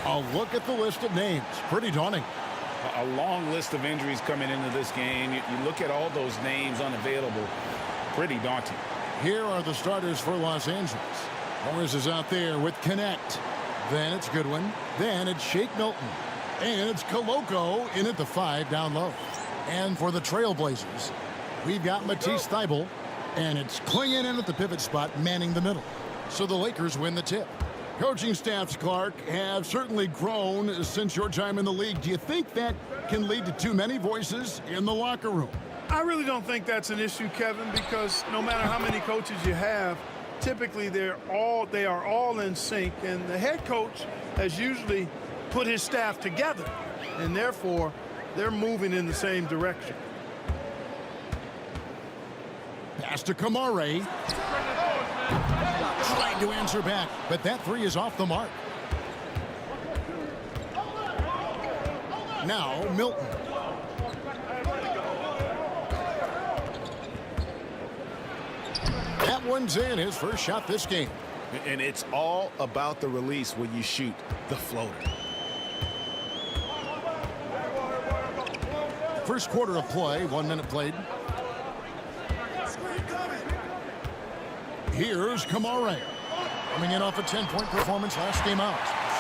A look at the list of names. Pretty daunting. A long list of injuries coming into this game. You look at all those names unavailable. Pretty daunting. Here are the starters for Los Angeles. Morris is out there with Connect. Then it's Goodwin. Then it's Shake Milton. And it's Koloko in at the 5 down low. And for the Trailblazers, we've got Matisse Thybulle. And it's Clingan in at the pivot spot, manning the middle. So the Lakers win the tip. Coaching staffs, Clark, have certainly grown since your time in the league. Do you think that can lead to too many voices in the locker room? I really don't think that's an issue, Kevin, because no matter how many coaches you have, typically they are all in sync, and the head coach has usually put his staff together, and therefore they're moving in the same direction. Pass to Kamare. Trying to answer back, but that 3 is off the mark. Now Milton. That one's in, his first shot this game. And it's all about the release when you shoot the floater. First quarter of play, 1 minute played. Here's Kamare. Coming in off a 10-point performance last game out.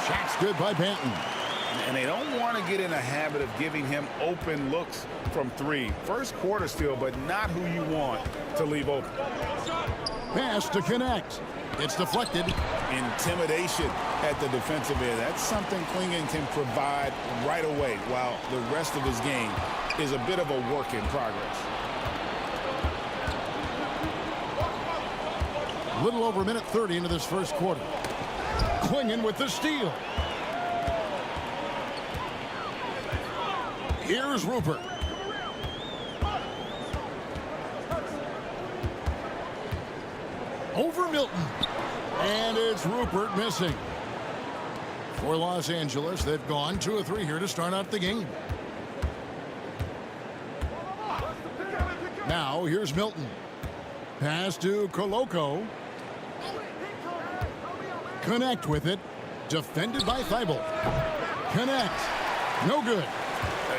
Shot's good by Banton. And they don't want to get in a habit of giving him open looks from 3. First quarter still, but not who you want to leave open. Pass to Connect. It's deflected. Intimidation at the defensive end. That's something Clingan can provide right away, while the rest of his game is a bit of a work in progress. A little over a minute 30 into this first quarter. Clingan with the steal. Here's Rupert. Over Milton. And it's Rupert missing. For Los Angeles, they've gone 2 of 3 here to start out the game. Now, here's Milton. Pass to Koloko. Connect with it. Defended by Thybulle. Connect. No good.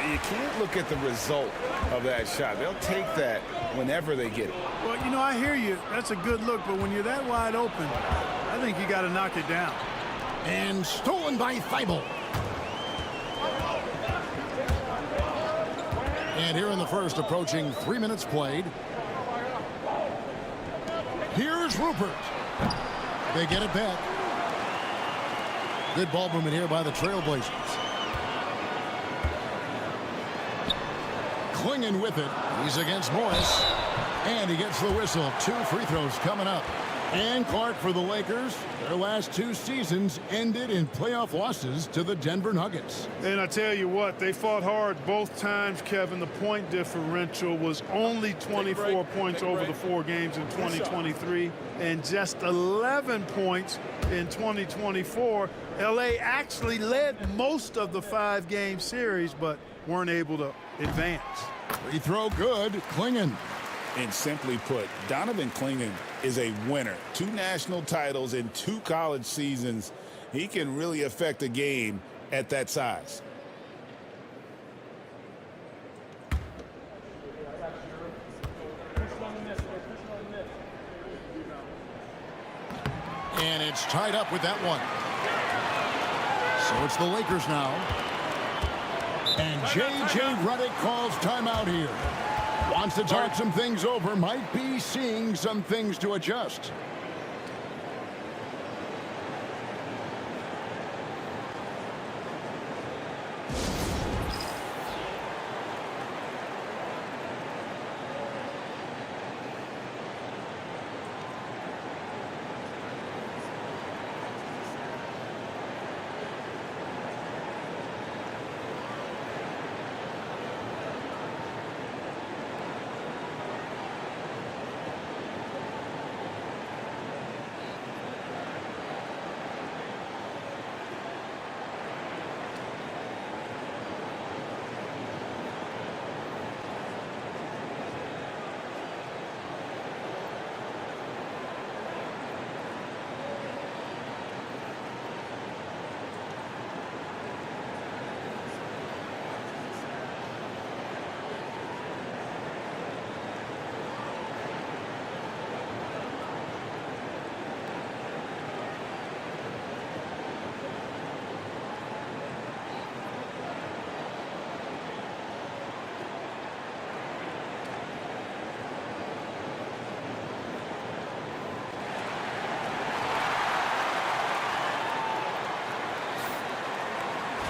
You can't look at the result of that shot. They'll take that whenever they get it. Well, you know, I hear you. That's a good look, but when you're that wide open, I think you got to knock it down. And stolen by Thybulle. And here in the first, approaching 3 minutes played. Here's Rupert. They get it back. Good ball movement here by the Trailblazers. Clingan with it. He's against Morris. And he gets the whistle. 2 free throws coming up. And Clark, for the Lakers, their last 2 seasons ended in playoff losses to the Denver Nuggets. And I tell you what, they fought hard both times, Kevin. The point differential was only 24 points over the 4 games in 2023 and just 11 points in 2024. LA actually led most of the 5-game series, but weren't able to advance. Free throw good. Clingan. And simply put, Donovan Clingan is a winner. 2 national titles in 2 college seasons. He can really affect a game at that size. And it's tied up with that one. So it's the Lakers now. And J.J. Redick calls timeout here. Wants to talk some things over. Might be seeing some things to adjust.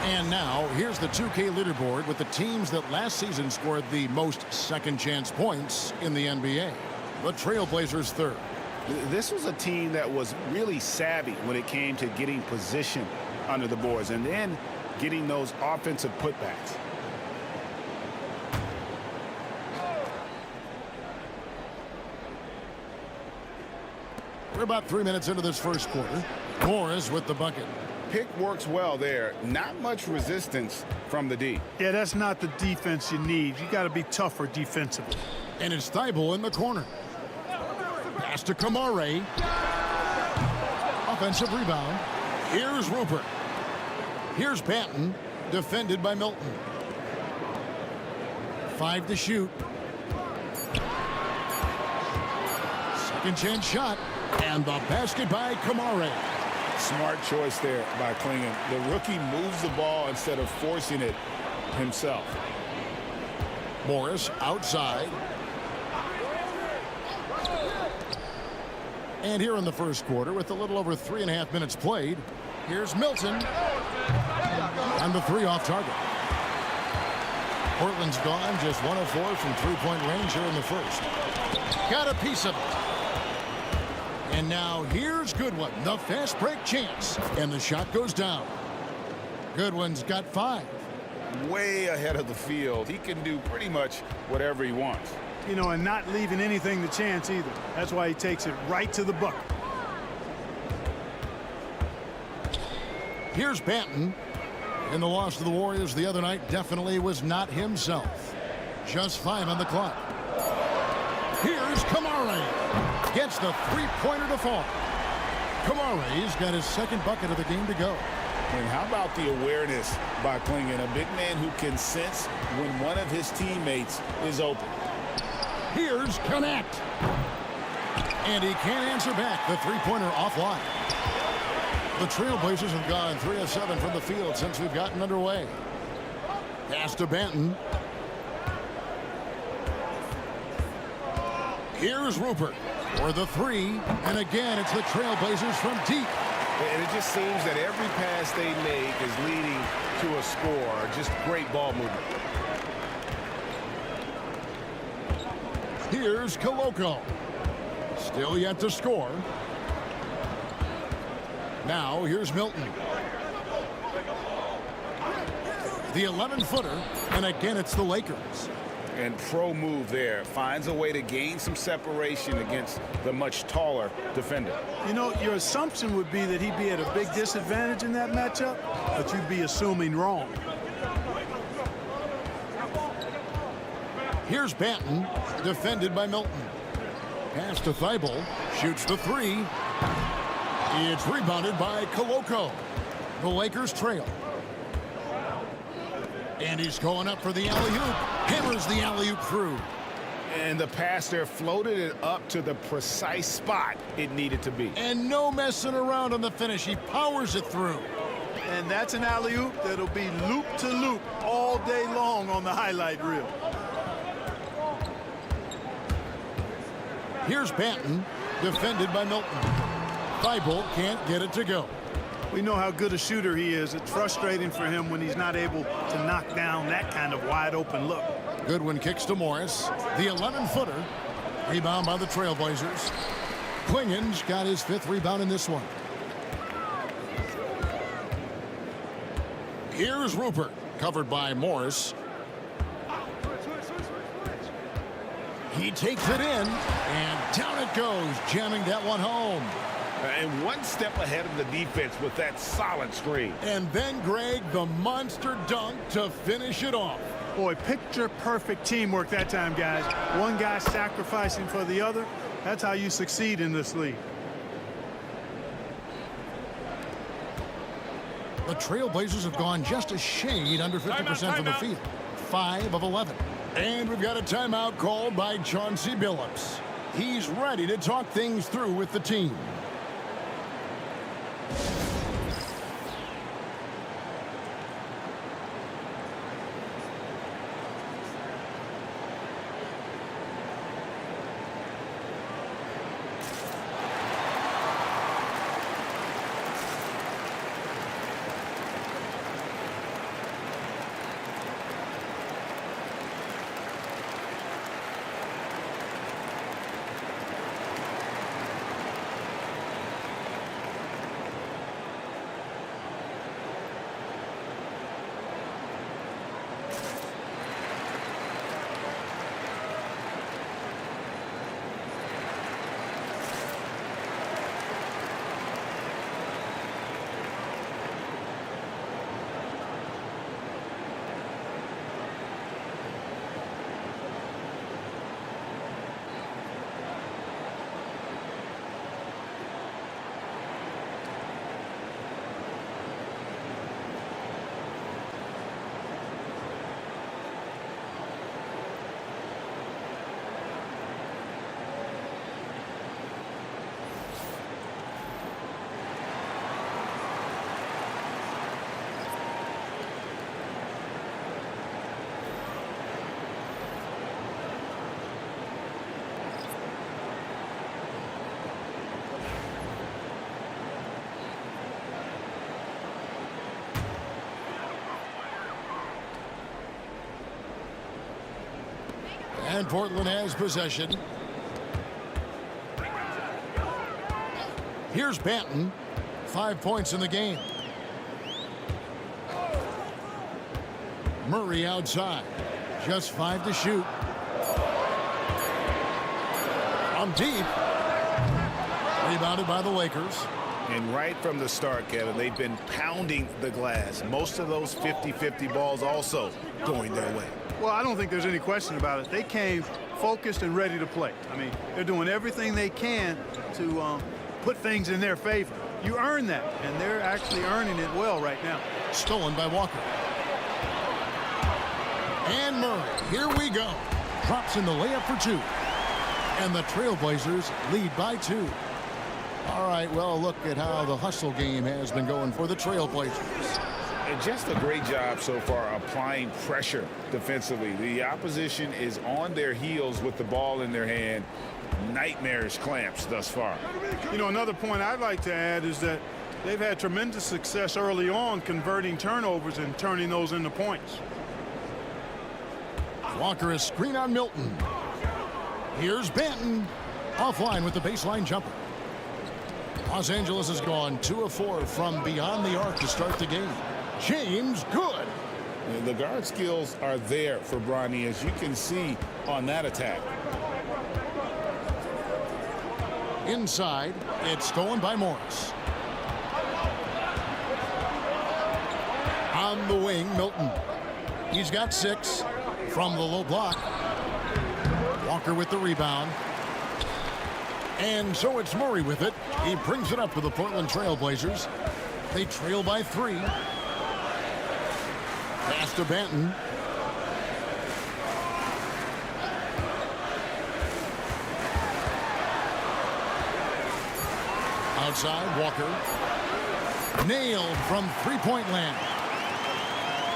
And now, here's the 2K leaderboard with the teams that last season scored the most second-chance points in the NBA. The Trailblazers third. This was a team that was really savvy when it came to getting position under the boards and then getting those offensive putbacks. We're about 3 minutes into this first quarter. Morris with the bucket. Pick works well there. Not much resistance from the D. Yeah, that's not the defense you need. You got to be tougher defensively. And it's Thibault in the corner. Pass to Kamare. Offensive rebound. Here's Rupert. Here's Banton, defended by Milton. 5 to shoot. Second chance shot. And the basket by Kamare. Smart choice there by Clingan. The rookie moves the ball instead of forcing it himself. Morris outside. And here in the first quarter, with a little over 3.5 minutes played, here's Milton. And the three off target. Portland's gone just 1 of 4 from three-point range here in the first. Got a piece of it. And now here's Goodwin, the fast break chance. And the shot goes down. Goodwin's got 5. Way ahead of the field. He can do pretty much whatever he wants. You know, and not leaving anything to chance either. That's why he takes it right to the bucket. Here's Banton. And the loss to the Warriors the other night definitely was not himself. Just 5 on the clock. Here's Kamare. Gets the three-pointer to fall. Kamare's got his second bucket of the game to go. And how about the awareness by Clingan, a big man who can sense when one of his teammates is open. Here's Connect. And he can't answer back. The three-pointer offline. The Trailblazers have gone 3 of 7 from the field since we've gotten underway. Pass to Banton. Here's Rupert for the 3. And again, it's the Trailblazers from deep. And it just seems that every pass they make is leading to a score. Just great ball movement. Here's Koloko. Still yet to score. Now here's Milton. The 11-footer. And again, it's the Lakers. And pro move there. Finds a way to gain some separation against the much taller defender. You know, your assumption would be that he'd be at a big disadvantage in that matchup, but you'd be assuming wrong. Here's Banton, defended by Milton. Pass to Thibault. Shoots the 3. It's rebounded by Koloko. The Lakers trail. And he's going up for the alley-oop. Hammers the alley-oop through. And the pass there floated it up to the precise spot it needed to be. And no messing around on the finish. He powers it through. And that's an alley-oop that'll be loop to loop all day long on the highlight reel. Here's Banton, defended by Milton. Thibault can't get it to go. We know how good a shooter he is. It's frustrating for him when he's not able to knock down that kind of wide open look. Goodwin kicks to Morris. The 11-footer. Rebound by the Trailblazers. Clingan's got his 5th rebound in this one. Here's Rupert, covered by Morris. He takes it in, and down it goes, jamming that one home. And one step ahead of the defense with that solid screen. And then, Greg, the monster dunk to finish it off. Boy, picture-perfect teamwork that time, guys. One guy sacrificing for the other. That's how you succeed in this league. The Trailblazers have gone just a shade under 50% from the field. 5 of 11. And we've got a timeout called by Chauncey Billups. He's ready to talk things through with the team. And Portland has possession. Here's Banton. 5 points in the game. Murray outside. Just 5 to shoot. On deep. Rebounded by the Lakers. And right from the start, Kevin, they've been pounding the glass. Most of those 50-50 balls also going their way. Well, I don't think there's any question about it. They came focused and ready to play. I mean, they're doing everything they can to put things in their favor. You earn that, and they're actually earning it well right now. Stolen by Walker. And Murray, here we go. Drops in the layup for 2. And the Trailblazers lead by 2. All right, well, look at how the hustle game has been going for the Trailblazers. And just a great job so far applying pressure defensively. The opposition is on their heels with the ball in their hand. Nightmarish clamps thus far. You know, another point I'd like to add is that they've had tremendous success early on converting turnovers and turning those into points. Walker is screen on Milton. Here's Banton. Offline with the baseline jumper. Los Angeles has gone 2 of 4 from beyond the arc to start the game. James, good. The guard skills are there for Bronny, as you can see on that attack. Inside, it's stolen by Morris. On the wing, Milton. He's got 6 from the low block. Walker with the rebound. And so it's Murray with it. He brings it up for the Portland Trailblazers. They trail by 3. Pass to Banton. Outside, Walker. Nailed from three-point land.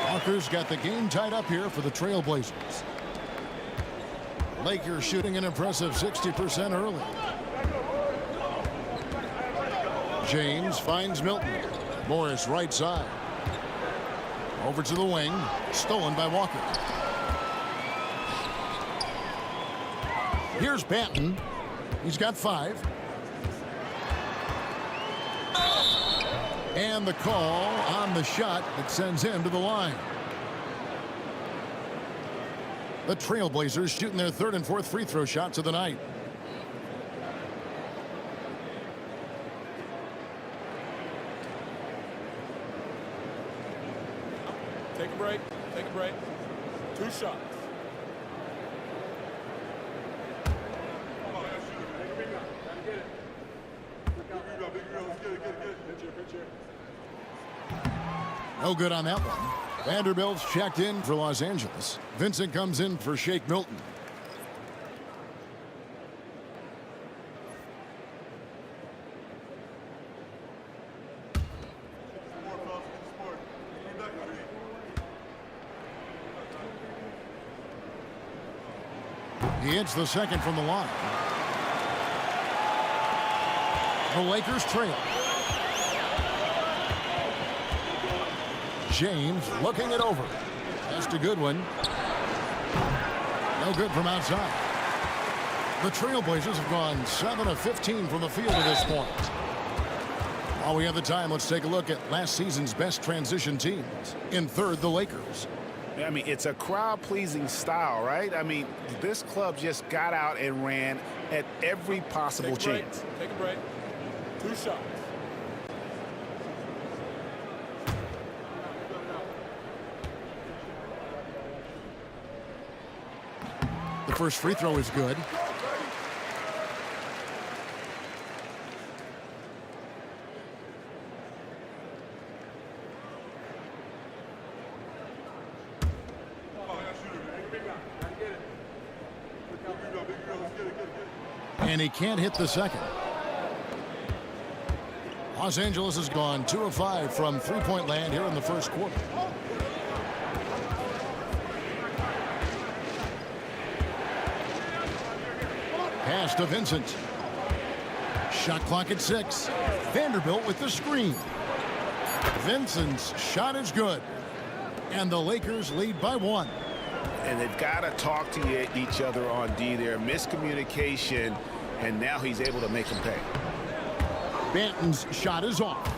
Walker's got the game tied up here for the Trailblazers. Lakers shooting an impressive 60% early. James finds Milton. Morris right side. Over to the wing. Stolen by Walker. Here's Banton. He's got 5. And the call on the shot that sends him to the line. The Trailblazers shooting their 3rd and 4th free throw shots of the night. Take a break. Take a break. 2 shots. No good on that one. Vanderbilt's checked in for Los Angeles. Vincent comes in for Shake Milton. He hits the second from the line. The Lakers trail. James looking it over. Just a good one. No good from outside. The Trailblazers have gone 7 of 15 from the field at this point. While we have the time, let's take a look at last season's best transition teams. In 3rd, the Lakers. I mean, it's a crowd-pleasing style, right? I mean, this club just got out and ran at every possible chance. Take a break. 2 shots. The first free throw is good. And he can't hit the second. Los Angeles has gone 2 of 5 from three-point land here in the first quarter. Pass to Vincent. Shot clock at 6. Vanderbilt with the screen. Vincent's shot is good. And the Lakers lead by 1. And they've got to talk to each other on D there. Miscommunication, and now he's able to make them pay. Banton's shot is off.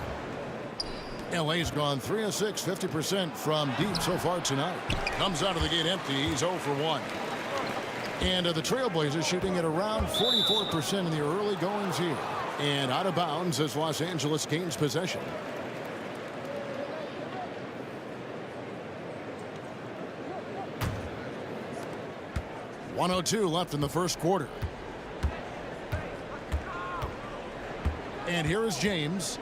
LA's gone 3 of 6, 50% from deep so far tonight. Comes out of the gate empty. He's 0 for 1. And the Trailblazers shooting at around 44% in the early goings here. And out of bounds as Los Angeles gains possession. .102 left in the first quarter. And here is James.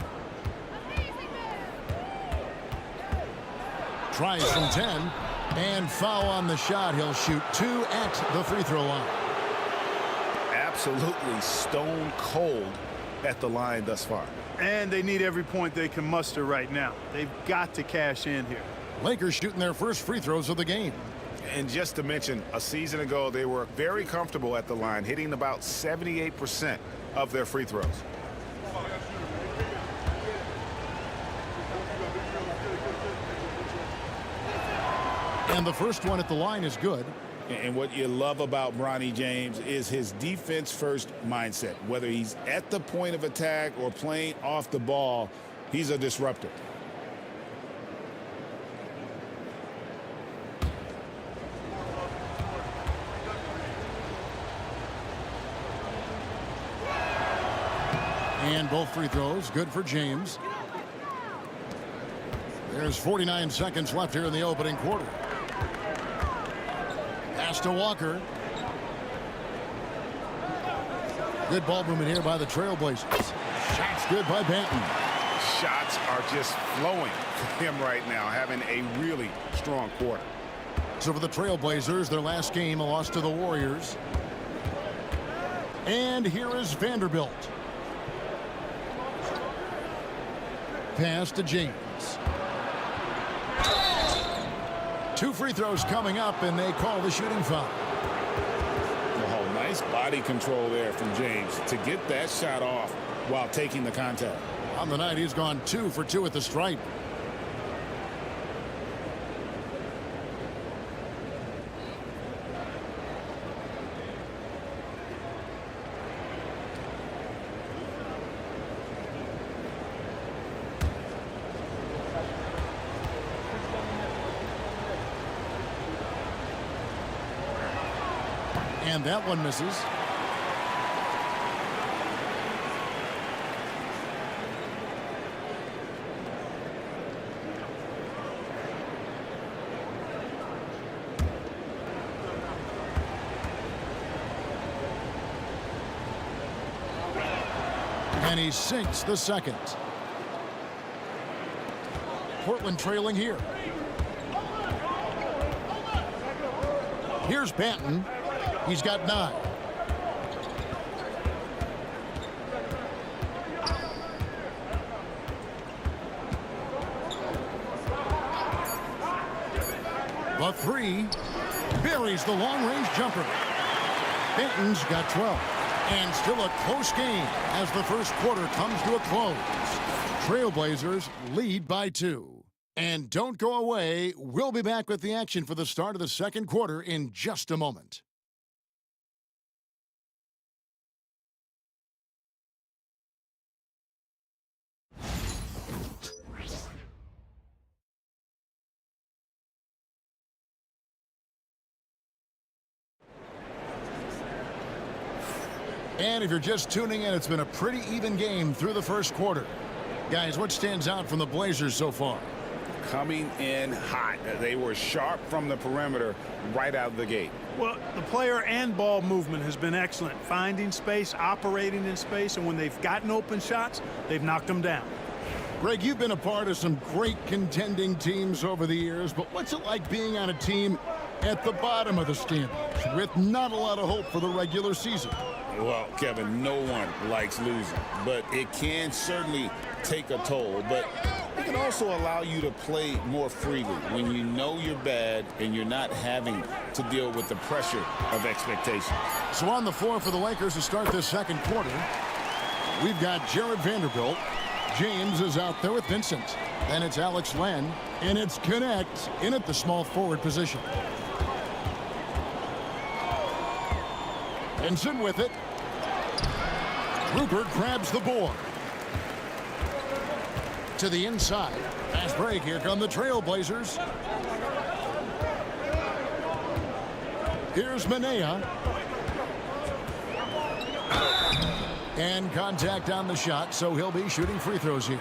Tries from 10. And foul on the shot. He'll shoot 2 at the free throw line. Absolutely stone cold at the line thus far. And they need every point they can muster right now. They've got to cash in here. Lakers shooting their first free throws of the game. And just to mention, a season ago, they were very comfortable at the line, hitting about 78% of their free throws. And the first one at the line is good. And what you love about Bronny James is his defense-first mindset. Whether he's at the point of attack or playing off the ball, he's a disruptor. And both free throws good for James. There's 49 seconds left here in the opening quarter. Pass to Walker. Good ball movement here by the Trailblazers. Shots good by Banton. Shots are just flowing for him right now, having a really strong quarter. So for the Trailblazers, their last game, a loss to the Warriors. And here is Vanderbilt. Pass to James. 2 free throws coming up, and they call the shooting foul. Oh, nice body control there from James to get that shot off while taking the contact. On the night, he's gone 2 for 2 at the stripe. And that one misses. And he sinks the second. Portland trailing here. Here's Banton. He's got 9. The 3 buries the long-range jumper. Banton's got 12. And still a close game as the first quarter comes to a close. Trailblazers lead by 2. And don't go away. We'll be back with the action for the start of the second quarter in just a moment. And if you're just tuning in, it's been a pretty even game through the first quarter. Guys, what stands out from the Blazers so far? Coming in hot. They were sharp from the perimeter right out of the gate. Well, the player and ball movement has been excellent. Finding space, operating in space, and when they've gotten open shots, they've knocked them down. Greg, you've been a part of some great contending teams over the years, but what's it like being on a team at the bottom of the standings with not a lot of hope for the regular season? Well, Kevin, no one likes losing, but it can certainly take a toll. But it can also allow you to play more freely when you know you're bad and you're not having to deal with the pressure of expectations. So on the floor for the Lakers to start this second quarter, we've got Jared Vanderbilt. James is out there with Vincent. Then it's Alex Len, and it's Connect in at the small forward position. Benson with it. Rupert grabs the board. To the inside. Fast break. Here come the Trailblazers. Here's Manea. And contact on the shot, so he'll be shooting free throws here.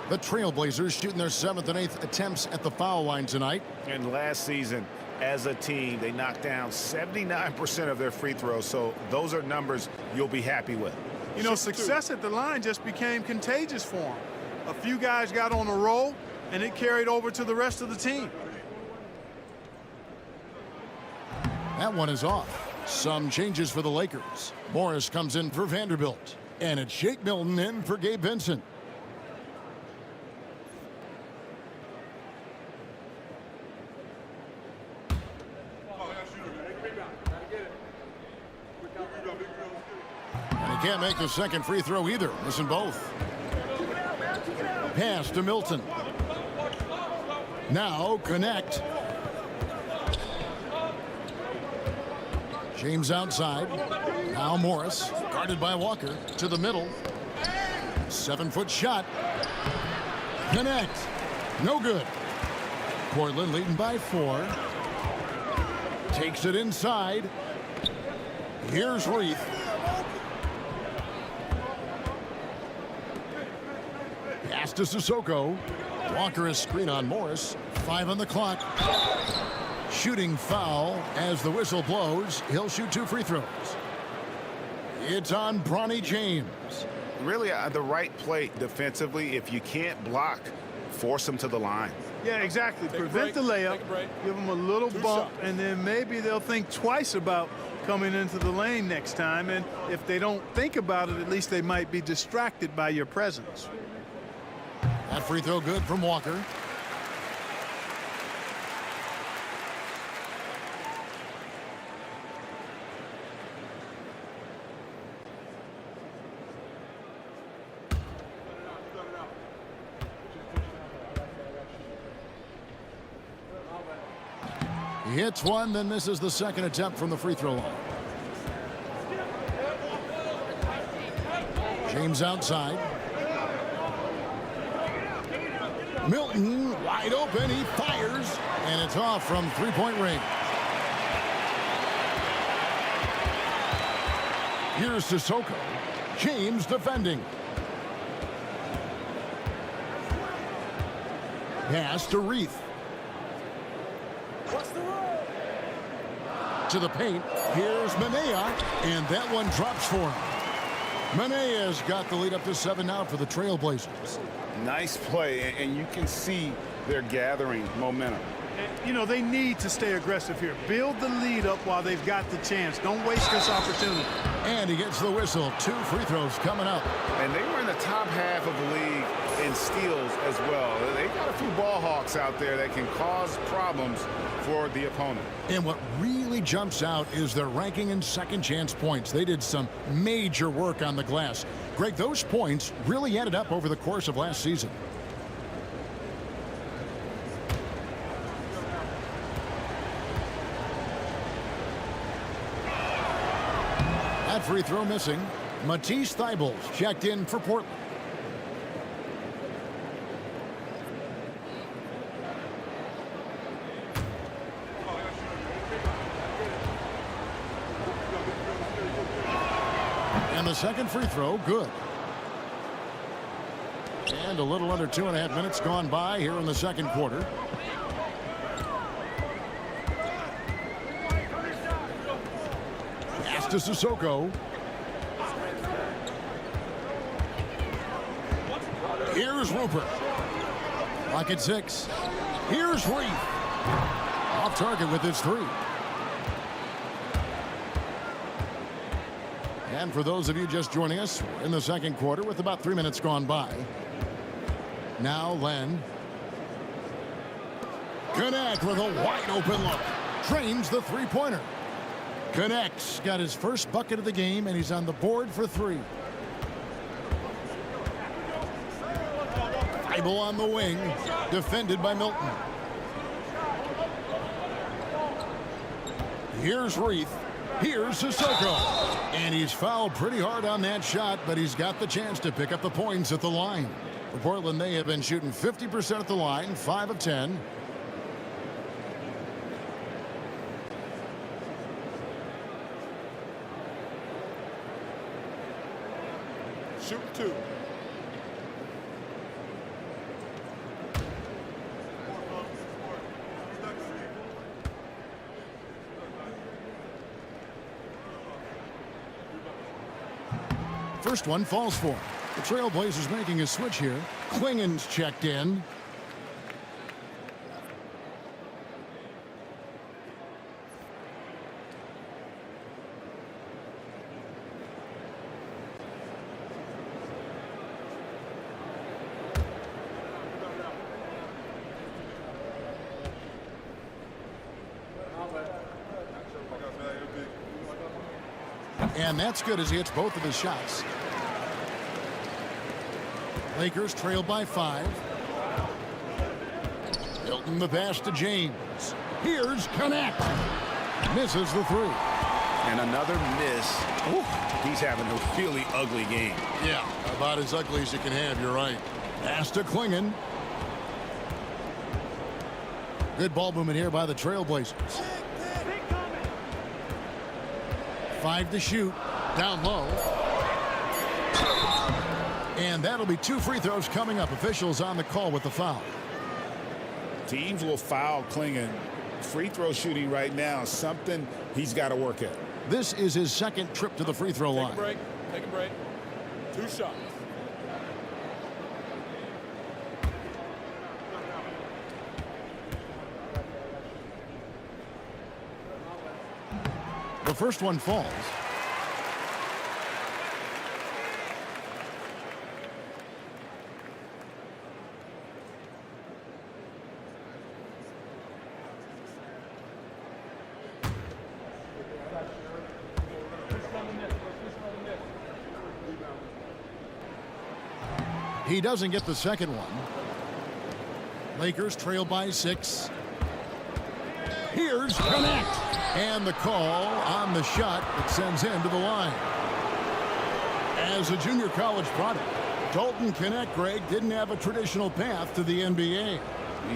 The Trailblazers shooting their 7th and 8th attempts at the foul line tonight. And last season, as a team, they knocked down 79% of their free throws, so those are numbers you'll be happy with. You know, success at the line just became contagious for them. A few guys got on a roll, and it carried over to the rest of the team. That one is off. Some changes for the Lakers. Morris comes in for Vanderbilt. And it's Shake Milton in for Gabe Vincent. And he can't make the second free throw either. Missing both. Pass to Milton. Now connect. James outside. Now Morris, guarded by Walker, to the middle. 7-foot shot. Connect. No good. Portland leading by 4. Takes it inside. Here's Reith. Pass to Sissoko. Walker is screen on Morris. 5 on the clock. Shooting foul as the whistle blows. He'll shoot 2 free throws. It's on Bronny James. Really, the right play defensively. If you can't block, force them to the line. Yeah, exactly. Prevent the layup, give them a little bump, and then maybe they'll think twice about coming into the lane next time. And if they don't think about it, at least they might be distracted by your presence. That free throw good from Walker. He hits one, then misses the second attempt from the free throw line. James outside. Milton wide open. He fires, and it's off from three-point range. Here's Sissoko. James defending. Pass to Reith. To the paint. Here's Manea, and that one drops for him. Manea's got the lead up to 7 now for the Trailblazers. Nice play, and you can see they're gathering momentum. You know, they need to stay aggressive here. Build the lead up while they've got the chance. Don't waste this opportunity. And he gets the whistle. 2 free throws coming up. And they were in the top half of the league in steals as well. They've got a few ball hawks out there that can cause problems for the opponent. And what really jumps out is their ranking in second chance points. They did some major work on the glass. Greg, those points really added up over the course of last season. That free throw missing. Matisse Thybulle checked in for Portland. And the second free throw, good. And a little under 2.5 minutes gone by here in the second quarter. Pass to Sissoko. Here's Rupert. Clock at 6. Here's Reith. Off target with his 3. And for those of you just joining us, we're in the second quarter with about 3 minutes gone by. Now Len. Connect with a wide open look. Trains the three-pointer. Connects. Got his first bucket of the game, and he's on the board for 3. Thybulle on the wing. Defended by Milton. Here's Reith. Here's Sissoko. And he's fouled pretty hard on that shot, but he's got the chance to pick up the points at the line. For Portland, they have been shooting 50% at the line, 5 of 10. Shoot 2. First one falls for him. The Trailblazers making a switch here. Klingen's checked in. And that's good as he hits both of his shots. Lakers trail by 5. Milton the pass to James. Here's Connect. Misses the 3. And another miss. Ooh, he's having a really ugly game. Yeah, about as ugly as you can have, you're right. Pass to Klingen. Good ball movement here by the Trailblazers. 5 to shoot. Down low. And that'll be 2 free throws coming up. Officials on the call with the foul. Teams will foul Klingen. Free throw shooting right now, something he's got to work at. This is his second trip to the free throw line. Take a break. Take a break. 2 shots. The first one falls. He doesn't get the second one. Lakers trail by 6. Here's Connect. And the call on the shot that sends him to the line. As a junior college product, Dalton Connect, Greg, didn't have a traditional path to the NBA.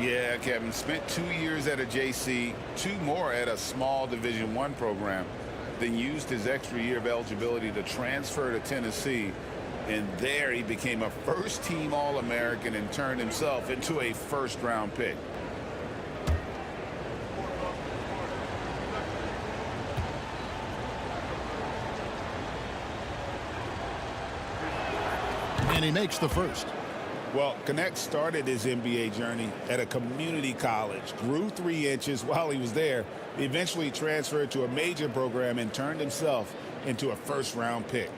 Yeah, Kevin, spent 2 years at a JC, 2 more at a small Division I program, then used his extra year of eligibility to transfer to Tennessee. And there he became a first-team All-American and turned himself into a first-round pick. And he makes the first. Well, Connect started his NBA journey at a community college, grew 3 inches while he was there, eventually transferred to a major program and turned himself into a first-round pick.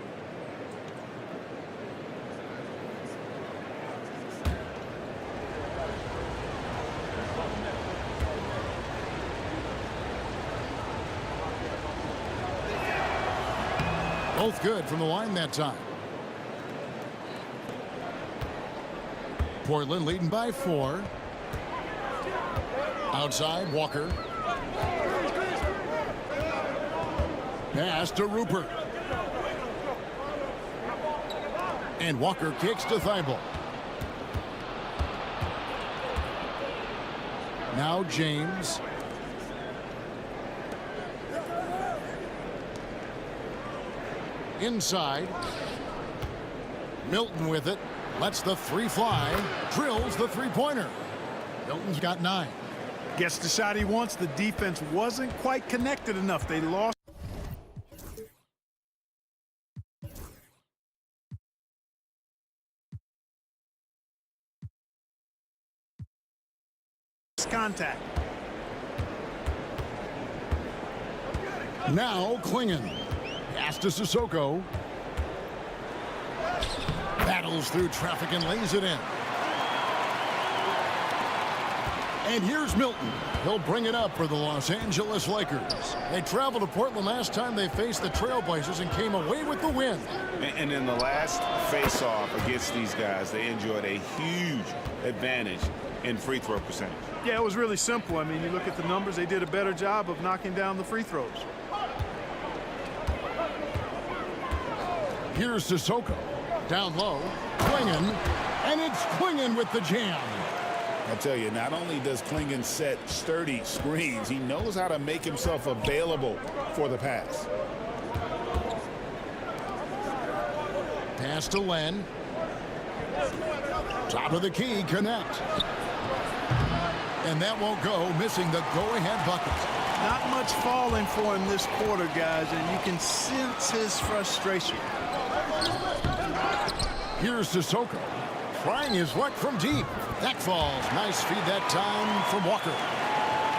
Both good from the line that time. Portland leading by 4. Outside, Walker. Pass to Rupert. And Walker kicks to Thibault. Now James. Inside. Milton with it. Lets the 3 fly. Drills the 3-pointer. Milton's got 9. Gets the shot he wants. The defense wasn't quite connected enough. They lost contact. Now Klingen. Pass to Sissoko. Battles through traffic and lays it in. And here's Milton. He'll bring it up for the Los Angeles Lakers. They traveled to Portland last time they faced the Trailblazers and came away with the win. And in the last face-off against these guys, they enjoyed a huge advantage in free throw percentage. Yeah, it was really simple. I mean, you look at the numbers, they did a better job of knocking down the free throws. Here's Sissoko. Down low. Klingon. And it's Klingon with the jam. I tell you, not only does Klingon set sturdy screens, he knows how to make himself available for the pass. Pass to Len. Top of the key, connect. And that won't go, missing the go-ahead bucket. Not much falling for him this quarter, guys, and you can sense his frustration. Here's Sissoko. Trying his luck from deep. That falls. Nice feed that time from Walker.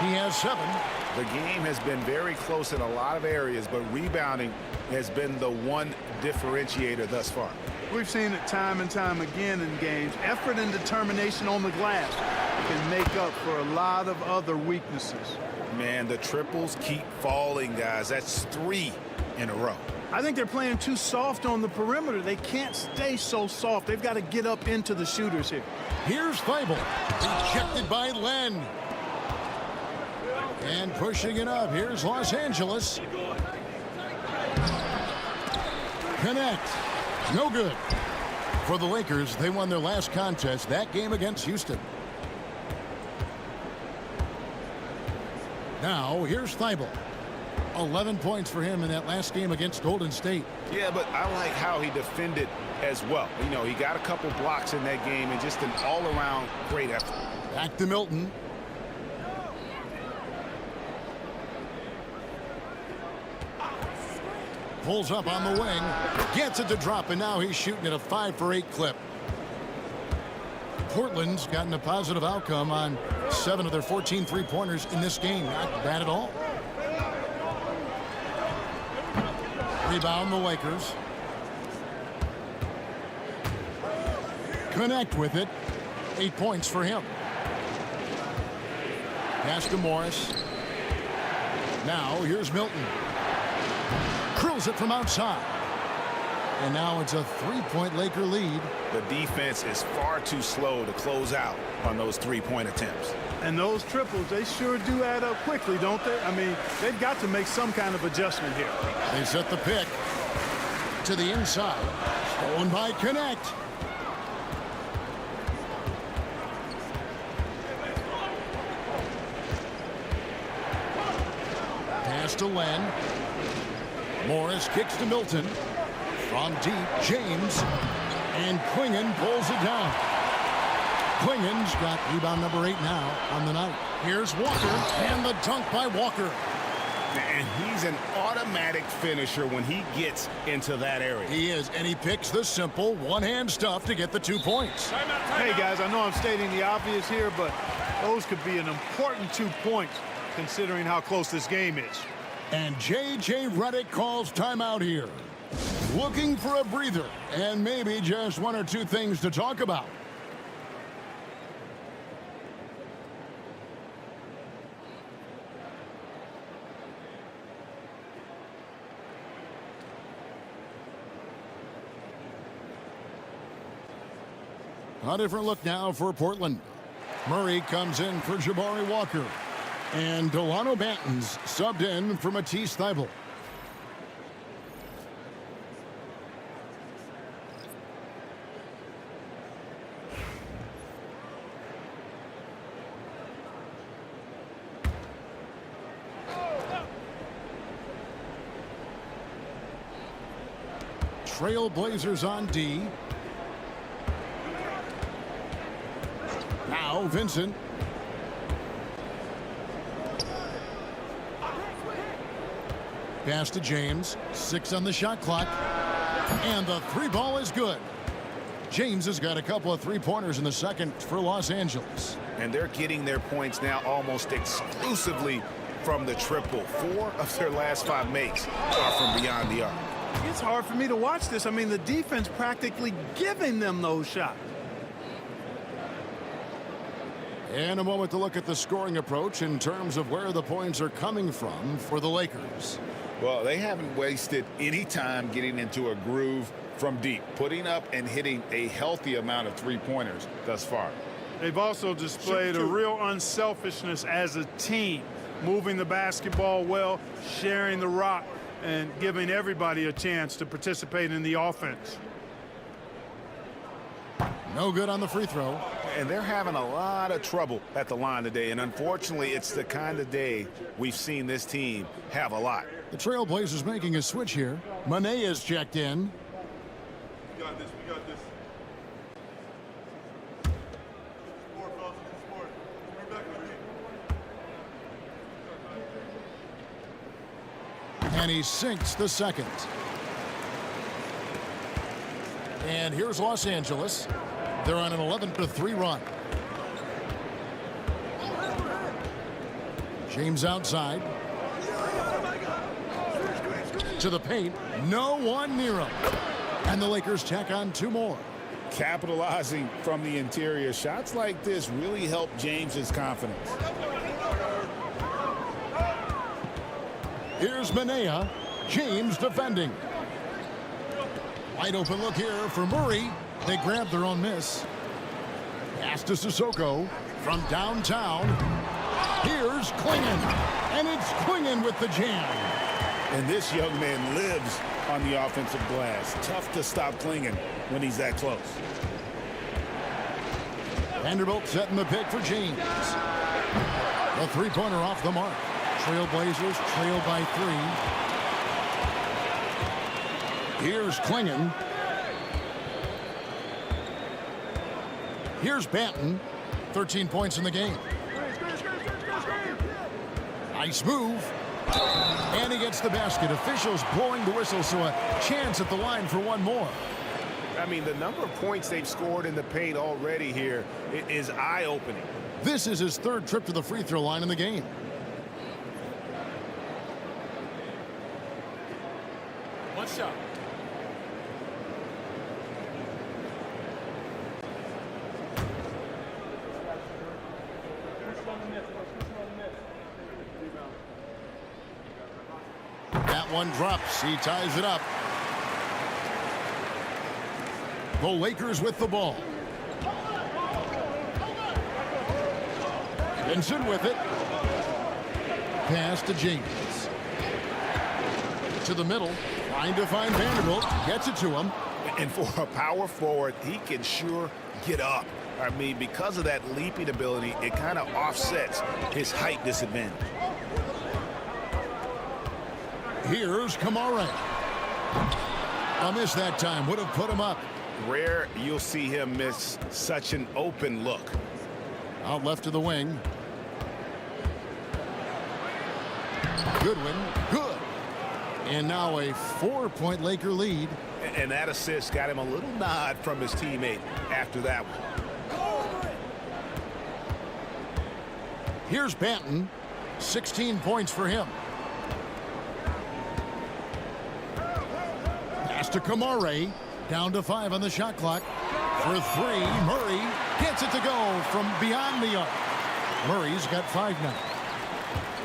He has 7. The game has been very close in a lot of areas, but rebounding has been the one differentiator thus far. We've seen it time and time again in games. Effort and determination on the glass can make up for a lot of other weaknesses. Man, the triples keep falling, guys. That's 3 in a row. I think they're playing too soft on the perimeter. They can't stay so soft. They've got to get up into the shooters here. Here's Thybulle. Ejected by Len. And pushing it up. Here's Los Angeles. Connect. No good. For the Lakers, they won their last contest, that game against Houston. Now, here's Thybulle. 11 points for him in that last game against Golden State. Yeah, but I like how he defended as well. You know, he got a couple blocks in that game and just an all-around great effort. Back to Milton. Pulls up on the wing. Gets it to drop, and now he's shooting at a 5 for 8 clip. Portland's gotten a positive outcome on 7 of their 14 three-pointers in this game. Not bad at all. Rebound the Lakers. Connect with it. 8 points for him. Pass to Morris. Now here's Milton. Drills it from outside. And now it's a 3-point Laker lead. The defense is far too slow to close out on those 3-point attempts. And those triples, they sure do add up quickly, don't they? I mean, they've got to make some kind of adjustment here. They set the pick to the inside. Stolen by Connect. Pass to Len. Morris kicks to Milton. From deep, James. And Klingon pulls it down. Klingon's got rebound number 8 now on the night. Here's Walker, and the dunk by Walker. And he's an automatic finisher when he gets into that area. He is, and he picks the simple one-hand stuff to get the 2 points. Hey, guys, I know I'm stating the obvious here, but those could be an important 2 points considering how close this game is. And J.J. Redick calls timeout here. Looking for a breather and maybe just 1 or 2 things to talk about. A different look now for Portland. Murray comes in for Jabari Walker. And Delano Banton's subbed in for Matisse Thybulle. Trailblazers on D. Now Vincent. Pass to James. 6 on the shot clock. And the 3 ball is good. James has got a couple of 3-pointers in the second for Los Angeles. And they're getting their points now almost exclusively from the triple. 4 of their last 5 makes are from beyond the arc. It's hard for me to watch this. I mean, the defense practically giving them those shots. And a moment to look at the scoring approach in terms of where the points are coming from for the Lakers. Well, they haven't wasted any time getting into a groove from deep, putting up and hitting a healthy amount of 3-pointers thus far. They've also displayed a real unselfishness as a team, moving the basketball well, sharing the rock, and giving everybody a chance to participate in the offense. No good on the free throw. And they're having a lot of trouble at the line today. And unfortunately, it's the kind of day we've seen this team have a lot. The Trailblazers making a switch here. Mané is checked in. We got this. We got this. Sport, fellas. Sport. Bring back my team. And he sinks the second. And here's Los Angeles. They're on an 11-3 run. James outside. To the paint. No one near him. And the Lakers tack on 2 more. Capitalizing from the interior. Shots like this really help James's confidence. Here's Manea. James defending. Wide open look here for Murray. They grab their own miss. Pass to Sissoko from downtown. Here's Klingon. And it's Klingon with the jam. And this young man lives on the offensive glass. Tough to stop Klingon when he's that close. Vanderbilt setting the pick for James. The three-pointer off the mark. Trailblazers trail by 3. Here's Klingon. Here's Banton. 13 points in the game. Nice move. And he gets the basket. Officials blowing the whistle, so a chance at the line for one more. I mean, the number of points they've scored in the paint already here is eye-opening. This is his 3rd trip to the free throw line in the game. One shot. That one drops. He ties it up. The Lakers with the ball. Vincent with it. Pass to James. To the middle. Trying to find Vanderbilt. Gets it to him. And for a power forward, he can sure get up. I mean, because of that leaping ability, it kind of offsets his height disadvantage. Here's Kamara. A miss that time. Would have put him up. Rare you'll see him miss such an open look. Out left to the wing. Goodwin. Good. And now a 4-point Laker lead. And that assist got him a little nod from his teammate after that one. Here's Banton. 16 points for him. Pass to Kamara. Down to 5 on the shot clock. For 3, Murray gets it to go from beyond the arc. Murray's got 5 now.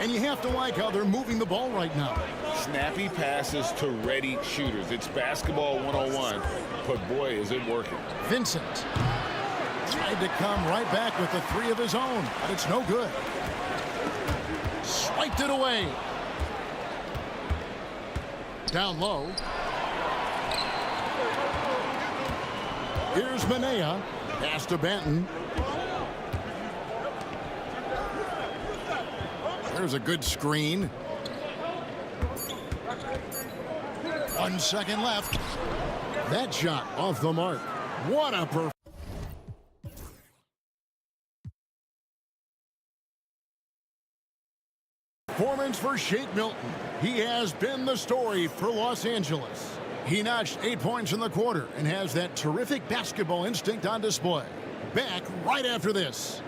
And you have to like how they're moving the ball right now. Snappy passes to ready shooters. It's basketball 101, but boy, is it working. Vincent tried to come right back with the 3 of his own, but it's no good. Swiped it away. Down low. Here's Manea. Pass to Banton. There's a good screen. 1 second left. That shot off the mark. What a performance for Shake Milton. He has been the story for Los Angeles. He notched 8 points in the quarter and has that terrific basketball instinct on display. Back right after this.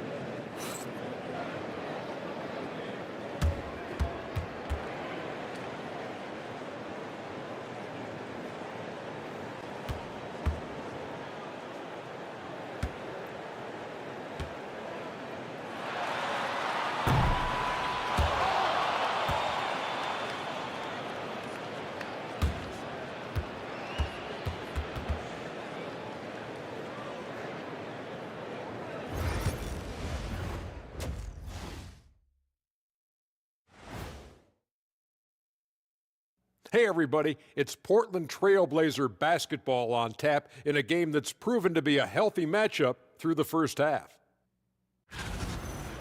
Hey everybody, it's Portland Trailblazer basketball on tap in a game that's proven to be a healthy matchup through the first half.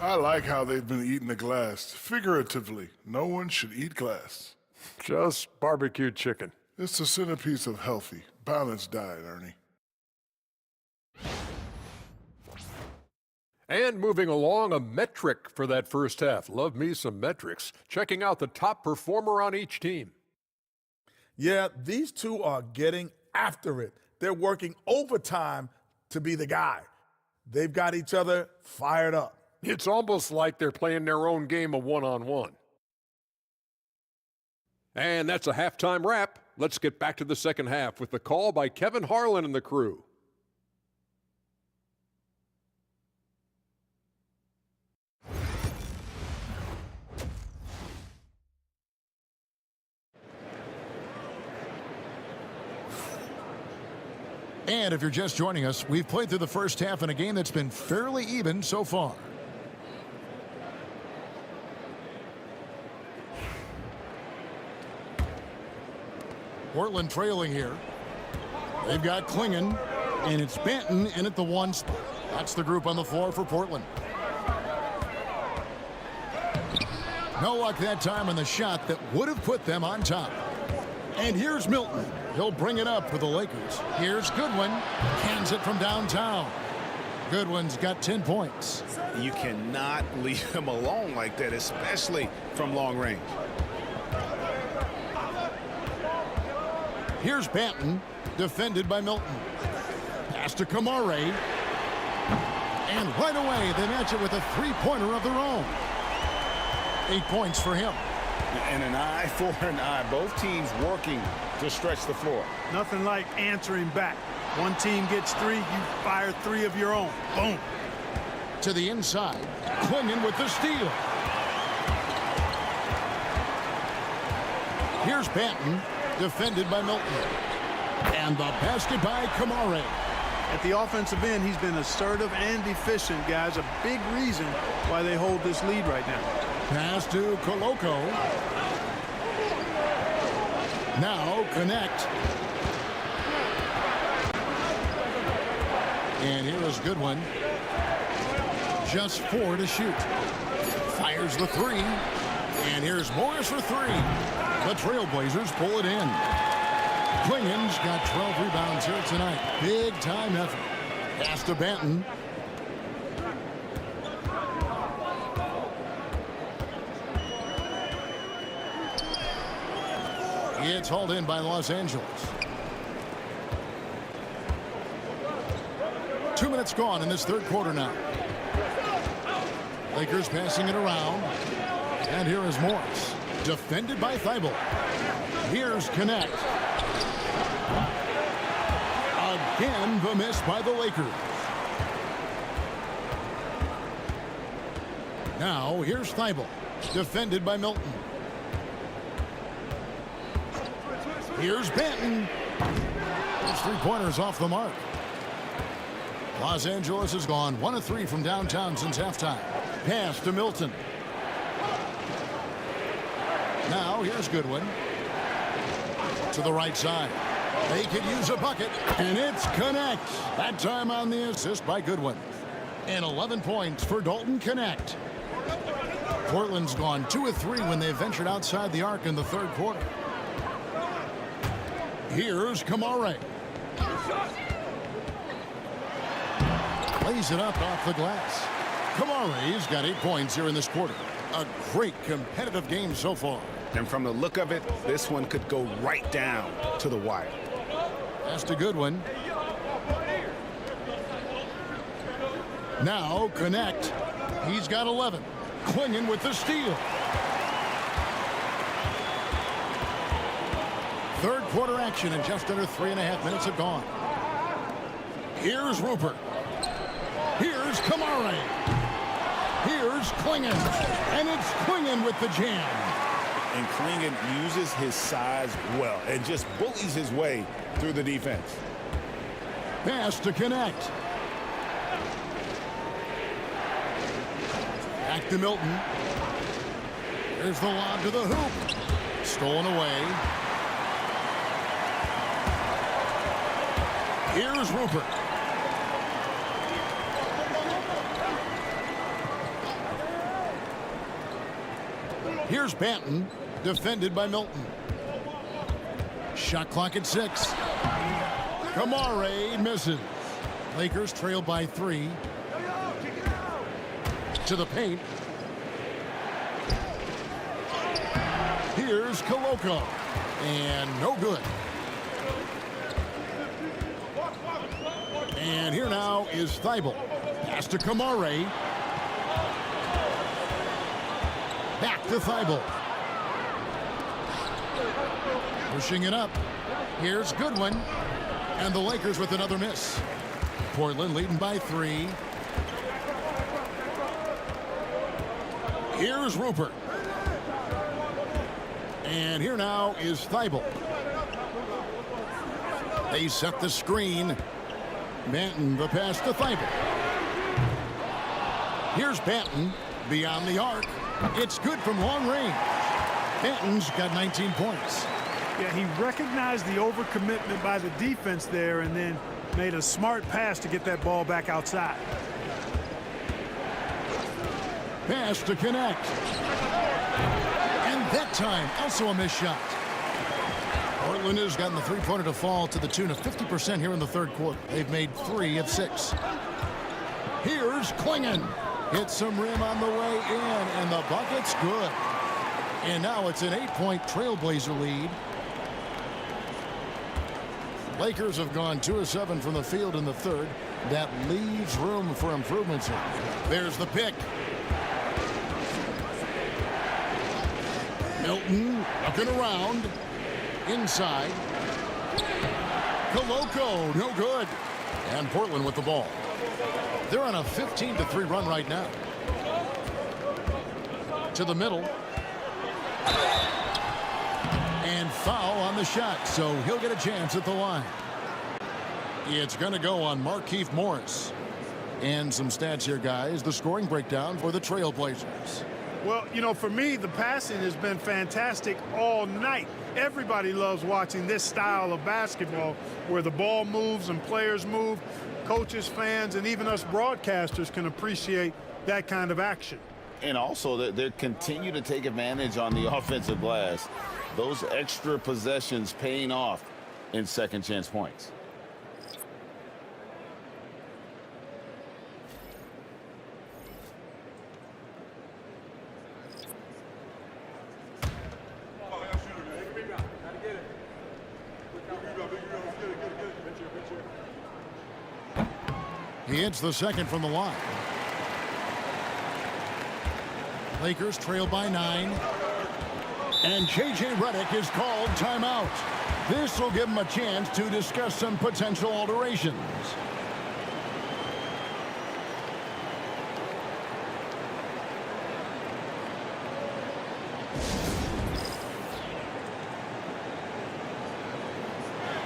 I like how they've been eating the glass. Figuratively, no one should eat glass. Just barbecued chicken. It's the centerpiece of healthy, balanced diet, Ernie. And moving along, a metric for that first half. Love me some metrics. Checking out the top performer on each team. Yeah, these two are getting after it. They're working overtime to be the guy. They've got each other fired up. It's almost like they're playing their own game of one-on-one. And that's a halftime wrap. Let's get back to the second half with the call by Kevin Harlan and the crew. And if you're just joining us, we've played through the first half in a game that's been fairly even so far. Portland trailing here. They've got Klingon, and it's Benton in at the one spot. That's the group on the floor for Portland. No luck that time on the shot that would have put them on top. And here's Milton. He'll bring it up for the Lakers. Here's Goodwin. Cans it from downtown. Goodwin's got 10 points. You cannot leave him alone like that, especially from long range. Here's Banton, defended by Milton. Pass to Kamare. And right away, they match it with a three-pointer of their own. 8 points for him. And an eye for an eye. Both teams working to stretch the floor. Nothing like answering back. One team gets three, you fire three of your own. Boom. To the inside. Klingon with the steal. Here's Banton, defended by Milton. And the basket by Kamare. At the offensive end, he's been assertive and efficient, guys. A big reason why they hold this lead right now. Pass to Koloko. Now connect. And here is Goodwin. Just 4 to shoot. Fires the three. And here's Morris for 3. The Trailblazers pull it in. Klingon's got 12 rebounds here tonight. Big time effort. Pass to Banton. It's hauled in by Los Angeles. 2 minutes gone in this third quarter now. Lakers passing it around. And here is Morris. Defended by Thibault. Here's Connect. Again, the miss by the Lakers. Now, here's Thibault. Defended by Milton. Here's Banton. His three-pointers off the mark. Los Angeles has gone 1 of 3 from downtown since halftime. Pass to Milton. Now here's Goodwin. To the right side. They could use a bucket, and it's Connect. That time on the assist by Goodwin. And 11 points for Dalton Connect. Portland's gone 2 of 3 when they ventured outside the arc in the third quarter. Here's Kamare. Lays it up off the glass. Kamare's got 8 points here in this quarter. A great competitive game so far. And from the look of it, this one could go right down to the wire. That's a good one. Now Connect. He's got 11. Klingon with the steal. Third quarter action in just under 3.5 minutes have gone. Here's Rupert. Here's Kamare. Here's Klingon. And it's Klingon with the jam. And Klingon uses his size well and just bullies his way through the defense. Pass to Connect. Back to Milton. Here's the lob to the hoop. Stolen away. Here's Rupert. Here's Banton, defended by Milton. Shot clock at 6. Kamare misses. Lakers trail by 3. To the paint. Here's Koloko. And no good. And here now is Thibault. Pass to Kamare. Back to Thibault. Pushing it up. Here's Goodwin. And the Lakers with another miss. Portland leading by 3. Here's Rupert. And here now is Thibault. They set the screen. Banton, the pass to Thibault. Here's Banton beyond the arc. It's good from long range. Banton's got 19 points. Yeah, he recognized the overcommitment by the defense there and then made a smart pass to get that ball back outside. Pass to connect. And that time, also a missed shot. Portland has gotten the three-pointer to fall to the tune of 50% here in the third quarter. They've made 3 of 6. Here's Klingon. Hits some rim on the way in, and the bucket's good. And now it's an 8-point Trailblazer lead. Lakers have gone 2 of 7 from the field in the third. That leaves room for improvements here. There's the pick. Milton looking around. Inside. Koloko, no good. And Portland with the ball. They're on a 15-3 run right now. To the middle. And foul on the shot, so he'll get a chance at the line. It's going to go on Markieff Morris. And some stats here, guys. The scoring breakdown for the Trailblazers. Well, you know, for me, the passing has been fantastic all night. Everybody loves watching this style of basketball where the ball moves and players move. Coaches, fans, and even us broadcasters can appreciate that kind of action. And also, they continue to take advantage on the offensive glass. Those extra possessions paying off in second chance points. He hits the second from the line. Lakers trail by 9. And J.J. Redick is called timeout. This will give him a chance to discuss some potential alterations.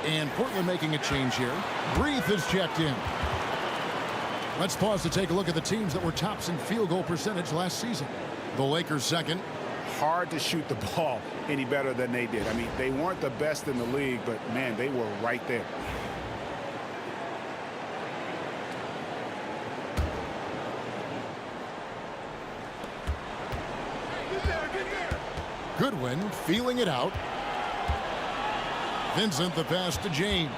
And Portland making a change here. Breathe is checked in. Let's pause to take a look at the teams that were tops in field goal percentage last season. The Lakers second. Hard to shoot the ball any better than they did. I mean, they weren't the best in the league, but, man, they were right there. Goodwin feeling it out. Vincent the pass to James.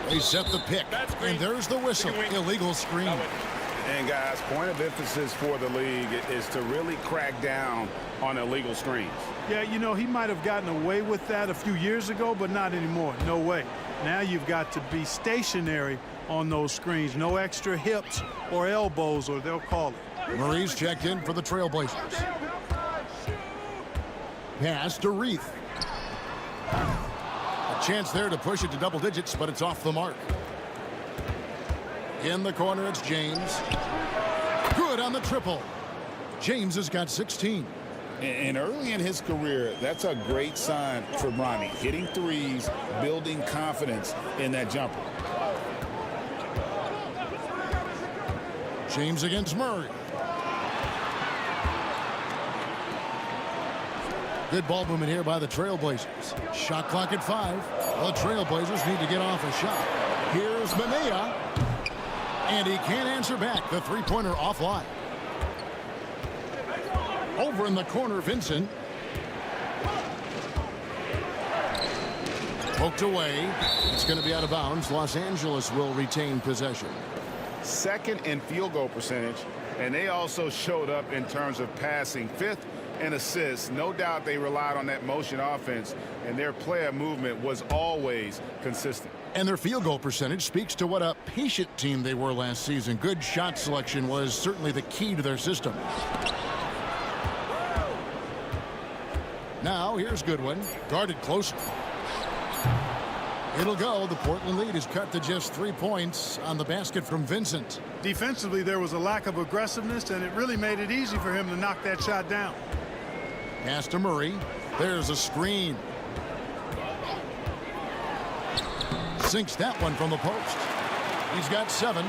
They set the pick. And there's the whistle. Illegal screen. And, guys, point of emphasis for the league is to really crack down on illegal screens. Yeah, you know, he might have gotten away with that a few years ago, but not anymore. No way. Now you've got to be stationary on those screens. No extra hips or elbows, or they'll call it. Murray's checked in for the Trailblazers. Pass to Reith. A chance there to push it to double digits, but it's off the mark. In the corner, it's James. Good on the triple. James has got 16. And early in his career, that's a great sign for Bronny. Hitting threes, building confidence in that jumper. James against Murray. Good ball movement here by the Trailblazers. Shot clock at 5. The Trailblazers need to get off a shot. Here's Manea. And he can't answer back. The three-pointer offline. Over in the corner, Vincent. Poked away. It's going to be out of bounds. Los Angeles will retain possession. Second in field goal percentage, and they also showed up in terms of passing. Fifth in assists. No doubt they relied on that motion offense, and their player movement was always consistent. And their field goal percentage speaks to what a patient team they were last season. Good shot selection was certainly the key to their system. Now here's Goodwin, guarded closely. It'll go. The Portland lead is cut to just 3 points on the basket from Vincent. Defensively, there was a lack of aggressiveness, and it really made it easy for him to knock that shot down. Pass to Murray. There's a screen. Sinks that one from the post. He's got 7.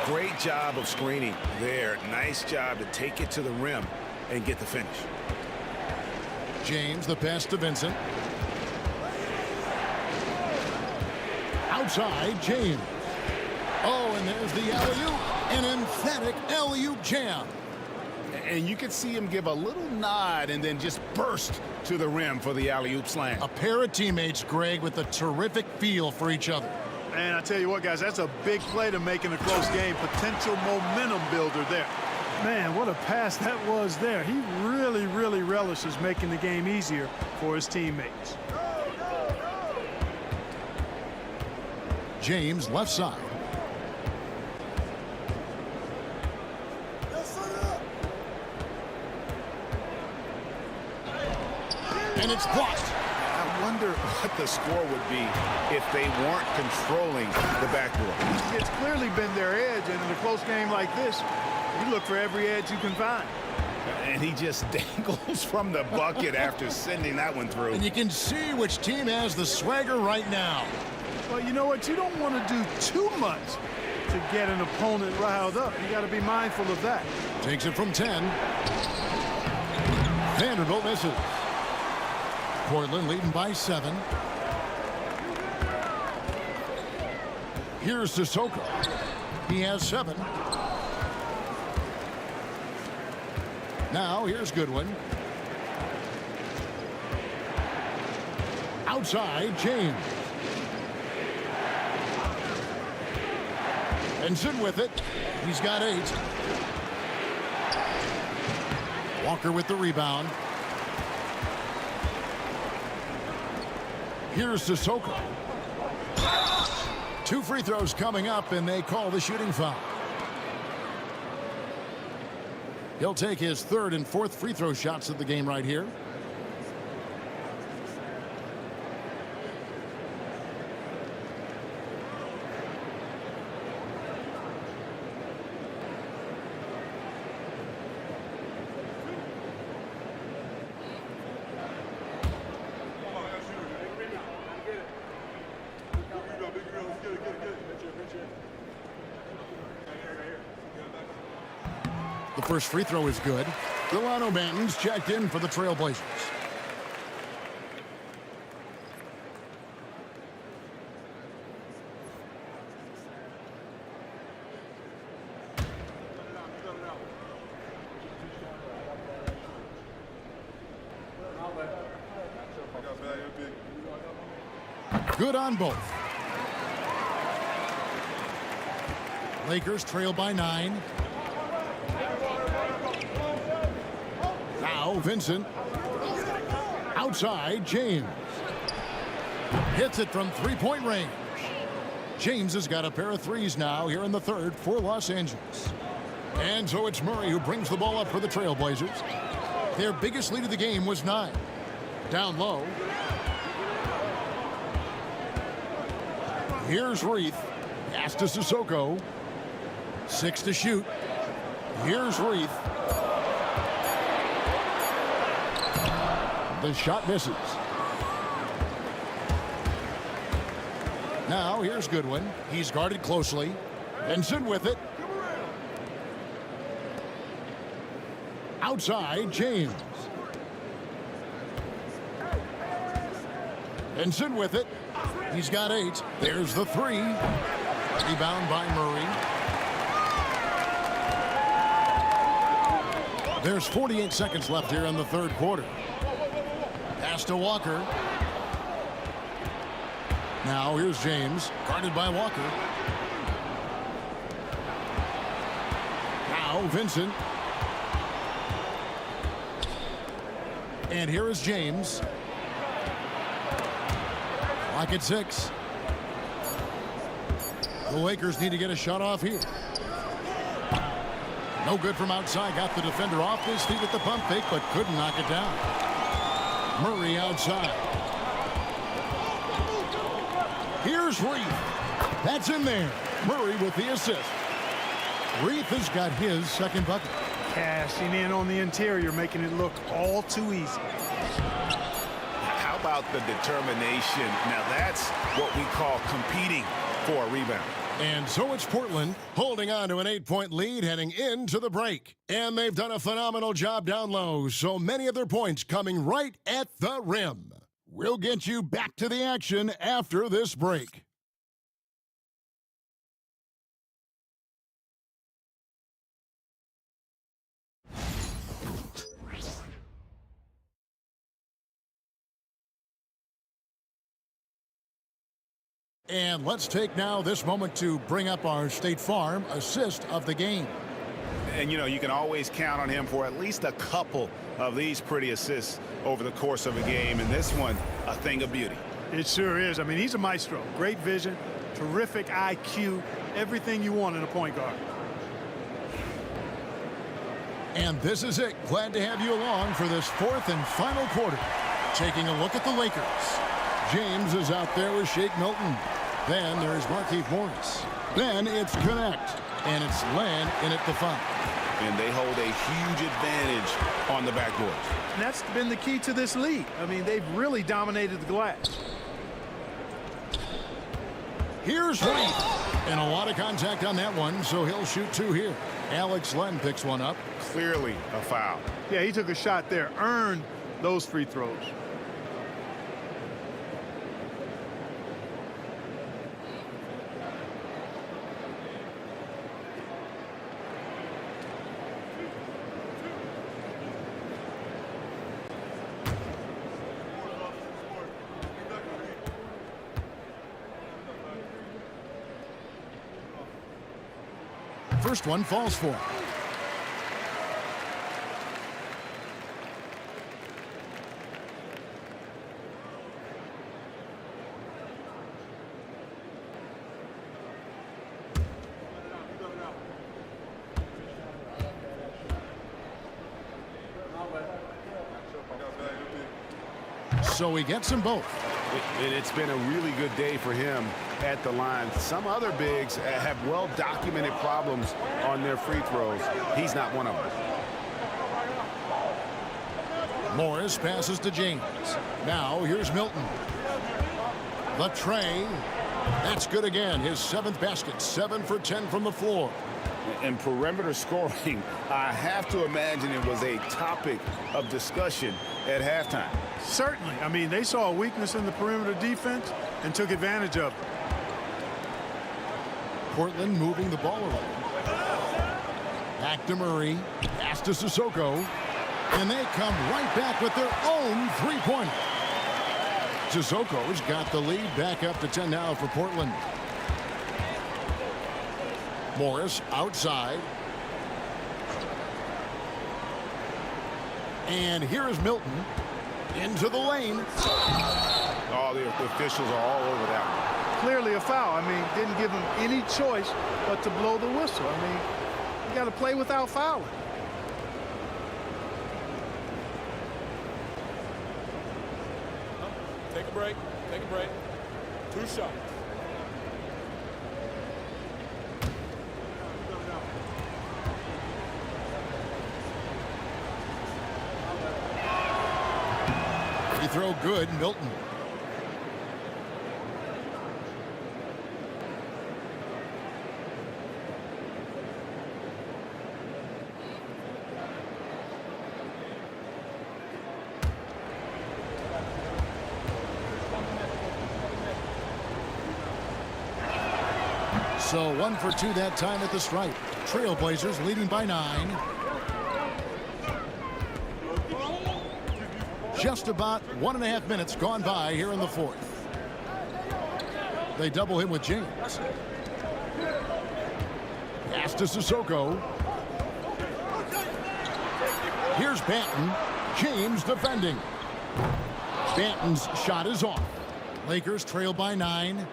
Great job of screening there. Nice job to take it to the rim and get the finish. James, the pass to Vincent. Outside, James. Oh, and there's the alley-oop. An emphatic alley-oop jam. And you could see him give a little nod and then just burst to the rim for the alley-oop slam. A pair of teammates, Greg, with a terrific feel for each other. And I tell you what, guys, that's a big play to make in a close game. Potential momentum builder there. Man, what a pass that was there. He really, really relishes making the game easier for his teammates. James, left side. And it's blocked. I wonder what the score would be if they weren't controlling the backboard. It's clearly been their edge, and in a close game like this, you look for every edge you can find. And he just dangles from the bucket after sending that one through. And you can see which team has the swagger right now. Well, you know what? You don't want to do too much to get an opponent riled up. You got to be mindful of that. Takes it from 10. Vanderbilt misses. Portland leading by 7. Here's Sissoko. He has 7. Now here's Goodwin. Outside, James. Benson with it. He's got 8. Walker with the rebound. Here's Sissoko. 2 free throws coming up, and they call the shooting foul. He'll take his 3rd and 4th free throw shots of the game right here. The first free throw is good. Delano Banton's checked in for the Trailblazers. Good on both. Lakers trail by 9. Now Vincent. Outside, James. Hits it from 3-point range. James has got a pair of threes now here in the 3rd for Los Angeles. And so it's Murray who brings the ball up for the Trailblazers. Their biggest lead of the game was 9. Down low. Here's Reith. Pass to Sissoko. 6 to shoot. Here's Reith. The shot misses. Now here's Goodwin. He's guarded closely. Benson with it. Outside, James. Benson with it. He's got 8. There's the 3. Rebound by Murray. There's 48 seconds left here in the third quarter. Pass to Walker. Now here's James, guarded by Walker. Now Vincent. And here is James. Lock at 6. The Lakers need to get a shot off here. No good from outside. Got the defender off his feet at the pump fake, but couldn't knock it down. Murray outside. Here's Reith. That's in there. Murray with the assist. Reith has got his second bucket. Cashing in on the interior, making it look all too easy. How about the determination? Now that's what we call competing for a rebound. And so it's Portland holding on to an 8-point lead heading into the break. And they've done a phenomenal job down low, so many of their points coming right at the rim. We'll get you back to the action after this break. And let's take now this moment to bring up our State Farm assist of the game. And, you know, you can always count on him for at least a couple of these pretty assists over the course of a game. And this one, a thing of beauty. It sure is. I mean, he's a maestro. Great vision, terrific IQ, everything you want in a point guard. And this is it. Glad to have you along for this fourth and final quarter. Taking a look at the Lakers. James is out there with Shake Milton. Then there's Markieff Morris. Then it's Connect. And it's Len in at the 5. And they hold a huge advantage on the backboard. And that's been the key to this league. I mean, they've really dominated the glass. Here's Reith. And a lot of contact on that one, so he'll shoot 2 here. Alex Len picks one up. Clearly a foul. Yeah, he took a shot there, earned those free throws. First one falls for him. So he gets them both. It's been a really good day for him at the line. Some other bigs have well-documented problems on their free throws. He's not one of them. Morris passes to James. Now here's Milton. The tray. That's good again. His 7th basket. 7 for 10 from the floor. And perimeter scoring, I have to imagine it was a topic of discussion at halftime. Certainly. I mean, they saw a weakness in the perimeter defense and took advantage of it. Portland moving the ball around. Back to Murray. Pass to Sissoko. And they come right back with their own three-pointer. Sissoko's got the lead back up to 10 now for Portland. Morris outside. And here is Milton into the lane. Oh, the officials are all over that one. Clearly a foul. I mean, didn't give him any choice but to blow the whistle. I mean, you got to play without fouling. Take a break. Take a break. 2 shots. Free throw good, Milton. So 1 for 2 that time at the stripe. Trailblazers leading by 9. Just about 1.5 minutes gone by here in the fourth. They double him with James. Pass to Sissoko. Here's Banton. James defending. Banton's shot is off. Lakers trail by 9.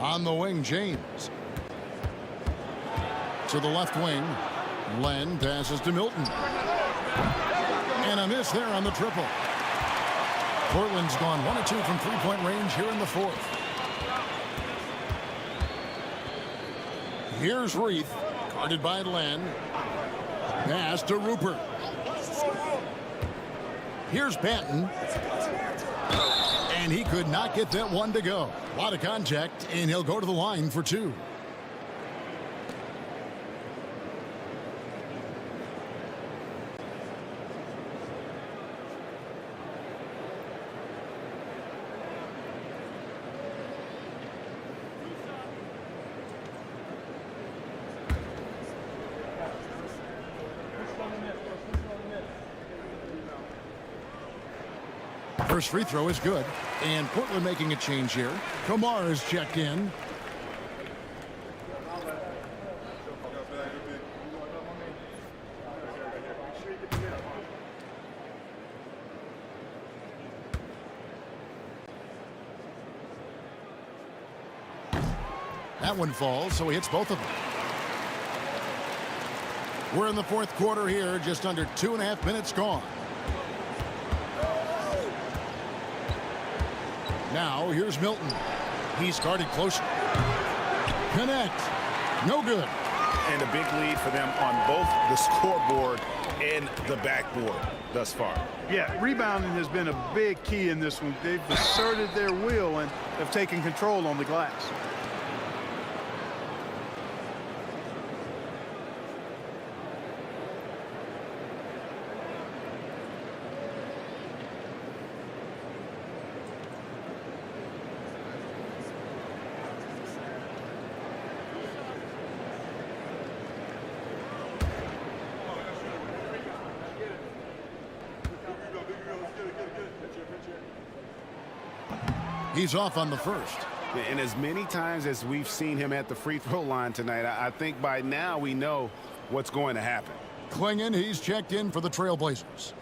On the wing, James. To the left wing. Len passes to Milton. And a miss there on the triple. Portland's gone 1 of 2 from three-point range here in the fourth. Here's Reith, guarded by Len. Pass to Rupert. Here's Banton. And he could not get that one to go. A lot of contact, and he'll go to the line for 2. First free throw is good, and Portland making a change here. Kumar is checked in. That one falls, so he hits both of them. We're in the fourth quarter here, just under 2.5 minutes gone. Now, here's Milton. He's guarded closer. Connect. No good. And a big lead for them on both the scoreboard and the backboard thus far. Yeah, rebounding has been a big key in this one. They've asserted their will and have taken control on the glass. He's off on the first. And as many times as we've seen him at the free throw line tonight, I think by now we know what's going to happen. Klingon, he's checked in for the Trailblazers.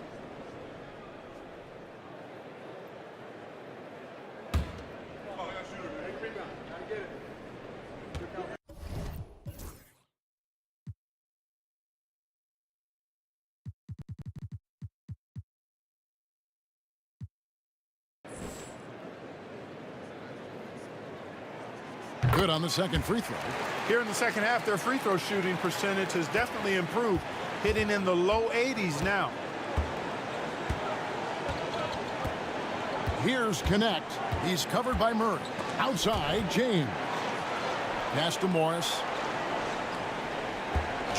Good on the second free throw. Here in the second half, their free throw shooting percentage has definitely improved, hitting in the low 80s now. Here's Connect. He's covered by Murray. Outside, James. Pass to Morris.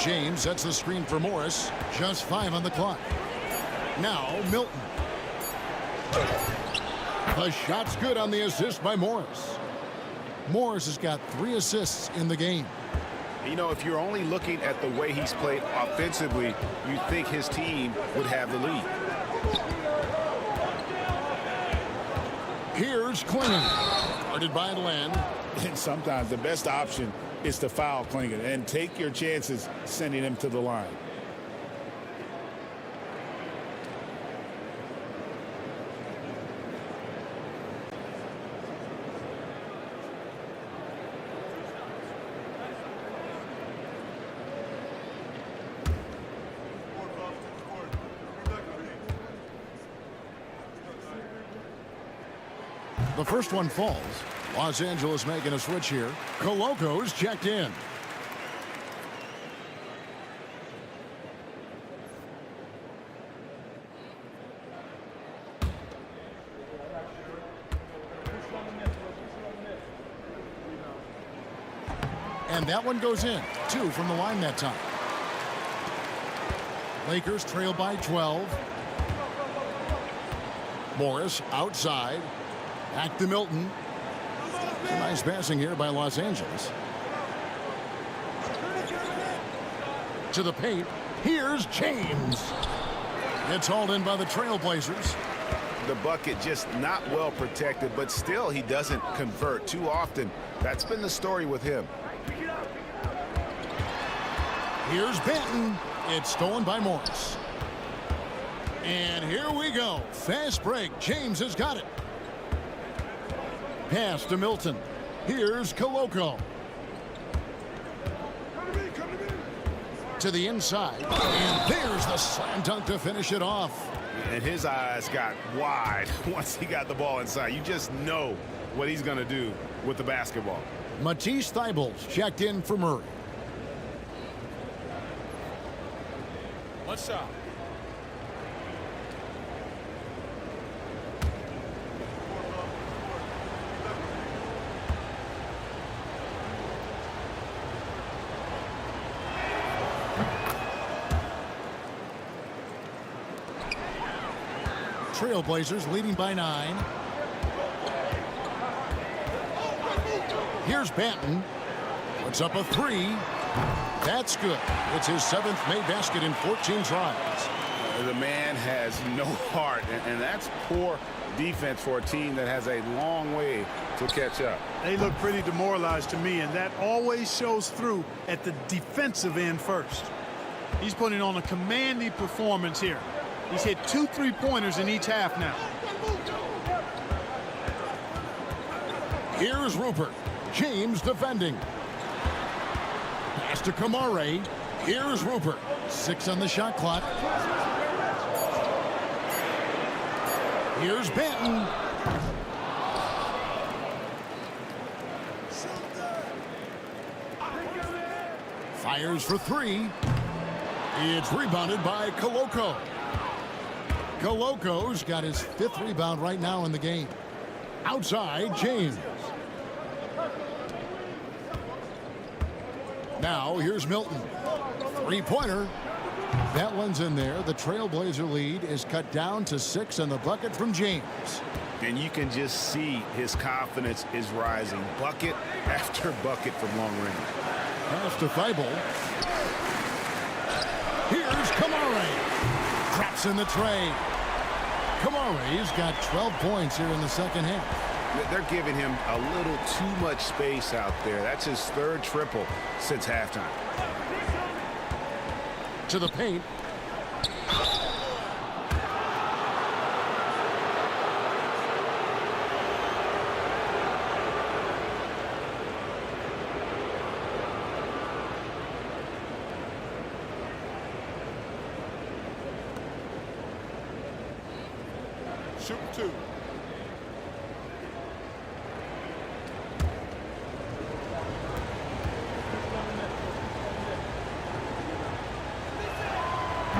James sets the screen for Morris. Just 5 on the clock. Now, Milton. The shot's good on the assist by Morris. Morris has got 3 assists in the game. You know, if you're only looking at the way he's played offensively, you think his team would have the lead. Here's Klingon, guarded by Len. And sometimes the best option is to foul Klingon and take your chances sending him to the line. The first one falls. Los Angeles making a switch here. Koloko's checked in. And that one goes in. 2 from the line that time. Lakers trail by 12. Morris outside. Back to Milton. Nice passing here by Los Angeles. To the paint. Here's James. It's hauled in by the Trailblazers. The bucket just not well protected, but still he doesn't convert too often. That's been the story with him. Here's Benton. It's stolen by Morris. And here we go. Fast break. James has got it. Pass to Milton. Here's Koloko. To the inside. And there's the slam dunk to finish it off. And his eyes got wide once he got the ball inside. You just know what he's going to do with the basketball. Matisse Thybulle checked in for Murray. One shot. Trailblazers leading by 9. Here's Banton. Puts up a 3. That's good. It's his 7th made basket in 14 tries. The man has no heart, and that's poor defense for a team that has a long way to catch up. They look pretty demoralized to me, and that always shows through at the defensive end first. He's putting on a commanding performance here. He's hit 2 3-pointers in each half now. Here's Rupert. James defending. Pass to Kamare. Here's Rupert. 6 on the shot clock. Here's Banton. Fires for 3. It's rebounded by Koloko. Koloko's got his 5th rebound right now in the game. Outside, James. Now, here's Milton. 3-pointer. That one's in there. The Trailblazer lead is cut down to 6 on the bucket from James. And you can just see his confidence is rising. Bucket after bucket from long range. Pass to Thybulle. Here's Kamare. Drops in the tray. Kamare's got 12 points here in the second half. They're giving him a little too much space out there. That's his 3rd triple since halftime. To the paint. Shoot 2.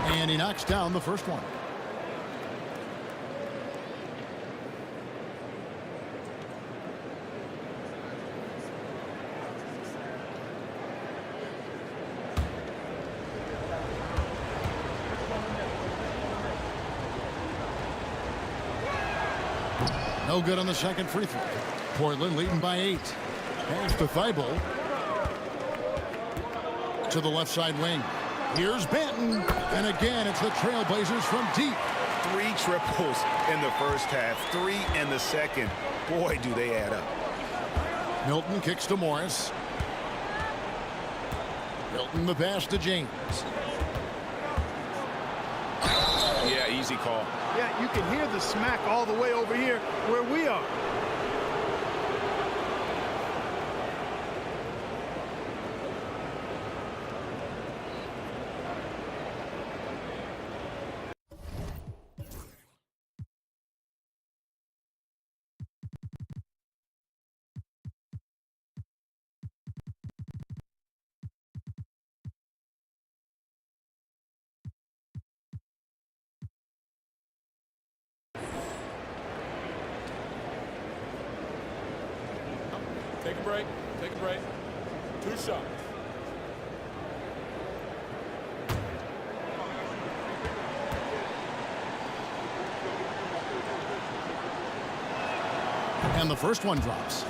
And he knocks down the first one. No good on the second free throw. Portland leading by 8. Pass to Thybulle. To the left side wing. Here's Banton. And again, it's the Trailblazers from deep. 3 triples in the first half, 3 in the second. Boy, do they add up. Milton kicks to Morris. Milton the pass to James. Yeah, easy call. Yeah, you can hear the smack all the way over here where we are. Take a break. Take a break. 2 shots. And the first one drops.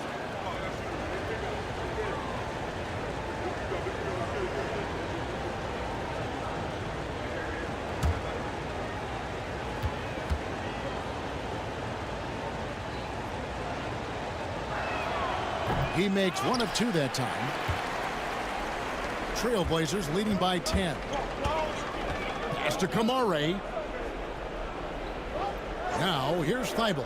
He makes 1 of 2 that time. Trailblazers leading by 10. Pass to Kamare. Now here's Thibault.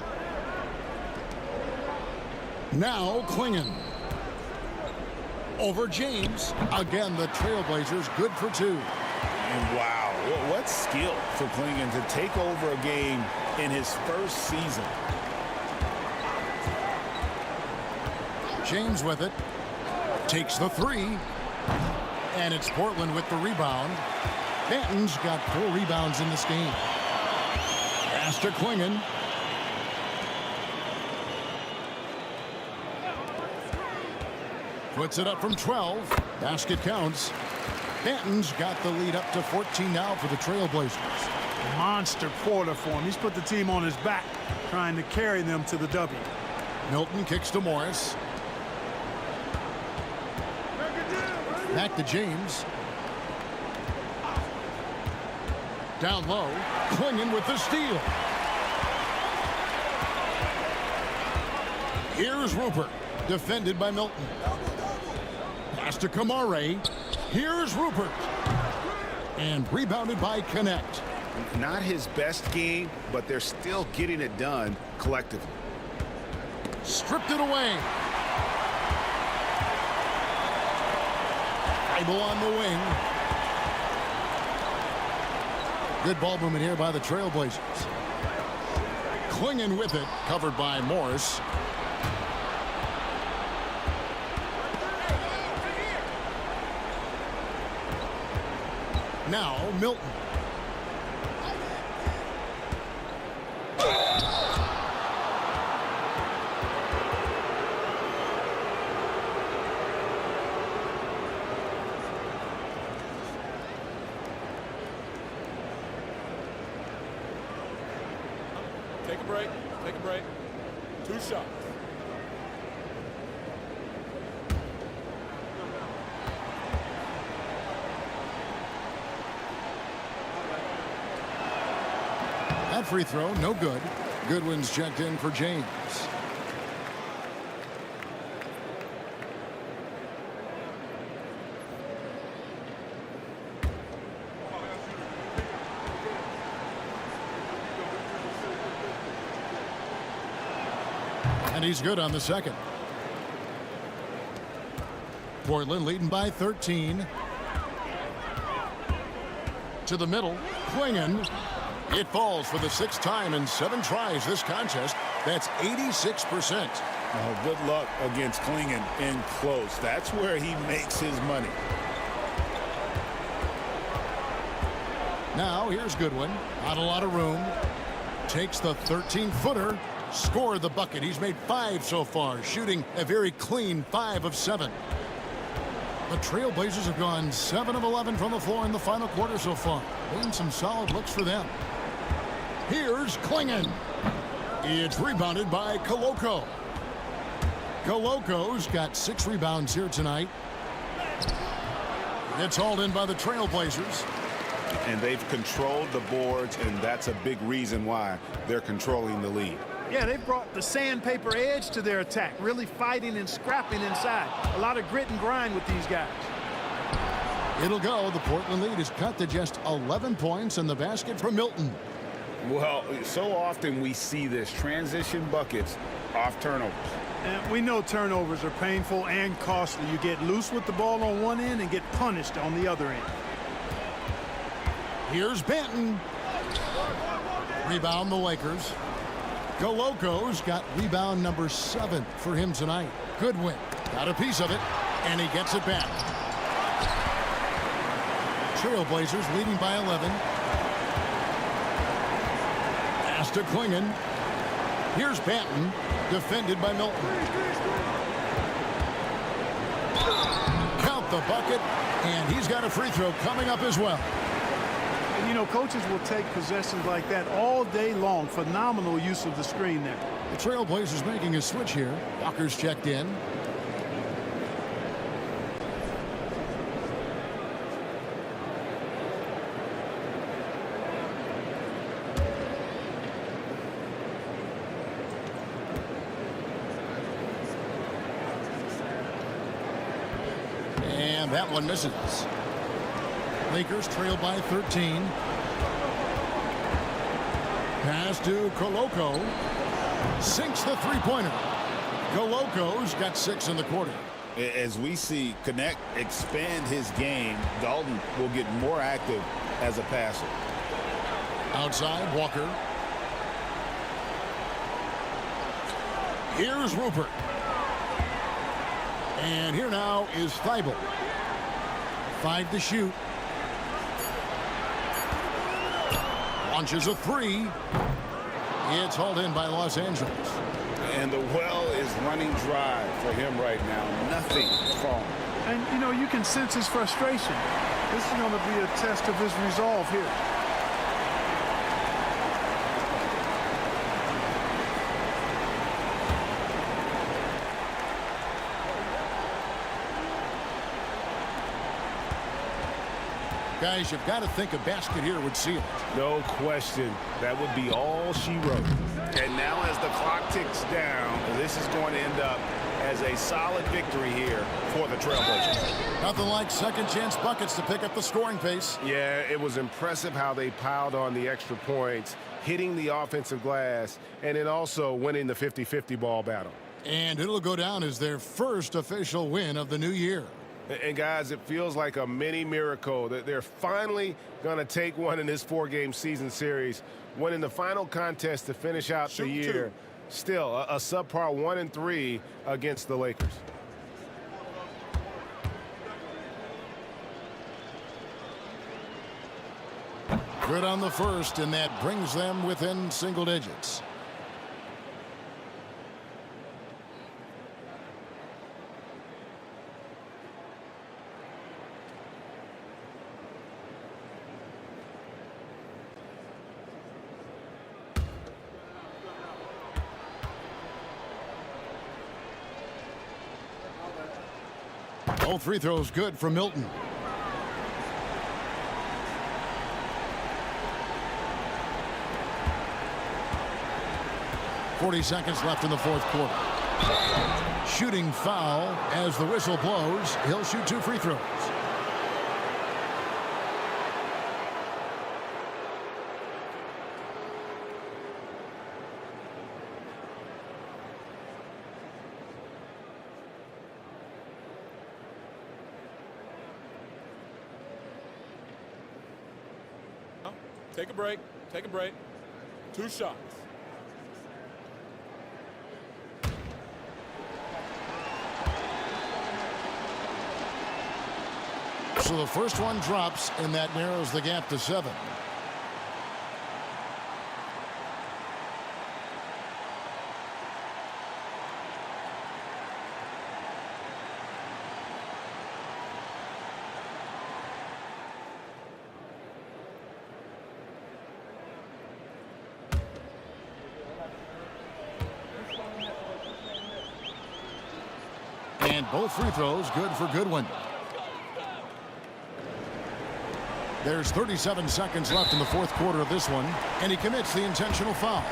Now Clingan. Over James. Again, the Trailblazers good for 2. And wow, what skill for Clingan to take over a game in his first season. James with it. Takes the 3. And it's Portland with the rebound. Banton's got 4 rebounds in this game. Pass to Clingan. Puts it up from 12. Basket counts. Banton's got the lead up to 14 now for the Trailblazers. Monster quarter for him. He's put the team on his back, trying to carry them to the W. Milton kicks to Morris. Back to James. Down low. Clingan with the steal. Here's Rupert. Defended by Milton. Pass to Kamare. Here's Rupert. And rebounded by Connect. Not his best game, but they're still getting it done collectively. Stripped it away. Thibault on the wing. Good ball movement here by the Trailblazers. Clingan with it. Covered by Morris. Now Milton. Take a break. Take a break. 2 shots. That free throw, no good. Goodwin's checked in for James. And he's good on the second. Portland leading by 13. To the middle, Clingan. It falls for the 6th time in 7 tries this contest. That's 86%. Oh, good luck against Clingan in close. That's where he makes his money. Now here's Goodwin. Not a lot of room. Takes the 13-footer. Scored the bucket. He's made 5 so far, shooting a very clean 5 of 7. The Trailblazers have gone 7 of 11 from the floor in the final quarter so far. Been some solid looks for them. Here's Clingan. It's rebounded by Koloko. Koloko's got 6 rebounds here tonight. It's hauled in by the Trailblazers. And they've controlled the boards, and that's a big reason why they're controlling the lead. Yeah, they've brought the sandpaper edge to their attack, really fighting and scrapping inside. A lot of grit and grind with these guys. It'll go. The Portland lead is cut to just 11 points, and the basket from Milton. Well, so often we see this, transition buckets off turnovers. And we know turnovers are painful and costly. You get loose with the ball on one end and get punished on the other end. Here's Banton. Rebound the Lakers. Koloko's got rebound number 7 for him tonight. Goodwin got a piece of it, and he gets it back. Trailblazers leading by 11. Pass to Clingan. Here's Banton, defended by Milton. Count the bucket, and he's got a free throw coming up as well. And, you know, coaches will take possessions like that all day long. Phenomenal use of the screen there. The Trailblazers making a switch here. Walker's checked in. that one misses. Lakers trail by 13. Pass to Koloko. Sinks the three-pointer. Koloko's got 6 in the quarter. As we see Connect expand his game, Dalton will get more active as a passer. Outside, Walker. Here's Rupert. And here now is Thibault. 5 to shoot. Launches a 3. It's hauled in by Los Angeles. And the well is running dry for him right now. Nothing falling. And, you know, you can sense his frustration. This is going to be a test of his resolve here. Guys, you've got to think a basket here would seal it. No question. That would be all she wrote. And now as the clock ticks down, this is going to end up as a solid victory here for the Trailblazers. Nothing like second chance buckets to pick up the scoring pace. Yeah, it was impressive how they piled on the extra points, hitting the offensive glass, and then also winning the 50-50 ball battle. And it'll go down as their first official win of the new year. And guys, it feels like a mini miracle that they're finally going to take one in this 4-game season series, winning the final contest to finish out the year. Still, a subpar 1-3 against the Lakers. Good on the first, and that brings them within single digits. Both free throws good for Milton. .40 seconds left in the fourth quarter. Shooting foul as the whistle blows. He'll shoot 2 free throws. Take a break. Take a break. 2 shots. So the first one drops, and that narrows the gap to 7. And both free throws good for Goodwin. There's 37 seconds left in the fourth quarter of this one, and he commits the intentional foul.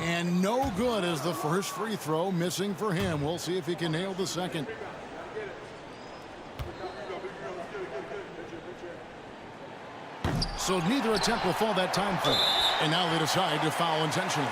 And no good as the first free throw missing for him. We'll see if he can nail the second. So neither attempt will fall that time frame. And now they decide to foul intentionally.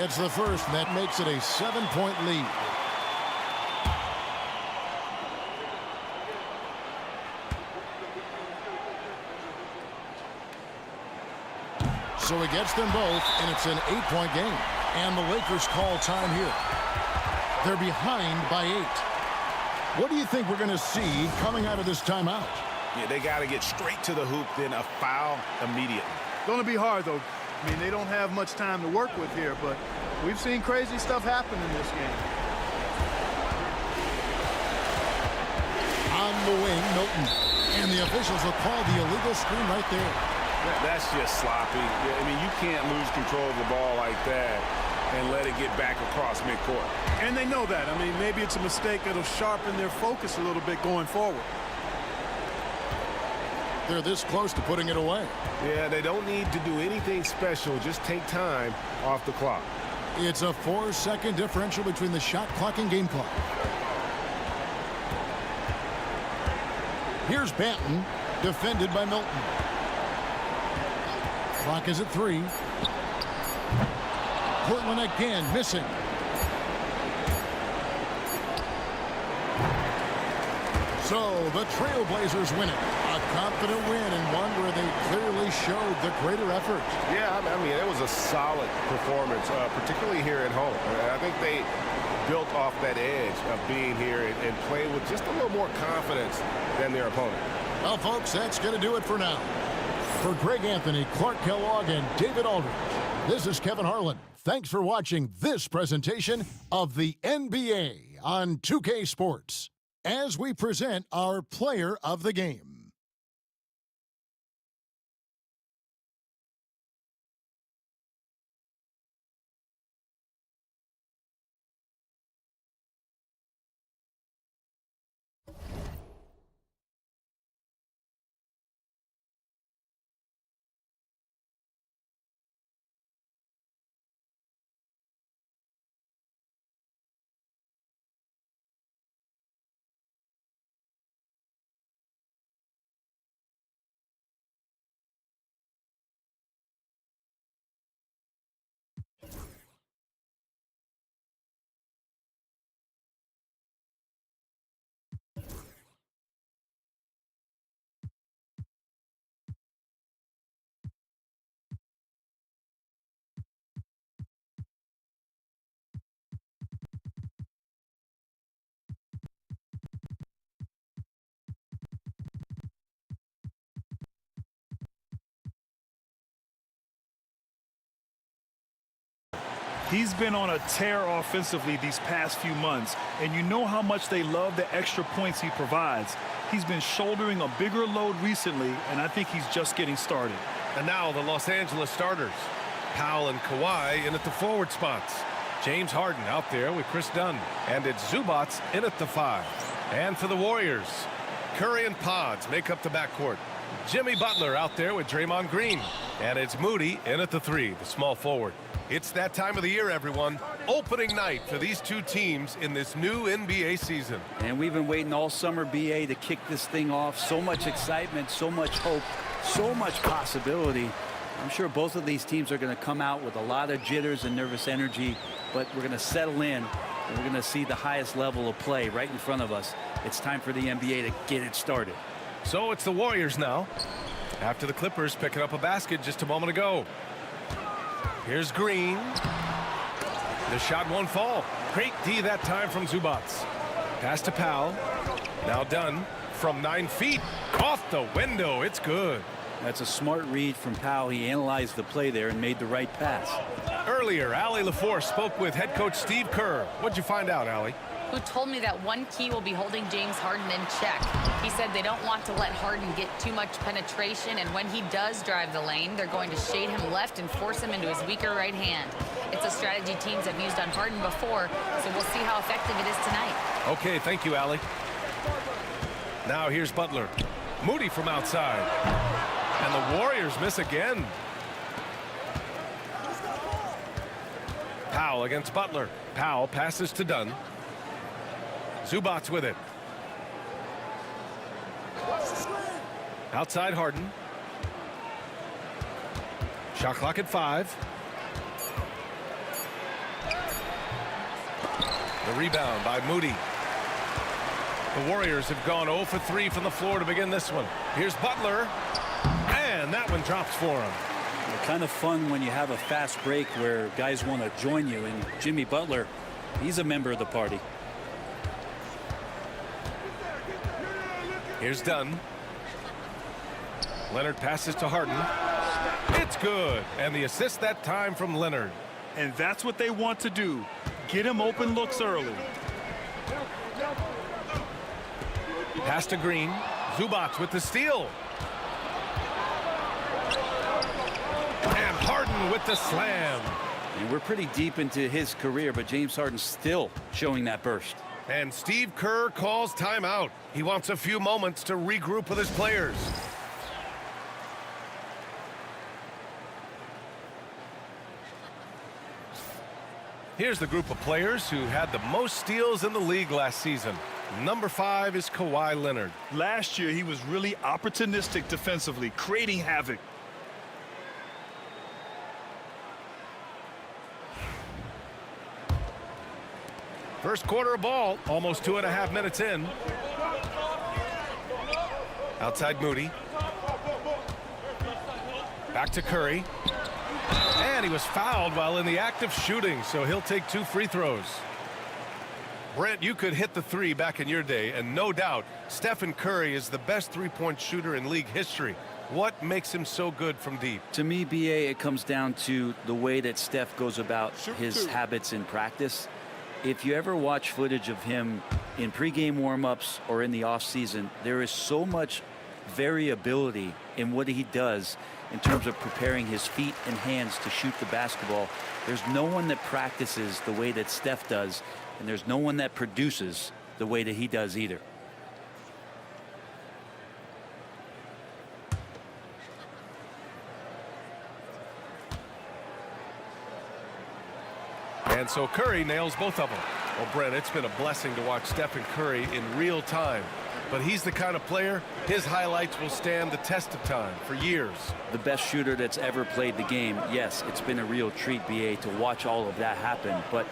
It's the first, and that makes it a 7-point lead. So he gets them both, and it's an 8-point game. And the Lakers call time here. They're behind by 8. What do you think we're going to see coming out of this timeout? Yeah, they got to get straight to the hoop, then a foul immediately. Going to be hard, though. I mean, they don't have much time to work with here, but we've seen crazy stuff happen in this game. On the wing, Milton. And the officials will call the illegal screen right there. That's just sloppy. I mean, you can't lose control of the ball like that and let it get back across midcourt. And they know that. I mean, maybe it's a mistake that'll sharpen their focus a little bit going forward. They're this close to putting it away. Yeah, they don't need to do anything special. Just take time off the clock. It's a 4-second differential between the shot clock and game clock. Here's Banton, defended by Milton. Clock is at 3. Portland again missing. So the Trailblazers win it. A confident win and one where they clearly showed the greater effort. Yeah, I mean, it was a solid performance, particularly here at home. I think they built off that edge of being here and playing with just a little more confidence than their opponent. Well, folks, that's going to do it for now. For Greg Anthony, Clark Kellogg, and David Aldridge, this is Kevin Harlan. Thanks for watching this presentation of the NBA on 2K Sports as we present our player of the game. He's been on a tear offensively these past few months, and you know how much they love the extra points he provides. He's been shouldering a bigger load recently, and I think he's just getting started. And now the Los Angeles starters. Powell and Kawhi in at the forward spots. James Harden out there with Chris Dunn. And it's Zubac in at the 5. And for the Warriors, Curry and Pods make up the backcourt. Jimmy Butler out there with Draymond Green. And it's Moody in at the 3, the small forward. It's that time of the year, everyone. Opening night for these two teams in this new NBA season. And we've been waiting all summer, BA, to kick this thing off. So much excitement, so much hope, so much possibility. I'm sure both of these teams are going to come out with a lot of jitters and nervous energy, but we're going to settle in, and we're going to see the highest level of play right in front of us. It's time for the NBA to get it started. So it's the Warriors now, after the Clippers picking up a basket just a moment ago. Here's Green. The shot won't fall. Great D that time from Zubac. Pass to Powell. Now Dunn from 9 feet. Off the window. It's good. That's a smart read from Powell. He analyzed the play there and made the right pass. Earlier, Allie LaForce spoke with head coach Steve Kerr. What'd you find out, Allie? Who told me that one key will be holding James Harden in check. He said they don't want to let Harden get too much penetration, and when he does drive the lane, they're going to shade him left and force him into his weaker right hand. It's a strategy teams have used on Harden before, so we'll see how effective it is tonight. Okay, thank you, Allie. Now here's Butler. Moody from outside. And the Warriors miss again. Powell against Butler. Powell passes to Dunn. Zubac with it. Outside Harden. Shot clock at 5. The rebound by Moody. The Warriors have gone 0 for 3 from the floor to begin this one. Here's Butler. And that one drops for him. Kind of fun when you have a fast break where guys want to join you, and Jimmy Butler, he's a member of the party. Here's Dunn. Leonard passes to Harden. It's good, and the assist that time from Leonard. And that's what they want to do. Get him open looks early. Pass to Green. Zubac with the steal. And Harden with the slam. And we're pretty deep into his career, but James Harden's still showing that burst. And Steve Kerr calls timeout. He wants a few moments to regroup with his players. Here's the group of players who had the most steals in the league last season. Number 5 is Kawhi Leonard. Last year, he was really opportunistic defensively, creating havoc. First quarter of ball, almost 2.5 minutes in. Outside Moody. Back to Curry. And he was fouled while in the act of shooting, so he'll take 2 free throws. Brent, you could hit the 3 back in your day, and no doubt Stephen Curry is the best three-point shooter in league history. What makes him so good from deep? To me, BA, it comes down to the way that Steph goes about his habits in practice. If you ever watch footage of him in pregame warm-ups or in the offseason, there is so much variability in what he does in terms of preparing his feet and hands to shoot the basketball. There's no one that practices the way that Steph does, and there's no one that produces the way that he does either. And so Curry nails both of them. Well, Brent, it's been a blessing to watch Stephen Curry in real time. But he's the kind of player, his highlights will stand the test of time for years. The best shooter that's ever played the game. Yes, it's been a real treat, BA, to watch all of that happen. But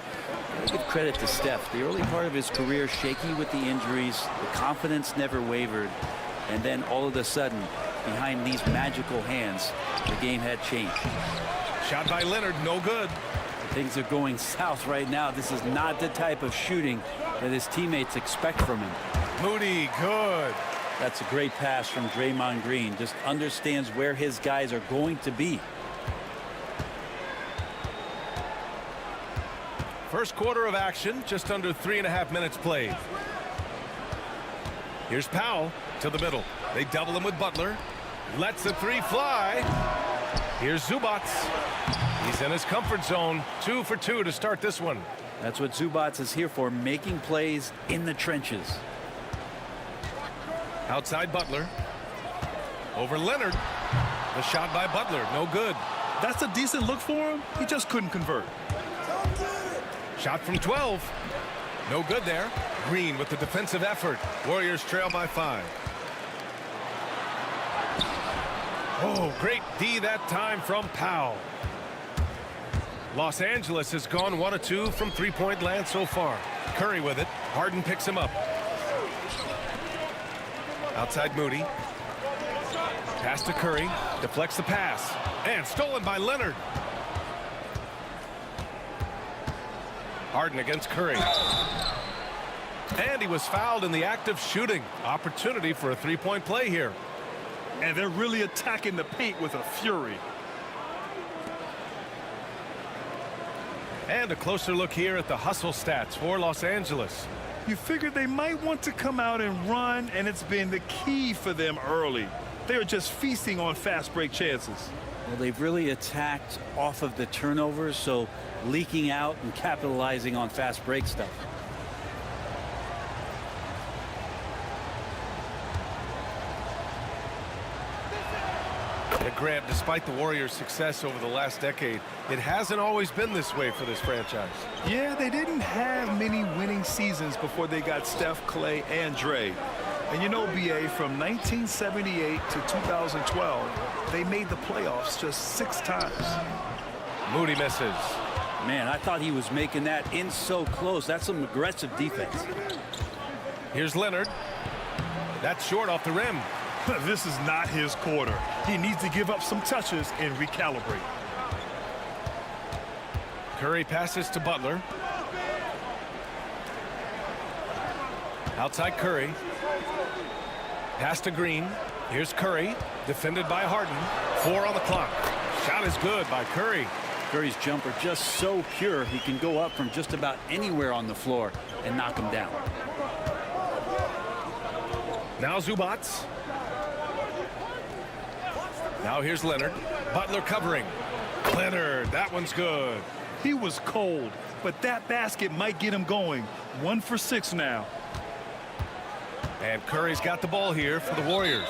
I give credit to Steph. The early part of his career, shaky with the injuries, the confidence never wavered. And then all of a sudden, behind these magical hands, the game had changed. Shot by Leonard, no good. Things are going south right now. This is not the type of shooting that his teammates expect from him. Moody, good. That's a great pass from Draymond Green. Just understands where his guys are going to be. First quarter of action, just under 3.5 minutes played. Here's Powell to the middle. They double him with Butler. Lets the 3 fly. Here's Zubac. He's in his comfort zone. 2 for 2 to start this one. That's what Zubac is here for, making plays in the trenches. Outside Butler. Over Leonard. The shot by Butler, no good. That's a decent look for him. He just couldn't convert. Shot from 12. No good there. Green with the defensive effort. Warriors trail by 5. Oh, great D that time from Powell. Los Angeles has gone 1 of 2 from three-point land so far. Curry with it. Harden picks him up. Outside Moody. Pass to Curry. Deflects the pass. And stolen by Leonard. Harden against Curry. And he was fouled in the act of shooting. Opportunity for a three-point play here. And they're really attacking the paint with a fury. And a closer look here at the hustle stats for Los Angeles. You figured they might want to come out and run, and it's been the key for them early. They're just feasting on fast break chances. Well, they've really attacked off of the turnovers, so leaking out and capitalizing on fast break stuff. Grant, despite the Warriors' success over the last decade, it hasn't always been this way for this franchise. Yeah, they didn't have many winning seasons before they got Steph, Clay, and Dre. And you know, BA, from 1978 to 2012, they made the playoffs just 6 times. Moody misses. Man, I thought he was making that in so close. That's some aggressive defense. Here's Leonard. That's short off the rim. This is not his quarter. He needs to give up some touches and recalibrate. Curry passes to Butler. Outside Curry. Pass to Green. Here's Curry, defended by Harden. 4 on the clock. Shot is good by Curry. Curry's jumper just so pure, he can go up from just about anywhere on the floor and knock him down. Now Zubac. Now here's Leonard. Butler covering. Leonard, that one's good. He was cold, but that basket might get him going. 1 for 6 now. And Curry's got the ball here for the Warriors.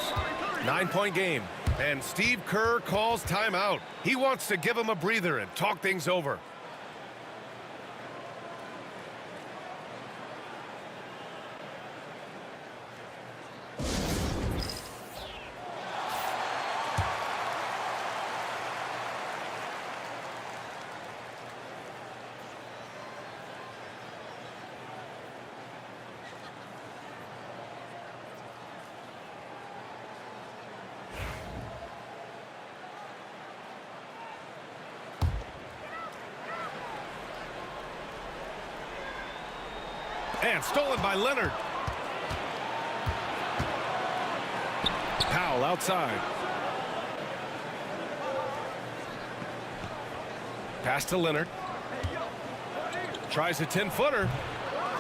9-point game. And Steve Kerr calls timeout. He wants to give him a breather and talk things over. And stolen by Leonard. Powell outside. Pass to Leonard. Tries a 10-footer.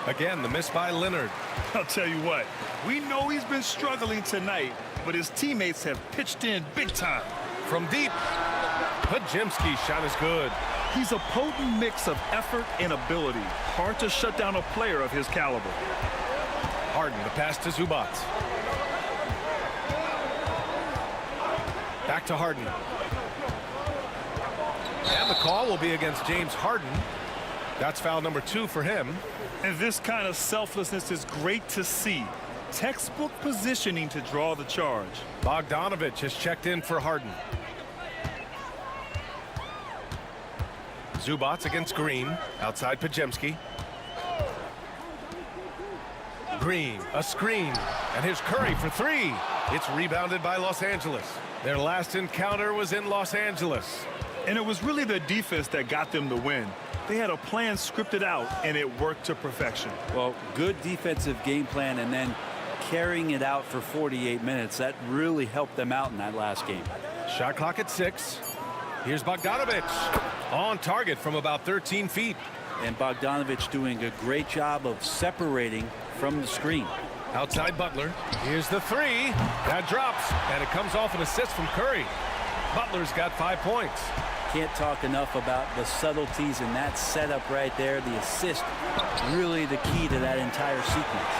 Again, the miss by Leonard. I'll tell you what, we know he's been struggling tonight, but his teammates have pitched in big time. From deep, Podziemski's shot is good. He's a potent mix of effort and ability. Hard to shut down a player of his caliber. Harden, the pass to Zubac. Back to Harden. And the call will be against James Harden. That's foul number 2 for him. And this kind of selflessness is great to see. Textbook positioning to draw the charge. Bogdanovich has checked in for Harden. Zubac against Green. Outside Podziemski. Green, a screen. And here's Curry for 3. It's rebounded by Los Angeles. Their last encounter was in Los Angeles. And it was really the defense that got them the win. They had a plan scripted out, and it worked to perfection. Well, good defensive game plan and then carrying it out for 48 minutes. That really helped them out in that last game. Shot clock at 6. Here's Bogdanovich. On target from about 13 feet. And Bogdanovich doing a great job of separating from the screen. Outside Butler. Here's the 3. That drops, and it comes off an assist from Curry. Butler's got 5 points. Can't talk enough about the subtleties in that setup right there. The assist, really the key to that entire sequence.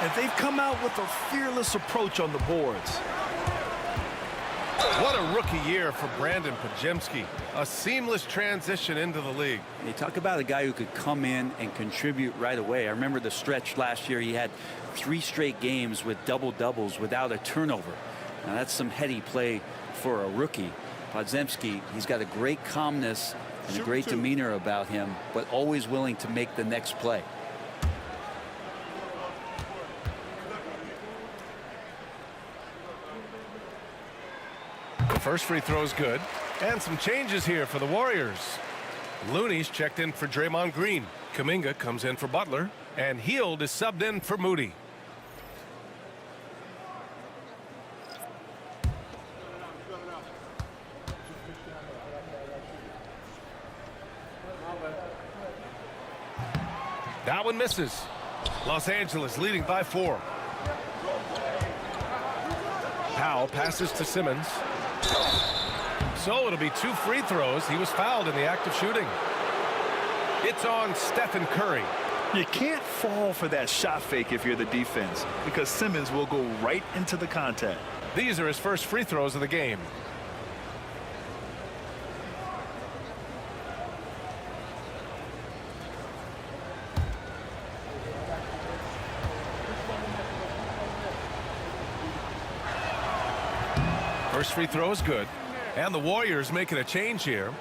And they've come out with a fearless approach on the boards. What a rookie year for Brandon Podziemski. A seamless transition into the league. You talk about a guy who could come in and contribute right away. I remember the stretch last year. He had 3 straight games with double-doubles without a turnover. Now that's some heady play for a rookie. Podziemski, he's got a great calmness and a great demeanor about him, but always willing to make the next play. The first free throw is good. And some changes here for the Warriors. Looney's checked in for Draymond Green. Kuminga comes in for Butler. And Hield is subbed in for Moody. That one misses. Los Angeles leading by 4. Powell passes to Simmons. So it'll be 2 free throws. He was fouled in the act of shooting. It's on Stephen Curry. You can't fall for that shot fake if you're the defense, because Simmons will go right into the contact. These are his first free throws of the game. First free throw is good. And the Warriors making a change here.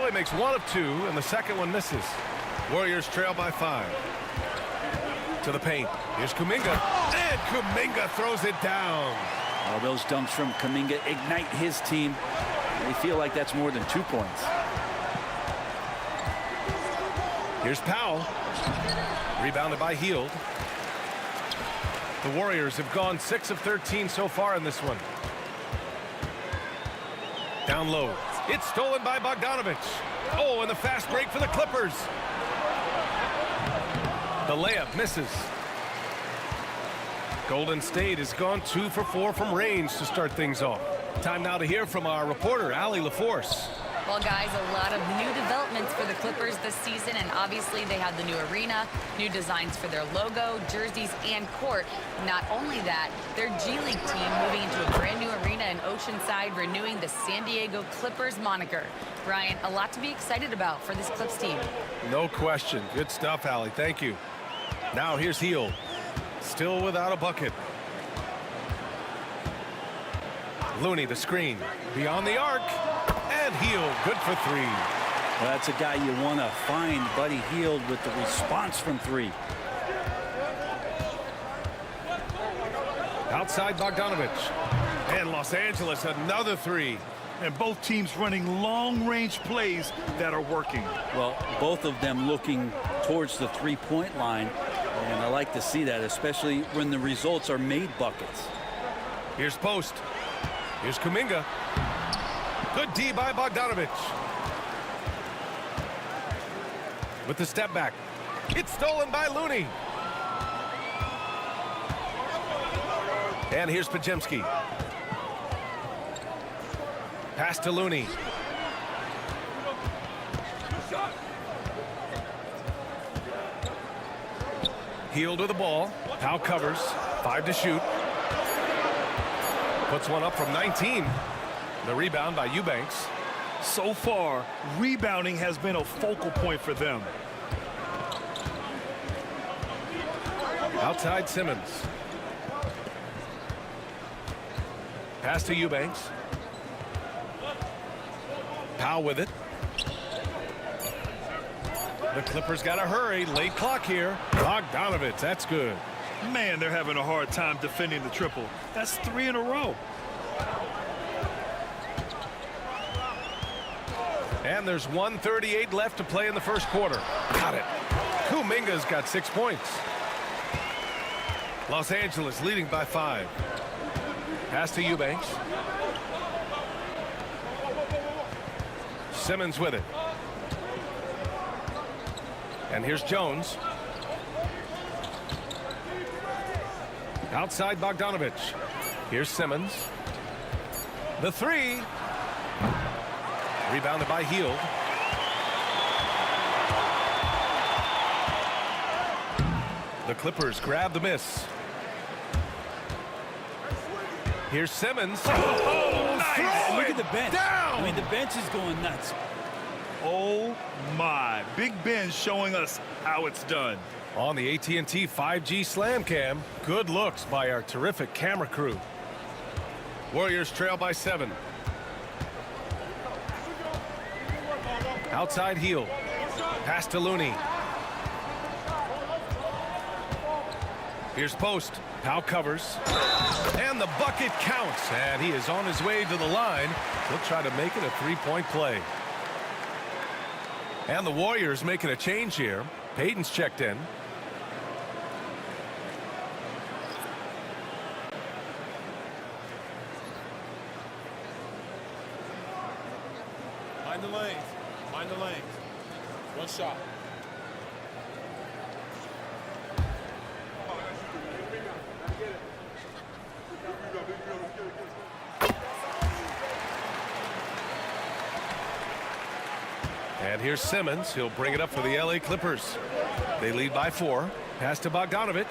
only makes one of two, and the second one misses. Warriors trail by 5. To the paint. Here's Kuminga. And Kuminga throws it down. Oh, those dunks from Kuminga ignite his team. They feel like that's more than 2 points. Here's Powell. Rebounded by Hield. The Warriors have gone 6 of 13 so far in this one. Down low. It's stolen by Bogdanovic. Oh, and the fast break for the Clippers. The layup misses. Golden State has gone 2 for 4 from range to start things off. Time now to hear from our reporter, Allie LaForce. Well, guys, a lot of new developments for the Clippers this season, and obviously they have the new arena, new designs for their logo, jerseys, and court. Not only that, their G League team moving into a brand new arena in Oceanside, renewing the San Diego Clippers moniker. Brian, a lot to be excited about for this Clips team. No question. Good stuff, Allie. Thank you. Now here's Hield. Still without a bucket. Looney, the screen. Beyond the arc. And Hield, good for 3. Well, that's a guy you want to find, Buddy Hield, with the response from 3. Outside Bogdanovic. And Los Angeles, another 3. And both teams running long-range plays that are working. Well, both of them looking towards the three-point line. And I like to see that, especially when the results are made buckets. Here's Post. Here's Kuminga. Good D by Bogdanovic. With the step back. It's stolen by Looney. And here's Podziemski. Pass to Looney. Hield with the ball. Powell covers. 5 to shoot. Puts one up from 19. The rebound by Eubanks. So far, rebounding has been a focal point for them. Outside Simmons. Pass to Eubanks. Powell with it. The Clippers got to hurry. Late clock here. Bogdanovic, that's good. Man, they're having a hard time defending the triple. That's 3 in a row. And there's 1:38 left to play in the first quarter. Got it. Kuminga's got 6 points. Los Angeles leading by 5. Pass to Eubanks. Simmons with it. And here's Jones. Outside Bogdanovic. Here's Simmons. The 3. Rebounded by Hield. The Clippers grab the miss. Here's Simmons. Oh, nice. Look at the bench. Down. I mean, the bench is going nuts. Oh, my. Big Ben showing us how it's done. On the AT&T 5G Slam Cam, good looks by our terrific camera crew. Warriors trail by 7. Outside Hield. Pass to Looney. Here's Post. Powell covers. And the bucket counts. And he is on his way to the line. He'll try to make it a 3-point play. And the Warriors making a change here. Payton's checked in. Mind the lanes. Mind the lanes. One shot. And here's Simmons. He'll bring it up for the LA Clippers. They lead by 4. Pass to Bogdanovic.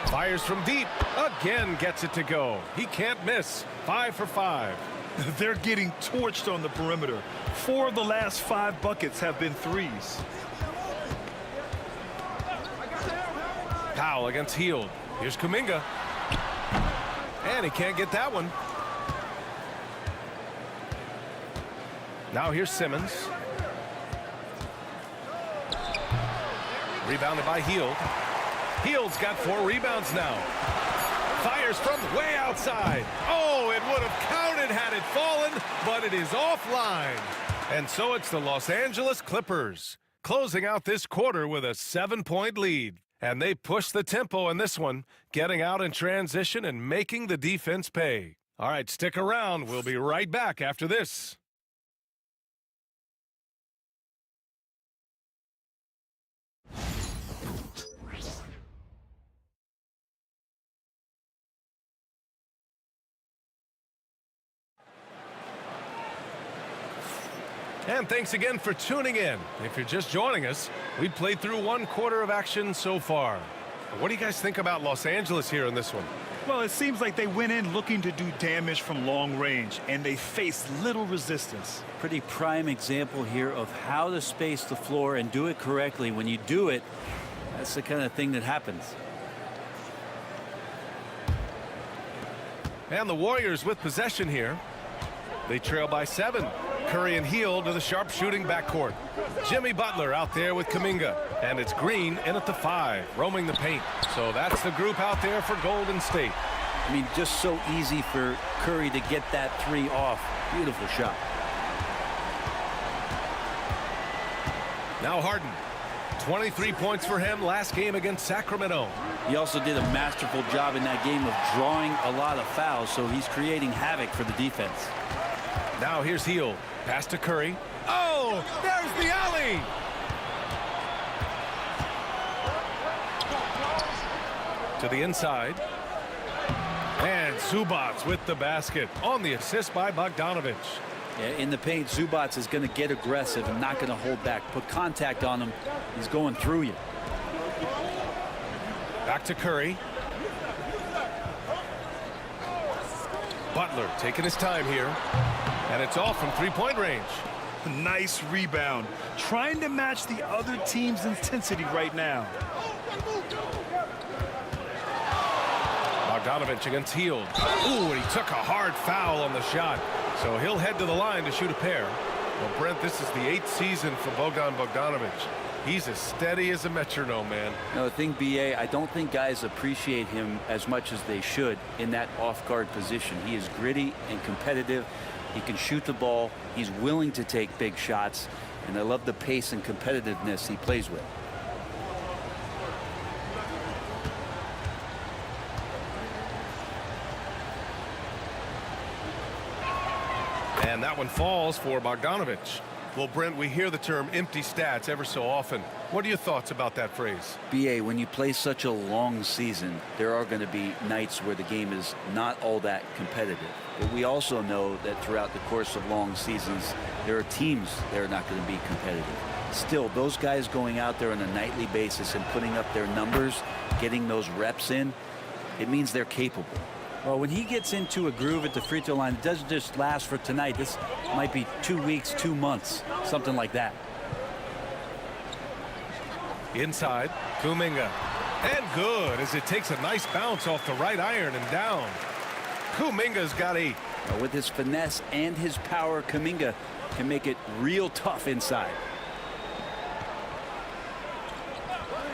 Fires from deep. Again gets it to go. He can't miss. 5 for 5. They're getting torched on the perimeter. 4 of the last 5 buckets have been threes. Powell against Hield. Here's Kuminga. And he can't get that one. Now here's Simmons. Rebounded by Hield. Hield's got 4 rebounds now. Fires from way outside. Oh, it would have counted had it fallen, but it is offline. And so it's the Los Angeles Clippers closing out this quarter with a 7-point lead. And they push the tempo in this one, getting out in transition and making the defense pay. All right, stick around. We'll be right back after this. And thanks again for tuning in. If you're just joining us, we played through 1 quarter of action so far. What do you guys think about Los Angeles here in this one? Well, it seems like they went in looking to do damage from long range, and they faced little resistance. Pretty prime example here of how to space the floor and do it correctly. When you do it, that's the kind of thing that happens. And the Warriors with possession here. They trail by 7. Curry and Hield to the sharpshooting backcourt. Jimmy Butler out there with Kuminga. And it's Green in at the 5, roaming the paint. So that's the group out there for Golden State. I mean, just so easy for Curry to get that 3 off. Beautiful shot. Now Harden. 23 points for him last game against Sacramento. He also did a masterful job in that game of drawing a lot of fouls, so he's creating havoc for the defense. Now here's Hield. Pass to Curry. Oh, there's the alley. To the inside. And Zubac with the basket on the assist by Bogdanovic. Yeah, in the paint, Zubac is going to get aggressive and not going to hold back. Put contact on him. He's going through you. Back to Curry. Butler taking his time here. And it's off from 3-point range. Nice rebound. Trying to match the other team's intensity right now. Bogdanovic against Hield. Ooh, and he took a hard foul on the shot. So he'll head to the line to shoot a pair. Well, Brent, this is the 8th season for Bogdan Bogdanovic. He's as steady as a metronome, man. No, the thing, B.A., I don't think guys appreciate him as much as they should in that off-guard position. He is gritty and competitive. He can shoot the ball. He's willing to take big shots. And I love the pace and competitiveness he plays with. And that one falls for Bogdanovic. Well, Brent, we hear the term empty stats ever so often. What are your thoughts about that phrase? B.A., when you play such a long season, there are going to be nights where the game is not all that competitive. But we also know that throughout the course of long seasons, there are teams that are not going to be competitive. Still, those guys going out there on a nightly basis and putting up their numbers, getting those reps in, it means they're capable. Well, when he gets into a groove at the free throw line, it doesn't just last for tonight. This might be 2 weeks, 2 months, something like that. Inside, Kuminga. And good, as it takes a nice bounce off the right iron and down. Kuminga's got 8. With his finesse and his power, Kuminga can make it real tough inside.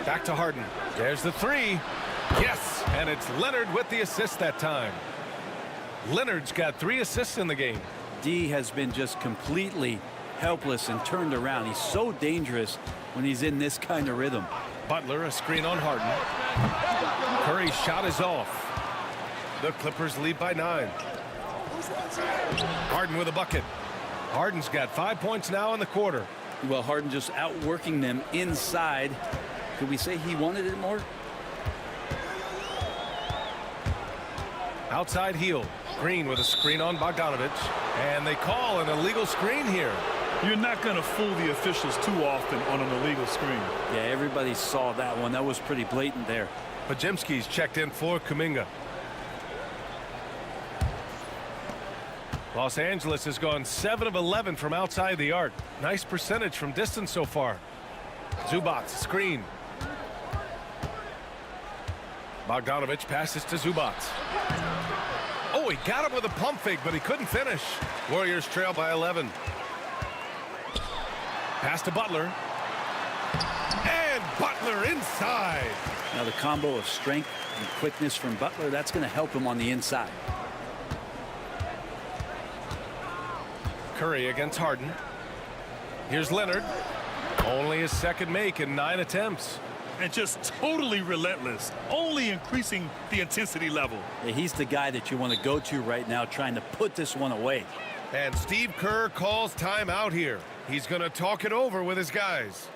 Back to Harden. There's the 3. Yes, and it's Leonard with the assist that time. Leonard's got 3 assists in the game. D has been just completely helpless and turned around. He's so dangerous when he's in this kind of rhythm. Butler, a screen on Harden. Curry's shot is off. The Clippers lead by 9. Harden with a bucket. Harden's got 5 points now in the quarter. Well, Harden just outworking them inside. Could we say he wanted it more? Outside Hield. Green with a screen on Bogdanovic. And they call an illegal screen here. You're not going to fool the officials too often on an illegal screen. Yeah, everybody saw that one. That was pretty blatant there. Podziemski's checked in for Kuminga. Los Angeles has gone 7 of 11 from outside the arc. Nice percentage from distance so far. Zubac, screen. Bogdanovic passes to Zubac. Oh, he got him with a pump fake, but he couldn't finish. Warriors trail by 11. Pass to Butler. And Butler Butler inside. Now the combo of strength and quickness from Butler, that's going to help him on the inside. Curry against Harden. Here's Leonard. Only his second make in 9 attempts. And just totally relentless, only increasing the intensity level. Yeah, he's the guy that you want to go to right now, trying to put this one away. And Steve Kerr calls timeout here. He's going to talk it over with his guys.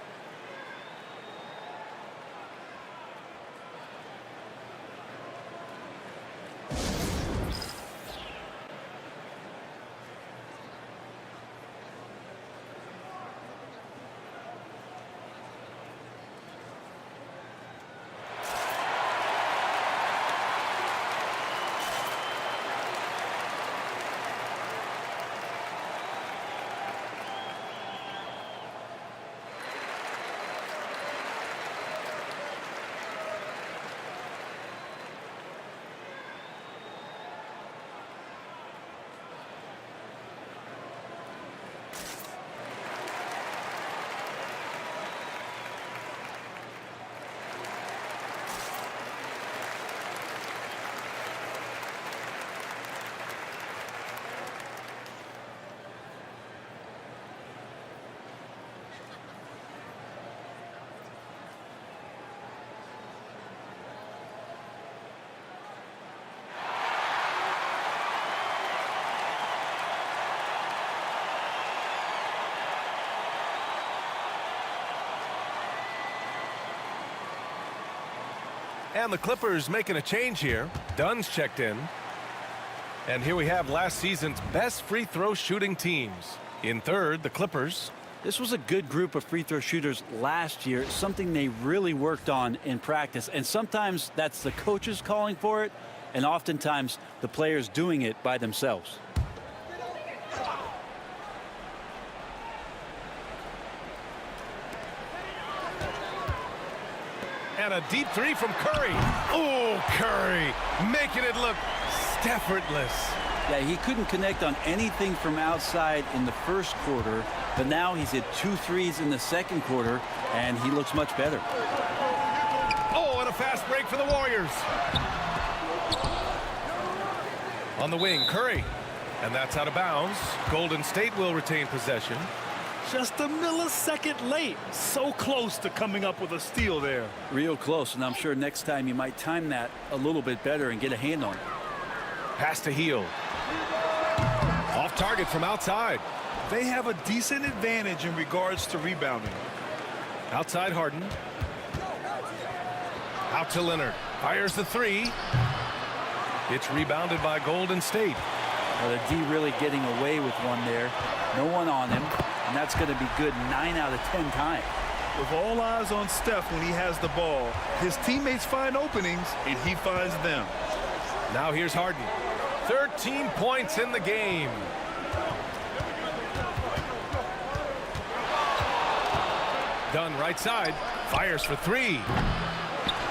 And the Clippers making a change here. Dunn's checked in. And here we have last season's best free throw shooting teams. In third, the Clippers. This was a good group of free throw shooters last year, something they really worked on in practice. And sometimes that's the coaches calling for it, and oftentimes the players doing it by themselves. And a deep three from Curry. Oh, Curry making it look effortless. Yeah, he couldn't connect on anything from outside in the first quarter, but now he's hit 2 threes in the second quarter, and he looks much better. Oh, and a fast break for the Warriors. On the wing, Curry. And that's out of bounds. Golden State will retain possession. Just a millisecond late. So close to coming up with a steal there. Real close, and I'm sure next time you might time that a little bit better and get a hand on it. Pass to Hield. Off target from outside. They have a decent advantage in regards to rebounding. Outside Harden. Out to Leonard. Fires the three. It's rebounded by Golden State. Well, the D really getting away with one there. No one on him. And that's going to be good 9 out of 10 times. With all eyes on Steph when he has the ball, his teammates find openings, and he finds them. Now here's Harden. 13 points in the game. Dunn right side. Fires for three.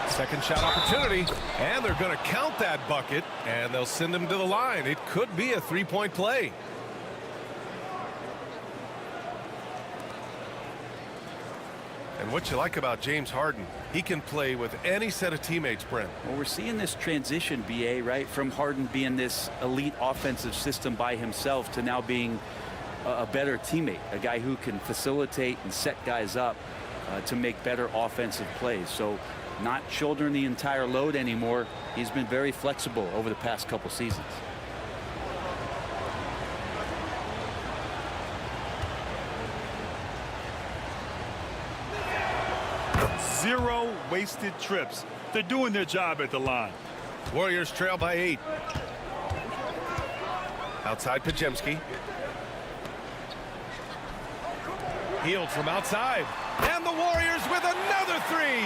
Second shot opportunity. And they're going to count that bucket. And they'll send him to the line. It could be a three-point play. And what you like about James Harden, he can play with any set of teammates, Brent. Well, we're seeing this transition, BA, right, from Harden being this elite offensive system by himself to now being a better teammate, a guy who can facilitate and set guys up to make better offensive plays. So not shouldering the entire load anymore. He's been very flexible over the past couple seasons. Zero wasted trips. They're doing their job at the line. Warriors trail by 8. Outside Podziemski. Hield from outside. And the Warriors with another three.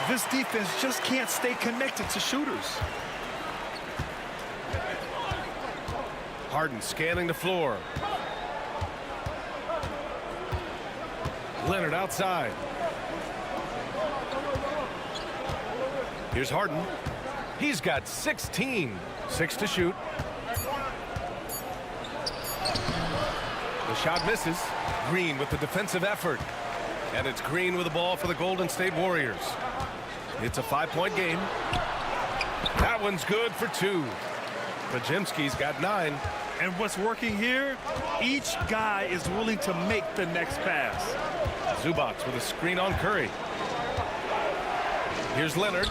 This defense just can't stay connected to shooters. Harden scanning the floor. Leonard outside. Here's Harden. He's got 16. 6 to shoot. The shot misses. Green with the defensive effort. And it's Green with the ball for the Golden State Warriors. It's a 5-point game. That one's good for 2. Podziemski's got 9. And what's working here, each guy is willing to make the next pass. Zubac with a screen on Curry. Here's Leonard.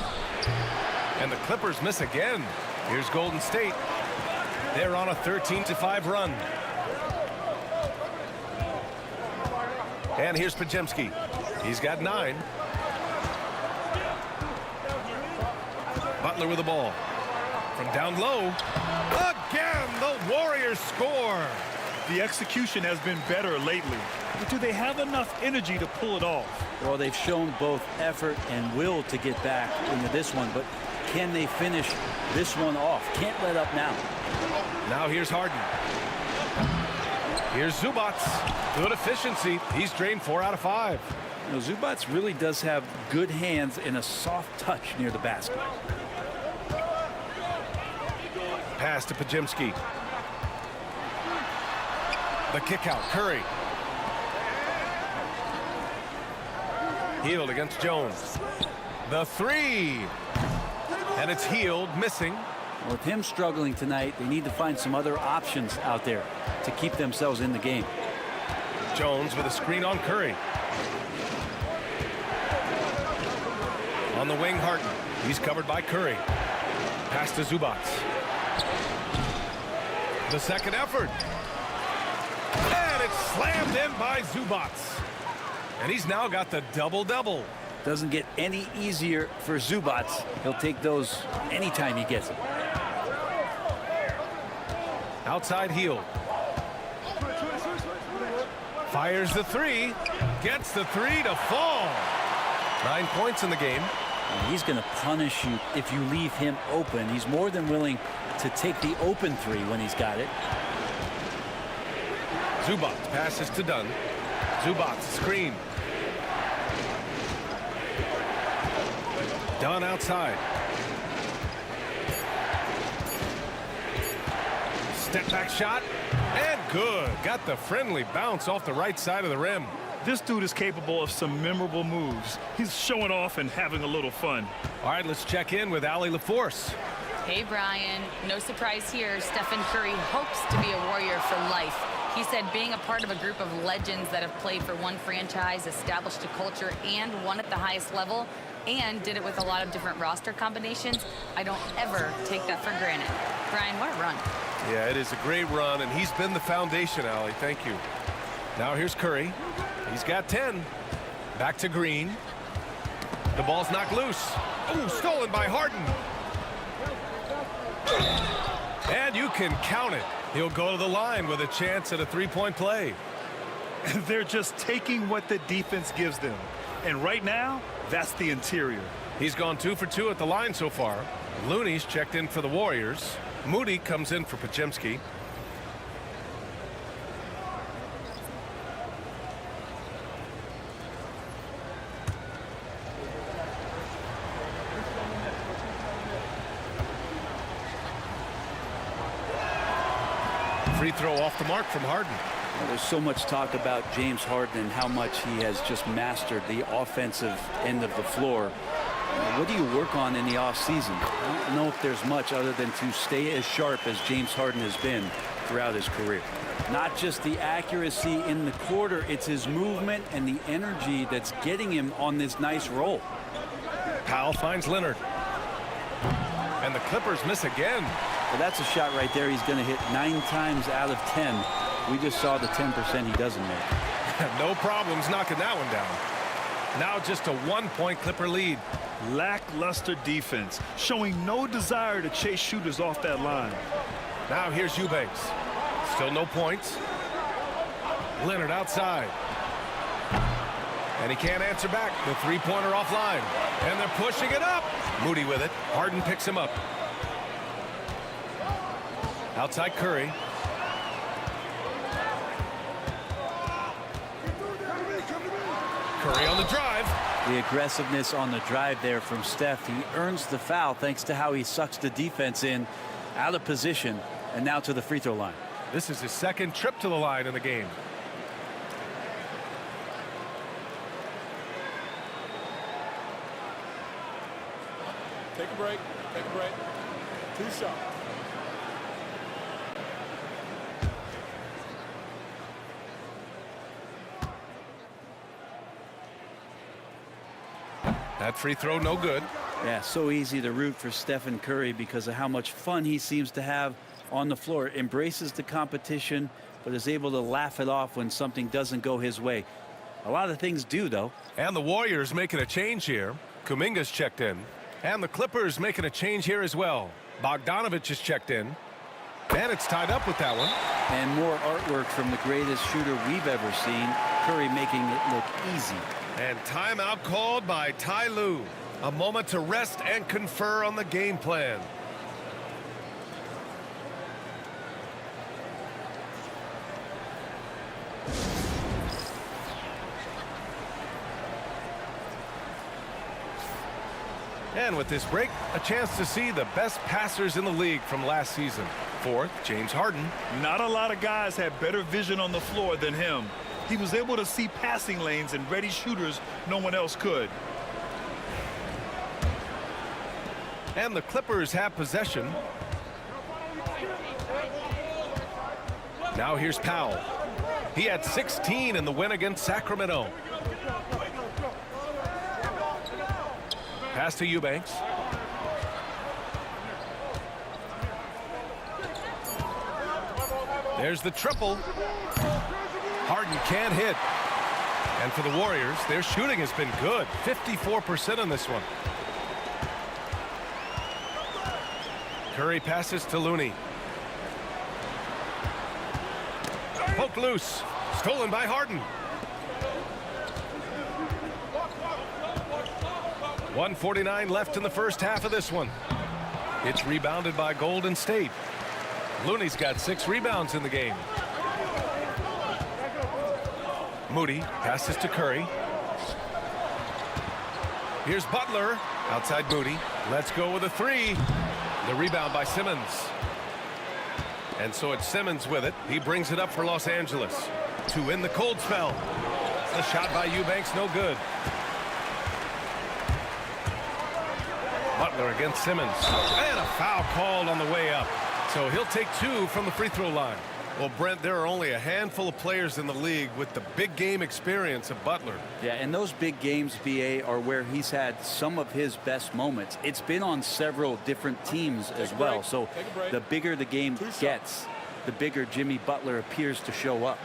And the Clippers miss again. Here's Golden State. They're on a 13-5 run. And here's Podziemski. He's got 9. Butler with the ball. From down low. Again, the Warriors score. The execution has been better lately. But do they have enough energy to pull it off? Well, they've shown both effort and will to get back into this one, but can they finish this one off? Can't let up now. Now here's Harden. Here's Zubac. Good efficiency. He's drained 4 out of 5. You know, Zubac really does have good hands and a soft touch near the basket. Pass to Podziemski. The kick out. Curry. Hield against Jones. The 3. And it's Hield missing. With him struggling tonight, they need to find some other options out there to keep themselves in the game. Jones with a screen on Curry. On the wing, Harden. He's covered by Curry. Pass to Zubac. The second effort. And it's slammed in by Zubac. And he's now got the double-double. Doesn't get any easier for Zubac. He'll take those anytime he gets them. Outside Hield. Fires the 3. Gets the 3 to fall. 9 points in the game. And he's going to punish you if you leave him open. He's more than willing to take the open 3 when he's got it. Zubac passes to Dunn. Zubac screen. Dunn outside. Step back shot. And good. Got the friendly bounce off the right side of the rim. This dude is capable of some memorable moves. He's showing off and having a little fun. All right, let's check in with Allie LaForce. Hey, Brian. No surprise here. Stephen Curry hopes to be a Warrior for life. He said being a part of a group of legends that have played for one franchise, established a culture, and won at the highest level, and did it with a lot of different roster combinations, I don't ever take that for granted. Brian, what a run. Yeah, it is a great run, and he's been the foundation, Allie. Thank you. Now here's Curry. He's got 10. Back to Green. The ball's knocked loose. Oh, stolen by Harden. And you can count it. He'll go to the line with a chance at a 3-point play. They're just taking what the defense gives them. And right now, that's the interior. He's gone 2 for 2 at the line so far. Looney's checked in for the Warriors. Moody comes in for Podziemski. Free throw off the mark from Harden. Well, there's so much talk about James Harden and how much he has just mastered the offensive end of the floor. What do you work on in the offseason? I don't know if there's much other than to stay as sharp as James Harden has been throughout his career. Not just the accuracy in the quarter, it's his movement and the energy that's getting him on this nice roll. Powell finds Leonard. And the Clippers miss again. Well, that's a shot right there. He's going to hit 9 times out of 10. We just saw the 10% he doesn't make. No problems knocking that one down. Now just a 1-point Clipper lead. Lackluster defense, showing no desire to chase shooters off that line. Now here's Eubanks. Still no points. Leonard outside. And he can't answer back. The 3-pointer offline. And they're pushing it up. Moody with it. Harden picks him up. Outside Curry. Curry on the drive. The aggressiveness on the drive there from Steph. He earns the foul thanks to how he sucks the defense in, out of position, and now to the free throw line. This is his second trip to the line in the game. Take a break. Take a break. 2 shots. That free throw, no good. Yeah, so easy to root for Stephen Curry because of how much fun he seems to have on the floor. Embraces the competition, but is able to laugh it off when something doesn't go his way. A lot of things do, though. And the Warriors making a change here. Kuminga's checked in. And the Clippers making a change here as well. Bogdanovich is checked in. And it's tied up with that one. And more artwork from the greatest shooter we've ever seen. Curry making it look easy. And timeout called by Ty Lue. A moment to rest and confer on the game plan. And with this break, a chance to see the best passers in the league from last season. Fourth, James Harden. Not a lot of guys had better vision on the floor than him. He was able to see passing lanes and ready shooters no one else could. And the Clippers have possession. Now here's Powell. He had 16 in the win against Sacramento. Pass to Eubanks. There's the triple. Harden can't hit. And for the Warriors, their shooting has been good. 54% on this one. Curry passes to Looney. Poked loose. Stolen by Harden. 1:49 left in the first half of this one. It's rebounded by Golden State. Looney's got 6 rebounds in the game. Moody passes to Curry. Here's Butler. Outside Moody. Let's go with a 3. The rebound by Simmons. And so it's Simmons with it. He brings it up for Los Angeles. To end the cold spell. The shot by Eubanks, no good. Butler against Simmons. And a foul called on the way up. So he'll take 2 from the free throw line. Well, Brent, there are only a handful of players in the league with the big game experience of Butler. Yeah, and those big games, BA, are where he's had some of his best moments. It's been on several different teams as well. So the bigger the game gets, the bigger Jimmy Butler appears to show up.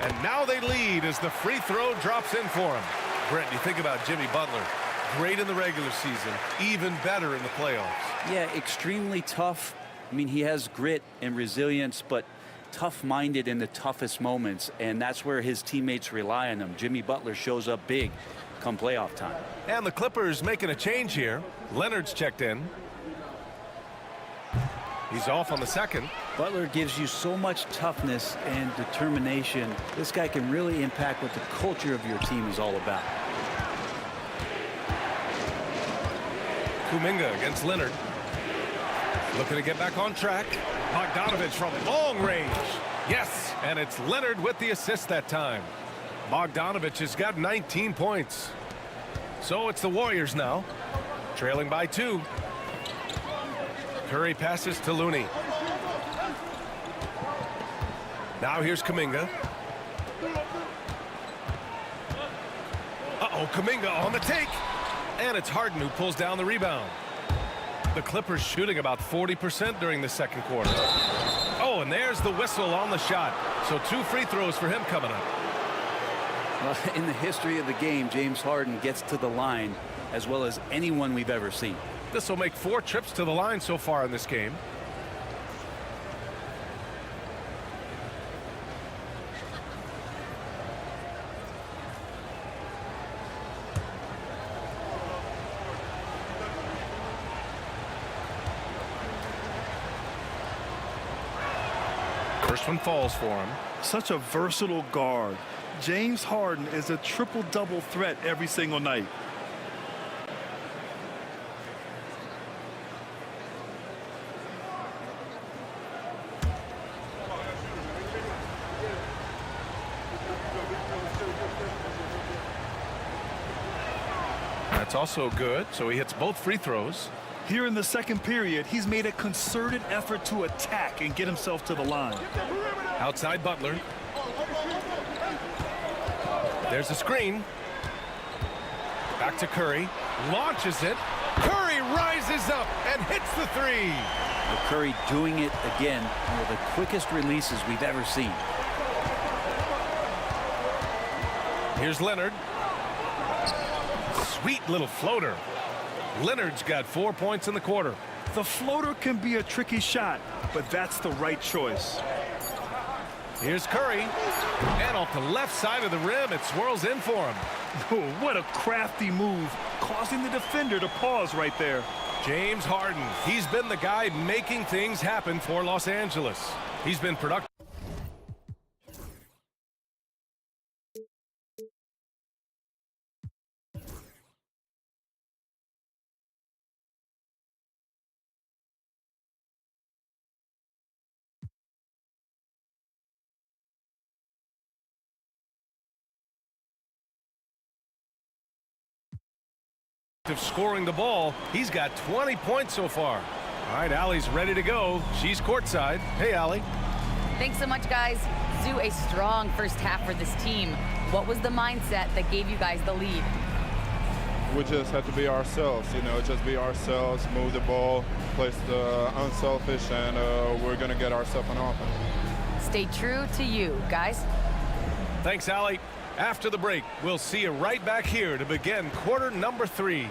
And now they lead as the free throw drops in for him. Brent, you think about Jimmy Butler. Great in the regular season, even better in the playoffs. Yeah, extremely tough. I mean, he has grit and resilience, but tough-minded in the toughest moments, and that's where his teammates rely on him. Jimmy Butler shows up big come playoff time. And the Clippers making a change here. Leonard's checked in. He's off on the second. Butler gives you so much toughness and determination. This guy can really impact what the culture of your team is all about. Kuminga against Leonard. Looking to get back on track. Bogdanovich from long range. Yes, and it's Leonard with the assist that time. Bogdanovich has got 19 points. So it's the Warriors now, trailing by 2. Curry passes to Looney. Now here's Kuminga. Uh-oh, Kuminga on the take. And it's Harden who pulls down the rebound. The Clippers shooting about 40% during the second quarter. Oh, and there's the whistle on the shot. So 2 free throws for him coming up. Well, in the history of the game, James Harden gets to the line as well as anyone we've ever seen. This will make 4 trips to the line so far in this game. First one falls for him. Such a versatile guard. James Harden is a triple-double threat every single night. That's also good, so he hits both free throws. Here in the second period, he's made a concerted effort to attack and get himself to the line. Outside Butler. There's a screen. Back to Curry. Launches it. Curry rises up and hits the three. Well, Curry doing it again. One of the quickest releases we've ever seen. Here's Leonard. Sweet little floater. Leonard's got 4 points in the quarter. The floater can be a tricky shot, but that's the right choice. Here's Curry. And off the left side of the rim, it swirls in for him. Oh, what a crafty move, causing the defender to pause right there. James Harden. He's been the guy making things happen for Los Angeles. He's been productive. Scoring the ball. He's got 20 points so far. All right, Allie's ready to go. She's courtside. Hey, Allie. Thanks so much, guys. Zoo, a strong first half for this team. What was the mindset that gave you guys the lead? We just have to be ourselves, just be ourselves, move the ball, play the unselfish, and we're going to get ourselves an offense. Stay true to you, guys. Thanks, Allie. After the break, we'll see you right back here to begin quarter number 3.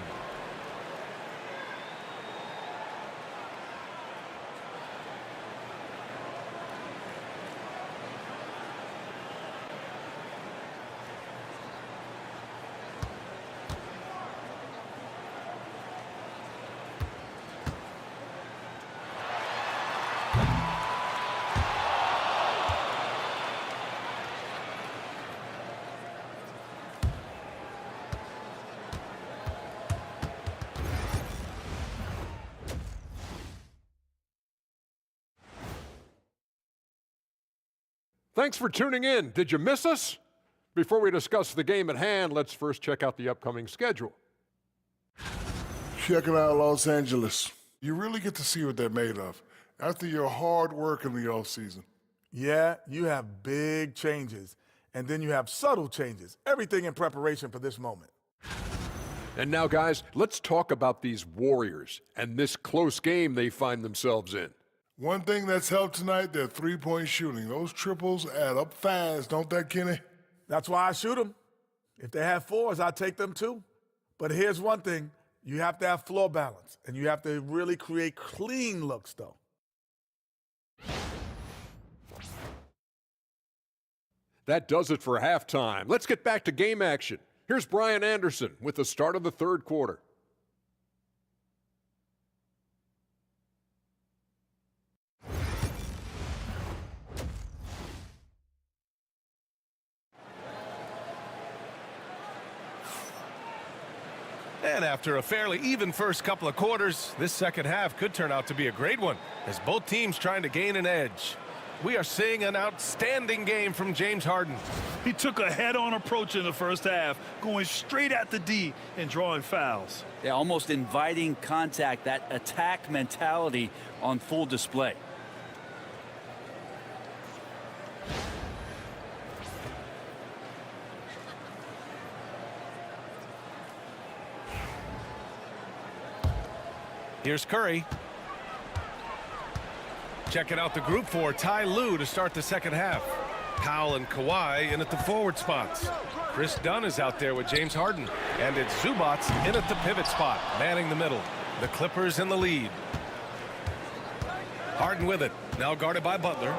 Thanks for tuning in. Did you miss us? Before we discuss the game at hand, let's first check out the upcoming schedule. Check it out, Los Angeles. You really get to see what they're made of after your hard work in the offseason. Yeah, you have big changes, and then you have subtle changes. Everything in preparation for this moment. And now, guys, let's talk about these Warriors and this close game they find themselves in. One thing that's helped tonight, their three-point shooting. Those triples add up fast, don't they, Kenny? That's why I shoot them. If they have fours, I take them too. But here's one thing. You have to have floor balance, and you have to really create clean looks, though. That does it for halftime. Let's get back to game action. Here's Brian Anderson with the start of the third quarter. And after a fairly even first couple of quarters, this second half could turn out to be a great one as both teams trying to gain an edge. We are seeing an outstanding game from James Harden. He took a head-on approach in the first half, going straight at the D and drawing fouls. Yeah, almost inviting contact, that attack mentality on full display. Here's Curry. Checking out the group for Ty Lue to start the second half. Powell and Kawhi in at the forward spots. Chris Dunn is out there with James Harden. And it's Zubac in at the pivot spot, manning the middle. The Clippers in the lead. Harden with it. Now guarded by Butler.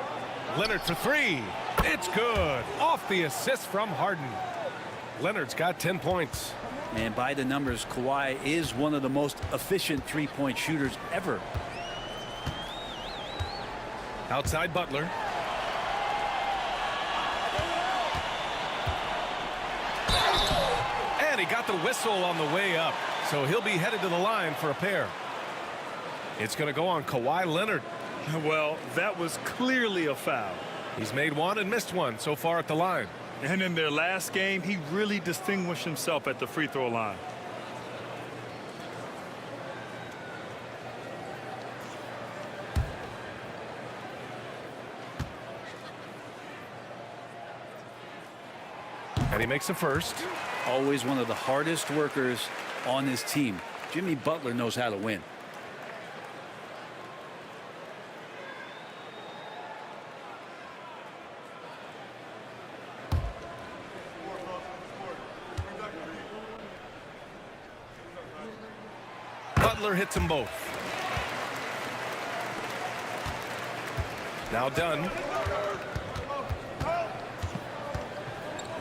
Leonard for three. It's good. Off the assist from Harden. Leonard's got 10 points. And by the numbers, Kawhi is one of the most efficient three-point shooters ever. Outside Butler. And he got the whistle on the way up. So he'll be headed to the line for a pair. It's going to go on Kawhi Leonard. Well, that was clearly a foul. He's made one and missed one so far at the line. And in their last game, he really distinguished himself at the free throw line. he makes the first. Always one of the hardest workers on his team. Jimmy Butler knows how to win. Butler hits them both. Now Dunn.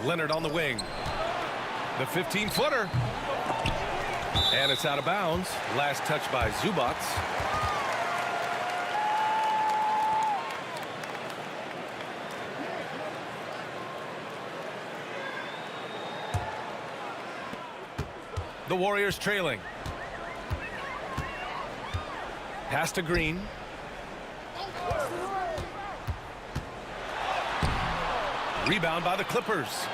Leonard on the wing. The 15-footer. And it's out of bounds. Last touch by Zubac. The Warriors trailing. Pass to Green. Rebound by the Clippers.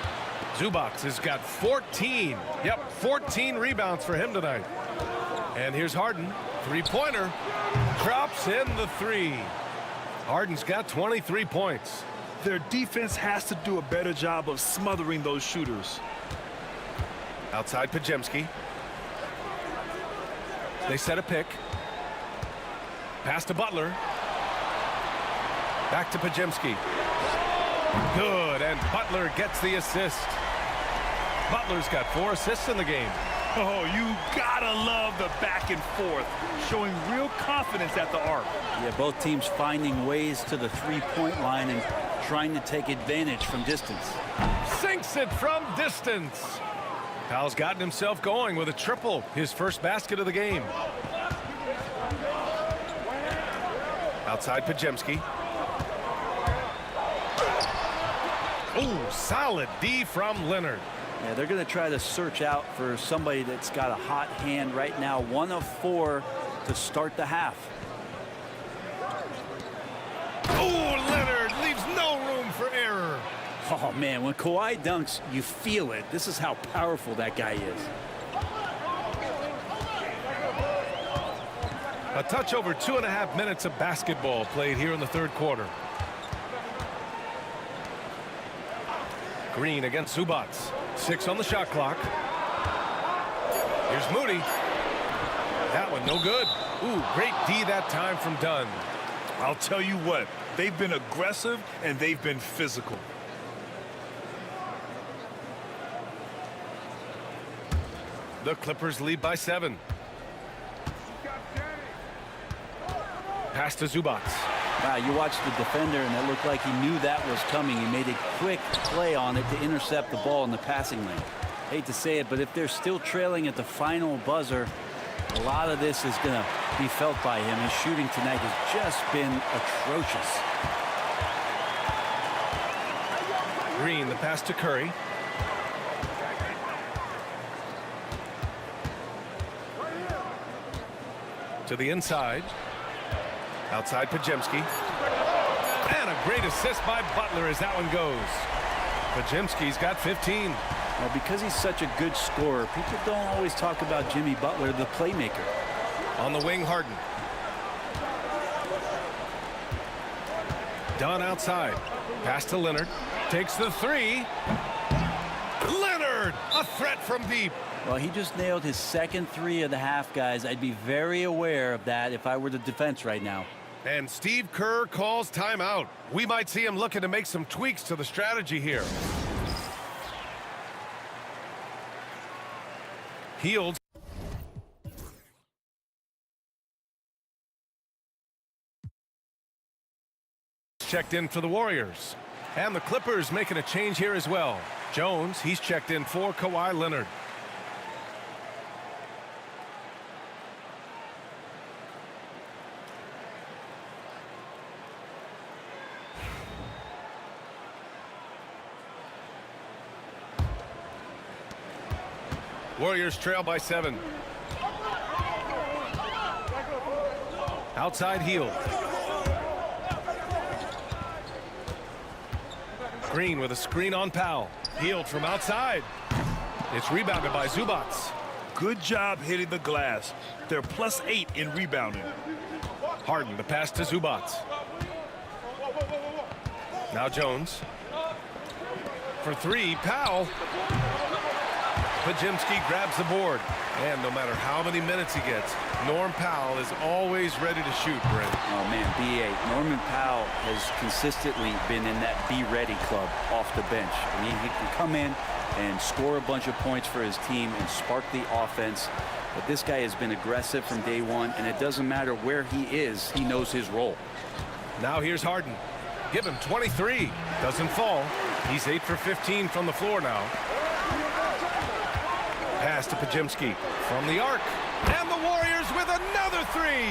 Zubac has got 14. Yep, 14 rebounds for him tonight. And here's Harden. Three-pointer. Drops in the three. Harden's got 23 points. Their defense has to do a better job of smothering those shooters. Outside Podziemski. They set a pick. Pass to Butler. Back to Podziemski. Good, and Butler gets the assist. Butler's got 4 assists in the game. Oh, you gotta love the back and forth, showing real confidence at the arc. Yeah, both teams finding ways to the three-point line and trying to take advantage from distance. Sinks it from distance. Powell's gotten himself going with a triple, his first basket of the game. Outside Podziemski. Oh, solid D from Leonard. Yeah, they're going to try to search out for somebody that's got a hot hand right now. 1 of 4 to start the half. Oh, Leonard leaves no room for error. Oh, man, when Kawhi dunks, you feel it. This is how powerful that guy is. A touch over 2.5 minutes of basketball played here in the third quarter. Green against Zubac. 6 on the shot clock. Here's Moody. That one no good. Ooh, great D that time from Dunn. I'll tell you what, they've been aggressive and they've been physical. The Clippers lead by 7. Pass to Zubac. Wow, you watched the defender, and it looked like he knew that was coming. He made a quick play on it to intercept the ball in the passing lane. Hate to say it, but if they're still trailing at the final buzzer, a lot of this is going to be felt by him. His shooting tonight has just been atrocious. Green, the pass to Curry. To the inside. Outside Podziemski. And a great assist by Butler as that one goes. Podziemski's got 15. Well, because he's such a good scorer, people don't always talk about Jimmy Butler, the playmaker. On the wing, Harden. Dunn outside. Pass to Leonard. Takes the three. Leonard! A threat from deep. Well, he just nailed his second 3 of the half, guys. I'd be very aware of that if I were the defense right now. And Steve Kerr calls timeout. We might see him looking to make some tweaks to the strategy here. Hield. Checked in for the Warriors. And the Clippers making a change here as well. Jones, he's checked in for Kawhi Leonard. Warriors trail by 7. Outside Hield. Green with a screen on Powell. Hield from outside. It's rebounded by Zubac. Good job hitting the glass. They're +8 in rebounding. Harden, the pass to Zubac. Now Jones. for three. Powell. Podziemski grabs the board. And no matter how many minutes he gets, Norm Powell is always ready to shoot, Brent. Oh, man, B.A. Norman Powell has consistently been in that be-ready club off the bench. I mean, he can come in and score a bunch of points for his team and spark the offense. But this guy has been aggressive from day one, and it doesn't matter where he is, he knows his role. Now here's Harden. Give him 23. Doesn't fall. He's 8 for 15 from the floor now. Pass to Podziemski from the arc. And the Warriors with another three.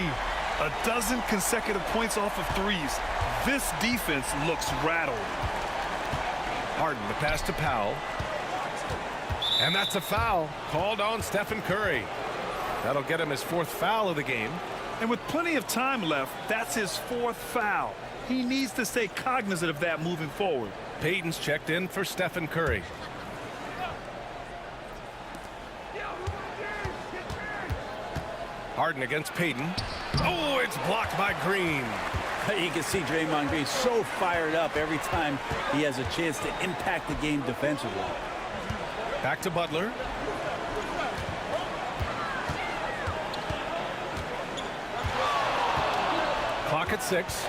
A dozen consecutive points off of threes. This defense looks rattled. Harden, the pass to Powell. And that's a foul called on Stephen Curry. That'll get him his 4th foul of the game. And with plenty of time left, that's his 4th foul. He needs to stay cognizant of that moving forward. Payton's checked in for Stephen Curry. Harden against Payton. Oh, it's blocked by Green. You can see Draymond Green so fired up every time he has a chance to impact the game defensively. Back to Butler. Clock at 6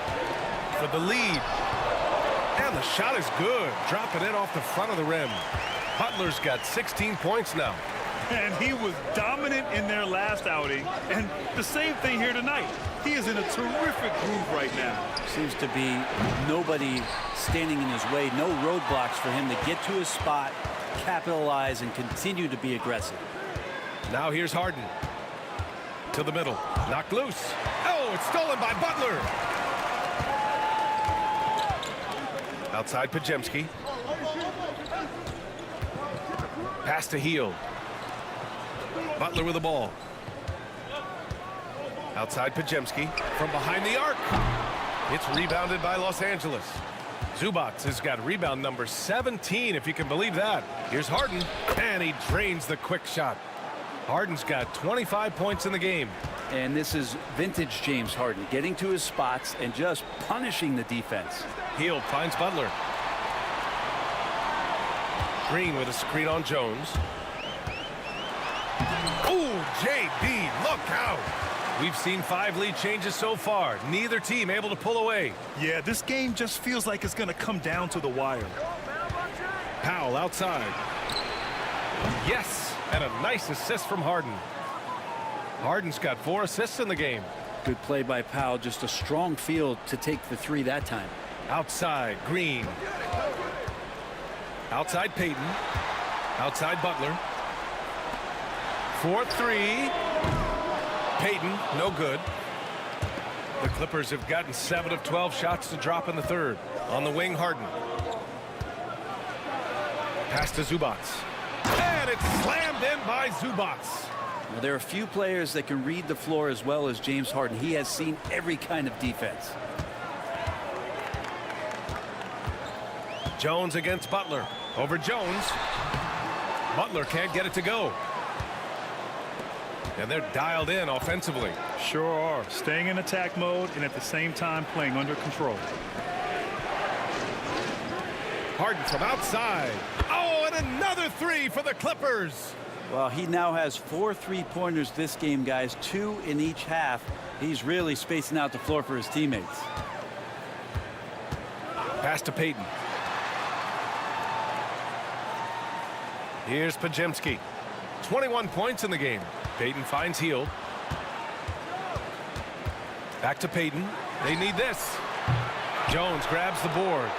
for the lead. And the shot is good. Dropping it off the front of the rim. Butler's got 16 points now. And he was dominant in their last outing. And the same thing here tonight. He is in a terrific groove right now. Seems to be nobody standing in his way. No roadblocks for him to get to his spot, capitalize, and continue to be aggressive. Now here's Harden. To the middle. Knocked loose. Oh, it's stolen by Butler. Outside Podziemski. Pass to Hield. Butler with the ball. Outside Podziemski from behind the arc. It's rebounded by Los Angeles. Zubac has got rebound number 17, if you can believe that. Here's Harden, and he drains the quick shot. Harden's got 25 points in the game. And this is vintage James Harden, getting to his spots and just punishing the defense. Hield finds Butler. Green with a screen on Jones. Ooh, JB, look out. We've seen 5 lead changes so far. Neither team able to pull away. Yeah, this game just feels like it's going to come down to the wire. Powell outside. Yes, and a nice assist from Harden. Harden's got 4 assists in the game. Good play by Powell. Just a strong field to take the 3 that time. Outside, Green. Outside Payton. Outside Butler. 4-3. Payton, no good. The Clippers have gotten 7 of 12 shots to drop in the 3rd. On the wing, Harden. Pass to Zubac. And it's slammed in by Zubac. Well, there are a few players that can read the floor as well as James Harden. He has seen every kind of defense. Jones against Butler. Over Jones. Butler can't get it to go. And they're dialed in offensively. Sure are. Staying in attack mode and at the same time playing under control. Harden from outside. Oh, and another 3 for the Clippers. Well, he now has 4 3-pointers this game, guys. 2 in each half. He's really spacing out the floor for his teammates. Pass to Payton. Here's Podziemski. 21 points in the game. Payton finds Hield. Back to Payton. They need this. Jones grabs the board.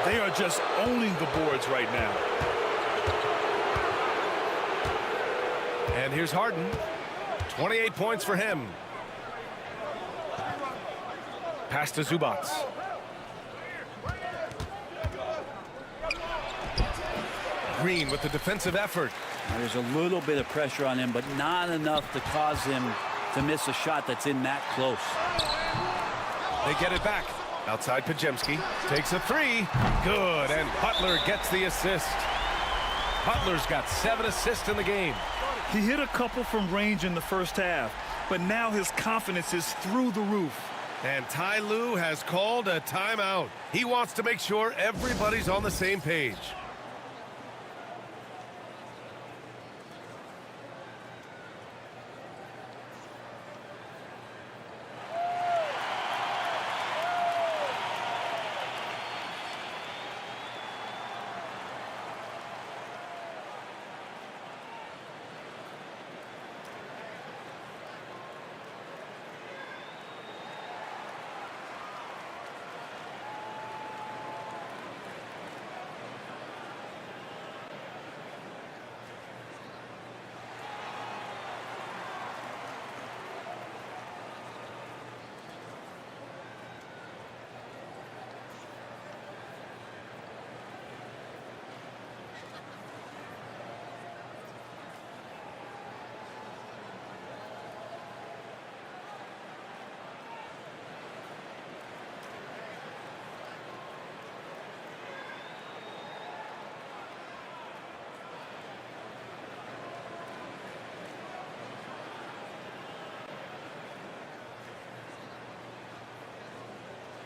They are just owning the boards right now. And here's Harden. 28 points for him. Pass to Zubac. Green with the defensive effort. There's a little bit of pressure on him, but not enough to cause him to miss a shot that's in that close. They get it back. Outside Podziemski. Takes a 3. Good. And Butler gets the assist. Butler's got 7 assists in the game. He hit a couple from range in the first half, but now his confidence is through the roof. And Ty Lue has called a timeout. He wants to make sure everybody's on the same page.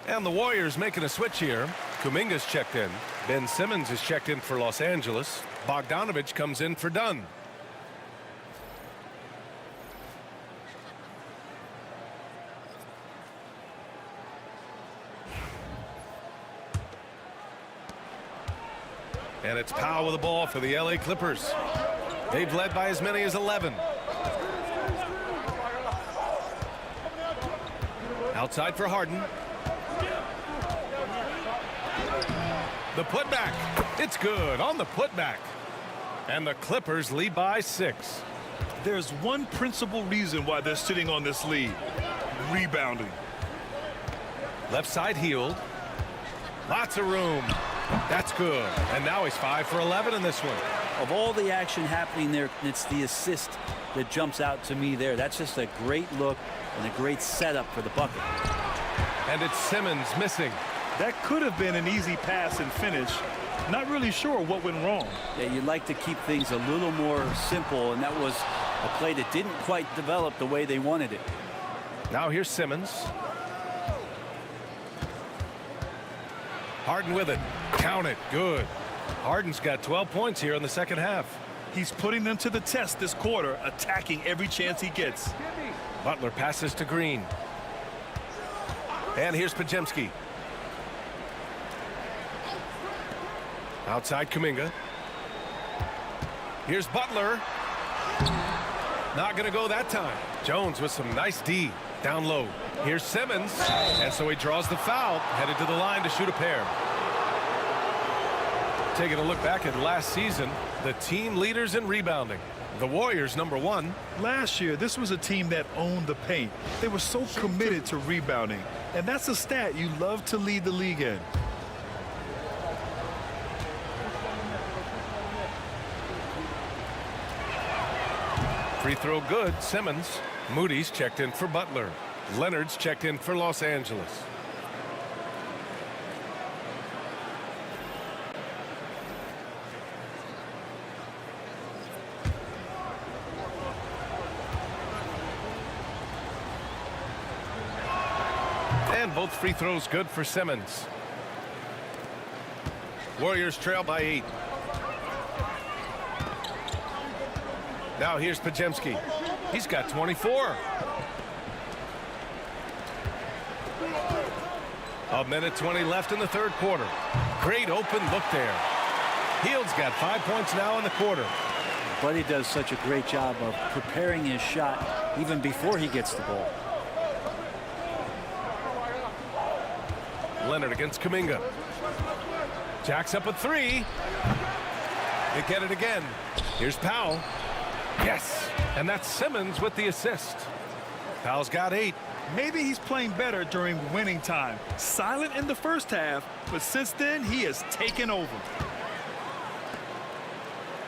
And the Warriors making a switch here. Kuminga's checked in. Ben Simmons is checked in for Los Angeles. Bogdanovich comes in for Dunn. And it's Powell with the ball for the LA Clippers. They've led by as many as 11. Outside for Harden. The putback. It's good on the putback. And the Clippers lead by 6. There's one principal reason why they're sitting on this lead. Rebounding. Left side healed. Lots of room. That's good. And now he's 5 for 11 in this one. Of all the action happening there, it's the assist that jumps out to me there. That's just a great look and a great setup for the bucket. And it's Simmons missing. That could have been an easy pass and finish. Not really sure what went wrong. Yeah, you'd like to keep things a little more simple, and that was a play that didn't quite develop the way they wanted it. Now here's Simmons. Harden with it. Count it. Good. Harden's got 12 points here in the second half. He's putting them to the test this quarter, attacking every chance he gets. Butler passes to Green. And here's Podziemski. Outside Kuminga. Here's Butler. Not going to go that time. Jones with some nice D. Down low. Here's Simmons. And so he draws the foul. Headed to the line to shoot a pair. Taking a look back at last season, the team leaders in rebounding. The Warriors, #1. Last year, this was a team that owned the paint. They were so committed to rebounding. And that's a stat you love to lead the league in. Free throw good. Simmons. Moody's checked in for Butler. Leonard's checked in for Los Angeles. And both free throws good for Simmons. Warriors trail by 8. Now here's Podziemski. He's got 24. A minute 20 left in the third quarter. Great open look there. Hield's got 5 points now in the quarter. Buddy does such a great job of preparing his shot even before he gets the ball. Leonard against Kuminga. Jacks up a 3. They get it again. Here's Powell. Yes, and that's Simmons with the assist. Powell's got 8. Maybe he's playing better during winning time. Silent in the first half, but since then he has taken over.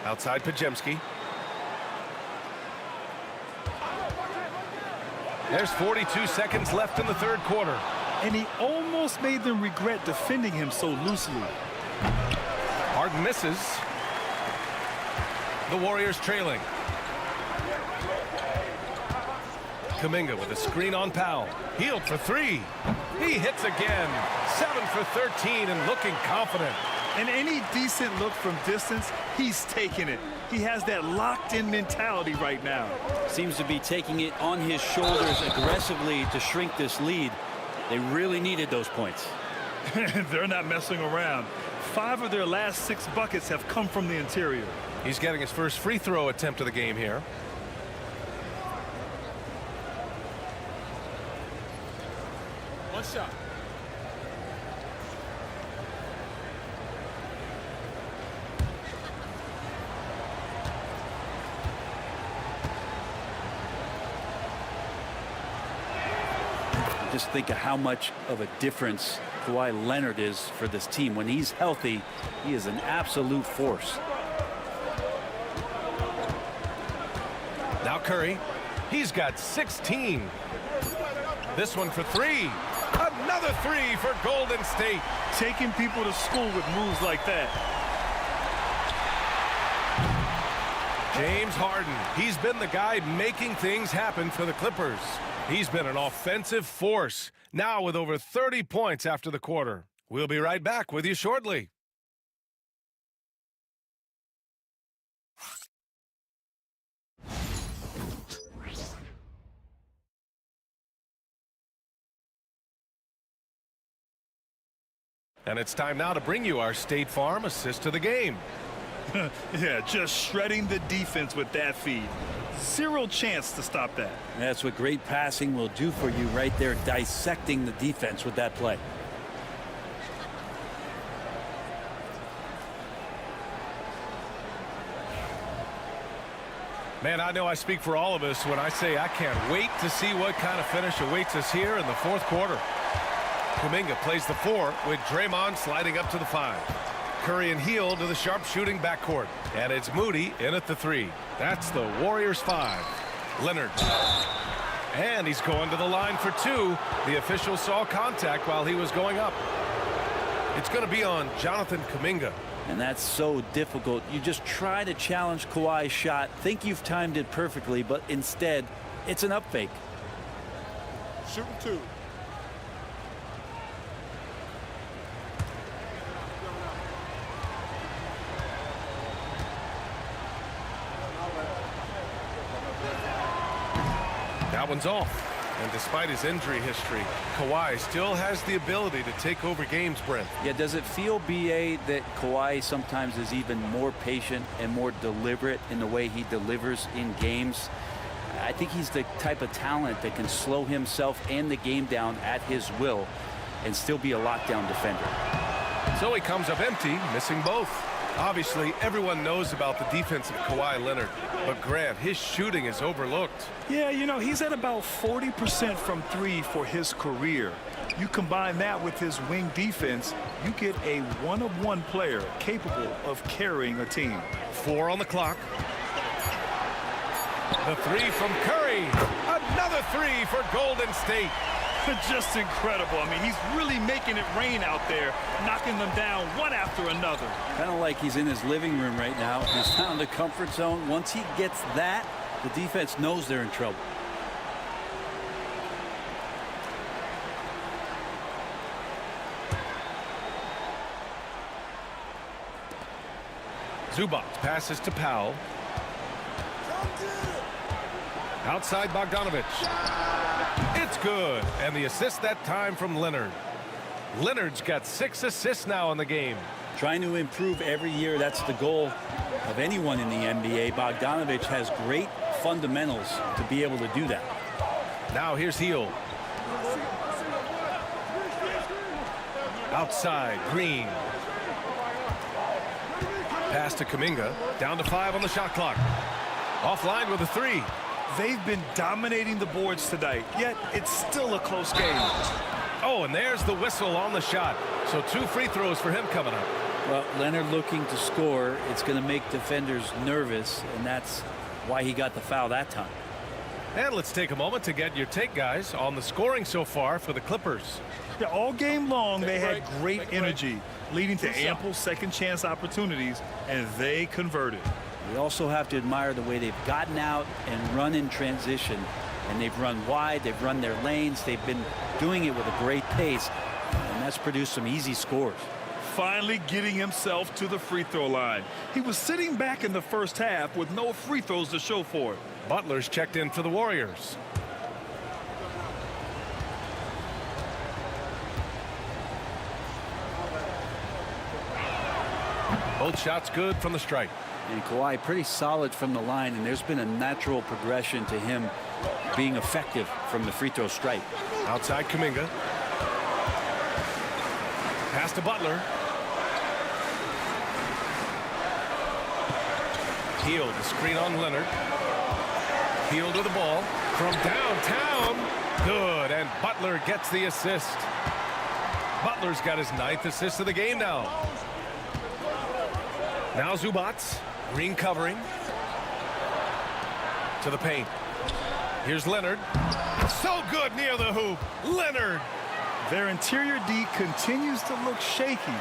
Outside Podziemski. There's 42 seconds left in the third quarter. And he almost made them regret defending him so loosely. Harden misses. The Warriors trailing. Kuminga with a screen on Powell. Hield for 3. He hits again. 7 for 13 and looking confident. And any decent look from distance, he's taking it. He has that locked-in mentality right now. Seems to be taking it on his shoulders aggressively to shrink this lead. They really needed those points. They're not messing around. 5 of their last 6 buckets have come from the interior. He's getting his first free throw attempt of the game here. One shot. Just think of how much of a difference Kawhi Leonard is for this team. When he's healthy, he is an absolute force. Now Curry. He's got 16. This one for 3. Another 3 for Golden State. Taking people to school with moves like that. James Harden. He's been the guy making things happen for the Clippers. He's been an offensive force, now with over 30 points after the quarter. We'll be right back with you shortly. And it's time now to bring you our State Farm assist to the game. Yeah, just shredding the defense with that feed. Zero chance to stop that. That's what great passing will do for you right there, dissecting the defense with that play. Man, I know I speak for all of us when I say I can't wait to see what kind of finish awaits us here in the fourth quarter. Kuminga plays the 4 with Draymond sliding up to the 5. Curry and Hield to the sharpshooting backcourt. And it's Moody in at the 3. That's the Warriors 5. Leonard. And he's going to the line for 2. The official saw contact while he was going up. It's going to be on Jonathan Kuminga. And that's so difficult. You just try to challenge Kawhi's shot, think you've timed it perfectly, but instead, it's an up fake. Shooting 2. That one's off. And despite his injury history, Kawhi still has the ability to take over games, Brent. Yeah, does it feel, B.A., that Kawhi sometimes is even more patient and more deliberate in the way he delivers in games? I think he's the type of talent that can slow himself and the game down at his will and still be a lockdown defender. So he comes up empty, missing both. Obviously, everyone knows about the defense of Kawhi Leonard, but Grant, his shooting is overlooked. Yeah, you know, he's at about 40% from 3 for his career. You combine that with his wing defense, you get a one-of-one player capable of carrying a team. 4 on the clock. The 3 from Curry. Another 3 for Golden State. Just incredible. I mean, he's really making it rain out there, knocking them down one after another. Kind of like he's in his living room right now. He's found a comfort zone. Once he gets that, the defense knows they're in trouble. Zubac passes to Powell. Outside Bogdanovich. It's good. And the assist that time from Leonard. Leonard's got 6 assists now in the game. Trying to improve every year, that's the goal of anyone in the NBA. Bogdanovich has great fundamentals to be able to do that. Now here's Hield. Outside, Green. Pass to Kuminga. Down to 5 on the shot clock. Offline with a 3. They've been dominating the boards tonight, yet it's still a close game. Oh, and there's the whistle on the shot. So 2 free throws for him coming up. Well, Leonard looking to score. It's going to make defenders nervous, and that's why he got the foul that time. And let's take a moment to get your take, guys, on the scoring so far for the Clippers. Yeah, all game long, they had great energy, leading to ample second chance opportunities, and they converted. We also have to admire the way they've gotten out and run in transition. And they've run wide, they've run their lanes, they've been doing it with a great pace, and that's produced some easy scores. Finally getting himself to the free throw line. He was sitting back in the first half with no free throws to show for it. Butler's checked in for the Warriors. Both shots good from the stripe. And Kawhi pretty solid from the line, and there's been a natural progression to him being effective from the free throw stripe. Outside Kuminga. Pass to Butler. Hield, the screen on Leonard. Hield with the ball from downtown. Good, and Butler gets the assist. Butler's got his 9th assist of the game now. Now Zubac. Green covering. To the paint. Here's Leonard. So good near the hoop. Leonard. Their interior D continues to look shaky.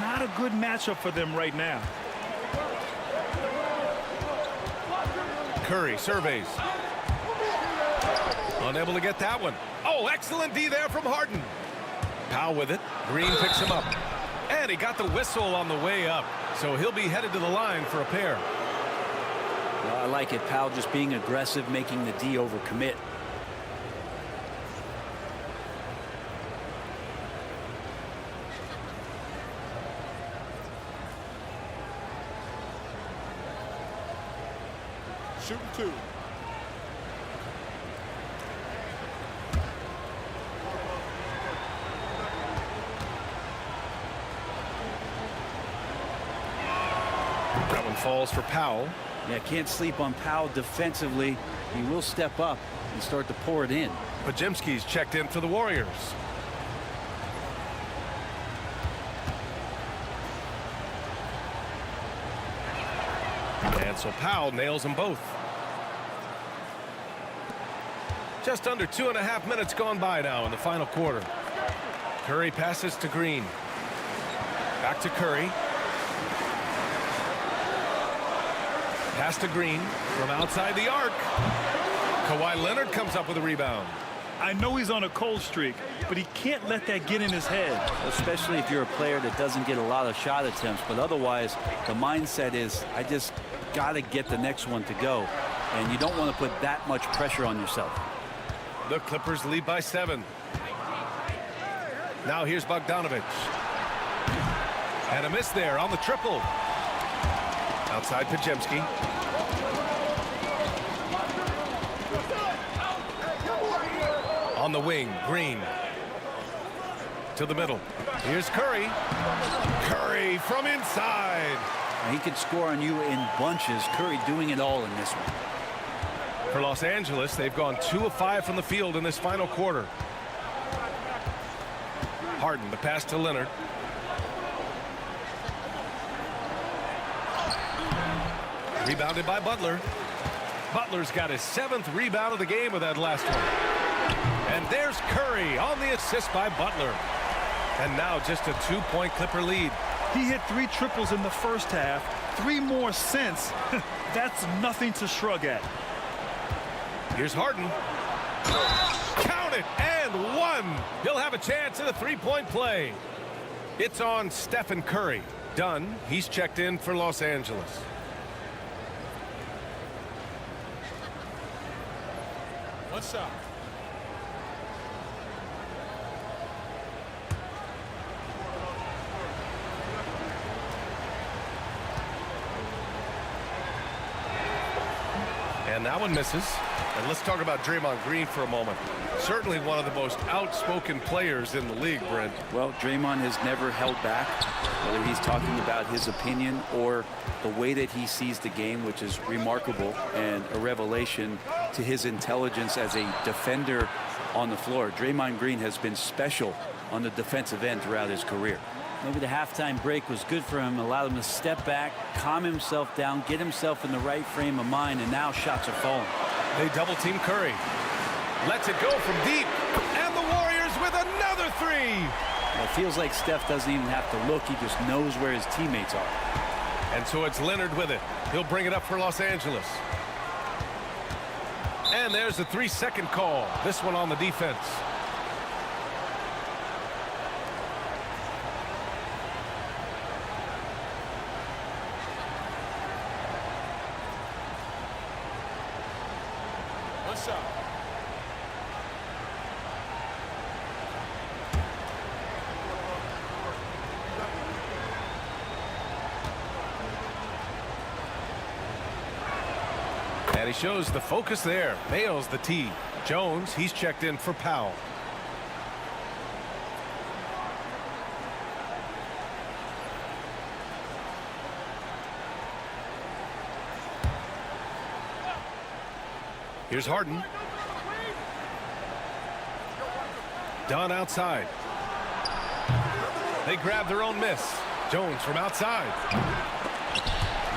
Not a good matchup for them right now. Curry surveys. Unable to get that one. Oh, excellent D there from Harden. Powell with it. Green picks him up. And he got the whistle on the way up. So he'll be headed to the line for a pair. Well, I like it. Powell just being aggressive, making the D overcommit. Shooting 2. That one falls for Powell. Yeah, can't sleep on Powell defensively. He will step up and start to pour it in. Podziemski's checked in for the Warriors. And so Powell nails them both. Just under 2.5 minutes gone by now in the final quarter. Curry passes to Green. Back to Curry. Pass to Green from outside the arc. Kawhi Leonard comes up with a rebound. I know he's on a cold streak, but he can't let that get in his head. Especially if you're a player that doesn't get a lot of shot attempts, but otherwise the mindset is I just got to get the next one to go, and you don't want to put that much pressure on yourself. The Clippers lead by 7. Now here's Bogdanović. And a miss there on the triple. Outside Podziemski. On the wing, Green. To the middle. Here's Curry. Curry from inside. He can score on you in bunches. Curry doing it all in this one. For Los Angeles, they've gone 2 of 5 from the field in this final quarter. Harden, the pass to Leonard. Rebounded by Butler. Butler's got his 7th rebound of the game with that last one. And there's Curry on the assist by Butler. And now just a 2-point Clipper lead. He hit 3 triples in the first half, 3 more since. That's nothing to shrug at. Here's Harden. Count it, and 1. He'll have a chance at a 3-point play. It's on Stephen Curry. Done. He's checked in for Los Angeles. One shot. And that one misses. And let's talk about Draymond Green for a moment. Certainly one of the most outspoken players in the league, Brent. Well, Draymond has never held back, whether he's talking about his opinion or the way that he sees the game, which is remarkable and a revelation to his intelligence as a defender on the floor. Draymond Green has been special on the defensive end throughout his career. Maybe the halftime break was good for him, allowed him to step back, calm himself down, get himself in the right frame of mind, and now shots are falling. They double team Curry. Lets it go from deep. And the Warriors with another 3. Well, it feels like Steph doesn't even have to look. He just knows where his teammates are. And so it's Leonard with it. He'll bring it up for Los Angeles. And there's the 3-second call. This one on the defense. One shot. And he shows the focus there. Nails the tee. Jones, he's checked in for Powell. Here's Harden. Dunn outside. They grab their own miss. Jones from outside.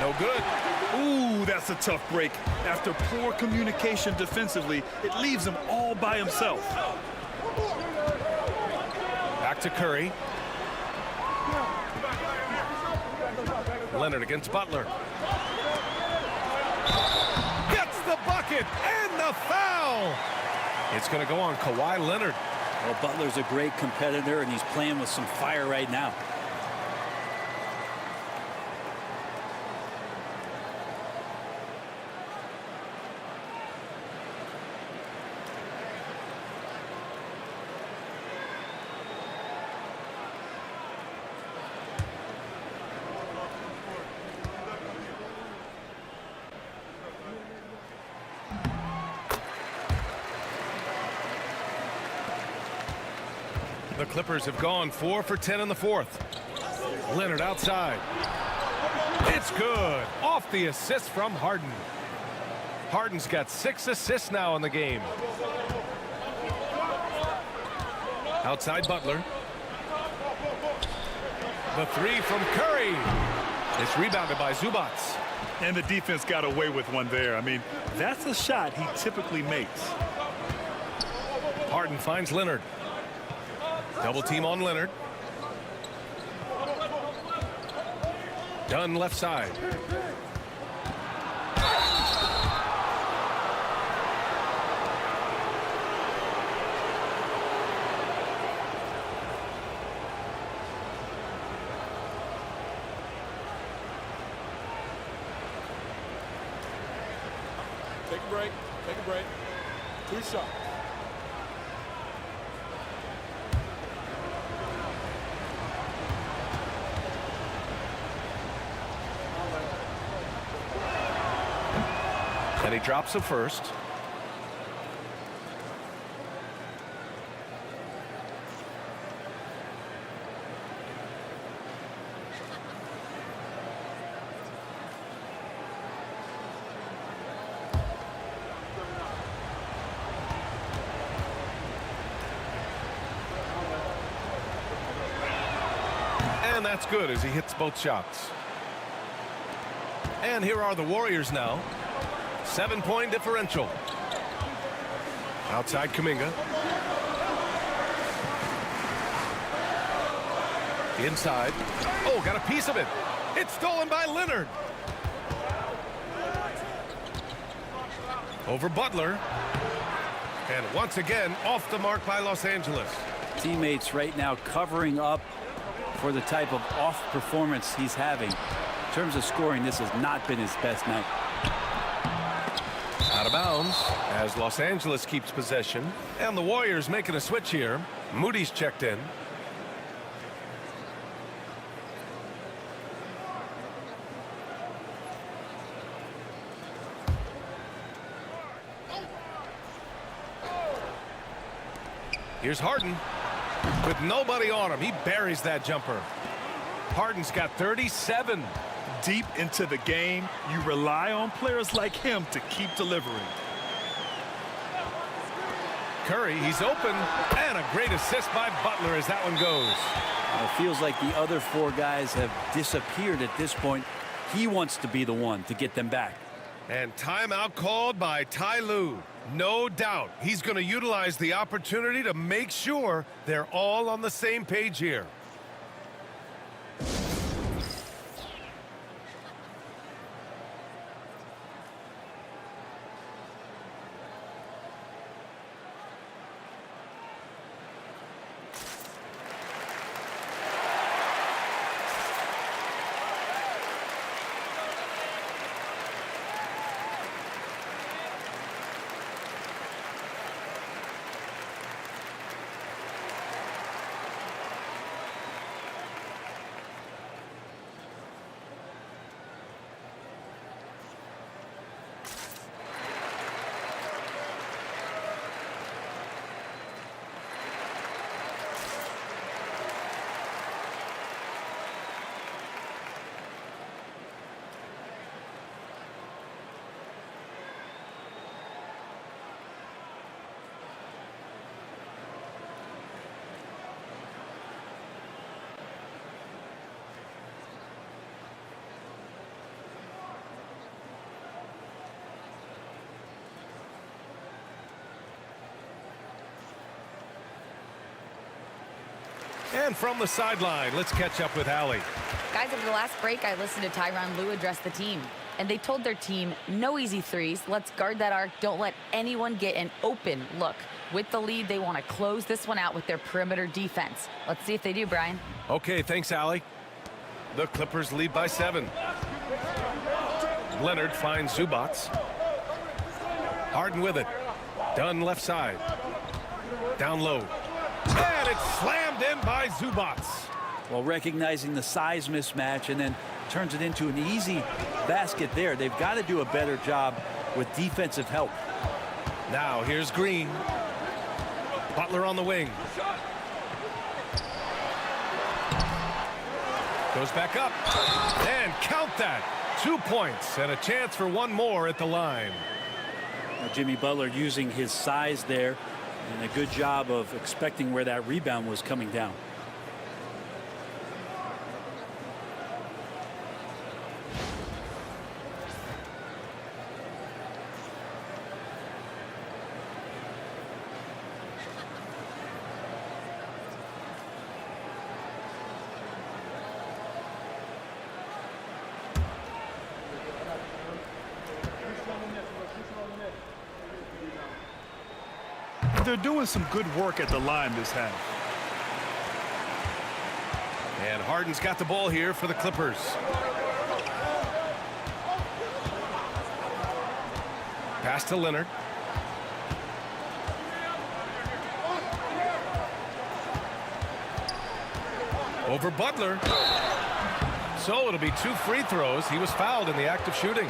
No good. Ooh, that's a tough break. After poor communication defensively, it leaves him all by himself. Back to Curry. Leonard against Butler. Gets the bucket and the foul. It's going to go on Kawhi Leonard. Well, Butler's a great competitor, and he's playing with some fire right now. The Clippers have gone 4 for 10 in the fourth. Leonard outside. It's good. Off the assist from Harden. Harden's got 6 assists now in the game. Outside Butler. The three from Curry. It's rebounded by Zubac. And the defense got away with one there. I mean, that's a shot he typically makes. Harden finds Leonard. Double team on Leonard. Dunn left side. Take a break. Take a break. 2 shots. And he drops the first. And that's good as he hits both shots. And here are the Warriors now. 7-point differential. Outside Kuminga. Inside. Oh, got a piece of it. It's stolen by Leonard. Over Butler. And once again, off the mark by Los Angeles. Teammates right now covering up for the type of off performance he's having. In terms of scoring, this has not been his best night. Out of bounds as Los Angeles keeps possession. And the Warriors making a switch here. Moody's checked in. Here's Harden. With nobody on him, he buries that jumper. Harden's got 37. Deep into the game, you rely on players like him to keep delivering. Curry, he's open, and a great assist by Butler as that one goes. It feels like the other 4 guys have disappeared at this point. He wants to be the one to get them back. And timeout called by Ty Lue. No doubt he's going to utilize the opportunity to make sure they're all on the same page here. And from the sideline, let's catch up with Allie. Guys, over the last break, I listened to Tyronn Lue address the team. And they told their team, no easy threes. Let's guard that arc. Don't let anyone get an open look. With the lead, they want to close this one out with their perimeter defense. Let's see if they do, Brian. Okay, thanks, Allie. The Clippers lead by 7. Leonard finds Zubac. Harden with it. Dunn left side. Down low. And it's slammed in by Zubac. Well, recognizing the size mismatch and then turns it into an easy basket there. They've got to do a better job with defensive help. Now here's Green. Butler on the wing. Goes back up. And count that. 2 points and a chance for one more at the line. Now, Jimmy Butler using his size there and a good job of expecting where that rebound was coming down. They're doing some good work at the line this half. And Harden's got the ball here for the Clippers. Pass to Leonard. Over Butler. So it'll be 2 free throws. He was fouled in the act of shooting.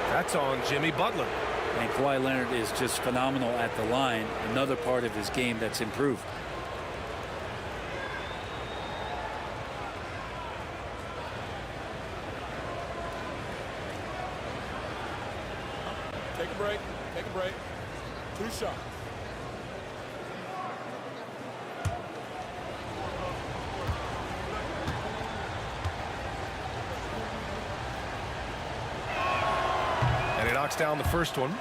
That's on Jimmy Butler. And Kawhi Leonard is just phenomenal at the line. Another part of his game that's improved. Take a break. Take a break. 2 shots. And he knocks down the first one.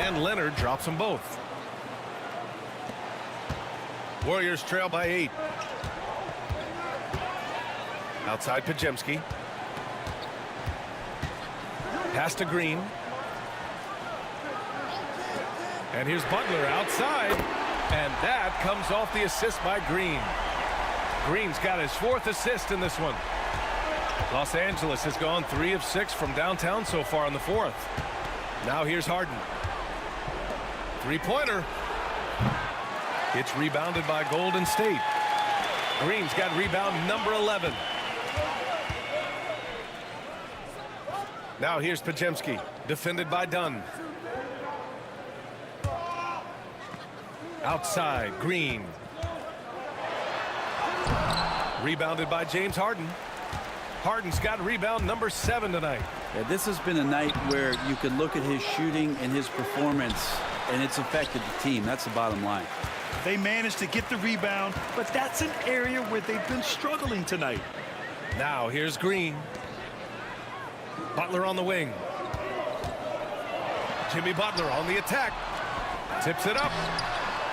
And Leonard drops them both. Warriors trail by 8. Outside Podziemski. Pass to Green. And here's Butler outside. And that comes off the assist by Green. Green's got his 4th assist in this one. Los Angeles has gone 3 of 6 from downtown so far in the 4th. Now here's Harden. 3-pointer. It's rebounded by Golden State. Green's got rebound number 11. Now here's Podziemski, defended by Dunn. Outside, Green. Rebounded by James Harden. Harden's got rebound number 7 tonight. Yeah, this has been a night where you can look at his shooting and his performance, and it's affected the team. That's the bottom line. They managed to get the rebound, but that's an area where they've been struggling tonight. Now here's Green. Butler on the wing. Jimmy Butler on the attack. Tips it up.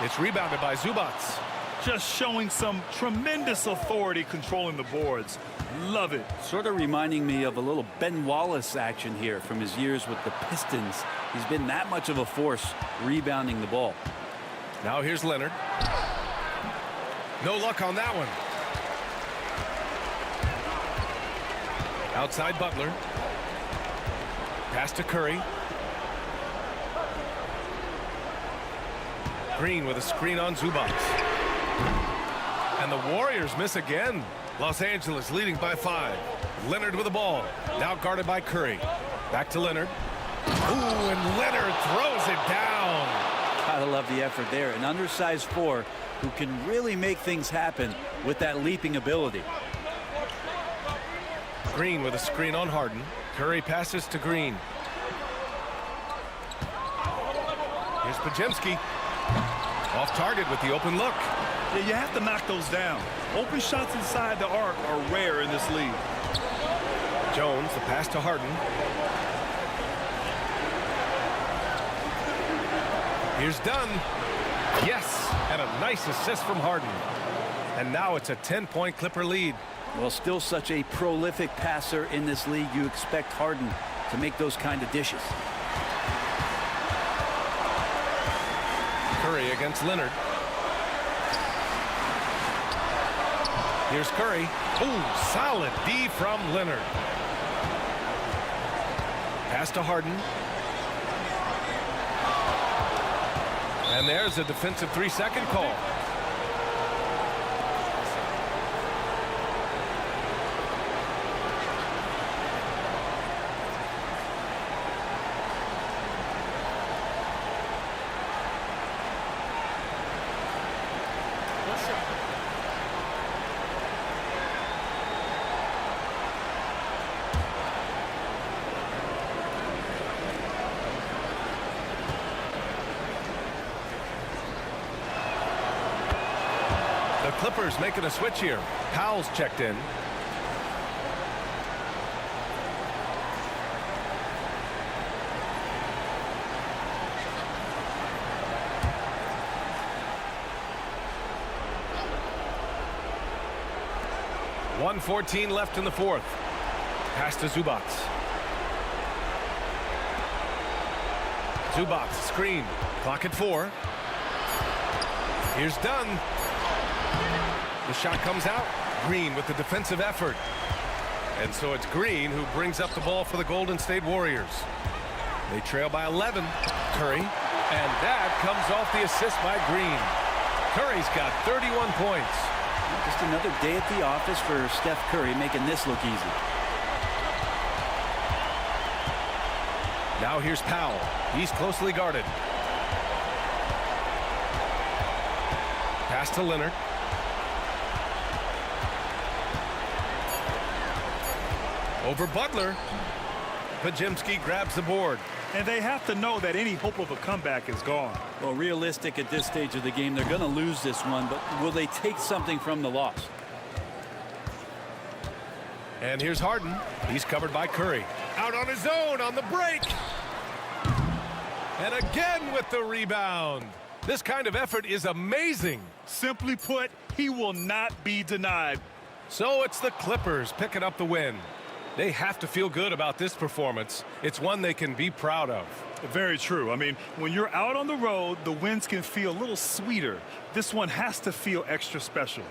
It's rebounded by Zubac. Just showing some tremendous authority controlling the boards. Love it. Sort of reminding me of a little Ben Wallace action here from his years with the Pistons. He's been that much of a force rebounding the ball. Now here's Leonard. No luck on that one. Outside Butler. Pass to Curry. Green with a screen on Zubac. And the Warriors miss again. Los Angeles leading by 5. Leonard with the ball. Now guarded by Curry. Back to Leonard. Ooh, and Leonard throws it down. Gotta love the effort there. An undersized 4 who can really make things happen with that leaping ability. Green with a screen on Harden. Curry passes to Green. Here's Podziemski. Off target with the open look. Yeah, you have to knock those down. Open shots inside the arc are rare in this league. Jones, the pass to Harden. Here's Dunn. Yes, and a nice assist from Harden. And now it's a 10-point Clipper lead. Well, still such a prolific passer in this league. You expect Harden to make those kind of dishes. Curry against Leonard. Here's Curry. Ooh, solid D from Leonard. Pass to Harden. And there's a defensive 3-second call. The Clippers making a switch here. Powell's checked in. .114 left in the fourth. Pass to Zubac. Zubac screen. Clock at 4. Here's Dunn. The shot comes out. Green with the defensive effort. And so it's Green who brings up the ball for the Golden State Warriors. They trail by 11. Curry. And that comes off the assist by Green. Curry's got 31 points. Just another day at the office for Steph Curry, making this look easy. Now here's Powell. He's closely guarded. Pass to Leonard. Over Butler. Podziemski grabs the board. And they have to know that any hope of a comeback is gone. Well, realistic at this stage of the game, they're going to lose this one, but will they take something from the loss? And here's Harden. He's covered by Curry. Out on his own on the break. And again with the rebound. This kind of effort is amazing. Simply put, he will not be denied. So it's the Clippers picking up the win. They have to feel good about this performance. It's one they can be proud of. Very true. I mean, when you're out on the road, the wins can feel a little sweeter. This one has to feel extra special.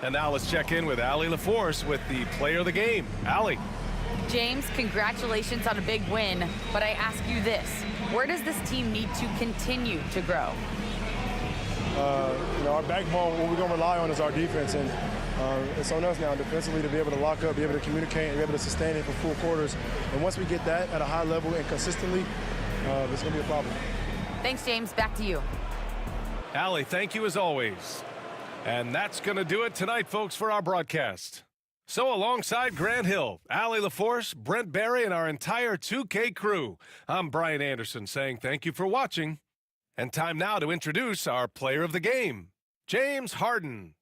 And now let's check in with Allie LaForce with the player of the game. Allie. James, congratulations on a big win, but I ask you this. Where does this team need to continue to grow? Our backbone, what we're going to rely on is our defense, and it's on us now defensively to be able to lock up, be able to communicate, and be able to sustain it for full quarters. And once we get that at a high level and consistently, it's going to be a problem. Thanks, James. Back to you. Allie, thank you as always. And that's going to do it tonight, folks, for our broadcast. So alongside Grant Hill, Allie LaForce, Brent Barry, and our entire 2K crew, I'm Brian Anderson saying thank you for watching. And time now to introduce our player of the game, James Harden.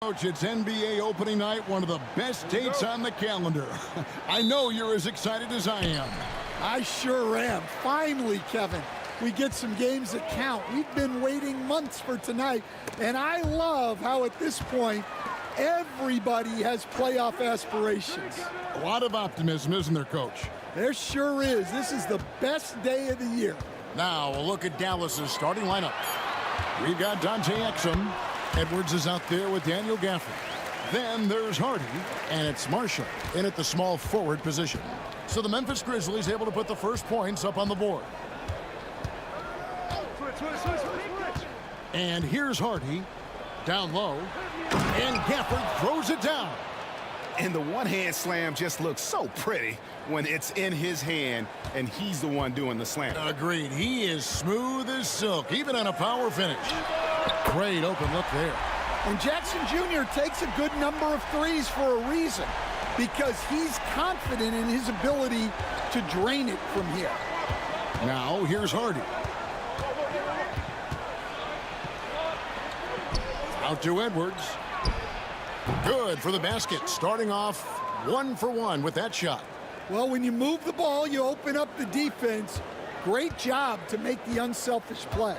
Coach, it's NBA opening night, one of the best dates on the calendar. I know you're as excited as I am. I sure am. Finally, Kevin, we get some games that count. We've been waiting months for tonight, and I love how at this point, everybody has playoff aspirations. A lot of optimism, isn't there, Coach? There sure is. This is the best day of the year. Now, a look at Dallas's starting lineup. We've got Dante Exum. Edwards is out there with Daniel Gafford. Then there's Hardy, and it's Marshall in at the small forward position. So the Memphis Grizzlies able to put the first points up on the board. And here's Hardy, down low, and Gafford throws it down. And the one-hand slam just looks so pretty when it's in his hand and he's the one doing the slam. Agreed. He is smooth as silk, even on a power finish. Great open look there. And Jackson Jr. takes a good number of threes for a reason, because he's confident in his ability to drain it from here. Now here's Hardy. Out to Edwards. Good for the basket. Starting off 1 for 1 with that shot. Well, when you move the ball, you open up the defense. Great job to make the unselfish play.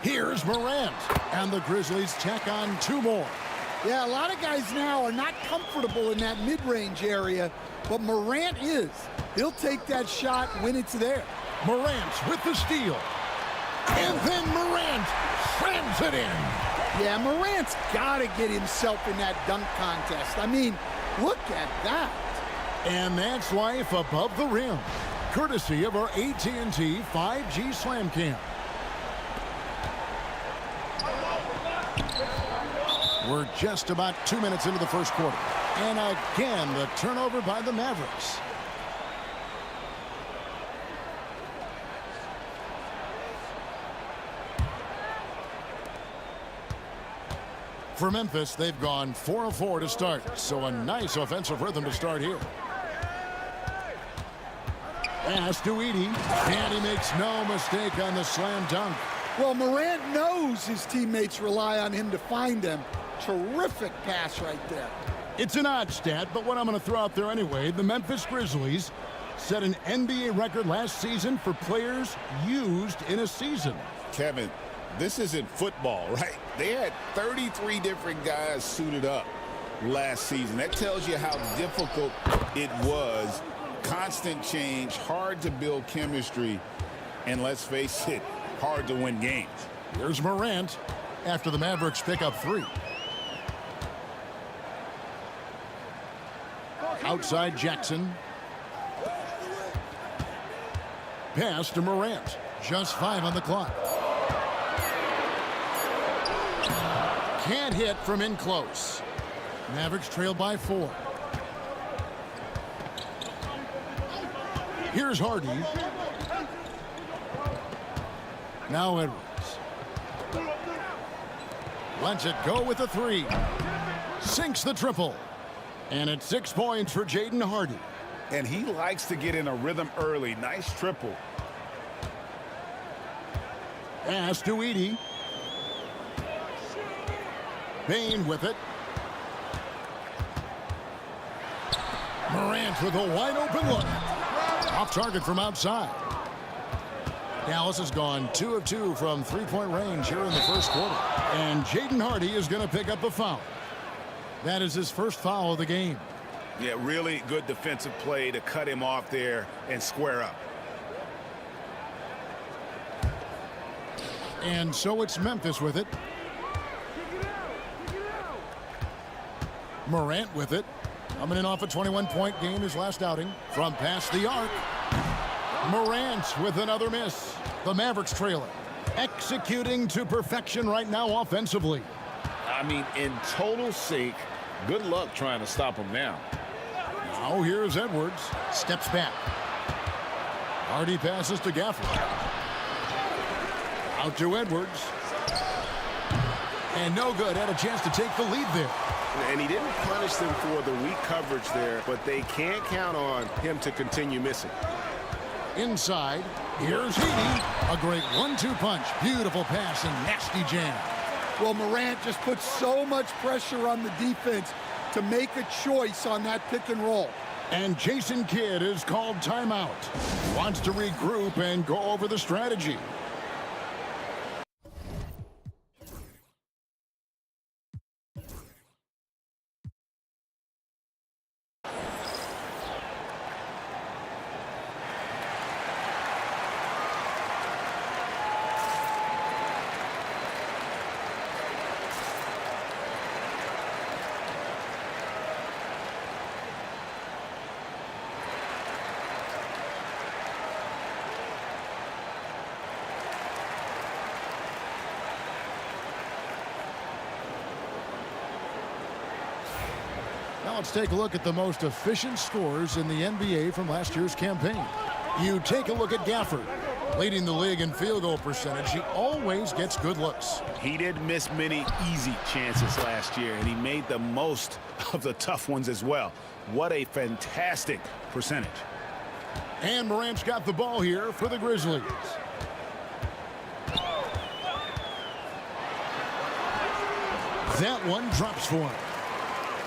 Here's Morant, and the Grizzlies tack on 2 more. Yeah, a lot of guys now are not comfortable in that mid-range area, but Morant is. He'll take that shot when it's there. Morant with the steal. And then Morant slams it in. Yeah, Morant's got to get himself in that dunk contest. I mean, look at that. And that's life above the rim, courtesy of our AT&T 5G Slam Cam. We're just about 2 minutes into the first quarter. And again, the turnover by the Mavericks. For Memphis, they've gone 4 of 4 to start, so a nice offensive rhythm to start here. Pass to Edey, and he makes no mistake on the slam dunk. Well, Morant knows his teammates rely on him to find them. Terrific pass right there. It's an odd stat, but what I'm going to throw out there anyway, the Memphis Grizzlies set an NBA record last season for players used in a season. Kevin, this isn't football, right? They had 33 different guys suited up last season. That tells you how difficult it was. Constant change, hard to build chemistry, and let's face it, hard to win games. Here's Morant after the Mavericks pick up 3. Outside Jackson. Pass to Morant. Just 5 on the clock. Can't hit from in close. Mavericks trail by 4. Here's Hardy. Now Edwards. Lets it go with a 3. Sinks the triple. And it's 6 points for Jaden Hardy. And he likes to get in a rhythm early. Nice triple. Pass to Edey. Payne with it. Morant with a wide open look. Off target from outside. Dallas has gone 2 of 2 from 3-point range here in the first quarter. And Jaden Hardy is going to pick up a foul. That is his first foul of the game. Yeah, really good defensive play to cut him off there and square up. And so it's Memphis with it. Morant with it. Coming in off a 21-point game his last outing. From past the arc. Morant with another miss. The Mavericks trailing. Executing to perfection right now offensively. I mean, in total sync. Good luck trying to stop him now. Now here's Edwards. Steps back. Hardy passes to Gafford. Out to Edwards. And no good. Had a chance to take the lead there. And he didn't punish them for the weak coverage there, but they can't count on him to continue missing. Inside, here's Edey. A great 1-2 punch. Beautiful pass and nasty jam. Well, Morant just put so much pressure on the defense to make a choice on that pick and roll. And Jason Kidd is called timeout. Wants to regroup and go over the strategy. Now let's take a look at the most efficient scorers in the NBA from last year's campaign. You take a look at Gafford, leading the league in field goal percentage. He always gets good looks. He did miss many easy chances last year, and he made the most of the tough ones as well. What a fantastic percentage. And Morant's got the ball here for the Grizzlies. That one drops for him.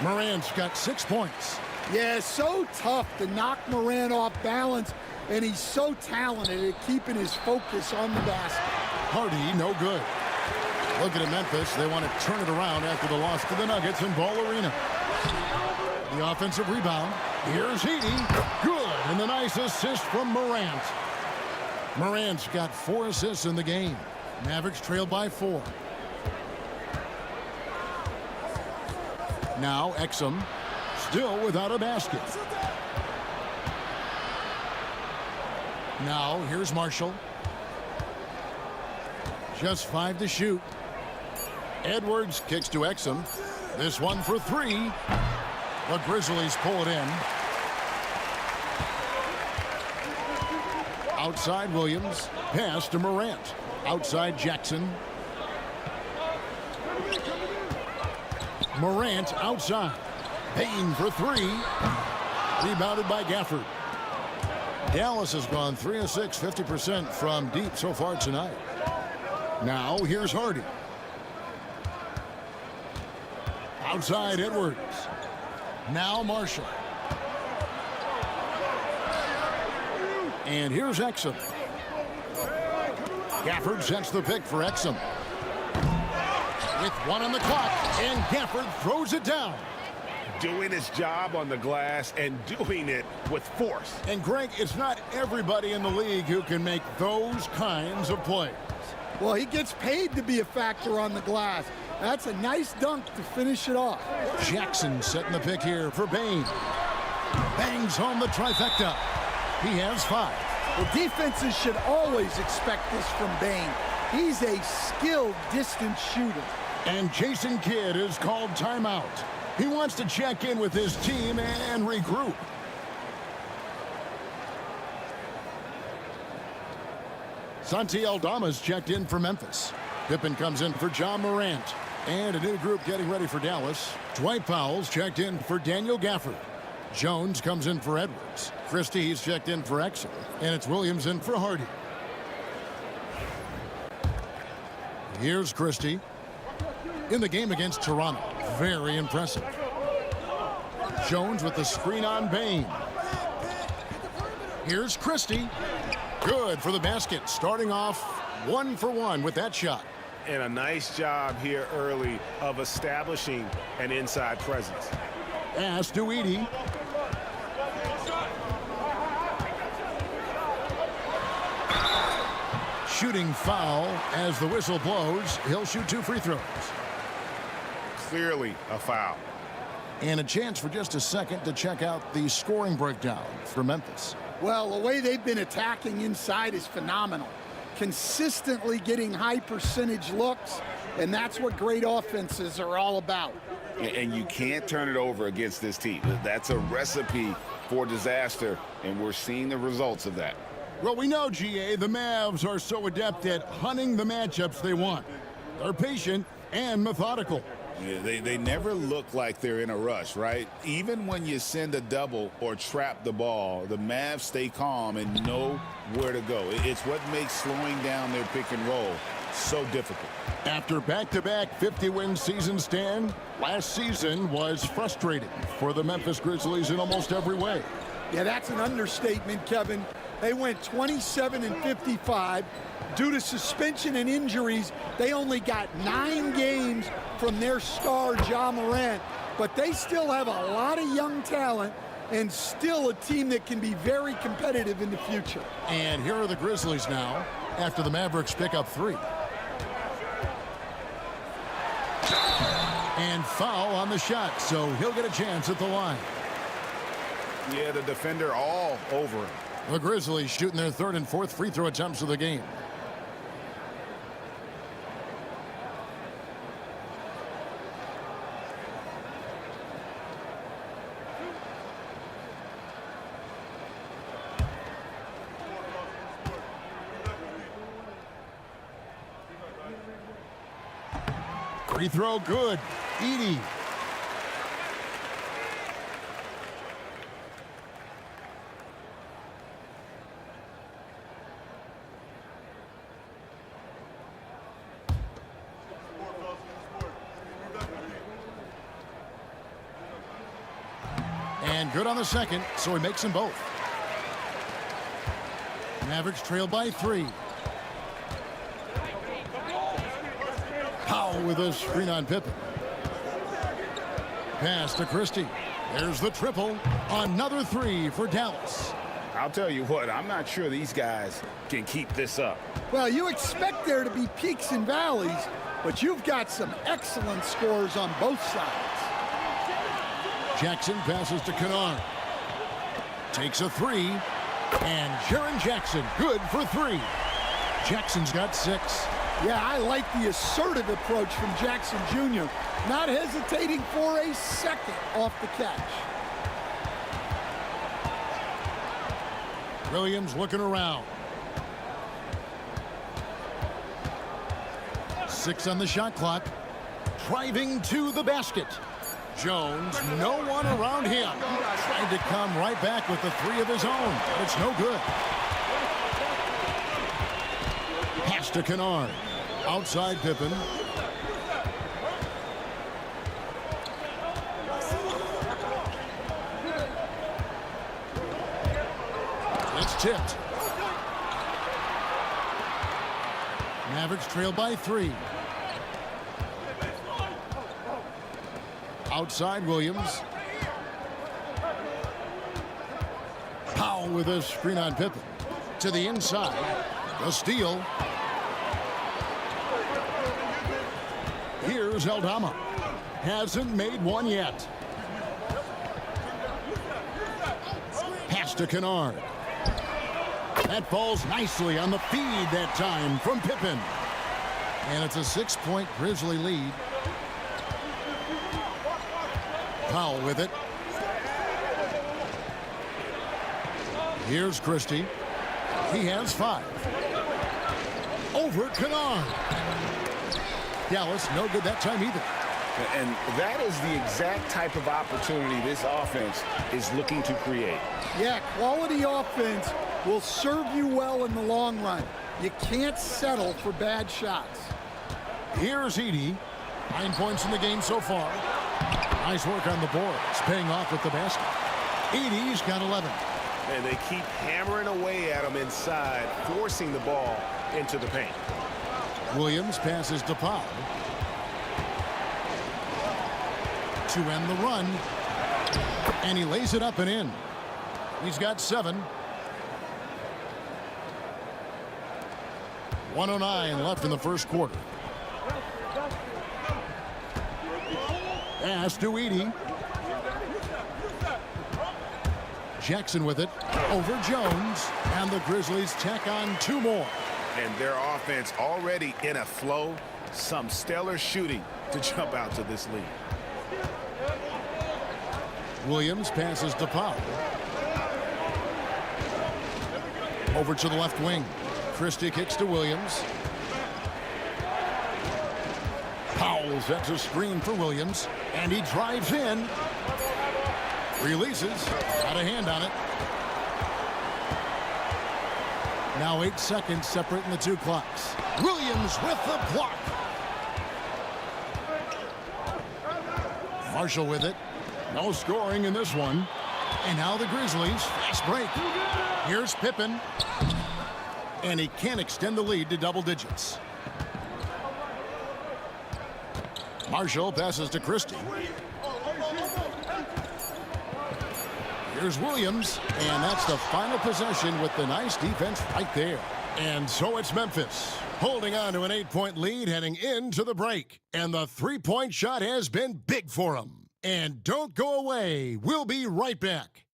Morant's got 6 points. Yeah, so tough to knock Morant off balance, and he's so talented at keeping his focus on the basket. Hardy, no good. Looking at Memphis, they want to turn it around after the loss to the Nuggets in Ball Arena. The offensive rebound. Here's Edey. Good, and the nice assist from Morant. Morant's got 4 assists in the game. Mavericks trailed by 4. Now Exum, still without a basket. Now here's Marshall. Just 5 to shoot. Edwards kicks to Exum. This one for 3. The Grizzlies pull it in. Outside Williams. Pass to Morant. Outside Jackson. Morant outside. Payne for 3. Rebounded by Gafford. Dallas has gone 3 of 6, 50% from deep so far tonight. Now here's Hardy. Outside Edwards. Now Marshall. And here's Exum. Gafford sets the pick for Exum. With 1 on the clock, and Gafford throws it down. Doing his job on the glass and doing it with force. And Greg, it's not everybody in the league who can make those kinds of plays. Well, he gets paid to be a factor on the glass. That's a nice dunk to finish it off. Jackson setting the pick here for Bane. Bangs home the trifecta. He has 5. Well, defenses should always expect this from Bane. He's a skilled distance shooter. And Jason Kidd is called timeout. He wants to check in with his team and regroup. Santi Aldama's checked in for Memphis. Pippen comes in for John Morant. And a new group getting ready for Dallas. Dwight Powell's checked in for Daniel Gafford. Jones comes in for Edwards. Christie's checked in for Exum. And it's Williams in for Hardy. Here's Christie. In the game against Toronto. Very impressive. Jones with the screen on Bane. Here's Christie. Good for the basket. Starting off 1 for 1 with that shot. And a nice job here early of establishing an inside presence. Pass to Edey. Shooting foul as the whistle blows. He'll shoot 2 free throws. Clearly a foul. And a chance for just a second to check out the scoring breakdown for Memphis. Well, the way they've been attacking inside is phenomenal. Consistently getting high percentage looks, and that's what great offenses are all about. And you can't turn it over against this team. That's a recipe for disaster, and we're seeing the results of that. Well, we know, GA, the Mavs are so adept at hunting the matchups they want. They're patient and methodical. Yeah, they never look like they're in a rush, right? Even when you send a double or trap the ball, the Mavs stay calm and know where to go. It's what makes slowing down their pick and roll so difficult. After back-to-back 50-win seasons, Stan, last season was frustrating for the Memphis Grizzlies in almost every way. Yeah, that's an understatement, Kevin. They went 27-55. Due to suspension and injuries, they only got 9 games from their star, Ja Morant. But they still have a lot of young talent and still a team that can be very competitive in the future. And here are the Grizzlies now after the Mavericks pick up 3. And foul on the shot, so he'll get a chance at the line. Yeah, the defender all over him. The Grizzlies shooting their 3rd and 4th free throw attempts of the game. Free throw good. Edey. And good on the second, so he makes them both. Mavericks trail by 3. Powell with a screen on Pippen. Pass to Christie. There's the triple. Another 3 for Dallas. I'll tell you what, I'm not sure these guys can keep this up. Well, you expect there to be peaks and valleys, but you've got some excellent scores on both sides. Jackson passes to Kennard. Takes a 3. And Jaren Jackson, good for 3. Jackson's got 6. Yeah, I like the assertive approach from Jackson Jr. Not hesitating for a second off the catch. Williams looking around. 6 on the shot clock. Driving to the basket. Jones, no one around him. Tried to come right back with the 3 of his own, but it's no good. Pass to Kennard. Outside Pippen. It's tipped. Mavericks trail by 3. Outside Williams. Powell with a screen on Pippen. To the inside. The steal. Here's Aldama. Hasn't made one yet. Pass to Kennard. That falls nicely on the feed that time from Pippen. And it's a 6-point Grizzly lead. Powell with it. Here's Christie. He has 5. Over Kennard. Dallas, no good that time either. And that is the exact type of opportunity this offense is looking to create. Yeah, quality offense will serve you well in the long run. You can't settle for bad shots. Here's Edey. 9 points in the game so far. Nice work on the boards, paying off with the basket. Edey's got 11. And they keep hammering away at him inside, forcing the ball into the paint. Williams passes to Powell. To end the run. And he lays it up and in. He's got 7. 1:09 left in the first quarter. Pass to Edey. Jackson with it. Over Jones. And the Grizzlies tack on 2 more. And their offense already in a flow. Some stellar shooting to jump out to this lead. Williams passes to Powell. Over to the left wing. Christie kicks to Williams. Powell sets a screen for Williams, and he drives in. Releases. Got a hand on it. Now 8 seconds separating the two clocks. Williams with the block. Marshall with it. No scoring in this one. And now the Grizzlies. Fast break. Here's Pippen. And he can't extend the lead to double digits. Marshall passes to Christie. Here's Williams, and that's the final possession with the nice defense right there. And so it's Memphis, holding on to an 8-point lead heading into the break. And the three-point shot has been big for them. And don't go away. We'll be right back.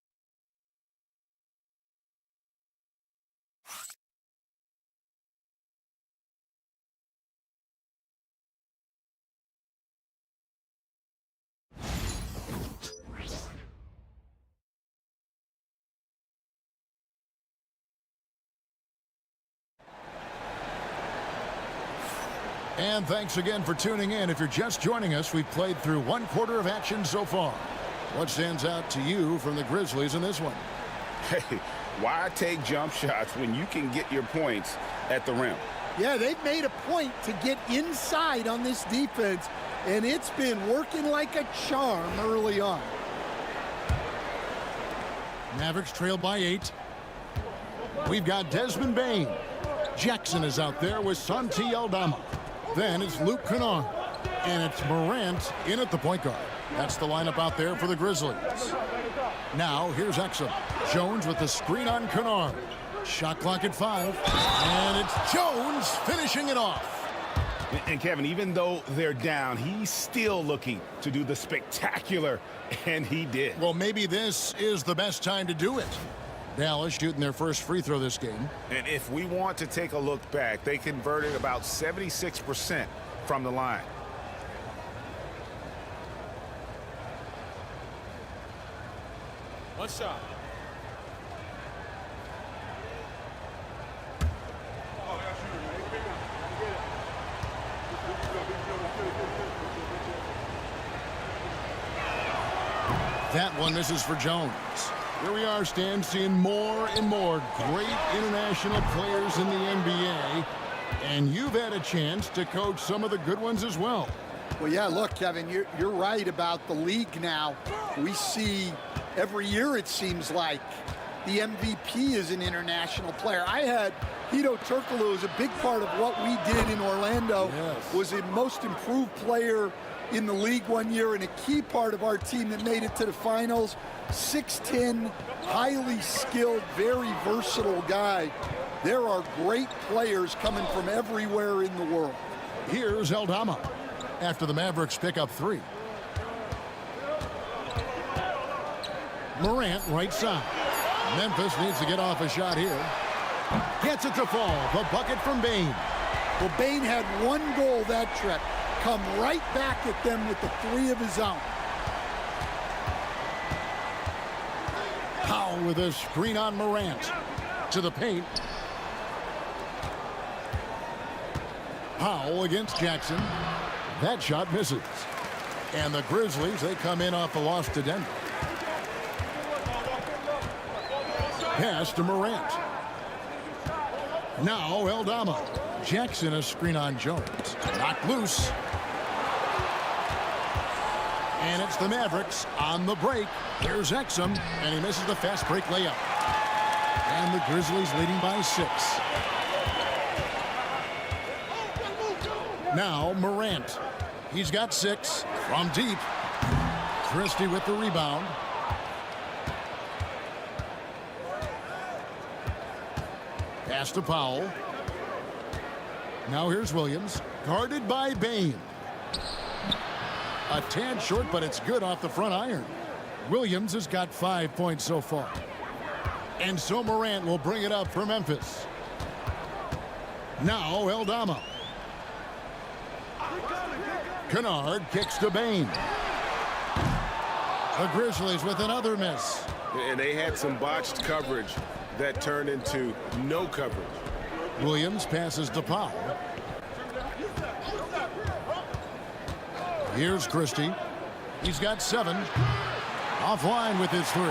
And thanks again for tuning in. If you're just joining us, we've played through 1/4 of action so far. What stands out to you from the Grizzlies in this one? Hey, why take jump shots when you can get your points at the rim? Yeah, they've made a point to get inside on this defense, and it's been working like a charm early on. Mavericks trail by 8. We've got Desmond Bane. Jackson is out there with Santi Aldama. Then it's Luke Kennard. And it's Morant in at the point guard. That's the lineup out there for the Grizzlies. Now here's Exum. Jones with the screen on Kennard. Shot clock at 5. And it's Jones finishing it off. And Kevin, even though they're down, he's still looking to do the spectacular, and he did. Well, maybe this is the best time to do it. Dallas shooting their first free throw this game. And if we want to take a look back, they converted about 76% from the line. One shot. That one misses for Jones. Here we are, Stan, seeing more and more great international players in the NBA. And you've had a chance to coach some of the good ones as well. Well, yeah, look, Kevin, you're right about the league now. We see every year, it seems like, the MVP is an international player. I had Hedo Turkoglu as a big part of what we did in Orlando. Yes. Was a most improved player in the league one year and a key part of our team that made it to the finals. 6'10", highly skilled, very versatile guy. There are great players coming from everywhere in the world. Here's Aldama after the Mavericks pick up 3. Morant right side. Memphis needs to get off a shot here. Gets it to fall. The bucket from Bane. Well, Bane had one goal that trip. Come right back at them with the 3 of his own. Powell with a screen on Morant. To the paint. Powell against Jackson. That shot misses. And the Grizzlies, they come in off a loss to Denver. Pass to Morant. Now Aldama. Jackson a screen on Jones. Knocked loose. And it's the Mavericks on the break. Here's Exum, and he misses the fast break layup. And the Grizzlies leading by 6. Now Morant. He's got 6 from deep. Christie with the rebound. Pass to Powell. Now here's Williams, guarded by Bane. A tad short, but it's good off the front iron. Williams has got 5 points so far. And so Morant will bring it up for Memphis. Now Aldama. Kennard kicks to Bane. The Grizzlies with another miss. And they had some botched coverage that turned into no coverage. Williams passes to Powell. Here's Christie. He's got 7. Offline with his 3.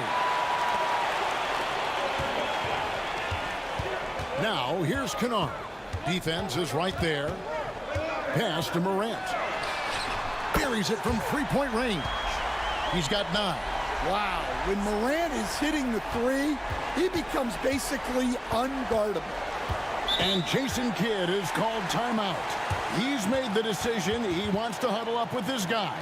Now, here's Kennard. Defense is right there. Pass to Morant. Buries it from three-point range. He's got 9. Wow, when Morant is hitting the 3, he becomes basically unguardable. And Jason Kidd is called timeout. He's made the decision. He wants to huddle up with his guys.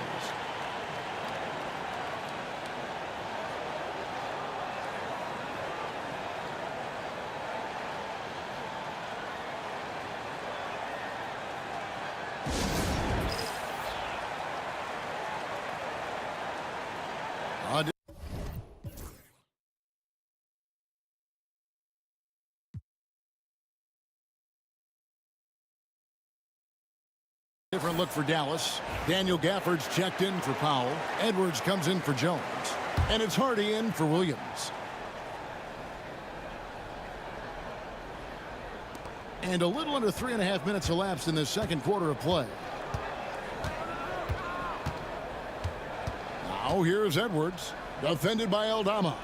Different look for Dallas. Daniel Gafford's checked in for Powell. Edwards comes in for Jones. And it's Hardy in for Williams. And a little under 3.5 minutes elapsed in this second quarter of play. Now here's Edwards. Defended by Aldama.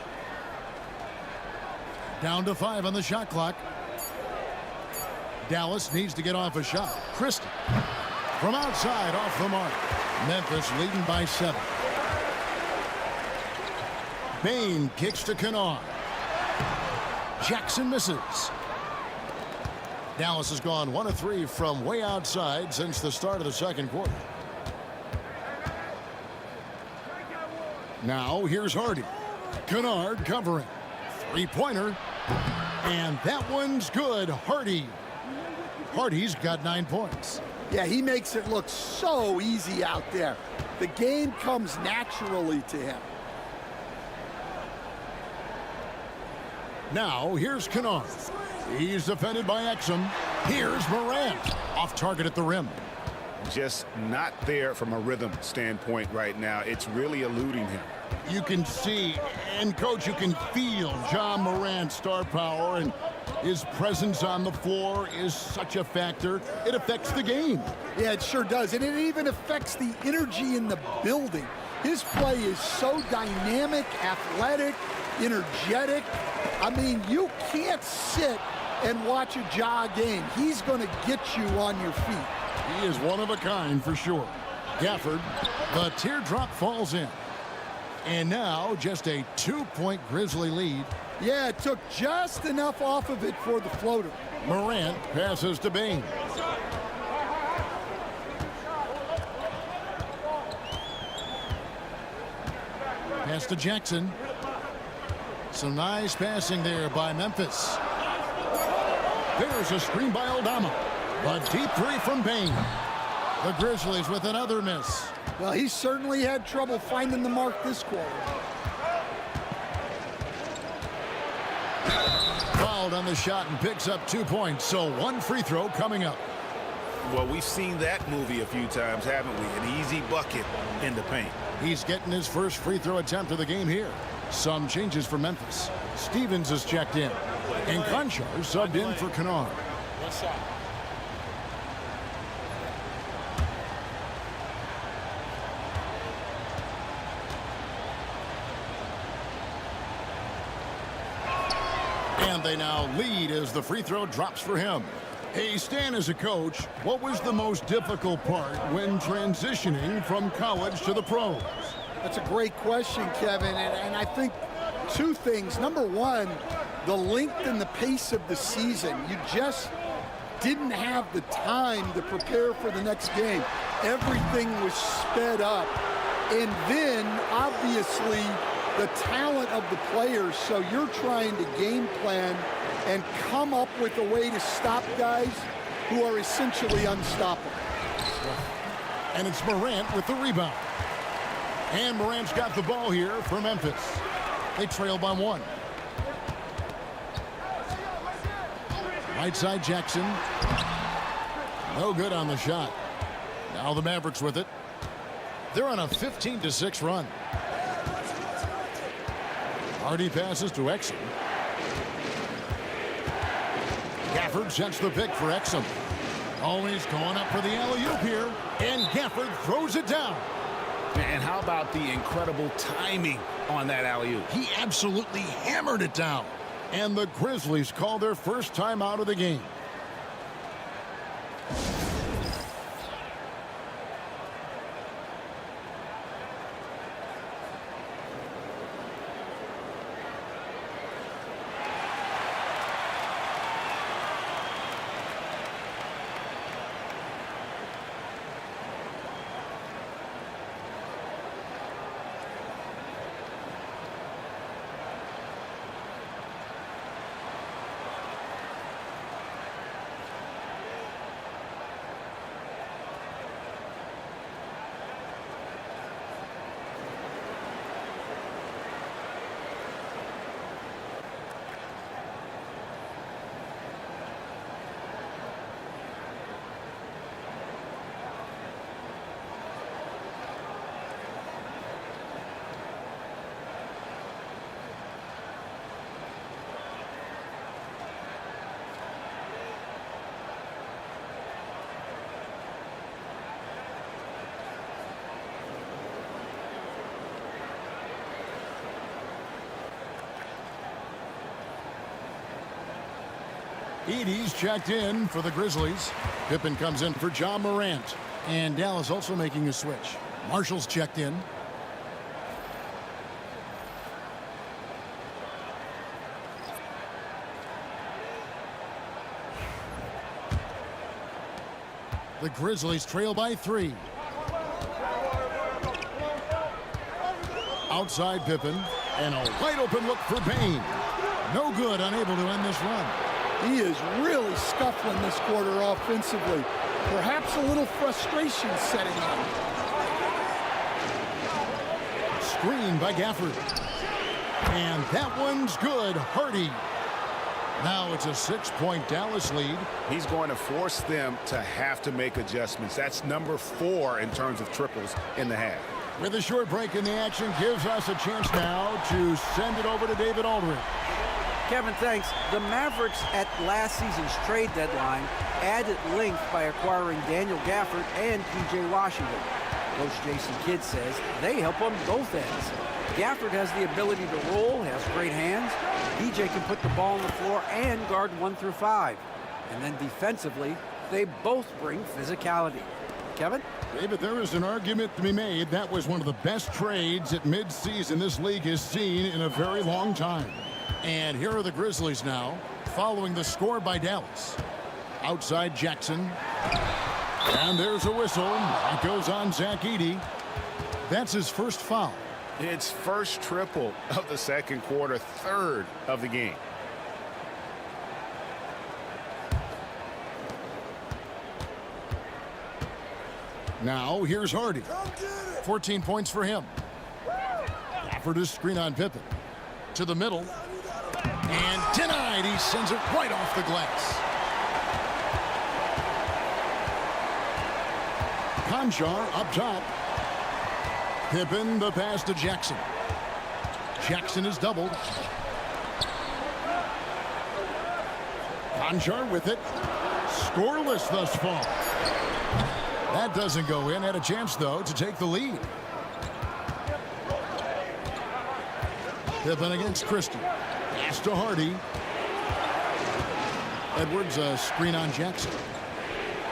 Down to 5 on the shot clock. Dallas needs to get off a shot. Christie. From outside, off the mark. Memphis leading by 7. Bane kicks to Kennard. Jackson misses. Dallas has gone 1 of 3 from way outside since the start of the second quarter. Now here's Hardy. Kennard covering. Three-pointer. And that one's good. Hardy's got 9 points. Yeah, he makes it look so easy out there. The game comes naturally to him. Now, here's Kennard. He's defended by Exum. Here's Morant. Off target at the rim. Just not there from a rhythm standpoint right now. It's really eluding him. You can see, and Coach, you can feel Ja Morant's star power, and his presence on the floor is such a factor. It affects the game. Yeah, it sure does. And it even affects the energy in the building. His play is so dynamic, athletic, energetic. I mean, you can't sit and watch a Ja game. He's going to get you on your feet. He is one of a kind for sure. Gafford, the teardrop falls in. And now just a 2-point Grizzly lead. Yeah, it took just enough off of it for the floater. Morant passes to Bane. Pass to Jackson. Some nice passing there by Memphis. There's a screen by Aldama. A deep 3 from Bane. The Grizzlies with another miss. Well, he certainly had trouble finding the mark this quarter. Fouled on the shot and picks up 2 points. So 1 free throw coming up. Well, we've seen that movie a few times, haven't we? An easy bucket in the paint. He's getting his first free throw attempt of the game here. Some changes for Memphis. Stevens is checked in. And Conchar subbed in for Kennard. And they now lead as the free throw drops for him. Hey, Stan, as a coach, what was the most difficult part when transitioning from college to the pros? That's a great question, Kevin, and I think 2 things. Number 1, the length and the pace of the season. You just didn't have the time to prepare for the next game. Everything was sped up. And then, obviously, the talent of the players, so you're trying to game plan and come up with a way to stop guys who are essentially unstoppable. And it's Morant with the rebound. And Morant's got the ball here for Memphis. They trail by 1. Right side Jackson. No good on the shot. Now the Mavericks with it. They're on a 15-6 run. Hardy passes to Exum. Gafford sets the pick for Exum. Always going up for the alley-oop here. And Gafford throws it down. And how about the incredible timing on that alley-oop? He absolutely hammered it down. And the Grizzlies call their first time out of the game. Edey's checked in for the Grizzlies. Pippen comes in for John Morant. And Dallas also making a switch. Marshall's checked in. The Grizzlies trail by 3. Outside Pippen. And a wide open look for Bane. No good, unable to end this run. He is really scuffling this quarter offensively. Perhaps a little frustration setting in. Screen by Gafford. And that one's good. Hardy. Now it's a 6-point Dallas lead. He's going to force them to have to make adjustments. That's number 4 in terms of triples in the half. With a short break in the action, gives us a chance now to send it over to David Aldridge. Kevin, thanks. The Mavericks at last season's trade deadline added length by acquiring Daniel Gafford and P.J. Washington. Coach Jason Kidd says they help on both ends. Gafford has the ability to roll, has great hands. P.J. can put the ball on the floor and guard 1 through 5. And then defensively, they both bring physicality. Kevin? David, there is an argument to be made. That was one of the best trades at midseason this league has seen in a very long time. And here are the Grizzlies now, following the score by Dallas. Outside Jackson. And there's a whistle. It goes on Zach Edey. That's his first foul. It's first triple of the second quarter, third of the game. Now here's Hardy. 14 points for him. Gafford is screen on Pippen. To the middle. And denied. He sends it right off the glass. Conchar up top. Pippen the pass to Jackson. Jackson is doubled. Conchar with it. Scoreless thus far. That doesn't go in. Had a chance, though, to take the lead. Pippen against Christie. Pass to Hardy. Edwards a screen on Jackson.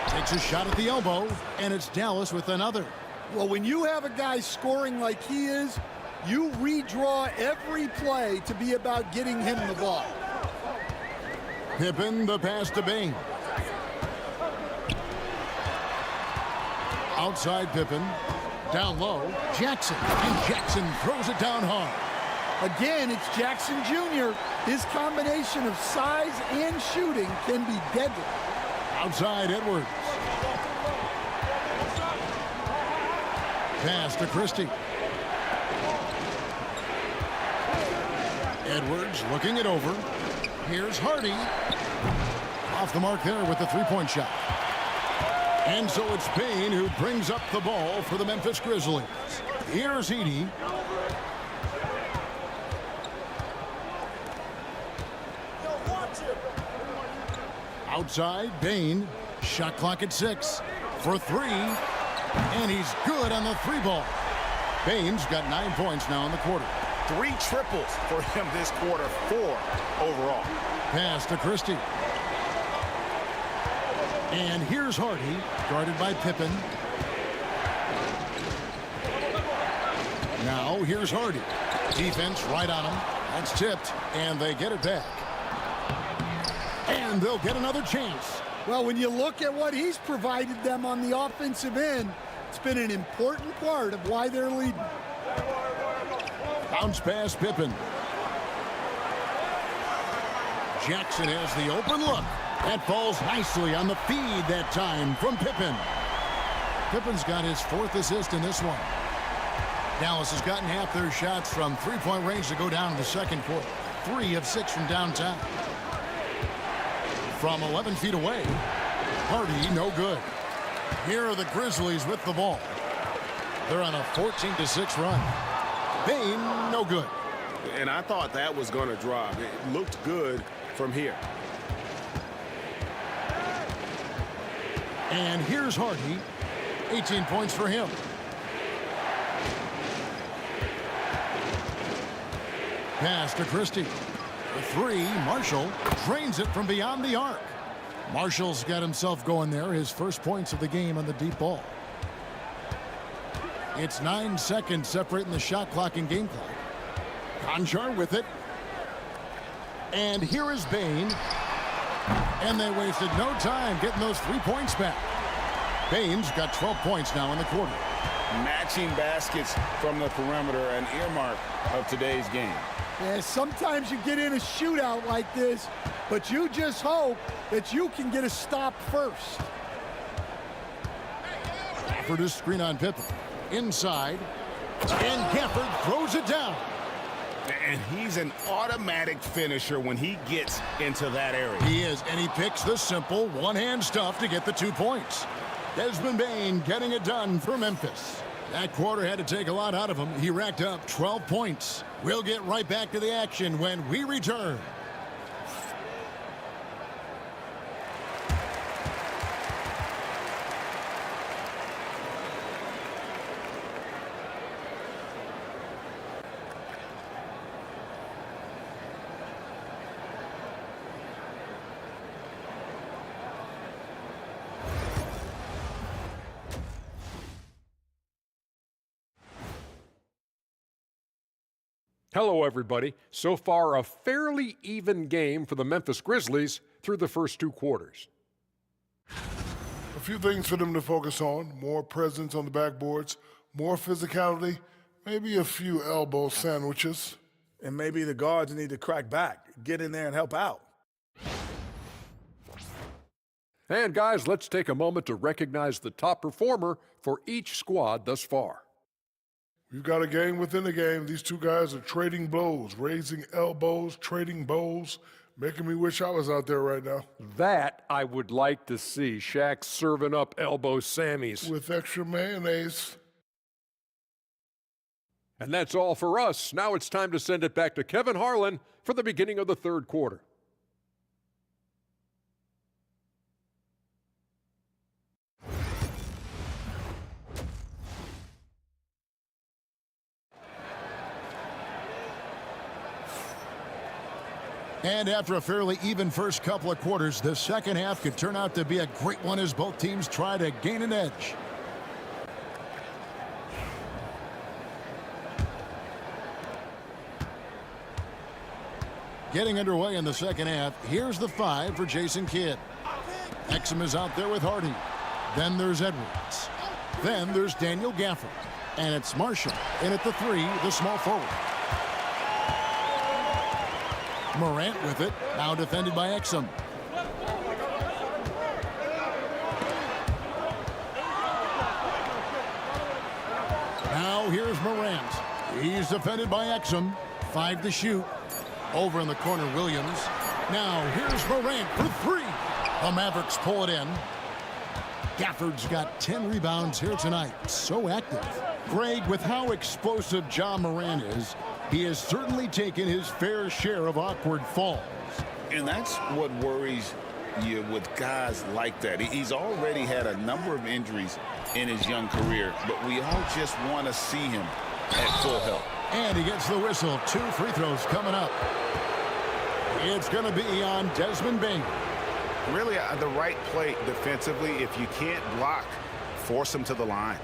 Takes a shot at the elbow, and it's Dallas with another. Well, when you have a guy scoring like he is, you redraw every play to be about getting him the ball. Pippen the pass to Bane. Outside Pippen. Down low. Jackson. And Jackson throws it down hard. Again, it's Jackson Jr. His combination of size and shooting can be deadly. Outside Edwards. Pass to Christie. Edwards looking it over. Here's Hardy. Off the mark there with the three-point shot. And so it's Bane who brings up the ball for the Memphis Grizzlies. Here's Edey. Outside, Bane. Shot clock at 6. For 3. And he's good on the 3-ball. Baines got 9 points now in the quarter. 3 triples for him this quarter, 4 overall. Pass to Christie. And here's Hardy, guarded by Pippen. Now here's Hardy. Defense right on him. That's tipped, and they get it back. And they'll get another chance. Well, when you look at what he's provided them on the offensive end, it's been an important part of why they're leading. Bounce pass, Pippen. Jackson has the open look. That falls nicely on the feed that time from Pippen. Pippen's got his 4th assist in this one. Dallas has gotten half their shots from 3-point range to go down in the second quarter. 3 of 6 from downtown. From 11 feet away, Hardy no good. Here are the Grizzlies with the ball. They're on a 14-6 run. Bane no good. And I thought that was going to drop. It looked good from here. And here's Hardy. 18 points for him. Pass to Christie. The 3, Marshall drains it from beyond the arc. Marshall's got himself going there. His first points of the game on the deep ball. It's 9 seconds separating the shot clock and game clock. Conjar with it. And here is Bane. And they wasted no time getting those 3 points back. Bane's got 12 points now in the quarter. Matching baskets from the perimeter, an earmark of today's game. Yeah, sometimes you get in a shootout like this, but you just hope that you can get a stop first. Gafford is screen on Pippen. Inside. And Gafford throws it down. And he's an automatic finisher when he gets into that area. He is, and he picks the simple one-hand stuff to get the 2 points. Desmond Bane getting it done for Memphis. That quarter had to take a lot out of him. He racked up 12 points. We'll get right back to the action when we return. Hello, everybody. So far, a fairly even game for the Memphis Grizzlies through the first 2 quarters. A few things for them to focus on. More presence on the backboards, more physicality, maybe a few elbow sandwiches. And maybe the guards need to crack back, get in there and help out. And guys, let's take a moment to recognize the top performer for each squad thus far. We've got a game within a game. These 2 guys are trading blows, raising elbows, trading bows, making me wish I was out there right now. That I would like to see. Shaq serving up elbow Sammys. With extra mayonnaise. And that's all for us. Now it's time to send it back to Kevin Harlan for the beginning of the 3rd quarter. And after a fairly even first couple of quarters, the second half could turn out to be a great one as both teams try to gain an edge. Getting underway in the second half, here's the 5 for Jason Kidd. Exum is out there with Hardy. Then there's Edwards. Then there's Daniel Gafford. And it's Marshall in at the 3, the small forward. Morant with it, now defended by Exum. Now here's Morant. He's defended by Exum. 5 to shoot. Over in the corner, Williams. Now here's Morant for 3. The Mavericks pull it in. Gafford's got 10 rebounds here tonight. So active. Greg, with how explosive Ja Morant is, he has certainly taken his fair share of awkward falls. And that's what worries you with guys like that. He's already had a number of injuries in his young career, but we all just want to see him at full health. And he gets the whistle. 2 free throws coming up. It's going to be on Desmond Bane. Really, the right play defensively. If you can't block, force him to the line.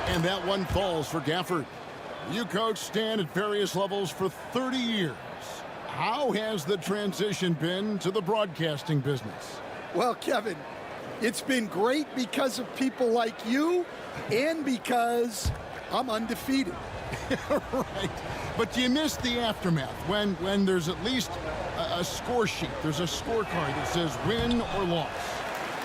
And that one falls for Gafford. You coach Stan at various levels for 30 years. How has the transition been to the broadcasting business? Well, Kevin, it's been great because of people like you and because I'm undefeated. Right. But you miss the aftermath when there's at least a score sheet. There's a scorecard that says win or loss.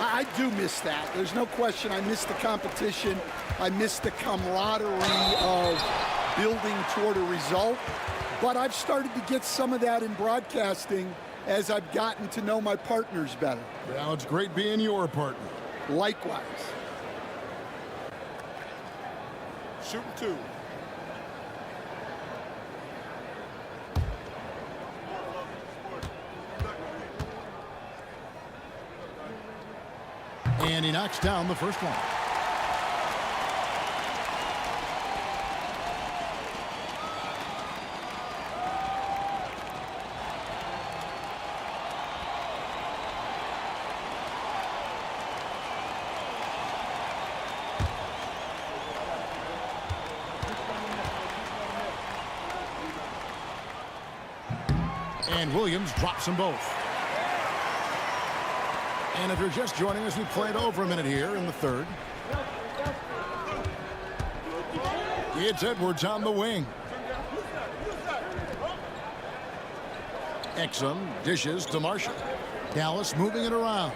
I do miss that. There's no question. I miss the competition. I miss the camaraderie of building toward a result. But I've started to get some of that in broadcasting as I've gotten to know my partners better. Well, it's great being your partner. Likewise. Shooting 2. And he knocks down the first one. And Williams drops them both. And if you're just joining us, we played over a minute here in the third. It's Edwards on the wing. Exum dishes to Marshall. Dallas moving it around.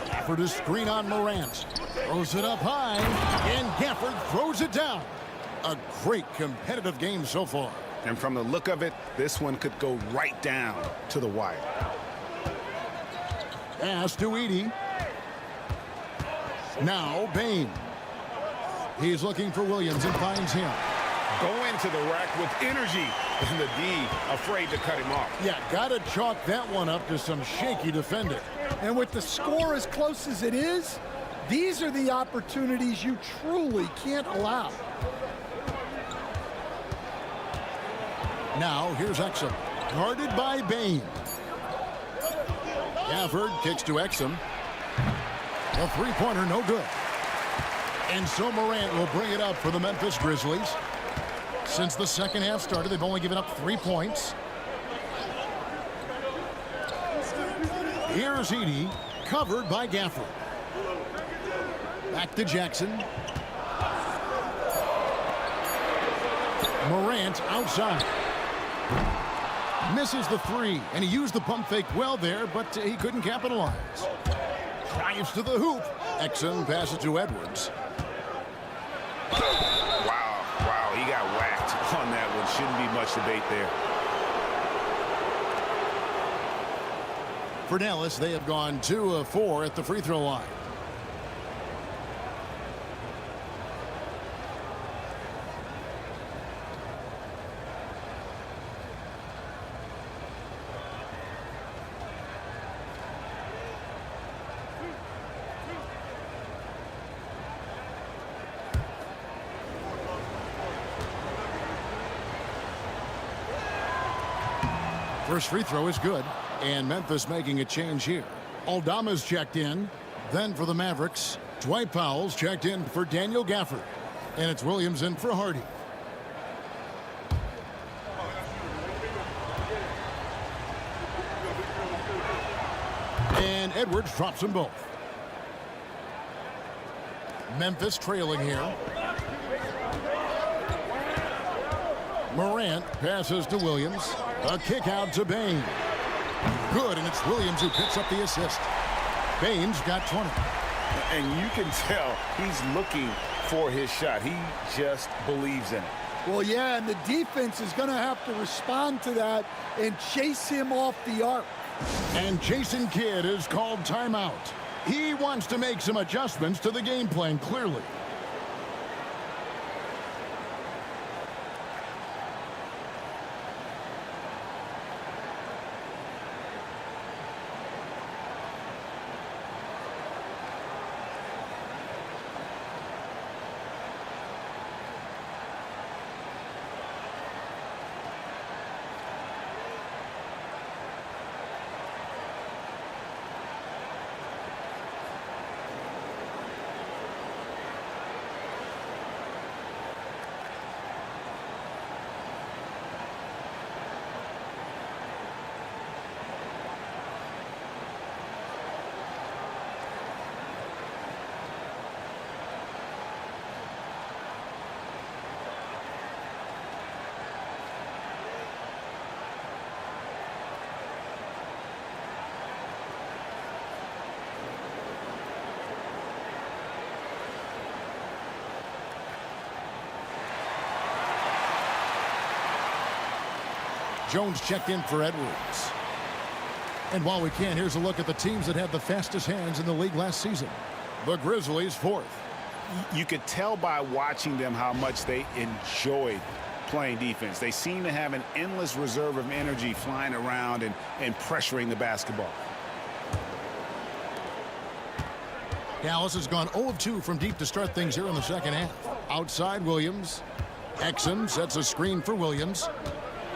Gafford is screen on Morant. Throws it up high, and Gafford throws it down. A great competitive game so far. And from the look of it, this one could go right down to the wire. Pass to Edey. Now Bane. He's looking for Williams and finds him. Go into the rack with energy, and the D afraid to cut him off. Yeah, gotta chalk that one up to some shaky defending. And with the score as close as it is, these are the opportunities you truly can't allow. Now here's Exum, guarded by Bane. Gafford kicks to Exum. A three-pointer, no good. And so Morant will bring it up for the Memphis Grizzlies. Since the second half started, they've only given up 3 points. Here's Edey, covered by Gafford. Back to Jackson. Morant outside. Misses the 3, and he used the pump fake well there, but he couldn't capitalize. Drives to the hoop. Exum passes to Edwards. Wow, he got whacked on that one. Shouldn't be much debate there. For Dallas, they have gone 2 of 4 at the free throw line. First free throw is good, and Memphis making a change here. Aldama's checked in. Then for the Mavericks, Dwight Powell's checked in for Daniel Gafford. And it's Williams in for Hardy. And Edwards drops them both. Memphis trailing here. Morant passes to Williams. A kick out to Bane. Good, and it's Williams who picks up the assist. Bane's got 20. And you can tell he's looking for his shot. He just believes in it. Well, yeah, and the defense is going to have to respond to that and chase him off the arc. And Jason Kidd is called timeout. He wants to make some adjustments to the game plan, clearly. Jones checked in for Edwards. And while we can, here's a look at the teams that had the fastest hands in the league last season. The Grizzlies, fourth. You could tell by watching them how much they enjoyed playing defense. They seem to have an endless reserve of energy flying around and pressuring the basketball. Dallas has gone 0 of 2 from deep to start things here in the second half. Outside Williams. Exum sets a screen for Williams.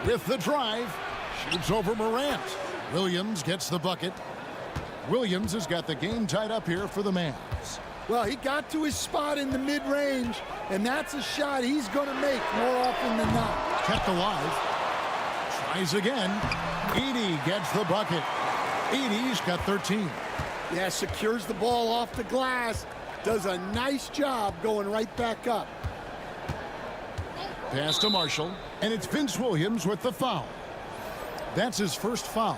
With the drive, shoots over Morant. Williams gets the bucket. Williams has got the game tied up here for the Mavs. Well, he got to his spot in the mid-range, and that's a shot he's going to make more often than not. Kept alive. Tries again. Edey gets the bucket. Edey's got 13. Yeah, secures the ball off the glass. Does a nice job going right back up. Pass to Marshall, and it's Vince Williams with the foul. That's his first foul.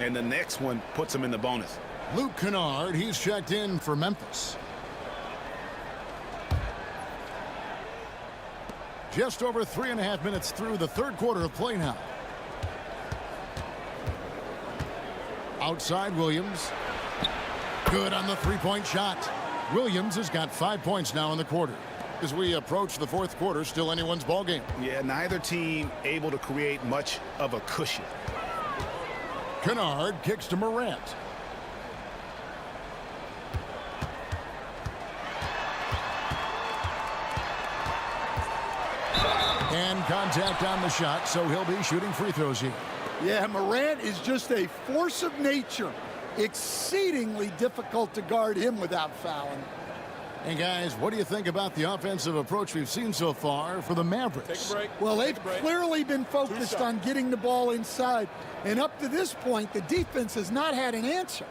And the next one puts him in the bonus. Luke Kennard, he's checked in for Memphis. Just over 3.5 minutes through the third quarter of play now. Outside Williams. Good on the three-point shot. Williams has got 5 points now in the quarter. As we approach the fourth quarter, still anyone's ball game. Yeah, neither team able to create much of a cushion. Kennard kicks to Morant. And contact on the shot, so he'll be shooting free throws here. Yeah, Morant is just a force of nature. Exceedingly difficult to guard him without fouling. And guys, what do you think about the offensive approach we've seen so far for the Mavericks? Take a break. Well, they've clearly been focused on getting the ball inside. And up to this point, the defense has not had an answer.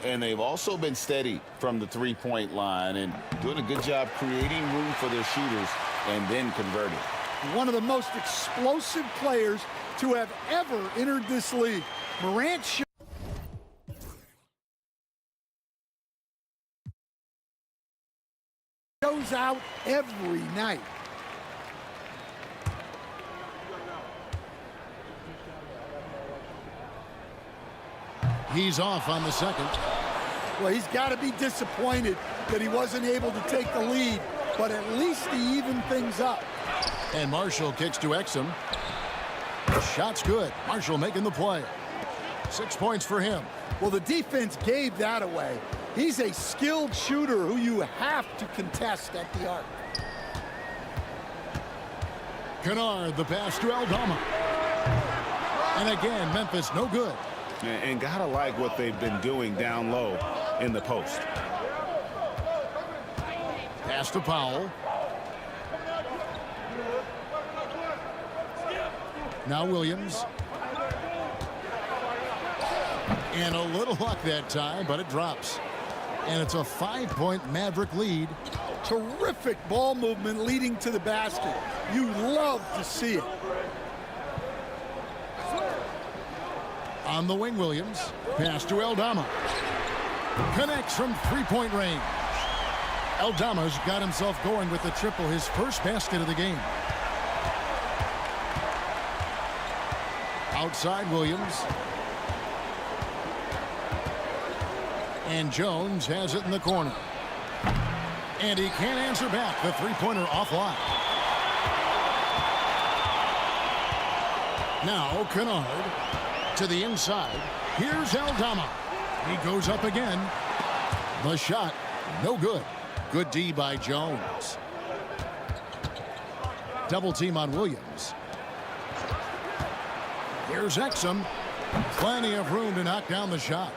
And they've also been steady from the three-point line and doing a good job creating room for their shooters and then converting. One of the most explosive players to have ever entered this league. Morant shows out every night. He's off on the second. Well, he's got to be disappointed that he wasn't able to take the lead, but at least he evened things up. And Marshall kicks to Exum. The shot's good. Marshall making the play. 6 points for him. Well, the defense gave that away. He's a skilled shooter who you have to contest at the arc. Kennard, the pass to Aldama. And again, Memphis no good. And gotta like what they've been doing down low in the post. Pass to Powell. Now Williams. And a little luck that time, but it drops. And it's a 5-point Maverick lead. Terrific ball movement leading to the basket. You love to see it. On the wing, Williams. Pass to Aldama. Connects from three-point range. Aldama's got himself going with the triple, his first basket of the game. Outside Williams. And Jones has it in the corner. And he can't answer back. The three-pointer offline. Now Kennard to the inside. Here's Aldama. He goes up again. The shot, no good. Good D by Jones. Double team on Williams. Here's Exum. Plenty of room to knock down the shot.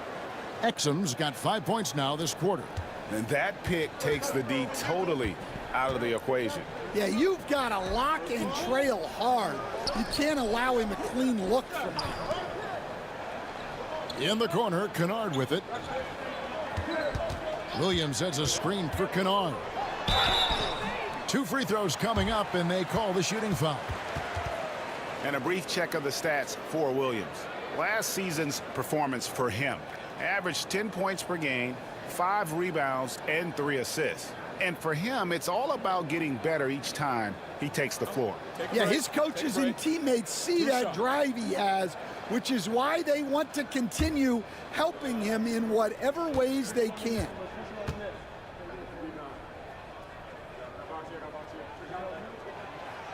Exum's got 5 points now this quarter. And that pick takes the D totally out of the equation. Yeah, you've got to lock and trail hard. You can't allow him a clean look from there. In the corner, Kennard with it. Williams has a screen for Kennard. 2 free throws coming up, and they call the shooting foul. And a brief check of the stats for Williams. Last season's performance for him. Averaged 10 points per game, 5 rebounds, and 3 assists. And for him, it's all about getting better each time he takes the floor. Yeah, his coaches and teammates see that drive he has, which is why they want to continue helping him in whatever ways they can.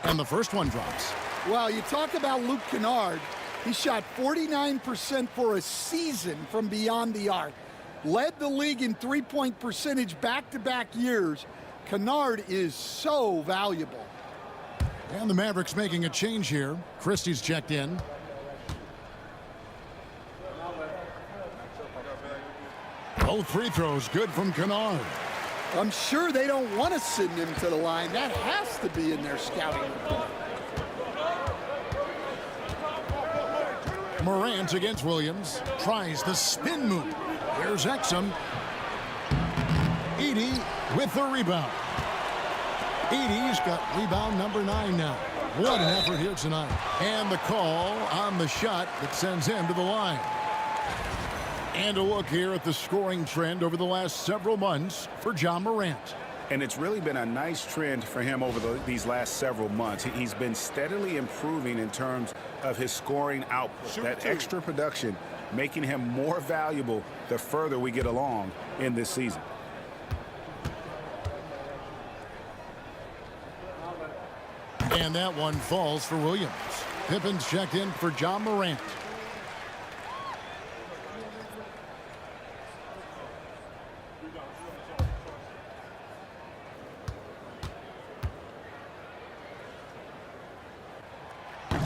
And the first one drops. Well, you talk about Luke Kennard. He shot 49% for a season from beyond the arc. Led the league in three-point percentage back-to-back years. Kennard is so valuable. And the Mavericks making a change here. Christie's checked in. Both free throws good from Kennard. I'm sure they don't want to send him to the line. That has to be in their scouting report. Morant against Williams. Tries the spin move. Here's Exum. Edey with the rebound. Edey's got rebound number 9 now. What an effort here tonight. And the call on the shot that sends him to the line. And a look here at the scoring trend over the last several months for Ja Morant. And it's really been a nice trend for him over these last several months. He's been steadily improving in terms of his scoring output. That extra production making him more valuable the further we get along in this season. And that one falls for Williams. Pippen's checked in for Ja Morant.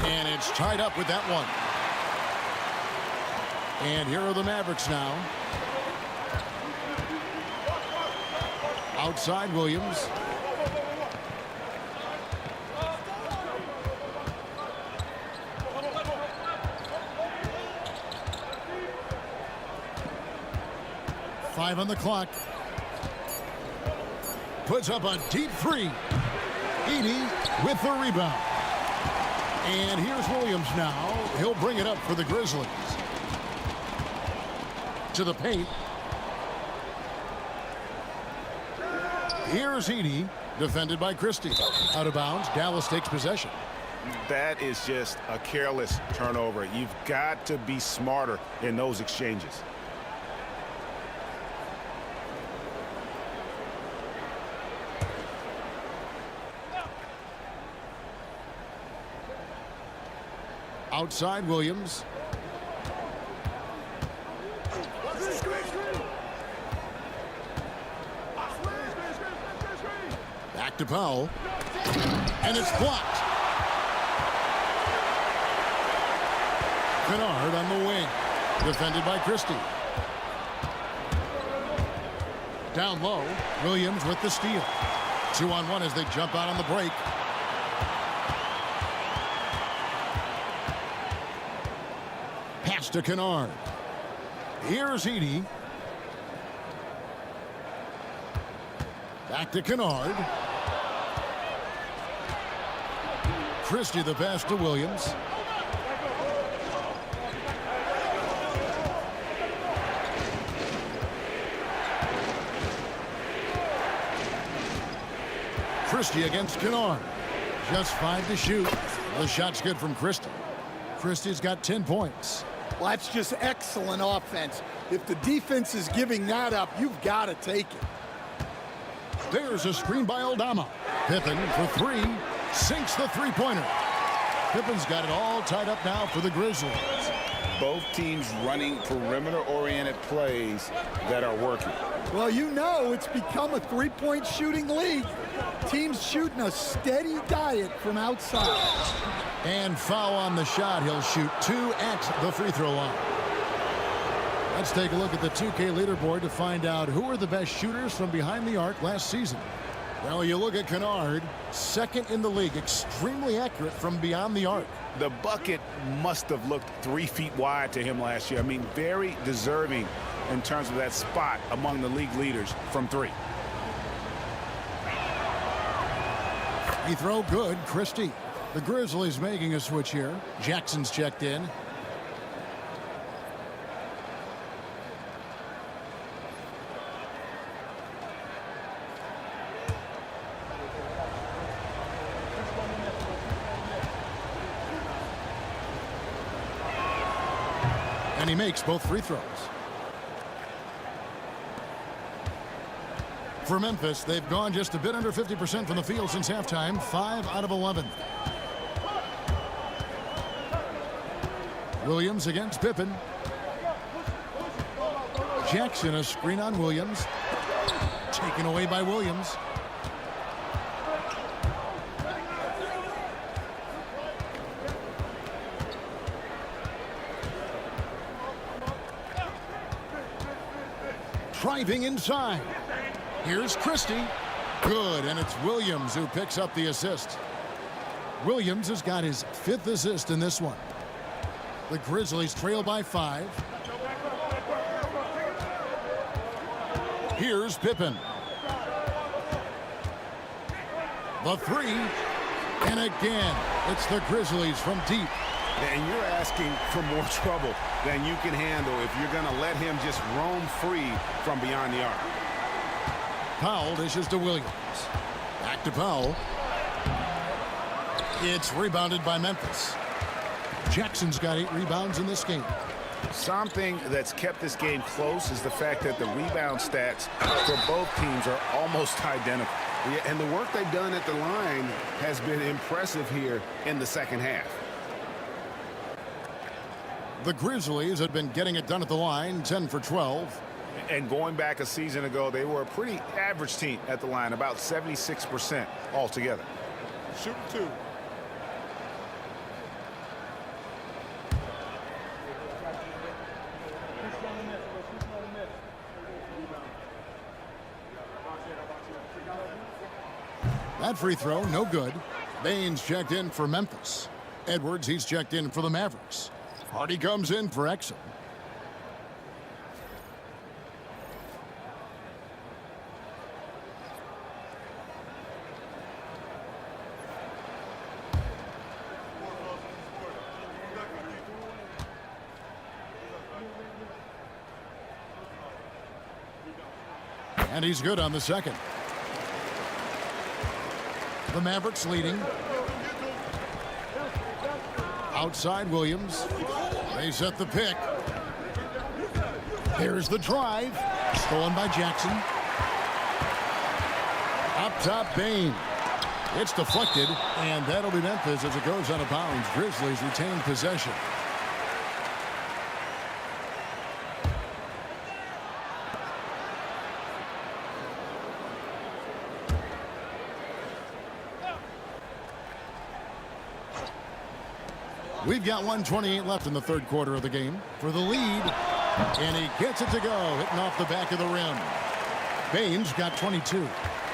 And it's tied up with that one. And here are the Mavericks now. Outside Williams. Five on the clock. Puts up a deep three. Edey with the rebound. And here's Williams now. He'll bring it up for the Grizzlies. To the paint. Here's Edey, defended by Christie. Out of bounds, Dallas takes possession. That is just a careless turnover. You've got to be smarter in those exchanges. Outside Williams. Back to Powell. And it's blocked. Kennard on the wing. Defended by Christie. Down low. Williams with the steal. 2-on-1 as they jump out on the break. Pass to Kennard. Here's Edey. Back to Kennard. Christie the pass to Williams. Christie against Kennard. Just 5 to shoot. The shot's good from Christie. Christie's got 10 points. Well, that's just excellent offense. If the defense is giving that up, you've got to take it. There's a screen by Aldama. Pippen for 3. Sinks the three-pointer. Pippen's got it all tied up now for the Grizzlies. Both teams running perimeter-oriented plays that are working. Well, you know it's become a three-point shooting league. Teams shooting a steady diet from outside. And foul on the shot. He'll shoot 2 at the free throw line. Let's take a look at the 2K leaderboard to find out who are the best shooters from behind the arc last season. Well, you look at Kennard, second in the league, extremely accurate from beyond the arc. The bucket must have looked 3 feet wide to him last year. I mean, very deserving in terms of that spot among the league leaders from 3. Free throw good, Christie. The Grizzlies making a switch here. Jackson's checked in. And he makes both free throws. For Memphis, they've gone just a bit under 50% from the field since halftime, 5 out of 11. Williams against Pippen. Jackson, a screen on Williams. Taken away by Williams. Driving inside. Here's Christie. Good, and it's Williams who picks up the assist. Williams has got his 5th assist in this one. The Grizzlies trail by 5. Here's Pippen. The 3. And again, it's the Grizzlies from deep. And you're asking for more trouble than you can handle if you're going to let him just roam free from beyond the arc. Powell dishes to Williams. Back to Powell. It's rebounded by Memphis. Jackson's got 8 rebounds in this game. Something that's kept this game close is the fact that the rebound stats for both teams are almost identical. Yeah, and the work they've done at the line has been impressive here in the second half. The Grizzlies have been getting it done at the line, 10 for 12. And going back a season ago, they were a pretty average team at the line, about 76% altogether. Shoot 2. That free throw, no good. Baines checked in for Memphis. Edwards, he's checked in for the Mavericks. Hardy comes in for Exum. And he's good on the second. The Mavericks leading. Outside Williams. They set the pick. Here's the drive. Stolen by Jackson. Up top, Bane. It's deflected, and that'll be Memphis as it goes out of bounds. Grizzlies retain possession. We've got 1:28 left in the third quarter of the game for the lead. And he gets it to go, hitting off the back of the rim. Baines got 22.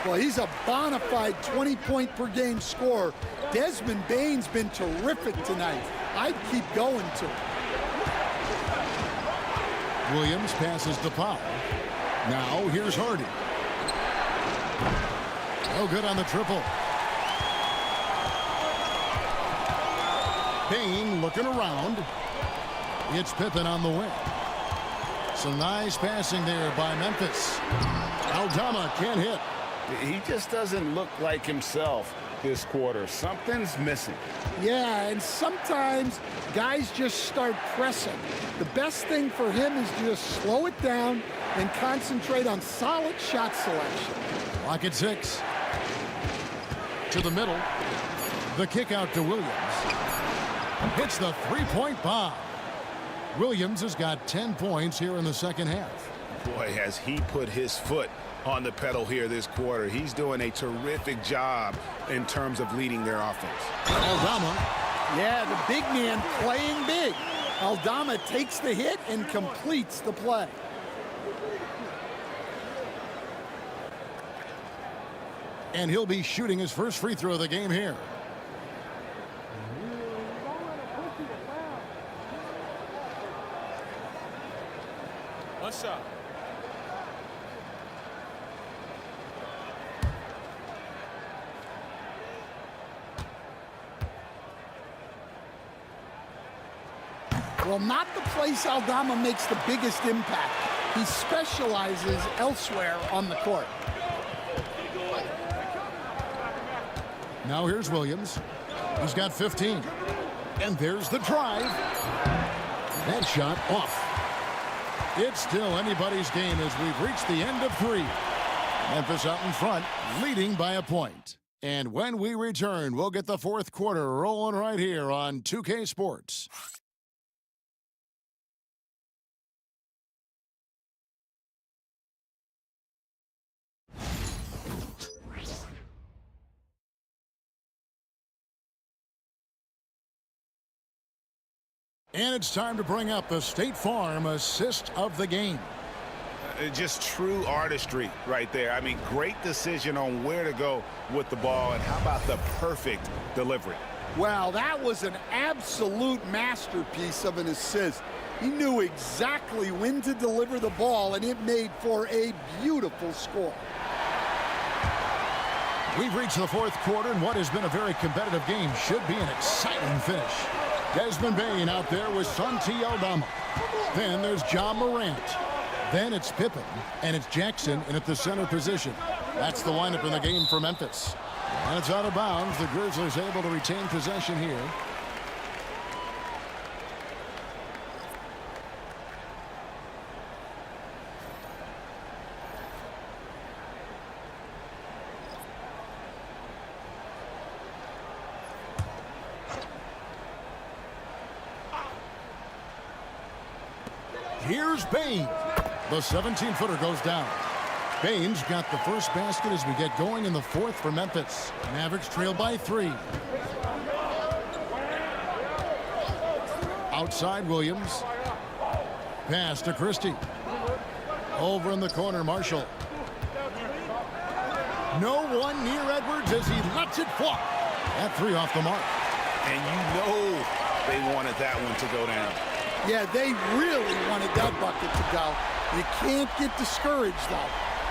Well, he's a bona fide 20-point-per-game scorer. Desmond Bane's been terrific tonight. I'd keep going to him. Williams passes to Powell. Now here's Hardy. No good on the triple. Bane looking around. It's Pippen on the wing. Some nice passing there by Memphis. Aldama can't hit. He just doesn't look like himself this quarter. Something's missing. Yeah, and sometimes guys just start pressing. The best thing for him is to just slow it down and concentrate on solid shot selection. Clock at 6. To the middle. The kick out to Williams. Hits the three-point bomb. Williams has got 10 points here in the second half. Boy, has he put his foot on the pedal here this quarter. He's doing a terrific job in terms of leading their offense. Aldama. Yeah, the big man playing big. Aldama takes the hit and completes the play. And he'll be shooting his first free throw of the game here. One shot. Well, not the place Aldama makes the biggest impact. He specializes elsewhere on the court. Now here's Williams. He's got 15. And there's the drive. That shot off. It's still anybody's game as we've reached the end of 3. Memphis out in front, leading by a point. And when we return, we'll get the fourth quarter rolling right here on 2K Sports. And it's time to bring up the State Farm assist of the game. Just true artistry right there. I mean, great decision on where to go with the ball, and how about the perfect delivery? Well, that was an absolute masterpiece of an assist. He knew exactly when to deliver the ball, and it made for a beautiful score. We've reached the fourth quarter, and what has been a very competitive game should be an exciting finish. Desmond Bane out there with Santi Aldama. Then there's John Morant. Then it's Pippen, and it's Jackson in at the center position. That's the lineup in the game for Memphis. And it's out of bounds. The Grizzlies able to retain possession here. Here's Bane. The 17-footer goes down. Bane's got the first basket as we get going in the fourth for Memphis. Mavericks trail by 3. Outside Williams. Pass to Christie. Over in the corner, Marshall. No one near Edwards as he lets it fly. That 3 off the mark. And you know they wanted that one to go down. Yeah, they really wanted that bucket to go. You can't get discouraged, though.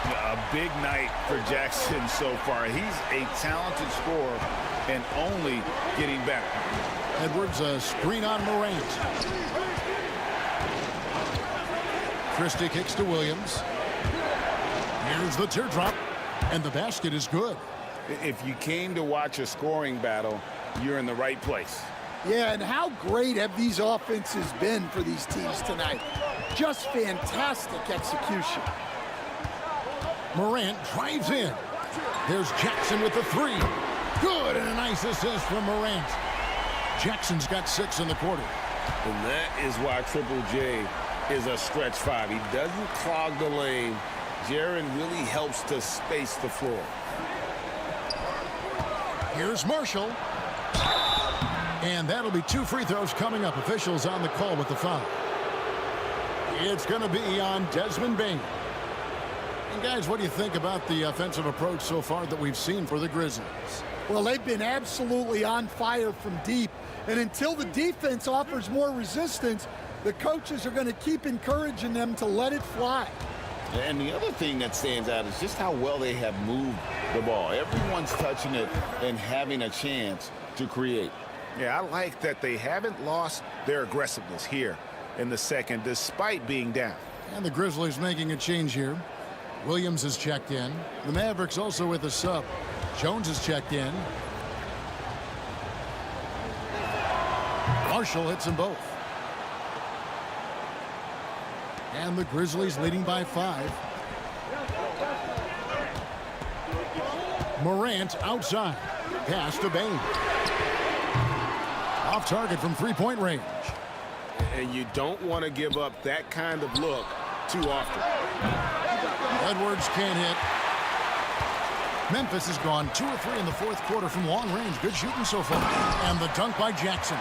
A big night for Jackson so far. He's a talented scorer and only getting better. Edwards, a screen on Morant. Christie kicks to Williams. Here's the teardrop, and the basket is good. If you came to watch a scoring battle, you're in the right place. Yeah, and how great have these offenses been for these teams tonight? Just fantastic execution. Morant drives in. There's Jackson with the 3. Good, and a nice assist from Morant. Jackson's got 6 in the quarter. And that is why Triple J is a stretch 5. He doesn't clog the lane. Jaren really helps to space the floor. Here's Marshall. And that'll be 2 free throws coming up. Officials on the call with the foul. It's going to be on Desmond Bane. And guys, what do you think about the offensive approach so far that we've seen for the Grizzlies? Well, they've been absolutely on fire from deep. And until the defense offers more resistance, the coaches are going to keep encouraging them to let it fly. And the other thing that stands out is just how well they have moved the ball. Everyone's touching it and having a chance to create. Yeah, I like that they haven't lost their aggressiveness here in the second, despite being down. And the Grizzlies making a change here. Williams is checked in. The Mavericks also with a sub. Jones is checked in. Marshall hits them both. And the Grizzlies leading by 5. Morant outside. Pass to Bane. Off target from three-point range. And you don't want to give up that kind of look too often. Edwards can't hit. Memphis has gone 2 or 3 in the fourth quarter from long range. Good shooting so far. And the dunk by Jackson.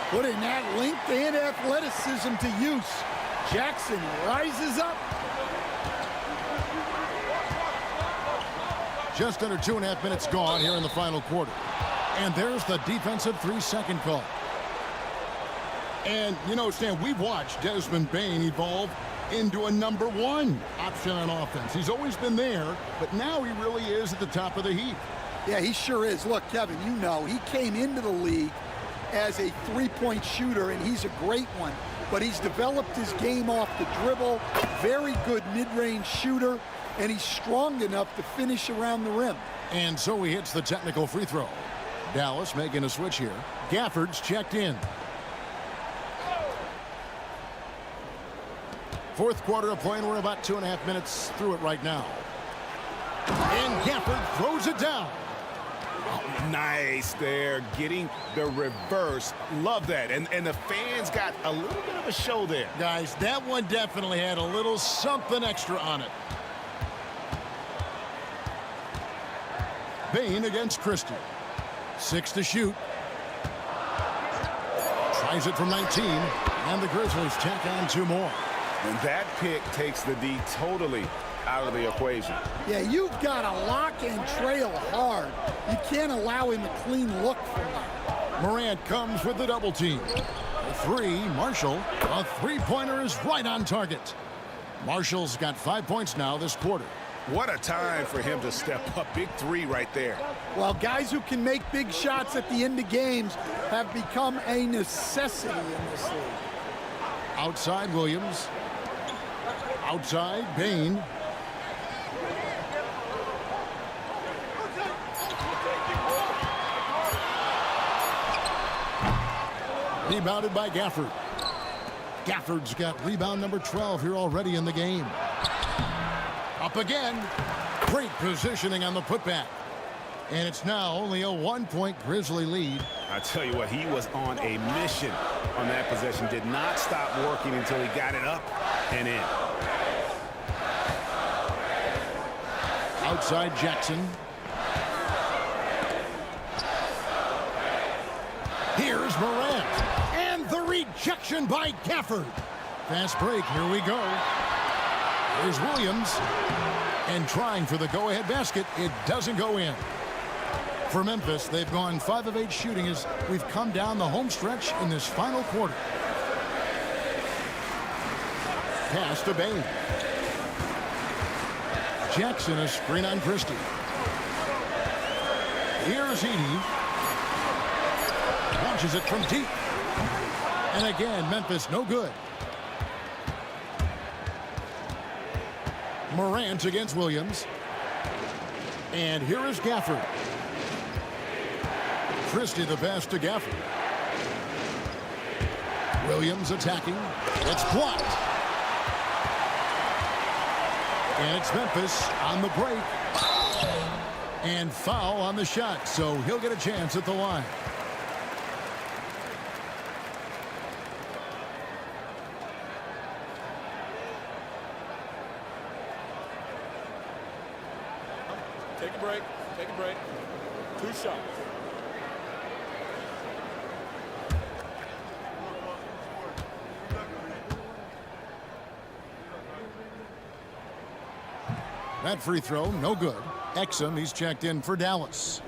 Putting that length and athleticism to use. Jackson rises up. Just under 2.5 minutes gone here in the final quarter. And there's the defensive 3-second call. And, you know, Stan, we've watched Desmond Bane evolve into a number 1 option on offense. He's always been there, but now he really is at the top of the heap. Yeah, he sure is. Look, Kevin, you know, he came into the league as a three-point shooter, and he's a great one. But he's developed his game off the dribble, very good mid-range shooter, and he's strong enough to finish around the rim. And so he hits the technical free throw. Dallas making a switch here. Gafford's checked in. Fourth quarter of play, and we're about 2.5 minutes through it right now. And Gafford throws it down. Oh, nice there, getting the reverse. Love that. And the fans got a little bit of a show there. Guys, that one definitely had a little something extra on it. Bane against Christie. 6 to shoot. Tries it from 19, and the Grizzlies tack on 2 more. And that pick takes the D totally out of the equation. Yeah, you've got to lock and trail hard. You can't allow him a clean look from that. Morant comes with the double team. A 3, Marshall. A three-pointer is right on target. Marshall's got 5 points now this quarter. What a time for him to step up. Big 3 right there. Well, guys who can make big shots at the end of games have become a necessity in this league. Outside Williams. Outside Bane. Rebounded by Gafford. Gafford's got rebound number 12 here already in the game. Up again. Great positioning on the putback. And it's now only a 1-point Grizzly lead. I tell you what, he was on a mission on that possession. Did not stop working until he got it up and in. Outside Jackson. Here's Morant. And the rejection by Gafford. Fast break. Here we go. Here's Williams. And trying for the go-ahead basket. It doesn't go in. For Memphis, they've gone 5 of 8 shooting as we've come down the home stretch in this final quarter. Pass to Bane. Jackson, a screen on Christie. Here's Edey. Launches it from deep. And again, Memphis no good. Morant against Williams. And here is Gafford. Christie the pass to Gafford. Williams attacking. It's blocked. And it's Memphis on the break. And foul on the shot, so he'll get a chance at the line. Take a break. Take a break. 2 shots. That free throw, no good. Exum, he's checked in for Dallas.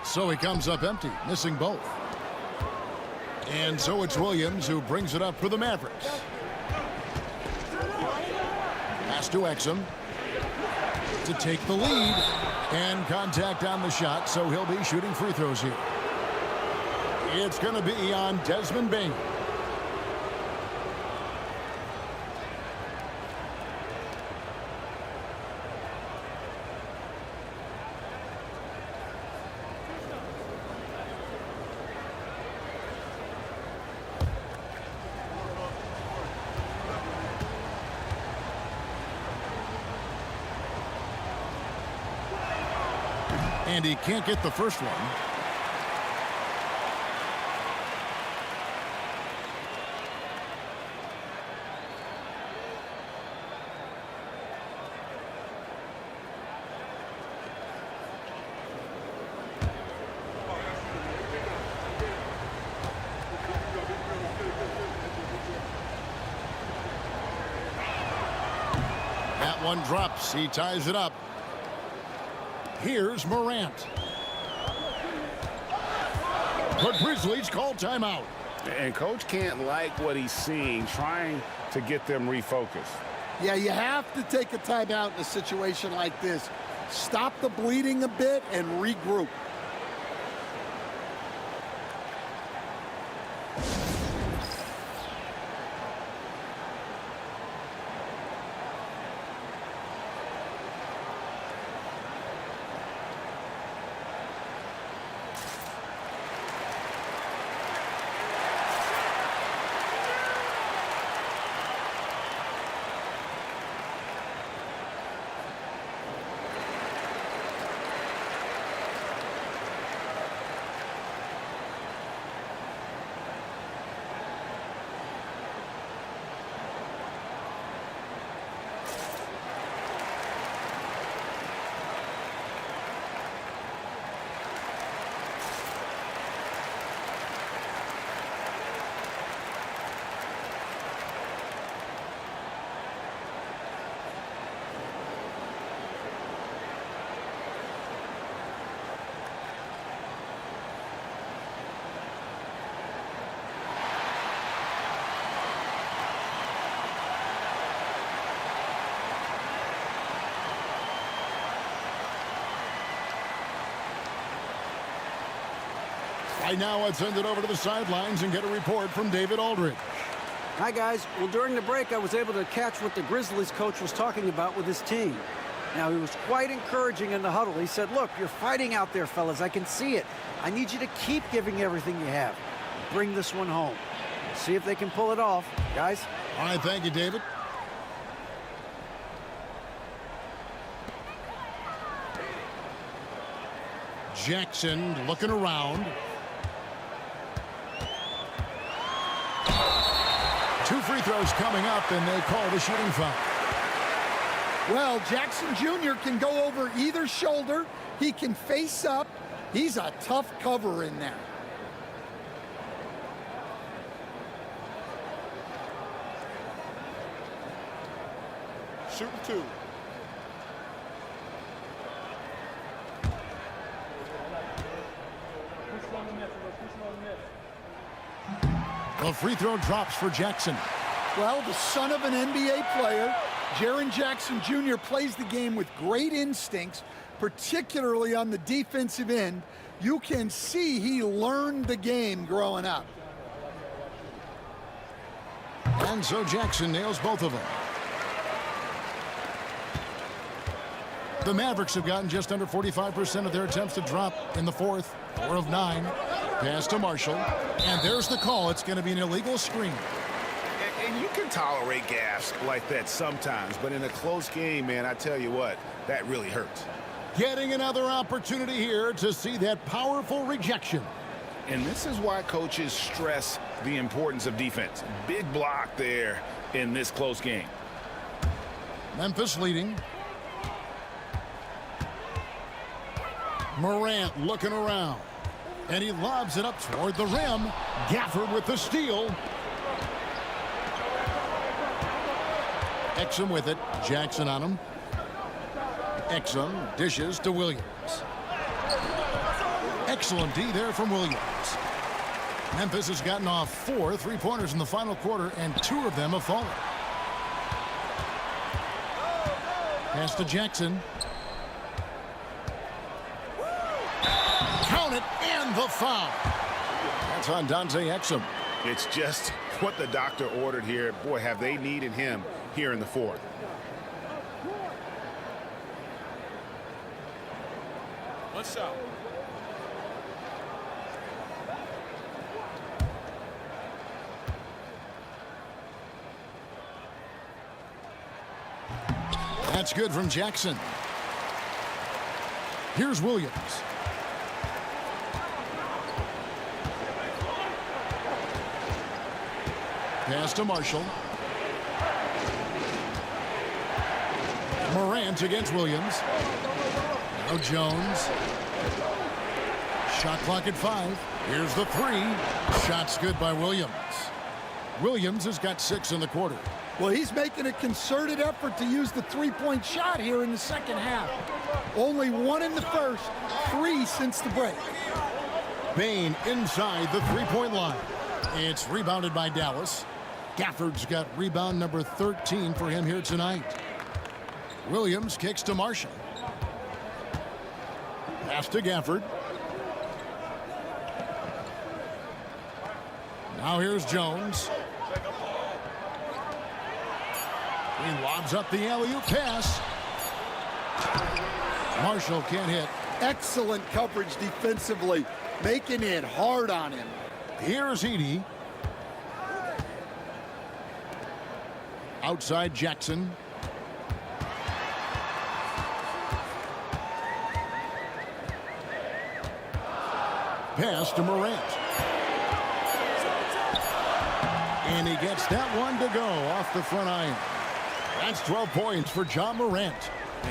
So he comes up empty, missing both. And so it's Williams who brings it up for the Mavericks. Pass to Exum to take the lead. And contact on the shot, so he'll be shooting free throws here. It's going to be on Desmond Bane. And he can't get the first one. That one drops. He ties it up. Here's Morant. But Grizzlies call timeout. And coach can't like what he's seeing, trying to get them refocused. Yeah, you have to take a timeout in a situation like this. Stop the bleeding a bit and regroup. Right now, let's send it over to the sidelines and get a report from David Aldridge. Hi, guys. Well, during the break, I was able to catch what the Grizzlies coach was talking about with his team. Now, he was quite encouraging in the huddle. He said, look, you're fighting out there, fellas. I can see it. I need you to keep giving everything you have. Bring this one home. See if they can pull it off. Guys? All right, thank you, David. Jackson looking around. Two free throws coming up, and they call the shooting foul. Well, Jackson Jr. can go over either shoulder. He can face up. He's a tough cover in there. Shooting two. The free throw drops for Jackson. Well, the son of an NBA player, Jaren Jackson Jr. plays the game with great instincts, particularly on the defensive end. You can see he learned the game growing up. And so Jackson nails both of them. The Mavericks have gotten just under 45% of their attempts to drop in the fourth. 4 of 9. Pass to Marshall. And there's the call. It's going to be an illegal screen. And you can tolerate gaffes like that sometimes, but in a close game, man, I tell you what, that really hurts. Getting another opportunity here to see that powerful rejection. And this is why coaches stress the importance of defense. Big block there in this close game. Memphis leading. Morant looking around. And he lobs it up toward the rim. Gafford with the steal. Exum with it. Jackson on him. Exum dishes to Williams. Excellent D there from Williams. Memphis has gotten off 4 3-pointers in the final quarter, and 2 of them have fallen. Pass to Jackson. the foul. That's on Dante Exum. It's just what the doctor ordered here. Boy, have they needed him here in the fourth. One shot. That's good from Jackson. Here's Williams. Pass to Marshall. Morant against Williams. Now Jones. Shot clock at 5. Here's the 3. Shot's good by Williams. Williams has got 6 in the quarter. Well, he's making a concerted effort to use the three-point shot here in the second half. Only 1 in the first, 3 since the break. Bane inside the three-point line. It's rebounded by Dallas. Gafford's got rebound number 13 for him here tonight. Williams kicks to Marshall. Pass to Gafford. Now here's Jones. He lobs up the alley-oop pass. Marshall can't hit. Excellent coverage defensively, making it hard on him. Here's Edey. Outside Jackson. Pass to Morant. And he gets that one to go off the front iron. That's 12 points for Ja Morant.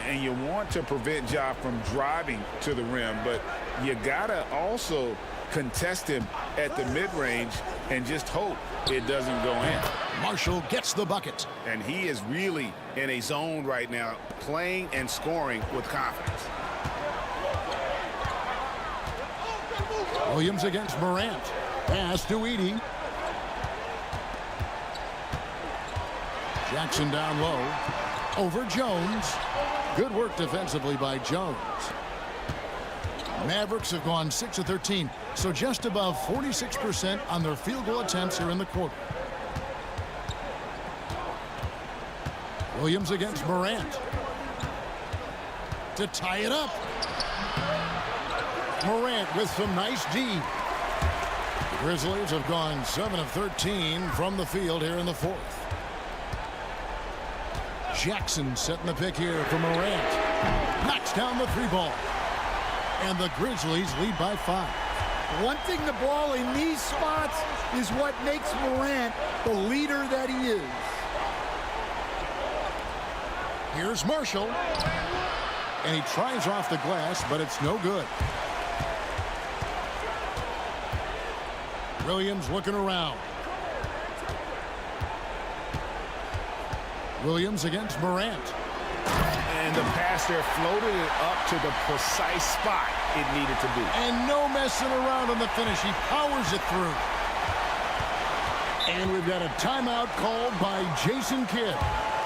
And you want to prevent Ja from driving to the rim, but you gotta also contest him at the mid-range and just hope it doesn't go in. Marshall gets the bucket. And he is really in a zone right now, playing and scoring with confidence. Williams against Morant. Pass to Edey. Jackson down low. Over Jones. Good work defensively by Jones. Mavericks have gone 6 of 13, so just above 46% on their field goal attempts here in the quarter. Williams against Morant. To tie it up. Morant with some nice D. The Grizzlies have gone 7 of 13 from the field here in the fourth. Jackson setting the pick here for Morant. Knocks down the 3 ball. And the Grizzlies lead by 5. Wanting the ball in these spots is what makes Morant the leader that he is. Here's Marshall. And he tries off the glass, but it's no good. Williams looking around. Williams against Morant. And the pass there floated it up to the precise spot it needed to be. And no messing around on the finish. He powers it through. And we've got a timeout called by Jason Kidd.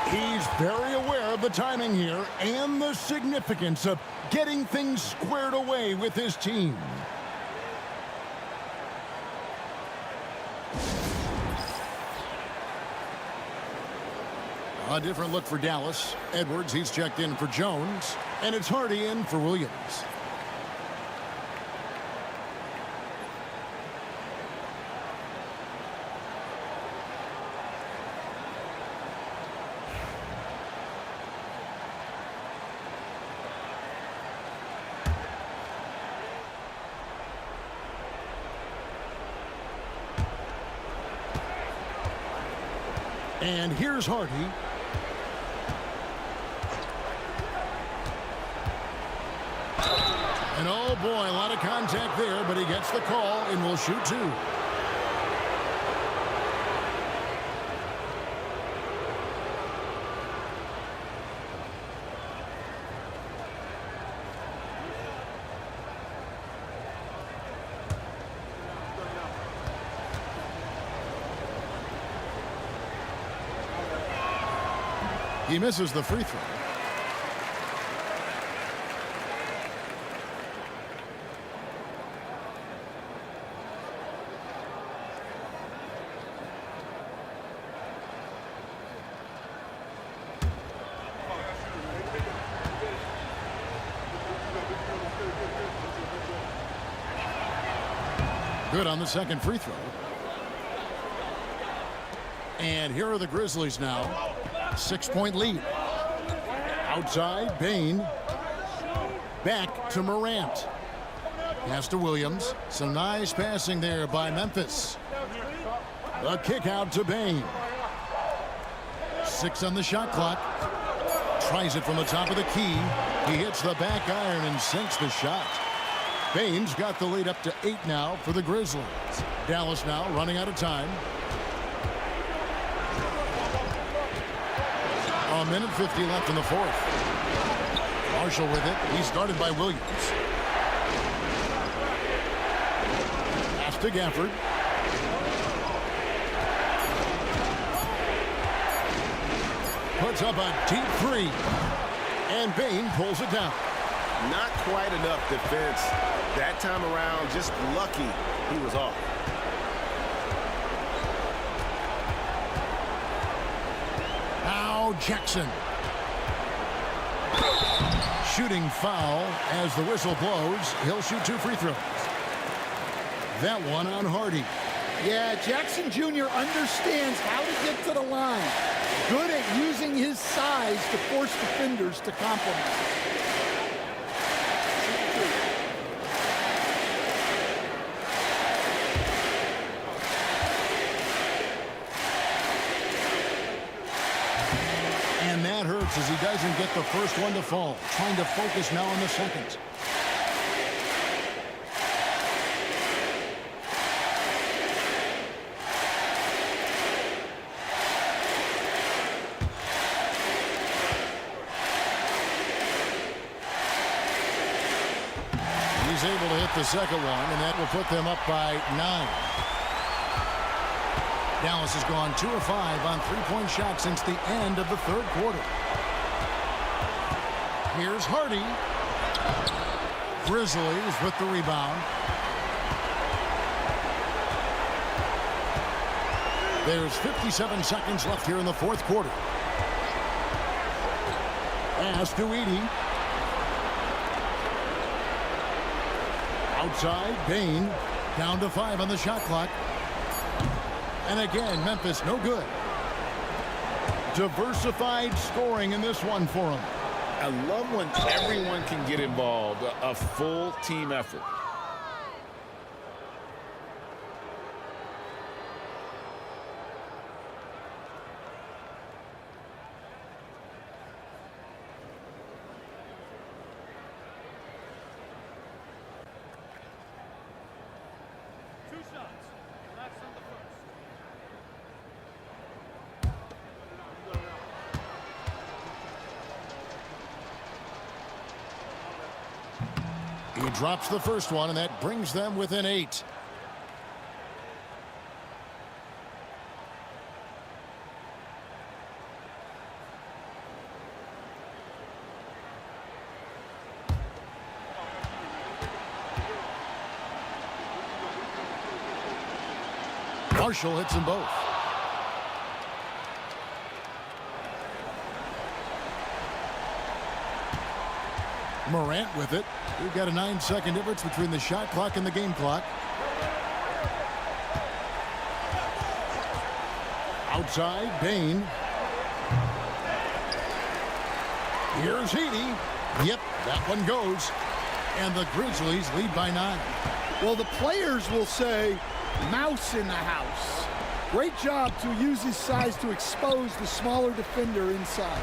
He's very aware of the timing here and the significance of getting things squared away with his team. A different look for Dallas. Edwards, he's checked in for Jones. And it's Hardy in for Williams. And here's Hardy. And oh boy, a lot of contact there, but he gets the call and will shoot 2. He misses the free throw. Good on the second free throw. And here are the Grizzlies now. 6-point lead. Outside, Bane. Back to Morant. Pass to Williams. Some nice passing there by Memphis. The kick out to Bane. 6 on the shot clock. Tries it from the top of the key. He hits the back iron and sinks the shot. Bane's got the lead up to 8 now for the Grizzlies. Dallas now running out of time. A minute 50 left in the fourth. Marshall with it. He's guarded by Williams. Pass to Gafford. Puts up a deep three. And Bane pulls it down. Not quite enough defense that time around. Just lucky he was off. Now Jackson. Shooting foul as the whistle blows. He'll shoot 2 free throws. That one on Hardy. Yeah, Jackson Jr. understands how to get to the line. Good at using his size to force defenders to compromise. And that hurts as he doesn't get the first one to fall. Trying to focus now on the second. He's able to hit the second one, and that will put them up by 9. Dallas has gone 2 of 5 on three-point shots since the end of the third quarter. Here's Hardy. Grizzlies with the rebound. There's 57 seconds left here in the fourth quarter. Pass to Edey. Outside, Bane. Down to 5 on the shot clock. And again, Memphis no good. Diversified scoring in this one for him. I love when everyone can get involved, a full team effort. He drops the first one, and that brings them within 8. Marshall hits them both. Morant with it. We've got a 9-second difference between the shot clock and the game clock. Outside, Bane. Here's Edey. Yep, that one goes. And the Grizzlies lead by 9. Well, the players will say, mouse in the house. Great job to use his size to expose the smaller defender inside.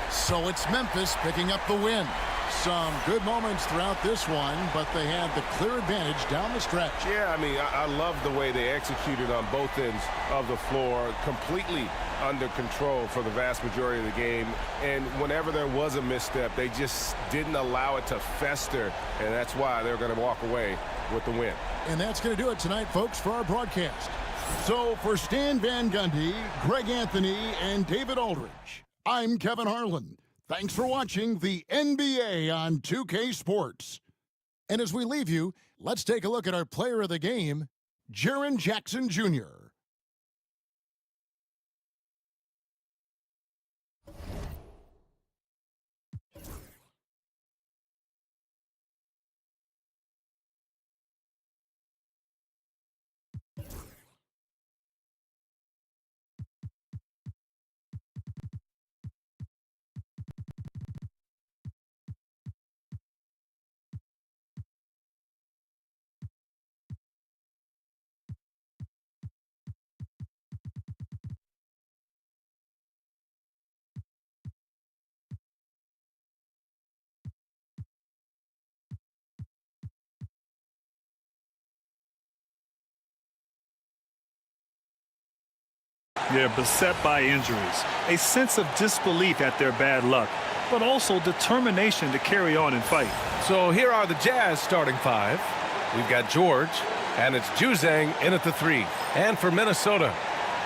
So it's Memphis picking up the win. Some good moments throughout this one, but they had the clear advantage down the stretch. Yeah, I mean, I love the way they executed on both ends of the floor, completely under control for the vast majority of the game. And whenever there was a misstep, they just didn't allow it to fester, and that's why they're going to walk away with the win. And that's going to do it tonight, folks, for our broadcast. So for Stan Van Gundy, Greg Anthony, and David Aldridge, I'm Kevin Harlan. Thanks for watching the NBA on 2K Sports. And as we leave you, let's take a look at our player of the game, Jaren Jackson Jr. They're beset by injuries, a sense of disbelief at their bad luck, but also determination to carry on and fight. So here are the Jazz starting five. We've got George, and it's Juzang in at the 3. And for Minnesota,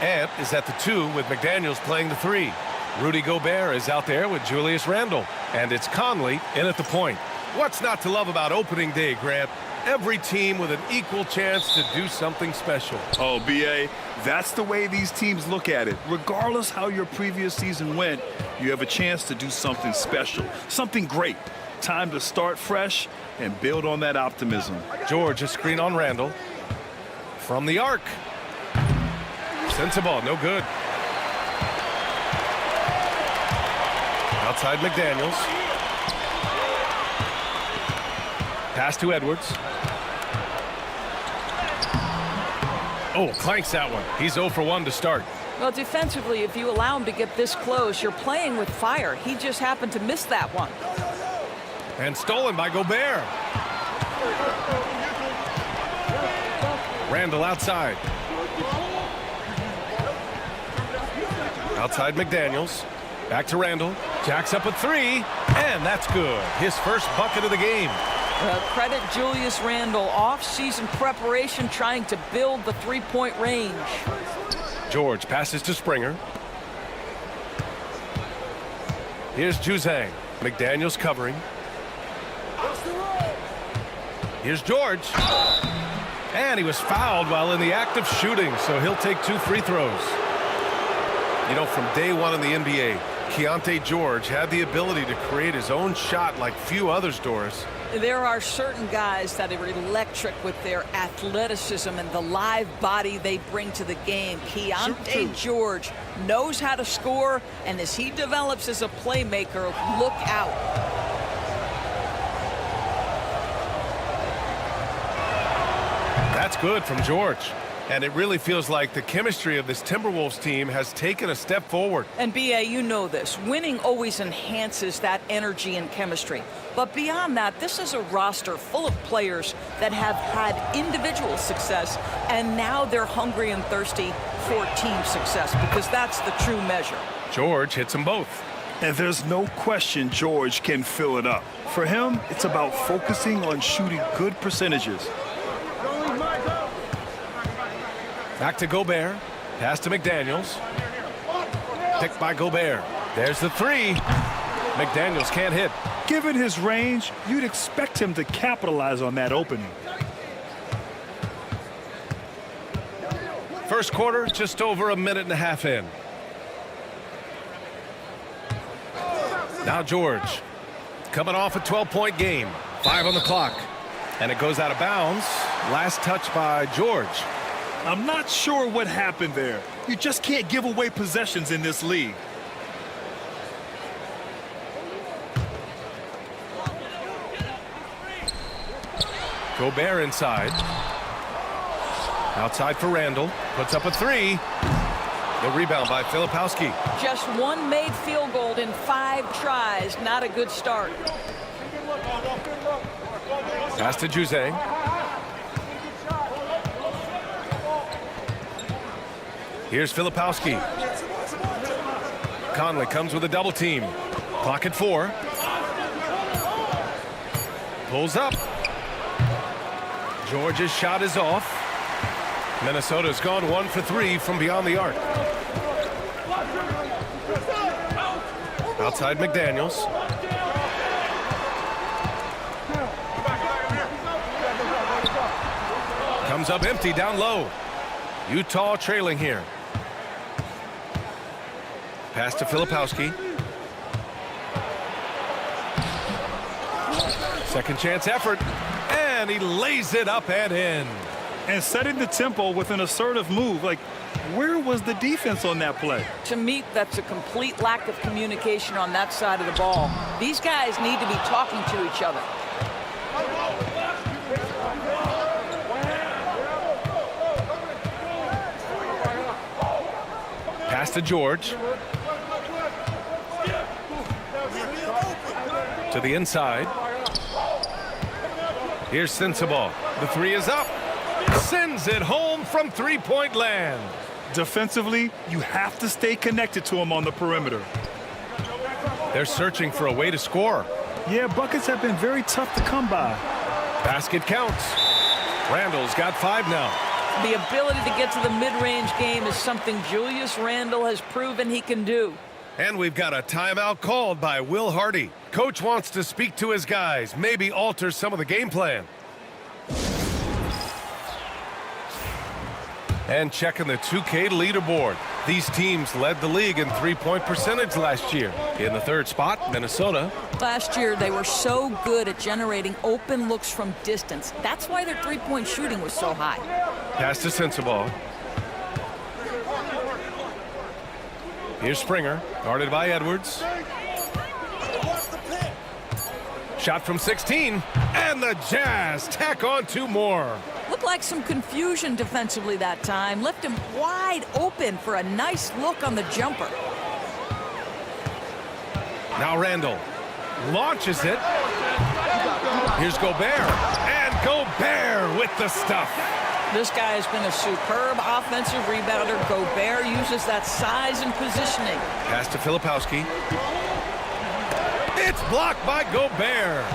Ant is at the 2 with McDaniels playing the 3. Rudy Gobert is out there with Julius Randle, and it's Conley in at the point. What's not to love about opening day, Grant? Every team with an equal chance to do something special. Oh, B.A., that's the way these teams look at it. Regardless how your previous season went, you have a chance to do something special, something great. Time to start fresh and build on that optimism. George, a screen on Randle. From the arc. Sends the ball, no good. Outside McDaniels. Pass to Edwards. Oh, clanks that one. He's 0 for 1 to start. Well, defensively, if you allow him to get this close, you're playing with fire. He just happened to miss that one. And stolen by Gobert. Randle outside. Outside McDaniels. Back to Randle. Jacks up a 3. And that's good. His first bucket of the game. Credit Julius Randle. Off-season preparation trying to build the three-point range. George passes to Springer. Here's Juzang. McDaniels covering. Here's George. And he was fouled while in the act of shooting, so he'll take 2 free throws. You know, from day one in the NBA, Keontae George had the ability to create his own shot like few others, Doris. There are certain guys that are electric with their athleticism and the live body they bring to the game. Keontae George knows how to score, and as he develops as a playmaker, look out. That's good from George. And it really feels like the chemistry of this Timberwolves team has taken a step forward. And B.A., you know this. Winning always enhances that energy and chemistry. But beyond that, this is a roster full of players that have had individual success, and now they're hungry and thirsty for team success, because that's the true measure. George hits them both. And there's no question George can fill it up. For him, it's about focusing on shooting good percentages. Back to Gobert. Pass to McDaniels. Picked by Gobert. There's the 3. McDaniels can't hit. Given his range, you'd expect him to capitalize on that opening. First quarter, just over a minute and a half in. Now George. Coming off a 12-point game. 5 on the clock. And it goes out of bounds. Last touch by George. I'm not sure what happened there. You just can't give away possessions in this league. Gobert inside. Outside for Randle. Puts up a 3. The rebound by Filipowski. Just one made field goal in 5 tries. Not a good start. Pass to Juzang. Here's Filipowski. Conley comes with a double team. Clock at 4. Pulls up. George's shot is off. Minnesota's gone 1 for 3 from beyond the arc. Outside McDaniels. Comes up empty down low. Utah trailing here. Pass to Filipowski. Second chance effort. And he lays it up and in. And setting the tempo with an assertive move. Like, where was the defense on that play? To me, that's a complete lack of communication on that side of the ball. These guys need to be talking to each other. Pass to George. To the inside. Here's Sensabaugh. The 3 is up. Sends it home from three-point land. Defensively, you have to stay connected to him on the perimeter. They're searching for a way to score. Yeah, buckets have been very tough to come by. Basket counts. Randall's got 5 now. The ability to get to the mid-range game is something Julius Randle has proven he can do. And we've got a timeout called by Will Hardy. Coach wants to speak to his guys, maybe alter some of the game plan. And checking the 2K leaderboard. These teams led the league in three-point percentage last year. In the 3rd spot, Minnesota. Last year, they were so good at generating open looks from distance. That's why their three-point shooting was so high. Pass to Sensabaugh. Here's Springer, guarded by Edwards. Shot from 16, and the Jazz tack on 2 more. Looked like some confusion defensively that time. Left him wide open for a nice look on the jumper. Now Randall launches it. Here's Gobert, and Gobert with the stuff. This guy has been a superb offensive rebounder. Gobert uses that size and positioning. Pass to Filipowski. It's blocked by Gobert.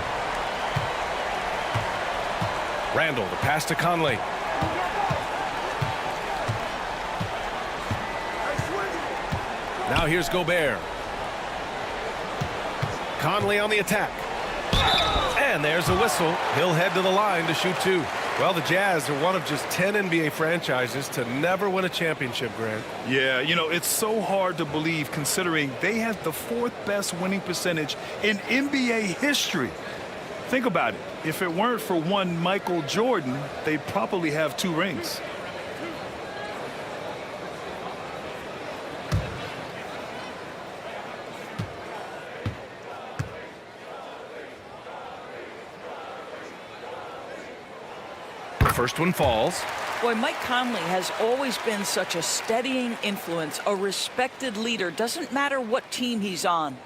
Randall, the pass to Conley. Now here's Gobert. Conley on the attack. And there's a whistle. He'll head to the line to shoot 2. Well, the Jazz are one of just 10 NBA franchises to never win a championship, Grant. Yeah, you know, it's so hard to believe considering they have the 4th best winning percentage in NBA history. Think about it. If it weren't for one Michael Jordan, they'd probably have 2 rings. First one falls. Boy, Mike Conley has always been such a steadying influence, a respected leader. Doesn't matter what team he's on.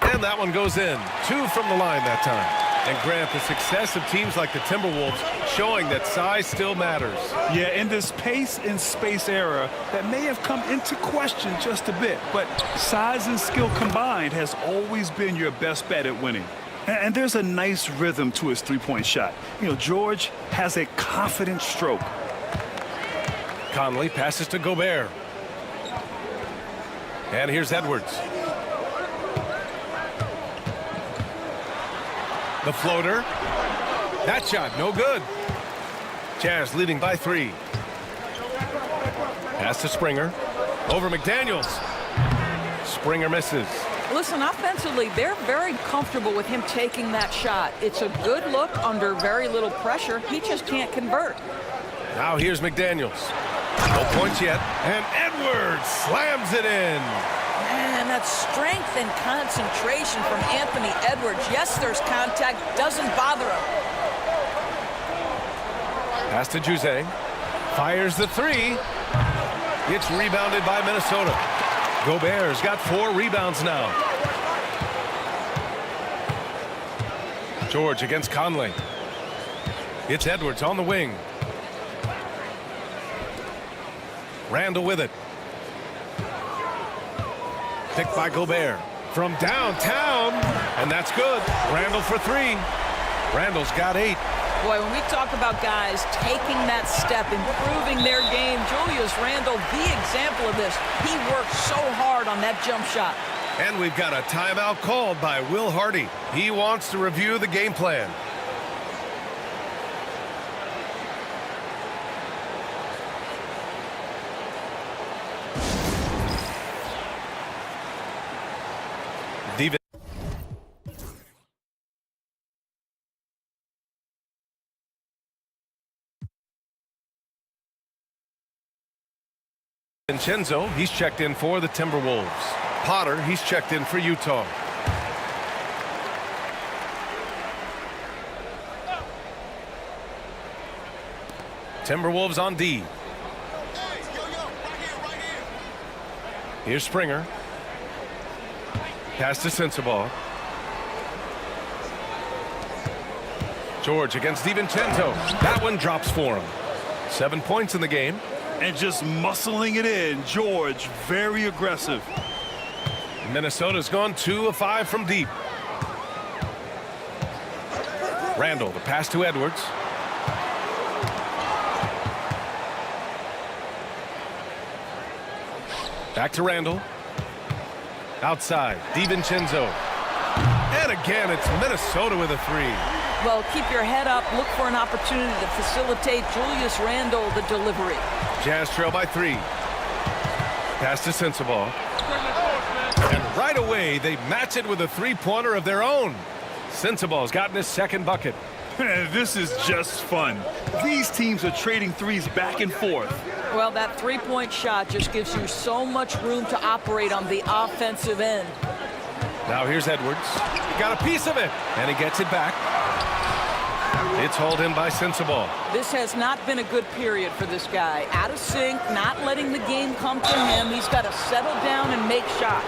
And that one goes in. 2 from the line that time. And Grant, the success of teams like the Timberwolves showing that size still matters. Yeah, in this pace and space era, that may have come into question just a bit, but size and skill combined has always been your best bet at winning. And there's a nice rhythm to his three-point shot. You know, George has a confident stroke. Conley passes to Gobert. And here's Edwards. The floater. That shot, no good. Jazz leading by 3. Pass to Springer. Over McDaniels. Springer misses. Listen, offensively, they're very comfortable with him taking that shot. It's a good look under very little pressure. He just can't convert. Now here's McDaniels. No points yet. And Edwards slams it in. Man, that strength and concentration from Anthony Edwards. Yes, there's contact. Doesn't bother him. Pass to Juzang. Fires the 3. It's rebounded by Minnesota. Gobert's got 4 rebounds now. George against Conley. It's Edwards on the wing. Randall with it. Picked by Gobert from downtown, and that's good. Randall for 3. Randall's got 8. Boy, when we talk about guys taking that step, improving their game, Julius Randle, the example of this. He worked so hard on that jump shot. And we've got a timeout called by Will Hardy. He wants to review the game plan. Vincenzo, he's checked in for the Timberwolves. Potter, he's checked in for Utah. Timberwolves on D. Here's Springer. Pass to Sensabaugh. George against DiVincenzo. That one drops for him. 7 points in the game. And just muscling it in. George, very aggressive. Minnesota's gone 2 of 5 from deep. Randall, the pass to Edwards. Back to Randall. Outside, DiVincenzo. And again, it's Minnesota with a 3. Well, keep your head up. Look for an opportunity to facilitate Julius Randle the delivery. Jazz trail by 3. Pass to Sensabaugh. And right away, they match it with a 3-pointer of their own. Sensabaugh's gotten his second bucket. This is just fun. These teams are trading threes back and forth. Well, that three-point shot just gives you so much room to operate on the offensive end. Now here's Edwards. He got a piece of it, and he gets it back. It's hauled in by Sensabaugh. This has not been a good period for this guy. Out of sync, not letting the game come to him. He's got to settle down and make shots.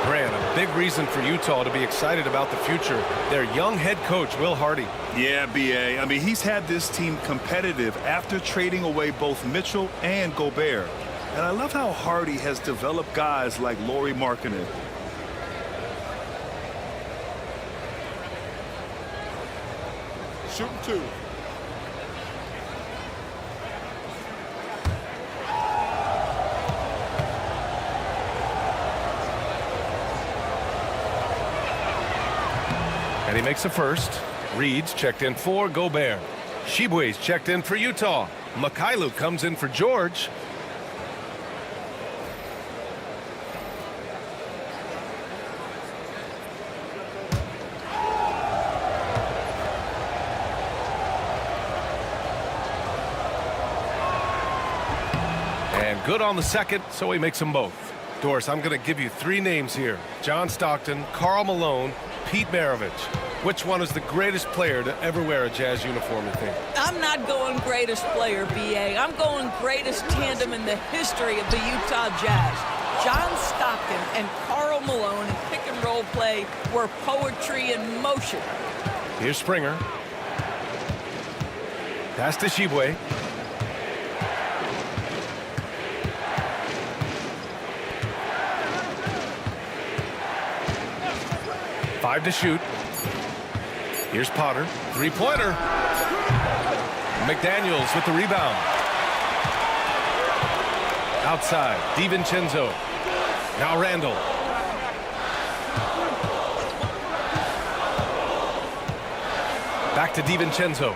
Grant, a big reason for Utah to be excited about the future. Their young head coach, Will Hardy. Yeah, B.A. I mean, he's had this team competitive after trading away both Mitchell and Gobert. And I love how Hardy has developed guys like Lauri Markkanen. Shooting 2. And he makes a first. Reed's checked in for Gobert. Tshiebwe's checked in for Utah. Mikhailuk comes in for George. And good on the second, so he makes them both. Doris, I'm going to give you 3 names here. John Stockton, Karl Malone, Pete Maravich. Which one is the greatest player to ever wear a Jazz uniform, you think? I'm not going greatest player, B.A. I'm going greatest tandem in the history of the Utah Jazz. John Stockton and Karl Malone in pick-and-roll play were poetry in motion. Here's Springer. Pass to Tshiebwe. Five to shoot. Here's Potter. 3-pointer. McDaniels with the rebound. Outside. DiVincenzo. Now Randall. Back to DiVincenzo.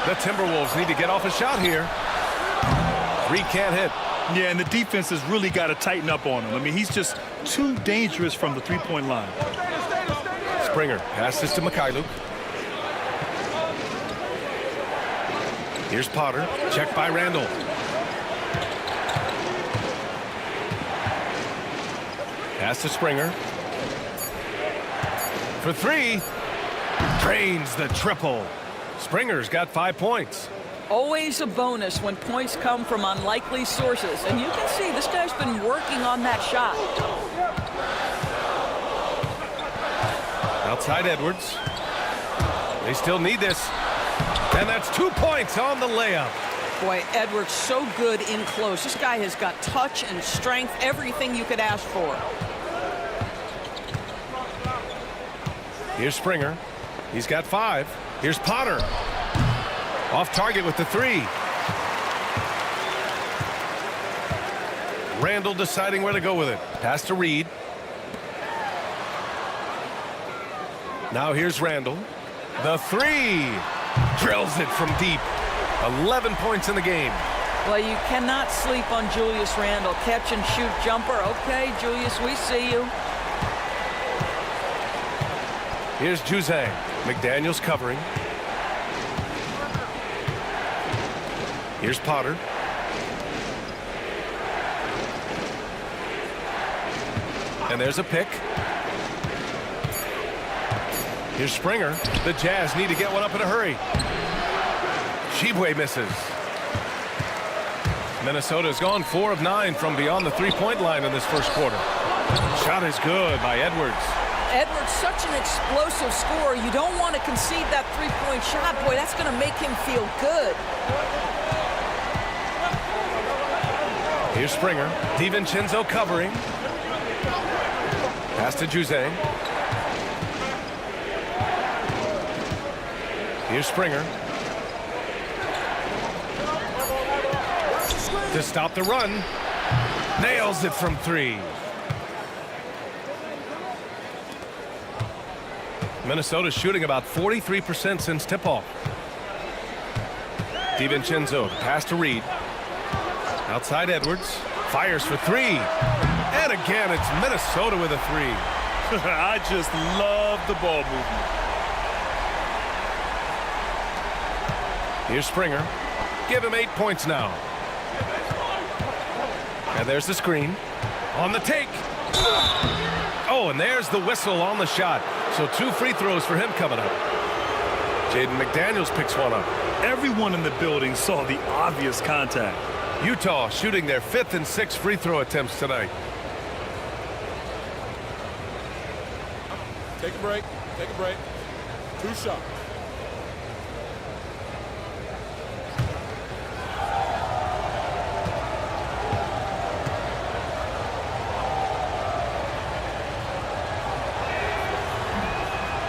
The Timberwolves need to get off a shot here. 3 can't hit. Yeah, and the defense has really got to tighten up on him. I mean, he's just too dangerous from the three-point line. Springer passes to Mikhailuk. Here's Potter. Checked by Randall. Pass to Springer. For 3. Drains the triple. Springer's got 5 points. Always a bonus when points come from unlikely sources. And you can see this guy's been working on that shot. Outside Edwards. They still need this. And that's 2 points on the layup. Boy, Edwards so good in close. This guy has got touch and strength, everything you could ask for. Here's Springer. He's got 5. Here's Potter. Off target with the 3. Randall deciding where to go with it. Pass to Reed. Now here's Randall. The 3. Drills it from deep. 11 points in the game. Well, you cannot sleep on Julius Randle. Catch and shoot jumper. Okay, Julius, we see you. Here's Juzang. McDaniels covering. Here's Potter. And there's a pick. Here's Springer. The Jazz need to get one up in a hurry. Shibwe misses. Minnesota's gone 4 of 9 from beyond the three-point line in this first quarter. Shot is good by Edwards. Edwards, such an explosive scorer. You don't want to concede that three-point shot. Boy, that's going to make him feel good. Here's Springer. DiVincenzo covering. Pass to Juzang. Here's Springer. To stop the run. Nails it from 3. Minnesota's shooting about 43% since tip-off. DiVincenzo, pass to Reed. Outside Edwards. Fires for 3. And again, it's Minnesota with a 3. I just love the ball movement. Here's Springer. Give him 8 points now. And there's the screen. On the take. Oh, and there's the whistle on the shot. So 2 free throws for him coming up. Jaden McDaniels picks one up. Everyone in the building saw the obvious contact. Utah shooting their 5th and 6th free throw attempts tonight. Take a break. Take a break. 2 shots.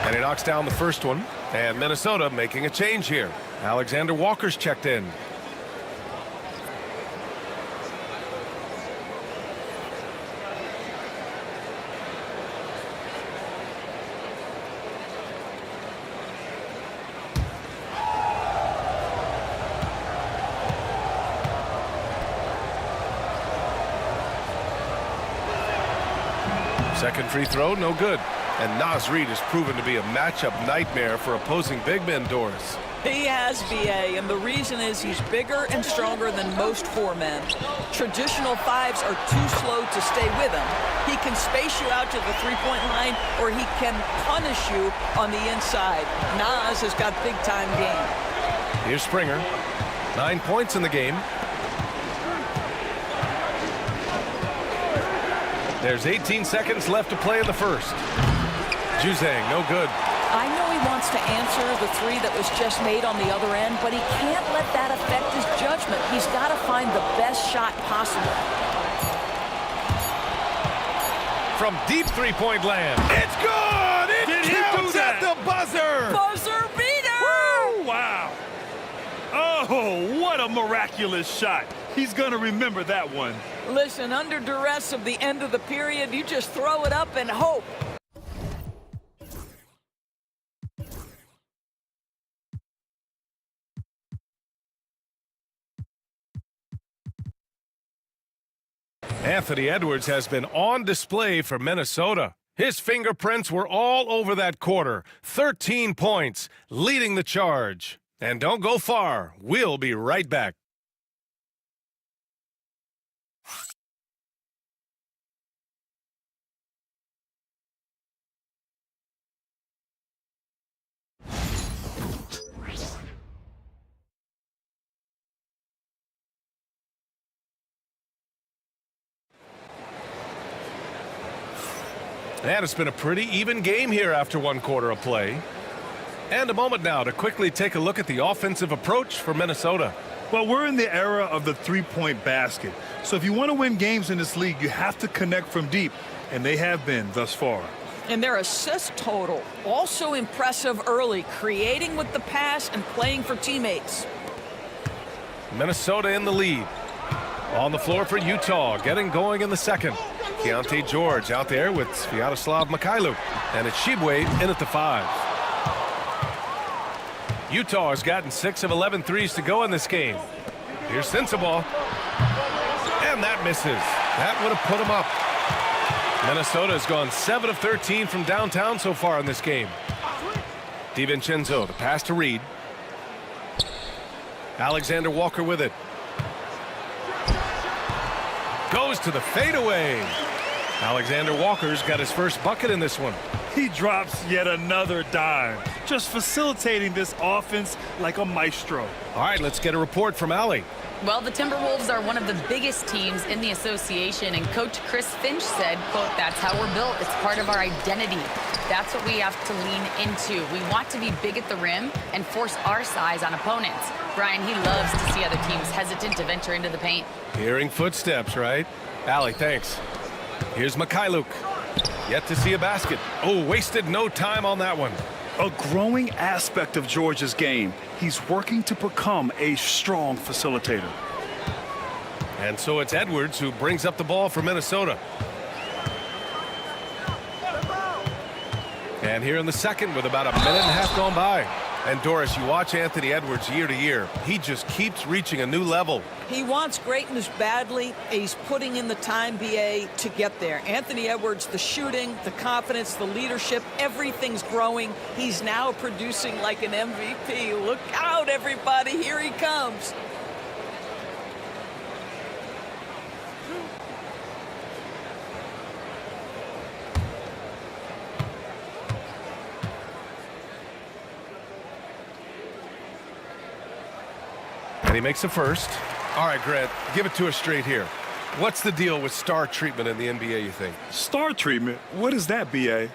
And he knocks down the first one. And Minnesota making a change here. Alexander Walker's checked in. Second free throw, no good. And Naz Reid has proven to be a matchup nightmare for opposing big men, Doris. He has, B.A., and the reason is he's bigger and stronger than most 4 men. Traditional 5s are too slow to stay with him. He can space you out to the three-point line, or he can punish you on the inside. Naz has got big-time game. Here's Springer. 9 points in the game. There's 18 seconds left to play in the first. Juzang, no good. I know he wants to answer the 3 that was just made on the other end, but he can't let that affect his judgment. He's got to find the best shot possible. From deep three-point land. It's good! It counts at the buzzer! Buzzer beater! Woo! Wow. Oh, what a miraculous shot. He's going to remember that one. Listen, under duress of the end of the period, you just throw it up and hope. Anthony Edwards has been on display for Minnesota. His fingerprints were all over that quarter. 13 points, leading the charge. And don't go far. We'll be right back. And it's been a pretty even game here after 1 quarter of play. And a moment now to quickly take a look at the offensive approach for Minnesota. Well, we're in the era of the three-point basket. So if you want to win games in this league, you have to connect from deep. And they have been thus far. And their assist total, also impressive early, creating with the pass and playing for teammates. Minnesota in the lead. On the floor for Utah, getting going in the second. Keontae George out there with Sviatoslav Mikhailuk. And it's Shibwe in at the 5. Utah has gotten 6 of 11 threes to go in this game. Here's Sensabaugh. And that misses. That would have put him up. Minnesota has gone 7 of 13 from downtown so far in this game. DiVincenzo, the pass to Reed. Alexander Walker with it. Goes to the fadeaway. Alexander Walker's got his first bucket in this one. He drops yet another dime, just facilitating this offense like a maestro. All right, let's get a report from Allie. Well, the Timberwolves are one of the biggest teams in the association, and Coach Chris Finch said, quote, "That's how we're built. It's part of our identity. That's what we have to lean into. We want to be big at the rim and force our size on opponents." Brian, he loves to see other teams hesitant to venture into the paint. Hearing footsteps, right? Allie, thanks. Here's Mikhailuk. Yet to see a basket. Oh, wasted no time on that one. A growing aspect of George's game. He's working to become a strong facilitator. And so it's Edwards who brings up the ball for Minnesota. And here in the second with about a minute and a half gone by. And Doris, you watch Anthony Edwards year to year. He just keeps reaching a new level. He wants greatness badly. He's putting in the time, BA, to get there. Anthony Edwards, the shooting, the confidence, the leadership, everything's growing. He's now producing like an MVP. Look out, everybody. Here he comes. And he makes the first. All right, Grant, give it to us straight here. What's the deal with star treatment in the NBA, you think? Star treatment? What is that, BA?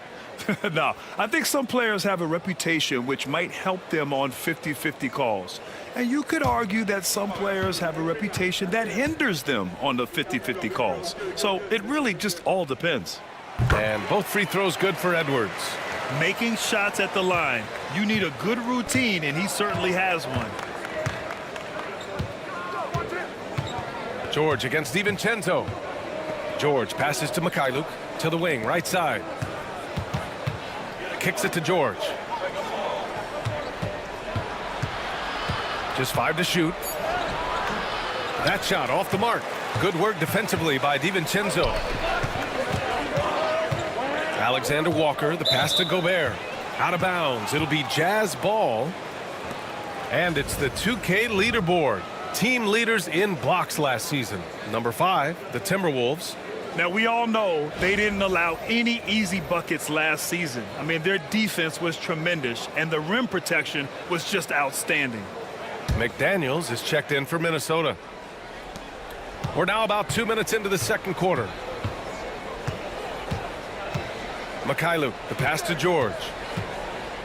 No, I think some players have a reputation which might help them on 50-50 calls. And you could argue that some players have a reputation that hinders them on the 50-50 calls. So it really just all depends. And both free throws good for Edwards. Making shots at the line. You need a good routine, and he certainly has one. George against DiVincenzo. George passes to Mikhailuk to the wing, right side. Kicks it to George. Just 5 to shoot. That shot off the mark. Good work defensively by DiVincenzo. Alexander Walker, the pass to Gobert. Out of bounds. It'll be Jazz ball. And it's the 2K leaderboard. Team leaders in blocks last season. Number 5, the Timberwolves. Now, we all know they didn't allow any easy buckets last season. I mean, their defense was tremendous, and the rim protection was just outstanding. McDaniels is checked in for Minnesota. We're now about 2 minutes into the second quarter. Mikhailuk, the pass to George.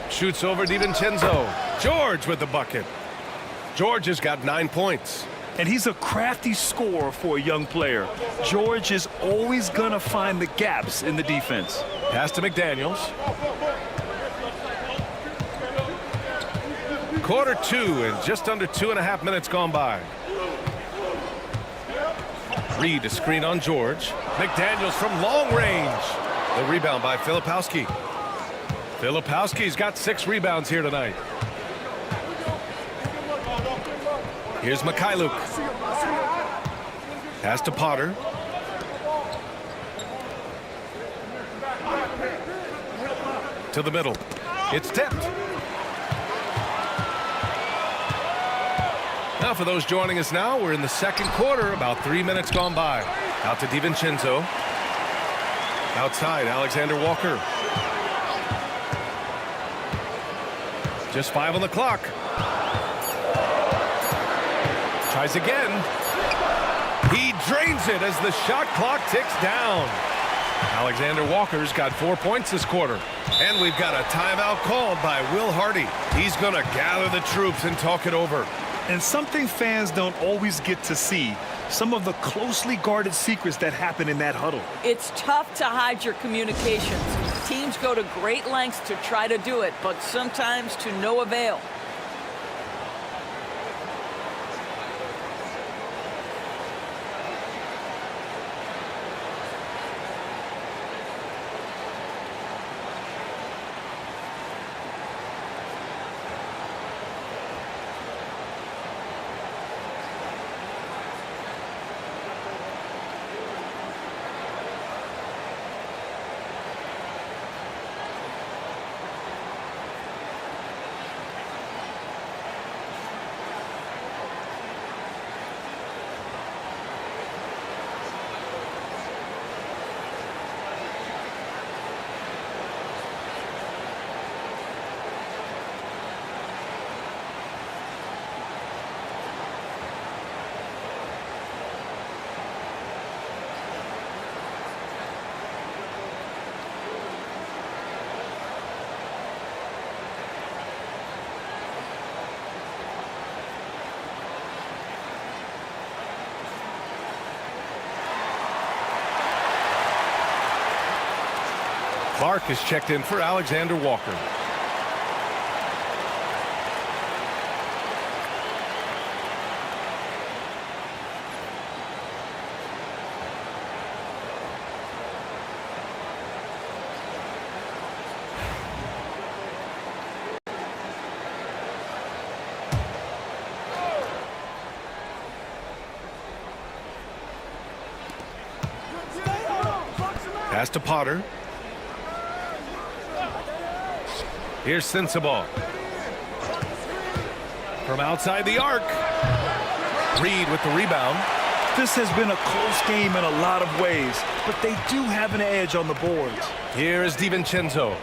Shoots over DiVincenzo. George with the bucket. George has got 9 points. And he's a crafty scorer for a young player. George is always going to find the gaps in the defense. Pass to McDaniels. Quarter 2 and just under 2.5 minutes gone by. Reed, a screen on George. McDaniels from long range. The rebound by Filipowski. Filipowski's got 6 rebounds here tonight. Here's Mikhailuk. Pass to Potter. To the middle. It's tipped. Now for those joining us now, we're in the second quarter, about 3 minutes gone by. Out to DiVincenzo. Outside, Alexander Walker. Just 5 on the clock. Tries again. He drains it as the shot clock ticks down. Alexander Walker's got 4 points this quarter. And we've got a timeout called by Will Hardy. He's going to gather the troops and talk it over. And something fans don't always get to see, some of the closely guarded secrets that happen in that huddle. It's tough to hide your communications. Teams go to great lengths to try to do it, but sometimes to no avail. Clark is checked in for Alexander Walker. Pass to Potter. Here's Sensabaugh. From outside the arc. Reed with the rebound. This has been a close game in a lot of ways, but they do have an edge on the boards. Here is DiVincenzo.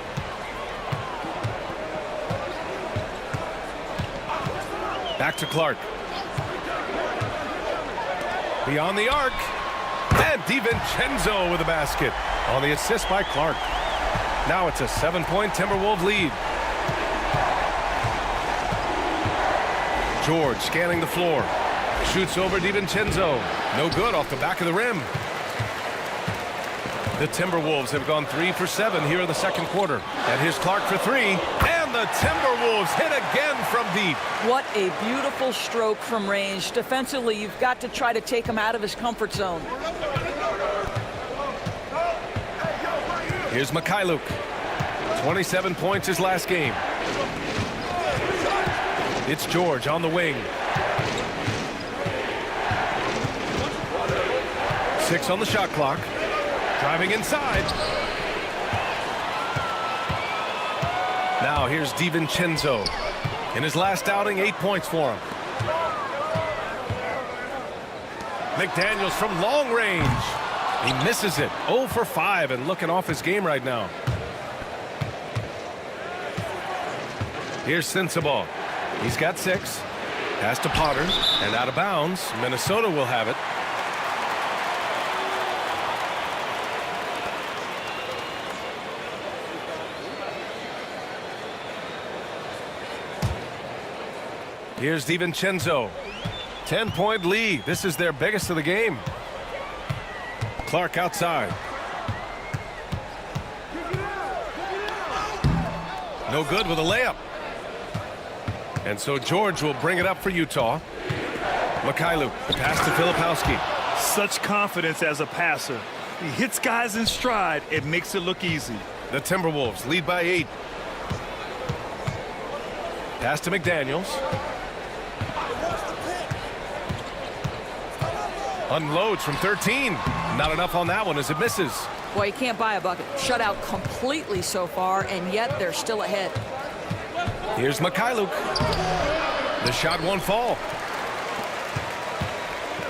Back to Clark. Beyond the arc. And DiVincenzo with a basket on the assist by Clark. Now it's a 7-point Timberwolves lead. George scanning the floor. Shoots over DiVincenzo. No good off the back of the rim. The Timberwolves have gone 3 for 7 here in the second quarter. And here's Clark for 3. And the Timberwolves hit again from deep. What a beautiful stroke from range. Defensively, you've got to try to take him out of his comfort zone. Here's Mikhailuk. 27 points his last game. It's George on the wing. 6 on the shot clock. Driving inside. Now here's DiVincenzo. In his last outing, 8 points for him. McDaniels from long range. He misses it. 0 for 5 and looking off his game right now. Here's Sensabaugh. He's got 6. Pass to Potter and out of bounds. Minnesota will have it. Here's DiVincenzo. 10-point lead. This is their biggest of the game. Clark outside. No good with a layup. And so George will bring it up for Utah. Mikhailuk, the pass to Filipowski. Such confidence as a passer. He hits guys in stride. It makes it look easy. The Timberwolves lead by 8. Pass to McDaniels. Unloads from 13. Not enough on that one as it misses. Boy, you can't buy a bucket. Shut out completely so far, and yet they're still ahead. Here's Mikhailuk. The shot won't fall.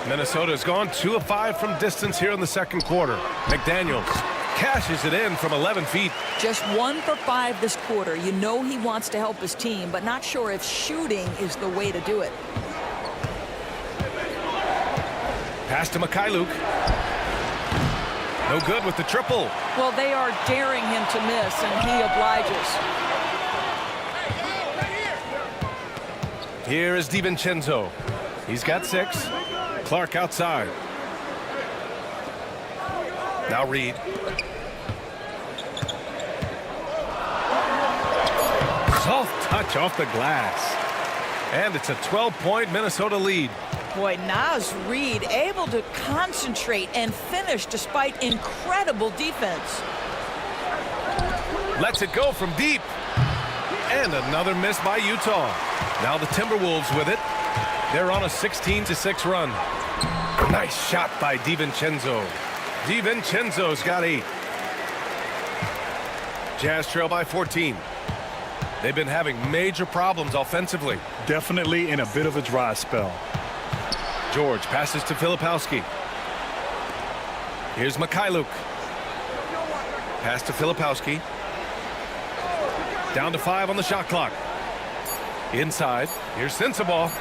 Minnesota's gone 2 of 5 from distance here in the second quarter. McDaniels cashes it in from 11 feet. Just 1 for 5 this quarter. You know he wants to help his team, but not sure if shooting is the way to do it. Pass to Mikhailuk. No good with the triple. Well, they are daring him to miss, and he obliges. Here is DiVincenzo. He's got 6. Clark outside. Now Reed. Soft touch off the glass. And it's a 12-point Minnesota lead. Boy, Naz Reid able to concentrate and finish despite incredible defense. Lets it go from deep. And another miss by Utah. Now the Timberwolves with it. They're on a 16-6 run. Nice shot by DiVincenzo. DiVincenzo's got 8. Jazz trail by 14. They've been having major problems offensively. Definitely in a bit of a dry spell. George passes to Filipowski. Here's Mikhailuk. Pass to Filipowski. Down to 5 on the shot clock. Inside. Here's Sensabaugh.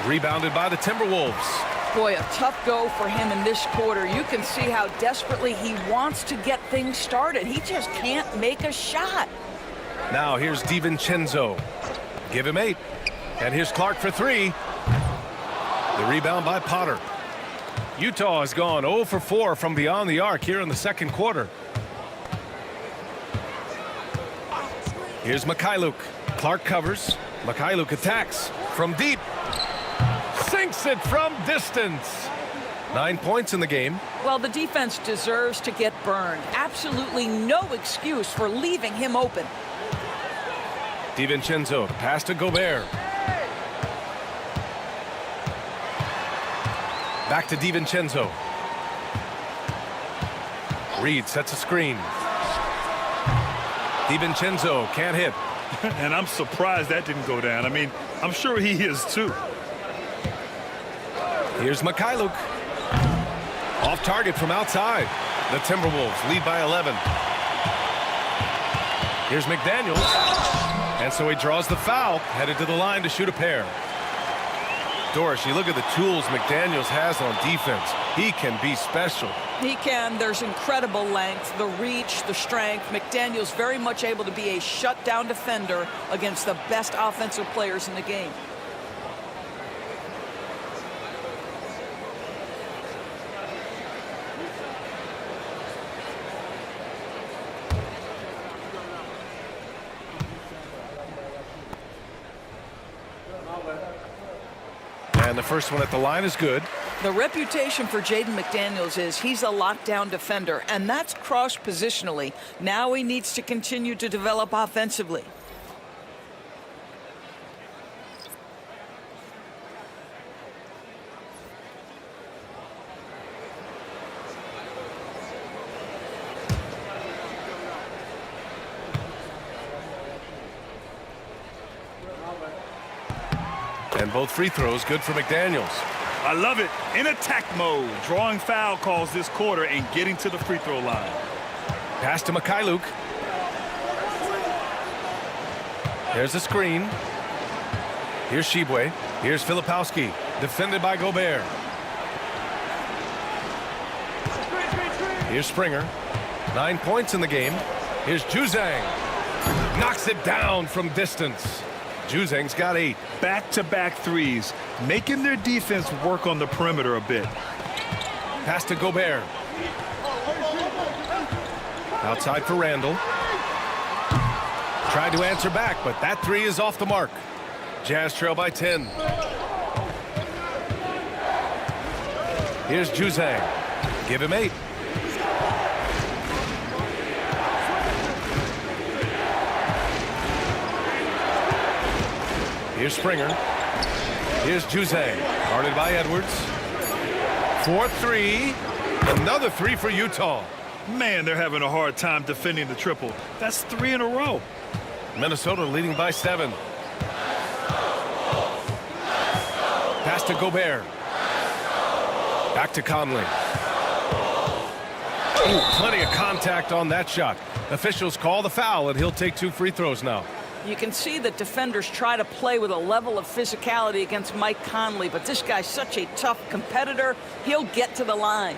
Rebounded by the Timberwolves. Boy, a tough go for him in this quarter. You can see how desperately he wants to get things started. He just can't make a shot. Now here's DiVincenzo. Give him 8. And here's Clark for 3. The rebound by Potter. Utah has gone 0 for 4 from beyond the arc here in the second quarter. Here's Mikhailuk. Clark covers. Mikhailuk attacks from deep. Sinks it from distance. 9 points in the game. Well, the defense deserves to get burned. Absolutely no excuse for leaving him open. DiVincenzo, pass to Gobert. Back to DiVincenzo. Reed sets a screen. DiVincenzo can't hit. And I'm surprised that didn't go down. I mean, I'm sure he is too. Here's Mikhailuk. Off target from outside. The Timberwolves lead by 11. Here's McDaniels. And so he draws the foul, headed to the line to shoot a pair. Doris, you look at the tools McDaniels has on defense. He can be special. He can. There's incredible length, the reach, the strength. McDaniels very much able to be a shutdown defender against the best offensive players in the game. And the first one at the line is good. The reputation for Jaden McDaniels is he's a lockdown defender, and that's cross-positionally. Now he needs to continue to develop offensively. And both free throws good for McDaniels. I love it. In attack mode, drawing foul calls this quarter and getting to the free throw line. Pass to Mikhailuk. There's a screen. Here's Shibwe. Here's Filipowski. Defended by Gobert. Here's Springer. 9 points in the game. Here's Juzang. Knocks it down from distance. Juzang's got 8. Back-to-back threes, making their defense work on the perimeter a bit. Pass to Gobert. Outside for Randall. Tried to answer back, but that three is off the mark. Jazz trail by 10. Here's Juzang. Give him 8. Here's Springer. Here's Juzang. Guarded by Edwards. 4-3. Another 3 for Utah. Man, they're having a hard time defending the triple. That's 3 in a row. Minnesota leading by 7. Pass to Gobert. Back to Conley. Ooh, plenty of contact on that shot. Officials call the foul, and he'll take 2 free throws now. You can see that defenders try to play with a level of physicality against Mike Conley, but this guy's such a tough competitor, he'll get to the line.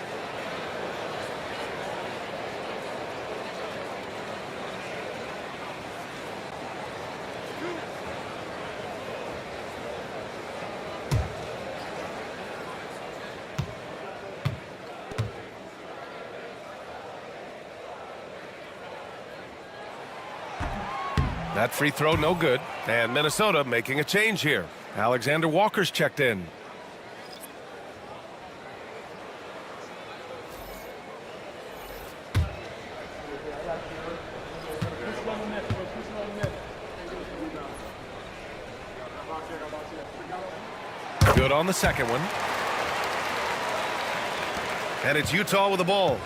That free throw no good, and Minnesota making a change here. Alexander Walker's checked in. Good on the second one. And it's Utah with the ball.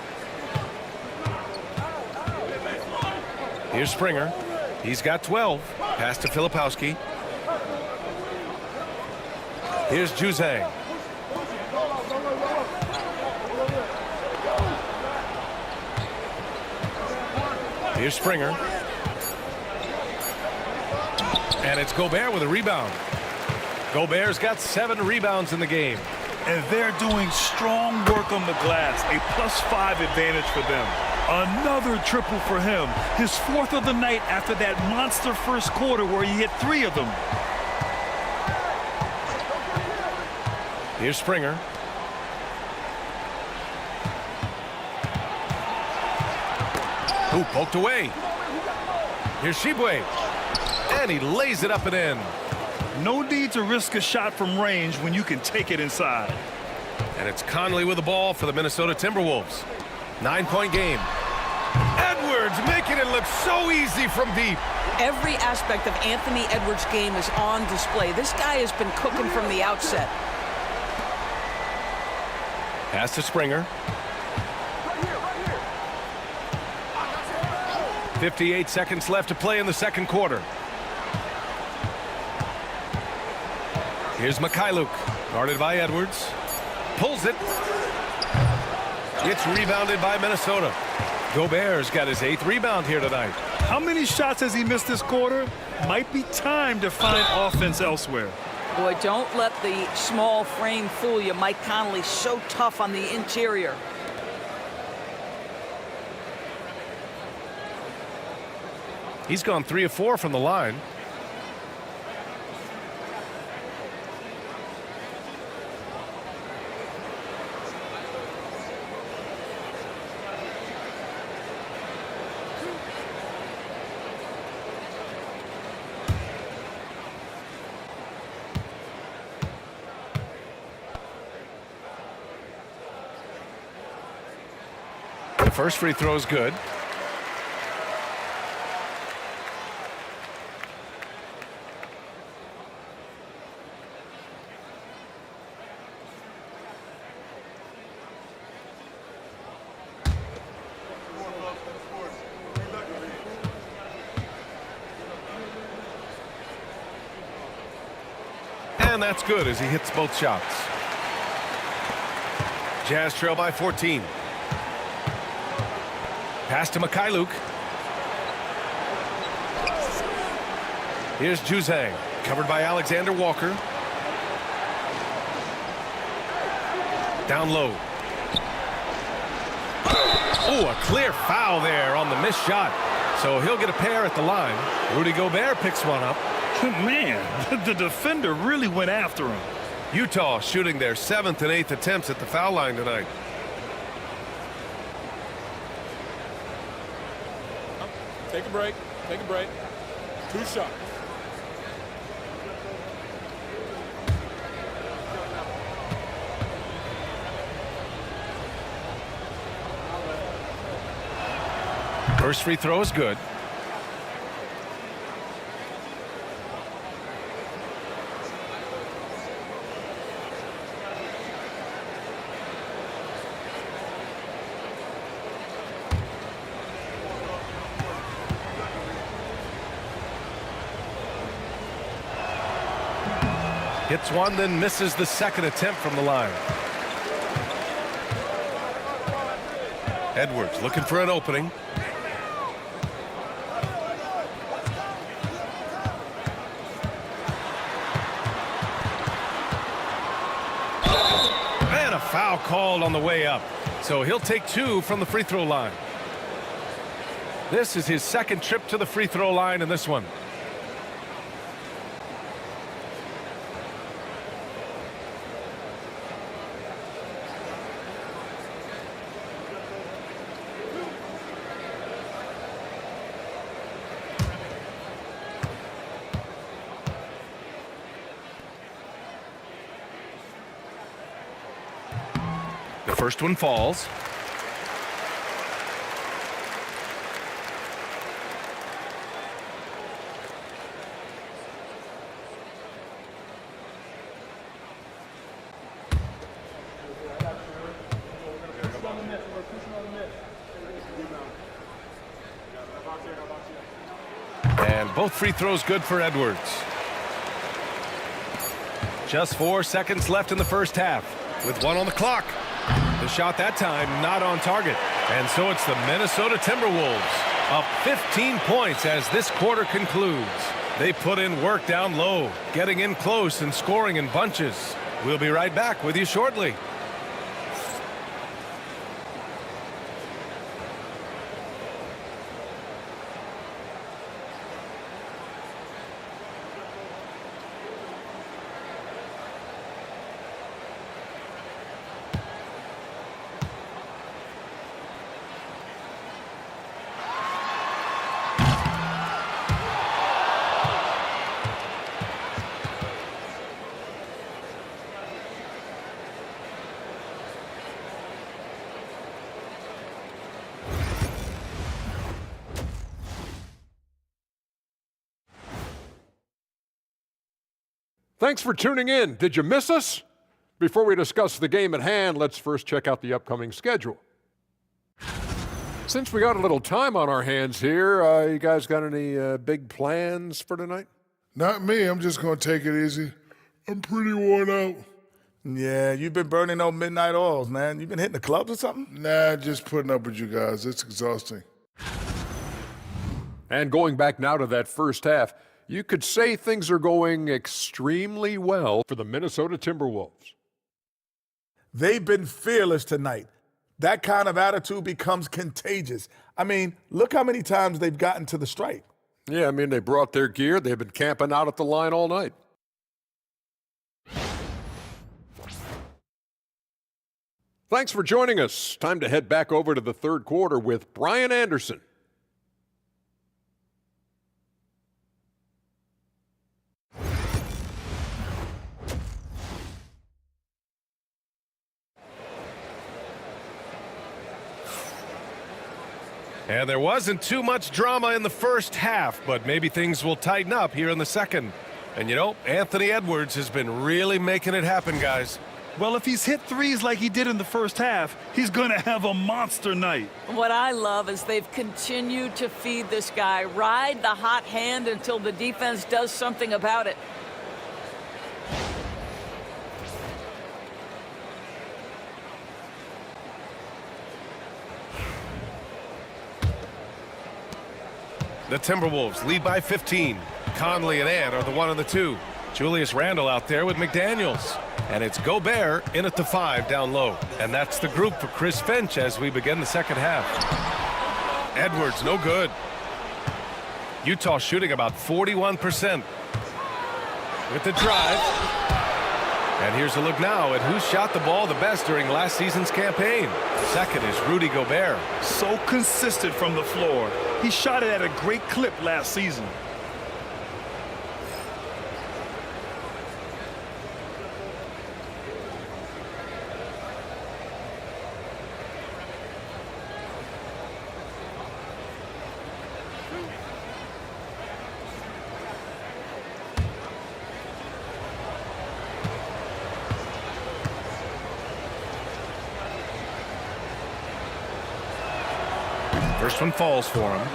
Here's Springer. He's got 12. Pass to Filipowski. Here's Juzang. Here's Springer. And it's Gobert with a rebound. Gobert's got 7 rebounds in the game. And they're doing strong work on the glass. A +5 advantage for them. Another triple for him. His 4th of the night after that monster first quarter where he hit 3 of them. Here's Springer. Ooh, poked away. Here's Shibwe. And he lays it up and in. No need to risk a shot from range when you can take it inside. And it's Conley with the ball for the Minnesota Timberwolves. 9-point game. Edwards making it look so easy from deep. Every aspect of Anthony Edwards' game is on display. This guy has been cooking from the outset. Pass to Springer. 58 seconds left to play in the second quarter. Here's Mikhailuk, guarded by Edwards. Pulls it. It's rebounded by Minnesota. Gobert's got his 8th rebound here tonight. How many shots has he missed this quarter? Might be time to find offense elsewhere. Boy, don't let the small frame fool you. Mike Conley's so tough on the interior. He's gone 3 of 4 from the line. The first free throw is good. And that's good as he hits both shots. Jazz trail by 14. Pass to Mikhailuk. Here's Juzang, covered by Alexander Walker. Down low. Oh, a clear foul there on the missed shot. So he'll get a pair at the line. Rudy Gobert picks one up. Man, the defender really went after him. Utah shooting their 7th and 8th attempts at the foul line tonight. Take a break. Take a break. 2 shots. First free throw is good. Hits one, then misses the second attempt from the line. Edwards looking for an opening. And a foul called on the way up. So he'll take 2 from the free throw line. This is his second trip to the free throw line in this one. The first one falls. And both free throws good for Edwards. Just 4 seconds left in the first half with 1 on the clock. The shot that time not on target. And so it's the Minnesota Timberwolves up 15 points as this quarter concludes. They put in work down low, getting in close and scoring in bunches. We'll be right back with you shortly. Thanks for tuning in. Did you miss us? Before we discuss the game at hand, let's first check out the upcoming schedule. Since we got a little time on our hands here, you guys got any big plans for tonight? Not me. I'm just going to take it easy. I'm pretty worn out. Yeah, you've been burning those midnight oils, man. You been hitting the clubs or something? Nah, just putting up with you guys. It's exhausting. And going back now to that first half, you could say things are going extremely well for the Minnesota Timberwolves. They've been fearless tonight. That kind of attitude becomes contagious. I mean, look how many times they've gotten to the stripe. Yeah, I mean, they brought their gear. They've been camping out at the line all night. Thanks for joining us. Time to head back over to the third quarter with Brian Anderson. And there wasn't too much drama in the first half, but maybe things will tighten up here in the second. And you know, Anthony Edwards has been really making it happen, guys. Well, if he's hit threes like he did in the first half, he's going to have a monster night. What I love is they've continued to feed this guy, ride the hot hand until the defense does something about it. The Timberwolves lead by 15. Conley and Ant are the 1 and the 2. Julius Randle out there with McDaniels. And it's Gobert in at the 5 down low. And that's the group for Chris Finch as we begin the second half. Edwards, no good. Utah shooting about 41%. With the drive. And here's a look now at who shot the ball the best during last season's campaign. Second is Rudy Gobert. So consistent from the floor. He shot it at a great clip last season. First one falls for him.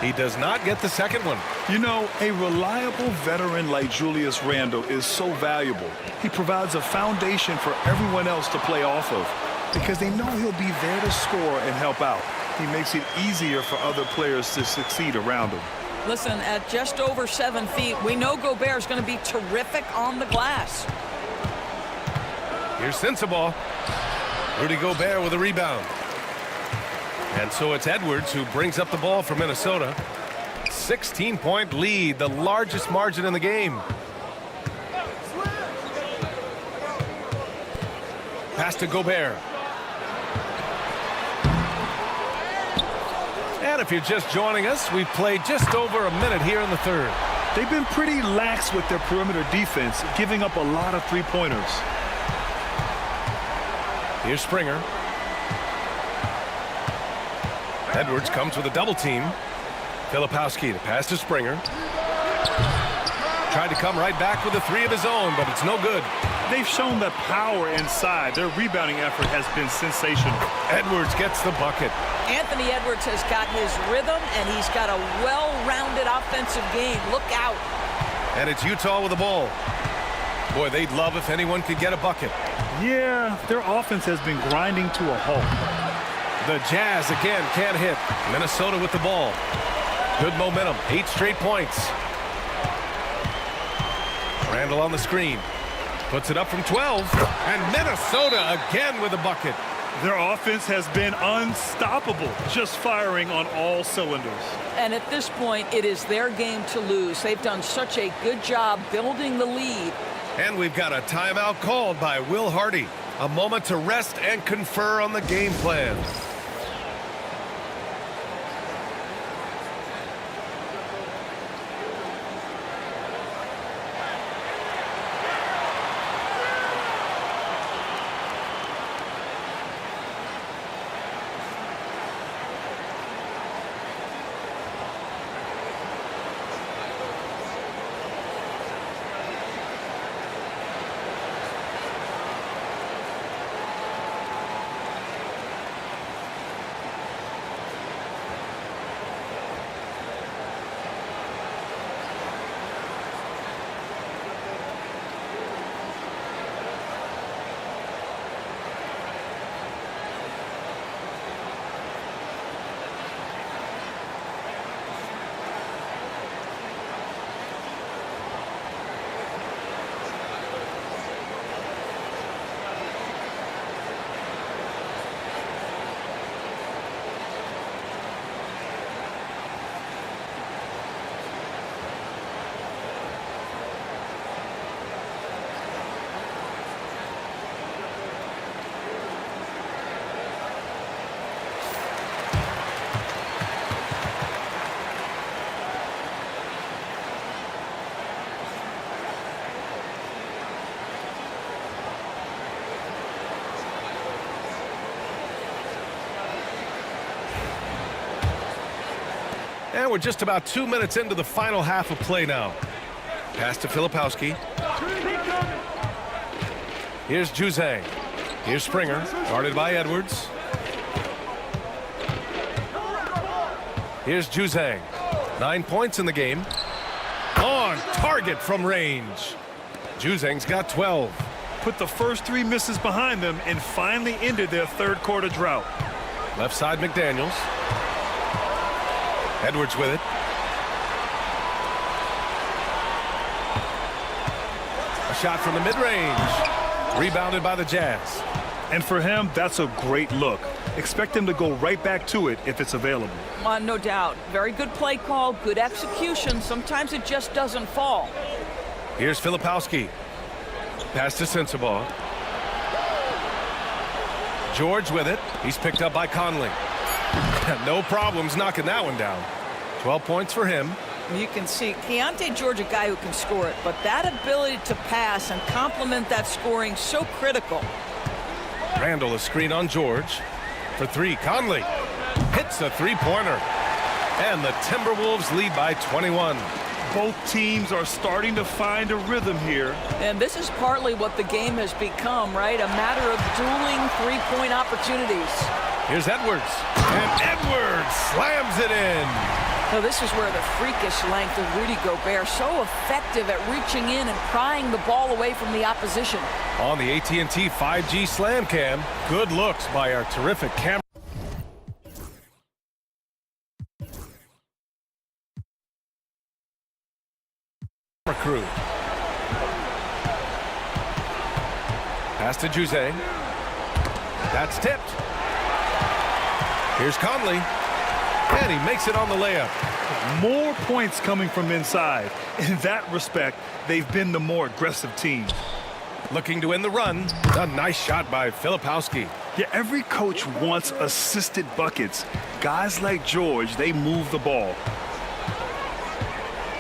He does not get the second one. You know, a reliable veteran like Julius Randle is so valuable. He provides a foundation for everyone else to play off of because they know he'll be there to score and help out. He makes it easier for other players to succeed around him. Listen, at just over 7 feet, we know Gobert's going to be terrific on the glass. Here's Sensabaugh. Rudy Gobert with a rebound. And so it's Edwards who brings up the ball for Minnesota. 16-point lead, the largest margin in the game. Pass to Gobert. And if you're just joining us, we've played just over a minute here in the third. They've been pretty lax with their perimeter defense, giving up a lot of three-pointers. Here's Springer. Edwards comes with a double team. Filipowski to pass to Springer. Tried to come right back with a 3 of his own, but it's no good. They've shown the power inside. Their rebounding effort has been sensational. Edwards gets the bucket. Anthony Edwards has got his rhythm, and he's got a well-rounded offensive game. Look out. And it's Utah with the ball. Boy, they'd love if anyone could get a bucket. Yeah, their offense has been grinding to a halt. The Jazz again can't hit. Minnesota with the ball. Good momentum. 8 straight points. Randle on the screen. Puts it up from 12. And Minnesota again with a bucket. Their offense has been unstoppable, just firing on all cylinders. And at this point, it is their game to lose. They've done such a good job building the lead. And we've got a timeout called by Will Hardy. A moment to rest and confer on the game plan. And we're just about 2 minutes into the final half of play now. Pass to Filipowski. Here's Juzang. Here's Springer, guarded by Edwards. Here's Juzang. 9 points in the game. On target from range. Juzang's got 12. Put the first 3 misses behind them and finally ended their third quarter drought. Left side McDaniels. Edwards with it. A shot from the mid-range. Rebounded by the Jazz. And for him, that's a great look. Expect him to go right back to it if it's available. No doubt. Very good play call, good execution. Sometimes it just doesn't fall. Here's Filipowski. Pass to Sensabaugh. George with it. He's picked up by Conley. No problems knocking that one down. 12 points for him. You can see Keontae George, a guy who can score it, but that ability to pass and complement that scoring, so critical. Randall, a screen on George. For 3, Conley hits a three-pointer. And the Timberwolves lead by 21. Both teams are starting to find a rhythm here. And this is partly what the game has become, right? A matter of dueling three-point opportunities. Here's Edwards. And Edwards slams it in. So this is where the freakish length of Rudy Gobert, so effective at reaching in and prying the ball away from the opposition. On the AT&T 5G Slam Cam, good looks by our terrific camera crew. Pass to Juzang. That's tipped. Here's Conley. And he makes it on the layup. More points coming from inside. In that respect, they've been the more aggressive team. Looking to win the run. A nice shot by Filipowski. Yeah, every coach wants assisted buckets. Guys like George, they move the ball.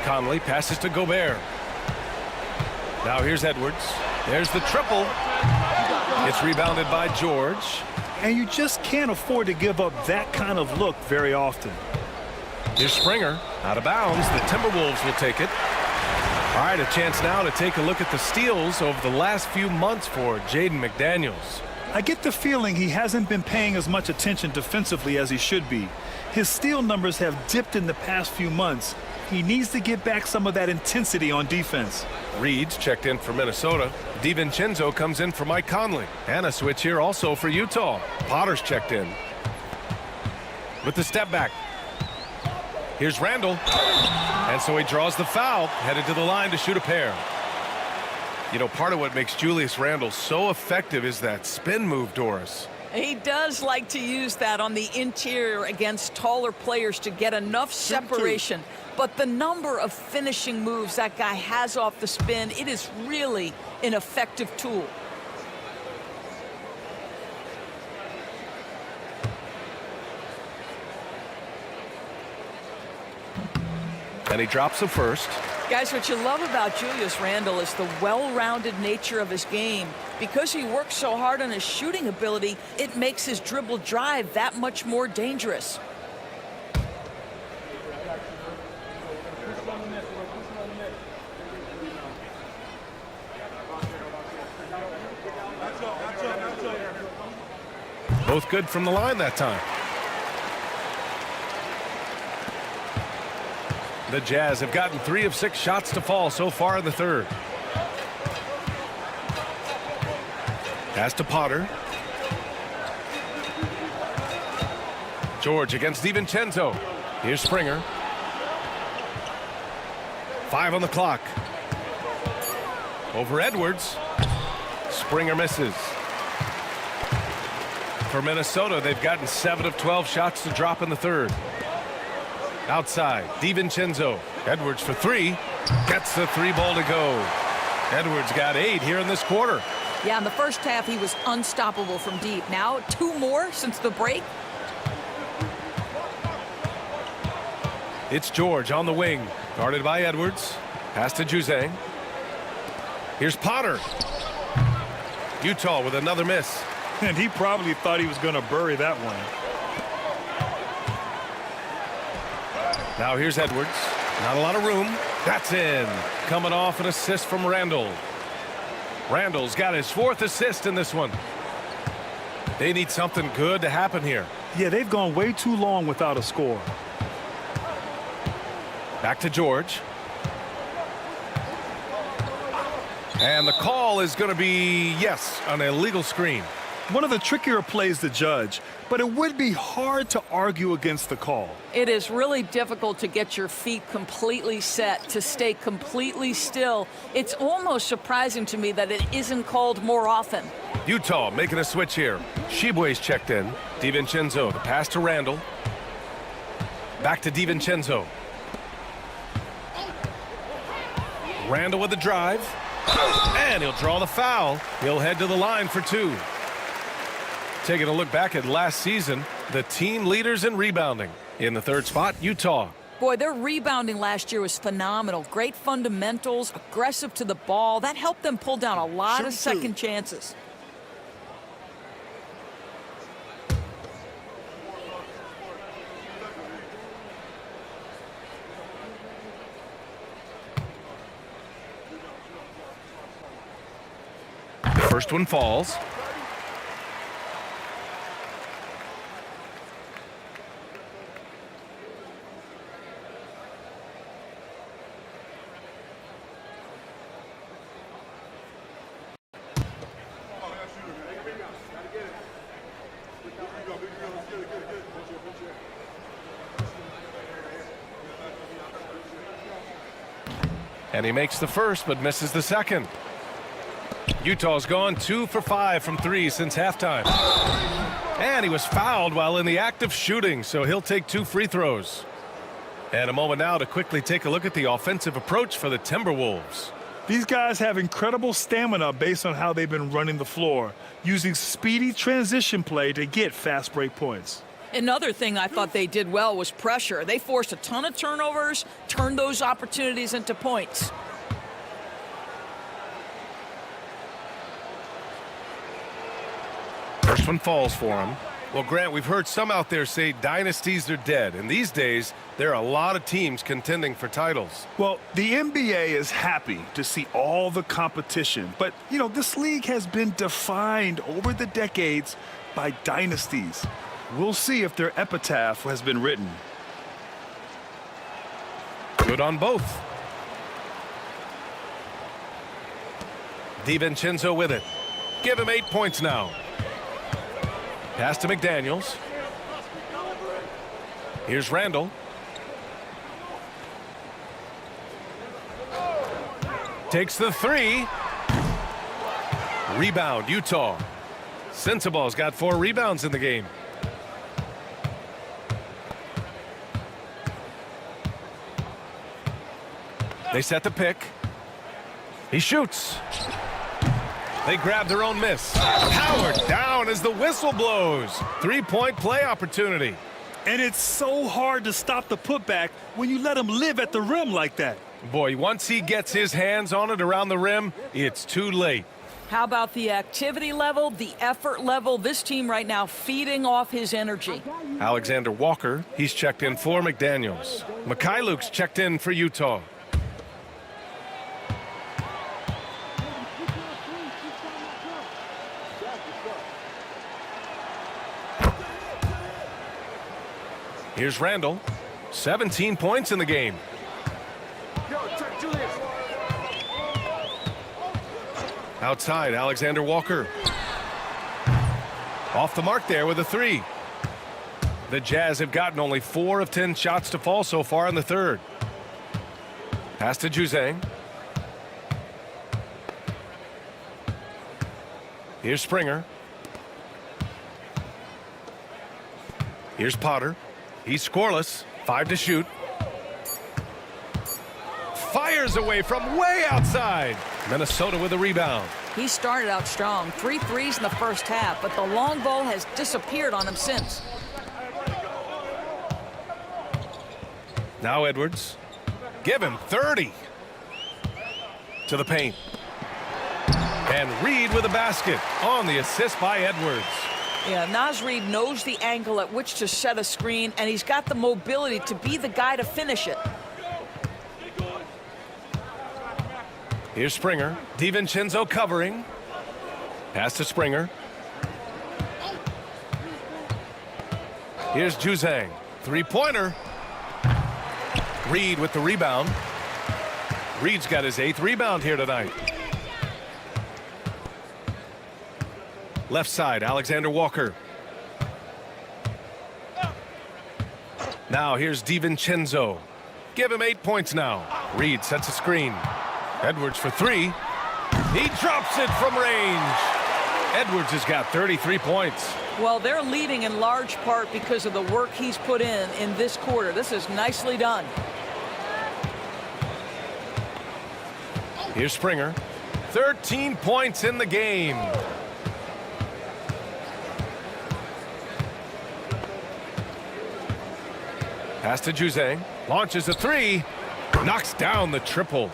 Conley passes to Gobert. Now here's Edwards. There's the triple. It's rebounded by George. And you just can't afford to give up that kind of look very often. Here's Springer. Out of bounds. The Timberwolves will take it. All right, a chance now to take a look at the steals over the last few months for Jaden McDaniels. I get the feeling he hasn't been paying as much attention defensively as he should be. His steal numbers have dipped in the past few months. He needs to get back some of that intensity on defense. Reed's checked in for Minnesota. DiVincenzo comes in for Mike Conley. And a switch here also for Utah. Potter's checked in. With the step back. Here's Randall. And so he draws the foul, headed to the line to shoot a pair. You know, part of what makes Julius Randle so effective is that spin move, Doris. He does like to use that on the interior against taller players to get enough separation. But the number of finishing moves that guy has off the spin, it is really an effective tool. And he drops the first. Guys, what you love about Julius Randle is the well-rounded nature of his game. Because he works so hard on his shooting ability, it makes his dribble drive that much more dangerous. Both good from the line that time. The Jazz have gotten 3 of 6 shots to fall so far in the third. Pass to Potter. George against DiVincenzo. Here's Springer. 5 on the clock. Over Edwards. Springer misses. For Minnesota, they've gotten 7 of 12 shots to drop in the third. Outside, DiVincenzo. Edwards for 3. Gets the 3-ball to go. Edwards got 8 here in this quarter. Yeah, in the first half, he was unstoppable from deep. Now, 2 more since the break. It's George on the wing. Guarded by Edwards. Pass to Juzang. Here's Potter. Utah with another miss. And he probably thought he was going to bury that one. Now here's Edwards. Not a lot of room. That's in. Coming off an assist from Randall. Randall's got his 4th assist in this one. They need something good to happen here. Yeah, they've gone way too long without a score. Back to George. And the call is going to be, yes, an illegal screen. One of the trickier plays to judge, but it would be hard to argue against the call. It is really difficult to get your feet completely set, to stay completely still. It's almost surprising to me that it isn't called more often. Utah making a switch here. Tshiebwe's checked in. DiVincenzo, the pass to Randall. Back to DiVincenzo. Randall with the drive. And he'll draw the foul. He'll head to the line for 2. Taking a look back at last season, the team leaders in rebounding. In the 3rd spot, Utah. Boy, their rebounding last year was phenomenal. Great fundamentals, aggressive to the ball. That helped them pull down a lot of second chances. First one falls. And he makes the first, but misses the second. Utah's gone 2 for 5 from 3 since halftime. And he was fouled while in the act of shooting, so he'll take 2 free throws. And a moment now to quickly take a look at the offensive approach for the Timberwolves. These guys have incredible stamina based on how they've been running the floor, using speedy transition play to get fast break points. Another thing I thought they did well was pressure. They forced a ton of turnovers, turned those opportunities into points. First one falls for him. Well, Grant, we've heard some out there say dynasties are dead, and these days there are a lot of teams contending for titles. Well, the NBA is happy to see all the competition, but, you know, this league has been defined over the decades by dynasties. We'll see if their epitaph has been written. Good on both. DiVincenzo with it. Give him 8 points now. Pass to McDaniels. Here's Randall. Takes the 3. Rebound, Utah. Sensabaugh's got 4 rebounds in the game. They set the pick. He shoots. They grab their own miss. Howard down as the whistle blows. 3-point play opportunity. And it's so hard to stop the putback when you let him live at the rim like that. Boy, once he gets his hands on it around the rim, it's too late. How about the activity level, the effort level? This team right now feeding off his energy. Alexander Walker, he's checked in for McDaniels. Mikhailuk's checked in for Utah. Here's Randall. 17 points in the game. Outside, Alexander Walker. Off the mark there with a 3. The Jazz have gotten only 4 of 10 shots to fall so far in the third. Pass to Juzang. Here's Springer. Here's Potter. He's scoreless. 5 to shoot. Fires away from way outside. Minnesota with a rebound. He started out strong. 3 threes in the first half, but the long ball has disappeared on him since. Now Edwards. Give him 30. To the paint. And Reed with a basket on the assist by Edwards. Yeah, Naz Reid knows the angle at which to set a screen, and he's got the mobility to be the guy to finish it. Here's Springer. DiVincenzo covering. Pass to Springer. Here's Juzang. Three-pointer. Reid with the rebound. Reid's got his 8th rebound here tonight. Left side, Alexander Walker. Now here's DiVincenzo. Give him 8 points now. Reid sets a screen. Edwards for 3. He drops it from range. Edwards has got 33 points. Well, they're leading in large part because of the work he's put in this quarter. This is nicely done. Here's Springer. 13 points in the game. Pass to Juzang. Launches a 3. Knocks down the triple.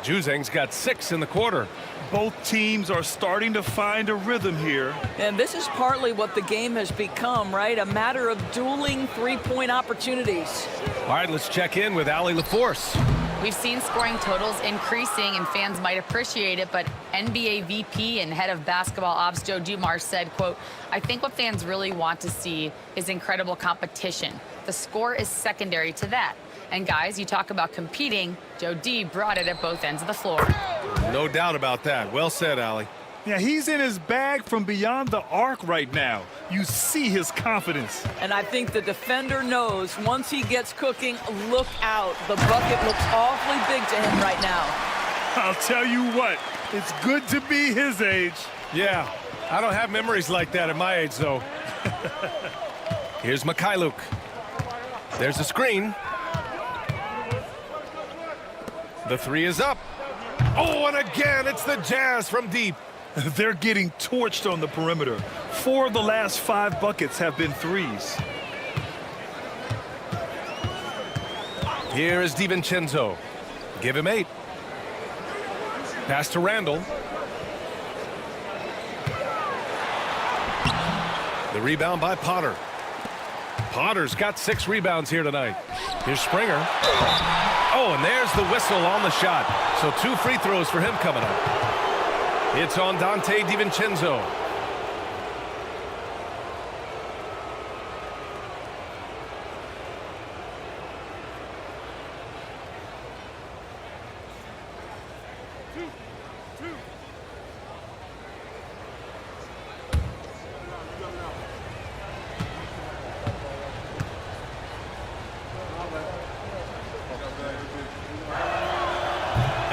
Juzang's got 6 in the quarter. Both teams are starting to find a rhythm here. And this is partly what the game has become, right? A matter of dueling three-point opportunities. All right, let's check in with Allie LaForce. We've seen scoring totals increasing, and fans might appreciate it, but NBA VP and head of basketball ops Joe Dumars said, quote, "I think what fans really want to see is incredible competition. The score is secondary to that. And guys, you talk about competing, Joe D brought it at both ends of the floor." No doubt about that. Well said, Allie. Yeah, he's in his bag from beyond the arc right now. You see his confidence. And I think the defender knows once he gets cooking, look out. The bucket looks awfully big to him right now. I'll tell you what, it's good to be his age. Yeah, I don't have memories like that at my age, though. Here's Mikhailuk. There's a screen. The 3 is up. Oh, and again, it's the Jazz from deep. They're getting torched on the perimeter. 4 of the last 5 buckets have been threes. Here is DiVincenzo. Give him 8. Pass to Randall. The rebound by Potter. Potter's got 6 rebounds here tonight. Here's Springer. Oh, and there's the whistle on the shot. So 2 free throws for him coming up. It's on Donte DiVincenzo.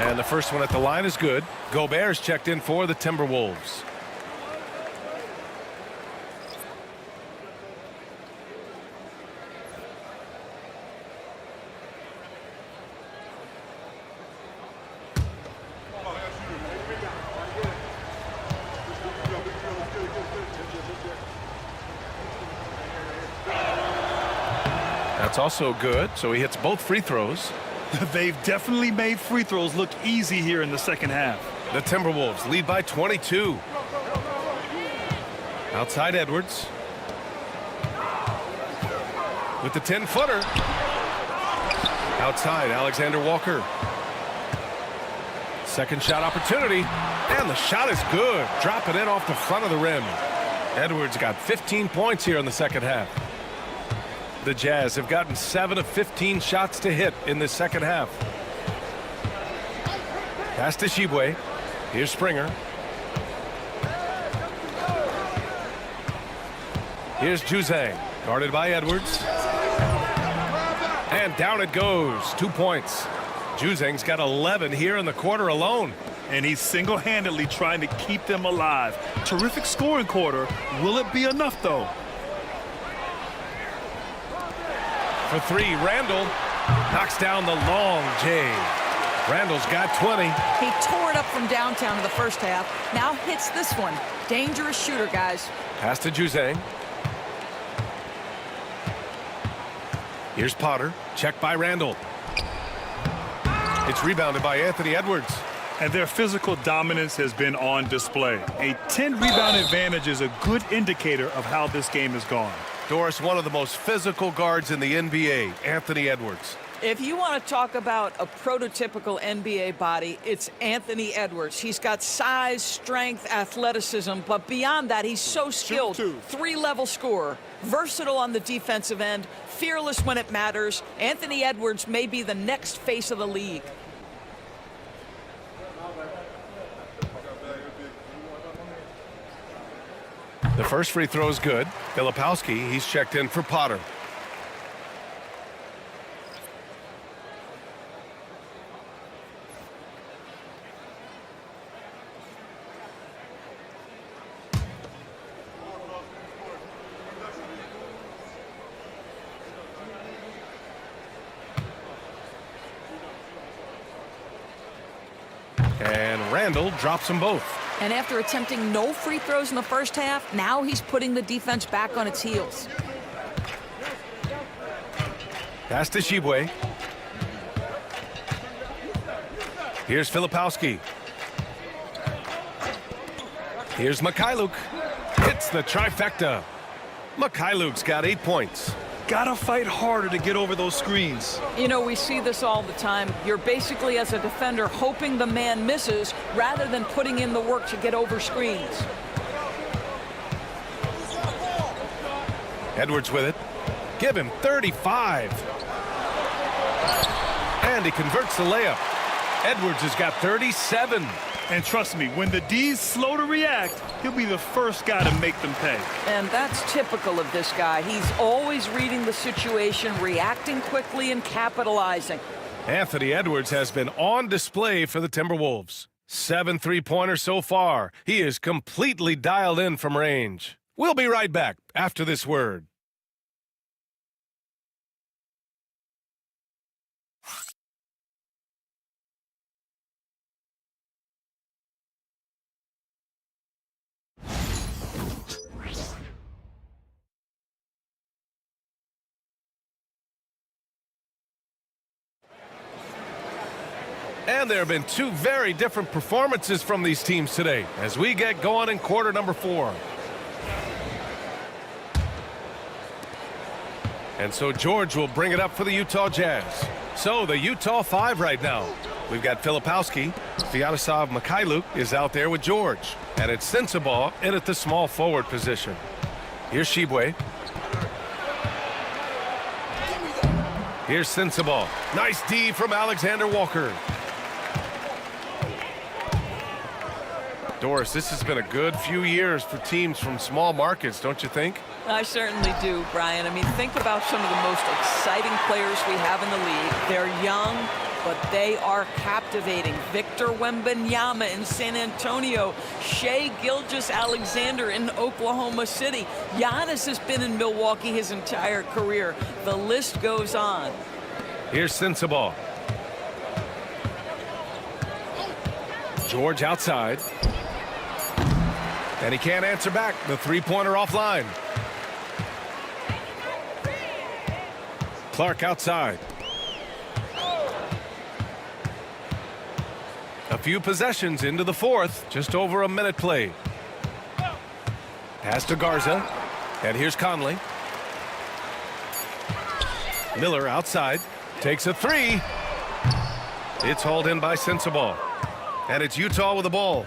And the first one at the line is good. Gobert's checked in for the Timberwolves. That's also good, so he hits both free throws. They've definitely made free throws look easy here in the second half. The Timberwolves lead by 22. Outside Edwards. With the 10-footer. Outside Alexander Walker. Second shot opportunity. And the shot is good. Drop it in off the front of the rim. Edwards got 15 points here in the second half. The Jazz have gotten 7 of 15 shots to hit in the second half. Pass to Shibwe. Here's Springer. Here's Juzang. Guarded by Edwards. And down it goes. 2 points. Juzang's got 11 here in the quarter alone. And he's single-handedly trying to keep them alive. Terrific scoring quarter. Will it be enough, though? For 3, Randall knocks down the long J. Randall's got 20. He tore it up from downtown in the first half. Now hits this one. Dangerous shooter, guys. Pass to Juzang. Here's Potter. Checked by Randall. It's rebounded by Anthony Edwards. And their physical dominance has been on display. A 10-rebound advantage is a good indicator of how this game has gone. Doris, one of the most physical guards in the NBA, Anthony Edwards. If you want to talk about a prototypical NBA body, it's Anthony Edwards. He's got size, strength, athleticism, but beyond that, he's so skilled. Three-level scorer, versatile on the defensive end, fearless when it matters. Anthony Edwards may be the next face of the league. The first free throw is good. Filipowski, he's checked in for Potter. And Randall drops them both. And after attempting no free throws in the first half, now he's putting the defense back on its heels. Pass to Shibwe. Here's Filipowski. Here's Mikhailuk. Hits the trifecta. Mikhailuk's got 8 points. Gotta fight harder to get over those screens. You know, we see this all the time. You're basically, as a defender, hoping the man misses rather than putting in the work to get over screens. Edwards with it. Give him 35. And he converts the layup. Edwards has got 37. And trust me, when the D's slow to react, he'll be the first guy to make them pay. And that's typical of this guy. He's always reading the situation, reacting quickly, and capitalizing. Anthony Edwards has been on display for the Timberwolves. 7 3-pointers so far. He is completely dialed in from range. We'll be right back after this word. And there have been 2 very different performances from these teams today as we get going in quarter number 4. And so George will bring it up for the Utah Jazz. So the Utah 5 right now. We've got Filipowski. Sviatoslav Mikhailuk is out there with George. And it's Sensabaugh in at the small forward position. Here's Shibwe. Here's Sensabaugh. Nice D from Alexander Walker. Doris, this has been a good few years for teams from small markets, don't you think? I certainly do, Brian. I mean, think about some of the most exciting players we have in the league. They're young, but they are captivating. Victor Wembanyama in San Antonio. Shai Gilgeous-Alexander in Oklahoma City. Giannis has been in Milwaukee his entire career. The list goes on. Here's Sensabaugh. George outside. And he can't answer back. The three-pointer offline. Clark outside. A few possessions into the fourth. Just over a minute played. Pass to Garza. And here's Conley. Miller outside. Takes a three. It's hauled in by Sensabaugh. And it's Utah with the ball.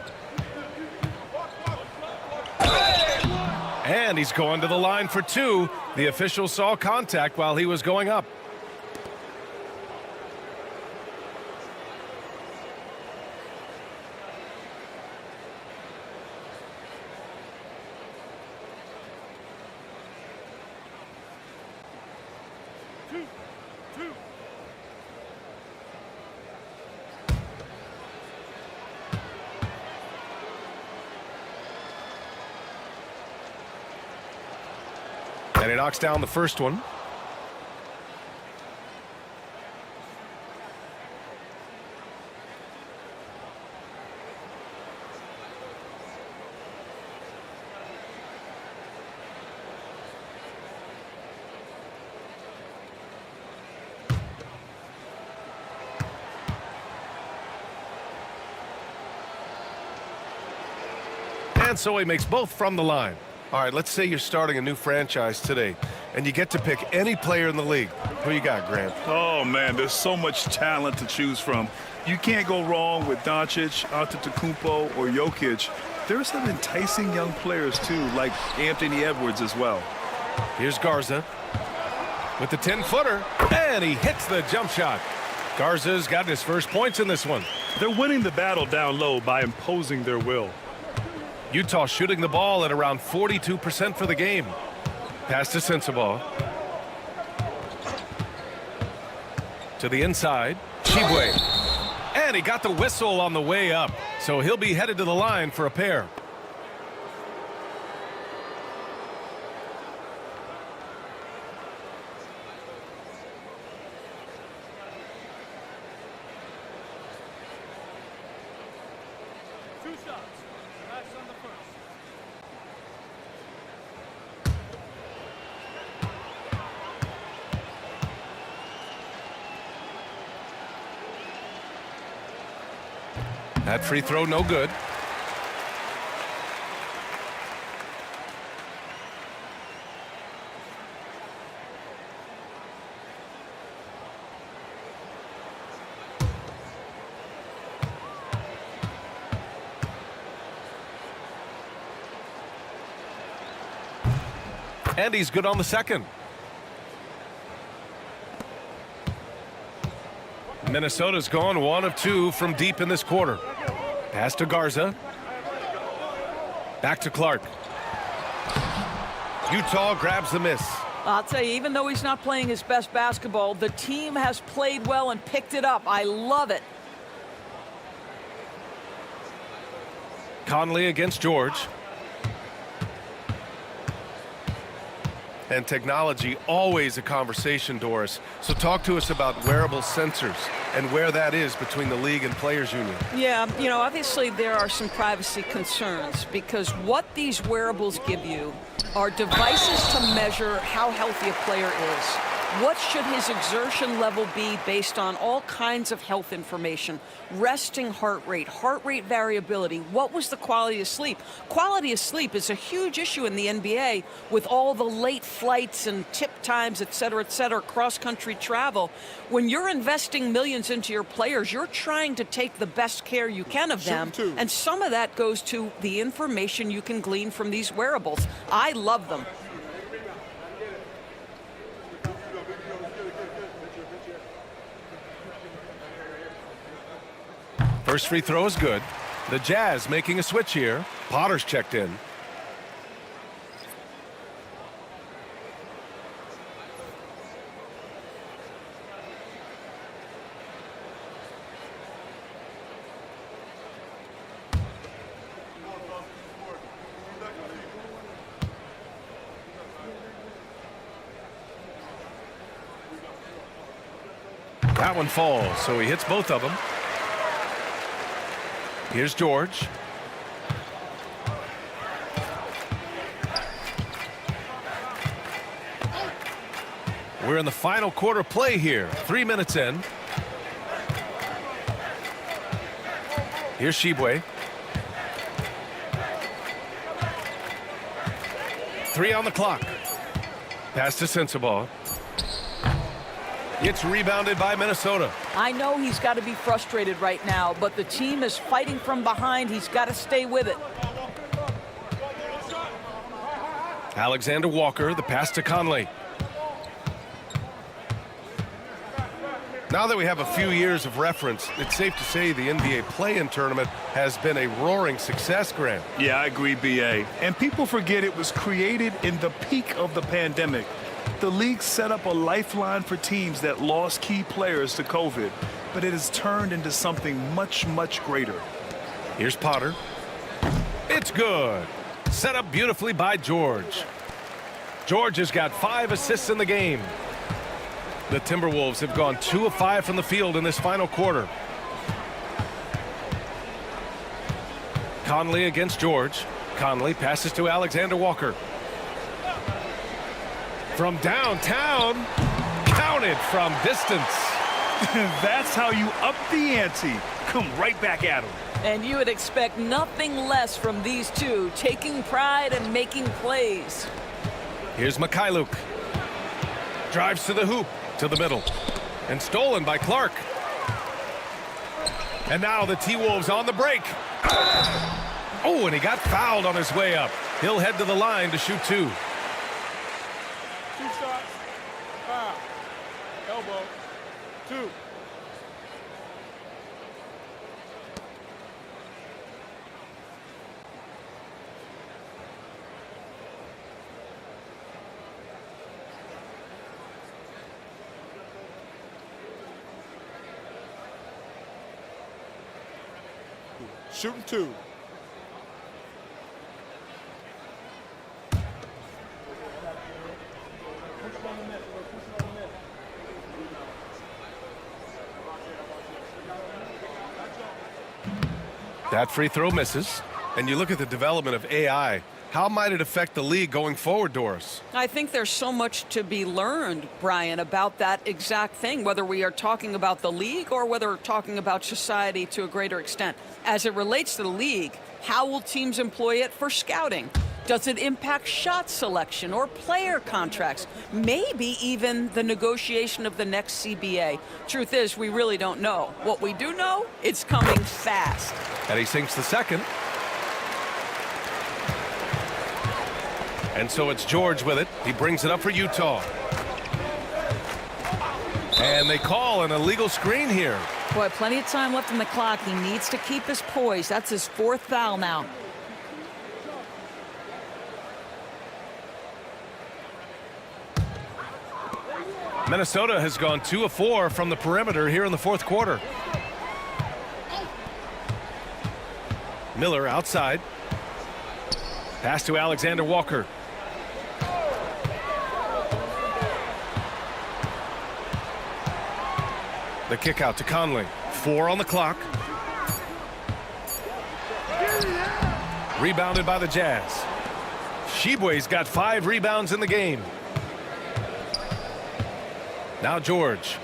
And he's going to the line for two. The official saw contact while he was going up. And he knocks down the first one. And so he makes both from the line. All right, let's say you're starting a new franchise today, and you get to pick any player in the league. Who you got, Grant? Oh, man, there's so much talent to choose from. You can't go wrong with Doncic, Antetokounmpo, or Jokic. There's some enticing young players, too, like Anthony Edwards as well. Here's Garza with the 10-footer, and he hits the jump shot. Garza's got his first points in this one. They're winning the battle down low by imposing their will. Utah shooting the ball at around 42% for the game. Pass to Sensabaugh. To the inside, Tshiebwe. And he got the whistle on the way up, so he'll be headed to the line for a pair. That free throw no good. And he's good on the second. Minnesota's gone 1 of 2 from deep in this quarter. Pass to Garza. Back to Clark. Utah grabs the miss. I'll tell you, even though he's not playing his best basketball, the team has played well and picked it up. I love it. Conley against George. And technology, always a conversation, Doris. So talk to us about wearable sensors and where that is between the league and players union. Yeah, you know, obviously there are some privacy concerns because what these wearables give you are devices to measure how healthy a player is. What should his exertion level be based on all kinds of health information? Resting heart rate variability. What was the quality of sleep? Quality of sleep is a huge issue in the NBA with all the late flights and tip times, et cetera, cross-country travel. When you're investing millions into your players, you're trying to take the best care you can of them. And some of that goes to the information you can glean from these wearables. I love them. First free throw is good. The Jazz making a switch here. Potter's checked in. That one falls, so he hits both of them. Here's George. We're in the final quarter play here. 3 minutes in. Here's Tshiebwe. 3 on the clock. Pass to Sensabaugh. It's rebounded by Minnesota. I know he's got to be frustrated right now, but the team is fighting from behind. He's got to stay with it. Alexander Walker, the pass to Conley. Now that we have a few years of reference, it's safe to say the NBA play-in tournament has been a roaring success, Grant. Yeah, I agree, B.A. And people forget it was created in the peak of the pandemic. The league set up a lifeline for teams that lost key players to COVID, but it has turned into something much, much greater. Here's Potter. It's good. Set up beautifully by George. George has got 5 assists in the game. The Timberwolves have gone 2 of 5 from the field in this final quarter. Conley against George. Conley passes to Alexander Walker. From downtown, counted from distance. That's how you up the ante. Come right back at him. And you would expect nothing less from these two, taking pride and making plays. Here's Mikhailuk. Drives to the hoop, to the middle. And stolen by Clark. And now the T-Wolves on the break. Oh, and he got fouled on his way up. He'll head to the line to shoot 2. 2 shots. Foul. Elbow. 2. Shooting 2. That free throw misses. And you look at the development of AI. How might it affect the league going forward, Doris? I think there's so much to be learned, Brian, about that exact thing, whether we are talking about the league or whether we're talking about society to a greater extent. As it relates to the league, how will teams employ it for scouting? Does it impact shot selection or player contracts? Maybe even the negotiation of the next CBA. Truth is, we really don't know. What we do know, it's coming fast. And he sinks the second. And so it's George with it. He brings it up for Utah. And they call an illegal screen here. Boy, plenty of time left in the clock. He needs to keep his poise. That's his 4th foul now. Minnesota has gone 2 of 4 from the perimeter here in the 4th quarter. Miller outside. Pass to Alexander Walker. The kick out to Conley. 4 on the clock. Rebounded by the Jazz. Tshiebwe's got 5 rebounds in the game. Now George.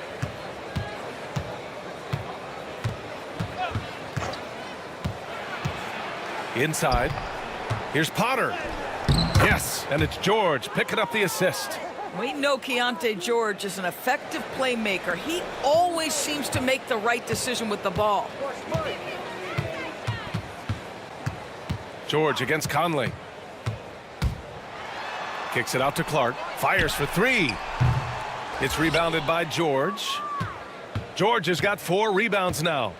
Inside. Here's Potter. Yes, and it's George picking up the assist. We know Keontae George is an effective playmaker. He always seems to make the right decision with the ball. George against Conley. Kicks it out to Clark. Fires for 3. It's rebounded by George. George has got 4 rebounds now.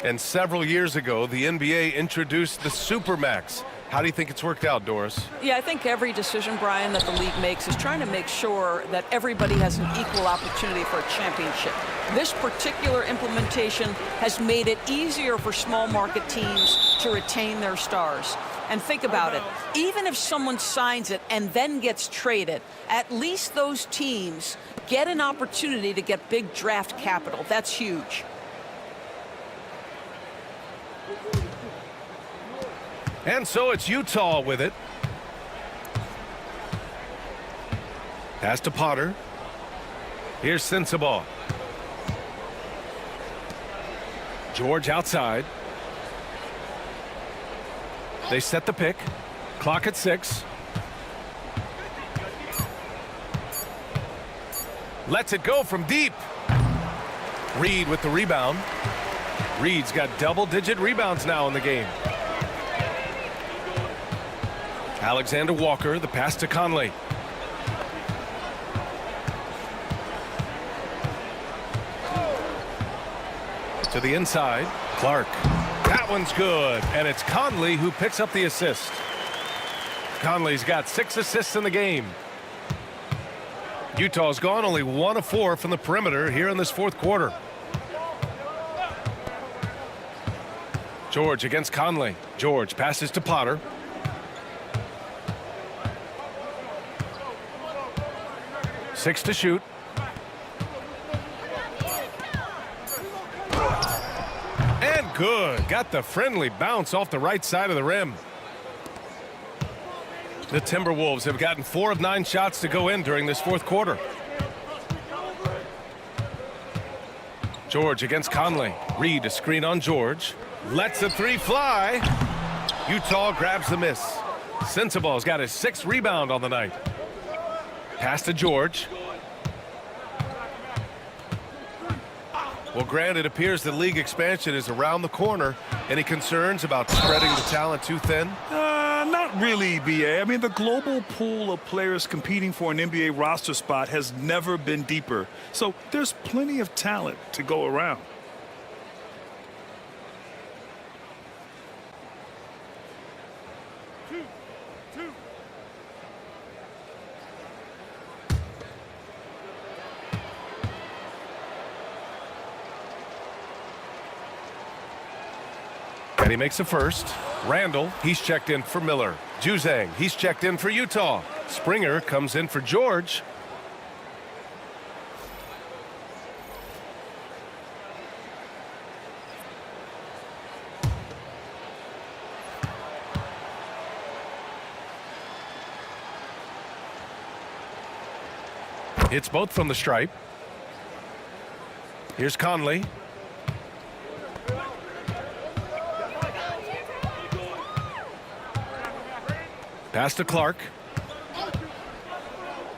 And several years ago, the NBA introduced the Supermax. How do you think it's worked out, Doris? Yeah, I think every decision, Brian, that the league makes is trying to make sure that everybody has an equal opportunity for a championship. This particular implementation has made it easier for small market teams to retain their stars. And think about it, even if someone signs it and then gets traded, at least those teams get an opportunity to get big draft capital. That's huge. And so it's Utah with it. Pass to Potter. Here's Sensabaugh. George outside. They set the pick. Clock at 6. Lets it go from deep. Reed with the rebound. Reed's got double-digit rebounds now in the game. Alexander Walker, the pass to Conley. To the inside, Clark. That one's good, and it's Conley who picks up the assist. Conley's got 6 assists in the game. Utah's gone only 1 of 4 from the perimeter here in this 4th quarter. George against Conley. George passes to Potter. Six to shoot. And good. Got the friendly bounce off the right side of the rim. The Timberwolves have gotten 4 of 9 shots to go in during this 4th quarter. George against Conley. Reed a screen on George. Lets a three fly. Utah grabs the miss. Sensabaugh's got his 6th rebound on the night. Pass to George. Well, Grant, it appears the league expansion is around the corner. Any concerns about spreading the talent too thin? Not really, BA. I mean, the global pool of players competing for an NBA roster spot has never been deeper. So there's plenty of talent to go around. And he makes a first. Randall, he's checked in for Miller. Juzang, he's checked in for Utah. Springer comes in for George. It's both from the stripe. Here's Conley. Pass to Clark.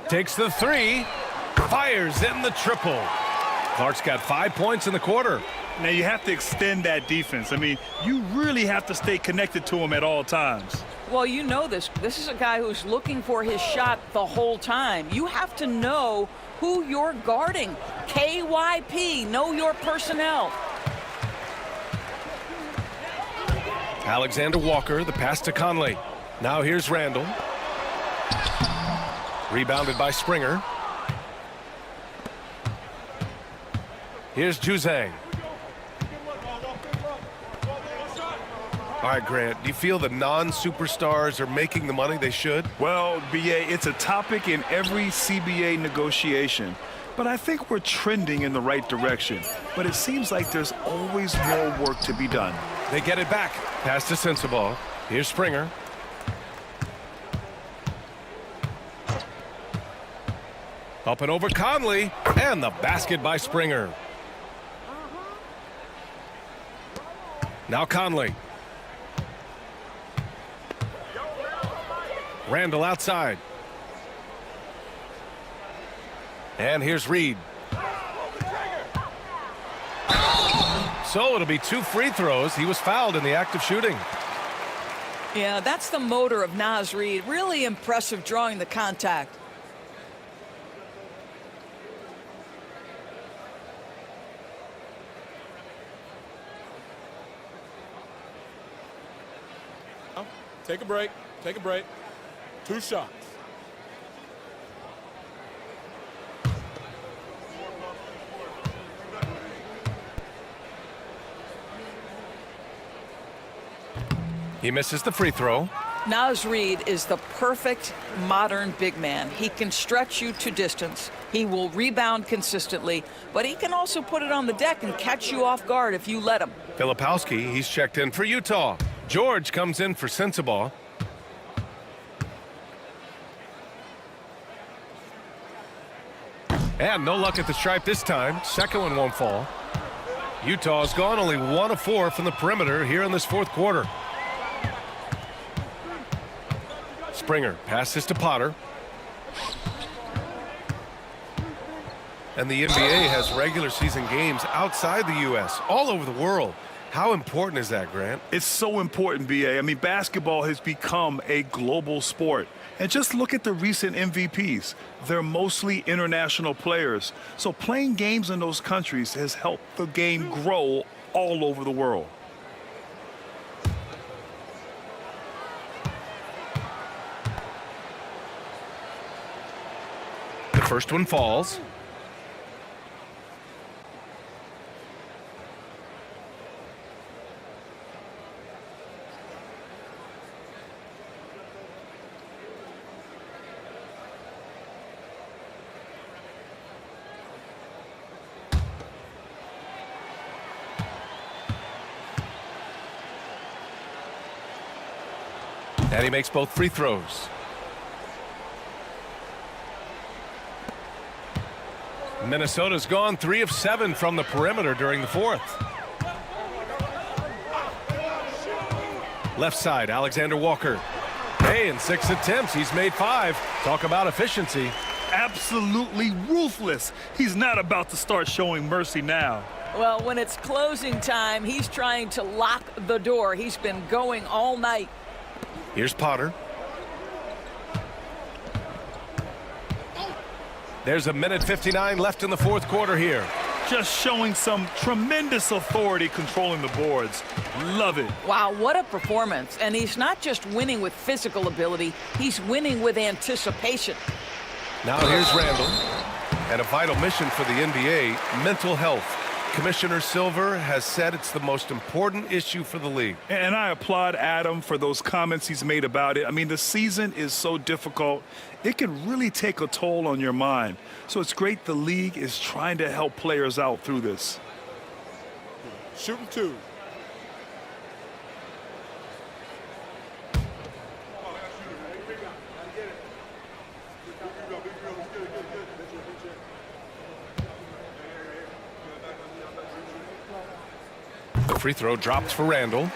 Takes the three. Fires in the triple. Clark's got 5 points in the quarter. Now you have to extend that defense. I mean, you really have to stay connected to him at all times. Well, you know this. This is a guy who's looking for his shot the whole time. You have to know who you're guarding. KYP, know your personnel. Alexander Walker, the pass to Conley. Now here's Randall. Rebounded by Springer. Here's Juzang. All right, Grant, do you feel the non-superstars are making the money they should? Well, BA, it's a topic in every CBA negotiation. But I think we're trending in the right direction. But it seems like there's always more work to be done. They get it back. Pass to Sensabaugh. Here's Springer. Up and over Conley, and the basket by Springer. Now Conley. Randall outside. And here's Reed. So it'll be 2 free throws. He was fouled in the act of shooting. Yeah, that's the motor of Naz Reid. Really impressive drawing the contact. Take a break. Take a break. 2 shots. He misses the free throw. Naz Reid is the perfect modern big man. He can stretch you to distance. He will rebound consistently, but he can also put it on the deck and catch you off guard if you let him. Filipowski, he's checked in for Utah. George comes in for Sensabaugh. And no luck at the stripe this time. Second one won't fall. Utah's gone only 1 of 4 from the perimeter here in this 4th quarter. Springer passes to Potter. And the NBA has regular season games outside the U.S., all over the world. How important is that, Grant? It's so important, BA. I mean, basketball has become a global sport. And just look at the recent MVPs. They're mostly international players. So playing games in those countries has helped the game grow all over the world. The first one falls. And he makes both free throws. Minnesota's gone 3 of 7 from the perimeter during the fourth. Left side, Alexander Walker. Hey, in 6 attempts, he's made 5. Talk about efficiency. Absolutely ruthless. He's not about to start showing mercy now. Well, when it's closing time, he's trying to lock the door. He's been going all night. Here's Potter. There's a minute 59 left in the fourth quarter here. Just showing some tremendous authority controlling the boards. Love it. Wow, what a performance. And he's not just winning with physical ability, he's winning with anticipation. Now here's Randall. And a vital mission for the NBA, mental health. Commissioner Silver has said it's the most important issue for the league. And I applaud Adam for those comments he's made about it. I mean, the season is so difficult. It can really take a toll on your mind. So it's great the league is trying to help players out through this. Shooting 2. The free throw drops for Randall.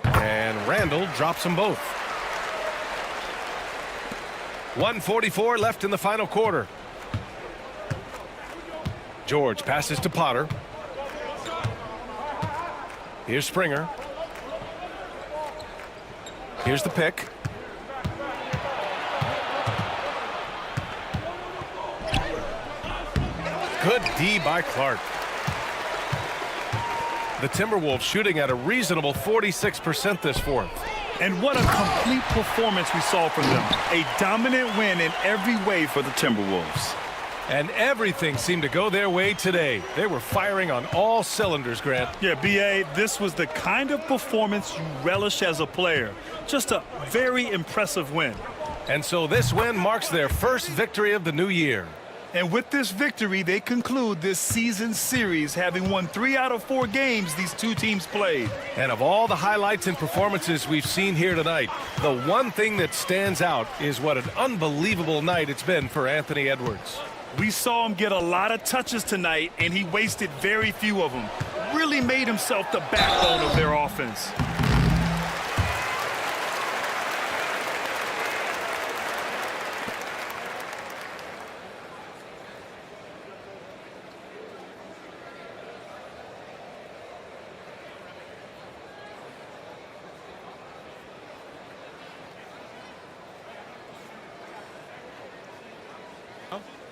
And Randall drops them both. 1:44 left in the final quarter. George passes to Potter. Here's Springer. Here's the pick. Good D by Clark. The Timberwolves shooting at a reasonable 46% this fourth. And what a complete performance we saw from them. A dominant win in every way for the Timberwolves. And everything seemed to go their way today. They were firing on all cylinders, Grant. Yeah, B.A., this was the kind of performance you relish as a player. Just a very impressive win. And so this win marks their first victory of the new year. And with this victory, they conclude this season series, having won 3 out of 4 games these two teams played. And of all the highlights and performances we've seen here tonight, the one thing that stands out is what an unbelievable night it's been for Anthony Edwards. We saw him get a lot of touches tonight, and he wasted very few of them. Really made himself the backbone of their offense.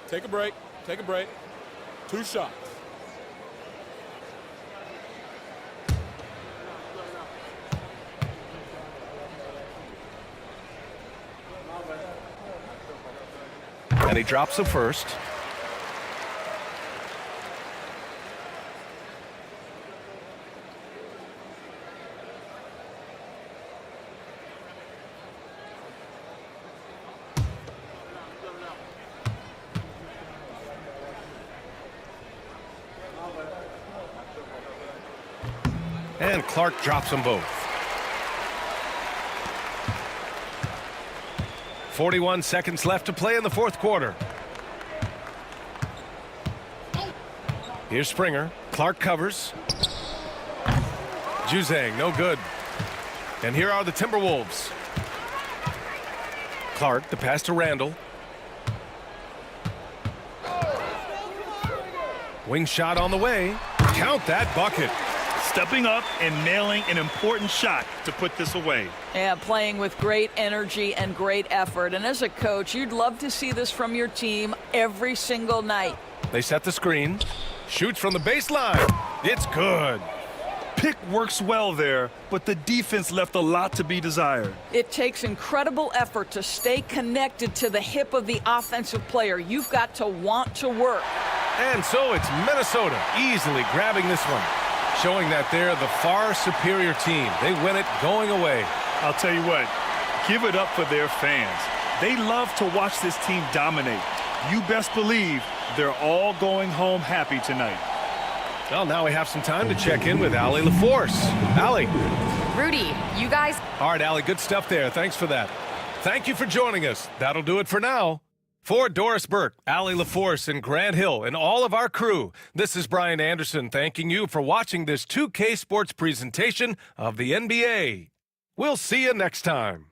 Take a break. Take a break. 2 shots. And he drops the first. And Clark drops them both. 41 seconds left to play in the fourth quarter. Here's Springer. Clark covers. Juzang, no good. And here are the Timberwolves. Clark, the pass to Randall. Wing shot on the way. Count that bucket. Stepping up and nailing an important shot to put this away. Yeah, playing with great energy and great effort. And as a coach, you'd love to see this from your team every single night. They set the screen. Shoots from the baseline. It's good. Pick works well there, but the defense left a lot to be desired. It takes incredible effort to stay connected to the hip of the offensive player. You've got to want to work. And so it's Minnesota easily grabbing this one, showing that they're the far superior team. They win it going away. I'll tell you what, give it up for their fans. They love to watch this team dominate. you best believe they're all going home happy tonight. Well, now we have some time to check in with Allie LaForce. Allie. Rudy, you guys. All right, Allie, good stuff there. Thanks for that. Thank you for joining us. That'll do it for now. For Doris Burke, Allie LaForce, and Grant Hill, and all of our crew, this is Brian Anderson thanking you for watching this 2K Sports presentation of the NBA. We'll see you next time.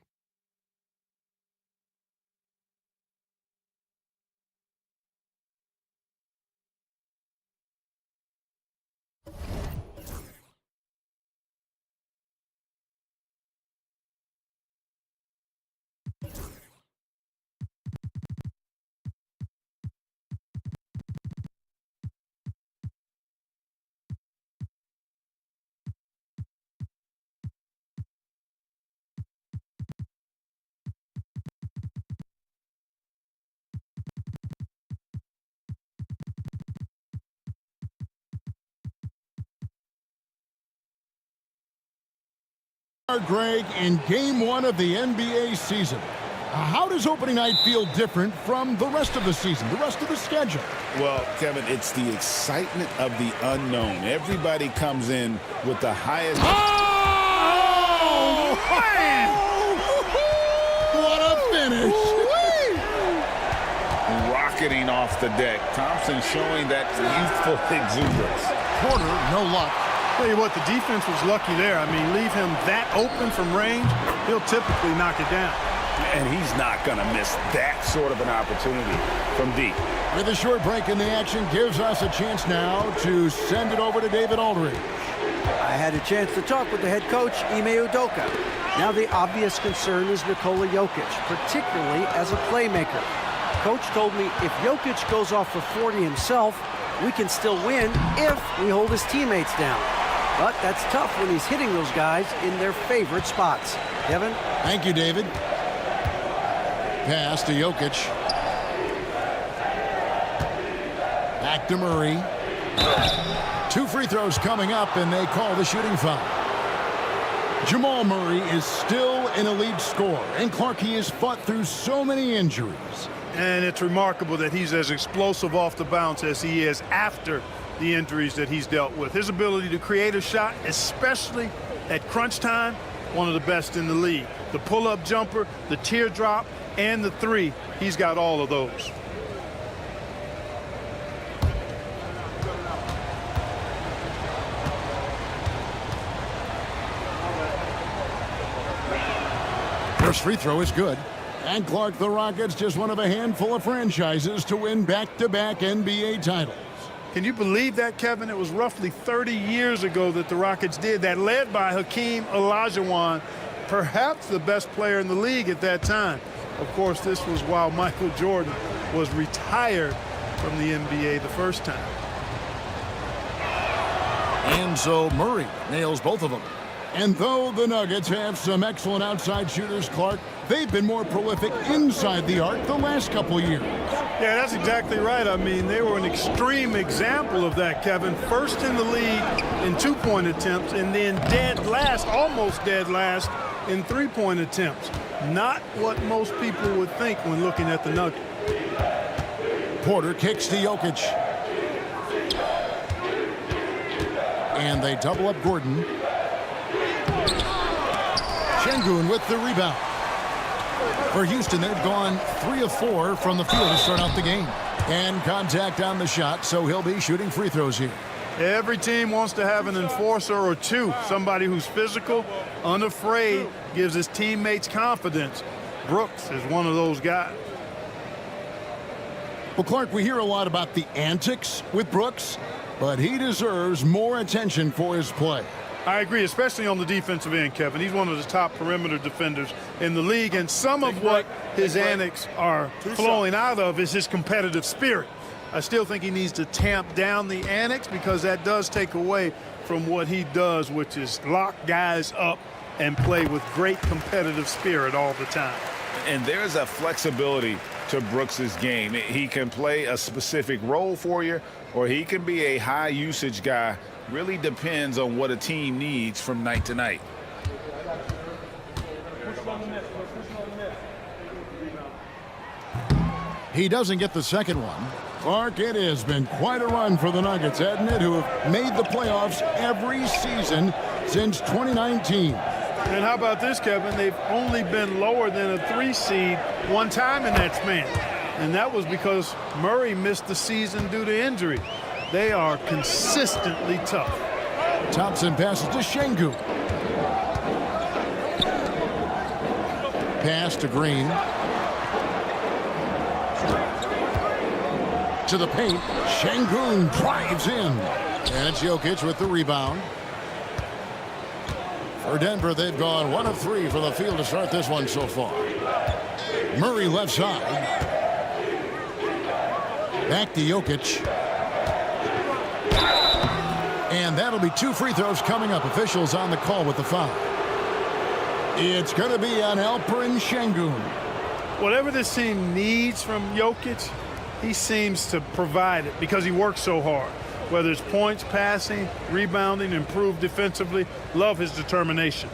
Greg, in Game 1 of the NBA season, how does opening night feel different from the rest of the season, the rest of the schedule? Well, Kevin, it's the excitement of the unknown. Everybody comes in with the highest... Oh, man! What a finish! Rocketing off the deck. Thompson showing that youthful exuberance. Porter, no luck. Tell you what, the defense was lucky there. I mean, leave him that open from range, he'll typically knock it down. And he's not going to miss that sort of an opportunity from deep. With a short break in the action, gives us a chance now to send it over to David Aldridge. I had a chance to talk with the head coach, Ime Udoka. Now the obvious concern is Nikola Jokic, particularly as a playmaker. Coach told me if Jokic goes off for 40 himself, we can still win if we hold his teammates down. But that's tough when he's hitting those guys in their favorite spots. Kevin? Thank you, David. Pass to Jokic. Back to Murray. 2 free throws coming up, and they call the shooting foul. Jamal Murray is still an elite scorer, and Clark, he has fought through so many injuries. And it's remarkable that he's as explosive off the bounce as he is after the injuries that he's dealt with. His ability to create a shot, especially at crunch time, one of the best in the league. The pull-up jumper, the teardrop, and the three, he's got all of those. First free throw is good. And Clark, the Rockets, just one of a handful of franchises to win back-to-back NBA titles. Can you believe that, Kevin? It was roughly 30 years ago that the Rockets did that, led by Hakeem Olajuwon, perhaps the best player in the league at that time. Of course, this was while Michael Jordan was retired from the NBA the first time. And so Murray nails both of them. And though the Nuggets have some excellent outside shooters, Clark, they've been more prolific inside the arc the last couple years. Yeah, that's exactly right. I mean, they were an extreme example of that, Kevin. First in the league in two-point attempts, and then dead last, almost dead last, in three-point attempts. Not what most people would think when looking at the Nuggets. Porter kicks to Jokic. And they double up Gordon. Şengün with the rebound. For Houston, they've gone 3 of 4 from the field to start out the game. And contact on the shot, so he'll be shooting free throws here. Every team wants to have an enforcer or two, somebody who's physical, unafraid, gives his teammates confidence. Brooks is one of those guys. Well, Clark, we hear a lot about the antics with Brooks, but he deserves more attention for his play. I agree, especially on the defensive end, Kevin. He's one of the top perimeter defenders in the league, and some of what his antics are flowing out of is his competitive spirit. I still think he needs to tamp down the antics because that does take away from what he does, which is lock guys up and play with great competitive spirit all the time. And there's a flexibility to Brooks's game. He can play a specific role for you, or he can be a high usage guy. Really depends on what a team needs from night to night. He doesn't get the second one. Clark, it has been quite a run for the Nuggets, hasn't it, who have made the playoffs every season since 2019. And how about this, Kevin? They've only been lower than a 3 seed one time in that span. And that was because Murray missed the season due to injury. They are consistently tough. Thompson passes to Şengün. Pass to Green. To the paint. Şengün drives in. And it's Jokic with the rebound. For Denver, they've gone 1 of 3 for the field to start this one so far. Murray left side. Back to Jokic. And that'll be 2 free throws coming up. Officials on the call with the foul. It's going to be on Alperen Şengün. Whatever this team needs from Jokic, he seems to provide it because he works so hard. Whether it's points, passing, rebounding, improved defensively, love his determination.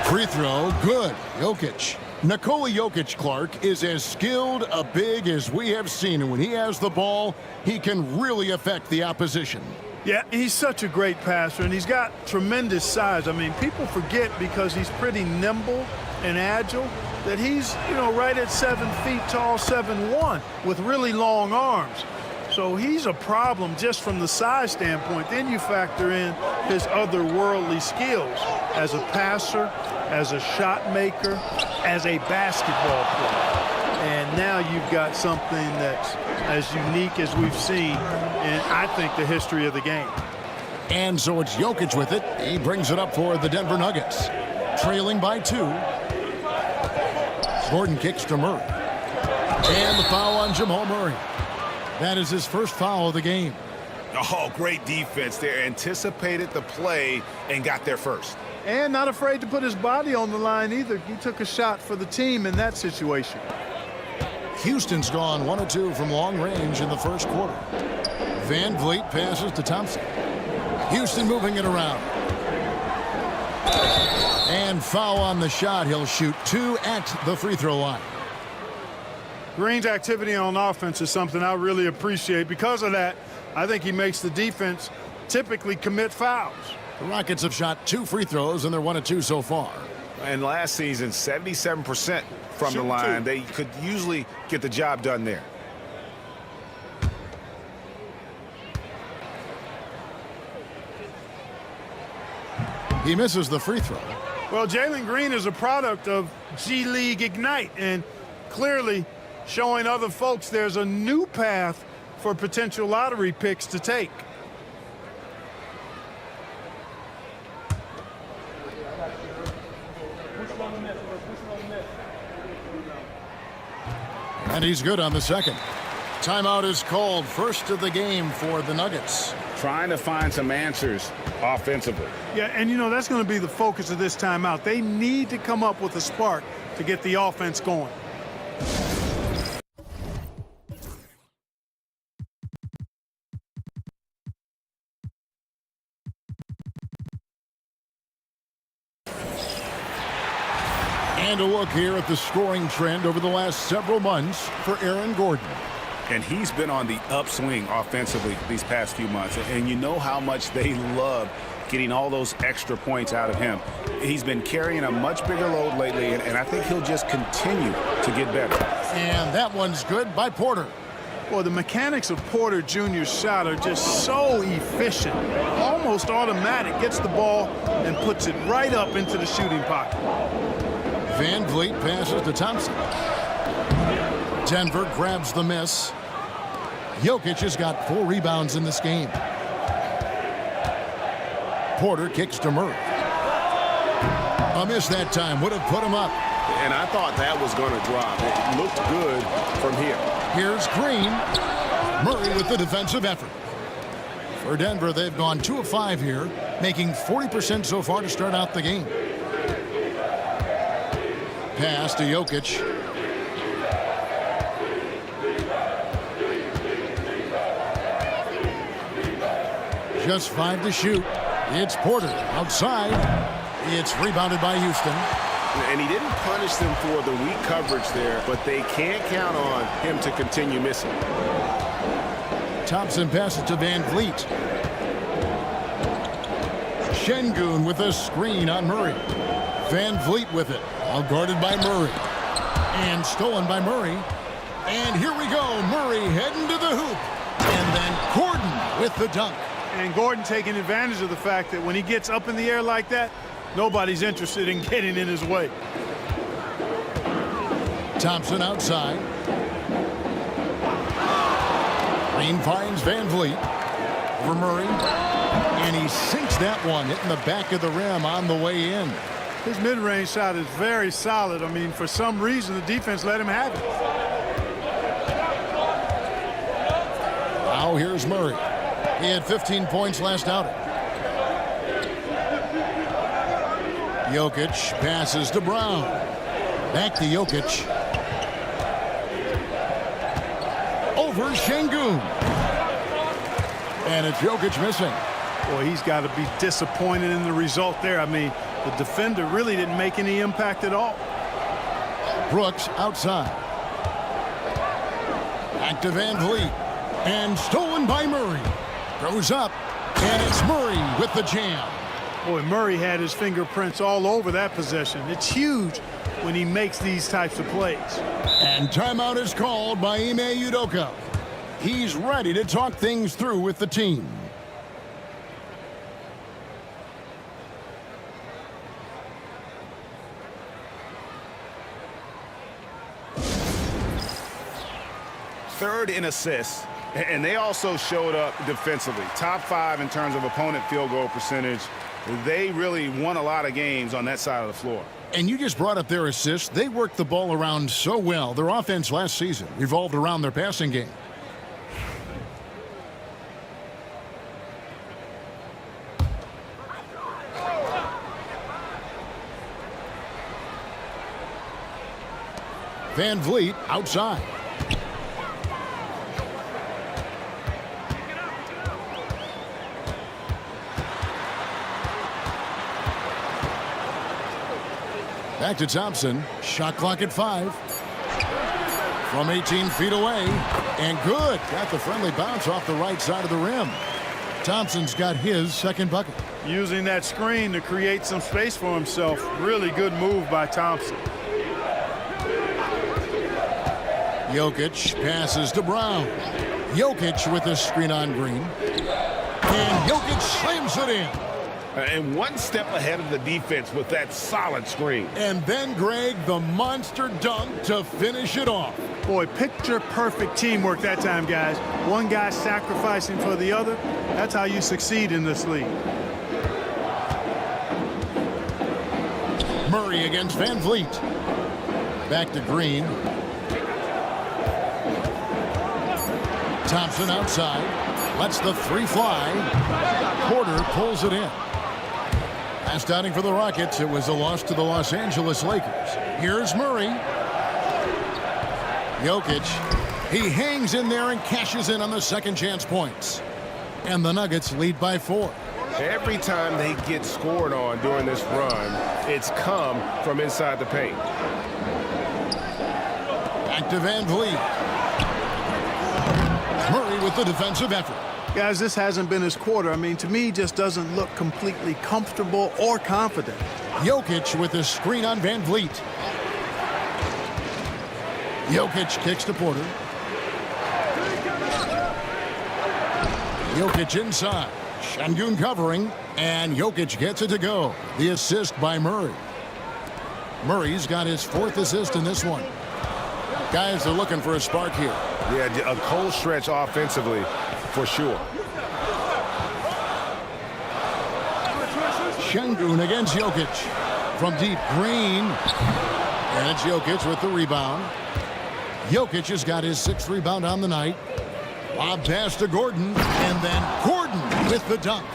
Free throw, good. Jokic. Nikola Jokic, Clark, is as skilled a big as we have seen. And when he has the ball, he can really affect the opposition. Yeah, he's such a great passer, and he's got tremendous size. I mean, people forget because he's pretty nimble and agile that he's, right at 7 feet tall, 7'1", with really long arms. So he's a problem just from the size standpoint. Then you factor in his otherworldly skills as a passer, as a shot maker, as a basketball player. And now you've got something that's as unique as we've seen in, I think, the history of the game. And so it's Jokic with it. He brings it up for the Denver Nuggets. Trailing by 2. Gordon kicks to Murray. And the foul on Jamal Murray. That is his first foul of the game. Oh, great defense there. Anticipated the play and got there first. And not afraid to put his body on the line either. He took a shot for the team in that situation. Houston's gone 1 of 2 from long range in the first quarter. Van Vliet passes to Thompson. Houston moving it around. And foul on the shot. He'll shoot 2 at the free throw line. Green's activity on offense is something I really appreciate. Because of that, I think he makes the defense typically commit fouls. The Rockets have shot 2 free throws, and they're 1 of 2 so far. And last season, 77% from the line. They could usually get the job done there. He misses the free throw. Well, Jalen Green is a product of G League Ignite, and clearly showing other folks there's a new path for potential lottery picks to take. And he's good on the second. Timeout is called, first of the game for the Nuggets. Trying to find some answers offensively. Yeah, and that's going to be the focus of this timeout. They need to come up with a spark to get the offense going. And a look here at the scoring trend over the last several months for Aaron Gordon. And he's been on the upswing offensively these past few months. And you know how much they love getting all those extra points out of him. He's been carrying a much bigger load lately, and I think he'll just continue to get better. And that one's good by Porter. Well, the mechanics of Porter Jr.'s shot are just so efficient, almost automatic. Gets the ball and puts it right up into the shooting pocket. Van Vliet passes to Thompson. Denver grabs the miss. Jokic has got 4 rebounds in this game. Porter kicks to Murray. A miss that time would have put him up. And I thought that was going to drop. It looked good from here. Here's Green. Murray with the defensive effort. For Denver, they've gone 2 of 5 here, making 40% so far to start out the game. Pass to Jokic. Just 5 to shoot. It's Porter outside. It's rebounded by Houston. And he didn't punish them for the weak coverage there, but they can't count on him to continue missing. Thompson passes to Van Vliet. Şengün with a screen on Murray. Van Vliet with it. All guarded by Murray. And stolen by Murray. And here we go. Murray heading to the hoop. And then Gordon with the dunk. And Gordon taking advantage of the fact that when he gets up in the air like that, nobody's interested in getting in his way. Thompson outside. Green finds Van Vliet. Over Murray. And he sinks that one, hitting the back of the rim on the way in. His mid-range shot is very solid. I mean, for some reason, the defense let him have it. Now here's Murray. He had 15 points last outing. Jokic passes to Brown. Back to Jokic. Over Şengün. And it's Jokic missing. Boy, he's got to be disappointed in the result there. I mean, the defender really didn't make any impact at all. Brooks outside. Back to Van Vliet. And stolen by Murray. Goes up. And it's Murray with the jam. Boy, Murray had his fingerprints all over that possession. It's huge when he makes these types of plays. And timeout is called by Ime Udoka. He's ready to talk things through with the team. Third in assists, and they also showed up defensively. Top 5 in terms of opponent field goal percentage. They really won a lot of games on that side of the floor. And you just brought up their assists. They worked the ball around so well. Their offense last season revolved around their passing game. Van Vliet outside. Back to Thompson. Shot clock at 5. From 18 feet away. And good. Got the friendly bounce off the right side of the rim. Thompson's got his second bucket. Using that screen to create some space for himself. Really good move by Thompson. Jokic passes to Brown. Jokic with the screen on Green. And Jokic slams it in. And one step ahead of the defense with that solid screen. And then, Greg, the monster dunk to finish it off. Boy, picture-perfect teamwork that time, guys. One guy sacrificing for the other. That's how you succeed in this league. Murray against Van Vliet. Back to Green. Thompson outside. Lets the 3 fly. Porter pulls it in. Last outing for the Rockets, it was a loss to the Los Angeles Lakers. Here's Murray. Jokic. He hangs in there and cashes in on the second chance points. And the Nuggets lead by 4. Every time they get scored on during this run, it's come from inside the paint. Back to Van Vliet. Murray with the defensive effort. Guys, this hasn't been his quarter. I mean, to me, he just doesn't look completely comfortable or confident. Jokic with the screen on Van Vliet. Jokic kicks to Porter. Jokic inside. Şengün covering, and Jokic gets it to go. The assist by Murray. Murray's got his 4th assist in this one. Guys are looking for a spark here. Yeah, a cold stretch offensively, for sure. Şengün against Jokic. From deep, Green. And it's Jokic with the rebound. Jokic has got his 6th rebound on the night. Lob pass to Gordon. And then Gordon with the dunk.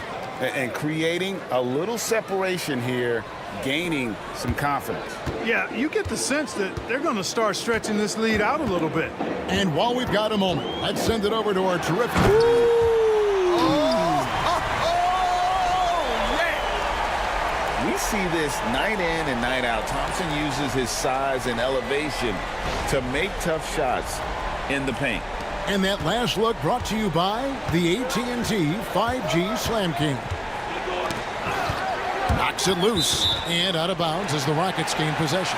And creating a little separation here, gaining some confidence. Yeah, you get the sense that they're going to start stretching this lead out a little bit. And while we've got a moment, let's send it over to our terrific team. we see this night in and night out. Thompson uses his size and elevation to make tough shots in the paint. And that last look brought to you by the AT&T 5G Slam King. Knocks it loose and out of bounds as the Rockets gain possession.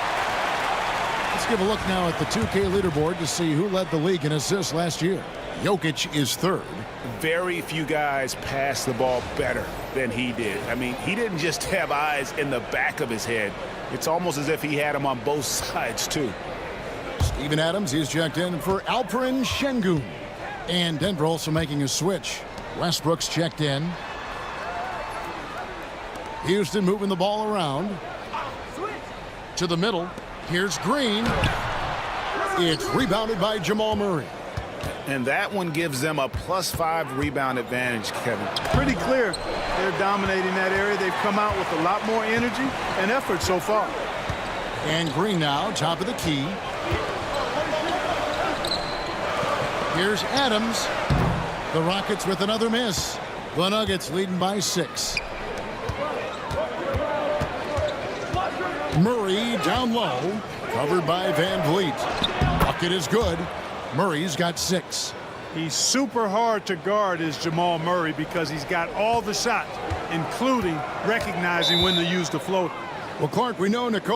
Let's give a look now at the 2K leaderboard to see who led the league in assists last year. Jokic is third. Very few guys pass the ball better than he did. I mean, he didn't just have eyes in the back of his head. It's almost as if he had them on both sides, too. Steven Adams is checked in for Alperen Şengün. And Denver also making a switch. Westbrook's checked in. Houston moving the ball around. To the middle. Here's Green. It's rebounded by Jamal Murray. And that one gives them a +5 rebound advantage, Kevin. Pretty clear. They're dominating that area. They've come out with a lot more energy and effort so far. And Green now, top of the key. Here's Adams. The Rockets with another miss. The Nuggets leading by 6. Murray down low. Covered by Van Vliet. Bucket is good. Murray's got 6. He's super hard to guard is Jamal Murray because he's got all the shots, including recognizing when to use the floater. Well, Clark, we know Nikola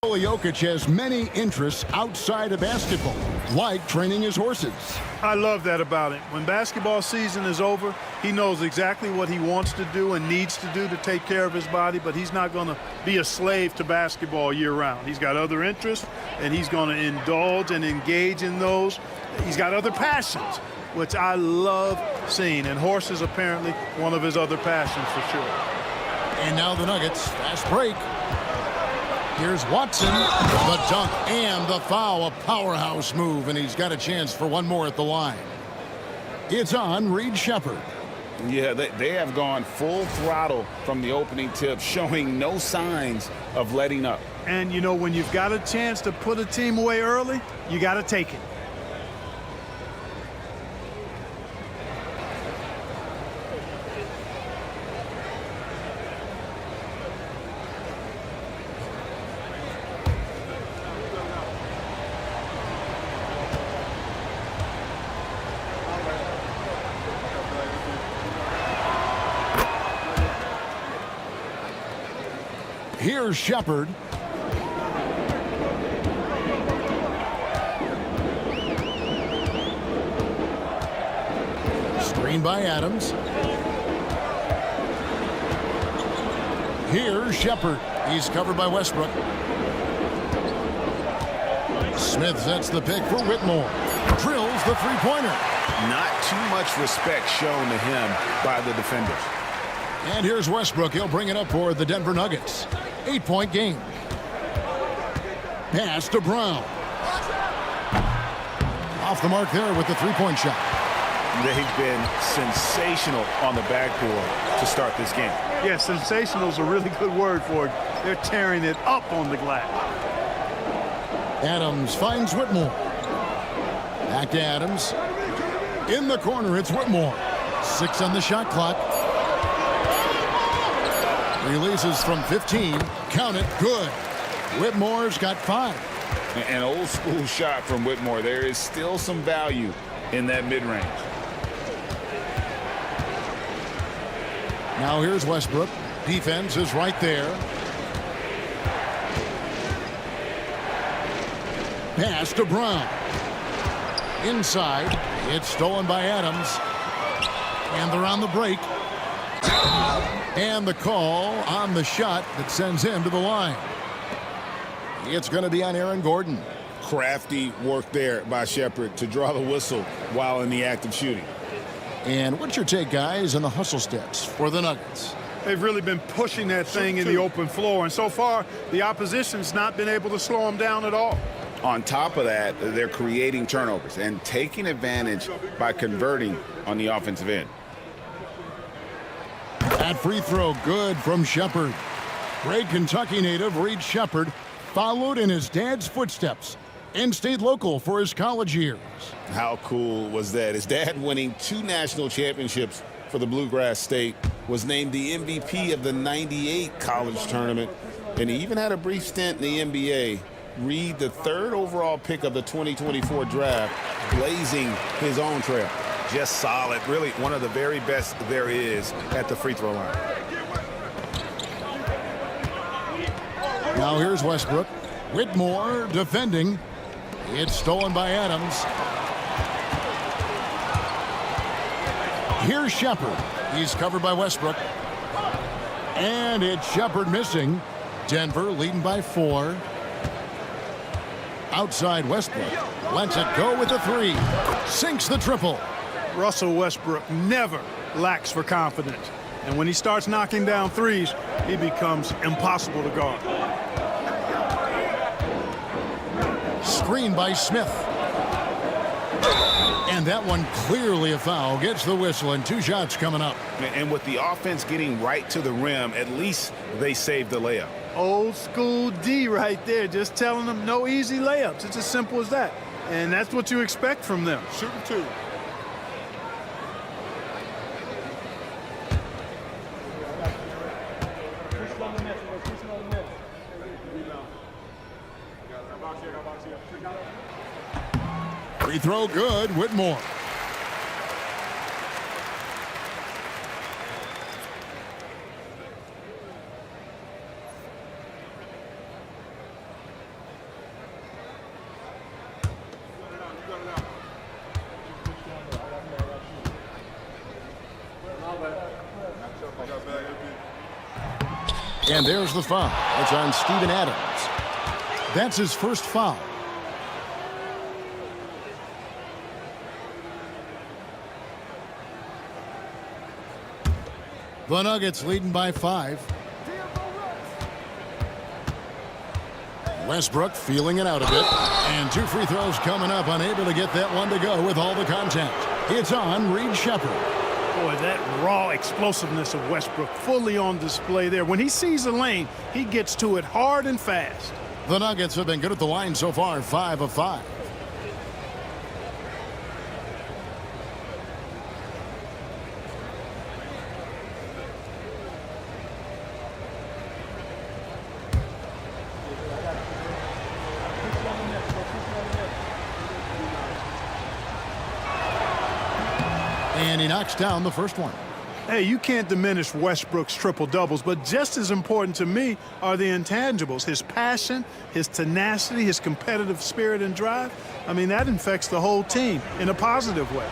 Jokic has many interests outside of basketball, like training his horses. I love that about him. When basketball season is over, he knows exactly what he wants to do and needs to do to take care of his body, but he's not going to be a slave to basketball year-round. He's got other interests, and he's going to indulge and engage in those. He's got other passions, which I love seeing, and horses apparently one of his other passions for sure. And now the Nuggets, fast break. Here's Watson, the dunk and the foul, a powerhouse move, and he's got a chance for one more at the line. It's on Reed Sheppard. Yeah, they have gone full throttle from the opening tip, showing no signs of letting up. And, you know, when you've got a chance to put a team away early, you got to take it. Here's Sheppard. Screen by Adams. Here's Sheppard. He's covered by Westbrook. Smith sets the pick for Whitmore. Drills the three-pointer. Not too much respect shown to him by the defenders. And here's Westbrook. He'll bring it up for the Denver Nuggets. 8-point game. Pass to Brown. Off the mark there with the three-point shot. They've been sensational on the backboard to start this game. Yeah, sensational is a really good word for it. They're tearing it up on the glass. Adams finds Whitmore. Back to Adams. In the corner, it's Whitmore. 6 on the shot clock. Releases from 15. Count it. Good. Whitmore's got 5. An old school shot from Whitmore. There is still some value in that mid-range. Now here's Westbrook. Defense is right there. Pass to Brown. Inside. It's stolen by Adams. And they're on the break. And the call on the shot that sends him to the line. It's going to be on Aaron Gordon. Crafty work there by Sheppard to draw the whistle while in the act of shooting. And what's your take, guys, on the hustle steps for the Nuggets? They've really been pushing that thing in the open floor, and so far the opposition's not been able to slow them down at all. On top of that, they're creating turnovers and taking advantage by converting on the offensive end. That free throw good from Sheppard. Great Kentucky native Reed Sheppard followed in his dad's footsteps and stayed local for his college years. How cool was that? His dad, winning 2 national championships for the Bluegrass State, was named the MVP of the '98 college tournament, and he even had a brief stint in the NBA. Reed, the 3rd overall pick of the 2024 draft, blazing his own trail. Just solid. Really one of the very best there is at the free throw line. Now here's Westbrook. Whitmore defending. It's stolen by Adams. Here's Shepard. He's covered by Westbrook. And it's Shepard missing. Denver leading by 4. Outside Westbrook. Lets it go with the 3. Sinks the triple. Russell Westbrook never lacks for confidence. And when he starts knocking down threes, he becomes impossible to guard. Screen by Smith. And that one clearly a foul. Gets the whistle, and 2 shots coming up. And with the offense getting right to the rim, at least they saved the layup. Old school D right there, just telling them no easy layups. It's as simple as that. And that's what you expect from them. Shooting 2. Free throw good. Whitmore. And there's the foul. It's on Steven Adams. That's his first foul. The Nuggets leading by 5. Westbrook feeling it out a bit. And 2 free throws coming up. Unable to get that one to go with all the contact. It's on Reed Shepard. Boy, that raw explosiveness of Westbrook fully on display there. When he sees a lane, he gets to it hard and fast. The Nuggets have been good at the line so far, 5 of 5. And he knocks down the first one. Hey, you can't diminish Westbrook's triple-doubles, but just as important to me are the intangibles. His passion, his tenacity, his competitive spirit and drive. I mean, that infects the whole team in a positive way.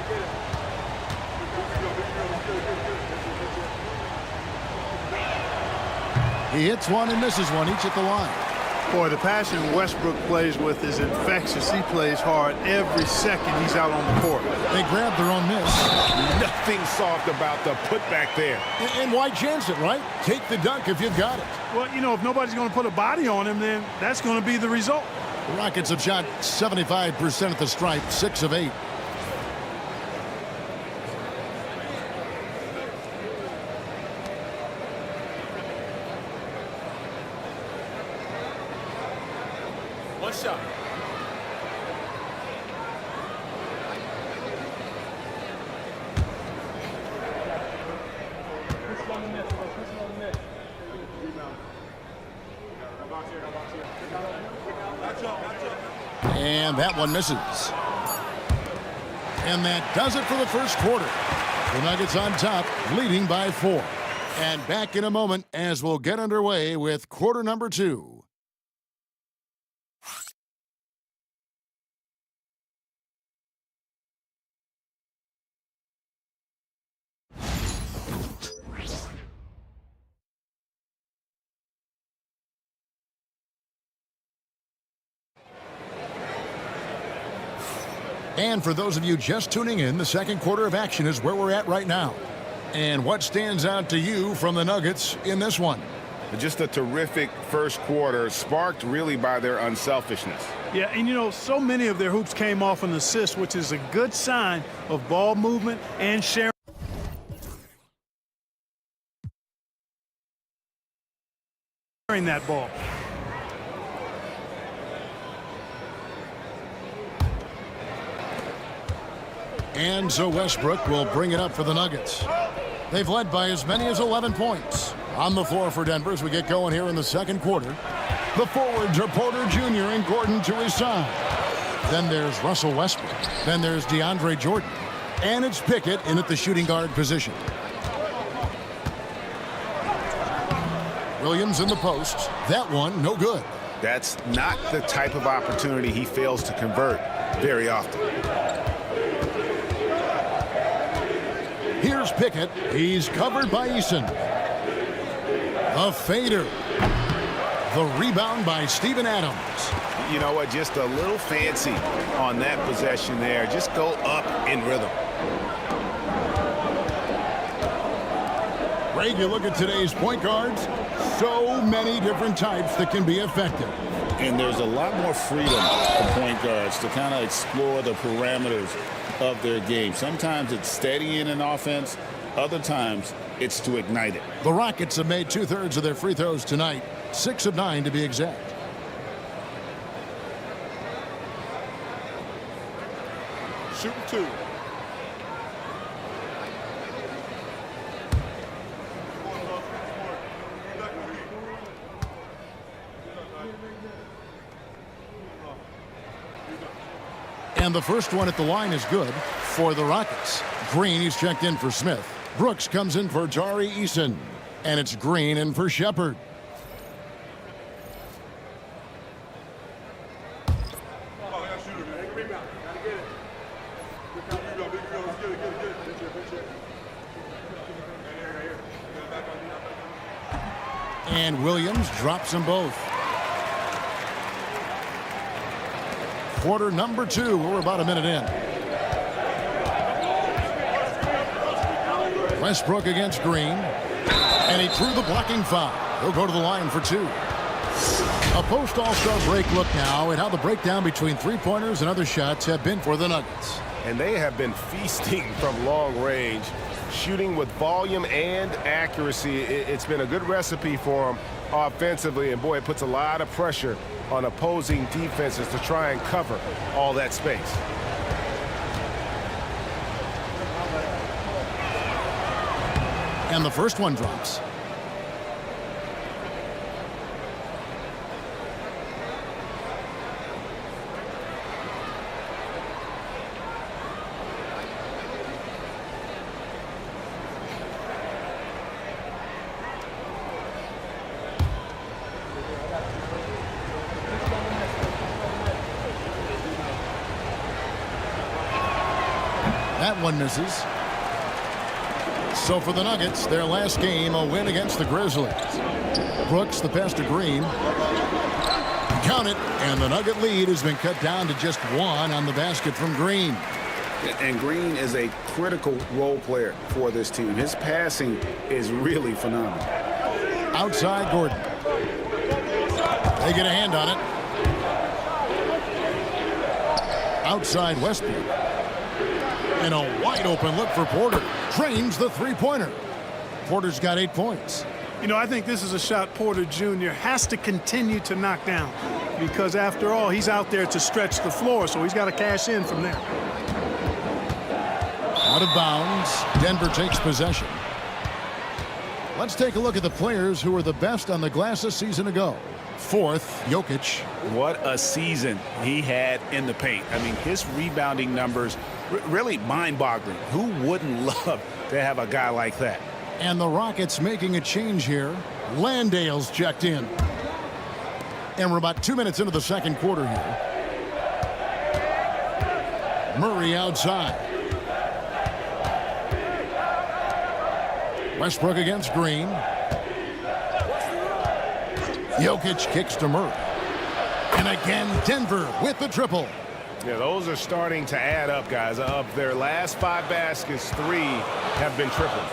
He hits one and misses one, each at the line. Boy, the passion Westbrook plays with is infectious. He plays hard every second he's out on the court. They grab their own miss. Nothing soft about the putback there. And why chance it, right? Take the dunk if you've got it. Well, you know, if nobody's going to put a body on him, then that's going to be the result. The Rockets have shot 75% at the stripe, 6 of 8. One shot. And that one misses. And that does it for the first quarter. The Nuggets on top, leading by 4. And back in a moment as we'll get underway with quarter number 2. And for those of you just tuning in, the second quarter of action is where we're at right now. And what stands out to you from the Nuggets in this one? Just a terrific first quarter, sparked really by their unselfishness. Yeah, and you know, so many of their hoops came off an assist, which is a good sign of ball movement and sharing that ball. And so Westbrook will bring it up for the Nuggets. They've led by as many as 11 points. On the floor for Denver as we get going here in the second quarter. The forwards are Porter Jr. and Gordon to his side. Then there's Russell Westbrook. Then there's DeAndre Jordan. And it's Pickett in at the shooting guard position. Williams in the post. That one, no good. That's not the type of opportunity he fails to convert very often. Here's Pickett. He's covered by Eason. A fader. The rebound by Steven Adams. You know what? Just a little fancy on that possession there. Just go up in rhythm. Greg, you look at today's point guards, so many different types that can be effective. And there's a lot more freedom for point guards to kind of explore the parameters of their game. Sometimes it's steadying an offense. Other times it's to ignite it. The Rockets have made 2/3 of their free throws tonight. 6 of 9 to be exact. Shooting 2. And the first one at the line is good for the Rockets. Green, he's checked in for Smith. Brooks comes in for Tari Eason. And it's Green in for Shepard. And Williams drops them both. Quarter number 2. We're about a minute in. Westbrook against Green. And he threw the blocking foul. He'll go to the line for 2. A post All-Star break look now at how the breakdown between three-pointers and other shots have been for the Nuggets. And they have been feasting from long range, shooting with volume and accuracy. It's been a good recipe for them offensively, and boy, it puts a lot of pressure on opposing defenses to try and cover all that space. And the first one drops. That one misses. So for the Nuggets, their last game, a win against the Grizzlies. Brooks, the pass to Green. Count it, and the Nugget lead has been cut down to just 1 on the basket from Green. And Green is a critical role player for this team. His passing is really phenomenal. Outside Gordon. They get a hand on it. Outside Westbrook. And a wide open look for Porter. Drains the three-pointer. Porter's got 8 points. You know, I think this is a shot Porter Jr. has to continue to knock down, because after all, he's out there to stretch the floor, so he's got to cash in from there. Out of bounds. Denver takes possession. Let's take a look at the players who were the best on the glass a season ago. Fourth, Jokic. What a season he had in the paint. I mean, his rebounding numbers, really mind-boggling. Who wouldn't love to have a guy like that? And the Rockets making a change here. Landale's checked in. And we're about 2 minutes into the second quarter here. Murray outside. Westbrook against Green. Jokic kicks to Murray. And again, Denver with the triple. Yeah, those are starting to add up, guys. Of their last 5 baskets, 3 have been triples.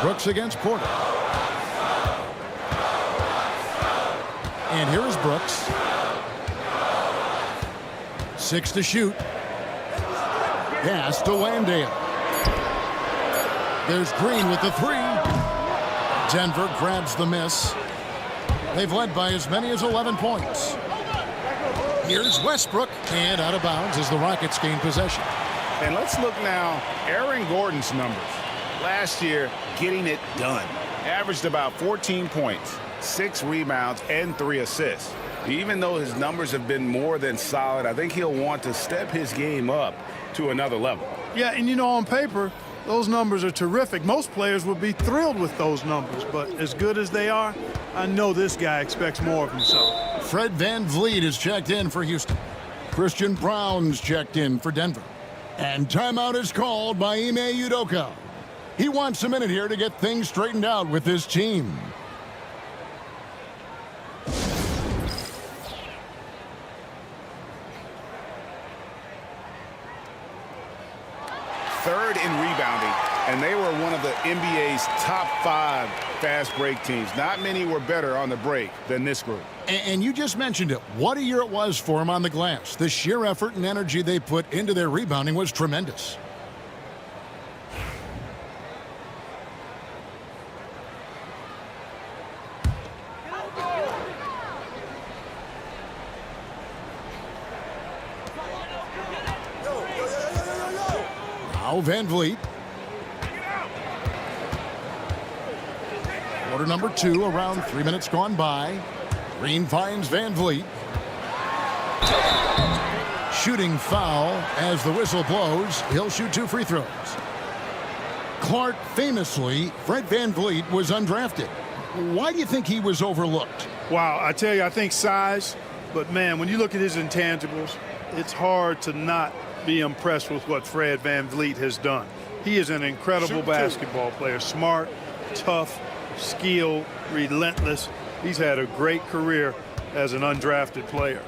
Brooks against Porter. And here is Brooks. 6 to shoot. Pass to Landale. There's Green with the 3. Denver grabs the miss. They've led by as many as 11 points. Here's Westbrook, and out of bounds as the Rockets gain possession. And let's look now, Aaron Gordon's numbers. Last year, getting it done. Averaged about 14 points, 6 rebounds, and 3 assists. Even though his numbers have been more than solid, I think he'll want to step his game up to another level. Yeah, and you know, on paper, those numbers are terrific. Most players would be thrilled with those numbers, but as good as they are, I know this guy expects more of himself. Fred VanVleet is checked in for Houston. Christian Braun's checked in for Denver. And timeout is called by Ime Udoka. He wants a minute here to get things straightened out with his team. Third in rebounding, and they were one of the NBA's top 5 fast break teams. Not many were better on the break than this group. And you just mentioned it. What a year it was for them on the glass. The sheer effort and energy they put into their rebounding was tremendous. Now VanVleet. Quarter number 2, around 3 minutes gone by. Green finds VanVleet. Shooting foul as the whistle blows. He'll shoot 2 free throws. Clark famously, Fred VanVleet was undrafted. Why do you think he was overlooked? Wow, I tell you, I think size, but man, when you look at his intangibles, it's hard to not be impressed with what Fred VanVleet has done. He is an incredible basketball player, smart, tough, skilled, relentless. He's had a great career as an undrafted player.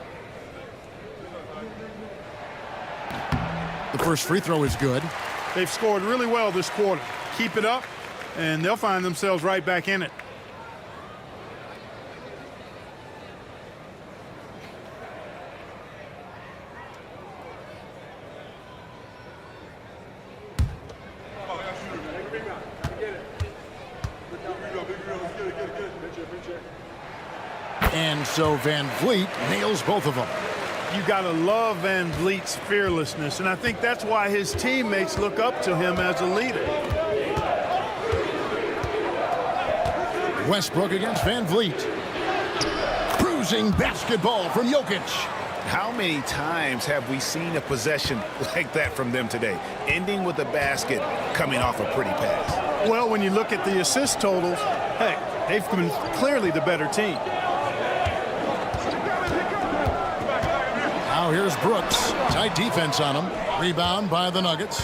The first free throw is good. They've scored really well this quarter. Keep it up, and they'll find themselves right back in it. And so VanVleet nails both of them. You got to love VanVleet's fearlessness, and I think that's why his teammates look up to him as a leader. Westbrook against VanVleet. Cruising basketball from Jokic. How many times have we seen a possession like that from them today, ending with a basket coming off a pretty pass? Well, when you look at the assist totals, hey, they've been clearly the better team. Now here's Brooks. Tight defense on him. Rebound by the Nuggets.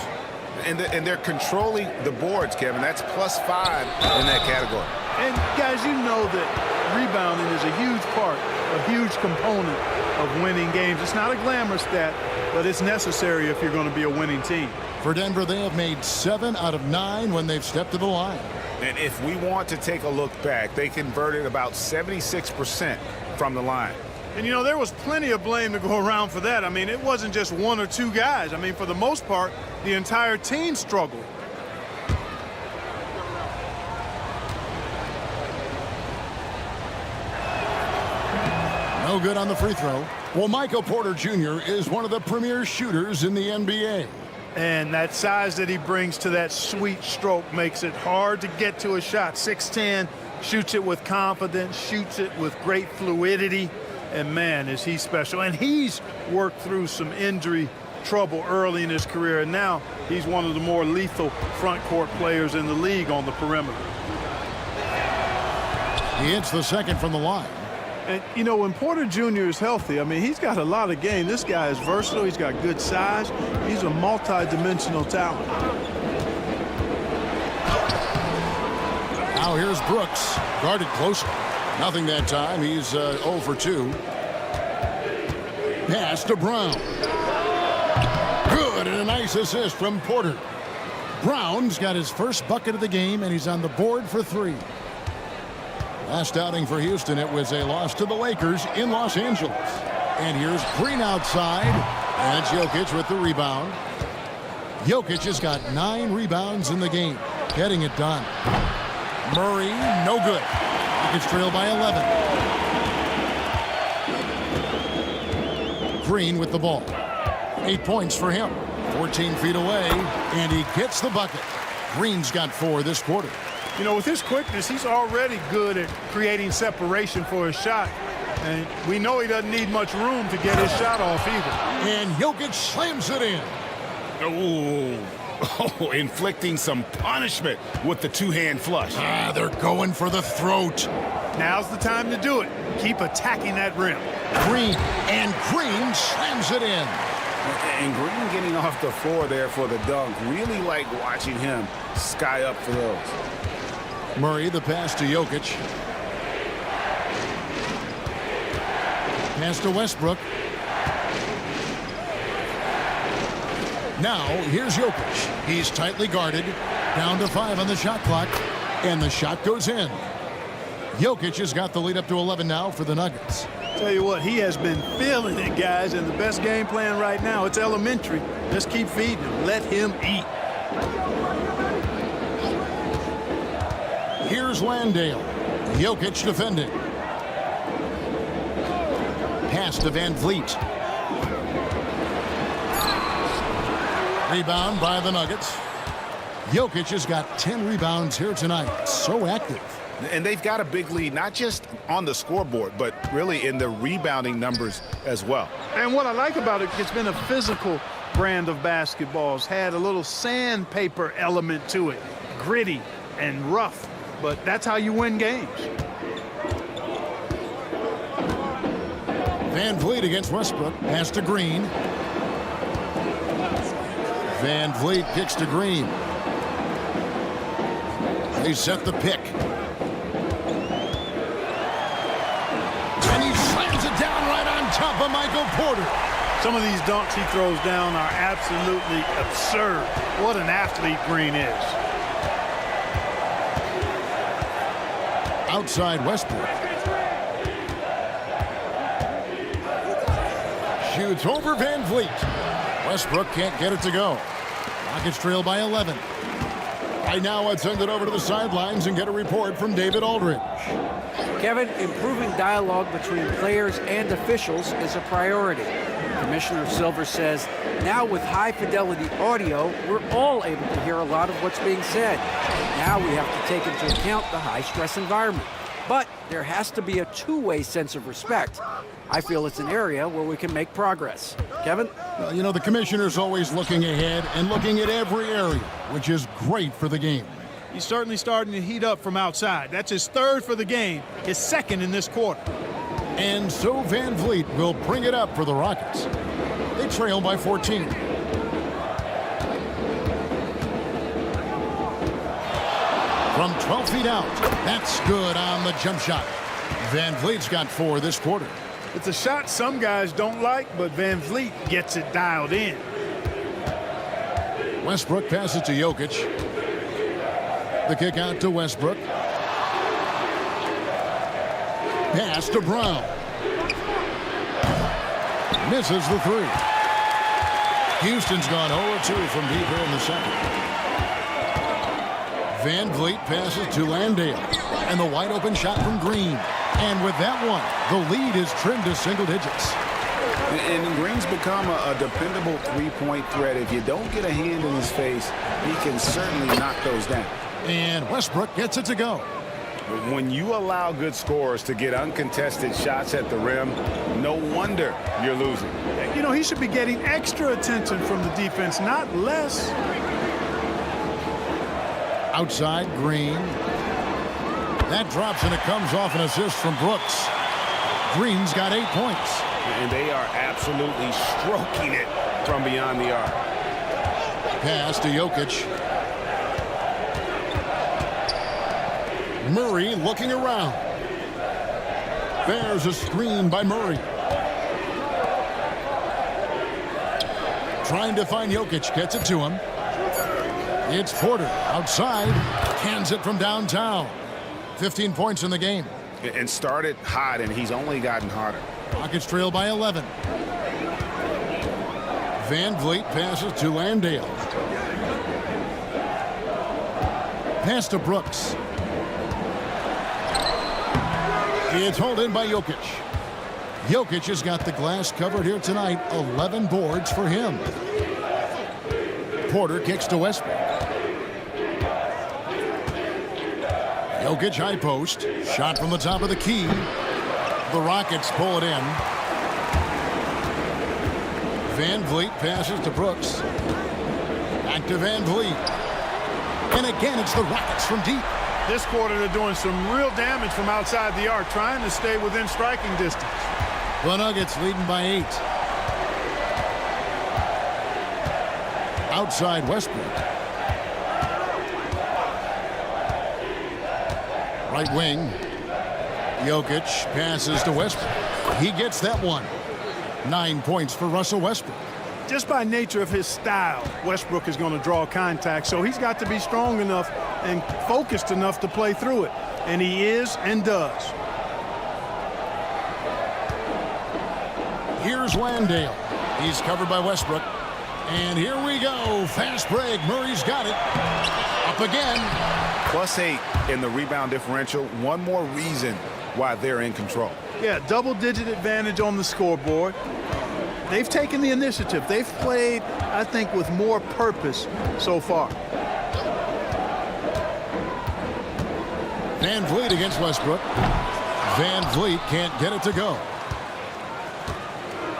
And they're controlling the boards, Kevin. That's +5 in that category. And guys, you know that rebounding is a huge part, a huge component of winning games. It's not a glamour stat, but it's necessary if you're going to be a winning team. For Denver, they have made 7 out of 9 when they've stepped to the line. And if we want to take a look back, they converted about 76% from the line. And, you know, there was plenty of blame to go around for that. I mean, it wasn't just 1 or 2 guys. I mean, for the most part, the entire team struggled. No good on the free throw. Well, Michael Porter Jr. is one of the premier shooters in the NBA. And that size that he brings to that sweet stroke makes it hard to get to a shot. 6'10", shoots it with confidence, shoots it with great fluidity. And, man, is he special. And he's worked through some injury trouble early in his career, and now he's one of the more lethal front court players in the league on the perimeter. He hits the second from the line. And, you know, when Porter Jr. is healthy, I mean, he's got a lot of game. This guy is versatile. He's got good size. He's a multi-dimensional talent. Now here's Brooks, guarded closely. Nothing that time. He's 0 for 2. Pass to Brown. Good, and a nice assist from Porter. Brown's got his first bucket of the game, and he's on the board for 3. Last outing for Houston, it was a loss to the Lakers in Los Angeles. And here's Green outside, and it's Jokic with the rebound. Jokic has got 9 rebounds in the game, getting it done. Murray, no good. It's trailed by 11. Green with the ball. 8 points for him. 14 feet away, and he gets the bucket. Green's got 4 this quarter. You know, with his quickness, he's already good at creating separation for his shot. And we know he doesn't need much room to get his shot off either. And Jokic slams it in. Oh, inflicting some punishment with the two-hand flush. They're going for the throat. Now's the time to do it. Keep attacking that rim. Green slams it in. And Green getting off the floor there for the dunk. Really like watching him sky up for those. Murray, the pass to Jokic. Pass to Westbrook. Now, here's Jokic. He's tightly guarded. Down to 5 on the shot clock. And the shot goes in. Jokic has got the lead up to 11 now for the Nuggets. Tell you what, he has been feeling it, guys, and the best game plan right now, it's elementary. Just keep feeding him. Let him eat. Here's Landale. Jokic defending. Pass to Van Vliet. Rebound by the Nuggets. Jokic has got 10 rebounds here tonight. So active. And they've got a big lead, not just on the scoreboard, but really in the rebounding numbers as well. And what I like about it, it's been a physical brand of basketball. It's had a little sandpaper element to it. Gritty and rough, but that's how you win games. Van Vliet against Westbrook. Pass to Green. Van Vliet kicks to Green. They set the pick. And he slams it down right on top of Michael Porter. Some of these dunks he throws down are absolutely absurd. What an athlete Green is. Outside Westbrook. Shoots over Van Vliet. Westbrook can't get it to go. Rockets trail by 11. Right now, I'd send it over to the sidelines and get a report from David Aldridge. Kevin, improving dialogue between players and officials is a priority. Commissioner Silver says, now with high-fidelity audio, we're all able to hear a lot of what's being said. Now we have to take into account the high-stress environment. But there has to be a two-way sense of respect. I feel it's an area where we can make progress. Kevin? Well, you know, the commissioner's always looking ahead and looking at every area, which is great for the game. He's certainly starting to heat up from outside. That's his third for the game, his second in this quarter. And so Van Vliet will bring it up for the Rockets. They trail by 14. From 12 feet out, that's good on the jump shot. Van Vliet's got 4 this quarter. It's a shot some guys don't like, but Van Vliet gets it dialed in. Westbrook passes to Jokic. The kick out to Westbrook. Pass to Brown. Misses the 3. Houston's gone 0-2 from deep here in the second. Van Vliet passes to Landale. And the wide open shot from Green. And with that one, the lead is trimmed to single digits. And Green's become a dependable three-point threat. If you don't get a hand in his face, he can certainly knock those down. And Westbrook gets it to go. When you allow good scorers to get uncontested shots at the rim, no wonder you're losing. You know, he should be getting extra attention from the defense, not less. Outside, Green. That drops, and it comes off an assist from Brooks. Green's got 8 points. And they are absolutely stroking it from beyond the arc. Pass to Jokic. Murray looking around. There's a screen by Murray. Trying to find Jokic. Gets it to him. It's Porter outside. Cans it from downtown. 15 points in the game. And started hot, and he's only gotten hotter. Rockets trail by 11. Van Vliet passes to Landale. Pass to Brooks. It's hauled in by Jokic. Jokic has got the glass covered here tonight. 11 boards for him. Porter kicks to Westbrook. Jokic high post. Shot from the top of the key. The Rockets pull it in. Van Vliet passes to Brooks. Back to Van Vliet. And again, it's the Rockets from deep. This quarter, they're doing some real damage from outside the arc, trying to stay within striking distance. The Nuggets leading by 8. Outside Westbrook. Right wing. Jokic passes to Westbrook. He gets that one. 9 points for Russell Westbrook. Just by nature of his style, Westbrook is going to draw contact, so he's got to be strong enough and focused enough to play through it. And he is and does. Here's Landale. He's covered by Westbrook. And here we go. Fast break. Murray's got it. Up again. +8 in the rebound differential. One more reason why they're in control. Yeah, double-digit advantage on the scoreboard. They've taken the initiative. They've played, I think, with more purpose so far. Van Vliet against Westbrook. Van Vliet can't get it to go.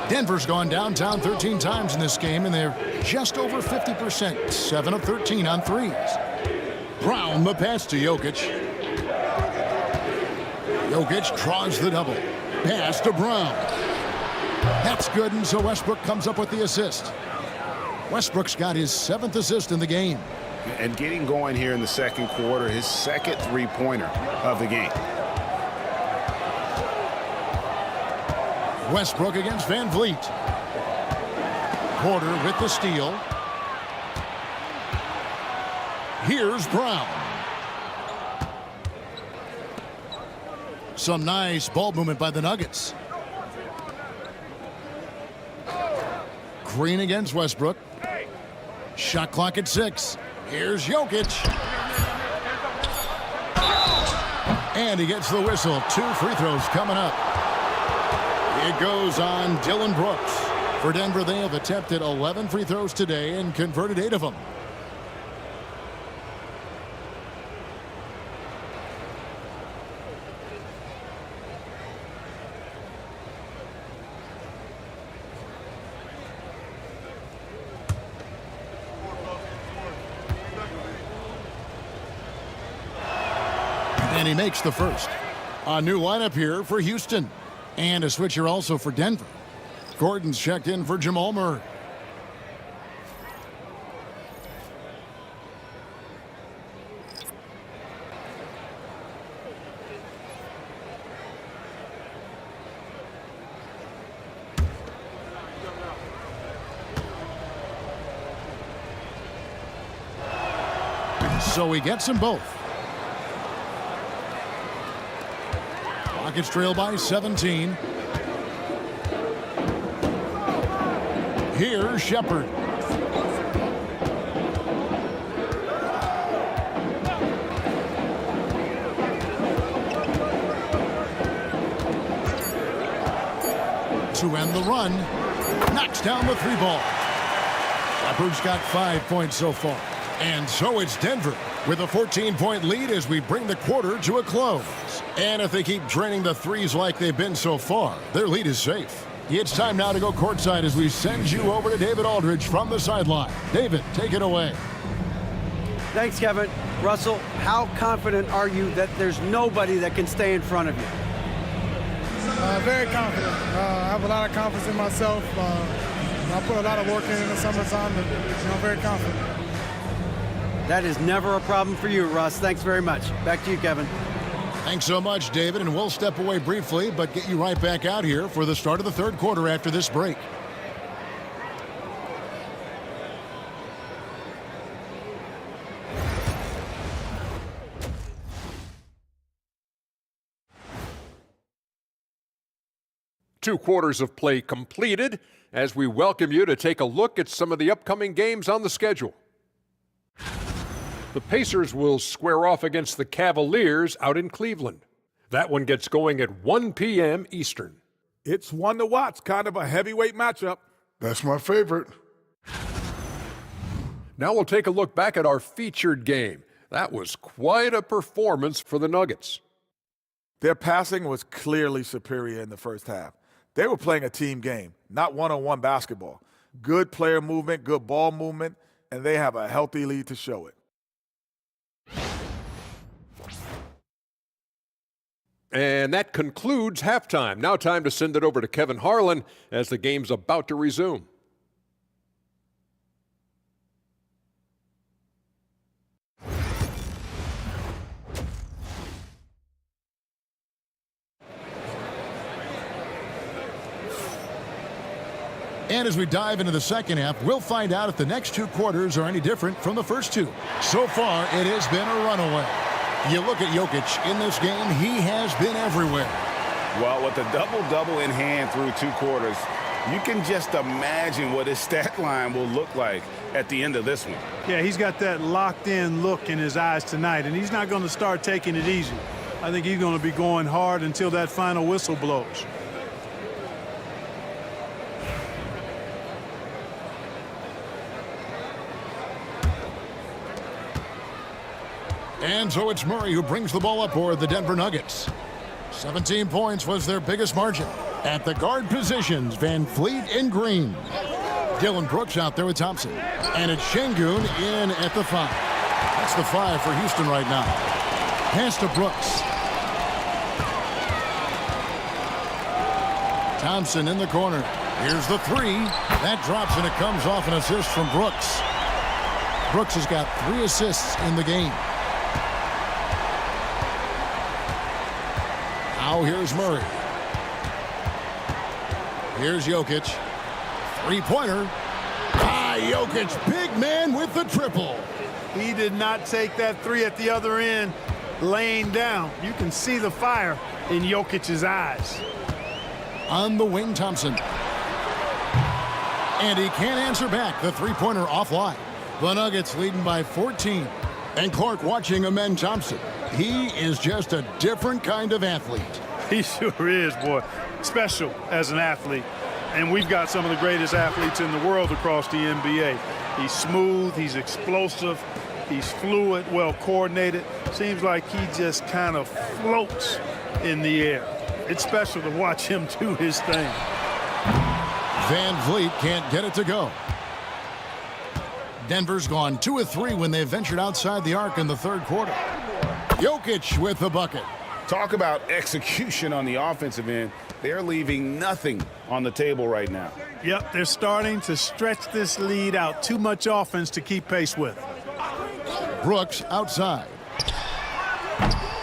Denver's gone downtown 13 times in this game, and they're just over 50%. 7 of 13 on threes. Brown the pass to Jokic. Jokic draws the double. Pass to Brown. That's good, and so Westbrook comes up with the assist. Westbrook's got his 7th assist in the game. And getting going here in the second quarter, his second three-pointer of the game. Westbrook against Van Vliet. Porter with the steal. Here's Brown. Some nice ball movement by the Nuggets. Green against Westbrook. Shot clock at 6. Here's Jokic. And he gets the whistle. 2 free throws coming up. It goes on Dylan Brooks. For Denver, they have attempted 11 free throws today and converted 8 of them. And he makes the first. A new lineup here for Houston. And a switcher also for Denver. Gordon's checked in for Jamal Murray. So he gets them both. Rockets trail by 17. Here's Shepard. To end the run, knocks down the 3 ball. Shepard's got 5 points so far. And so it's Denver with a 14-point lead as we bring the quarter to a close. And if they keep draining the threes like they've been so far, their lead is safe. It's time now to go courtside as we send you over to David Aldridge from the sideline. David, take it away. Thanks, Kevin. Russell, how confident are you that there's nobody that can stay in front of you? Very confident. I have a lot of confidence in myself. I put a lot of work in the summertime, and I'm very confident. That is never a problem for you, Russ. Thanks very much. Back to you, Kevin. Thanks so much, David, and we'll step away briefly, but get you right back out here for the start of the third quarter after this break. Two quarters of play completed as we welcome you to take a look at some of the upcoming games on the schedule. The Pacers will square off against the Cavaliers out in Cleveland. That one gets going at 1 p.m. Eastern. It's one to watch, kind of a heavyweight matchup. That's my favorite. Now we'll take a look back at our featured game. That was quite a performance for the Nuggets. Their passing was clearly superior in the first half. They were playing a team game, not one-on-one basketball. Good player movement, good ball movement, and they have a healthy lead to show it. And that concludes halftime. Now time to send it over to Kevin Harlan as the game's about to resume. And as we dive into the second half, we'll find out if the next two quarters are any different from the first two. So far, it has been a runaway. You look at Jokic in this game, he has been everywhere. Well, with a double-double in hand through two quarters, you can just imagine what his stat line will look like at the end of this one. Yeah, he's got that locked-in look in his eyes tonight, and he's not going to start taking it easy. I think he's going to be going hard until that final whistle blows. And so it's Murray who brings the ball up for the Denver Nuggets. 17 points was their biggest margin. At the guard positions, Van Fleet and Green. Dylan Brooks out there with Thompson. And it's Şengün in at the 5. That's the 5 for Houston right now. Pass to Brooks. Thompson in the corner. Here's the 3. That drops and it comes off an assist from Brooks. Brooks has got 3 assists in the game. Now here's Murray. Here's Jokic. Three-pointer. Jokic, big man with the triple. He did not take that 3 at the other end, laying down. You can see the fire in Jokic's eyes. On the wing, Thompson. And he can't answer back. The three-pointer offline. The Nuggets leading by 14. And Clark watching Amen Thompson. He is just a different kind of athlete. He sure is, boy. Special as an athlete. And we've got some of the greatest athletes in the world across the NBA. He's smooth, he's explosive, he's fluid, well coordinated. Seems like he just kind of floats in the air. It's special to watch him do his thing. Van Vliet can't get it to go. Denver's gone 2 of 3 when they ventured outside the arc in the third quarter. Jokic with the bucket. Talk about execution on the offensive end. They're leaving nothing on the table right now. Yep, they're starting to stretch this lead out. Too much offense to keep pace with. Brooks outside.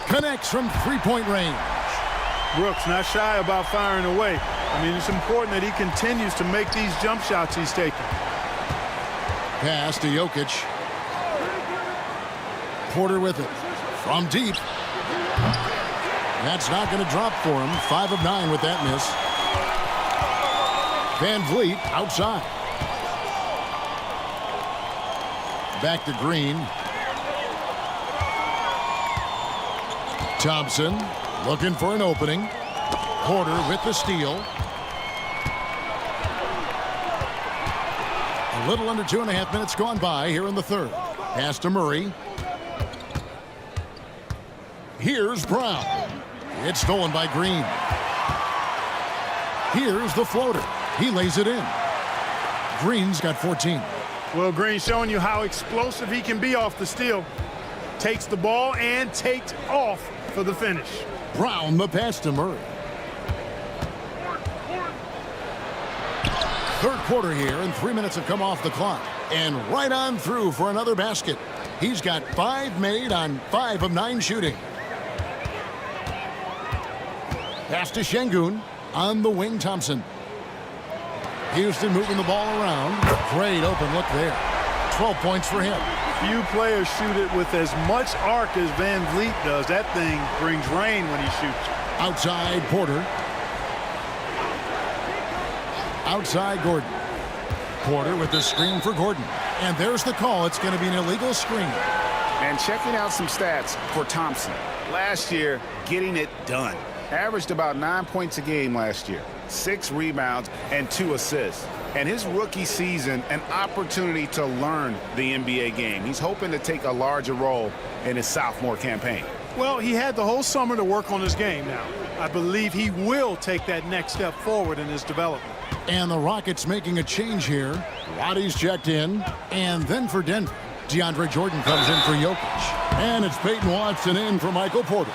Connects from three-point range. Brooks not shy about firing away. I mean, it's important that he continues to make these jump shots he's taking. Pass to Jokic. Porter with it. From deep. That's not going to drop for him. 5 of 9 with that miss. Van Vliet outside. Back to Green. Thompson looking for an opening. Porter with the steal. A little under 2.5 minutes gone by here in the third. Pass to Murray. Here's Brown. It's stolen by Green. Here's the floater. He lays it in. Green's got 14. Well, Green showing you how explosive he can be off the steal. Takes the ball and takes off for the finish. Brown the pass to Murray. Third quarter here, and 3 minutes have come off the clock. And right on through for another basket. He's got 5 made on 5 of 9 shooting. Pass to Şengün. On the wing, Thompson. Houston moving the ball around. Great open look there. 12 points for him. Few players shoot it with as much arc as Van Vliet does. That thing brings rain when he shoots. Outside Porter. Outside Gordon. Porter with the screen for Gordon. And there's the call. It's going to be an illegal screen. And checking out some stats for Thompson. Last year, getting it done. averaged about 9 points a game last year, 6 rebounds, and 2 assists. And his rookie season, an opportunity to learn the NBA game. He's hoping to take a larger role in his sophomore campaign. Well, he had the whole summer to work on his game now. I believe he will take that next step forward in his development. And the Rockets making a change here. Roddy's checked in. And then for Denver, DeAndre Jordan comes in for Jokic. And it's Peyton Watson in for Michael Porter.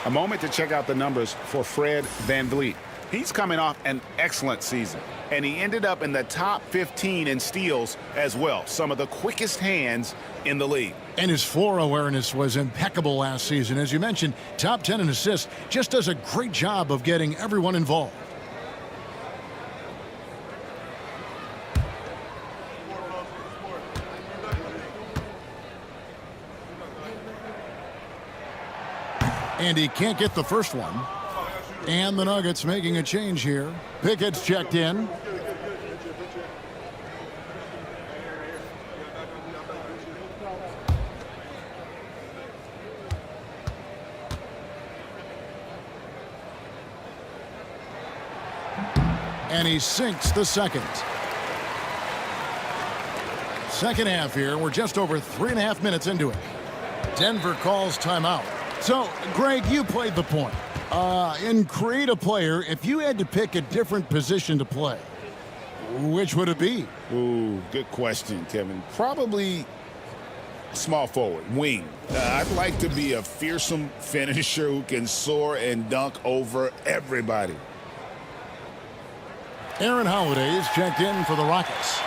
A moment to check out the numbers for Fred VanVleet. He's coming off an excellent season, and he ended up in the top 15 in steals as well. Some of the quickest hands in the league. And his floor awareness was impeccable last season. As you mentioned, top 10 in assists. Just does a great job of getting everyone involved. And he can't get the first one. And the Nuggets making a change here. Pickett's checked in. And he sinks the second. Second half here. We're just over 3.5 minutes into it. Denver calls timeout. So, Greg, you played the point. In create a player, if you had to pick a different position to play, which would it be? Ooh, good question, Kevin. Probably small forward, wing. I'd like to be a fearsome finisher who can soar and dunk over everybody. Aaron Holiday is checked in for the Rockets.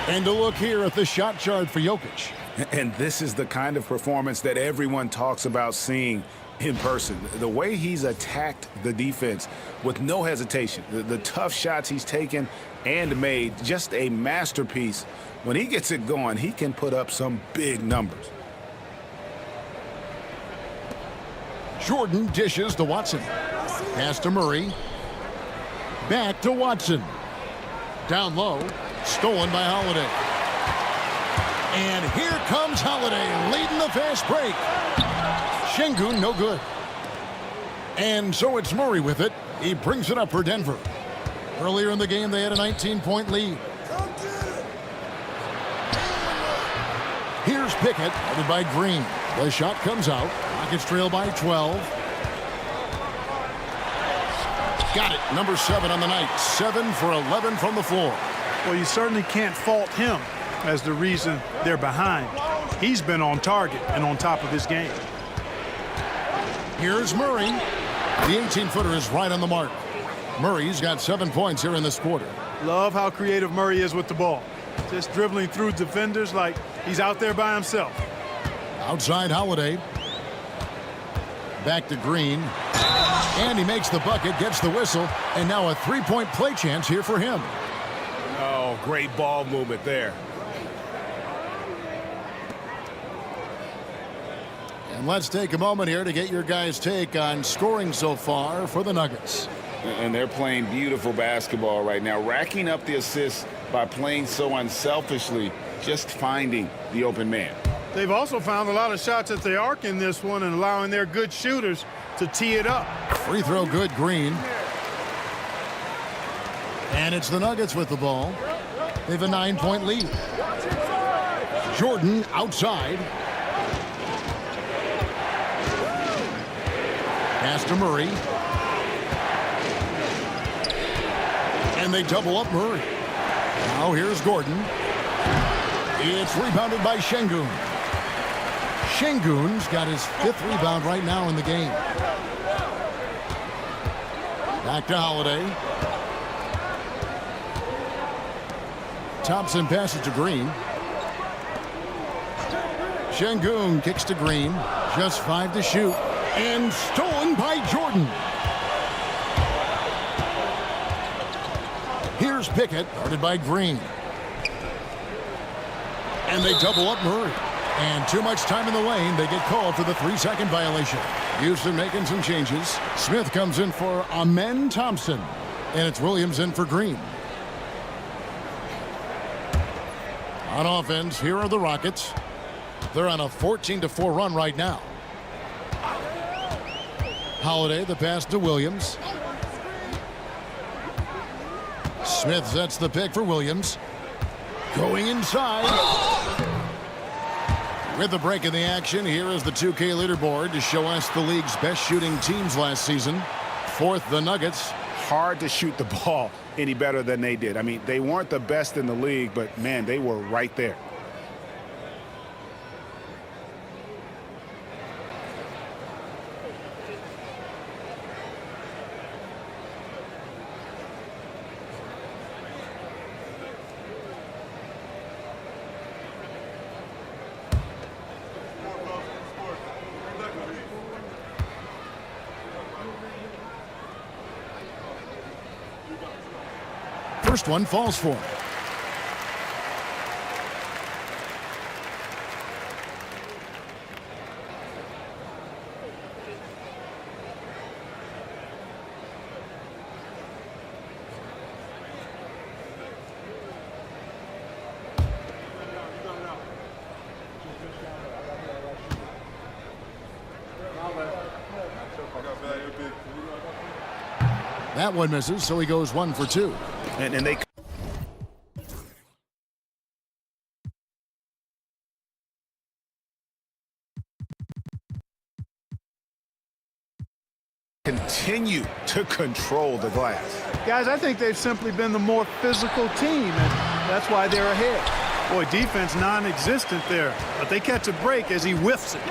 And to look here at the shot chart for Jokic. And this is the kind of performance that everyone talks about seeing in person. The way he's attacked the defense with no hesitation. The tough shots he's taken and made, just a masterpiece. When he gets it going, he can put up some big numbers. Jordan dishes to Watson. Pass to Murray. Back to Watson. Down low. Stolen by Holiday. And here comes Holiday leading the fast break. Şengün no good. And so it's Murray with it. He brings it up for Denver. Earlier in the game, they had a 19-point lead. Here's Pickett, headed by Green. The shot comes out. Rockets trail by 12. Got it. Number 7 on the night. 7 for 11 from the floor. Well, you certainly can't fault him as the reason they're behind. He's been on target and on top of his game. Here's Murray. The 18-footer is right on the mark. Murray's got 7 points here in this quarter. Love how creative Murray is with the ball. Just dribbling through defenders like he's out there by himself. Outside Holiday. Back to Green. And he makes the bucket, gets the whistle, and now a 3-point play chance here for him. Oh, great ball movement there. And let's take a moment here to get your guys' take on scoring so far for the Nuggets. And they're playing beautiful basketball right now, racking up the assists by playing so unselfishly, just finding the open man. They've also found a lot of shots at the arc in this one and allowing their good shooters to tee it up. Free throw good, Green. And it's the Nuggets with the ball. They have a 9-point lead. Jordan outside. Pass to Murray. And they double up Murray. Now here's Gordon. It's rebounded by Şengün. Şengün's got his 5th rebound right now in the game. Back to Holiday. Thompson passes to Green. Şengün kicks to Green. Just 5 to shoot. And stolen by Jordan. Here's Pickett, guarded by Green. And they double up Murray. And too much time in the lane. They get called for the 3-second violation. Houston making some changes. Smith comes in for Amen Thompson. And it's Williams in for Green. On offense, here are the Rockets. They're on a 14-4 run right now. Holiday, the pass to Williams. Smith sets the pick for Williams. Going inside. With the break in the action, here is the 2K leaderboard to show us the league's best shooting teams last season. Fourth, the Nuggets. Hard to shoot the ball any better than they did. I mean, they weren't the best in the league, but, man, they were right there. First one falls for him. That one misses, so he goes 1 for 2. And they continue to control the glass. Guys, I think they've simply been the more physical team, and that's why they're ahead. Boy, defense non-existent there, but they catch a break as he whiffs it.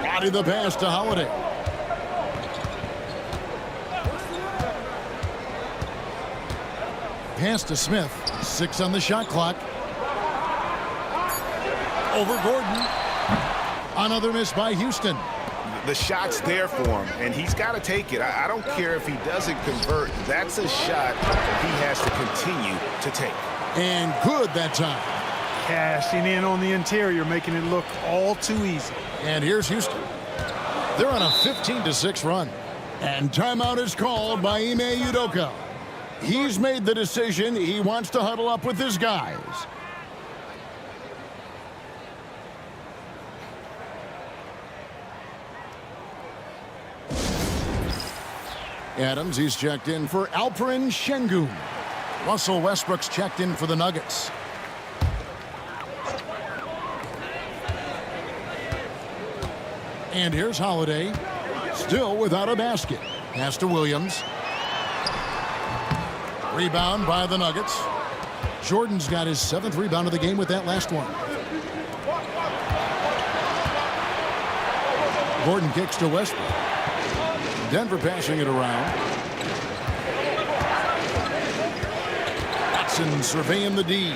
Body the pass to Holiday. Pass to Smith. 6 on the shot clock. Over Gordon. Another miss by Houston. The shot's there for him, and he's got to take it. I don't care if he doesn't convert. That's a shot he has to continue to take. And good that time. Cashing in on the interior, making it look all too easy. And here's Houston. They're on a 15-6 run. And timeout is called by Ime Udoka. He's made the decision. He wants to huddle up with his guys. Adams, he's checked in for Alperen Şengün. Russell Westbrook's checked in for the Nuggets. And here's Holiday, still without a basket. Pass to Williams. Rebound by the Nuggets. Jordan's got his 7th rebound of the game with that last one. Gordon kicks to Westbrook. Denver passing it around. Watson surveying the D.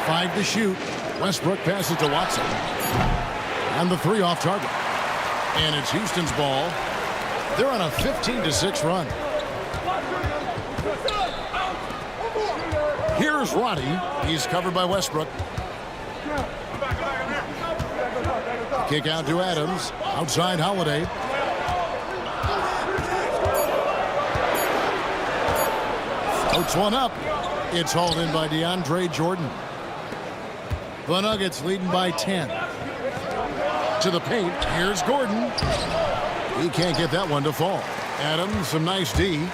5 to shoot. Westbrook passes to Watson. And the 3 off target. And it's Houston's ball. They're on a 15-6 run. Here's Roddy. He's covered by Westbrook. Kick out to Adams. Outside Holiday. Floats one up. It's hauled in by DeAndre Jordan. The Nuggets leading by 10. To the paint. Here's Gordon. He can't get that one to fall. Adams, some nice D.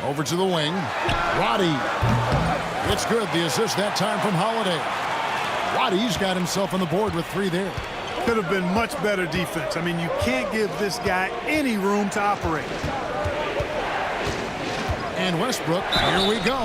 Over to the wing. Roddy. It's good. The assist that time from Holiday. Roddy's got himself on the board with 3 there. Could have been much better defense. I mean, you can't give this guy any room to operate. And Westbrook, here we go.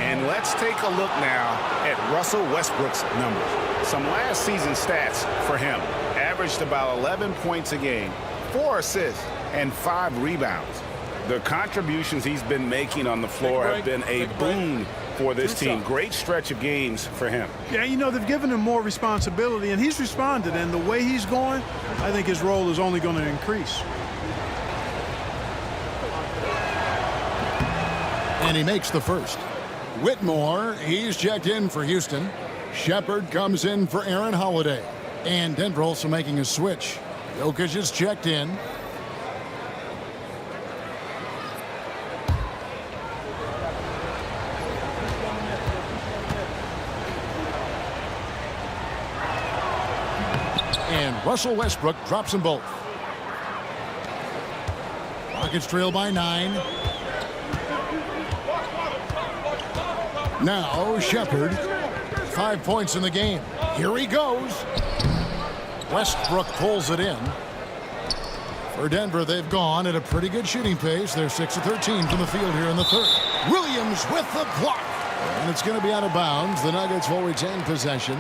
And let's take a look now at Russell Westbrook's numbers. Some last season stats for him. Averaged about 11 points a game, 4 assists, and 5 rebounds. The contributions he's been making on the floor have been a boon for this team. Great stretch of games for him. Yeah, you know, they've given him more responsibility, and he's responded. And the way he's going, I think his role is only going to increase. And he makes the first. Whitmore, he's checked in for Houston. Shepard comes in for Aaron Holiday. And Denver also making a switch. Jokic is checked in. And Russell Westbrook drops them both. Rockets trail by 9. Now Shepherd, 5 points in the game. Here he goes. Westbrook pulls it in. For Denver, they've gone at a pretty good shooting pace. They're 6 of 13 from the field here in the third. Williams with the block. And it's going to be out of bounds. The Nuggets will retain possession.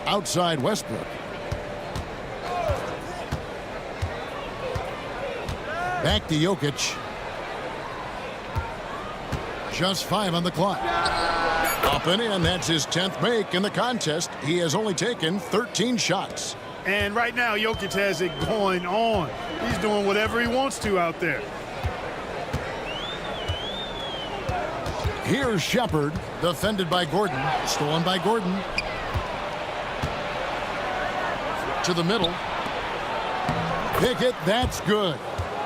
Outside Westbrook. Back to Jokic. Just 5 on the clock. Up and in. That's his 10th make in the contest. He has only taken 13 shots. And right now, Jokic has it going on. He's doing whatever he wants to out there. Here's Shepherd, defended by Gordon. Stolen by Gordon. To the middle. Pickett, that's good.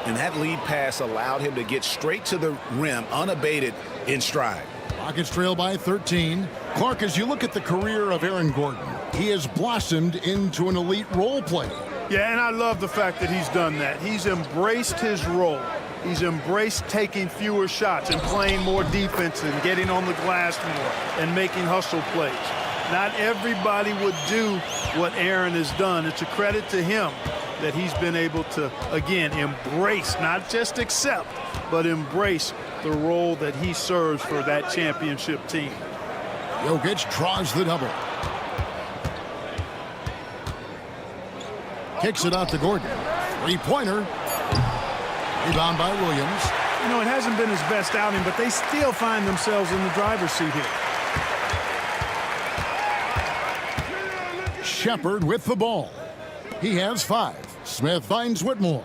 And that lead pass allowed him to get straight to the rim, unabated in stride. Rockets trail by 13. Clark, as you look at the career of Aaron Gordon, he has blossomed into an elite role player. Yeah, and I love the fact that he's done that. He's embraced his role. He's embraced taking fewer shots and playing more defense and getting on the glass more and making hustle plays. Not everybody would do what Aaron has done. It's a credit to him that he's been able to, again, embrace, not just accept, but embrace the role that he serves for that championship team. Jokic draws the double. Kicks it out to Gordon. Three-pointer. Rebound by Williams. You know, it hasn't been his best outing, but they still find themselves in the driver's seat here. Shepherd with the ball. He has 5. Smith finds Whitmore.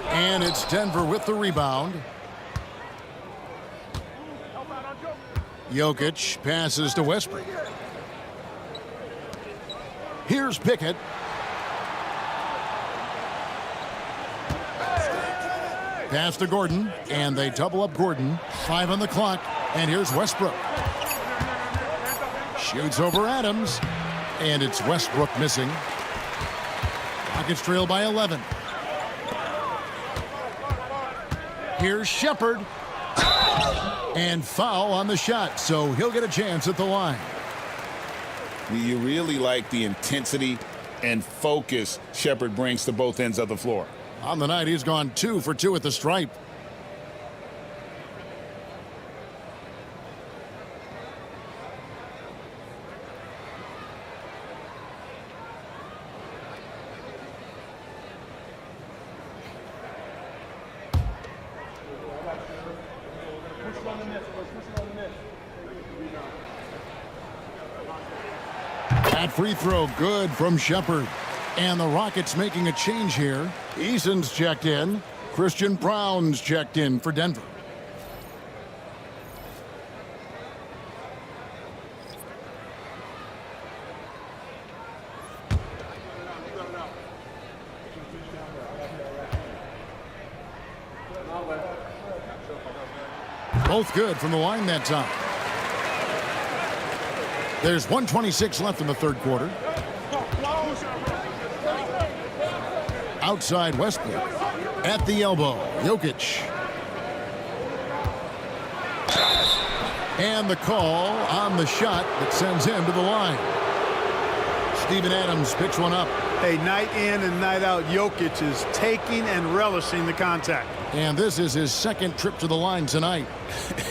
And it's Denver with the rebound. Jokic passes to Westbrook. Here's Pickett. Pass to Gordon, and they double up Gordon. 5 on the clock, and here's Westbrook. Shoots over Adams, and it's Westbrook missing. Rockets trail by 11. Here's Shepherd. And foul on the shot, so he'll get a chance at the line. You really like the intensity and focus Shepherd brings to both ends of the floor. On the night, he's gone 2 for 2 at the stripe. That free throw good from Shepherd. And the Rockets making a change here. Eason's checked in. Christian Brown's checked in for Denver. Both good from the line that time. There's 1:26 left in the third quarter. Outside Westbrook. At the elbow, Jokic. And the call on the shot that sends him to the line. Steven Adams picks one up. Hey, night in and night out, Jokic is taking and relishing the contact. And this is his second trip to the line tonight.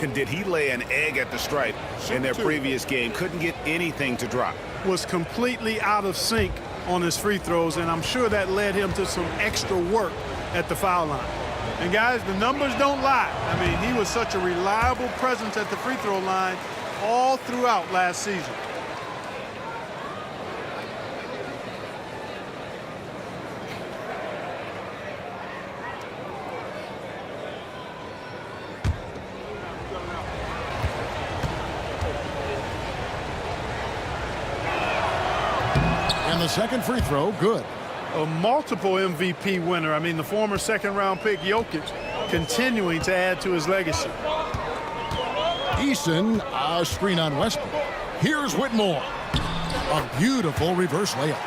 And did he lay an egg at the stripe in their previous game? Couldn't get anything to drop. Was completely out of sync on his free throws, and I'm sure that led him to some extra work at the foul line. And guys, the numbers don't lie. I mean, he was such a reliable presence at the free throw line all throughout last season. And the second free throw, good. A multiple MVP winner. I mean, the former second-round pick, Jokic, continuing to add to his legacy. Eason, a screen on Westbrook. Here's Whitmore. A beautiful reverse layup.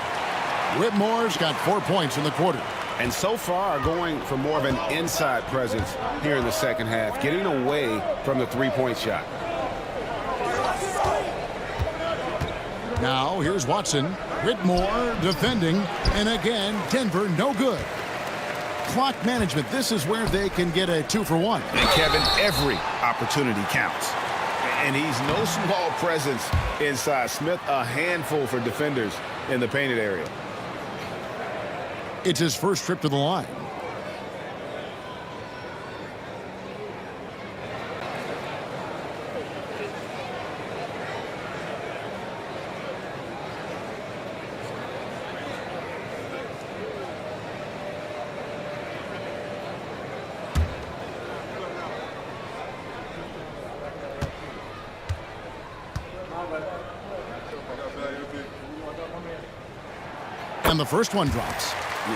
Whitmore's got 4 points in the quarter. And so far, going for more of an inside presence here in the second half, getting away from the three-point shot. Now, here's Watson. Whitmore defending, and again, Denver no good. Clock management, this is where they can get a 2-for-1. And Kevin, every opportunity counts. And he's no small presence inside. Smith, a handful for defenders in the painted area. It's his first trip to the line. And the first one drops.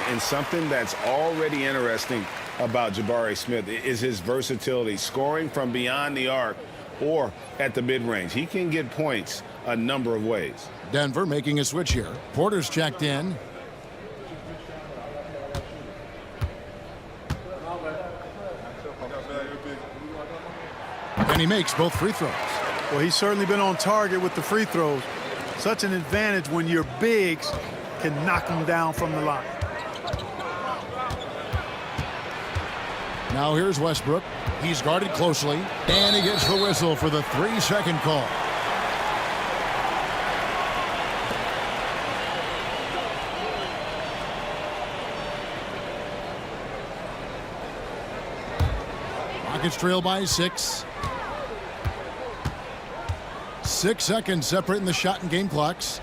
And something that's already interesting about Jabari Smith is his versatility, scoring from beyond the arc or at the mid-range. He can get points a number of ways. Denver making a switch here. Porter's checked in. And he makes both free throws. Well, he's certainly been on target with the free throws. Such an advantage when your bigs can knock them down from the line. Now here's Westbrook. He's guarded closely, and he gets the whistle for the 3-second call. Rockets trail by 6. 6 seconds separating the shot and game clocks.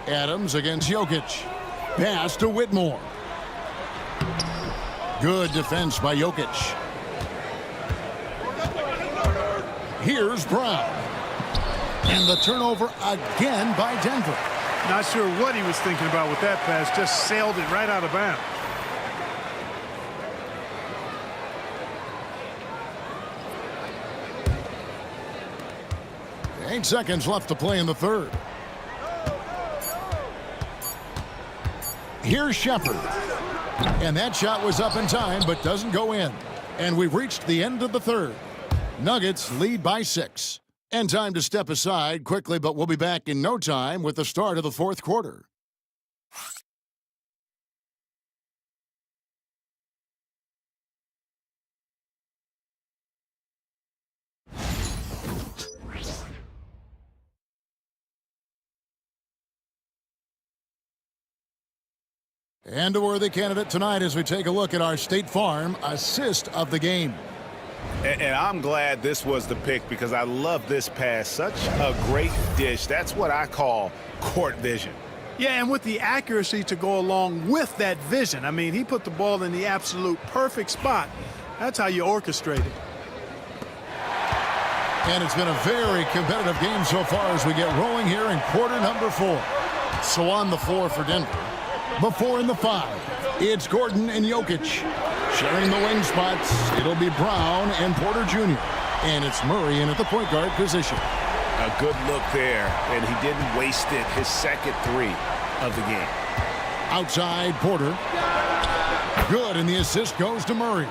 Adams against Jokic. Pass to Whitmore. Good defense by Jokic. Here's Brown. And the turnover again by Denver. Not sure what he was thinking about with that pass. Just sailed it right out of bounds. Eight seconds left to play in the third. Here's Shepherd. And that shot was up in time, but doesn't go in. And we've reached the end of the third. Nuggets lead by 6. And time to step aside quickly, but we'll be back in no time with the start of the fourth quarter. And a worthy candidate tonight as we take a look at our State Farm assist of the game. And I'm glad this was the pick because I love this pass. Such a great dish. That's what I call court vision. Yeah, and with the accuracy to go along with that vision. I mean, he put the ball in the absolute perfect spot. That's how you orchestrate it. And it's been a very competitive game so far as we get rolling here in quarter number 4. So on the floor for Denver. Before in the 5, it's Gordon and Jokic. Sharing the wing spots, it'll be Brown and Porter Jr. And it's Murray in at the point guard position. A good look there, and he didn't waste it. His second 3 of the game. Outside, Porter. Good, and the assist goes to Murray.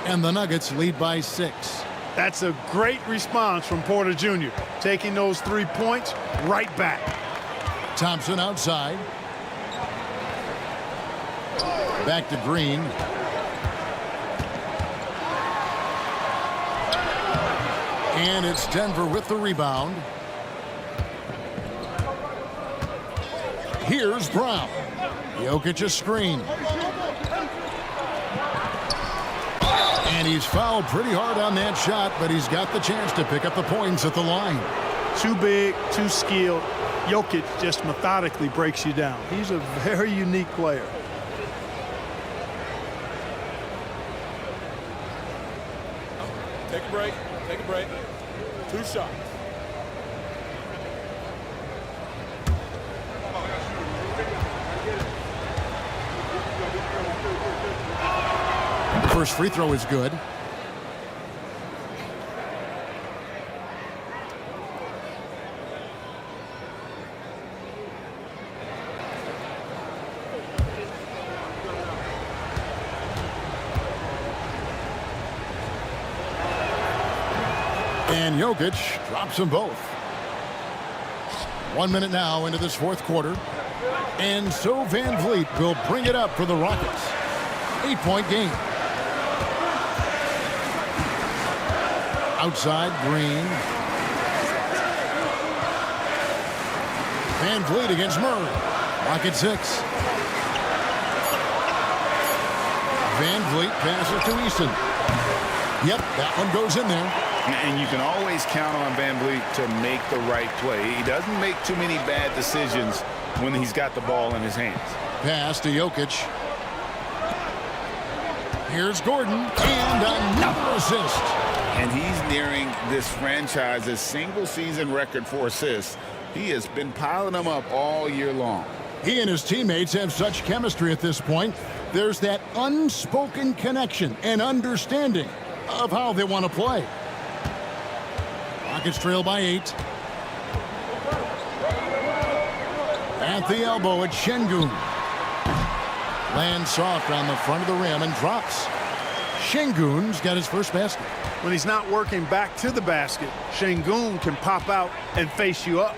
And the Nuggets lead by 6. That's a great response from Porter Jr. Taking those 3 points right back. Thompson outside. Back to Green. And it's Denver with the rebound. Here's Brown. Jokic a screen. And he's fouled pretty hard on that shot, but he's got the chance to pick up the points at the line. Too big, too skilled. Jokic just methodically breaks you down. He's a very unique player. Take a break. Take a break. 2 shots. First free throw is good. And Jokic drops them both. 1 minute now into this fourth quarter. And so Van Vliet will bring it up for the Rockets. 8-point game. Outside, Green. Van Vliet against Murray. Rocket 6. Van Vliet passes to Easton. Yep, that one goes in there. And you can always count on Van Vliet to make the right play. He doesn't make too many bad decisions when he's got the ball in his hands. Pass to Jokic. Here's Gordon, and another assist. And he's nearing this franchise's single-season record for assists. He has been piling them up all year long. He and his teammates have such chemistry at this point. There's that unspoken connection and understanding of how they want to play. Rockets trail by 8. At the elbow, it's Şengün. Lands soft on the front of the rim and drops. Şengün's got his first basket. When he's not working back to the basket, Şengün can pop out and face you up.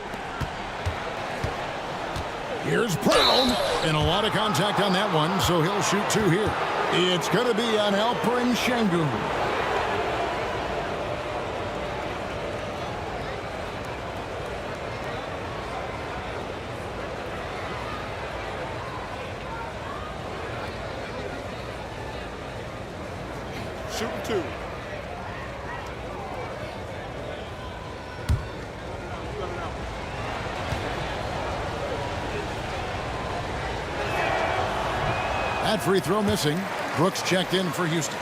Here's Brown. And a lot of contact on that one, so he'll shoot 2 here. It's going to be on Alperen Şengün. Shooting 2. That free throw missing. Brooks checked in for Houston.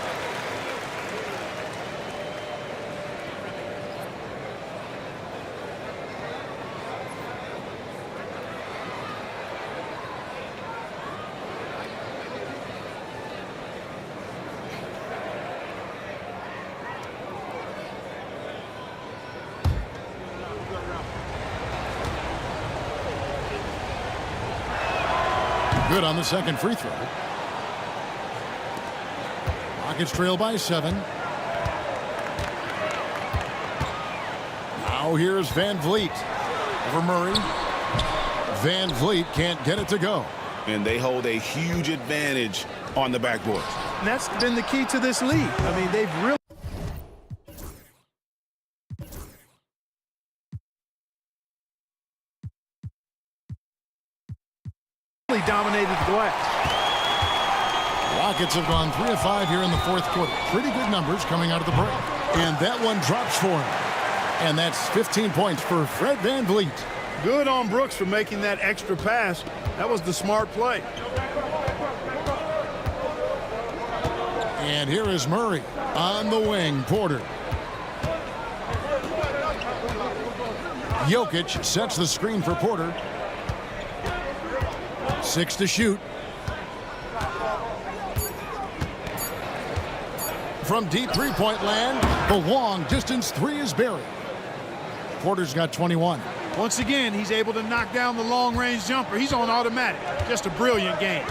Good on the second free throw. Rockets trail by 7. Now here's Van Vliet over Murray. Van Vliet can't get it to go. And they hold a huge advantage on the backboard. And that's been the key to this league. I mean, they've really dominated the glass. Rockets have gone 3 of 5 here in the fourth quarter. Pretty good numbers coming out of the break. And that one drops for him. And that's 15 points for Fred Van Vliet. Good on Brooks for making that extra pass. That was the smart play. And here is Murray on the wing. Porter. Jokic sets the screen for Porter. 6 to shoot. From deep three-point land, the long distance 3 is buried. Porter's got 21. Once again, he's able to knock down the long-range jumper. He's on automatic. Just a brilliant game.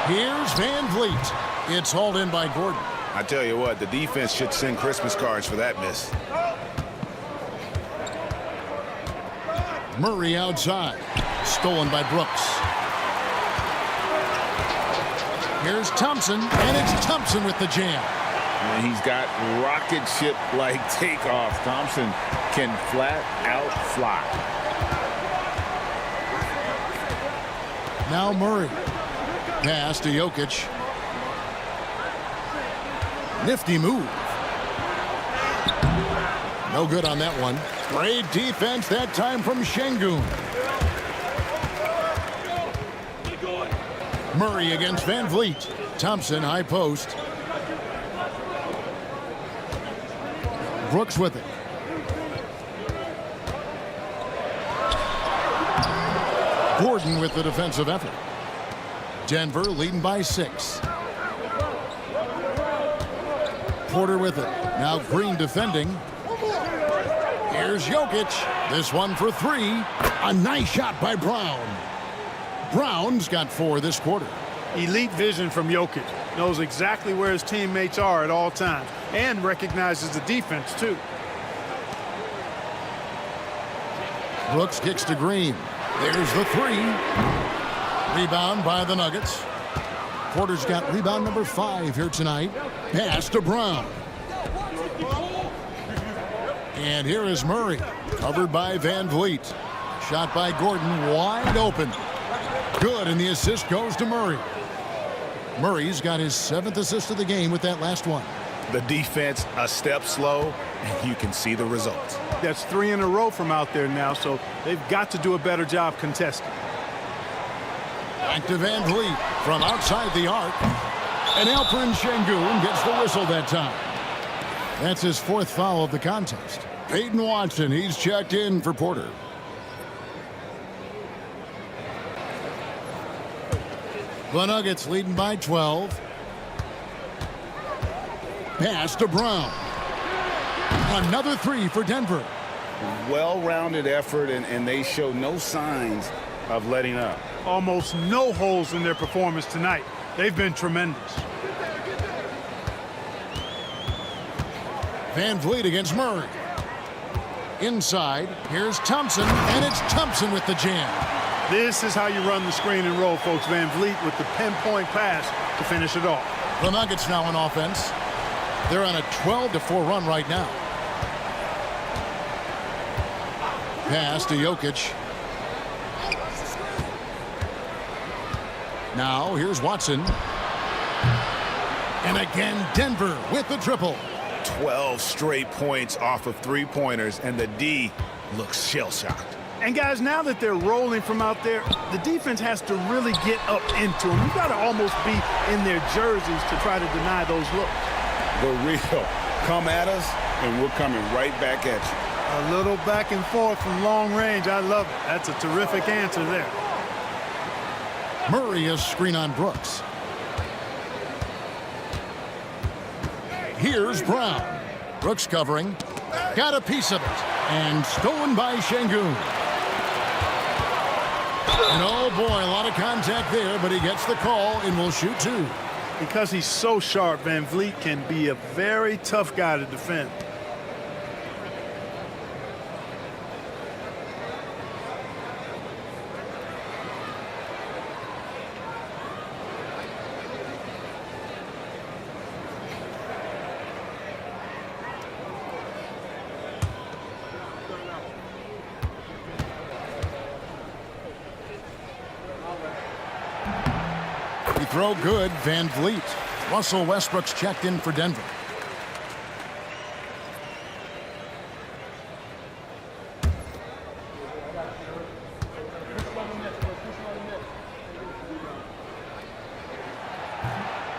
Here's Van Vliet. It's hauled in by Gordon. I tell you what, the defense should send Christmas cards for that miss. Murray outside. Stolen by Brooks. Here's Thompson, and it's Thompson with the jam. And he's got rocket ship-like takeoff. Thompson can flat out fly. Now Murray. Pass to Jokic. Nifty move. No good on that one. Great defense that time from Şengün. Murray against Van Vliet. Thompson high post. Brooks with it. Gordon with the defensive effort. Denver leading by 6. Porter with it. Now Green defending. Here's Jokic. This one for 3. A nice shot by Brown. Brown's got 4 this quarter. Elite vision from Jokic. Knows exactly where his teammates are at all times and recognizes the defense, too. Brooks kicks to Green. There's the 3. Rebound by the Nuggets. Porter's got rebound number 5 here tonight. Pass to Brown. And here is Murray. Covered by Van Vliet. Shot by Gordon. Wide open. Good, and the assist goes to Murray. Murray's got his 7th assist of the game with that last one. The defense a step slow, and you can see the results. That's 3 in a row from out there now, so they've got to do a better job contesting. Back to Van Vliet from outside the arc. And Alperen Şengün gets the whistle that time. That's his 4th foul of the contest. Peyton Watson, he's checked in for Porter. The Nuggets leading by 12. Pass to Brown. Another 3 for Denver. Well-rounded effort, and they show no signs of letting up. Almost no holes in their performance tonight. They've been tremendous. Van Vliet against Murray. Inside, here's Thompson, and it's Thompson with the jam. This is how you run the screen and roll, folks. Van Vliet with the pinpoint pass to finish it off. The Nuggets now on offense. They're on a 12-4 run right now. Pass to Jokic. Now here's Watson. And again, Denver with the triple. 12 straight points off of 3-pointers, and the D looks shell-shocked. And guys, now that they're rolling from out there, the defense has to really get up into them. You've got to almost be in their jerseys to try to deny those looks. The real come at us, and we're coming right back at you. A little back and forth from long range. I love it. That's a terrific answer there. Murray is screen on Brooks. Here's Brown. Brooks covering. Got a piece of it. And stolen by Şengün. And oh boy, a lot of contact there, but he gets the call and will shoot 2. Because he's so sharp, Van Vliet can be a very tough guy to defend. Throw good, Van Vliet. Russell Westbrook's checked in for Denver.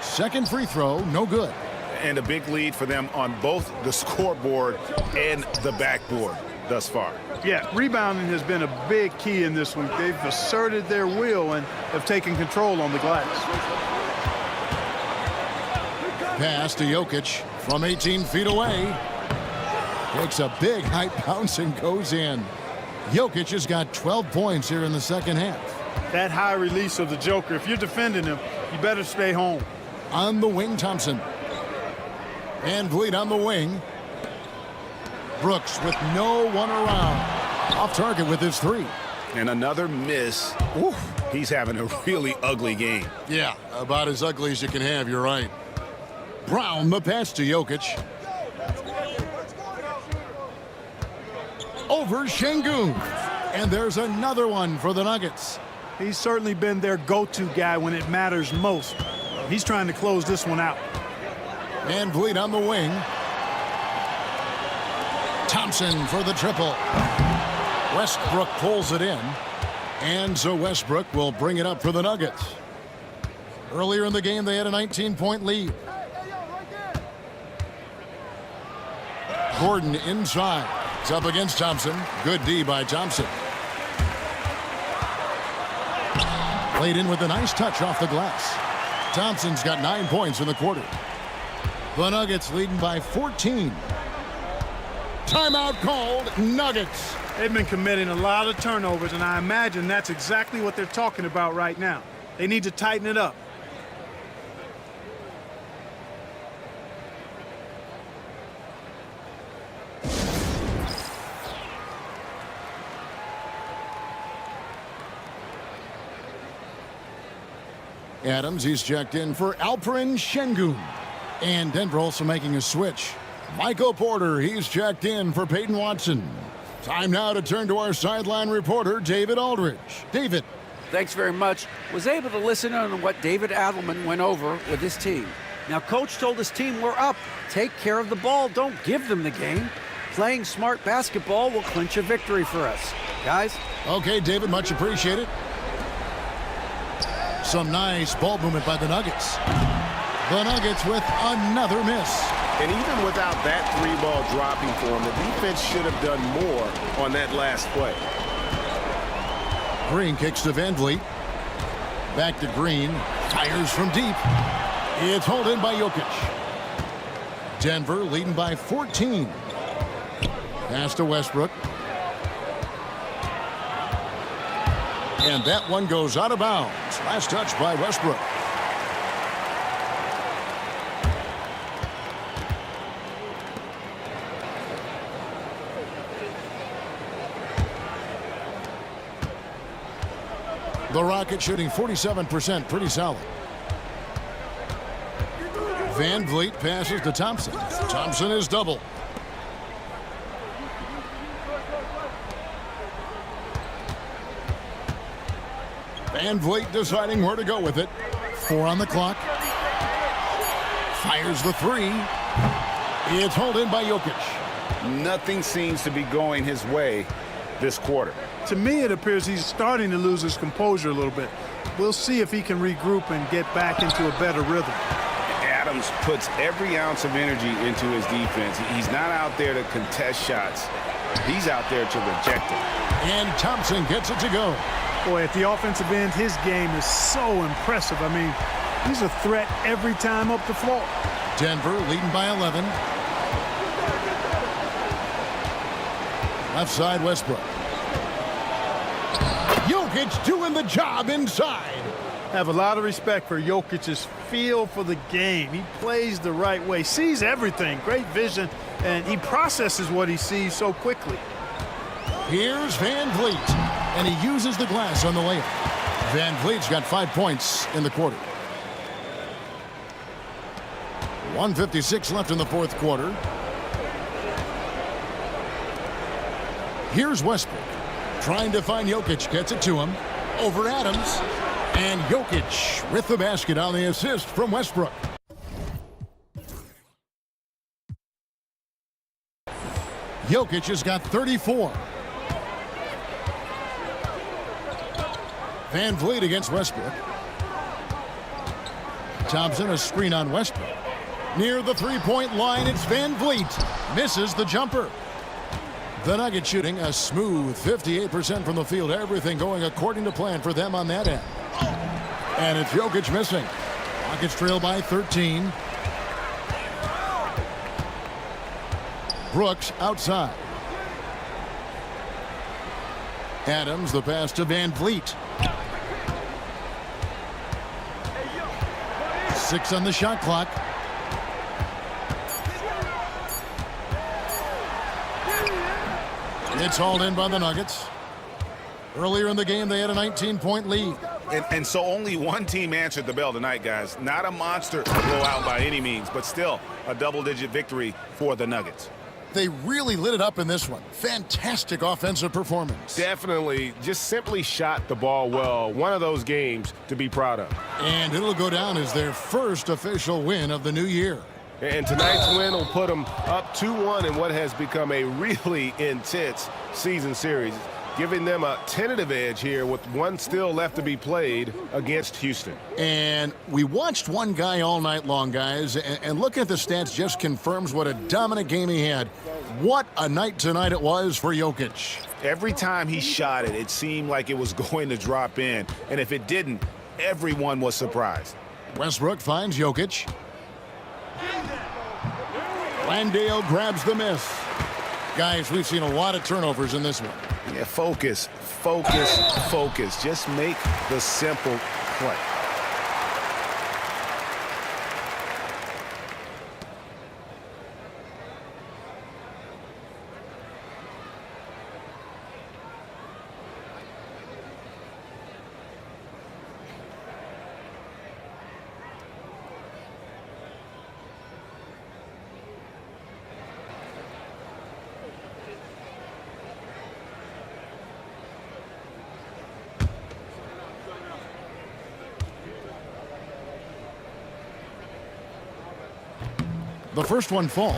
Second free throw, no good. And a big lead for them on both the scoreboard and the backboard thus far. Yeah, rebounding has been a big key in this one. They've asserted their will and have taken control on the glass. Pass to Jokic from 18 feet away. Takes a big high bounce and goes in. Jokic has got 12 points here in the second half. That high release of the Joker, if you're defending him, you better stay home. On the wing, Thompson. Van Vliet on the wing. Brooks with no one around. Off target with his 3. And another miss. Oof, he's having a really ugly game. Yeah, about as ugly as you can have, you're right. Brown, the pass to Jokic. Over Şengün. And there's another one for the Nuggets. He's certainly been their go-to guy when it matters most. He's trying to close this one out. Van Vliet on the wing. Thompson for the triple. Westbrook pulls it in. And so Westbrook will bring it up for the Nuggets. Earlier in the game, they had a 19-point lead. Gordon inside. It's up against Thompson. Good D by Thompson. Laid in with a nice touch off the glass. Thompson's got 9 points in the quarter. The Nuggets leading by 14. Timeout called, Nuggets. They've been committing a lot of turnovers, and I imagine that's exactly what they're talking about right now. They need to tighten it up. Adams, he's checked in for Alperen Şengün. And Denver also making a switch. Michael Porter, he's checked in for Peyton Watson. Time now to turn to our sideline reporter, David Aldridge. David. Thanks very much. Was able to listen in on what David Adelman went over with his team. Now, Coach told his team, we're up. Take care of the ball. Don't give them the game. Playing smart basketball will clinch a victory for us. Guys? Okay, David, much appreciated. Some nice ball movement by the Nuggets. The Nuggets with another miss. And even without that 3-ball dropping for him, the defense should have done more on that last play. Green kicks to Van Vliet. Back to Green. Fires from deep. It's hauled in by Jokic. Denver leading by 14. Pass to Westbrook. And that one goes out of bounds. Last touch by Westbrook. The Rockets shooting 47%, pretty solid. Van Vliet passes to Thompson. Thompson is double. Van Vliet deciding where to go with it. 4 on the clock. Fires the 3. It's hauled in by Jokic. Nothing seems to be going his way this quarter. To me, it appears he's starting to lose his composure a little bit. We'll see if he can regroup and get back into a better rhythm. Adams puts every ounce of energy into his defense. He's not out there to contest shots. He's out there to reject them. And Thompson gets it to go. Boy, at the offensive end, his game is so impressive. I mean, he's a threat every time up the floor. Denver leading by 11. Left side, Westbrook. Jokic doing the job inside. Have a lot of respect for Jokic's feel for the game. He plays the right way, sees everything, great vision, and he processes what he sees so quickly. Here's Van Vliet, and he uses the glass on the layup. Van Vliet's got 5 points in the quarter. 1:56 left in the fourth quarter. Here's Westbrook. Trying to find Jokic, gets it to him. Over Adams. And Jokic with the basket on the assist from Westbrook. Jokic has got 34. Van Vliet against Westbrook. Thompson, a screen on Westbrook. Near the three-point line, it's Van Vliet. Misses the jumper. The Nuggets shooting a smooth 58% from the field. Everything going according to plan for them on that end. And it's Jokic missing. Nuggets trail by 13. Brooks outside. Adams, the pass to Van Vliet. 6 on the shot clock. It's hauled in by the Nuggets. Earlier in the game, they had a 19-point lead. And so only one team answered the bell tonight, guys. Not a monster blowout by any means, but still a double-digit victory for the Nuggets. They really lit it up in this one. Fantastic offensive performance. Definitely just simply shot the ball well. One of those games to be proud of. And it'll go down as their first official win of the new year. And tonight's win will put them up 2-1 in what has become a really intense season series. giving them a tentative edge here with one still left to be played against Houston. And we watched one guy all night long, guys, and looking at the stats just confirms what a dominant game he had. What a night tonight it was for Jokic. Every time he shot it, it seemed like it was going to drop in. And if it didn't, everyone was surprised. Westbrook finds Jokic. Landale grabs the miss. Guys, we've seen a lot of turnovers in this one. Yeah, focus, focus, focus. Just make the simple play. The first one falls.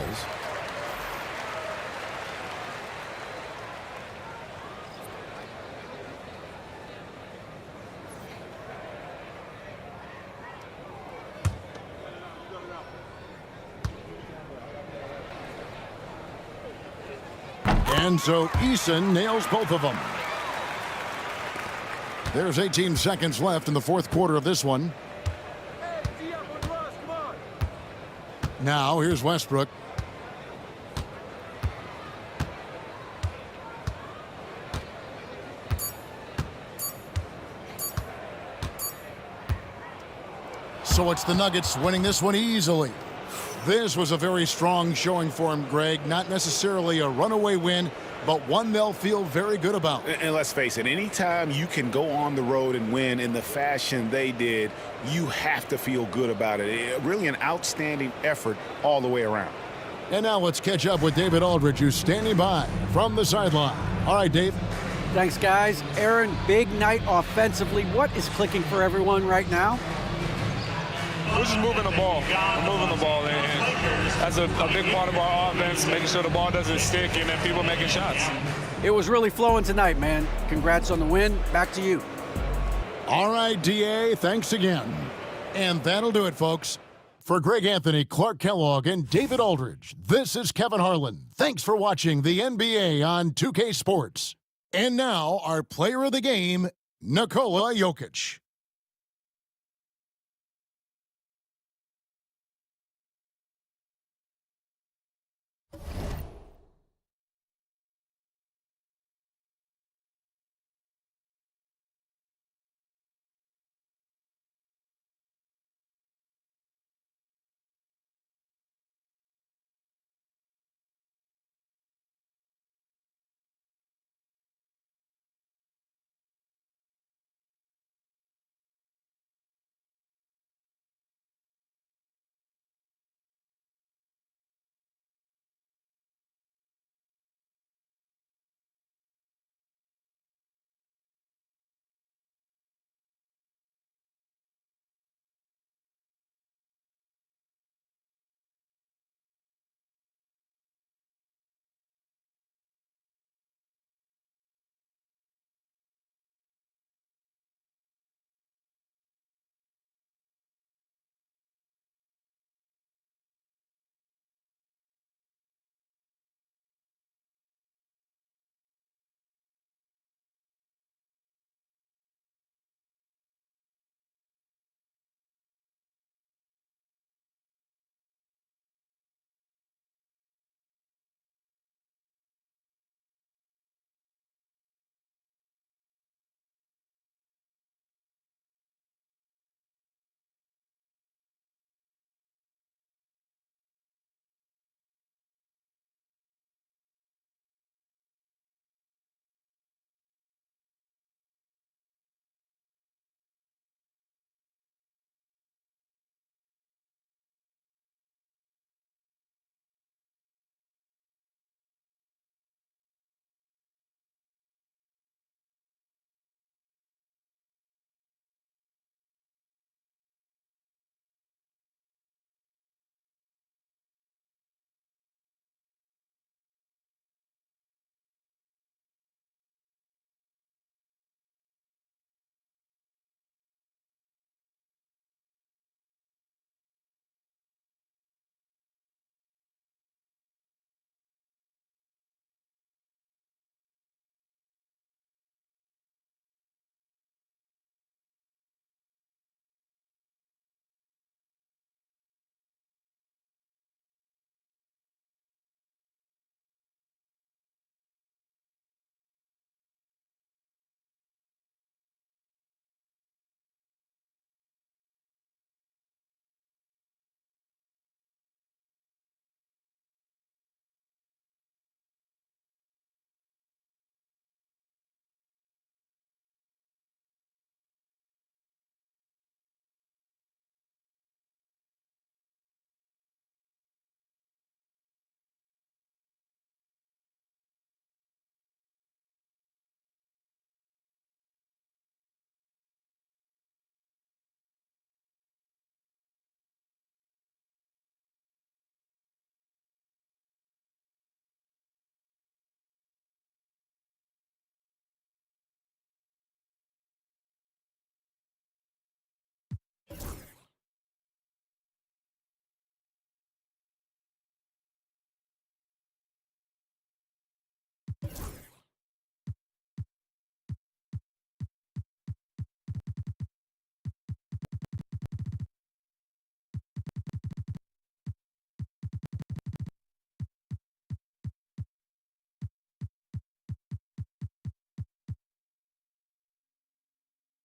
And so Eason nails both of them. There's 18 seconds left in the fourth quarter of this one. Now, here's Westbrook. So it's the Nuggets winning this one easily. This was a very strong showing for him, Greg. Not necessarily a runaway win, but one they'll feel very good about. And let's face it, anytime you can go on the road and win in the fashion they did, you have to feel good about it. Really an outstanding effort all the way around. And now let's catch up with David Aldridge, who's standing by from the sideline. All right, Dave. Thanks, guys. Aaron, big night offensively. What is clicking for everyone right now? We're just moving the ball. We're moving the ball, and that's a big part of our offense, making sure the ball doesn't stick and then people making shots. It was really flowing tonight, man. Congrats on the win. Back to you. All right, DA, thanks again. And that'll do it, folks. For Greg Anthony, Clark Kellogg, and David Aldridge, this is Kevin Harlan. Thanks for watching the NBA on 2K Sports. And now, our player of the game, Nikola Jokic.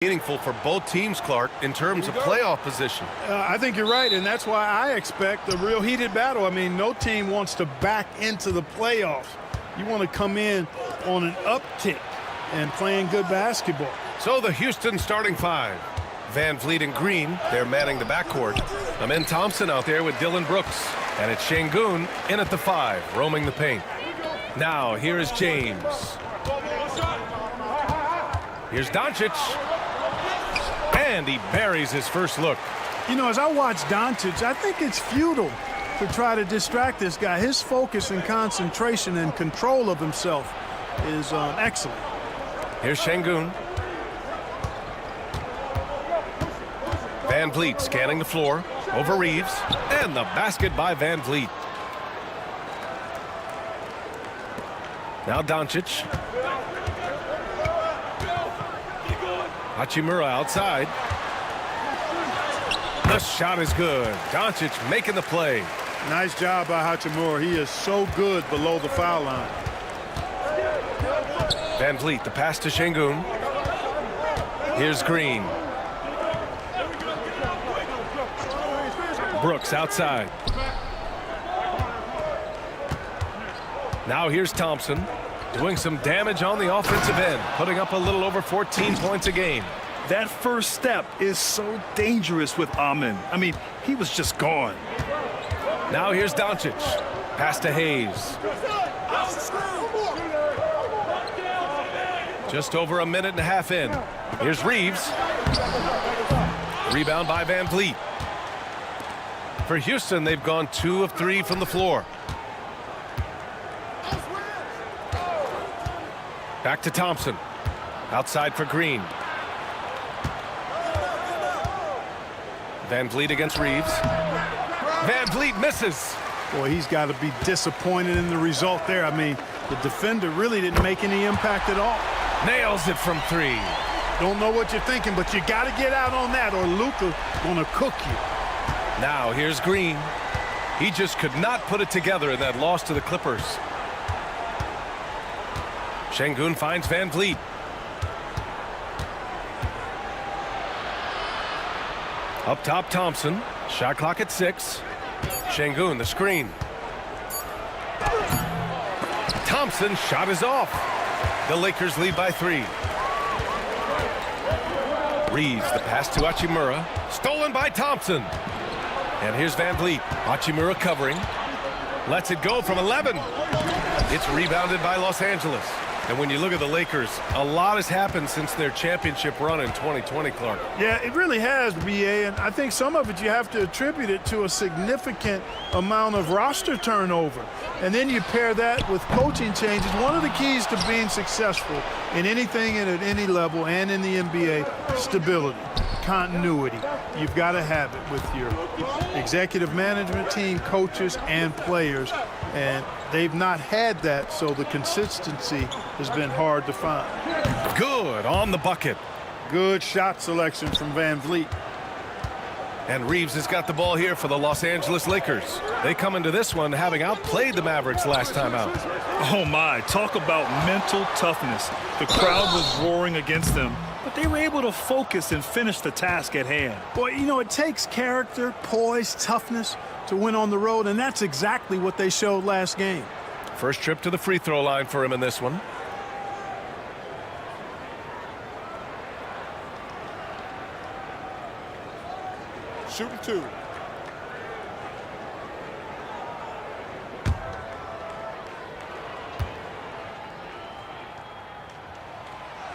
Meaningful for both teams, Clark, in terms of playoff position. I think you're right, and that's why I expect a real heated battle. I mean, no team wants to back into the playoffs. You want to come in on an uptick and playing good basketball. So the Houston starting five. Van Vliet and Green, they're manning the backcourt. Amen Thompson out there with Dylan Brooks. And it's Şengün in at the 5, roaming the paint. Now, here is James. Here's Doncic. And he buries his first look. You know, as I watch Doncic, I think it's futile to try to distract this guy. His focus and concentration and control of himself is excellent. Here's Şengün. Van Vliet scanning the floor over Reeves, and the basket by Van Vliet. Now Doncic. Hachimura outside. The shot is good. Doncic making the play. Nice job by Hachimura. He is so good below the foul line. Van Vliet, the pass to Şengün. Here's Green. Brooks outside. Now here's Thompson doing some damage on the offensive end, putting up a little over 14 points a game. That first step is so dangerous with Amen. I mean, he was just gone. Now here's Doncic. Pass to Hayes. Just over a minute and a half in. Here's Reeves. Rebound by Van Vliet. For Houston, they've gone 2 of 3 from the floor. Back to Thompson. Outside for Green. Van Vliet against Reeves. Van Vliet misses. Boy, he's got to be disappointed in the result there. I mean, the defender really didn't make any impact at all. Nails it from 3. Don't know what you're thinking, but you got to get out on that or Luka gonna cook you. Now here's Green. He just could not put it together in that loss to the Clippers. Şengün finds Van Vliet. Up top, Thompson. Shot clock at 6. Şengün, the screen. Thompson, shot is off. The Lakers lead by 3. Reeves, the pass to Hachimura. Stolen by Thompson. And here's Van Vliet. Hachimura covering. Lets it go from 11. It's rebounded by Los Angeles. And when you look at the Lakers, a lot has happened since their championship run in 2020, Clark. Yeah, it really has, BA, and I think some of it you have to attribute it to a significant amount of roster turnover. And then you pair that with coaching changes. One of the keys to being successful in anything and at any level and in the NBA, stability, continuity. You've got to have it with your executive management team, coaches, and players. And they've not had that, so the consistency has been hard to find. Good on the bucket. Good shot selection from Van Vliet. And Reeves has got the ball here for the Los Angeles Lakers. They come into this one having outplayed the Mavericks last time out. Oh my, talk about mental toughness. The crowd was roaring against them, but they were able to focus and finish the task at hand. Boy, you know, it takes character, poise, toughness to win on the road, and that's exactly what they showed last game. First trip to the free throw line for him in this one. Shooting 2.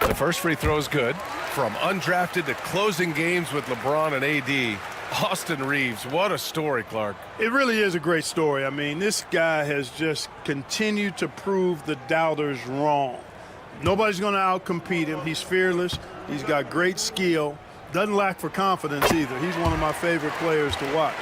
The first free throw is good. From undrafted to closing games with LeBron and AD, Austin Reeves, what a story, Clark. It really is a great story. I mean, this guy has just continued to prove the doubters wrong. Nobody's going to outcompete him. He's fearless. He's got great skill. Doesn't lack for confidence either. He's one of my favorite players to watch.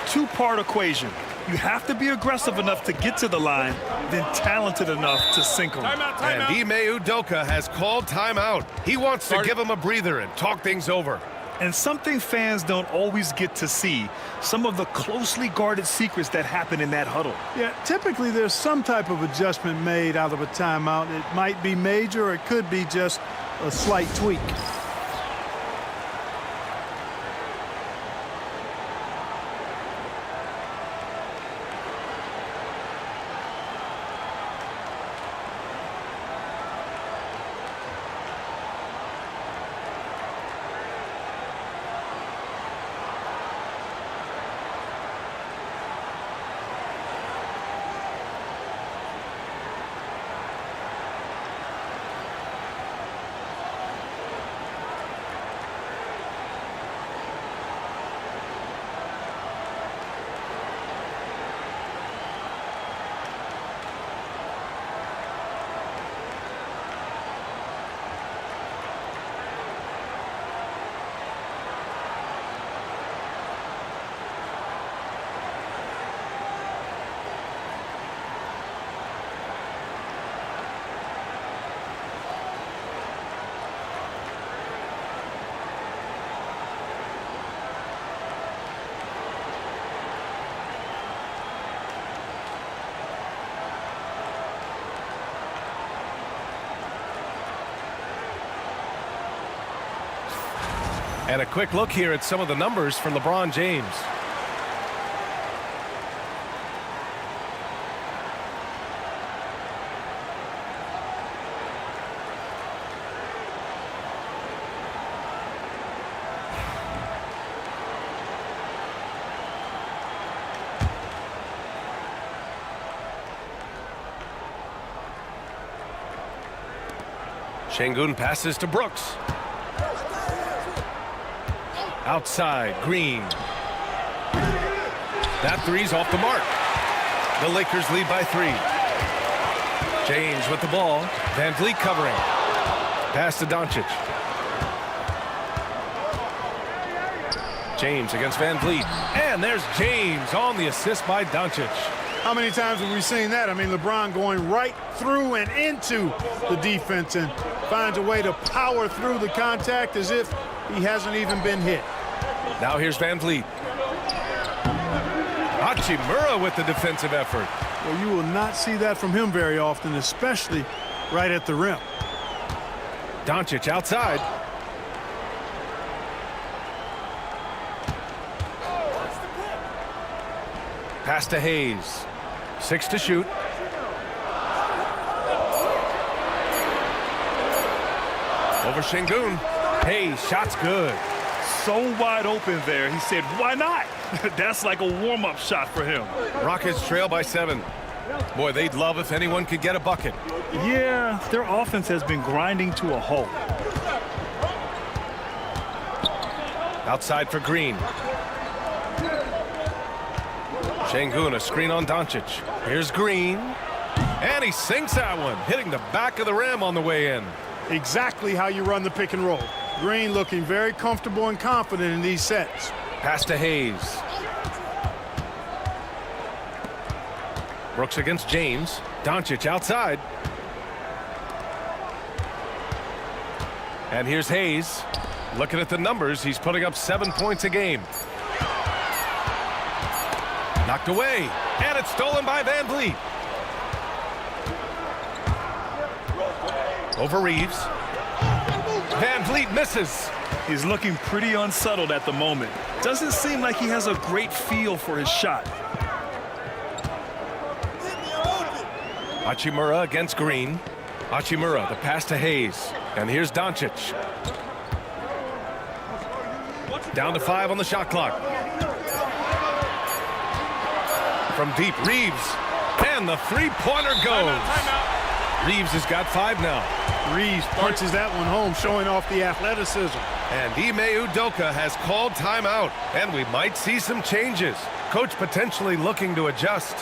Two-part equation. You have to be aggressive enough to get to the line, then talented enough to sink them. And Ime Udoka has called timeout. He wants to give him a breather and talk things over. And something fans don't always get to see, some of the closely guarded secrets that happen in that huddle. Yeah, typically there's some type of adjustment made out of a timeout. It might be major, or it could be just a slight tweak. And a quick look here at some of the numbers for LeBron James. Şengün passes to Brooks. Outside, Green. That three's off the mark. The Lakers lead by 3. James with the ball. Van Vliet covering. Pass to Doncic. James against Van Vliet. And there's James on the assist by Doncic. How many times have we seen that? I mean, LeBron going right through and into the defense and finds a way to power through the contact as if he hasn't even been hit. Now here's Van Vliet. Hachimura with the defensive effort. Well, you will not see that from him very often, especially right at the rim. Doncic outside. Pass to Hayes. 6 to shoot. Over Şengün. Hayes, shot's good. So wide open there. He said, why not? That's like a warm-up shot for him. Rockets trail by 7. Boy, they'd love if anyone could get a bucket. Yeah, their offense has been grinding to a halt. Outside for Green. Şengün, a screen on Doncic. Here's Green. And he sinks that one, hitting the back of the rim on the way in. Exactly how you run the pick and roll. Green looking very comfortable and confident in these sets. Pass to Hayes. Brooks against James. Doncic outside. And here's Hayes. Looking at the numbers, he's putting up 7 points a game. Knocked away, and it's stolen by Van Vliet. Over Reeves. Van Vliet misses. He's looking pretty unsettled at the moment. Doesn't seem like he has a great feel for his shot. Hachimura against Green. Hachimura, the pass to Hayes. And here's Doncic. Down to 5 on the shot clock. From deep, Reeves. And the three-pointer goes. Reeves has got 5 now. Reeves punches that one home, showing off the athleticism. And Ime Udoka has called timeout. And we might see some changes. Coach potentially looking to adjust.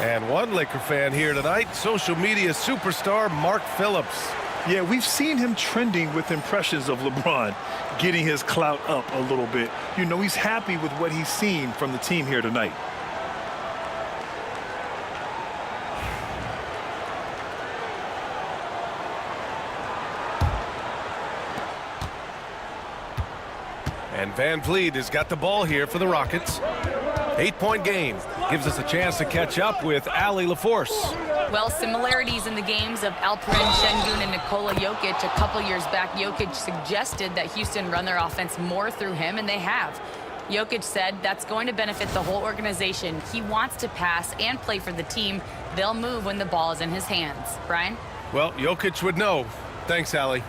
And one Laker fan here tonight, social media superstar Mark Phillips. Yeah, we've seen him trending with impressions of LeBron, getting his clout up a little bit. You know, he's happy with what he's seen from the team here tonight. And Van Vliet has got the ball here for the Rockets. 8-point game. Gives us a chance to catch up with Allie LaForce. Well, similarities in the games of Alperen Şengün and Nikola Jokic. A couple years back, Jokic suggested that Houston run their offense more through him, and they have. Jokic said that's going to benefit the whole organization. He wants to pass and play for the team. They'll move when the ball is in his hands. Brian? Well, Jokic would know. Thanks, Allie.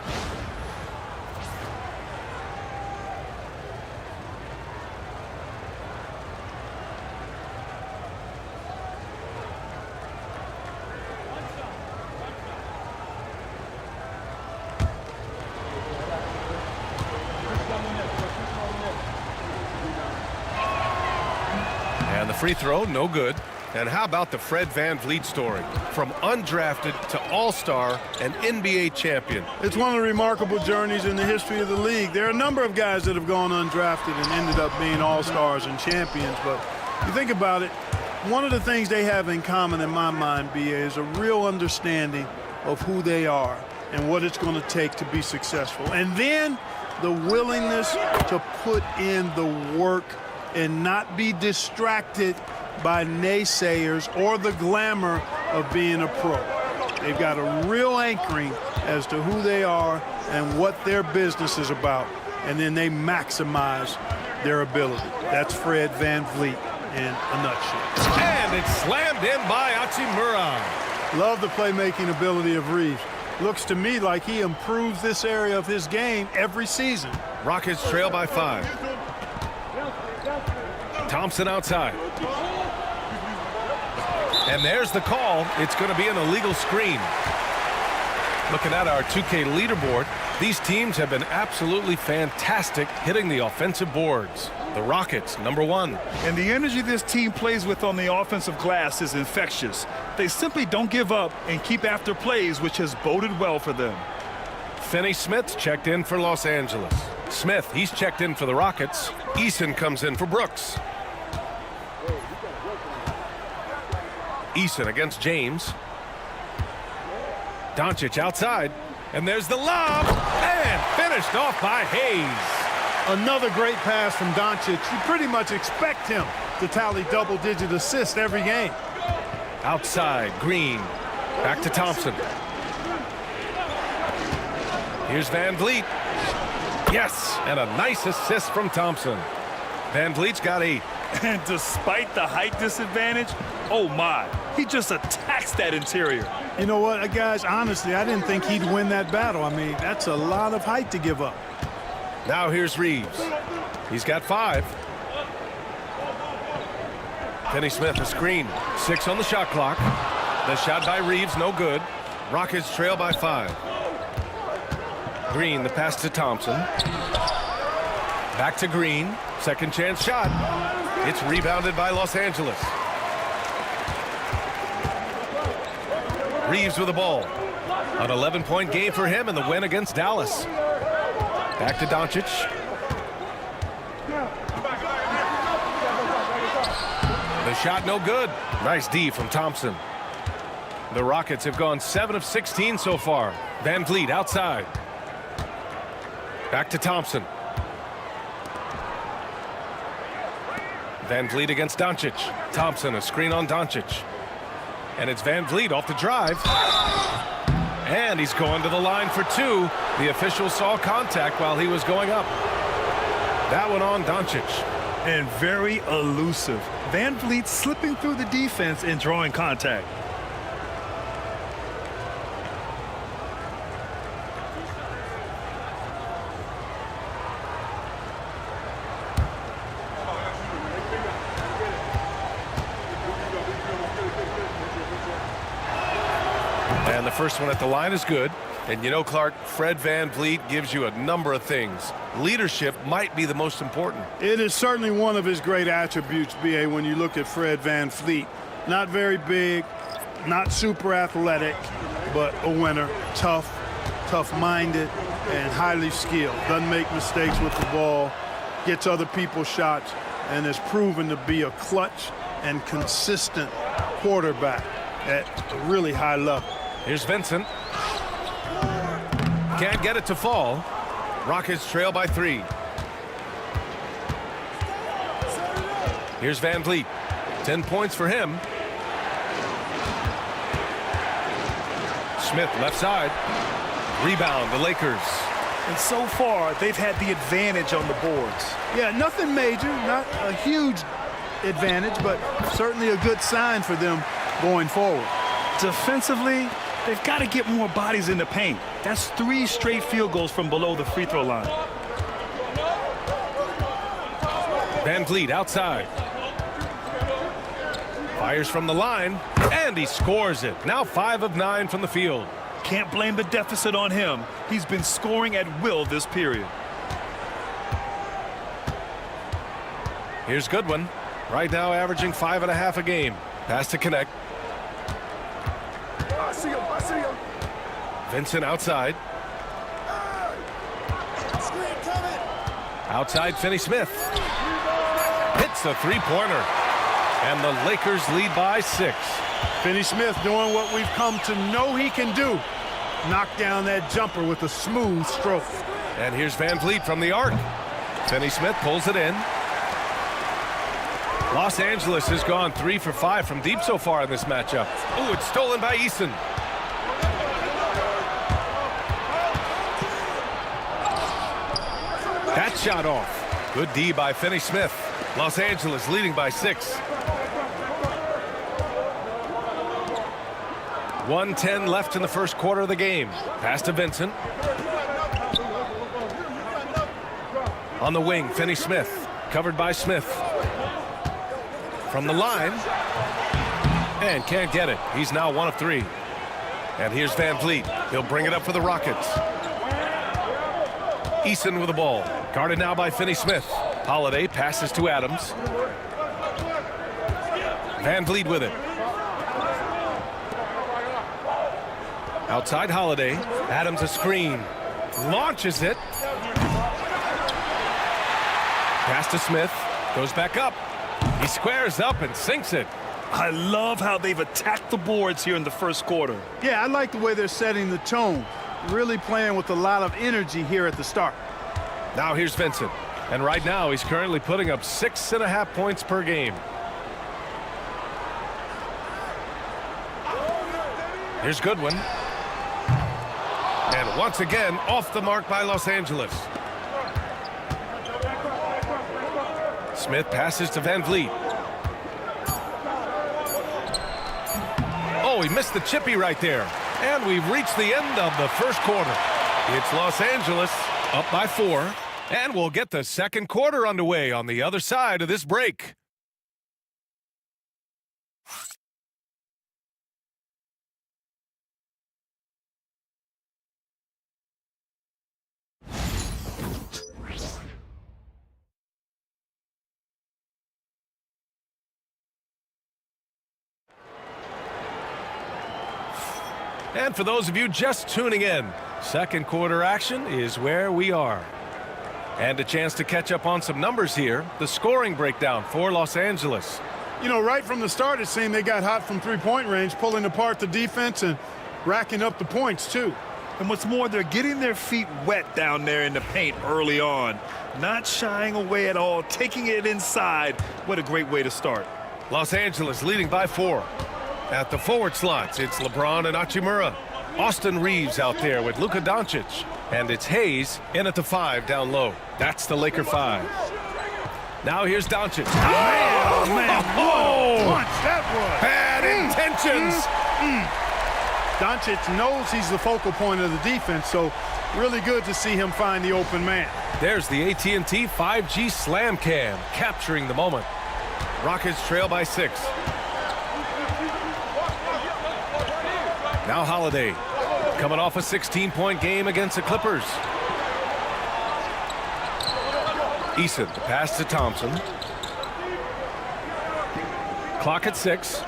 And the free throw, no good. And how about the Fred VanVleet story? From undrafted to all-star and NBA champion. It's one of the remarkable journeys in the history of the league. There are a number of guys that have gone undrafted and ended up being all-stars and champions. But you think about it, one of the things they have in common in my mind, BA, is a real understanding of who they are and what it's going to take to be successful. And then the willingness to put in the work and not be distracted by naysayers or the glamour of being a pro. They've got a real anchoring as to who they are and what their business is about, and then they maximize their ability. That's Fred VanVleet in a nutshell. And it's slammed in by Hachimura. Love the playmaking ability of Reeves. Looks to me like he improves this area of his game every season. Rockets trail by 5. Thompson outside. And there's the call. It's going to be an illegal screen. Looking at our 2K leaderboard, these teams have been absolutely fantastic hitting the offensive boards. The Rockets, number 1. And the energy this team plays with on the offensive glass is infectious. They simply don't give up and keep after plays, which has boded well for them. Finney Smith checked in for Los Angeles. Smith, he's checked in for the Rockets. Eason comes in for Brooks. Eason against James. Doncic outside. And there's the lob. And finished off by Hayes. Another great pass from Doncic. You pretty much expect him to tally double-digit assists every game. Outside, Green. Back to Thompson. Here's VanVleet. Yes, and a nice assist from Thompson. VanVleet's got 8. And despite the height disadvantage, oh my, he just attacks that interior. You know what, guys, honestly, I didn't think he'd win that battle. I mean, that's a lot of height to give up. Now here's Reeves. He's got 5. Finney Smith, a screen. 6 on the shot clock. The shot by Reeves, no good. Rockets trail by 5. Green, the pass to Thompson. Back to Green. Second chance shot. It's rebounded by Los Angeles. Reeves with the ball. An 11-point game for him in the win against Dallas. Back to Doncic. The shot no good. Nice D from Thompson. The Rockets have gone 7 of 16 so far. VanVleet outside. Back to Thompson. VanVleet against Doncic. Thompson, a screen on Doncic. And it's VanVleet off the drive. And he's going to the line for 2. The official saw contact while he was going up. That one on Doncic. And very elusive. VanVleet slipping through the defense and drawing contact. And the first one at the line is good. And you know, Clark, Fred VanVleet gives you a number of things. Leadership might be the most important. It is certainly one of his great attributes, BA, when you look at Fred VanVleet. Not very big, not super athletic, but a winner. Tough-minded, and highly skilled. Doesn't make mistakes with the ball, gets other people's shots, and has proven to be a clutch and consistent quarterback at a really high level. Here's Vincent. Can't get it to fall. Rockets trail by 3. Here's VanVleet. 10 points for him. Smith left side. Rebound, the Lakers. And so far, they've had the advantage on the boards. Yeah, nothing major, not a huge advantage, but certainly a good sign for them going forward. Defensively, they've got to get more bodies in the paint. That's 3 straight field goals from below the free throw line. Van Vliet outside. Fires from the line, and he scores it. Now 5 of 9 from the field. Can't blame the deficit on him. He's been scoring at will this period. Here's Goodwin. Right now averaging 5.5 a game. Pass to Connect. I see him. Vincent outside. Outside Finney Smith. Hits a three-pointer. And the Lakers lead by 6. Finney Smith doing what we've come to know he can do. Knock down that jumper with a smooth stroke. And here's Van Vliet from the arc. Finney Smith pulls it in. Los Angeles has gone 3 for 5 from deep so far in this matchup. Oh, it's stolen by Eason. That shot off. Good D by Finney Smith. Los Angeles leading by 6. 1:10 left in the first quarter of the game. Pass to Vincent. On the wing, Finney Smith. Covered by Smith. From the line. And can't get it. He's now 1 of 3. And here's Van Vliet. He'll bring it up for the Rockets. Eason with the ball. Guarded now by Finney Smith. Holiday passes to Adams. Van Vliet with it. Outside Holiday. Adams a screen. Launches it. Pass to Smith. Goes back up. He squares up and sinks it. I love how they've attacked the boards here in the first quarter. Yeah, I like the way they're setting the tone. Really playing with a lot of energy here at the start. Now here's Vincent. And right now he's currently putting up 6.5 points per game. Here's Goodwin. And once again, off the mark by Los Angeles. Smith passes to Van Vliet. Oh, he missed the chippy right there. And we've reached the end of the first quarter. It's Los Angeles up by 4. And we'll get the second quarter underway on the other side of this break. And for those of you just tuning in, second quarter action is where we are. And a chance to catch up on some numbers here. The scoring breakdown for Los Angeles. You know, right from the start, it seemed they got hot from three-point range, pulling apart the defense and racking up the points, too. And what's more, they're getting their feet wet down there in the paint early on. Not shying away at all, taking it inside. What a great way to start. Los Angeles leading by 4. At the forward slots, it's LeBron and Hachimura. Austin Reeves out there with Luka Doncic. And it's Hayes in at the 5 down low. That's the Laker 5. Now here's Doncic. Oh, man. Oh, punch that was. Bad intentions. Doncic knows he's the focal point of the defense, so really good to see him find the open man. There's the AT&T 5G Slam Cam capturing the moment. Rockets trail by 6. Now Holiday, coming off a 16-point game against the Clippers. Eason, the pass to Thompson. Clock at 6.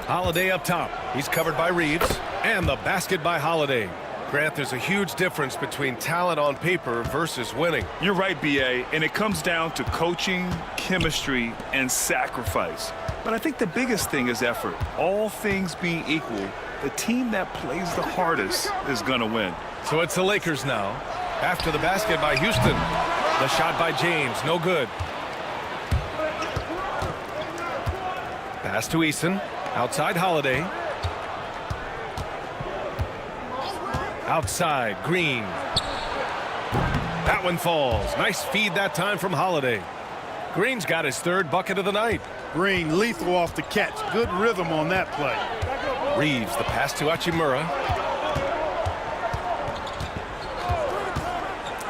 Holiday up top. He's covered by Reeves. And the basket by Holiday. Grant, there's a huge difference between talent on paper versus winning. You're right, B.A., and it comes down to coaching, chemistry, and sacrifice. But I think the biggest thing is effort. All things being equal, the team that plays the hardest is going to win. So it's the Lakers now. After the basket by Houston. The shot by James, no good. Pass to Eason. Outside Holiday. Outside Green. That one falls. Nice feed that time from Holiday. Green's got his third bucket of the night. Green lethal off the catch. Good rhythm on that play. Reeves, the pass to Hachimura.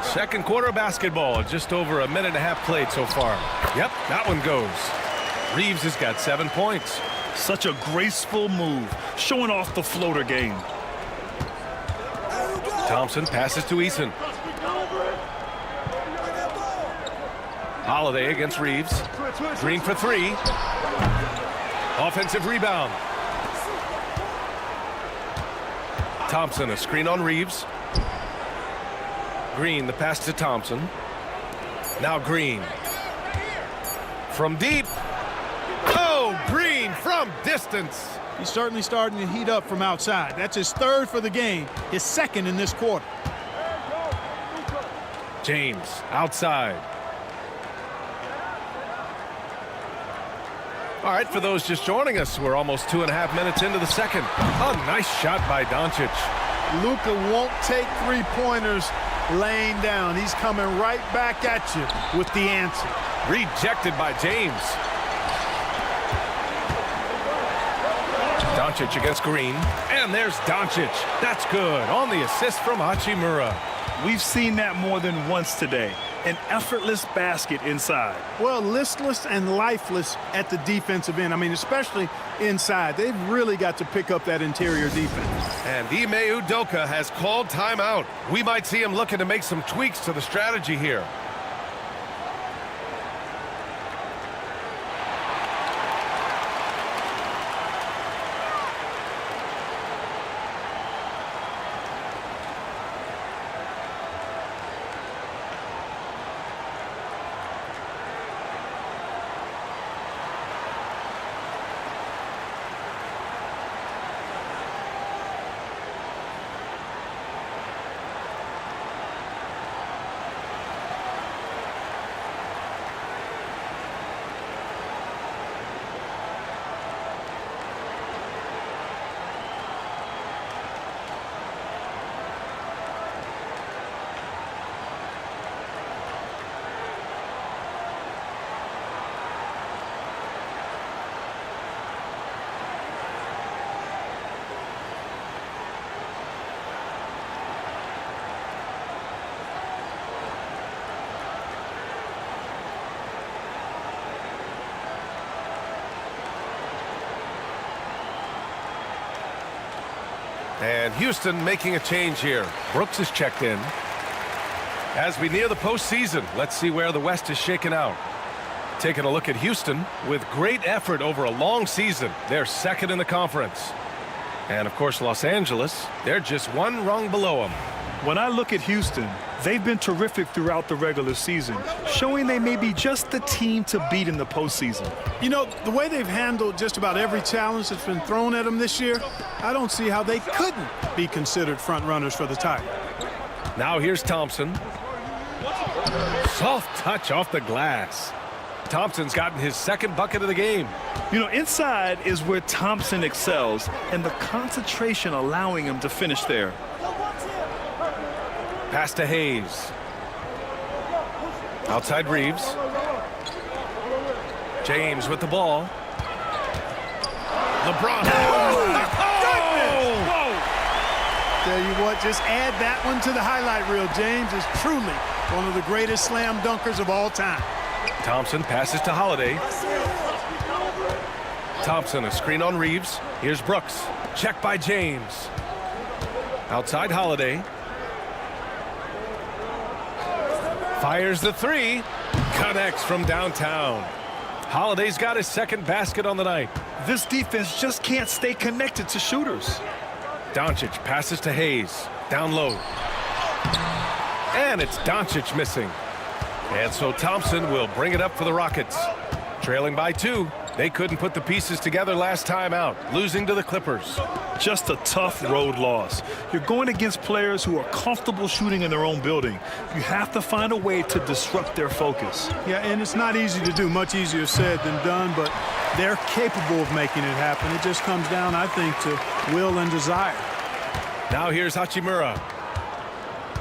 Second quarter basketball, just over a minute and a half played so far. Yep, that one goes. Reeves has got 7 points. Such a graceful move, showing off the floater game. Thompson passes to Eason. Holiday against Reeves. Green for 3. Offensive rebound. Thompson, a screen on Reeves. Green, the pass to Thompson. Now Green. From deep. Oh, Green from distance. He's certainly starting to heat up from outside. That's his third for the game, his second in this quarter. James, outside. All right, for those just joining us, we're almost 2.5 minutes into the second. A nice shot by Doncic. Luka won't take three-pointers laying down. He's coming right back at you with the answer. Rejected by James. Doncic against Green. And there's Doncic. That's good. On the assist from Hachimura. We've seen that more than once today. An effortless basket inside. Well, listless and lifeless at the defensive end. I mean, especially inside. They've really got to pick up that interior defense. And Ime Udoka has called timeout. We might see him looking to make some tweaks to the strategy here. And Houston making a change here. Brooks is checked in. As we near the postseason, let's see where the West is shaken out. Taking a look at Houston, with great effort over a long season, they're second in the conference. And of course, Los Angeles, they're just one rung below them. When I look at Houston, they've been terrific throughout the regular season, showing they may be just the team to beat in the postseason. You know, the way they've handled just about every challenge that's been thrown at them this year, I don't see how they couldn't be considered front runners for the title. Now here's Thompson. Soft touch off the glass. Thompson's gotten his second bucket of the game. You know, inside is where Thompson excels, and the concentration allowing him to finish there. Pass to Hayes. Outside Reeves. James with the ball. LeBron. Oh, my goodness! Whoa! Tell you what, just add that one to the highlight reel. James is truly one of the greatest slam dunkers of all time. Thompson passes to Holiday. Thompson, a screen on Reeves. Here's Brooks. Check by James. Outside Holiday. Fires the three. Connects from downtown. Holiday's got his second basket on the night. This defense just can't stay connected to shooters. Doncic passes to Hayes. Down low. And it's Doncic missing. And so Thompson will bring it up for the Rockets. Trailing by 2. They couldn't put the pieces together last time out, losing to the Clippers. Just a tough road loss. You're going against players who are comfortable shooting in their own building. You have to find a way to disrupt their focus. Yeah, and it's not easy to do. Much easier said than done, but they're capable of making it happen. It just comes down, I think, to will and desire. Now here's Hachimura.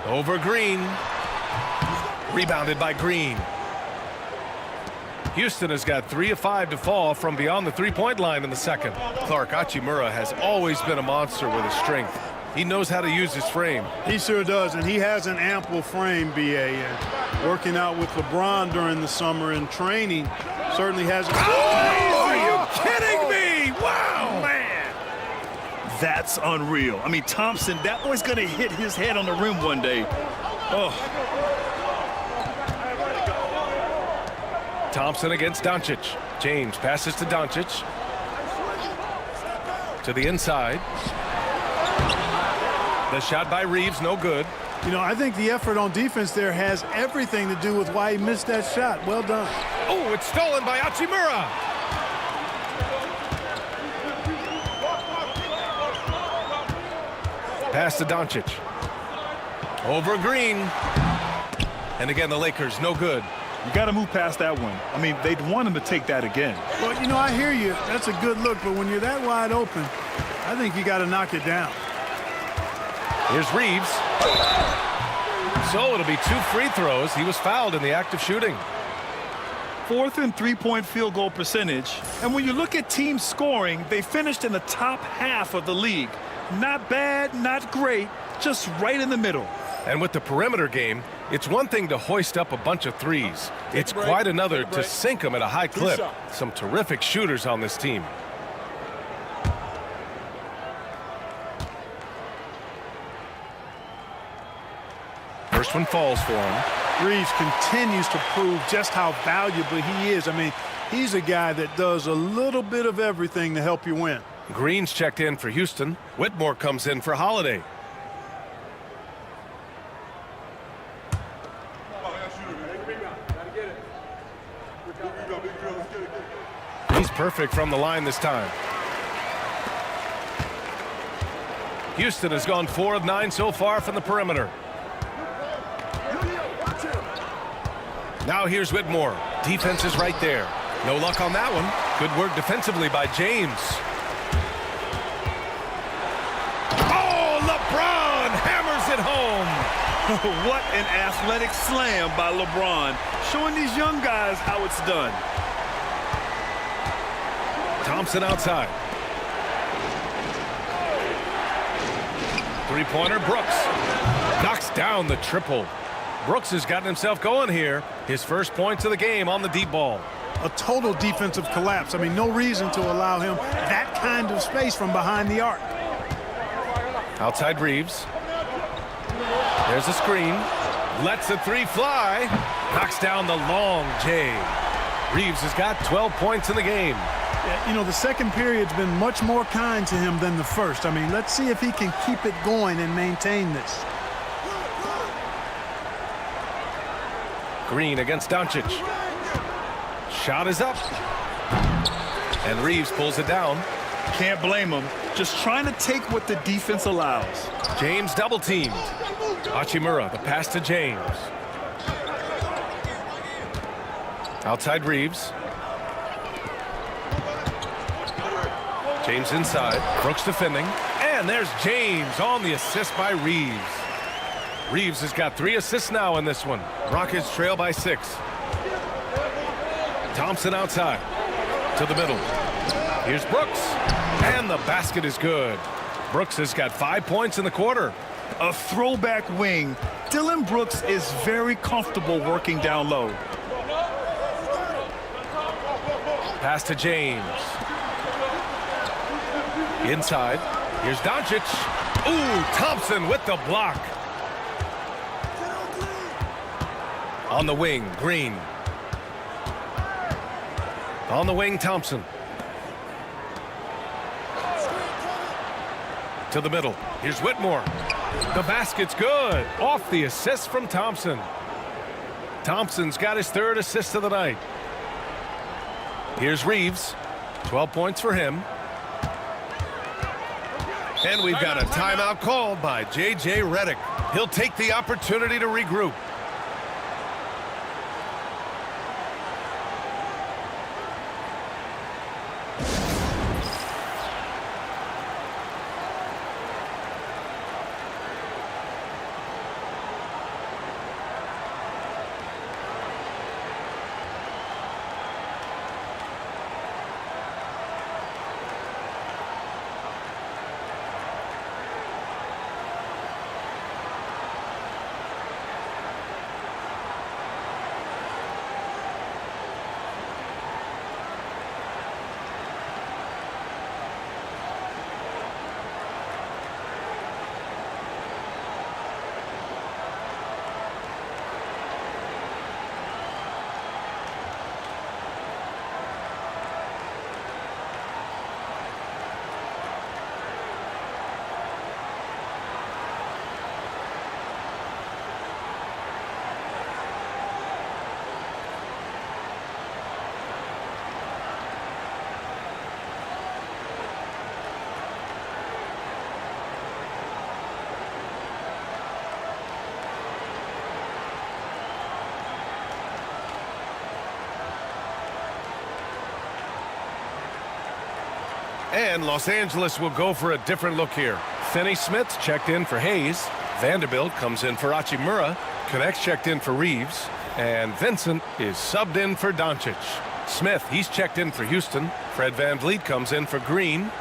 Over Green. Rebounded by Green. Houston has got 3 of 5 to fall from beyond the three-point line in the second. Clark, Hachimura has always been a monster with his strength. He knows how to use his frame. He sure does, and he has an ample frame, B.A. And working out with LeBron during the summer and training certainly has. Oh, are you kidding me? Wow, man. That's unreal. I mean, Thompson, that boy's going to hit his head on the rim one day. Oh. Thompson against Doncic. James passes to Doncic. To the inside. The shot by Reeves, no good. You know, I think the effort on defense there has everything to do with why he missed that shot. Well done. Oh, it's stolen by Hachimura. Pass to Doncic. Over Green. And again, the Lakers, no good. You got to move past that one. I mean, they'd want him to take that again. Well, you know, I hear you. That's a good look, but when you're that wide open, I think you got to knock it down. Here's Reeves. So it'll be 2 free throws. He was fouled in the act of shooting. 4th and 3-point field goal percentage. And when you look at team scoring, they finished in the top half of the league. Not bad, not great, just right in the middle. And with the perimeter game, it's one thing to hoist up a bunch of threes. It's quite another to sink them at a high clip. Some terrific shooters on this team. First one falls for him. Reeves continues to prove just how valuable he is. I mean, he's a guy that does a little bit of everything to help you win. Green's checked in for Houston. Whitmore comes in for Holiday. He's perfect from the line this time. Houston has gone 4 of 9 so far from the perimeter. Now here's Whitmore. Defense is right there. No luck on that one. Good work defensively by James. Oh, LeBron hammers it home. What an athletic slam by LeBron, showing these young guys how it's done. Thompson outside. Three-pointer, Brooks. Knocks down the triple. Brooks has gotten himself going here. His first points of the game on the deep ball. A total defensive collapse. I mean, no reason to allow him that kind of space from behind the arc. Outside Reeves. There's a screen. Lets the three fly. Knocks down the long J. Reeves has got 12 points in the game. You know, the second period's been much more kind to him than the first. I mean, let's see if he can keep it going and maintain this. Green against Doncic. Shot is up. And Reeves pulls it down. Can't blame him. Just trying to take what the defense allows. James double teamed. Hachimura, the pass to James. Outside Reeves. James inside. Brooks defending. And there's James on the assist by Reeves. Reeves has got 3 assists now in this one. Rockets trail by 6. Thompson outside. To the middle. Here's Brooks. And the basket is good. Brooks has got 5 points in the quarter. A throwback wing. Dillon Brooks is very comfortable working down low. Pass to James. Inside. Here's Doncic. Ooh, Thompson with the block. On the wing, Green. On the wing, Thompson. To the middle. Here's Whitmore. The basket's good. Off the assist from Thompson. Thompson's got his 3rd assist of the night. Here's Reeves. 12 points for him. And we've got a timeout called by J.J. Redick. He'll take the opportunity to regroup. And Los Angeles will go for a different look here. Finney Smith's checked in for Hayes. Vanderbilt comes in for Hachimura. Connect's checked in for Reeves. And Vincent is subbed in for Doncic. Smith, he's checked in for Houston. Fred VanVleet comes in for Green.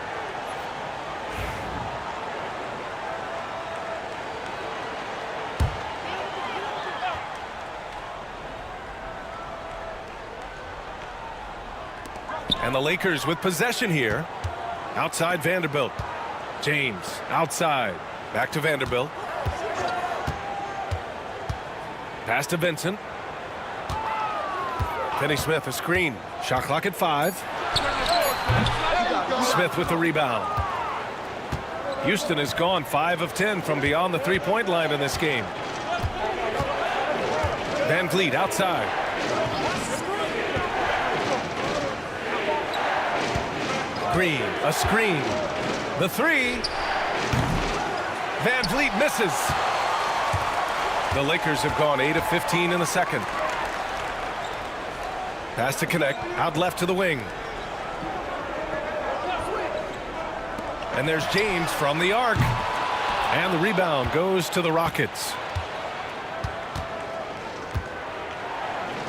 And the Lakers with possession here. Outside Vanderbilt. James outside. Back to Vanderbilt. Pass to Vincent. Finney Smith a screen. Shot clock at 5. Smith with the rebound. Houston has gone 5 of 10 from beyond the three-point line in this game. VanVleet outside. Green, a screen. The 3. VanVleet misses. The Lakers have gone 8 of 15 in the second. Pass to Connect, out left to the wing. And there's James from the arc. And the rebound goes to the Rockets.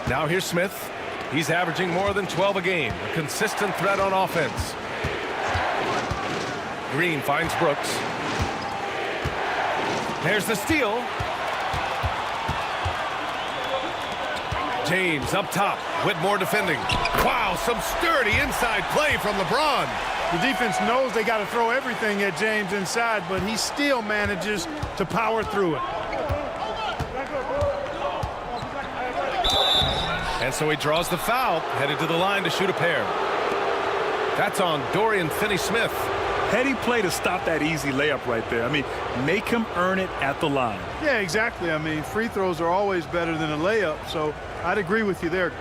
Now here's Smith. He's averaging more than 12 a game. A consistent threat on offense. Green finds Brooks. There's the steal. James up top. Whitmore defending. Wow, some sturdy inside play from LeBron. The defense knows they got to throw everything at James inside, but he still manages to power through it. And so he draws the foul, headed to the line to shoot a pair. That's on Dorian Finney-Smith. Heady play to stop that easy layup right there. I mean, make him earn it at the line. Yeah, exactly. I mean, free throws are always better than a layup, so I'd agree with you there.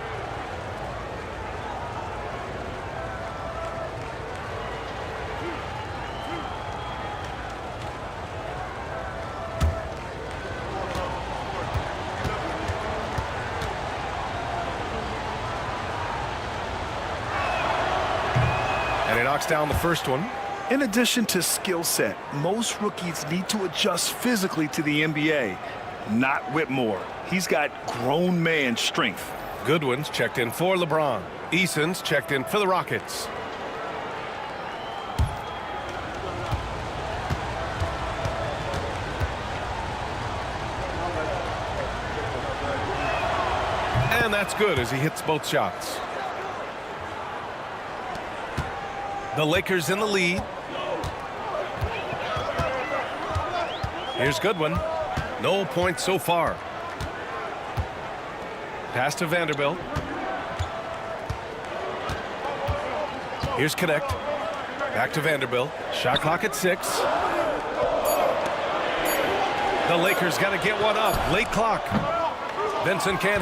And he knocks down the first one. In addition to skill set, most rookies need to adjust physically to the NBA. Not Whitmore. He's got grown man strength. Goodwin's checked in for LeBron. Eason's checked in for the Rockets. And that's good as he hits both shots. The Lakers in the lead. Here's Goodwin. No points so far. Pass to Vanderbilt. Here's Connect. Back to Vanderbilt. Shot clock at 6. The Lakers got to get one up. Late clock. Vincent can't.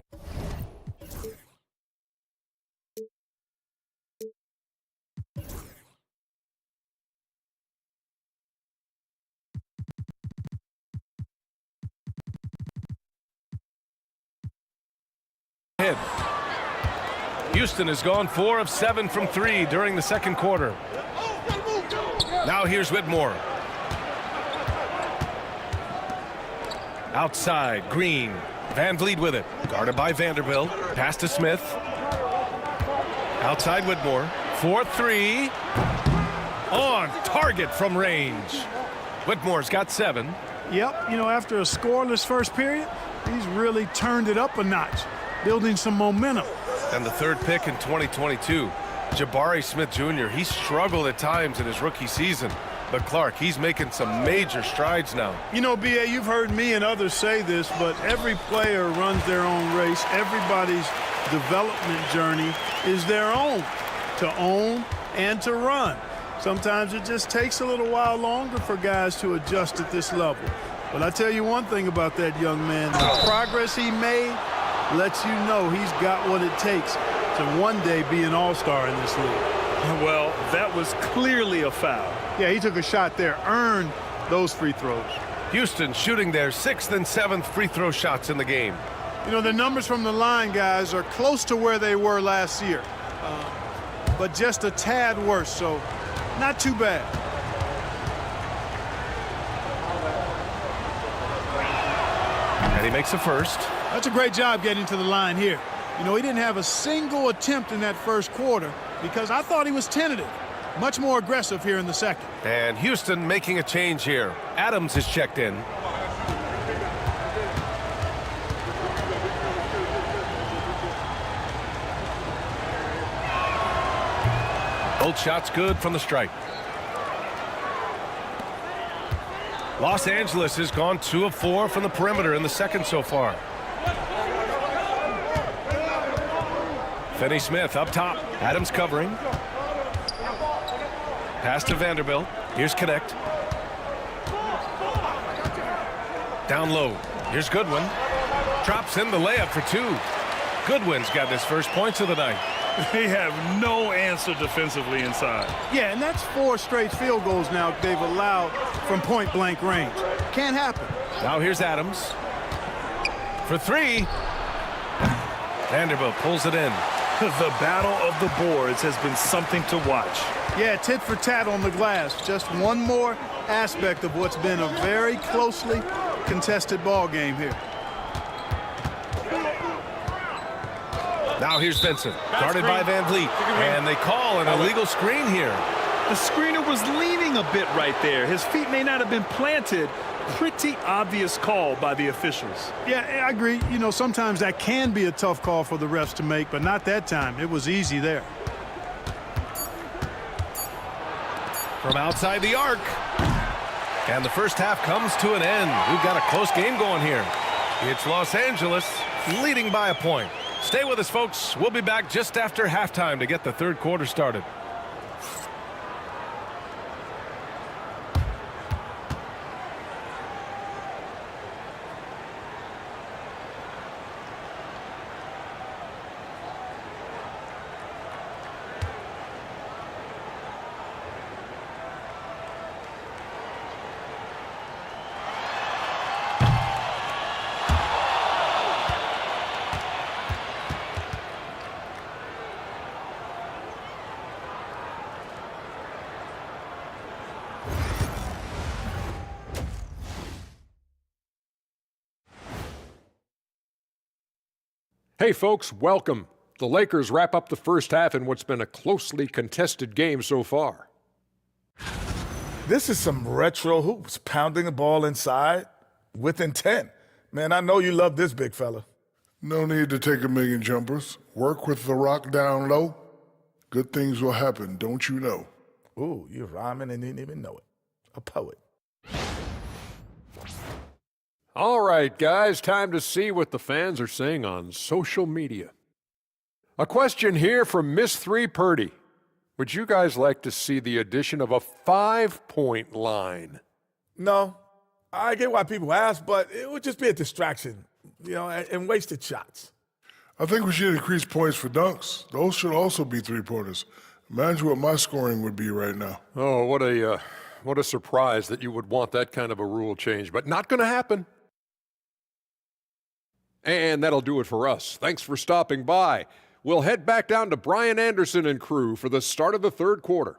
Houston has gone 4 of 7 from 3 during the second quarter. Now here's Whitmore. Outside, Green. Van Vliet with it. Guarded by Vanderbilt. Pass to Smith. Outside Whitmore. 4-3. On target from range. Whitmore's got 7. Yep, after a scoreless first period, he's really turned it up a notch, building some momentum. And the third pick in 2022, Jabari Smith Jr. He struggled at times in his rookie season. But Clark, he's making some major strides now. B.A., you've heard me and others say this, but every player runs their own race. Everybody's development journey is their own, to own and to run. Sometimes it just takes a little while longer for guys to adjust at this level. But I tell you one thing about that young man, the progress he made lets you know he's got what it takes to one day be an all-star in this league. Well, that was clearly a foul. Yeah, he took a shot there, earned those free throws. Houston shooting their 6th and 7th free throw shots in the game. The numbers from the line, guys, are close to where they were last year, but just a tad worse, so not too bad. And he makes a first. That's a great job getting to the line here. He didn't have a single attempt in that first quarter because I thought he was tentative. Much more aggressive here in the second. And Houston making a change here. Adams is checked in. Both shots good from the stripe. Los Angeles has gone 2 of 4 from the perimeter in the second so far. Finney Smith up top. Adams covering. Pass to Vanderbilt. Here's Connect. Down low. Here's Goodwin. Drops in the layup for 2. Goodwin's got his first points of the night. They have no answer defensively inside. Yeah, and that's 4 straight field goals now they've allowed from point-blank range. Can't happen. Now here's Adams. For 3. Vanderbilt pulls it in. The battle of the boards has been something to watch. Yeah, tit for tat on the glass. Just one more aspect of what's been a very closely contested ball game here. Now here's Vincent, guarded by Van Vliet, and they call an illegal screen here. The screener was leaning a bit right there. His feet may not have been planted. Pretty obvious call by the officials. Yeah, I agree. Sometimes that can be a tough call for the refs to make, but not that time. It was easy there. From outside the arc. And the first half comes to an end. We've got a close game going here. It's Los Angeles leading by a point. Stay with us, folks. We'll be back just after halftime to get the third quarter started. Hey folks, welcome. The Lakers wrap up the first half in what's been a closely contested game so far. This is some retro hoops, pounding the ball inside with intent. Man, I know you love this, big fella. No need to take a million jumpers. Work with the rock down low. Good things will happen, don't you know? Ooh, you're rhyming and didn't even know it. A poet. All right, guys, time to see what the fans are saying on social media. A question here from Miss 3 Purdy. Would you guys like to see the addition of a 5-point line? No. I get why people ask, but it would just be a distraction, and wasted shots. I think we should increase points for dunks. Those should also be three-pointers. Imagine what my scoring would be right now. Oh, what a surprise that you would want that kind of a rule change, but not going to happen. And that'll do it for us. Thanks for stopping by. we'll head back down to Brian Anderson and crew for the start of the third quarter.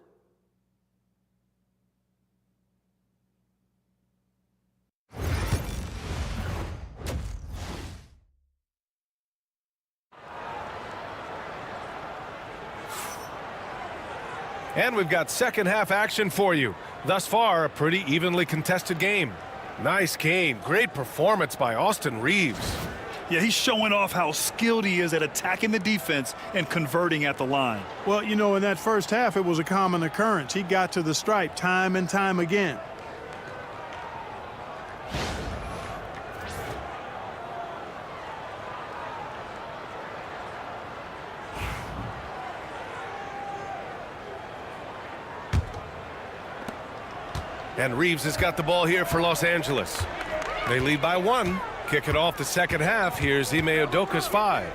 And we've got second half action for you. Thus far, a pretty evenly contested game. Nice gain. Great performance by Austin Reaves. Yeah, he's showing off how skilled he is at attacking the defense and converting at the line. Well, you know, in that first half, it was a common occurrence. He got to the stripe time and time again. And Reaves has got the ball here for Los Angeles. They lead by 1. Kick it off the second half. Here's Ime Udoka's 5.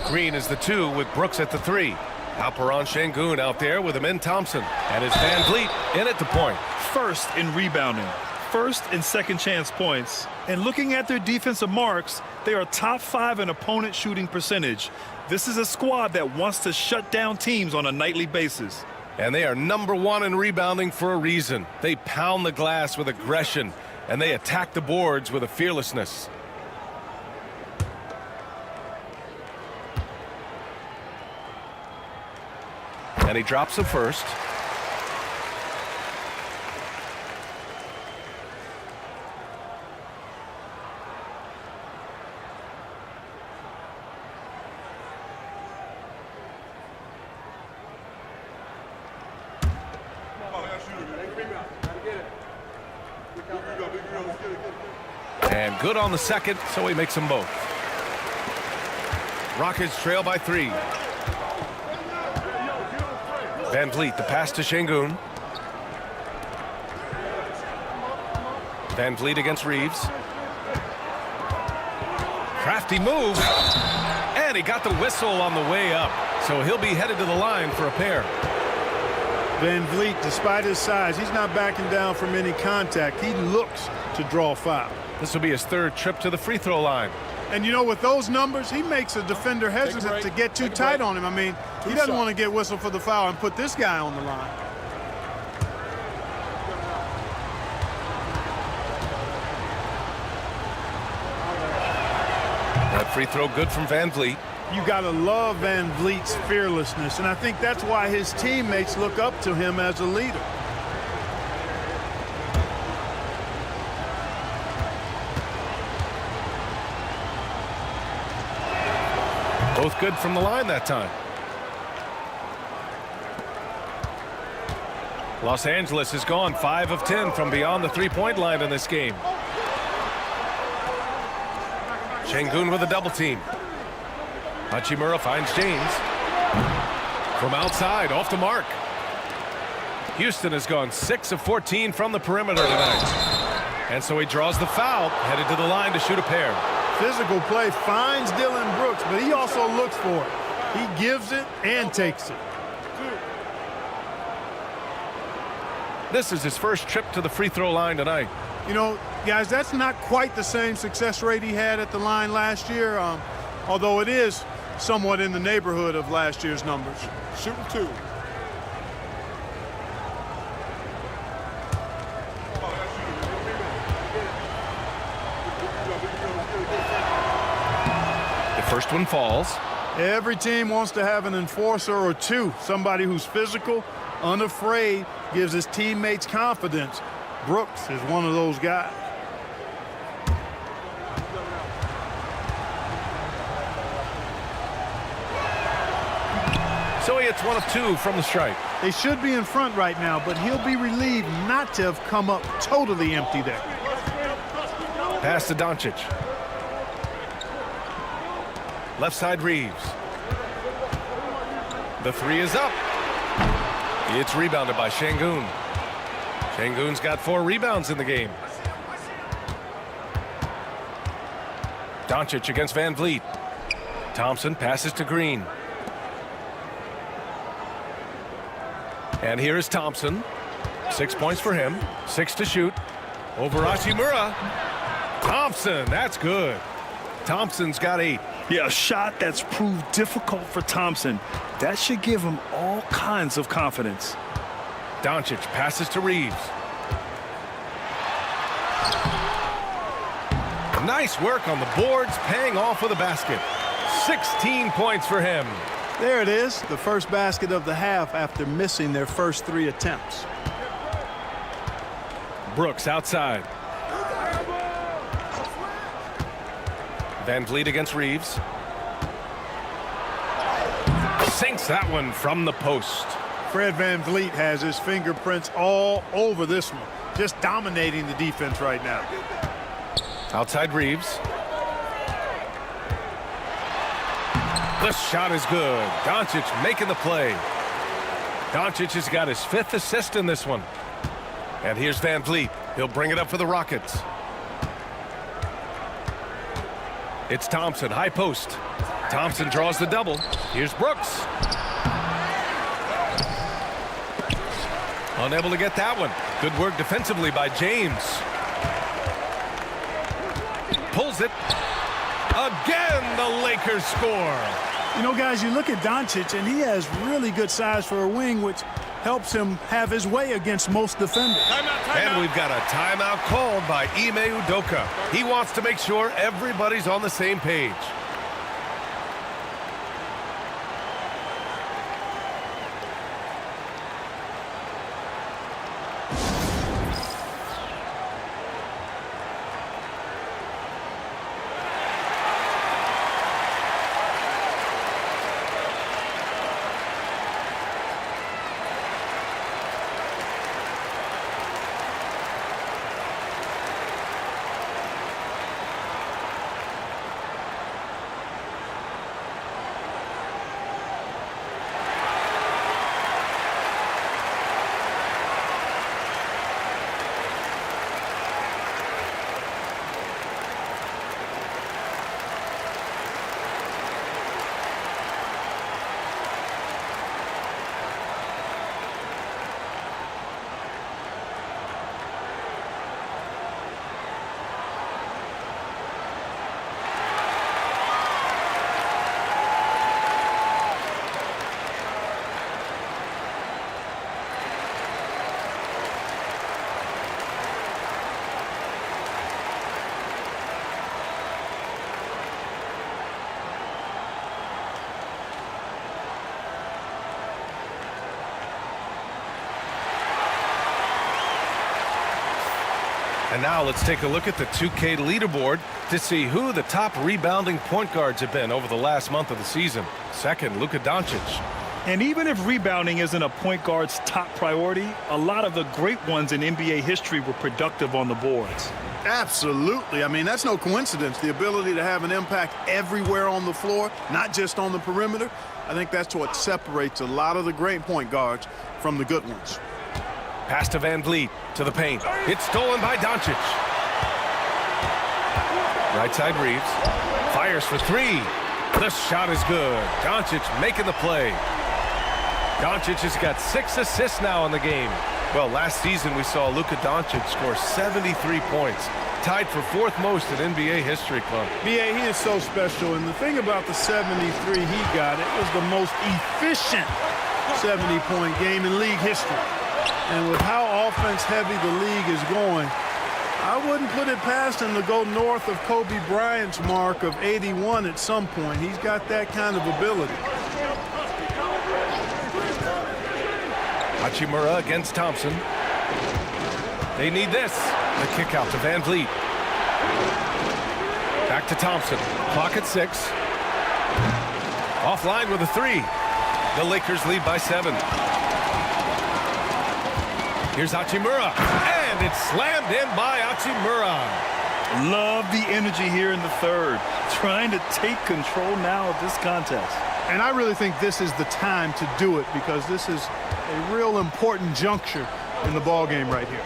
Green is the 2 with Brooks at the 3. Alperen Sengun out there with Amin Thompson. And it's Van Vliet in at the point. First in rebounding, first in second chance points. And looking at their defensive marks, they are top 5 in opponent shooting percentage. This is a squad that wants to shut down teams on a nightly basis. And they are number 1 in rebounding for a reason. They pound the glass with aggression, and they attack the boards with a fearlessness. And he drops the first. And good on the second, so he makes them both. Rockets trail by 3. Van Vliet, the pass to Sengun. Van Vliet against Reaves. Crafty move. And he got the whistle on the way up. So he'll be headed to the line for a pair. Van Vliet, despite his size, he's not backing down from any contact. He looks to draw foul. This will be his 3rd trip to the free throw line. And, you know, with those numbers, he makes a defender hesitant to get too tight on him. I mean, he doesn't want to get whistled for the foul and put this guy on the line. That free throw good from Van Vliet. You got to love Van Vliet's fearlessness, and I think that's why his teammates look up to him as a leader. Both good from the line that time. Los Angeles has gone 5 of 10 from beyond the three-point line in this game. Sengun with a double team. Hachimura finds James. From outside, off the mark. Houston has gone 6 of 14 from the perimeter tonight. And so he draws the foul, headed to the line to shoot a pair. Physical play finds Dylan Brooks, but he also looks for it. He gives it and takes it. This is his first trip to the free throw line tonight. You know, guys, that's not quite the same success rate he had at the line last year, although it is somewhat in the neighborhood of last year's numbers. Shooting 2. First one falls. Every team wants to have an enforcer or 2, somebody who's physical, unafraid, gives his teammates confidence. Brooks is one of those guys. So he hits 1 of 2 from the stripe. They should be in front right now, but he'll be relieved not to have come up totally empty there. Pass to Doncic. Left side Reaves. The 3 is up. It's rebounded by Sengun. Sengun's got 4 rebounds in the game. Doncic against Van Vliet. Thompson passes to Green. And here is Thompson. 6 points for him. 6 to shoot. Over Hachimura. Thompson, that's good. Thompson's got 8. Yeah, a shot that's proved difficult for Thompson. That should give him all kinds of confidence. Doncic passes to Reeves. Nice work on the boards, paying off with a basket. 16 points for him. There it is, the first basket of the half after missing their first 3 attempts. Brooks outside. Van Vliet against Reeves. Sinks that one from the post. Fred Van Vliet has his fingerprints all over this one, just dominating the defense right now. Outside Reeves. The shot is good. Doncic making the play. Doncic has got his 5th assist in this one. And here's Van Vliet. He'll bring it up for the Rockets. It's Thompson, high post. Thompson draws the double. Here's Brooks. Unable to get that one. Good work defensively by James. Pulls it. Again, the Lakers score. You know, guys, you look at Doncic, and he has really good size for a wing, which helps him have his way against most defenders. And we've got a timeout called by Ime Udoka. He wants to make sure everybody's on the same page. And now let's take a look at the 2K leaderboard to see who the top rebounding point guards have been over the last month of the season. Second, Luka Doncic. And even if rebounding isn't a point guard's top priority, a lot of the great ones in NBA history were productive on the boards. Absolutely. I mean, that's no coincidence. The ability to have an impact everywhere on the floor, not just on the perimeter. I think that's what separates a lot of the great point guards from the good ones. Pass to Van Vliet, to the paint. It's stolen by Doncic. Right side Reeves. Fires for 3. The shot is good. Doncic making the play. Doncic has got 6 assists now in the game. Well, last season we saw Luka Doncic score 73 points. Tied for 4th most in NBA history, Club. B.A., he is so special. And the thing about the 73 he got, it was the most efficient 70-point game in league history. And with how offense-heavy the league is going, I wouldn't put it past him to go north of Kobe Bryant's mark of 81 at some point. He's got that kind of ability. Hachimura against Thompson. They need this. The kick out to Van Vliet. Back to Thompson. Clock at 6. Offline with a 3. The Lakers lead by 7. Here's Hachimura, and it's slammed in by Hachimura. Love the energy here in the third, trying to take control now of this contest. And I really think this is the time to do it because this is a real important juncture in the ball game right here.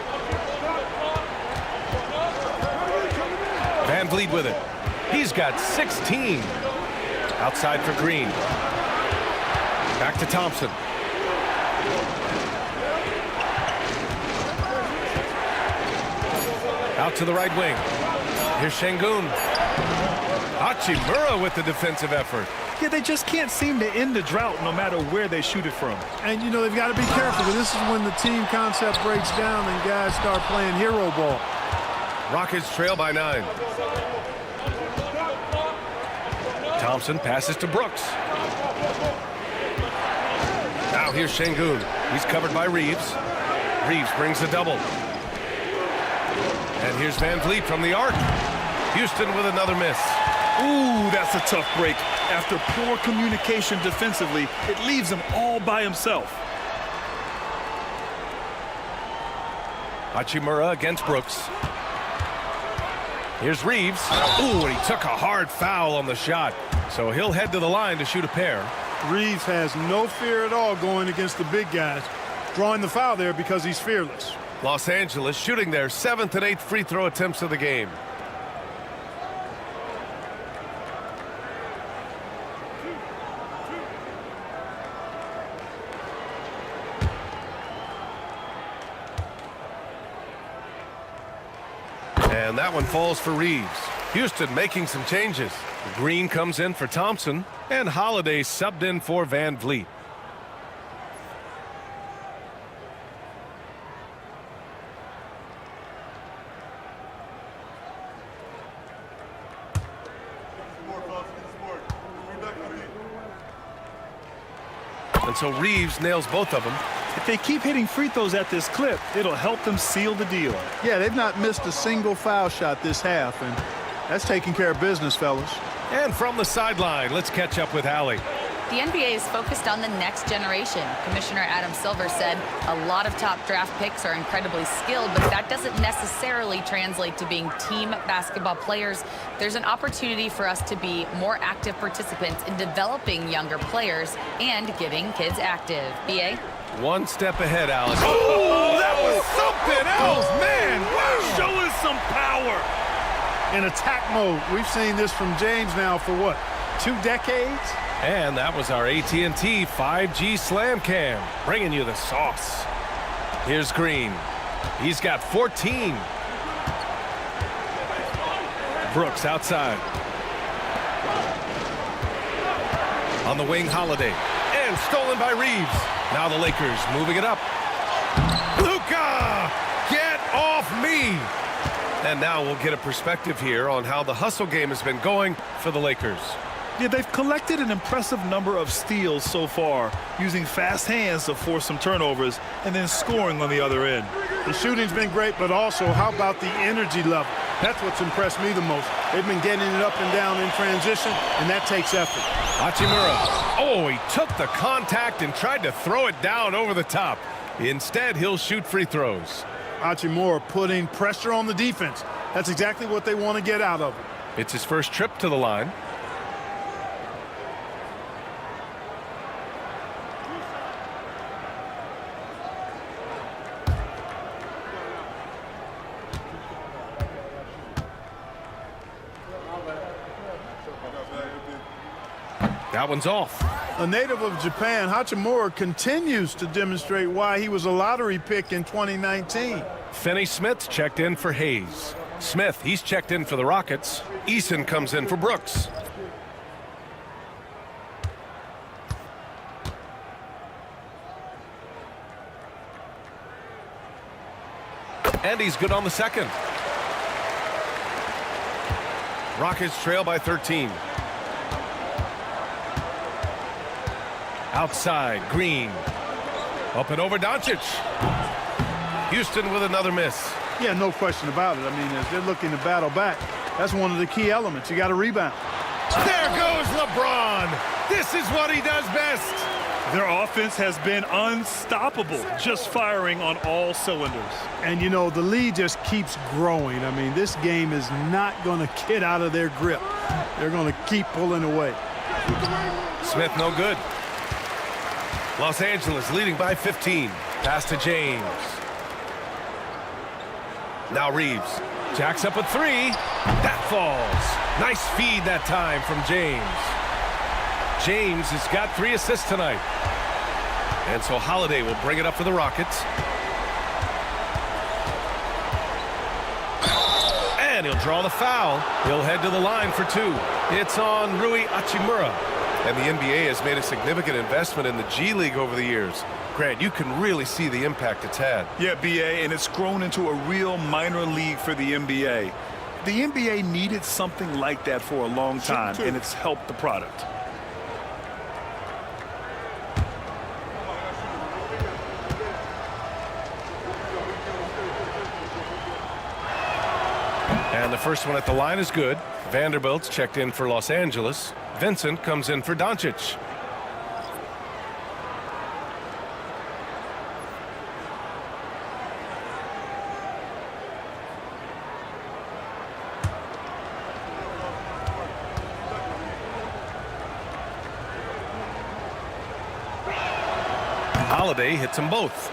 Van Vliet with it. He's got 16. Outside for Green. Back to Thompson. Out to the right wing. Here's Şengün. Hachimura with the defensive effort. Yeah, they just can't seem to end the drought no matter where they shoot it from. And, you know, they've got to be careful, because this is when the team concept breaks down and guys start playing hero ball. Rockets trail by 9. Thompson passes to Brooks. Now here's Şengün. He's covered by Reeves. Reeves brings a double. And here's Van Vliet from the arc. Houston with another miss. Ooh, that's a tough break. After poor communication defensively, it leaves him all by himself. Hachimura against Brooks. Here's Reeves. Ooh, and he took a hard foul on the shot. So he'll head to the line to shoot a pair. Reeves has no fear at all going against the big guys, drawing the foul there because he's fearless. Los Angeles shooting their 7th and 8th free throw attempts of the game. And that one falls for Reeves. Houston making some changes. Green comes in for Thompson, and Holiday subbed in for Van Vliet. And so Reeves nails both of them. If they keep hitting free throws at this clip, it'll help them seal the deal. Yeah, they've not missed a single foul shot this half, and that's taking care of business, fellas. And from the sideline, let's catch up with Allie. The NBA is focused on the next generation. Commissioner Adam Silver said a lot of top draft picks are incredibly skilled, but that doesn't necessarily translate to being team basketball players. There's an opportunity for us to be more active participants in developing younger players and getting kids active. BA? One step ahead, Alex. Oh, that was something else, man. Wow. Show us some power. In attack mode. We've seen this from James now for what, 2 decades? And that was our AT&T 5G Slam Cam, bringing you the sauce. Here's Green. He's got 14. Brooks outside. On the wing, Holiday. And stolen by Reeves. Now the Lakers moving it up. Luka! Get off me! And now we'll get a perspective here on how the hustle game has been going for the Lakers. Yeah, they've collected an impressive number of steals so far, using fast hands to force some turnovers and then scoring on the other end. The shooting's been great, but also how about the energy level? That's what's impressed me the most. They've been getting it up and down in transition, and that takes effort. Hachimura. Oh, he took the contact and tried to throw it down over the top. Instead, he'll shoot free throws. Hachimura putting pressure on the defense. That's exactly what they want to get out of it. It's his first trip to the line. That one's off. A native of Japan, Hachimura continues to demonstrate why he was a lottery pick in 2019. Finney Smith checked in for Hayes. Smith, he's checked in for the Rockets. Eason comes in for Brooks. And he's good on the second. Rockets trail by 13. Outside, Green. Up and over Doncic. Houston with another miss. Yeah, no question about it. I mean, as they're looking to battle back, that's one of the key elements. You got to rebound. There goes LeBron. This is what he does best. Their offense has been unstoppable, just firing on all cylinders. And, you know, the lead just keeps growing. I mean, this game is not going to get out of their grip. They're going to keep pulling away. Smith no good. Los Angeles leading by 15. Pass to James. Now Reeves. Jacks up a three. That falls. Nice feed that time from James. James has got 3 assists tonight. And so Holiday will bring it up for the Rockets. And he'll draw the foul. He'll head to the line for 2. It's on Rui Hachimura. And the NBA has made a significant investment in the G League over the years. Grant, you can really see the impact it's had. Yeah, BA, and it's grown into a real minor league for the NBA. The NBA needed something like that for a long time, and it's helped the product. And the first one at the line is good. Vanderbilt's checked in for Los Angeles. Vincent comes in for Doncic. Holiday hits them both.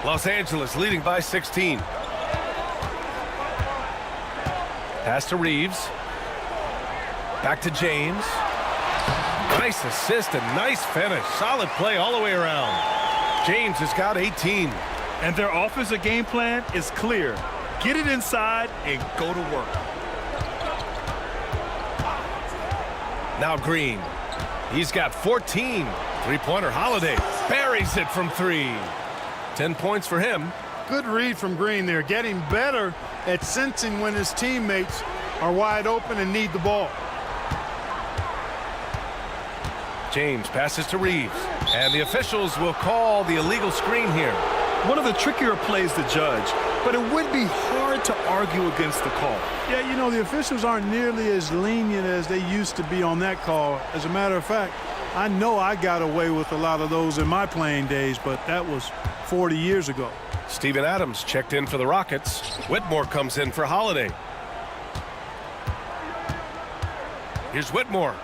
Los Angeles leading by 16. Pass to Reeves. Back to James. Nice assist and nice finish. Solid play all the way around. James has got 18. And their offensive game plan is clear. Get it inside and go to work. Now Green. He's got 14. Three-pointer. Holiday buries it from 3. 10 points for him. Good read from Green there. Getting better at sensing when his teammates are wide open and need the ball. James passes to Reeves. And the officials will call the illegal screen here. One of the trickier plays to judge, but it would be hard to argue against the call. Yeah, you know, the officials aren't nearly as lenient as they used to be on that call. As a matter of fact, I know I got away with a lot of those in my playing days, but that was 40 years ago. Steven Adams checked in for the Rockets. Whitmore comes in for Holiday. Here's Whitmore.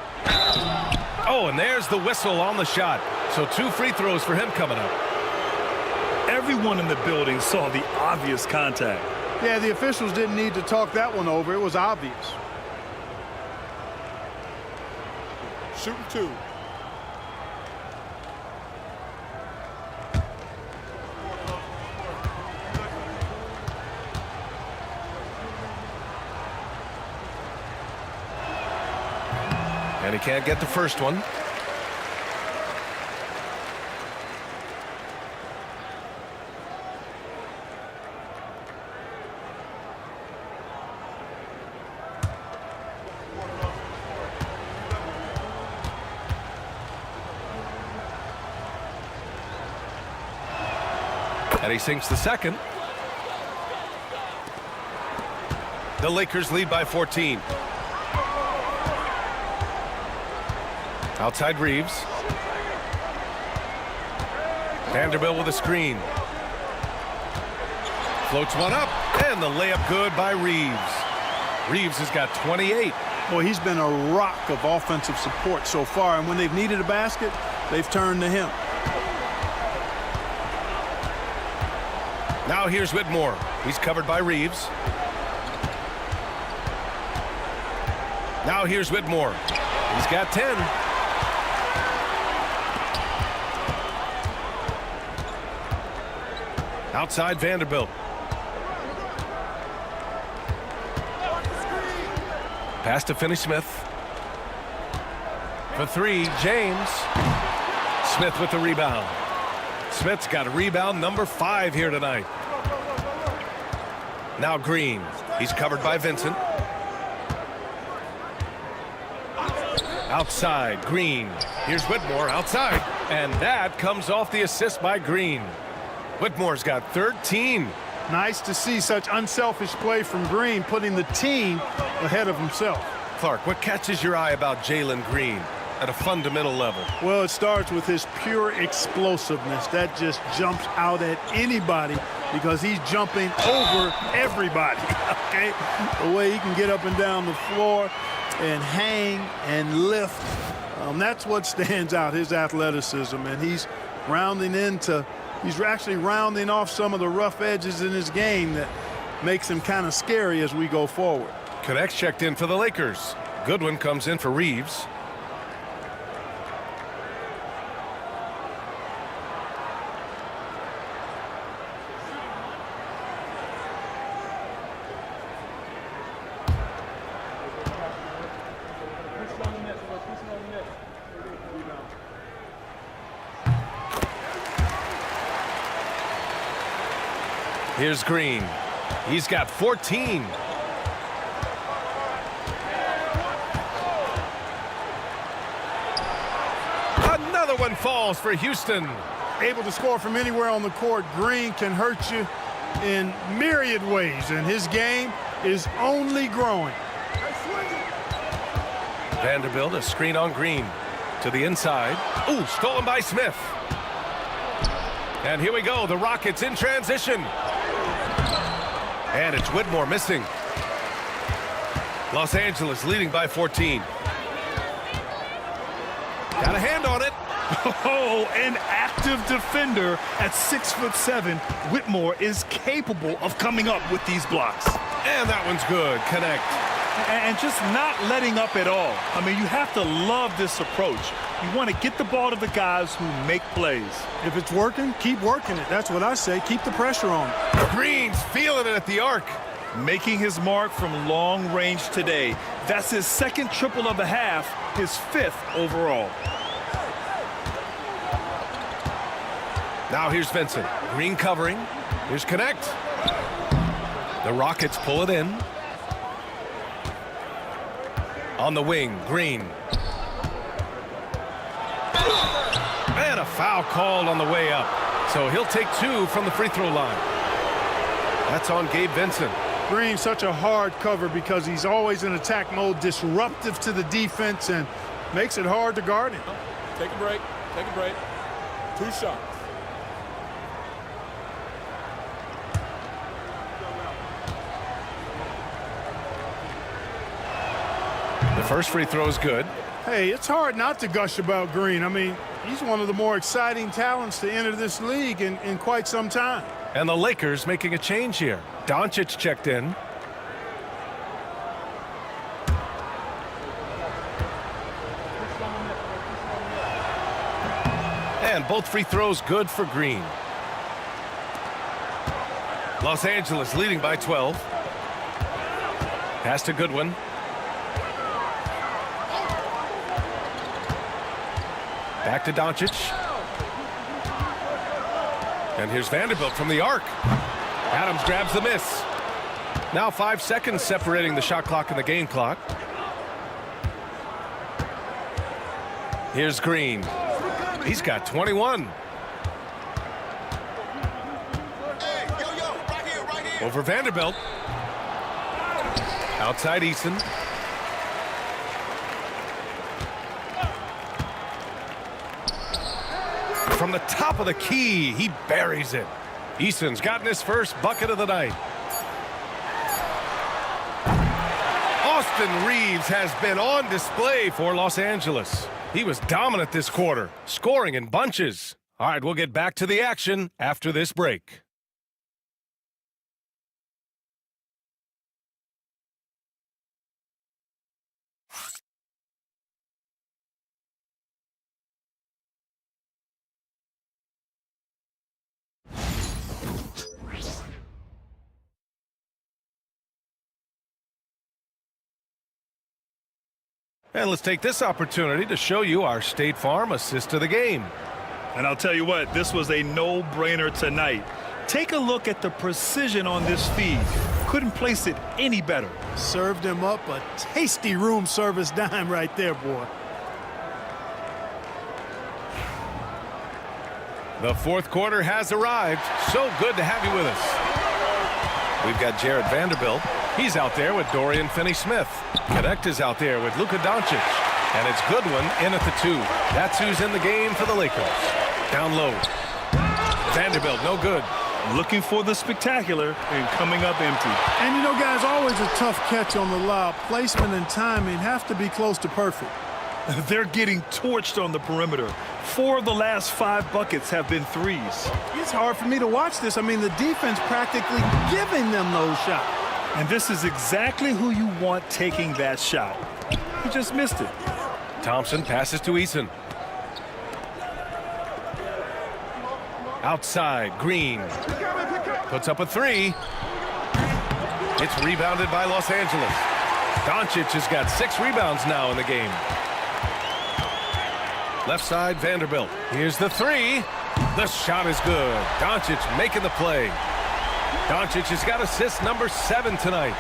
Oh, and there's the whistle on the shot. So 2 free throws for him coming up. Everyone in the building saw the obvious contact. Yeah, the officials didn't need to talk that one over. It was obvious. Shooting 2. And he can't get the first one. And he sinks the second. The Lakers lead by 14. Outside Reeves. Vanderbilt with a screen. Floats one up, and the layup good by Reeves. Reeves has got 28. Boy, he's been a rock of offensive support so far, and when they've needed a basket, they've turned to him. Now here's Whitmore. He's covered by Reeves. Now here's Whitmore. He's got 10. Outside Vanderbilt. Pass to Finney-Smith. For 3, James. Smith with the rebound. Smith's got a rebound number 5 here tonight. Now Green. He's covered by Vincent. Outside, Green. Here's Whitmore outside. And that comes off the assist by Green. Whitmore's got 13. Nice to see such unselfish play from Green, putting the team ahead of himself. Clark, what catches your eye about Jalen Green at a fundamental level? Well, it starts with his pure explosiveness. That just jumps out at anybody because he's jumping over everybody, okay? The way he can get up and down the floor and hang and lift, that's what stands out, his athleticism. And he's actually rounding off some of the rough edges in his game that makes him kind of scary as we go forward. Connects checked in for the Lakers. Goodwin comes in for Reeves. Here's Green. He's got 14. Another one falls for Houston. Able to score from anywhere on the court. Green can hurt you in myriad ways, and his game is only growing. Vanderbilt, a screen on Green. To the inside. Ooh, stolen by Smith. And here we go. The Rockets in transition. And it's Whitmore missing. Los Angeles leading by 14. Got a hand on it. Oh, an active defender at 6'7". Whitmore is capable of coming up with these blocks. And that one's good. Connect. And just not letting up at all. I mean, you have to love this approach. You want to get the ball to the guys who make plays. If it's working, keep working it. That's what I say. Keep the pressure on. Green's feeling it at the arc. Making his mark from long range today. That's his second triple of the half, his 5th overall. Now here's Vincent. Green covering. Here's Connect. The Rockets pull it in. On the wing, Green. And a foul called on the way up. So he'll take 2 from the free throw line. That's on Gabe Vincent. Green, such a hard cover because he's always in attack mode, disruptive to the defense, and makes it hard to guard him. Take a break. Take a break. 2 shots. The first free throw is good. Hey, it's hard not to gush about Green. I mean, he's one of the more exciting talents to enter this league in quite some time. And the Lakers making a change here. Doncic checked in. And both free throws good for Green. Los Angeles leading by 12. Pass to Goodwin. Back to Doncic. And here's Vanderbilt from the arc. Adams grabs the miss. Now 5 seconds separating the shot clock and the game clock. Here's Green. He's got 21. Over Vanderbilt. Outside Eason. From the top of the key, he buries it. Eason's gotten his first bucket of the night. Austin Reeves has been on display for Los Angeles. He was dominant this quarter, scoring in bunches. All right, we'll get back to the action after this break. And let's take this opportunity to show you our State Farm assist of the game. And I'll tell you what, this was a no-brainer tonight. Take a look at the precision on this feed. Couldn't place it any better. Served him up a tasty room service dime right there, boy. The fourth quarter has arrived. So good to have you with us. We've got Jared Vanderbilt. He's out there with Dorian Finney-Smith. Connect is out there with Luka Doncic. And it's Goodwin in at the 2. That's who's in the game for the Lakers. Down low. Vanderbilt, no good. Looking for the spectacular and coming up empty. And you know, guys, always a tough catch on the lob. Placement and timing have to be close to perfect. They're getting torched on the perimeter. 4 of the last 5 buckets have been threes. It's hard for me to watch this. I mean, the defense practically giving them those shots. And this is exactly who you want taking that shot. He just missed it. Thompson passes to Eason. Outside, Green. Puts up a 3. It's rebounded by Los Angeles. Doncic has got 6 rebounds now in the game. Left side, Vanderbilt. Here's the 3. The shot is good. Doncic making the play. Doncic has got assist number 7 tonight.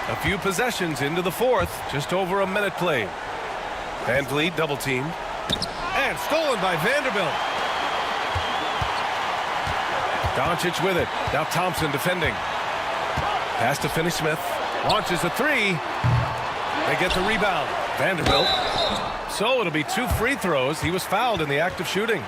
A few possessions into the fourth, just over a minute played. VanVleet double teamed. And stolen by Vanderbilt. Doncic with it. Now Thompson defending. Pass to Finney-Smith. Launches a three. They get the rebound. Vanderbilt. So it'll be 2 free throws. He was fouled in the act of shooting.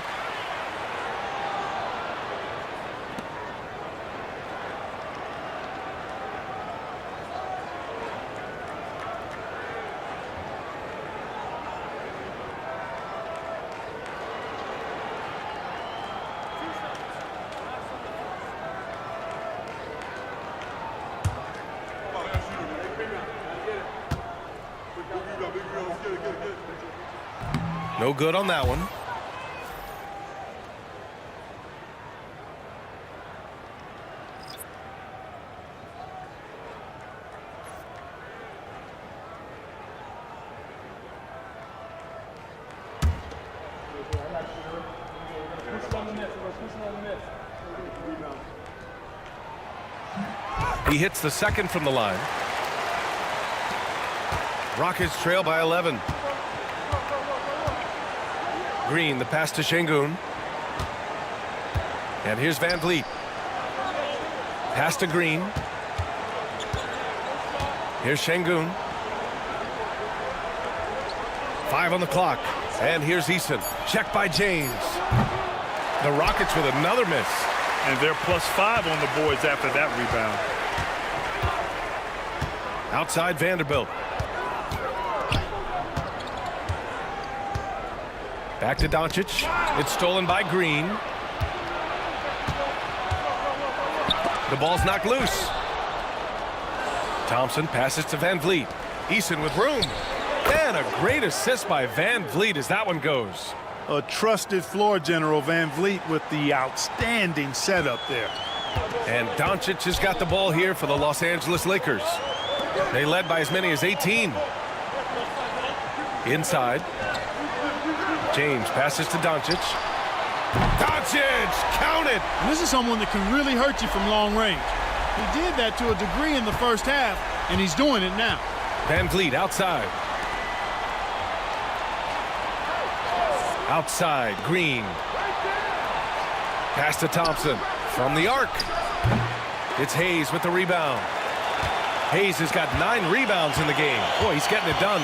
No good on that one. He hits the second from the line. Rockets trail by 11. Green, the pass to Şengün. And here's VanVleet. Pass to Green. Here's Şengün. 5 on the clock. And here's Eason. Check by James. The Rockets with another miss. And they're +5 on the boards after that rebound. Outside Vanderbilt. Back to Doncic. It's stolen by Green. The ball's knocked loose. Thompson passes to VanVleet. Eason with room. And a great assist by VanVleet as that one goes. A trusted floor general, VanVleet, with the outstanding setup there. And Doncic has got the ball here for the Los Angeles Lakers. They led by as many as 18. Inside. James passes to Doncic. Doncic, count it! And this is someone that can really hurt you from long range. He did that to a degree in the first half, and he's doing it now. VanVleet outside. Outside, Green. Pass to Thompson from the arc. It's Hayes with the rebound. Hayes has got 9 rebounds in the game. Boy, he's getting it done.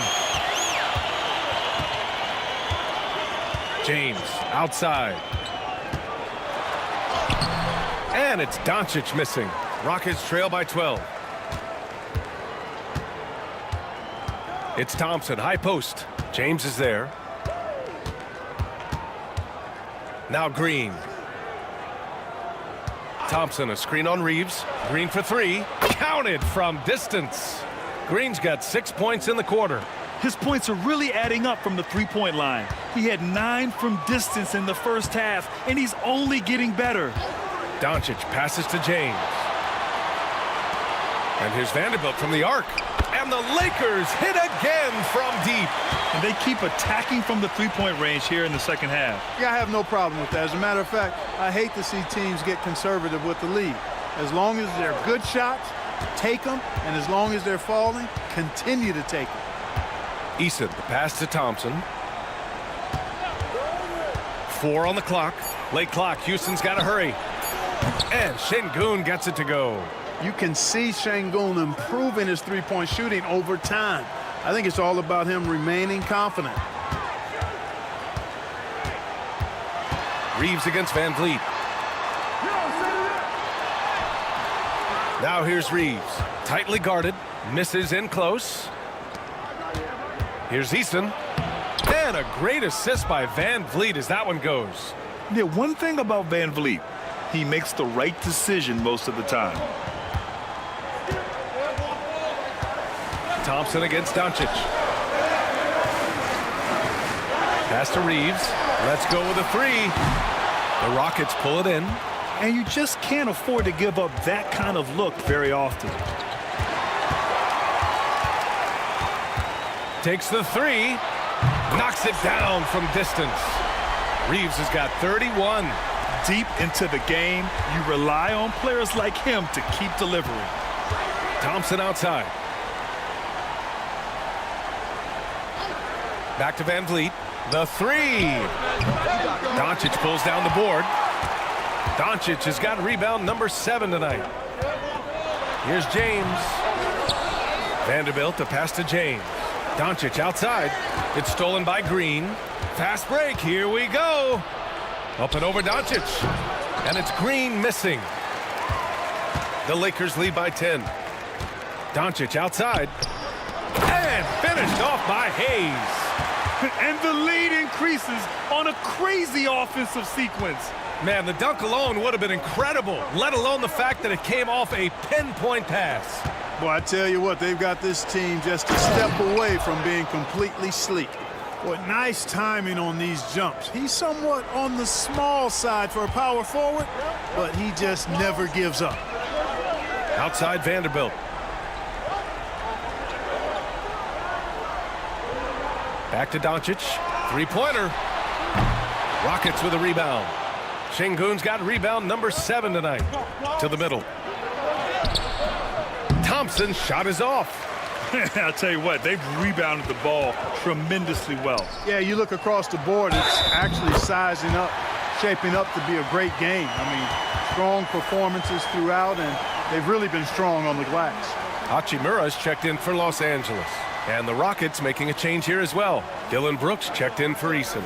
James outside. And it's Doncic missing. Rockets trail by 12. It's Thompson, high post. James is there. Now Green. Thompson, a screen on Reeves. Green for 3. Counted from distance. Green's got 6 points in the quarter. His points are really adding up from the three-point line. He had 9 from distance in the first half, and he's only getting better. Doncic passes to James. And here's Vanderbilt from the arc. And the Lakers hit again from deep. And they keep attacking from the three-point range here in the second half. Yeah, I have no problem with that. As a matter of fact, I hate to see teams get conservative with the lead. As long as they're good shots, take them. And as long as they're falling, continue to take them. Eason, the pass to Thompson. 4 on the clock. Late clock. Houston's got to hurry. And Şengün gets it to go. You can see Şengün improving his three-point shooting over time. I think it's all about him remaining confident. Reeves against VanVleet. Now here's Reeves. Tightly guarded. Misses in close. Here's Eason. And a great assist by VanVleet as that one goes. Yeah, one thing about VanVleet, he makes the right decision most of the time. Thompson against Doncic. Pass to Reeves. Let's go with a 3. The Rockets pull it in. And you just can't afford to give up that kind of look very often. Takes the 3. Knocks it down from distance. Reeves has got 31. Deep into the game, you rely on players like him to keep delivering. Thompson outside. Back to Van Vliet. The three. Doncic pulls down the board. Doncic has got rebound number 7 tonight. Here's James. Vanderbilt to pass to James. Doncic outside. It's stolen by Green. Fast break. Here we go. Up and over Doncic. And it's Green missing. The Lakers lead by 10. Doncic outside. And finished off by Hayes. And the lead increases on a crazy offensive sequence. Man, the dunk alone would have been incredible, let alone the fact that it came off a pinpoint pass. Well, I tell you what, they've got this team just a step away from being completely sleek. What nice timing on these jumps. He's somewhat on the small side for a power forward, but he just never gives up. Outside Vanderbilt. Back to Doncic. Three-pointer. Rockets with a rebound. Şengün's got rebound number 7 tonight. To the middle. Thompson's shot is off. I'll tell you what, they've rebounded the ball tremendously well. Yeah, you look across the board, it's actually sizing up, shaping up to be a great game. I mean, strong performances throughout, and they've really been strong on the glass. Hachimura's checked in for Los Angeles. And the Rockets making a change here as well. Dillon Brooks checked in for Eason.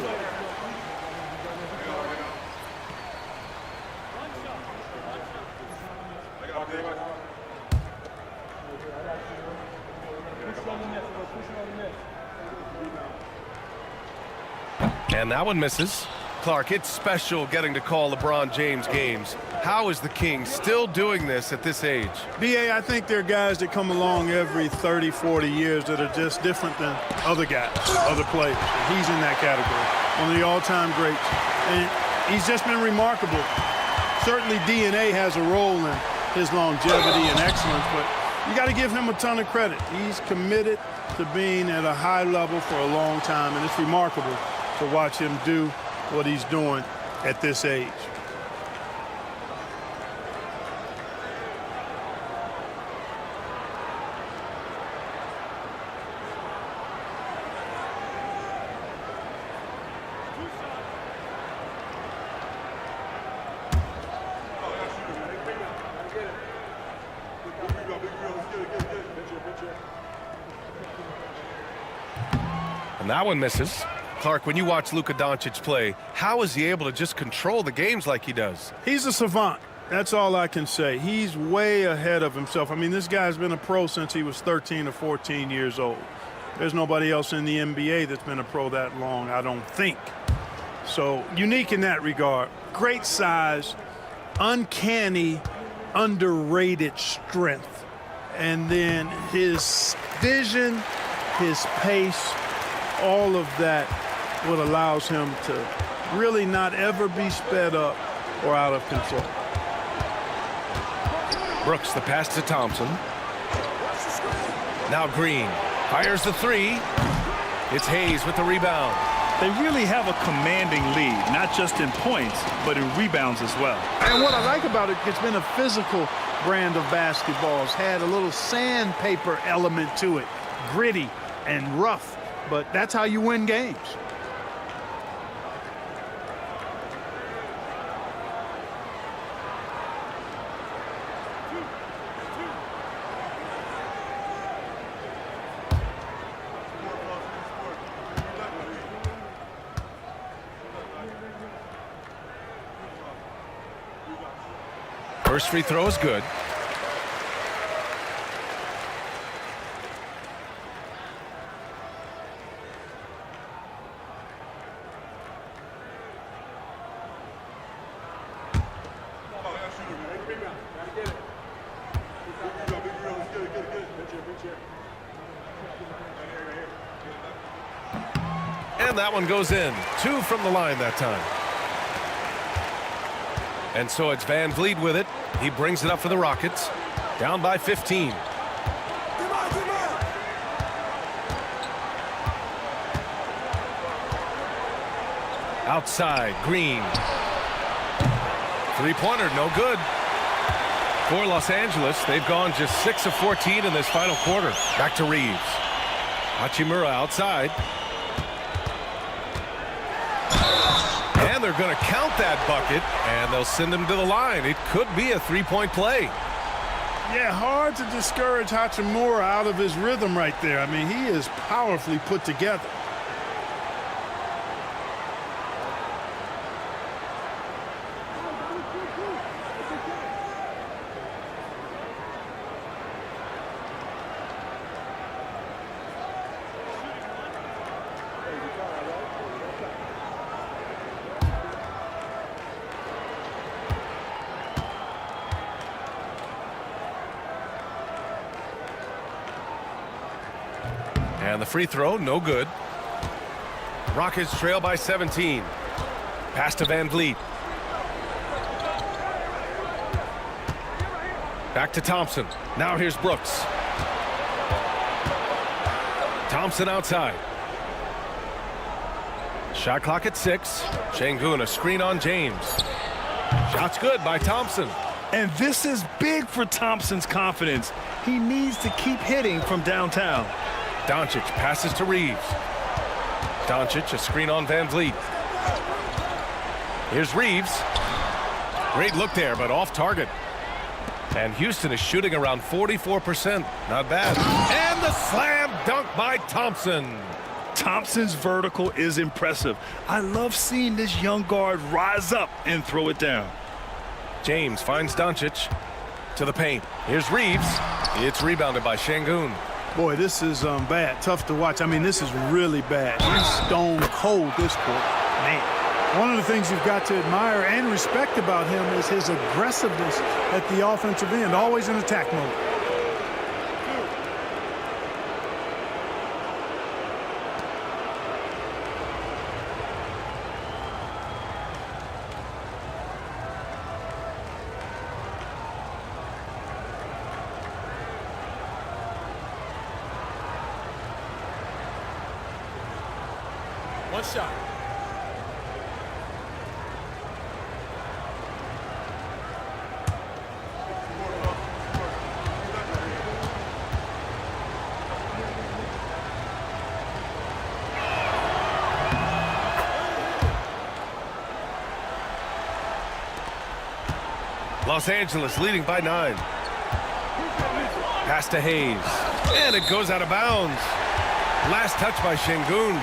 And that one misses. Clark, it's special getting to call LeBron James games. How is the King still doing this at this age? B.A., I think there are guys that come along every 30, 40 years that are just different than other guys, other players. He's in that category, one of the all-time greats. And he's just been remarkable. Certainly DNA has a role in his longevity and excellence, but you got to give him a ton of credit. He's committed to being at a high level for a long time, and it's remarkable to watch him do what he's doing at this age. And that one misses. Clark, when you watch Luka Doncic play, how is he able to just control the games like he does? He's a savant. That's all I can say. He's way ahead of himself. I mean, this guy's been a pro since he was 13 or 14 years old. There's nobody else in the NBA that's been a pro that long, I don't think. So unique in that regard. Great size, uncanny, underrated strength. And then his vision, his pace, all of that what allows him to really not ever be sped up or out of control. Brooks, the pass to Thompson. Now Green fires the three. It's Hayes with the rebound. They really have a commanding lead, not just in points, but in rebounds as well. And what I like about it, it's been a physical brand of basketball. It's had a little sandpaper element to it, gritty and rough, but that's how you win games. First free throw is good. And that one goes in. 2 from the line that time. And so it's Van Vliet with it. He brings it up for the Rockets. Down by 15. Outside, Green. Three-pointer, no good. For Los Angeles, they've gone just 6 of 14 in this final quarter. Back to Reeves. Hachimura outside. And they're going to count that bucket, and they'll send him to the line. It could be a three-point play. Yeah, hard to discourage Hachimura out of his rhythm right there. I mean, he is powerfully put together. And the free throw, no good. Rockets trail by 17. Pass to Van Vliet. Back to Thompson. Now here's Brooks. Thompson outside. Shot clock at 6. Şengün, a screen on James. Shot's good by Thompson. And this is big for Thompson's confidence. He needs to keep hitting from downtown. Doncic passes to Reeves. Doncic, a screen on Van Vliet. Here's Reeves. Great look there, but off target. And Houston is shooting around 44%. Not bad. And the slam dunk by Thompson. Thompson's vertical is impressive. I love seeing this young guard rise up and throw it down. James finds Doncic to the paint. Here's Reeves. It's rebounded by Şengün. Boy, this is bad. Tough to watch. I mean, this is really bad. He's stone cold this quarter. Man. One of the things you've got to admire and respect about him is his aggressiveness at the offensive end, always in attack mode. One shot. Los Angeles leading by 9. Pass to Hayes. And it goes out of bounds. Last touch by Şengün.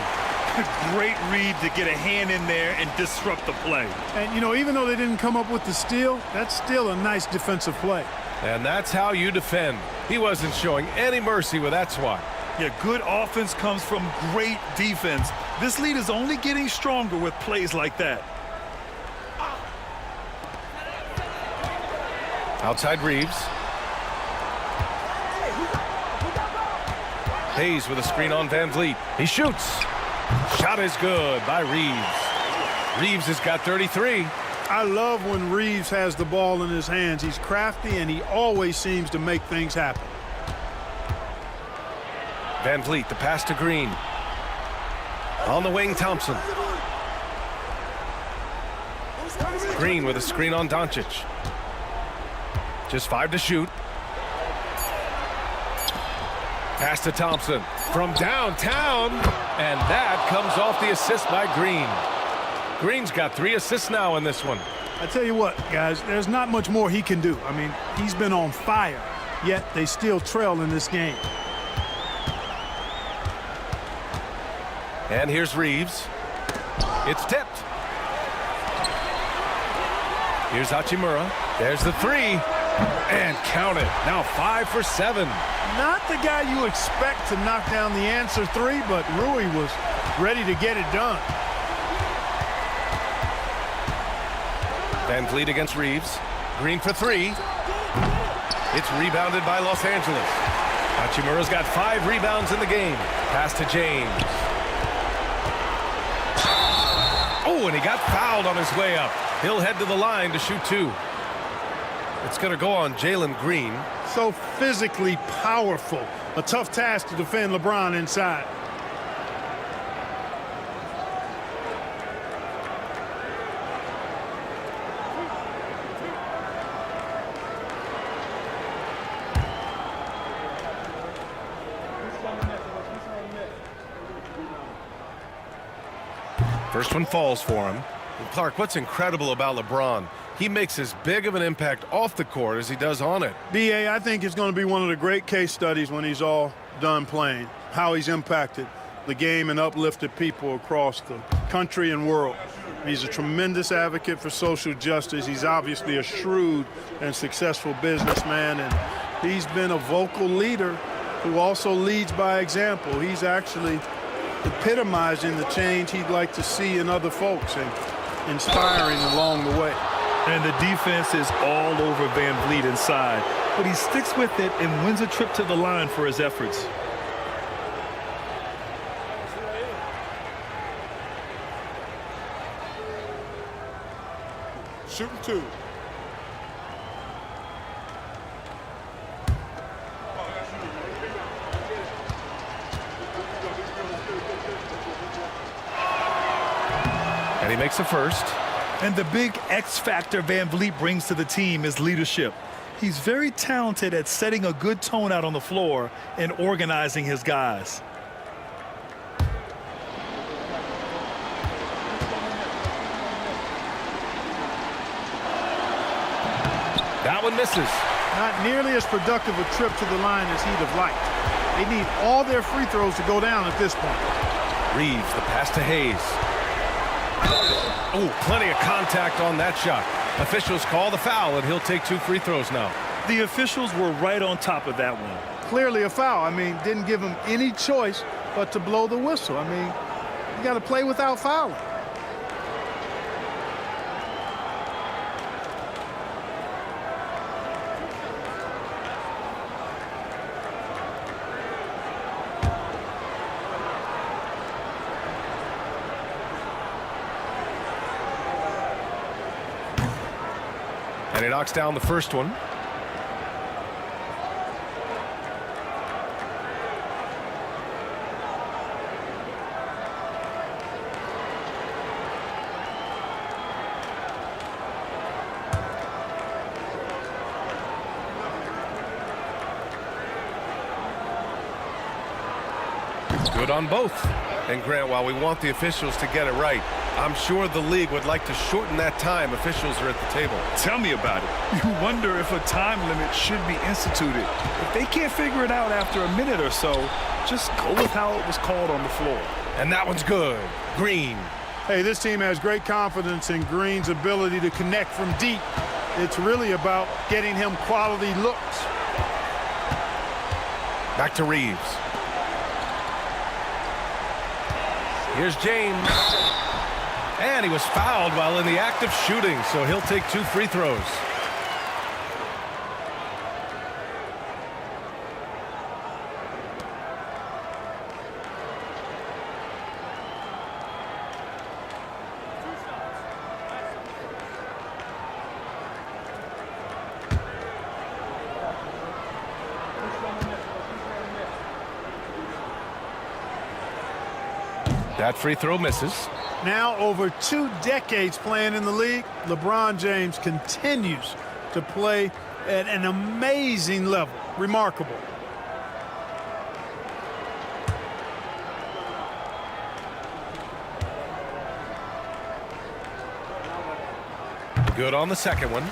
Great read to get a hand in there and disrupt the play. And, you know, even though they didn't come up with the steal, that's still a nice defensive play. And that's how you defend. He wasn't showing any mercy with that swat. Yeah, good offense comes from great defense. This lead is only getting stronger with plays like that. Outside Reeves. Hayes with a screen on Van Vliet. He shoots. Shot is good by Reeves. Reeves has got 33. I love when Reeves has the ball in his hands. He's crafty, and he always seems to make things happen. Van Vliet, the pass to Green. On the wing, Thompson. Green with a screen on Doncic. Just 5 to shoot. Pass to Thompson from downtown, and that comes off the assist by Green. Green's got 3 assists now in this one. I tell you what, guys, there's not much more he can do. I mean, he's been on fire, yet they still trail in this game. And here's Reeves. It's tipped. Here's Hachimura. There's the 3. And count it. Now 5 for 7. Not the guy you expect to knock down the answer 3, but Rui was ready to get it done. Van Vliet against Reeves. Green for 3. It's rebounded by Los Angeles. Hachimura's got 5 rebounds in the game. Pass to James. Oh, and he got fouled on his way up. He'll head to the line to shoot 2. It's going to go on Jalen Green. So physically powerful. A tough task to defend LeBron inside. First one falls for him. And Clark, what's incredible about LeBron, he makes as big of an impact off the court as he does on it. B.A., I think it's going to be one of the great case studies when he's all done playing, how he's impacted the game and uplifted people across the country and world. He's a tremendous advocate for social justice. He's obviously a shrewd and successful businessman, and he's been a vocal leader who also leads by example. He's actually epitomizing the change he'd like to see in other folks and inspiring along the way. And the defense is all over Van Vliet inside, but he sticks with it and wins a trip to the line for his efforts. Shooting 2. And he makes a first. And the big X factor Van Vliet brings to the team is leadership. He's very talented at setting a good tone out on the floor and organizing his guys. That one misses. Not nearly as productive a trip to the line as he'd have liked. They need all their free throws to go down at this point. Reeves, the pass to Hayes. Oh, plenty of contact on that shot. Officials call the foul, and he'll take 2 free throws now. The officials were right on top of that one. Clearly a foul. I mean, didn't give him any choice but to blow the whistle. I mean, you got to play without fouling. And he knocks down the first one. Good on both. And Grant, while we want the officials to get it right, I'm sure the league would like to shorten that time officials are at the table. Tell me about it. You wonder if a time limit should be instituted. If they can't figure it out after a minute or so, just go with how it was called on the floor. And that one's good. Green. Hey, this team has great confidence in Green's ability to connect from deep. It's really about getting him quality looks. Back to Reeves. Here's James. And he was fouled while in the act of shooting, so he'll take 2 free throws. That free throw misses. Now over 2 decades playing in the league, LeBron James continues to play at an amazing level. Remarkable. Good on the second one.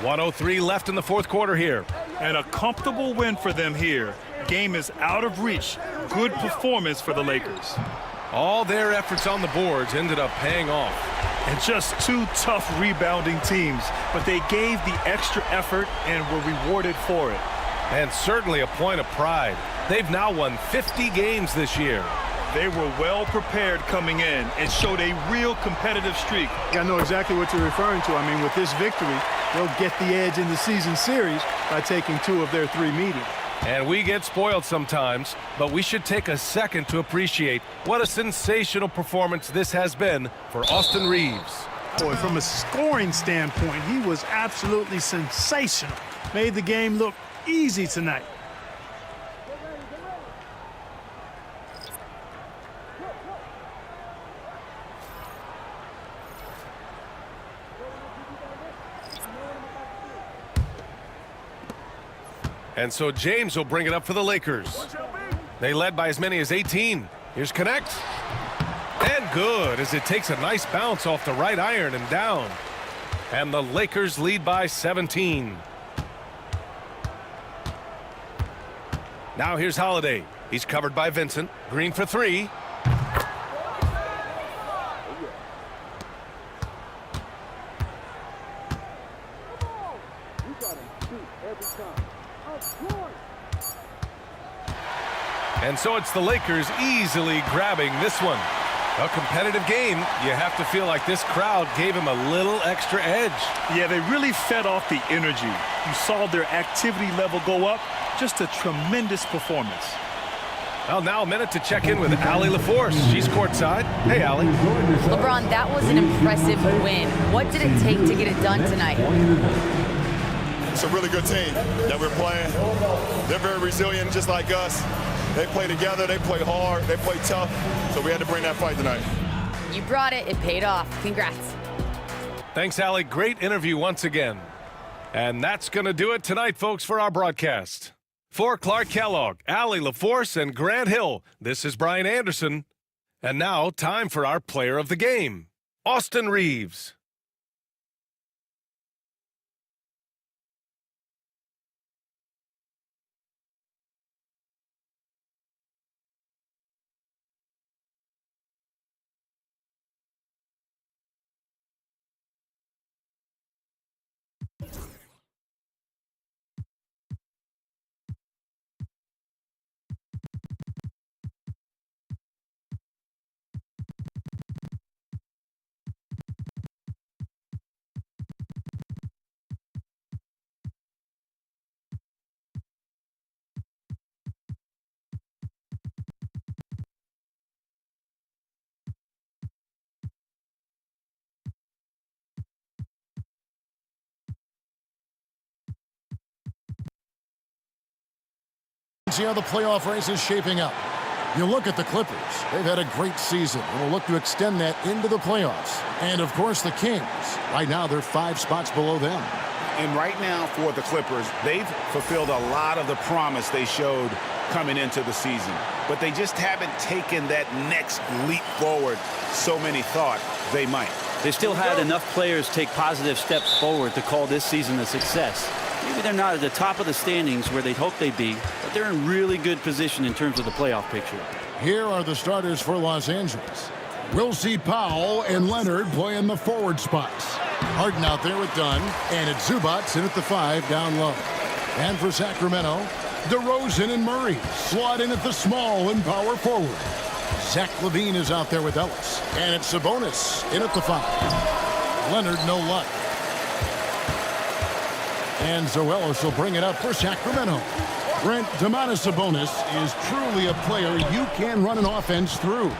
1:03 left in the fourth quarter here. And a comfortable win for them here. Game is out of reach. Good performance for the Lakers. All their efforts on the boards ended up paying off. And just 2 tough rebounding teams, but they gave the extra effort and were rewarded for it. And certainly a point of pride. They've now won 50 games this year. They were well prepared coming in and showed a real competitive streak. I know exactly what you're referring to. I mean, with this victory, they'll get the edge in the season series by taking 2 of their 3 meetings. And we get spoiled sometimes, but we should take a second to appreciate what a sensational performance this has been for Austin Reeves. Boy, from a scoring standpoint, he was absolutely sensational. Made the game look easy tonight. And so James will bring it up for the Lakers. They led by as many as 18. Here's Connect. And good, as it takes a nice bounce off the right iron and down. And the Lakers lead by 17. Now here's Holiday. He's covered by Vincent. Green for three. And so it's the Lakers easily grabbing this one. A competitive game. You have to feel like this crowd gave him a little extra edge. Yeah, they really fed off the energy. You saw their activity level go up. Just a tremendous performance. Well, now a minute to check in with Allie LaForce. She's courtside. Hey, Allie. LeBron, that was an impressive win. What did it take to get it done tonight? It's a really good team that we're playing. They're very resilient, just like us. They play together, they play hard, they play tough, so we had to bring that fight tonight. You brought it. It paid off. Congrats. Thanks, Allie. Great interview once again. And that's going to do it tonight, folks, for our broadcast. For Clark Kellogg, Allie LaForce, and Grant Hill, this is Brian Anderson. And now, time for our player of the game, Austin Reaves. See how the playoff race is shaping up. You look at the Clippers. They've had a great season and will look to extend that into the playoffs. And, of course, the Kings. Right now, they're 5 spots below them. And right now for the Clippers, they've fulfilled a lot of the promise they showed coming into the season. But they just haven't taken that next leap forward so many thought they might. They still had enough players take positive steps forward to call this season a success. Maybe they're not at the top of the standings where they'd hope they'd be, but they're in really good position in terms of the playoff picture. Here are the starters for Los Angeles. We'll see Powell and Leonard play in the forward spots. Harden out there with Dunn, and it's Zubac in at the 5 down low. And for Sacramento, DeRozan and Murray slot in at the small and power forward. Zach LaVine is out there with Ellis, and it's Sabonis in at the 5. Leonard no luck. And so Ellis will bring it up for Sacramento. Brent, Domantas Sabonis is truly a player you can run an offense through.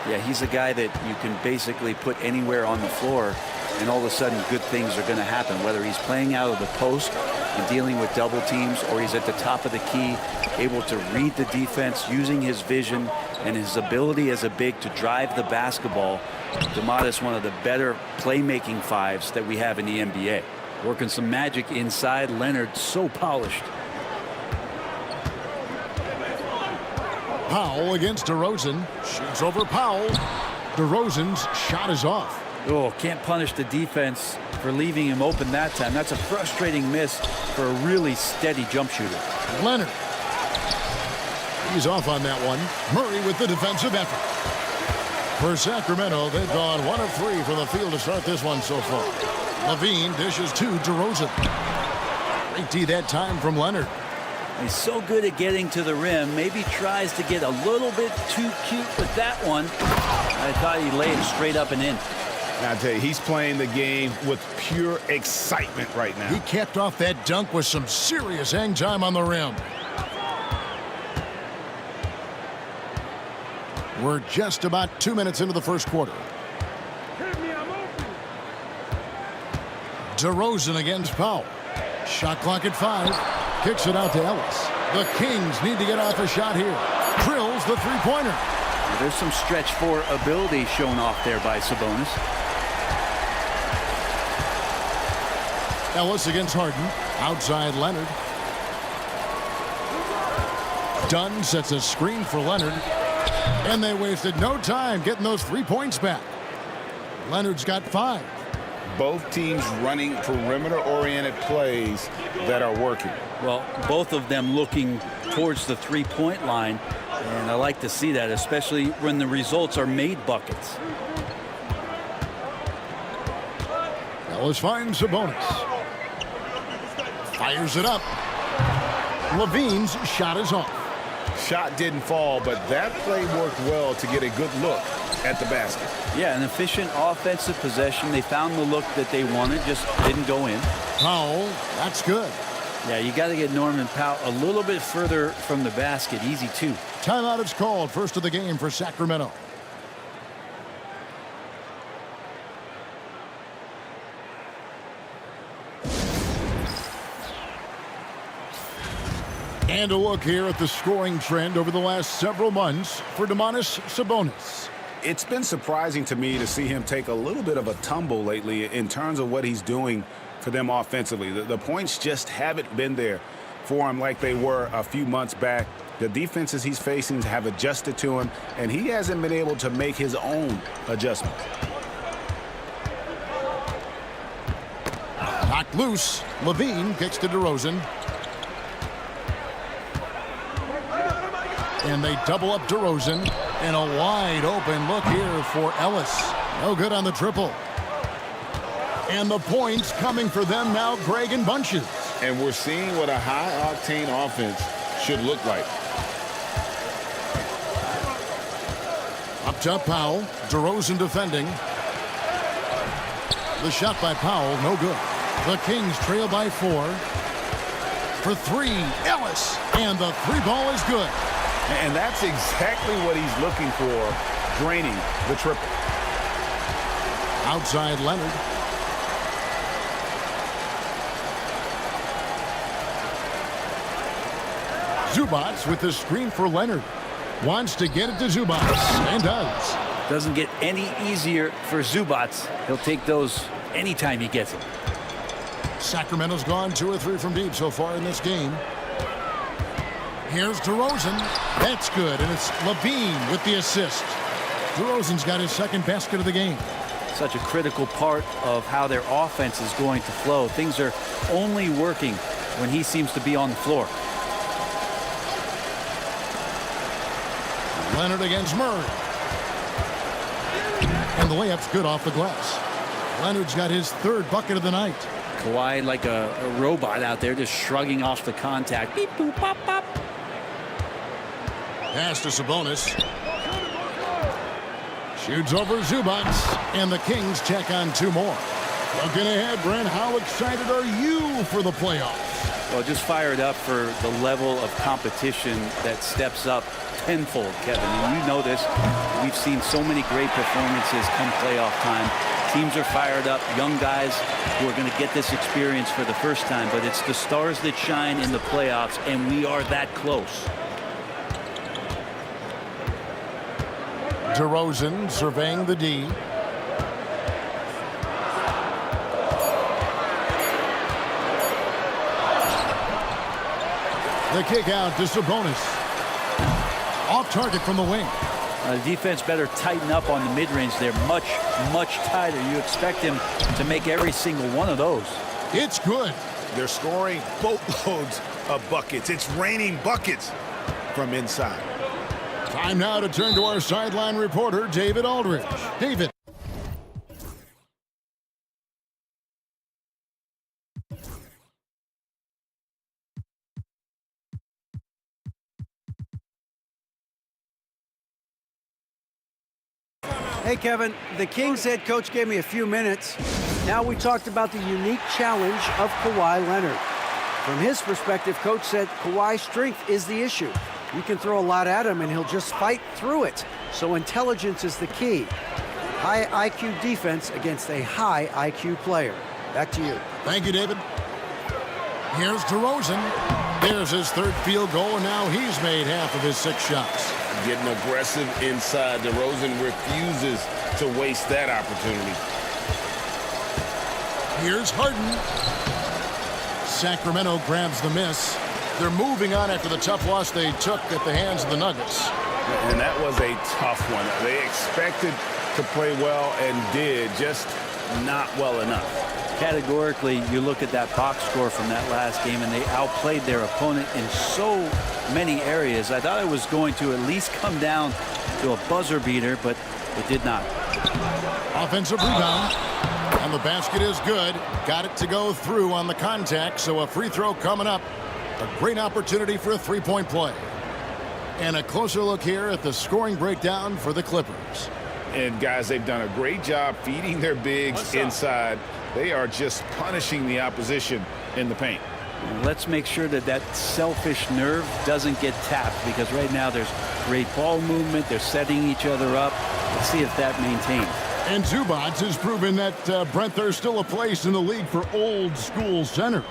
Yeah, he's a guy that you can basically put anywhere on the floor, and all of a sudden good things are going to happen, whether he's playing out of the post and dealing with double teams, or he's at the top of the key, able to read the defense, using his vision and his ability as a big to drive the basketball. Domantas, one of the better playmaking 5s that we have in the NBA. Working some magic inside. Leonard so polished. Powell against DeRozan. Shoots over Powell. DeRozan's shot is off. Oh, can't punish the defense for leaving him open that time. That's a frustrating miss for a really steady jump shooter. Leonard. He's off on that one. Murray with the defensive effort. For Sacramento, they've gone 1 of 3 from the field to start this one so far. LaVine dishes to DeRozan. Great D that time from Leonard. He's so good at getting to the rim. Maybe tries to get a little bit too cute with that one. I thought he laid it straight up and in. I tell you, he's playing the game with pure excitement right now. He capped off that dunk with some serious hang time on the rim. We're just about 2 minutes into the first quarter. DeRozan against Powell. Shot clock at 5. Kicks it out to Ellis. The Kings need to get off a shot here. Drills the three-pointer. There's some stretch 4 ability shown off there by Sabonis. Ellis against Harden. Outside Leonard. Dunn sets a screen for Leonard. And they wasted no time getting those 3 points back. Leonard's got 5. Both teams running perimeter-oriented plays that are working. Well, both of them looking towards the three-point line, and I like to see that, especially when the results are made buckets. Ellis finds Sabonis. Fires it up. Levine's shot is off. Shot didn't fall, but that play worked well to get a good look at the basket. Yeah, an efficient offensive possession. They found the look that they wanted, just didn't go in. Powell, that's good. Yeah, you got to get Norman Powell a little bit further from the basket. Easy, too. Timeout is called. First of the game for Sacramento. And a look here at the scoring trend over the last several months for Domantas Sabonis. It's been surprising to me to see him take a little bit of a tumble lately in terms of what he's doing for them offensively. The points just haven't been there for him like they were a few months back. The defenses he's facing have adjusted to him, and he hasn't been able to make his own adjustments. Knocked loose. Levine kicks to DeRozan. And they double up DeRozan. And a wide open look here for Ellis. No good on the triple. And the points coming for them now, Greg, in bunches. And we're seeing what a high-octane offense should look like. Up top, Powell. DeRozan defending. The shot by Powell, no good. The Kings trail by 4. For 3, Ellis. And the 3-ball is good. And that's exactly what he's looking for, draining the triple. Outside Leonard. Zubac with the screen for Leonard. Wants to get it to Zubac, and does. Doesn't get any easier for Zubac. He'll take those anytime he gets it. Sacramento's gone 2 or 3 from deep so far in this game. Here's DeRozan. That's good, and it's Levine with the assist. DeRozan's got his second basket of the game. Such a critical part of how their offense is going to flow. Things are only working when he seems to be on the floor. Leonard against Murray. And the layup's good off the glass. Leonard's got his 3rd bucket of the night. Kawhi like a robot out there just shrugging off the contact. Beep, boop, pop, pop. Pass to Sabonis. Shoots over Zubac. And the Kings check on 2 more. Looking ahead, Brent, how excited are you for the playoffs? Well, just fired up for the level of competition that steps up tenfold, Kevin. And you know this. We've seen so many great performances come playoff time. Teams are fired up, young guys who are going to get this experience for the first time. But it's the stars that shine in the playoffs, and we are that close. DeRozan surveying the D. The kick out to Sabonis. Off target from the wing. The defense better tighten up on the mid-range. They're much, much tighter. You expect him to make every single one of those. It's good. They're scoring boatloads of buckets. It's raining buckets from inside. Time now to turn to our sideline reporter, David Aldridge. David. Hey, Kevin, the Kings head coach gave me a few minutes. Now we talked about the unique challenge of Kawhi Leonard. From his perspective, coach said Kawhi's strength is the issue. You can throw a lot at him and he'll just fight through it. So intelligence is the key. High IQ defense against a high IQ player. Back to you. Thank you, David. Here's DeRozan. There's his 3rd field goal, and now he's made half of his 6 shots. Getting aggressive inside. DeRozan refuses to waste that opportunity. Here's Harden. Sacramento grabs the miss. They're moving on after the tough loss they took at the hands of the Nuggets. And that was a tough one. They expected to play well and did, just not well enough. Categorically, you look at that box score from that last game, and they outplayed their opponent in so many areas. I thought it was going to at least come down to a buzzer beater, but it did not. Offensive rebound, and the basket is good. Got it to go through on the contact, so a free throw coming up. A great opportunity for a three-point play. And a closer look here at the scoring breakdown for the Clippers. And guys, they've done a great job feeding their bigs inside. They are just punishing the opposition in the paint. Let's make sure that that selfish nerve doesn't get tapped, because right now there's great ball movement. They're setting each other up. Let's see if that maintains. And Zubac has proven that, Brent, there's still a place in the league for old school centers.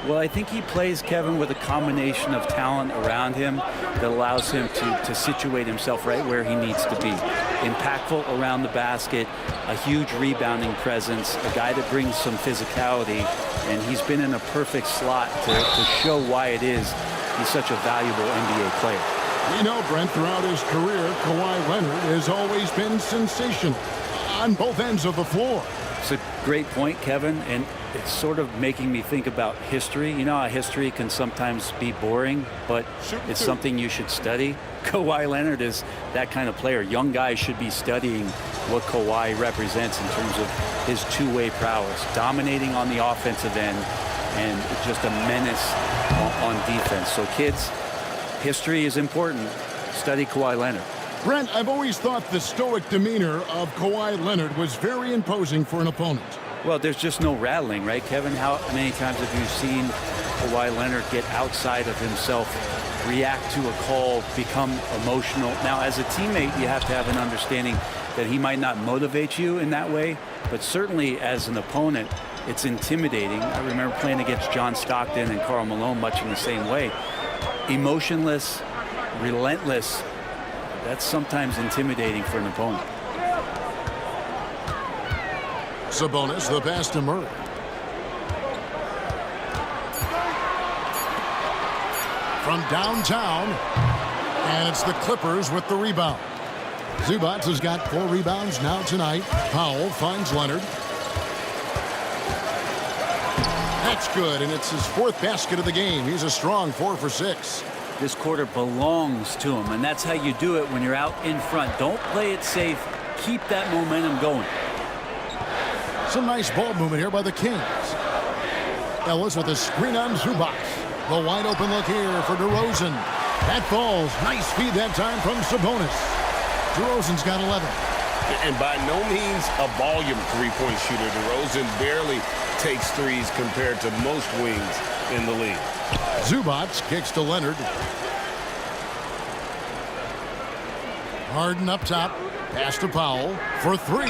Well, I think he plays, Kevin, with a combination of talent around him that allows him to situate himself right where he needs to be. Impactful around the basket, a huge rebounding presence, a guy that brings some physicality, and he's been in a perfect slot to show why it is he's such a valuable NBA player. You know, Brent, throughout his career, Kawhi Leonard has always been sensational on both ends of the floor. It's a great point, Kevin, and it's sort of making me think about history. You know how history can sometimes be boring, but it's something you should study. Kawhi Leonard is that kind of player. Young guys should be studying what Kawhi represents in terms of his two-way prowess, dominating on the offensive end, and just a menace on defense. So kids, history is important. Study Kawhi Leonard. Brent, I've always thought the stoic demeanor of Kawhi Leonard was very imposing for an opponent. Well, there's just no rattling, right, Kevin? How many times have you seen Kawhi Leonard get outside of himself, react to a call, become emotional? Now, as a teammate, you have to have an understanding that he might not motivate you in that way, but certainly as an opponent, it's intimidating. I remember playing against John Stockton and Karl Malone much in the same way. Emotionless, relentless. That's sometimes intimidating for an opponent. Sabonis, the pass to Murray. From downtown, and it's the Clippers with the rebound. Zubac has got 4 rebounds now tonight. Powell finds Leonard. That's good, and it's his 4th basket of the game. He's a strong 4 for 6. This quarter belongs to him, and that's how you do it when you're out in front. Don't play it safe. Keep that momentum going. Some nice ball movement here by the Kings. Ellis with a screen on Zubac. The wide open look here for DeRozan. That falls. Nice feed that time from Sabonis. DeRozan's got 11. And by no means a volume three-point shooter. DeRozan barely takes threes compared to most wings in the league. Zubac kicks to Leonard. Harden up top. Pass to Powell for 3.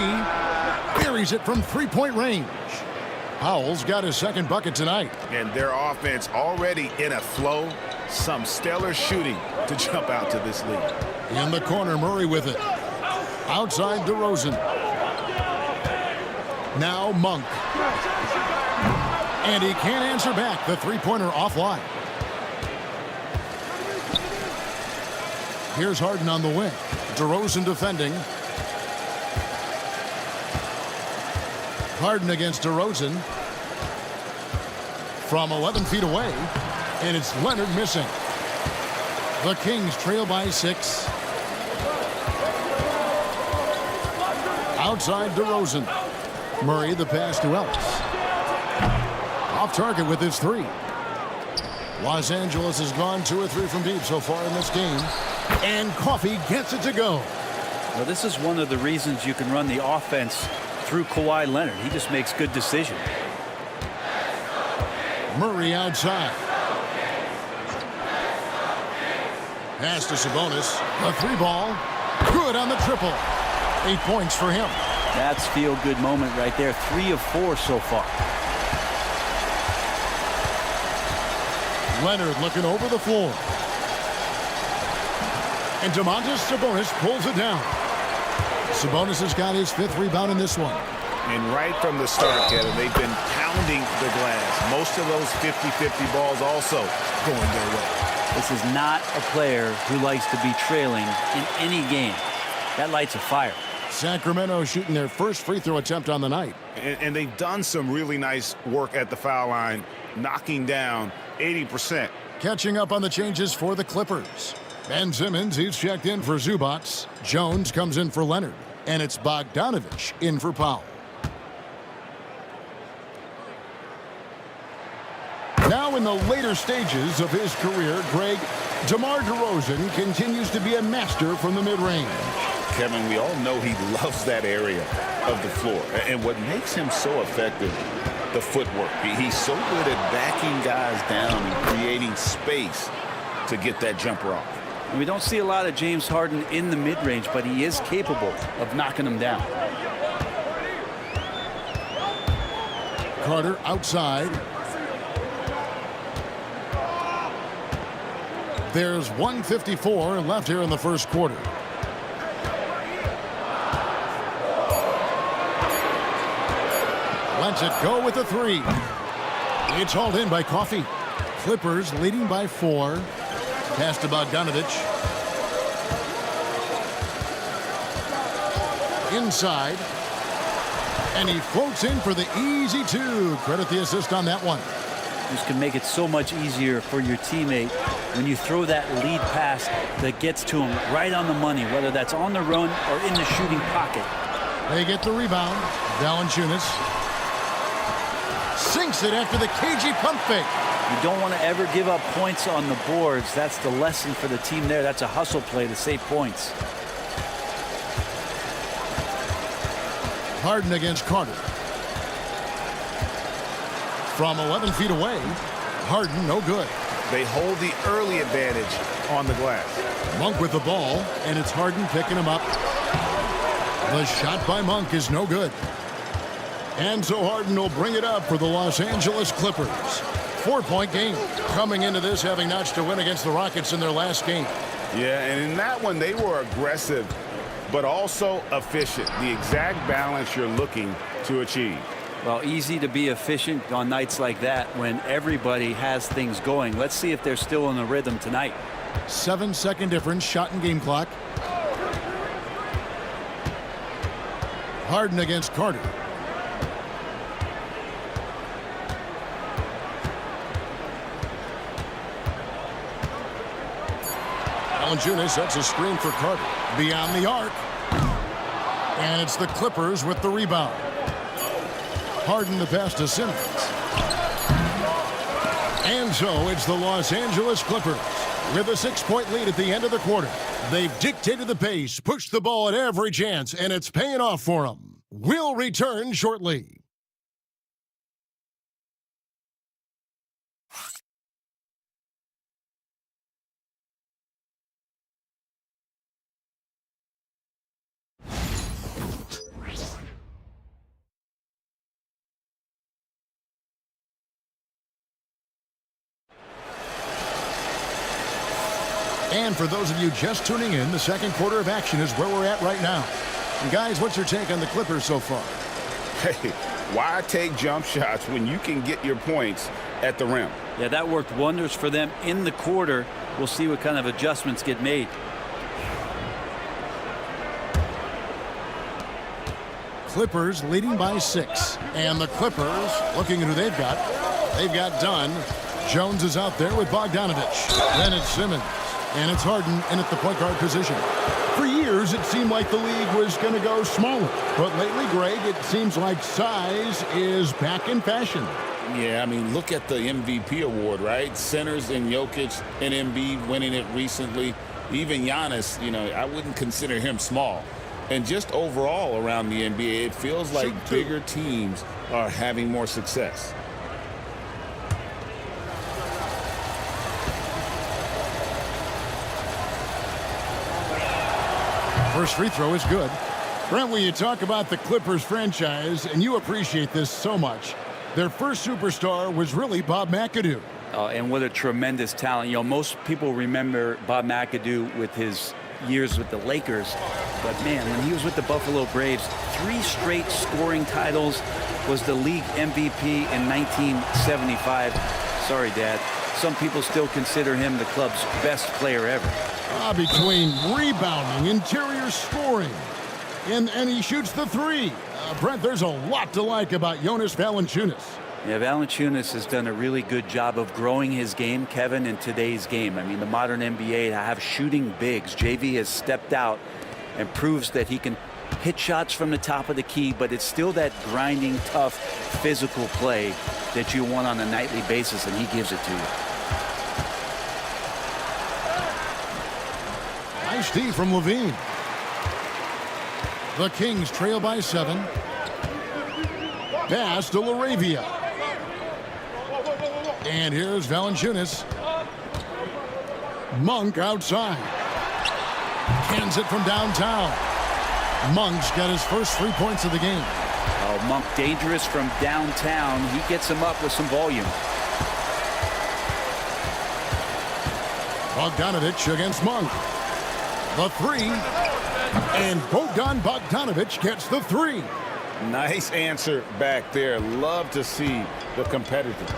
Buries it from three-point range. Powell's got his 2nd bucket tonight. And their offense already in a flow. Some stellar shooting to jump out to this lead. In the corner, Murray with it. Outside DeRozan. Now Monk. And he can't answer back. The three-pointer offline. Here's Harden on the wing. DeRozan defending. Harden against DeRozan. From 11 feet away. And it's Leonard missing. The Kings trail by 6. Outside DeRozan. Murray the pass to Ellis. Off target with his 3. Los Angeles has gone 2 or 3 from deep so far in this game. And Coffey gets it to go. Well, this is one of the reasons you can run the offense through Kawhi Leonard. He just makes good decisions. Murray outside. Pass to Sabonis. A 3-ball. Good on the triple. 8 points for him. That's feel-good moment right there. 3 of 4 so far. Leonard looking over the floor. And Domantas Sabonis pulls it down. Sabonis has got his 5th rebound in this one. And right from the start, Kevin, they've been pounding the glass. Most of those 50-50 balls also going their way. This is not a player who likes to be trailing in any game. That lights a fire. Sacramento shooting their first free throw attempt on the night. And they've done some really nice work at the foul line, knocking down 80%. Catching up on the changes for the Clippers. Ben Simmons, he's checked in for Zubats. Jones comes in for Leonard. And it's Bogdanovich in for Powell. Now in the later stages of his career, Greg, DeMar DeRozan continues to be a master from the mid-range. Kevin, we all know he loves that area of the floor. And what makes him so effective, the footwork. He's so good at backing guys down and creating space to get that jumper off. And we don't see a lot of James Harden in the mid-range, but he is capable of knocking them down. Carter outside. There's 1:54 left here in the first quarter. Lets it go with the three. It's hauled in by Coffey. Clippers leading by 4. Pass to Bogdanovich. Inside. And he floats in for the easy 2. Credit the assist on that one. This can make it so much easier for your teammate when you throw that lead pass that gets to him right on the money, whether that's on the run or in the shooting pocket. They get the rebound. Valanciunas sinks it after the cagey pump fake. You don't want to ever give up points on the boards. That's the lesson for the team there. That's a hustle play to save points. Harden against Carter. From 11 feet away, Harden no good. They hold the early advantage on the glass. Monk with the ball, and it's Harden picking him up. The shot by Monk is no good. And so Harden will bring it up for the Los Angeles Clippers. 4-point game. Coming into this having notched a win against the Rockets in their last game. Yeah, and in that one they were aggressive, but also efficient. The exact balance you're looking to achieve. Well, easy to be efficient on nights like that when everybody has things going. Let's see if they're still in the rhythm tonight. 7-second difference, shot and game clock. Harden against Carter. Valanciunas sets a screen for Carter. Beyond the arc. And it's the Clippers with the rebound. Harden the pass to Simmons. And so it's the Los Angeles Clippers with a 6-point lead at the end of the quarter. They've dictated the pace, pushed the ball at every chance, and it's paying off for them. We'll return shortly. And for those of you just tuning in, the second quarter of action is where we're at right now. And guys, what's your take on the Clippers so far? Hey, why take jump shots when you can get your points at the rim? Yeah, that worked wonders for them in the quarter. We'll see what kind of adjustments get made. Clippers leading by 6. And the Clippers, looking at who they've got Dunn. Jones is out there with Bogdanovich. Then it's Simmons. And it's Harden in at the point guard position. For years, it seemed like the league was going to go smaller. But lately, Greg, it seems like size is back in fashion. Yeah, I mean, look at the MVP award, right? Centers and Jokic and Embiid winning it recently. Even Giannis, you know, I wouldn't consider him small. And just overall around the NBA, it feels like bigger teams are having more success. First free throw is good. Brent, when you talk about the Clippers franchise, and you appreciate this so much, their first superstar was really Bob McAdoo. And what a tremendous talent. You know, most people remember Bob McAdoo with his years with the Lakers. But, man, when he was with the Buffalo Braves, 3 straight scoring titles, was the league MVP in 1975. Sorry, Dad. Some people still consider him the club's best player ever. Between rebounding, interior scoring, and he shoots the 3. Brent, there's a lot to like about Jonas Valanciunas. Yeah, Valanciunas has done a really good job of growing his game, Kevin, in today's game. I mean, the modern NBA have shooting bigs. JV has stepped out and proves that he can hit shots from the top of the key, but it's still that grinding, tough, physical play that you want on a nightly basis, and he gives it to you. Nice D from Levine. The Kings trail by 7. Pass to LaRavia. And here's Valanciunas. Monk outside. Cans it from downtown. Monk's got his first 3 points of the game. Oh, Monk dangerous from downtown. He gets him up with some volume. Bogdanovich against Monk. The 3. And Bogdan Bogdanovich gets the 3. Nice answer back there. Love to see the competitiveness.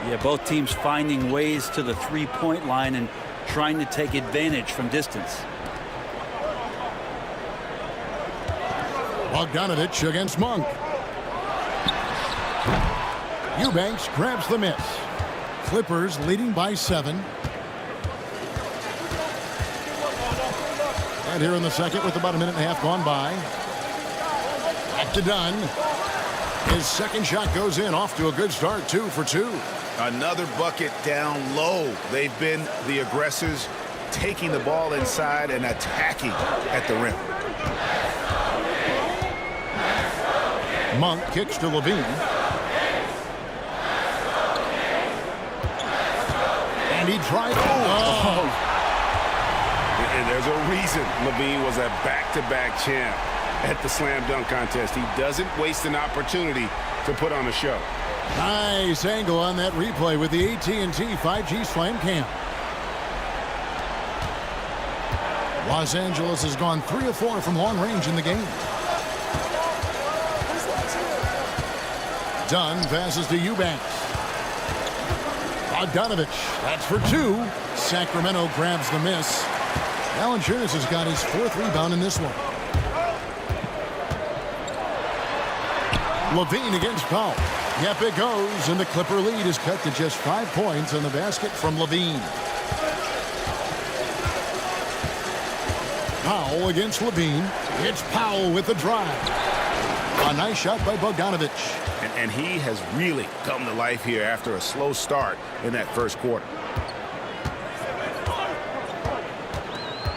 Yeah, both teams finding ways to the 3-point line and trying to take advantage from distance. Bogdanovich against Monk. Eubanks grabs the miss. Clippers leading by 7. And here in the second with about a minute and a half gone by. Back to Dunn. His second shot goes in, off to a good start, 2 for 2. Another bucket down low. They've been the aggressors, taking the ball inside and attacking at the rim. Monk kicks to Levine. And he drives. Oh. And there's a reason Levine was a back-to-back champ at the slam dunk contest. He doesn't waste an opportunity to put on a show. Nice angle on that replay with the AT&T 5G Slam Cam. Los Angeles has gone 3 of 4 from long range in the game. Dunn passes to Eubanks. Bogdanovich, that's for 2. Sacramento grabs the miss. Valanciunas has got his 4th rebound in this one. Levine against Powell. Yep, it goes, and the Clipper lead is cut to just 5 points on the basket from Levine. Powell against Levine. It's Powell with the drive. A nice shot by Bogdanovich. And he has really come to life here after a slow start in that first quarter.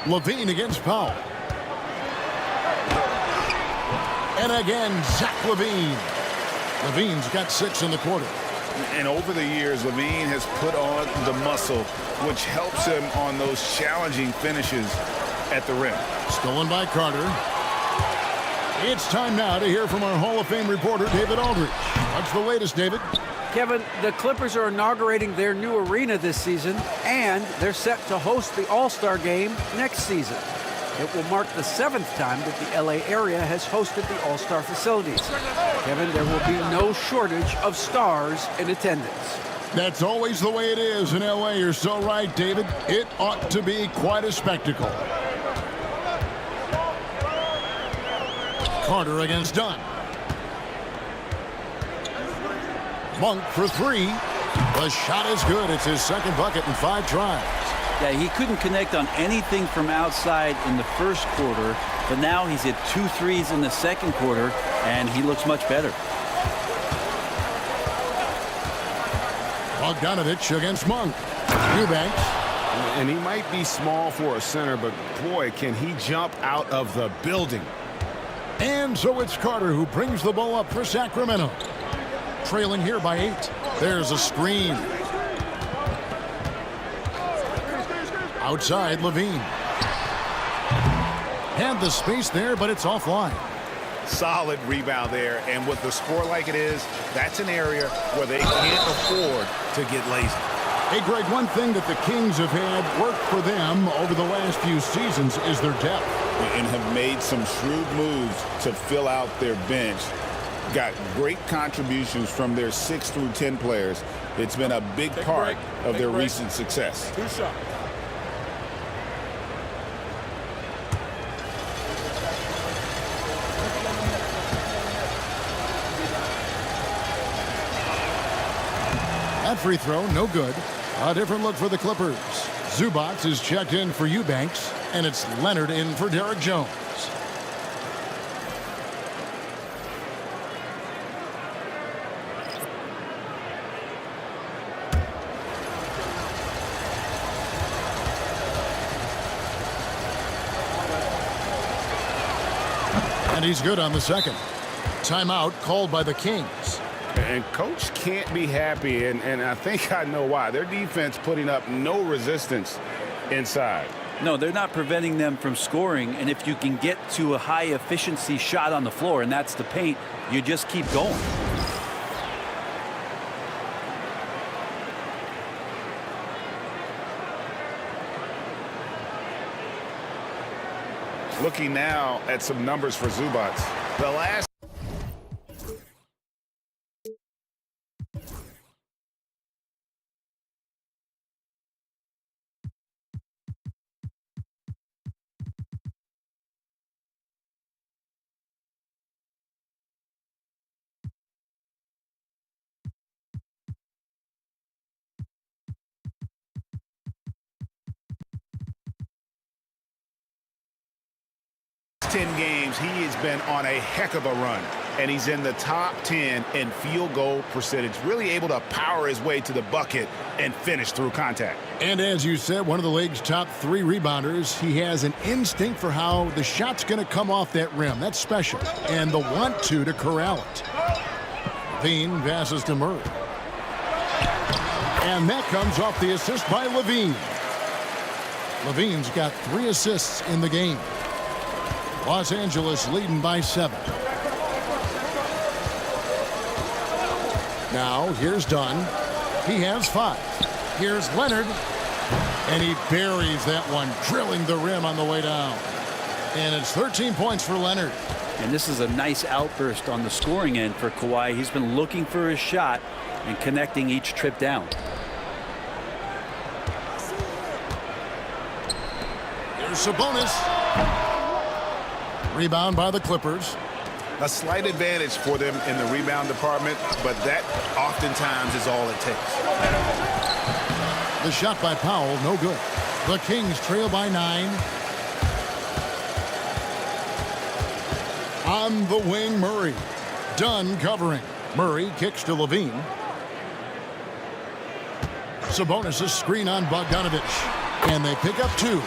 Levine against Powell. And again, Zach Levine. Levine's got 6 in the quarter. And over the years, Levine has put on the muscle, which helps him on those challenging finishes at the rim. Stolen by Carter. It's time now to hear from our Hall of Fame reporter, David Aldridge. What's the latest, David? Kevin, the Clippers are inaugurating their new arena this season, and they're set to host the All-Star Game next season. It will mark the 7th time that the LA area has hosted the All-Star facilities. Kevin, there will be no shortage of stars in attendance. That's always the way it is in LA. You're so right, David. It ought to be quite a spectacle. Carter against Dunn. Monk for 3. The shot is good. It's his 2nd bucket in 5 tries. Yeah, he couldn't connect on anything from outside in the first quarter, but now he's hit 2 threes in the second quarter, and he looks much better. Bogdanovich against Monk. Eubanks. And he might be small for a center, but boy, can he jump out of the building. And so it's Carter who brings the ball up for Sacramento. Trailing here by 8. There's a screen. Outside, Levine. Had the space there, but it's offline. Solid rebound there, and with the score like it is, that's an area where they can't afford to get lazy. Hey, Greg, one thing that the Kings have had work for them over the last few seasons is their depth. and have made some shrewd moves to fill out their bench. Got great contributions from their 6 through 10 players. It's been a big part of their recent success. 2 shots. That free throw, no good. A different look for the Clippers. Zubac is checked in for Eubanks, and it's Leonard in for Derek Jones. And he's good on the second. Timeout called by the Kings. And coach can't be happy, and I think I know why. Their defense putting up no resistance inside. No, they're not preventing them from scoring, and if you can get to a high efficiency shot on the floor, and that's the paint, you just keep going. Looking now at some numbers for Zubac. The last games, he has been on a heck of a run, and he's in the top 10 in field goal percentage, really able to power his way to the bucket and finish through contact. And as you said, one of the league's top 3 rebounders. He has an instinct for how the shot's going to come off that rim. That's special, and the want to corral it. Levine passes to Murray, and that comes off the assist by Levine. Levine's got 3 assists in the game. Los Angeles leading by 7. Now, here's Dunn. He has 5. Here's Leonard. And he buries that one, drilling the rim on the way down. And it's 13 points for Leonard. And this is a nice outburst on the scoring end for Kawhi. He's been looking for his shot and connecting each trip down. Here's Sabonis. Rebound by the Clippers. A slight advantage for them in the rebound department, but that oftentimes is all it takes. The shot by Powell, no good. The Kings trail by 9. On the wing, Murray. Dunn covering. Murray kicks to Levine. Sabonis' screen on Bogdanovich. And they pick up 2.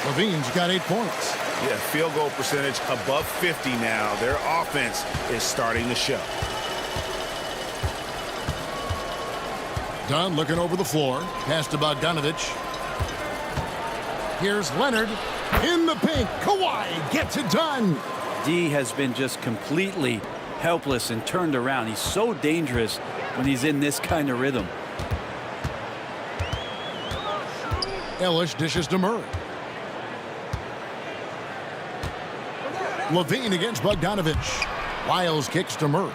Levine's got 8 points. Yeah, field goal percentage above 50 now. Their offense is starting to show. Dunn looking over the floor. Pass to Bogdanovich. Here's Leonard in the paint. Kawhi gets it done. D has been just completely helpless and turned around. He's so dangerous when he's in this kind of rhythm. Ellis dishes to Murray. Levine against Bogdanovich. Wiles kicks to Murray.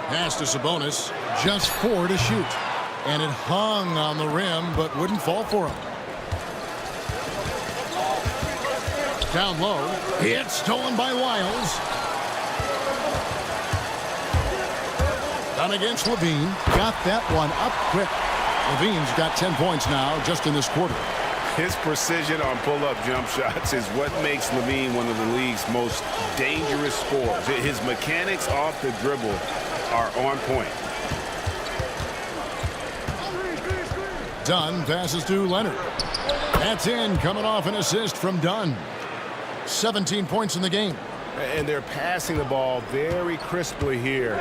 Pass to Sabonis. Just 4 to shoot. And it hung on the rim, but wouldn't fall for him. Down low. It's stolen by Wiles. Down against Levine. Got that one up quick. Levine's got 10 points now just in this quarter. His precision on pull-up jump shots is what makes Levine one of the league's most dangerous scorers. His mechanics off the dribble are on point. Dunn passes to Leonard. That's in, coming off an assist from Dunn. 17 points in the game. And they're passing the ball very crisply here.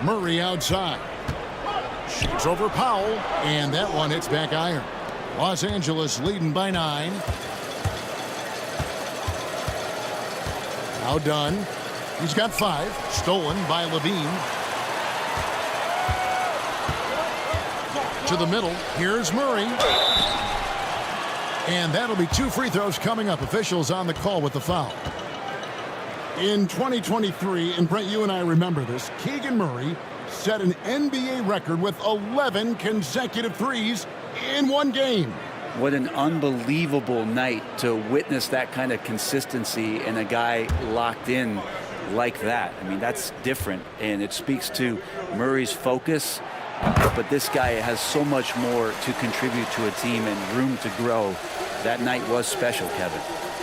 Murray outside. Shoots over Powell, and that one hits back iron. Los Angeles leading by 9. Now Dunn. He's got 5. Stolen by Levine. To the middle. Here's Murray. And that'll be 2 free throws coming up. Officials on the call with the foul. In 2023, and Brent, you and I remember this, Keegan Murray set an NBA record with 11 consecutive threes in one game. What an unbelievable night to witness that kind of consistency and a guy locked in like that. I mean, that's different, and it speaks to Murray's focus. But this guy has so much more to contribute to a team and room to grow. That night was special, Kevin.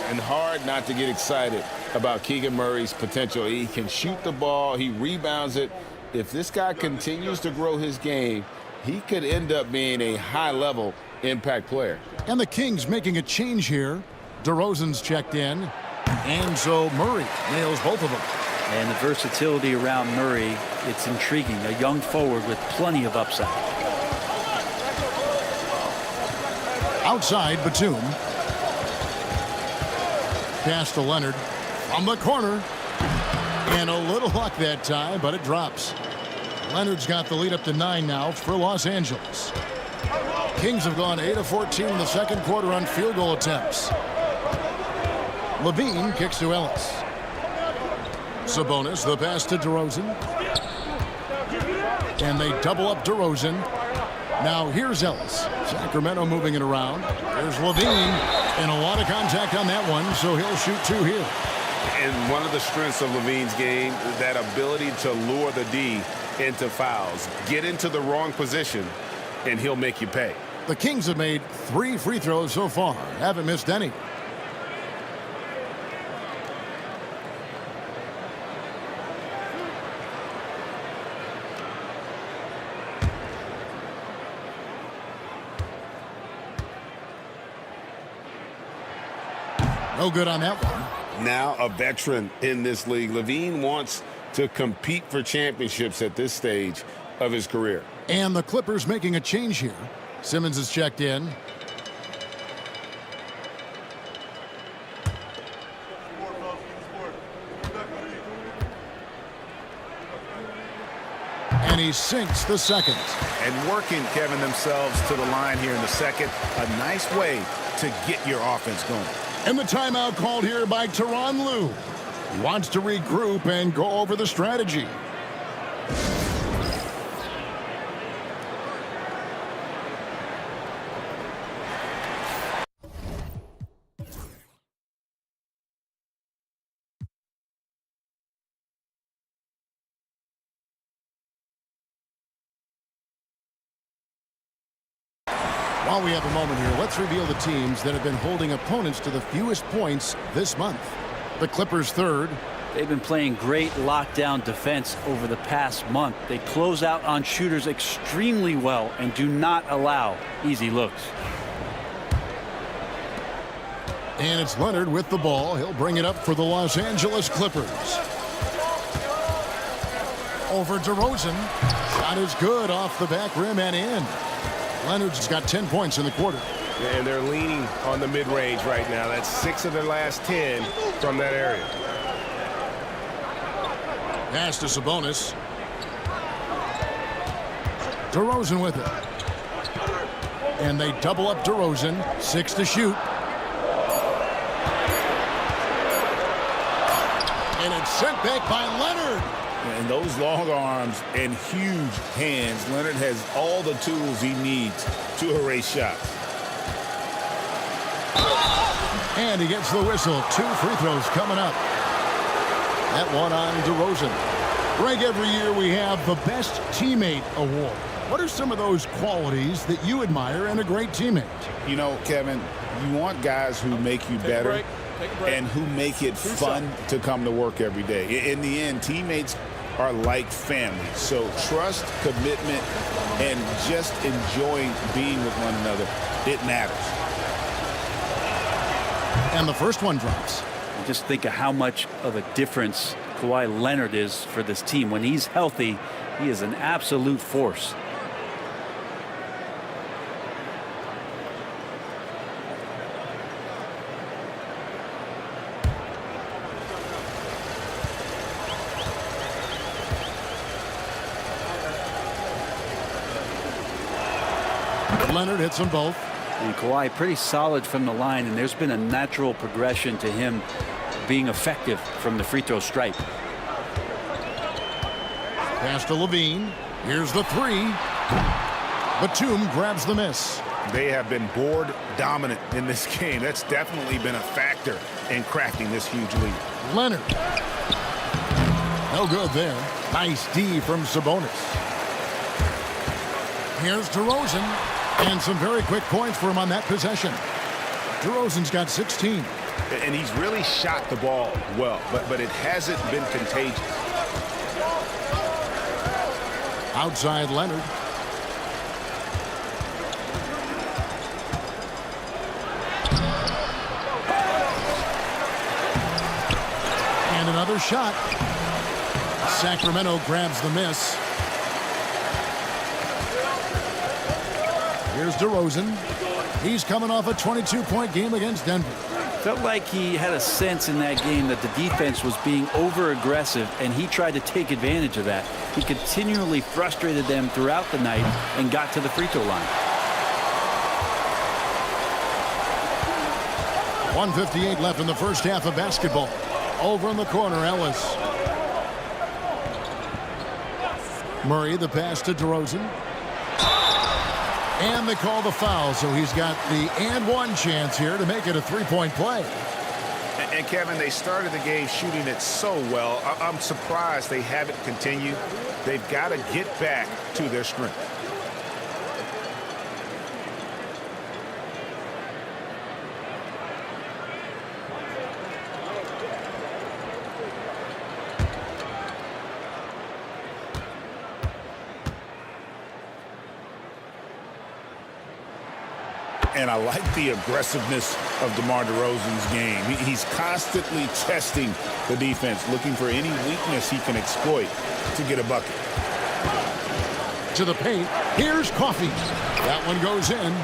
And hard not to get excited about Keegan Murray's potential. He can shoot the ball. He rebounds it. If this guy continues to grow his game, he could end up being a high-level impact player. And the Kings making a change here. DeRozan's checked in. And so Murray nails both of them. And the versatility around Murray, it's intriguing. A young forward with plenty of upside. Outside, Batum. Pass to Leonard from the corner. And a little luck that time, but it drops. Leonard's got the lead up to 9 now for Los Angeles. Kings have gone 8 of 14 in the second quarter on field goal attempts. Levine kicks to Ellis. Sabonis, the pass to DeRozan. And they double up DeRozan. Now here's Ellis. Sacramento moving it around. There's Levine. And a lot of contact on that one, so he'll shoot 2 here. And one of the strengths of Levine's game is that ability to lure the D into fouls. Get into the wrong position, and he'll make you pay. The Kings have made 3 free throws so far. Haven't missed any. No good on that one. Now a veteran in this league. Levine wants to compete for championships at this stage of his career. And the Clippers making a change here. Simmons is checked in. And he sinks the second. And working, Kevin, themselves to the line here in the second. A nice way to get your offense going. And the timeout called here by Tyronn Lue. He wants to regroup and go over the strategy. While we have a moment here, let's reveal the teams that have been holding opponents to the fewest points this month. The Clippers third. They've been playing great lockdown defense over the past month. They close out on shooters extremely well and do not allow easy looks. And it's Leonard with the ball. He'll bring it up for the Los Angeles Clippers. Over DeRozan. Shot is good off the back rim and in. Leonard's got 10 points in the quarter. And they're leaning on the mid-range right now. That's 6 of their last 10 from that area. Pass to Sabonis. DeRozan with it. And they double up DeRozan. 6 to shoot. And it's sent back by Leonard. And those long arms and huge hands, Leonard has all the tools he needs to erase shots. And he gets the whistle. 2 free throws coming up. That one on DeRozan. Greg, every year we have the Best Teammate Award. What are some of those qualities that you admire in a great teammate? You know, Kevin, you want guys who make you better and who make it fun to come to work every day. In the end, teammates are like family. So trust, commitment, and just enjoying being with one another, it matters. And the first one drops. Just think of how much of a difference Kawhi Leonard is for this team. When he's healthy, he is an absolute force. Leonard hits them both. And Kawhi pretty solid from the line, and there's been a natural progression to him being effective from the free throw stripe. Pass to Levine. Here's the three. Batum grabs the miss. They have been board dominant in this game. That's definitely been a factor in crafting this huge lead. Leonard. No good there. Nice D from Sabonis. Here's DeRozan. And some very quick points for him on that possession. DeRozan's got 16. And he's really shot the ball well, but it hasn't been contagious. Outside Leonard. And another shot. Sacramento grabs the miss. Here's DeRozan. He's coming off a 22-point game against Denver. Felt like he had a sense in that game that the defense was being over-aggressive, and he tried to take advantage of that. He continually frustrated them throughout the night and got to the free throw line. 1:58 left in the first half of basketball. Over in the corner, Ellis. Murray, the pass to DeRozan. And they call the foul, so he's got the and one chance here to make it a three-point play. And Kevin, they started the game shooting it so well. I'm surprised they haven't continued. They've got to get back to their strength. And I like the aggressiveness of DeMar DeRozan's game. He's constantly testing the defense, looking for any weakness he can exploit to get a bucket. To the paint. Here's Coffey. That one goes in.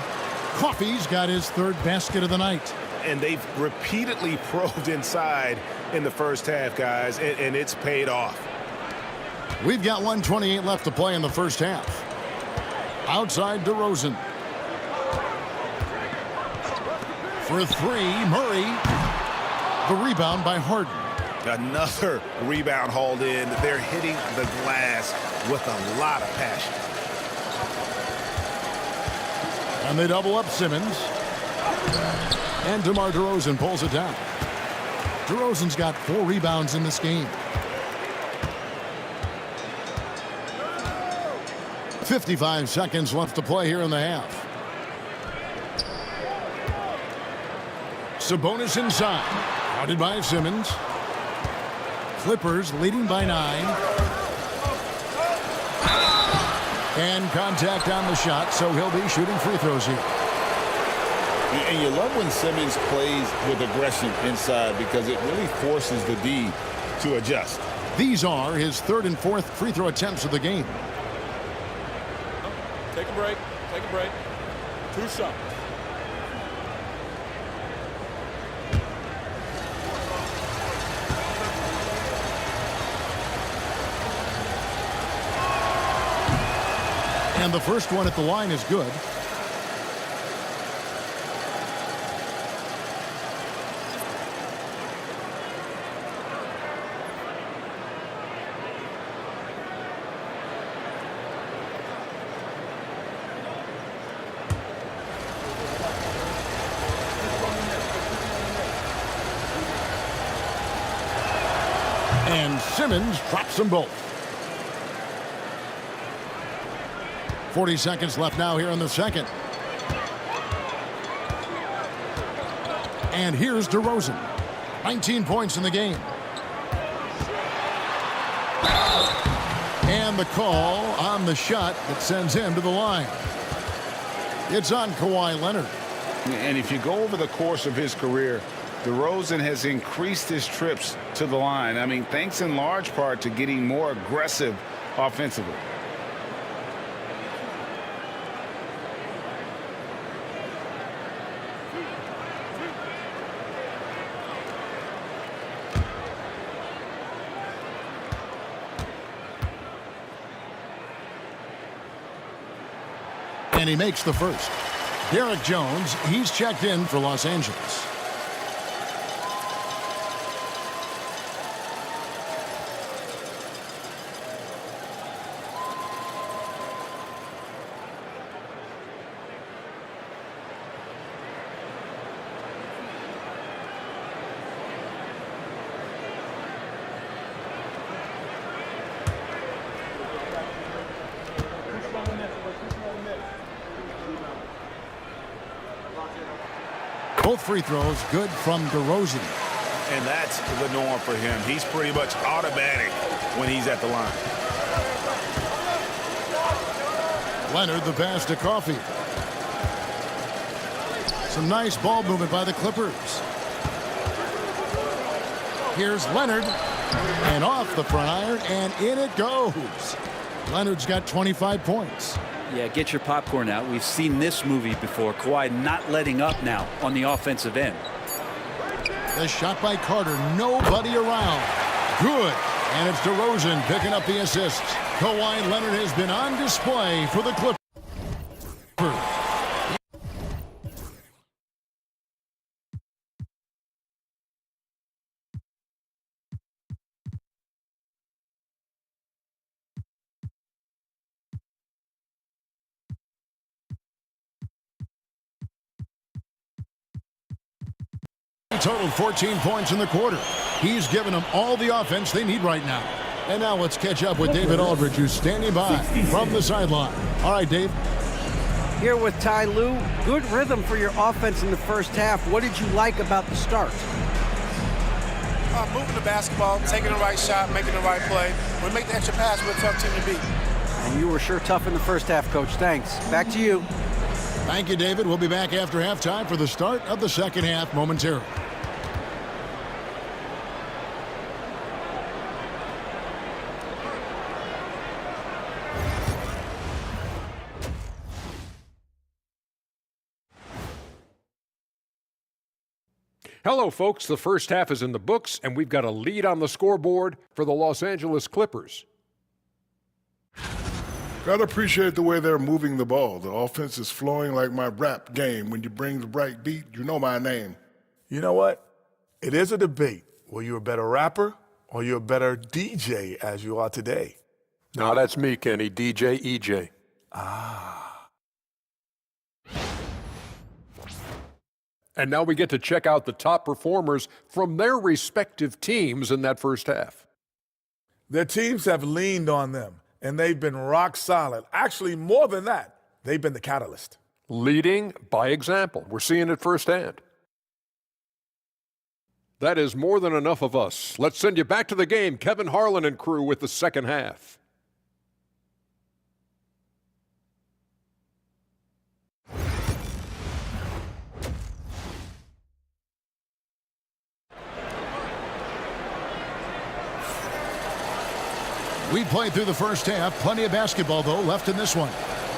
Coffey's got his third basket of the night. And they've repeatedly probed inside in the first half, guys, and it's paid off. We've got 1:28 left to play in the first half. Outside DeRozan. For three, Murray. The rebound by Harden. Another rebound hauled in. They're hitting the glass with a lot of passion. And they double up Simmons. And DeMar DeRozan pulls it down. DeRozan's got 4 rebounds in this game. 55 seconds left to play here in the half. Sabonis inside. Guarded by Simmons. Clippers leading by 9. And contact on the shot, so he'll be shooting free throws here. And you love when Simmons plays with aggression inside because it really forces the D to adjust. These are his 3rd and 4th free throw attempts of the game. Take a break. Take a break. 2 shots. And the first one at the line is good. And Simmons drops them both. 40 seconds left now here in the second. And here's DeRozan. 19 points in the game. And the call on the shot that sends him to the line. It's on Kawhi Leonard. And if you go over the course of his career, DeRozan has increased his trips to the line. I mean, thanks in large part to getting more aggressive offensively. And he makes the first. Derek Jones, he's checked in for Los Angeles. Both free throws good from DeRozan. And that's the norm for him. He's pretty much automatic when he's at the line. Leonard the pass to Coffey. Some nice ball movement by the Clippers. Here's Leonard. And off the front iron, and in it goes. Leonard's got 25 points. Yeah, get your popcorn out. We've seen this movie before. Kawhi not letting up now on the offensive end. The shot by Carter, nobody around. Good. And it's DeRozan picking up the assists. Kawhi Leonard has been on display for the Clippers. Totaled 14 points in the quarter. He's given them all the offense they need right now. And now let's catch up with David Aldridge, who's standing by from the sideline. All right, Dave. Here with Ty Lue. Good rhythm for your offense in the first half. What did you like about the start? Moving the basketball, taking the right shot, making the right play. When we make the extra pass, we're a tough team to beat. And you were sure tough in the first half, Coach. Thanks. Back to you. Thank you, David. We'll be back after halftime for the start of the second half momentarily. Hello, folks. The first half is in the books, and we've got a lead on the scoreboard for the Los Angeles Clippers. Gotta appreciate the way they're moving the ball. The offense is flowing like my rap game. When you bring the right beat, you know my name. You know what? It is a debate. Were you a better rapper or you're a better DJ as you are today? No, that's me, Kenny. DJ EJ. Ah. And now we get to check out the top performers from their respective teams in that first half. Their teams have leaned on them, and they've been rock solid. Actually, more than that, they've been the catalyst. Leading by example. We're seeing it firsthand. That is more than enough of us. Let's send you back to the game, Kevin Harlan and crew, with the second half. We played through the first half. Plenty of basketball, though, left in this one.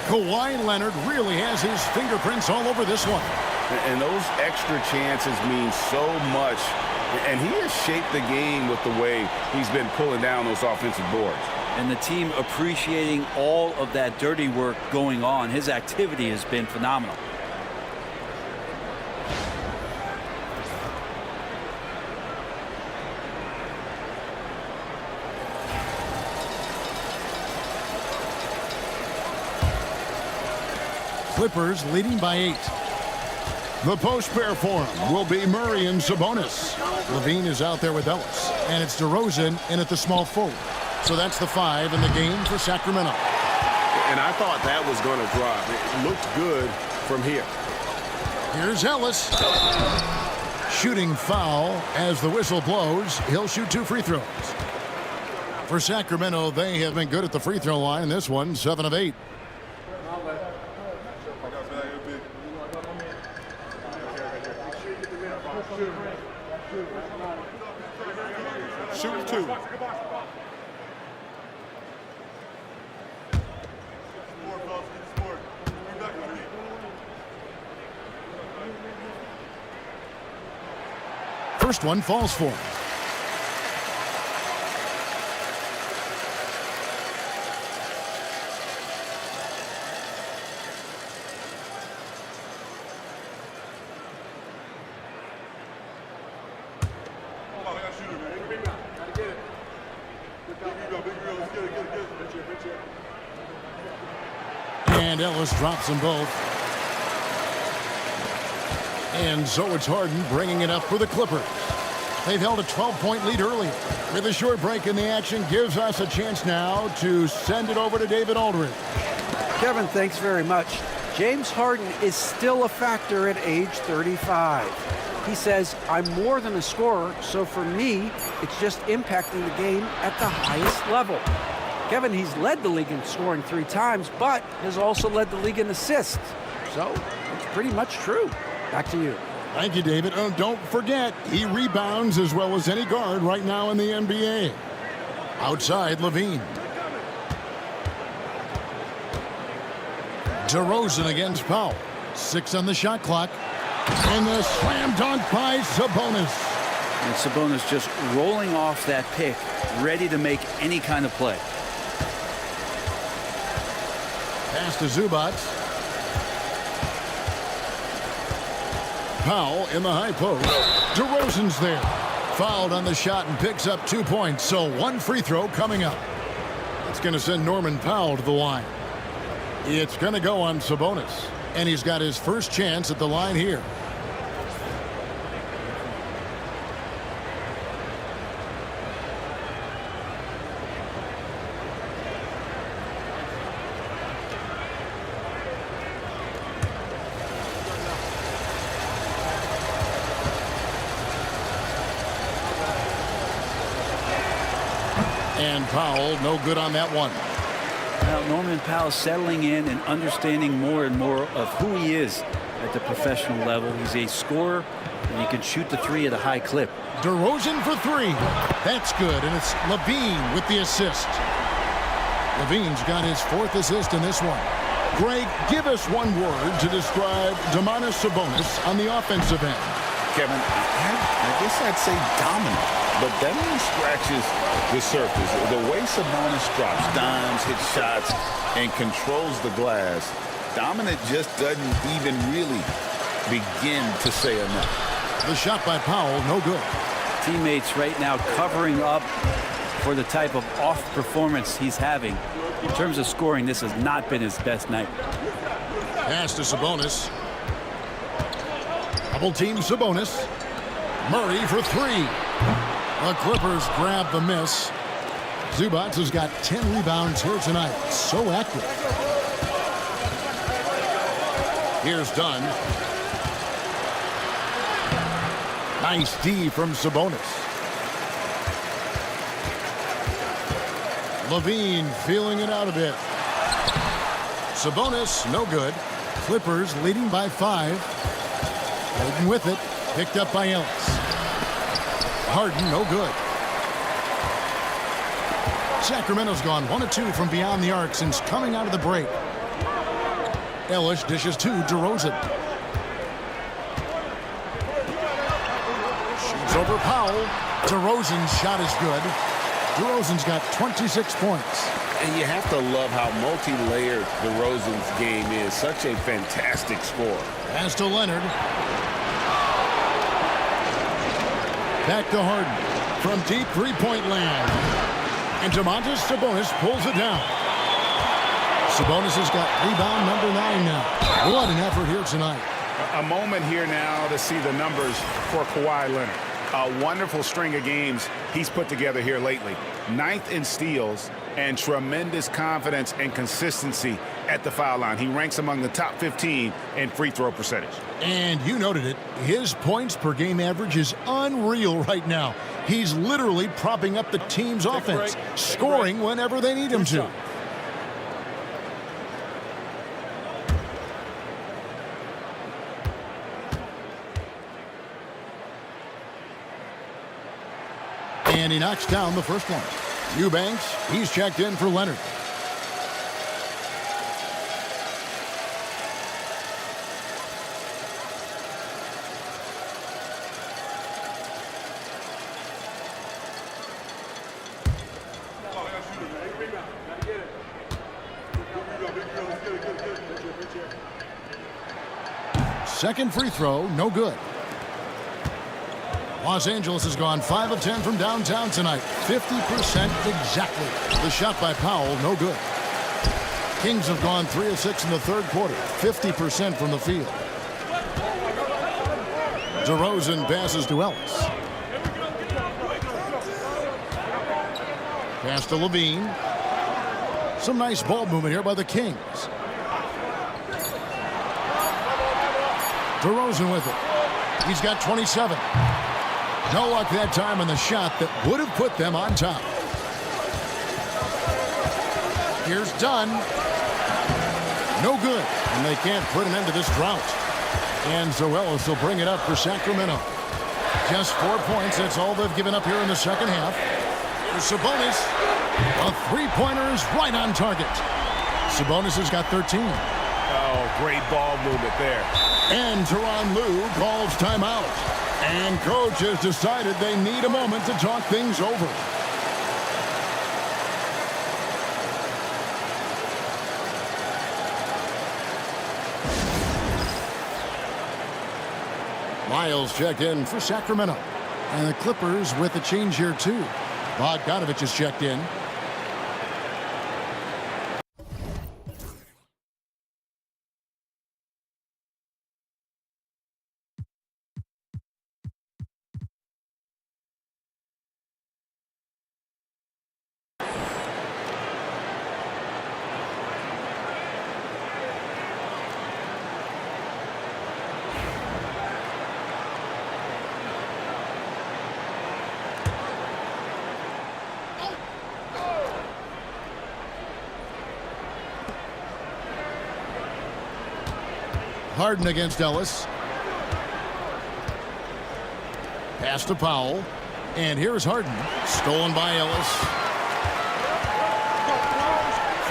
Kawhi Leonard really has his fingerprints all over this one. And those extra chances mean so much. And he has shaped the game with the way he's been pulling down those offensive boards. And the team appreciating all of that dirty work going on. His activity has been phenomenal. Clippers leading by 8. The post pair for him will be Murray and Sabonis. Levine is out there with Ellis. And it's DeRozan in at the small forward. So that's the 5 in the game for Sacramento. And I thought that was going to drop. It looked good from here. Here's Ellis. Shooting foul as the whistle blows. He'll shoot 2 free throws. For Sacramento, they have been good at the free throw line. This one, 7 of 8. Shoot 2. First one falls for him. And Ellis drops them both. And so it's Harden bringing it up for the Clippers. They've held a 12-point lead earlier. With a short break in the action, gives us a chance now to send it over to David Aldridge. Kevin, thanks very much. James Harden is still a factor at age 35. He says, I'm more than a scorer, so for me, it's just impacting the game at the highest level. Kevin, he's led the league in scoring 3 times, but has also led the league in assists. So it's pretty much true. Back to you. Thank you, David. Oh, don't forget, he rebounds as well as any guard right now in the NBA. Outside, Levine. DeRozan against Powell. 6 on the shot clock. And the slam dunk by Sabonis. And Sabonis just rolling off that pick, ready to make any kind of play. Pass to Zubac. Powell in the high post. DeRozan's there. Fouled on the shot and picks up 2 points. So 1 free throw coming up. That's going to send Norman Powell to the line. It's going to go on Sabonis. And he's got his first chance at the line here. And Powell, no good on that one. Now, Norman Powell settling in and understanding more and more of who he is at the professional level. He's a scorer, and he can shoot the 3 at a high clip. DeRozan for 3. That's good, and it's Levine with the assist. Levine's got his 4th assist in this one. Greg, give us one word to describe Domantas Sabonis on the offensive end. Kevin, I guess I'd say dominant. But that only scratches the surface. The way Sabonis drops dimes, hits shots, and controls the glass, dominant just doesn't even really begin to say enough. The shot by Powell, no good. Teammates right now covering up for the type of off performance he's having. In terms of scoring, this has not been his best night. Pass to Sabonis. Double team Sabonis. Murray for 3. The Clippers grab the miss. Zubac has got 10 rebounds here tonight. So active. Here's Dunn. Nice D from Sabonis. Levine feeling it out a bit. Sabonis, no good. Clippers leading by 5. Leading with it. Picked up by Ellis. Harden, no good. Sacramento's gone 1 of 2 from beyond the arc since coming out of the break. Ellis dishes to DeRozan. Shoots over Powell. DeRozan's shot is good. DeRozan's got 26 points. And you have to love how multi-layered DeRozan's game is. Such a fantastic scorer. Pass to Leonard. Back to Harden from deep three-point land. And Domantas Sabonis pulls it down. Sabonis has got rebound number 9 now. What an effort here tonight. A moment here now to see the numbers for Kawhi Leonard. A wonderful string of games he's put together here lately. 9th in steals and tremendous confidence and consistency at the foul line. He ranks among the top 15 in free throw percentage. And you noted it. His points per game average is unreal right now. He's literally propping up the team's offense, scoring whenever they need him to. And he knocks down the first one. Eubanks, he's checked in for Leonard. Second free throw, no good. Los Angeles has gone 5 of 10 from downtown tonight. 50% exactly. The shot by Powell, no good. Kings have gone 3 of 6 in the third quarter. 50% from the field. DeRozan passes to Ellis. Pass to Levine. Some nice ball movement here by the Kings. DeRozan with it. He's got 27. No luck that time on the shot that would have put them on top. Here's Dunn. No good. And they can't put an end to this drought. And so Ellis will bring it up for Sacramento. Just 4 points. That's all they've given up here in the second half. For Sabonis, a three-pointer is right on target. Sabonis has got 13. Oh, great ball movement there. And Tyronn Lue calls timeout. And coach has decided they need a moment to talk things over. Miles checked in for Sacramento. And the Clippers with a change here too. Bogdanovich is checked in. Harden against Ellis. Pass to Powell. And here's Harden. Stolen by Ellis.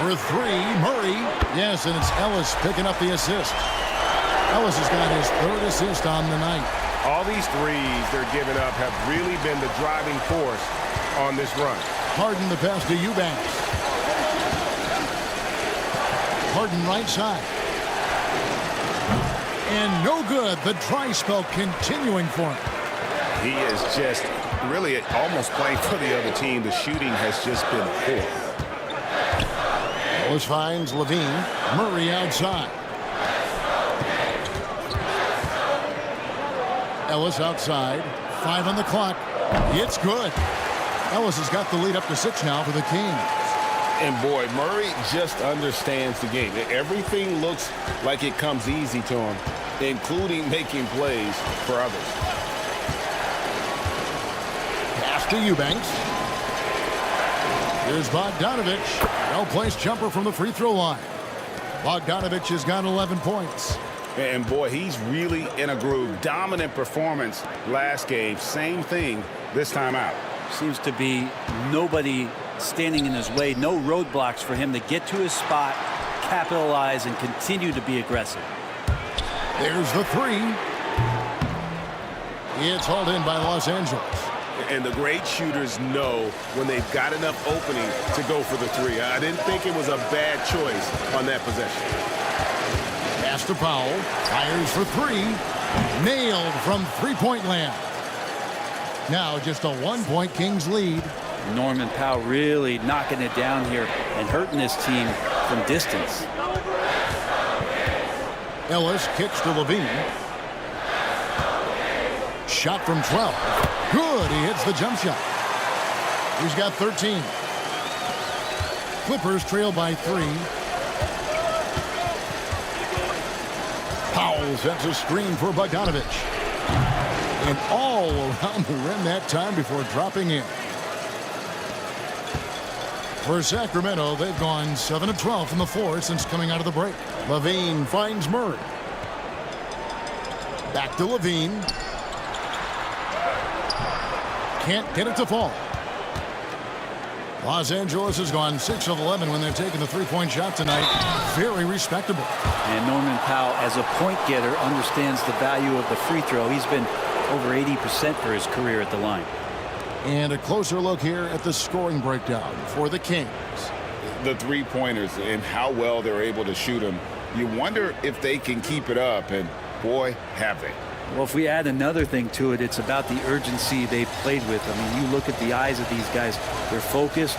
For three, Murray. Yes, and it's Ellis picking up the assist. Ellis has got his third assist on the night. All these threes they're giving up have really been the driving force on this run. Harden the pass to Eubanks. Harden right side. And no good. The dry spell continuing for him. He is just really almost playing for the other team. The shooting has just been poor. Ellis finds Levine. Murray outside. Ellis outside. 5 on the clock. It's good. Ellis has got the lead up to 6 now for the Kings. And boy, Murray just understands the game. Everything looks like it comes easy to him, including making plays for others. Pass to Eubanks. Here's Bogdanovich. Well-placed jumper from the free throw line. Bogdanovich has got 11 points. And boy, he's really in a groove. Dominant performance last game. Same thing this time out. Seems to be nobody standing in his way. No roadblocks for him to get to his spot, capitalize, and continue to be aggressive. There's the three. It's hauled in by Los Angeles. And the great shooters know when they've got enough opening to go for the three. I didn't think it was a bad choice on that possession. Pass to Powell. Fires for three. Nailed from three-point land. Now just a 1-point Kings lead. Norman Powell really knocking it down here and hurting this team from distance. Ellis kicks to Levine. Shot from 12. Good. He hits the jump shot. He's got 13. Clippers trail by 3. Powell sets a screen for Bogdanovich. And all around the rim that time before dropping in. For Sacramento, they've gone 7 of 12 from the floor since coming out of the break. Levine finds Murray. Back to Levine. Can't get it to fall. Los Angeles has gone 6 of 11 when they're taking the three-point shot tonight. Very respectable. And Norman Powell, as a point getter, understands the value of the free throw. He's been over 80% for his career at the line. And a closer look here at the scoring breakdown for the Kings. The three-pointers and how well they're able to shoot them. You wonder if they can keep it up, and boy, have they. Well, if we add another thing to it, it's about the urgency they played with. I mean, you look at the eyes of these guys. They're focused,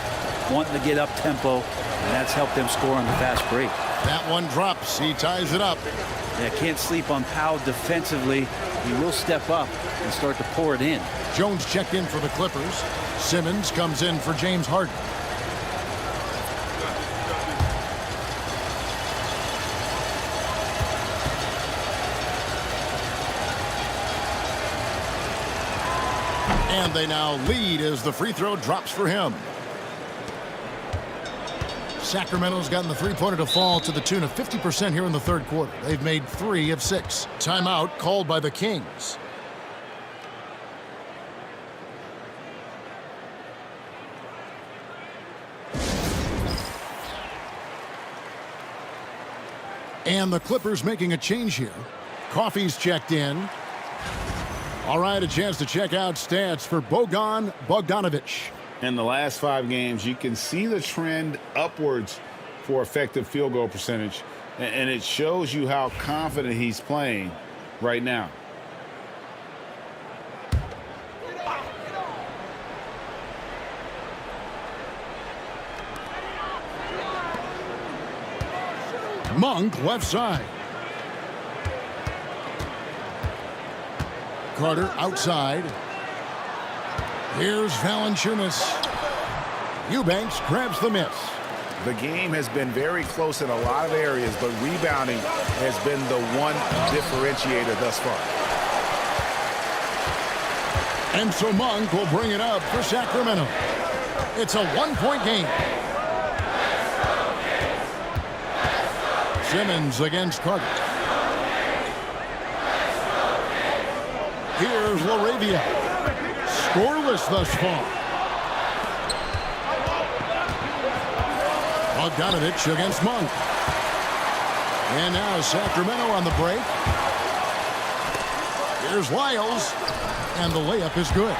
wanting to get up tempo, and that's helped them score on the fast break. That one drops. He ties it up. Yeah, can't sleep on Powell defensively. He will step up and start to pour it in. Jones checked in for the Clippers. Simmons comes in for James Harden. And they now lead as the free throw drops for him. Sacramento's gotten the three-pointer to fall to the tune of 50% here in the third quarter. They've made 3 of 6. Timeout called by the Kings. And the Clippers making a change here. Coffey's checked in. All right, a chance to check out stats for Bojan Bogdanovic. In the last 5 games, you can see the trend upwards for effective field goal percentage, and it shows you how confident he's playing right now. Monk left side. Carter outside. Here's Valanciunas. Eubanks grabs the miss. The game has been very close in a lot of areas, but rebounding has been the one differentiator thus far. And so Monk will bring it up for Sacramento. It's a 1-point game. Simmons against Carter. Here's LaRavia. Scoreless thus far. Bogdanovic against Monk. And now Sacramento on the break. Here's Lyles. And the layup is good.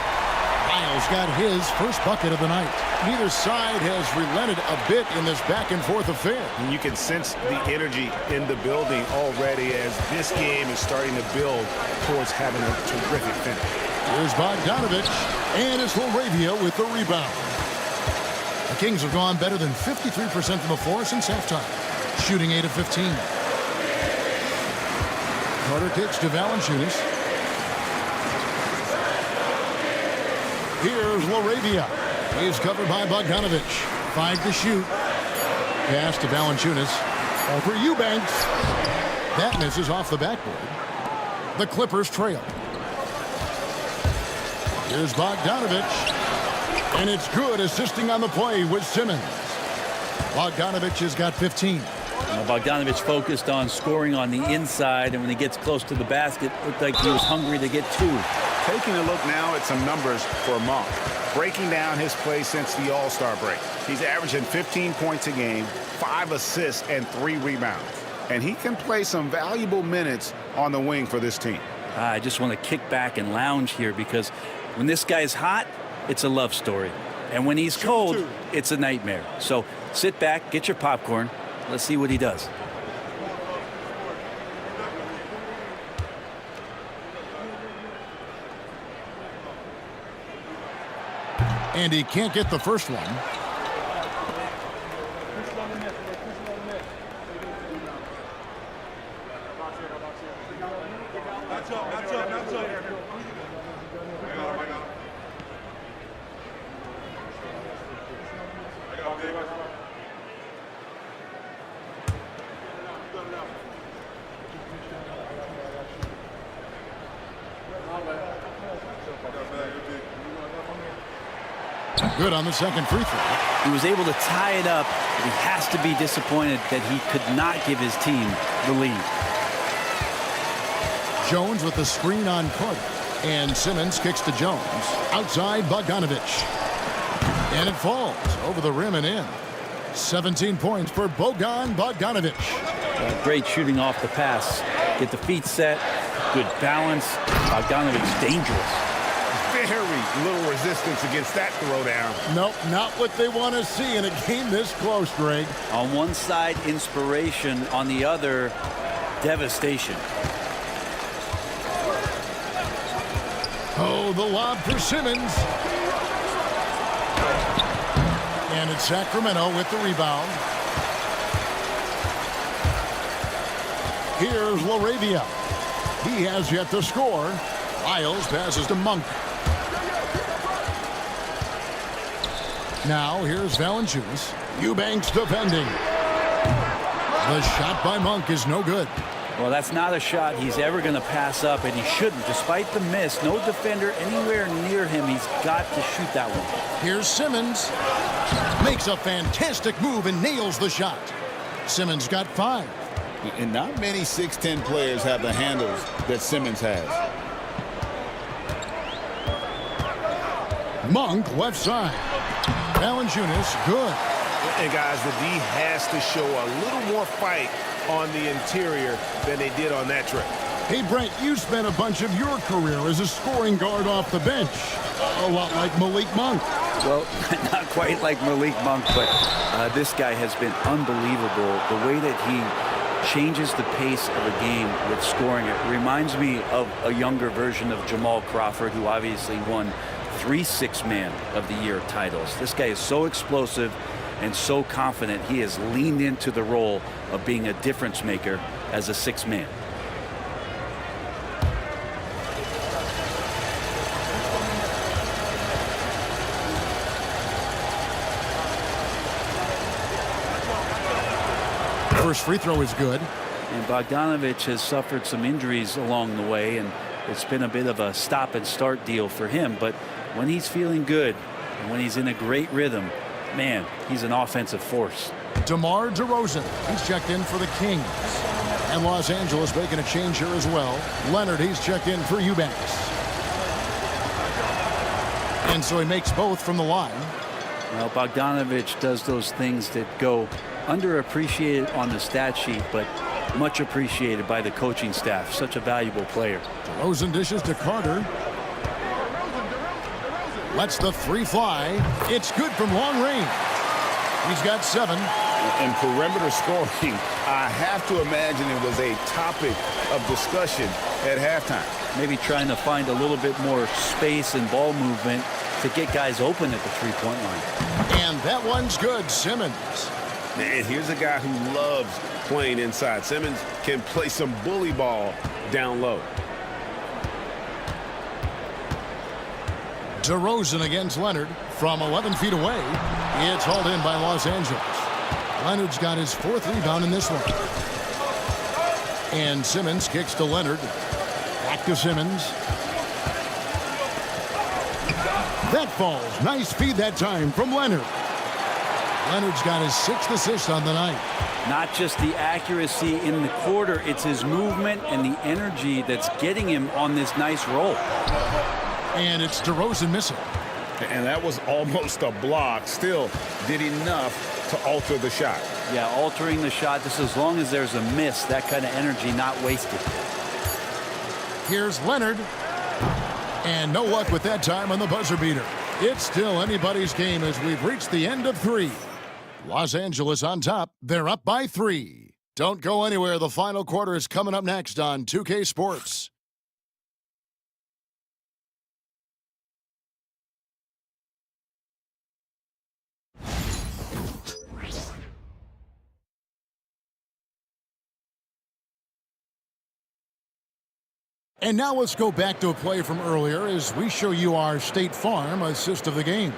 Lyles got his first bucket of the night. Neither side has relented a bit in this back-and-forth affair. And you can sense the energy in the building already as this game is starting to build towards having a terrific finish. Here's Bogdanovic, and it's LaRavia with the rebound. The Kings have gone better than 53% from the floor since halftime, shooting 8 of 15. Carter kicks to Valanciunas. Here's LaRavia. He's covered by Bogdanovic. 5 to shoot. Pass to Valanciunas. Over Eubanks. That misses off the backboard. The Clippers trail. Here's Bogdanovic. And it's good, assisting on the play with Simmons. Bogdanovic has got 15. Bogdanovic focused on scoring on the inside, and when he gets close to the basket, looked like he was hungry to get 2. Taking a look now at some numbers for Monk. Breaking down his play since the All-Star break. He's averaging 15 points a game, 5 assists, and 3 rebounds. And he can play some valuable minutes on the wing for this team. I just want to kick back and lounge here because when this guy's hot, it's a love story. And when he's cold, it's a nightmare. So sit back, get your popcorn. Let's see what he does. And he can't get the first one. Good on the second free throw. He was able to tie it up, but he has to be disappointed that he could not give his team the lead. Jones with the screen on Carter. And Simmons kicks to Jones. Outside Bogdanovic. And it falls over the rim and in. 17 points for Bojan Bogdanovic. Great shooting off the pass. Get the feet set. Good balance. Bogdanovic's dangerous. Very little resistance against that throwdown. Nope, not what they want to see in a game this close, Greg. On one side, inspiration. On the other, devastation. Oh, the lob for Simmons. And it's Sacramento with the rebound. Here's LaRavia. He has yet to score. Lyles passes to Monk. Now here's Valanciunas. Eubanks defending. The shot by Monk is no good. Well, that's not a shot he's ever going to pass up, and he shouldn't. Despite the miss, no defender anywhere near him. He's got to shoot that one. Here's Simmons. Makes a fantastic move and nails the shot. Simmons got 5. And not many 6'10 players have the handles that Simmons has. Monk left side. Valanciunas good. And guys, the D has to show a little more fight on the interior than they did on that trip. Hey, Brent, you spent a bunch of your career as a scoring guard off the bench. A lot like Malik Monk. Well, not quite like Malik Monk, but this guy has been unbelievable. The way that he changes the pace of a game with scoring. It reminds me of a younger version of Jamal Crawford, who obviously won 3 Six-Man of the Year titles. This guy is so explosive and so confident. He has leaned into the role of being a difference maker as a 6-man. First free throw is good. And Bogdanovich has suffered some injuries along the way, and it's been a bit of a stop and start deal for him. But when he's feeling good and when he's in a great rhythm, man, he's an offensive force. DeMar DeRozan, he's checked in for the Kings. And Los Angeles making a change here as well. Leonard, he's checked in for Eubanks. And so he makes both from the line. Well, Bogdanovich does those things that go underappreciated on the stat sheet, but much appreciated by the coaching staff. Such a valuable player. DeRozan dishes to Carter. Lets the 3 fly. It's good from long range. He's got 7. And perimeter scoring, I have to imagine it was a topic of discussion at halftime. Maybe trying to find a little bit more space and ball movement to get guys open at the 3-point line. And that one's good. Simmons. And here's a guy who loves playing inside. Simmons can play some bully ball down low. DeRozan against Leonard from 11 feet away. It's hauled in by Los Angeles. Leonard's got his 4th rebound in this one. And Simmons kicks to Leonard. Back to Simmons. That falls. Nice feed that time from Leonard. Leonard's got his 6th assist on the night. Not just the accuracy in the quarter, it's his movement and the energy that's getting him on this nice roll. And it's DeRozan missing. And that was almost a block. Still did enough to alter the shot. Yeah, altering the shot, just as long as there's a miss, that kind of energy not wasted. Here's Leonard. And no luck with that time on the buzzer beater. It's still anybody's game as we've reached the end of 3. Los Angeles on top. They're up by 3. Don't go anywhere. The final quarter is coming up next on 2K Sports. And now let's go back to a play from earlier as we show you our State Farm assist of the game.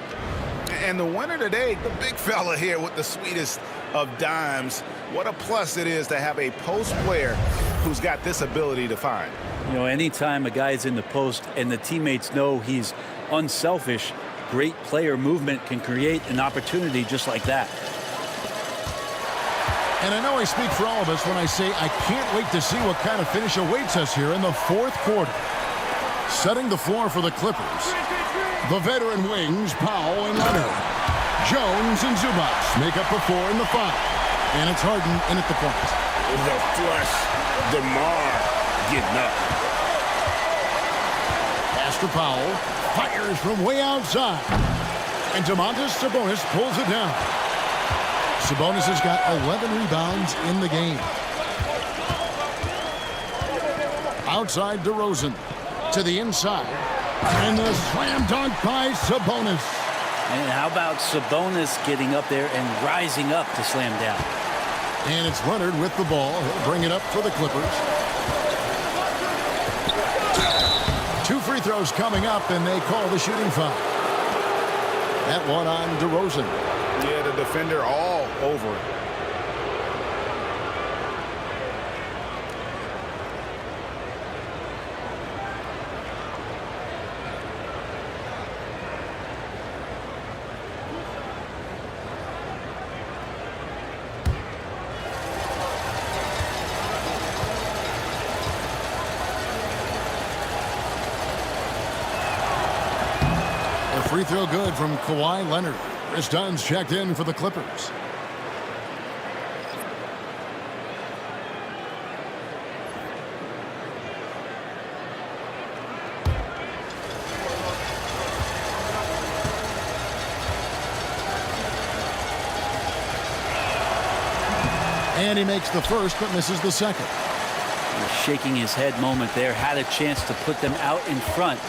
And the winner today, the big fella here with the sweetest of dimes. What a plus it is to have a post player who's got this ability to find. You know, anytime a guy's in the post and the teammates know he's unselfish, great player movement can create an opportunity just like that. And I know I speak for all of us when I say I can't wait to see what kind of finish awaits us here in the 4th quarter. Setting the floor for the Clippers, the veteran wings, Powell and Leonard. Jones and Zubac make up the 4 and the 5. And it's Harden in at the point. The flush, DeMar getting up. Pass to Powell, fires from way outside. And Domantas Sabonis pulls it down. Sabonis has got 11 rebounds in the game. Outside DeRozan to the inside. And the slam dunk by Sabonis. And how about Sabonis getting up there and rising up to slam down? And it's Leonard with the ball. He'll bring it up for the Clippers. 2 free throws coming up, and they call the shooting foul. That one on DeRozan. Yeah, the defender all over it. Free throw good from Kawhi Leonard. Chris Dunn's checked in for the Clippers. And he makes the first but misses the second. Shaking his head moment there. Had a chance to put them out in front,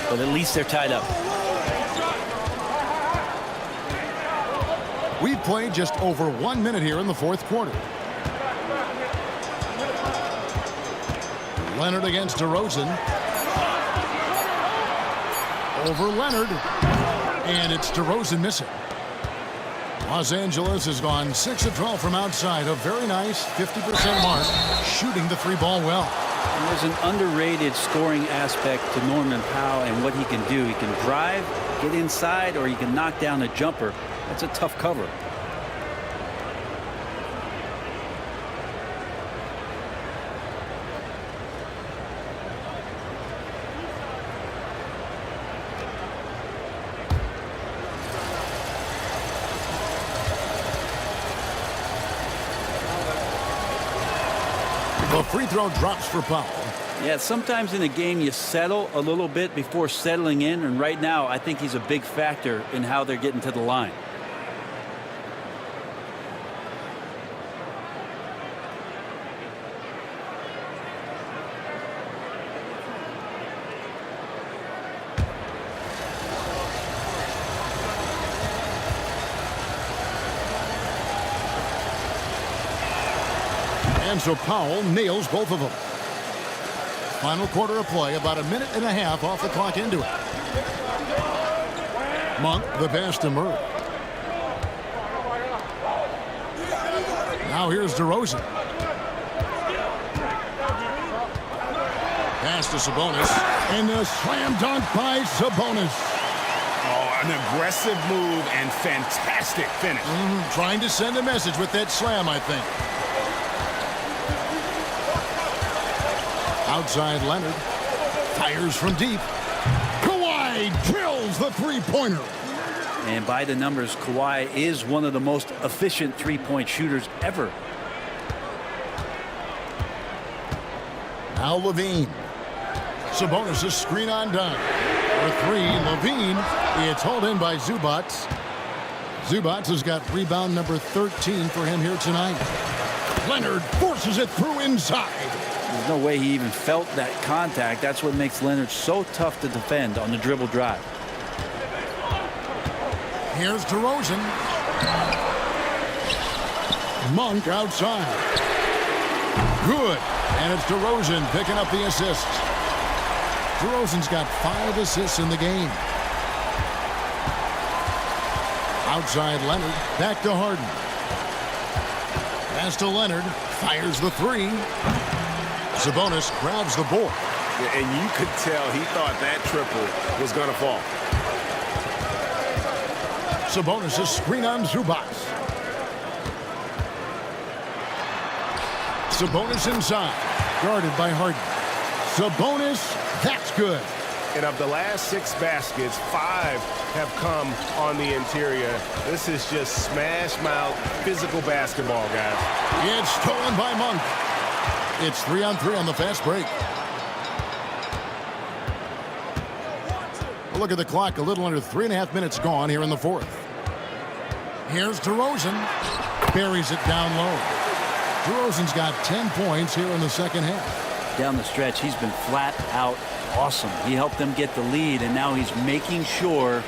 but at least they're tied up. We've played just over 1 minute here in the fourth quarter. Leonard against DeRozan. Over Leonard. And it's DeRozan missing. Los Angeles has gone 6 of 12 from outside. A very nice 50% mark. Shooting the 3-ball well. And there's an underrated scoring aspect to Norman Powell and what he can do. He can drive, get inside, or he can knock down a jumper. That's a tough cover. The free throw drops for Powell. Yeah, sometimes in a game you settle a little bit before settling in, and right now I think he's a big factor in how they're getting to the line. And so Powell nails both of them. Final quarter of play, about a minute and a half off the clock into it. Monk, the pass to Murray. Now here's DeRozan. Pass to Sabonis. And the slam dunk by Sabonis. Oh, an aggressive move and fantastic finish. Trying to send a message with that slam, I think. Outside Leonard. Fires from deep. Kawhi drills the three-pointer. And by the numbers, Kawhi is one of the most efficient three-point shooters ever. Now Levine. Sabonis' screen on down. For three, Levine. It's hauled in by Zubac. Zubac has got rebound number 13 for him here tonight. Leonard forces it through inside. There's no way he even felt that contact. That's what makes Leonard so tough to defend on the dribble drive. Here's DeRozan. Monk outside. Good. And it's DeRozan picking up the assist. DeRozan's got 5 assists in the game. Outside Leonard. Back to Harden. Pass to Leonard. Fires the three. Sabonis grabs the board. Yeah, and you could tell he thought that triple was going to fall. Sabonis' screen on Zubac. Sabonis inside. Guarded by Harden. Sabonis, that's good. And of the last 6 baskets, 5 have come on the interior. This is just smash-mouth physical basketball, guys. It's stolen by Monk. It's 3-on-3 on the fast break. Look at the clock. A little under 3.5 minutes gone here in the fourth. Here's DeRozan. Buries it down low. DeRozan's got 10 points here in the second half. Down the stretch, he's been flat out awesome. He helped them get the lead, and now he's making sure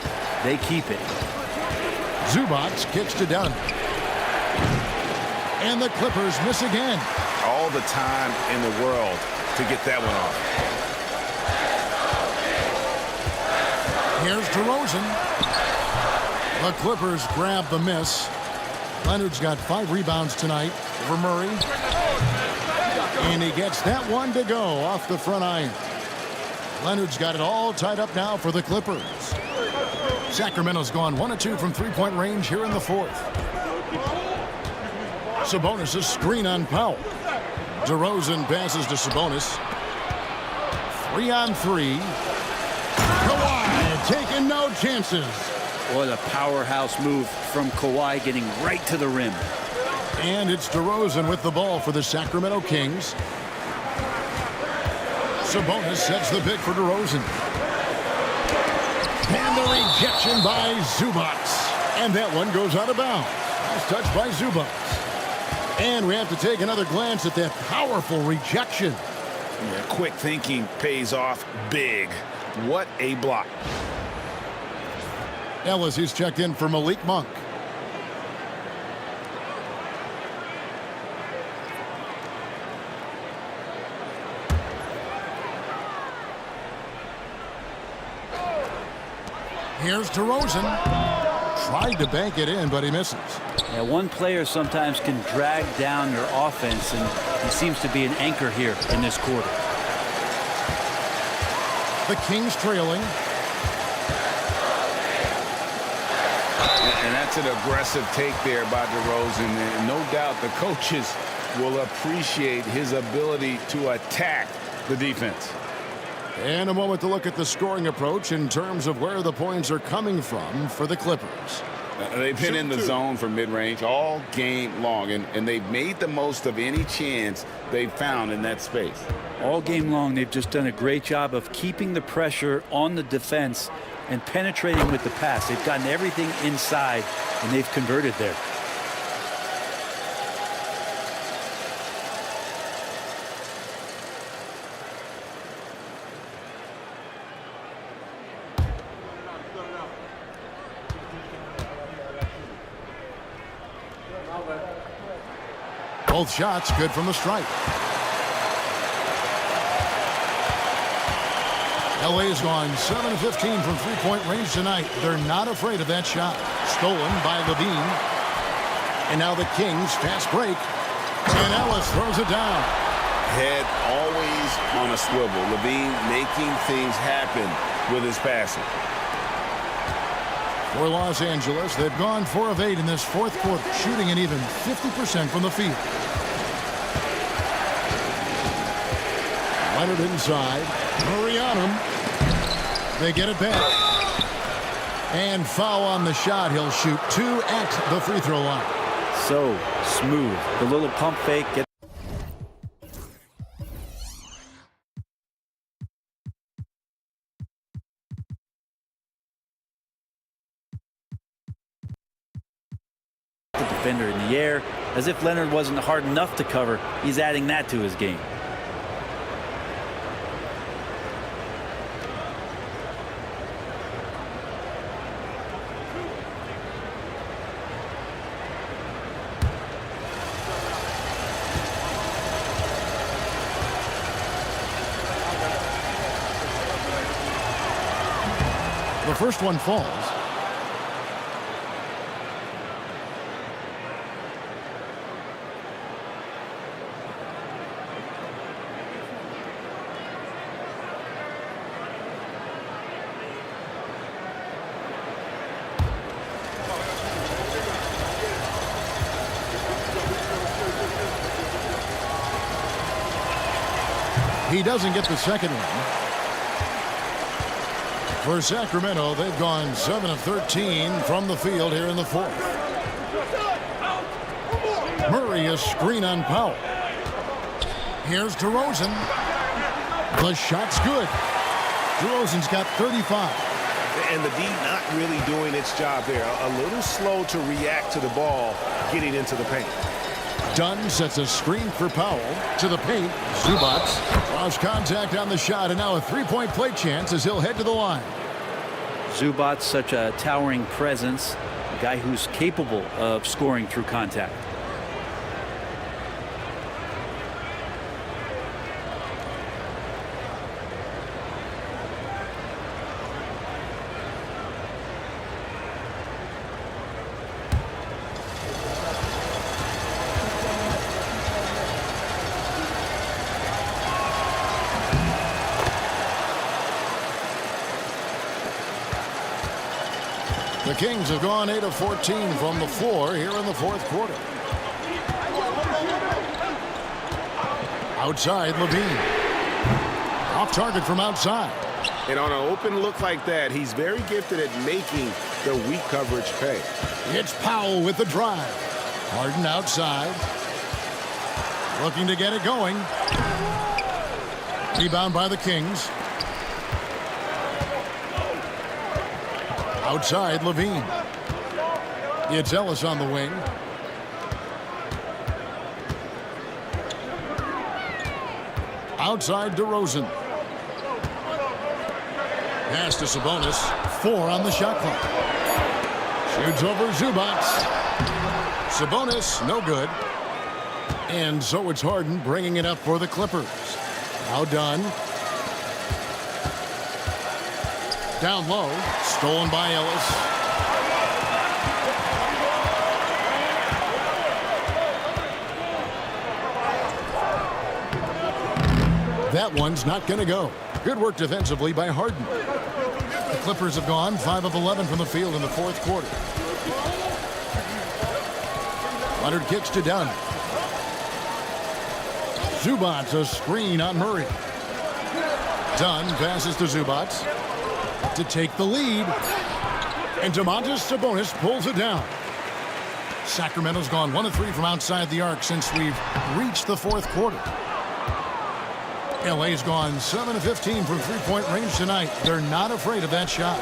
they keep it. Zubac kicks to Dunn. And the Clippers miss again. All the time in the world to get that one off. Here's DeRozan. The Clippers grab the miss. Leonard's got 5 rebounds tonight over Murray. And he gets that one to go off the front iron. Leonard's got it all tied up now for the Clippers. Sacramento's gone 1 of 2 from three-point range here in the fourth. Sabonis' a screen on Powell. DeRozan passes to Sabonis. 3 on 3. Kawhi taking no chances. What a powerhouse move from Kawhi, getting right to the rim. And it's DeRozan with the ball for the Sacramento Kings. Sabonis sets the pick for DeRozan. And the rejection by Zubac. And that one goes out of bounds. Nice touch by Zubac. And we have to take another glance at that powerful rejection. Yeah, quick thinking pays off big. What a block. Ellis, he's checked in for Malik Monk. Here's DeRozan. Tried to bank it in, but he misses. Yeah, one player sometimes can drag down your offense, and he seems to be an anchor here in this quarter. The Kings trailing. And that's an aggressive take there by DeRozan. And no doubt the coaches will appreciate his ability to attack the defense. And a moment to look at the scoring approach in terms of where the points are coming from for the Clippers. They've been in the zone for mid-range all game long, and they've made the most of any chance they've found in that space. All game long, they've just done a great job of keeping the pressure on the defense and penetrating with the pass. They've gotten everything inside, and they've converted there. Both shots good from the stripe. LA's gone 7 of 15 from three-point range tonight. They're not afraid of that shot. Stolen by Levine. And now the Kings fast break. And Ellis throws it down. Head always on a swivel. Levine making things happen with his passing. For Los Angeles, they've gone 4 of 8 in this fourth quarter, shooting an even 50% from the field. Leonard inside. Murray on him. They get it back. And foul on the shot. He'll shoot 2 at the free throw line. So smooth. The little pump fake. The defender in the air. As if Leonard wasn't hard enough to cover, he's adding that to his game. The first one falls. He doesn't get the second one. For Sacramento, they've gone 7 of 13 from the field here in the fourth. Murray, a screen on Powell. Here's DeRozan. The shot's good. DeRozan's got 35. And the D not really doing its job there. A little slow to react to the ball getting into the paint. Dunn sets a screen for Powell. To the paint. Zubac draws contact on the shot, and now a three-point play chance as he'll head to the line. Zubac, such a towering presence, a guy who's capable of scoring through contact. The Kings have gone 8 of 14 from the floor here in the fourth quarter. Outside, Levine. Off target from outside. And on an open look like that, he's very gifted at making the weak coverage pay. It's Powell with the drive. Harden outside. Looking to get it going. Rebound by the Kings. Outside, Levine. It's Ellis on the wing. Outside, DeRozan. Pass to Sabonis. 4 on the shot clock. Shoots over Zubac. Sabonis, no good. And so it's Harden bringing it up for the Clippers. Now Dunn. Down low. Stolen by Ellis. That one's not going to go. Good work defensively by Harden. The Clippers have gone 5 of 11 from the field in the fourth quarter. Leonard kicks to Dunn. Zubac a screen on Murray. Dunn passes to Zubac to take the lead. And Domantas Sabonis pulls it down. Sacramento's gone 1 of 3 from outside the arc since we've reached the fourth quarter. LA's gone 7 of 15 from three-point range tonight. They're not afraid of that shot.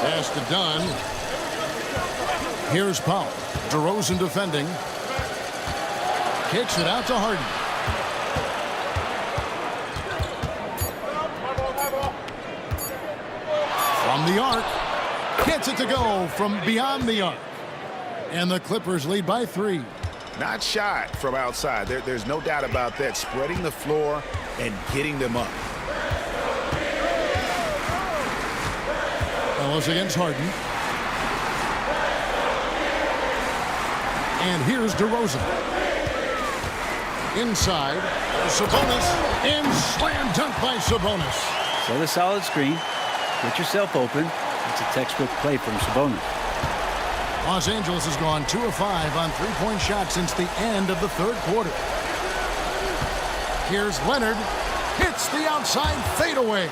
Pass to Dunn. Here's Powell. DeRozan defending. Kicks it out to Harden. From the arc. Gets it to go from beyond the arc. And the Clippers lead by 3. Not shot from outside. There's no doubt about that. Spreading the floor and getting them up. Ellis against Harden. And here's DeRozan. Inside. Sabonis. And slam dunk by Sabonis. Set a solid screen. Get yourself open. It's a textbook play from Sabonis. Los Angeles has gone 2 of 5 on three-point shots since the end of the third quarter. Here's Leonard. Hits the outside fadeaway.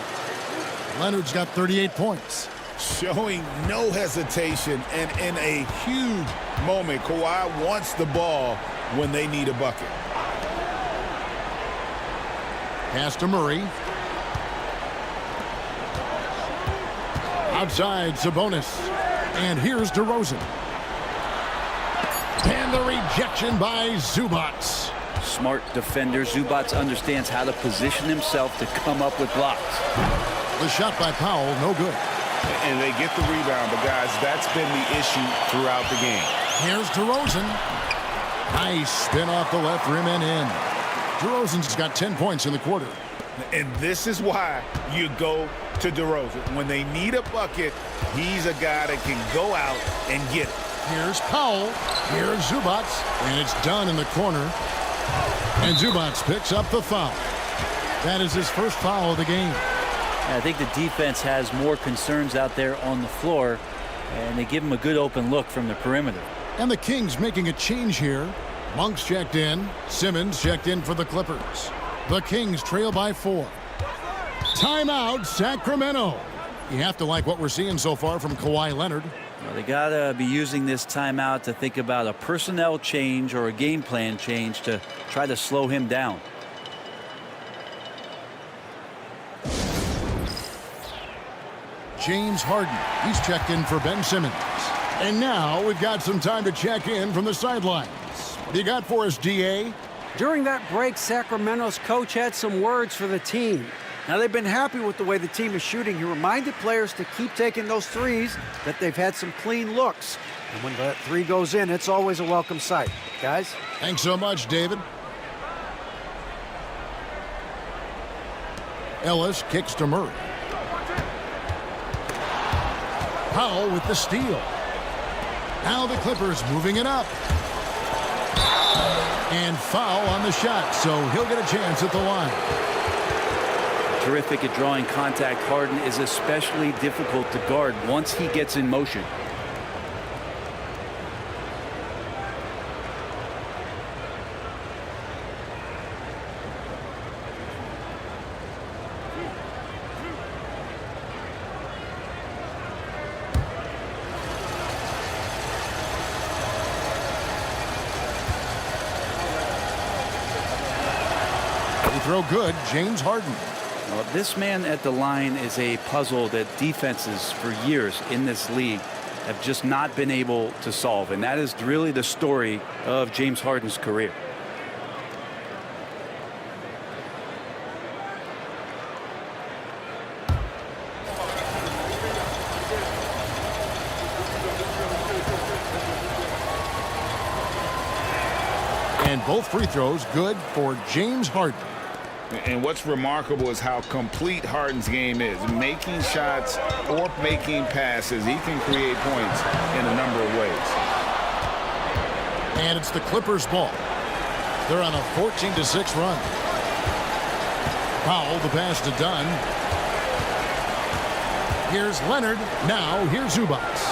Leonard's got 38 points. Showing no hesitation, and in a huge moment, Kawhi wants the ball when they need a bucket. Pass to Murray. Outside, Sabonis. And here's DeRozan. And the rejection by Zubac. Smart defender. Zubac understands how to position himself to come up with blocks. The shot by Powell, no good. And they get the rebound, but guys, that's been the issue throughout the game. Here's DeRozan. Nice spin off the left rim and in. DeRozan's got 10 points in the quarter. And this is why you go to DeRozan. When they need a bucket, he's a guy that can go out and get it. Here's Powell. Here's Zubac. And it's done in the corner. And Zubac picks up the foul. That is his first foul of the game. I think the defense has more concerns out there on the floor, and they give him a good open look from the perimeter. And the Kings making a change here. Monk's checked in. Simmons checked in for the Clippers. The Kings trail by 4. Timeout, Sacramento. You have to like what we're seeing so far from Kawhi Leonard. Well, they got to be using this timeout to think about a personnel change or a game plan change to try to slow him down. James Harden. He's checked in for Ben Simmons. And now we've got some time to check in from the sidelines. What do you got for us, DA? During that break, Sacramento's coach had some words for the team. Now, they've been happy with the way the team is shooting. He reminded players to keep taking those threes, that they've had some clean looks. And when that three goes in, it's always a welcome sight. Guys? Thanks so much, David. Ellis kicks to Murray. Powell with the steal. Now the Clippers moving it up. And foul on the shot, so he'll get a chance at the line. Terrific at drawing contact. Harden is especially difficult to guard once he gets in motion. Throw good, James Harden. Well, this man at the line is a puzzle that defenses for years in this league have just not been able to solve. And that is really the story of James Harden's career. And both free throws good for James Harden. And what's remarkable is how complete Harden's game is. Making shots or making passes, he can create points in a number of ways. And it's the Clippers' ball. They're on a 14-6 run. Powell, the pass to Dunn. Here's Leonard. Now here's Zubats.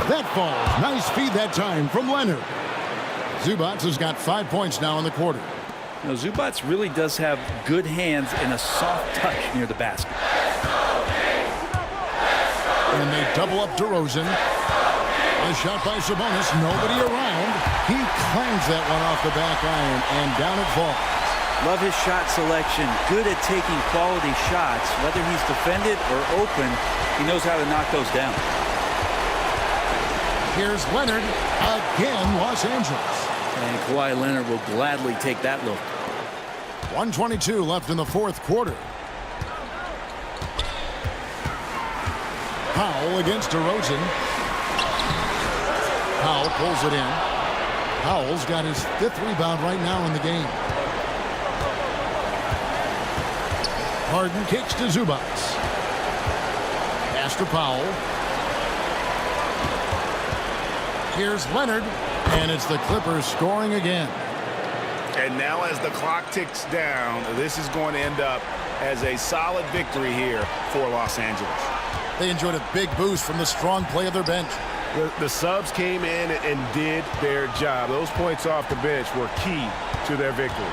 That falls. Nice feed that time from Leonard. Zubats has got 5 points now in the quarter. You know, Zubats really does have good hands and a soft touch near the basket. And they double up DeRozan. A shot by Sabonis. Nobody around. He clangs that one off the back iron, and down it falls. Love his shot selection. Good at taking quality shots. Whether he's defended or open, he knows how to knock those down. Here's Leonard. Again, Los Angeles. And Kawhi Leonard will gladly take that look. 1:22 left in the fourth quarter. Powell against DeRozan. Powell pulls it in. Powell's got his 5th rebound right now in the game. Harden kicks to Zubats. Pass to Powell. Here's Leonard. And it's the Clippers scoring again. And now as the clock ticks down, this is going to end up as a solid victory here for Los Angeles. They enjoyed a big boost from the strong play of their bench. The subs came in and did their job. Those points off the bench were key to their victory.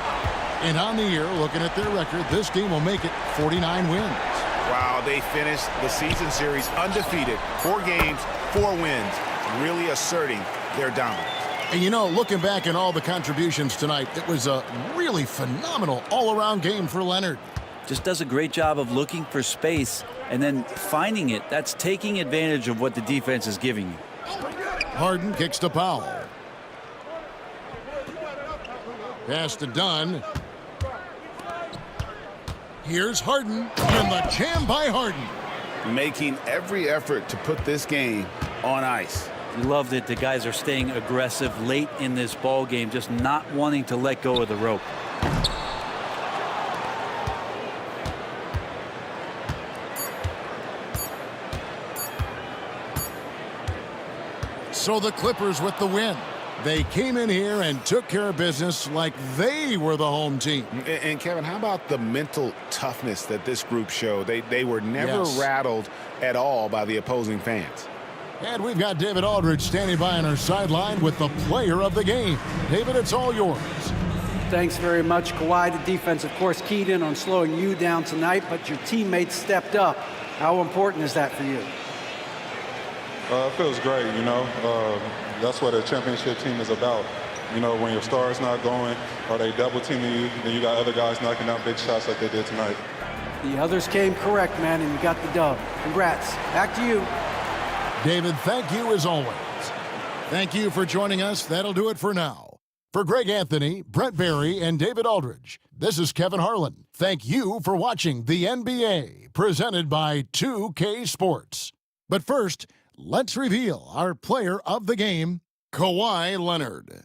And on the year, looking at their record, this team will make it 49 wins. Wow, they finished the season series undefeated. 4 games, 4 wins, really asserting their dominance. And you know, looking back at all the contributions tonight, it was a really phenomenal all-around game for Leonard. Just does a great job of looking for space and then finding it. That's taking advantage of what the defense is giving you. Harden kicks to Powell. Pass to Dunn. Here's Harden, and the jam by Harden. Making every effort to put this game on ice. Love that the guys are staying aggressive late in this ball game, just not wanting to let go of the rope. So the Clippers with the win. They came in here and took care of business like they were the home team. And Kevin, how about the mental toughness that this group showed? They were never rattled at all by the opposing fans. And we've got David Aldridge standing by on our sideline with the player of the game. David, it's all yours. Thanks very much, Kawhi. The defense, of course, keyed in on slowing you down tonight, but your teammates stepped up. How important is that for you? It feels great, you know. That's what a championship team is about. You know, when your star is not going or they double teaming you, then you got other guys knocking down big shots like they did tonight. The others came correct, man, and you got the dub. Congrats. Back to you. David, thank you as always. Thank you for joining us. That'll do it for now. For Greg Anthony, Brent Barry, and David Aldridge, this is Kevin Harlan. Thank you for watching the NBA, presented by 2K Sports. But first, let's reveal our player of the game, Kawhi Leonard.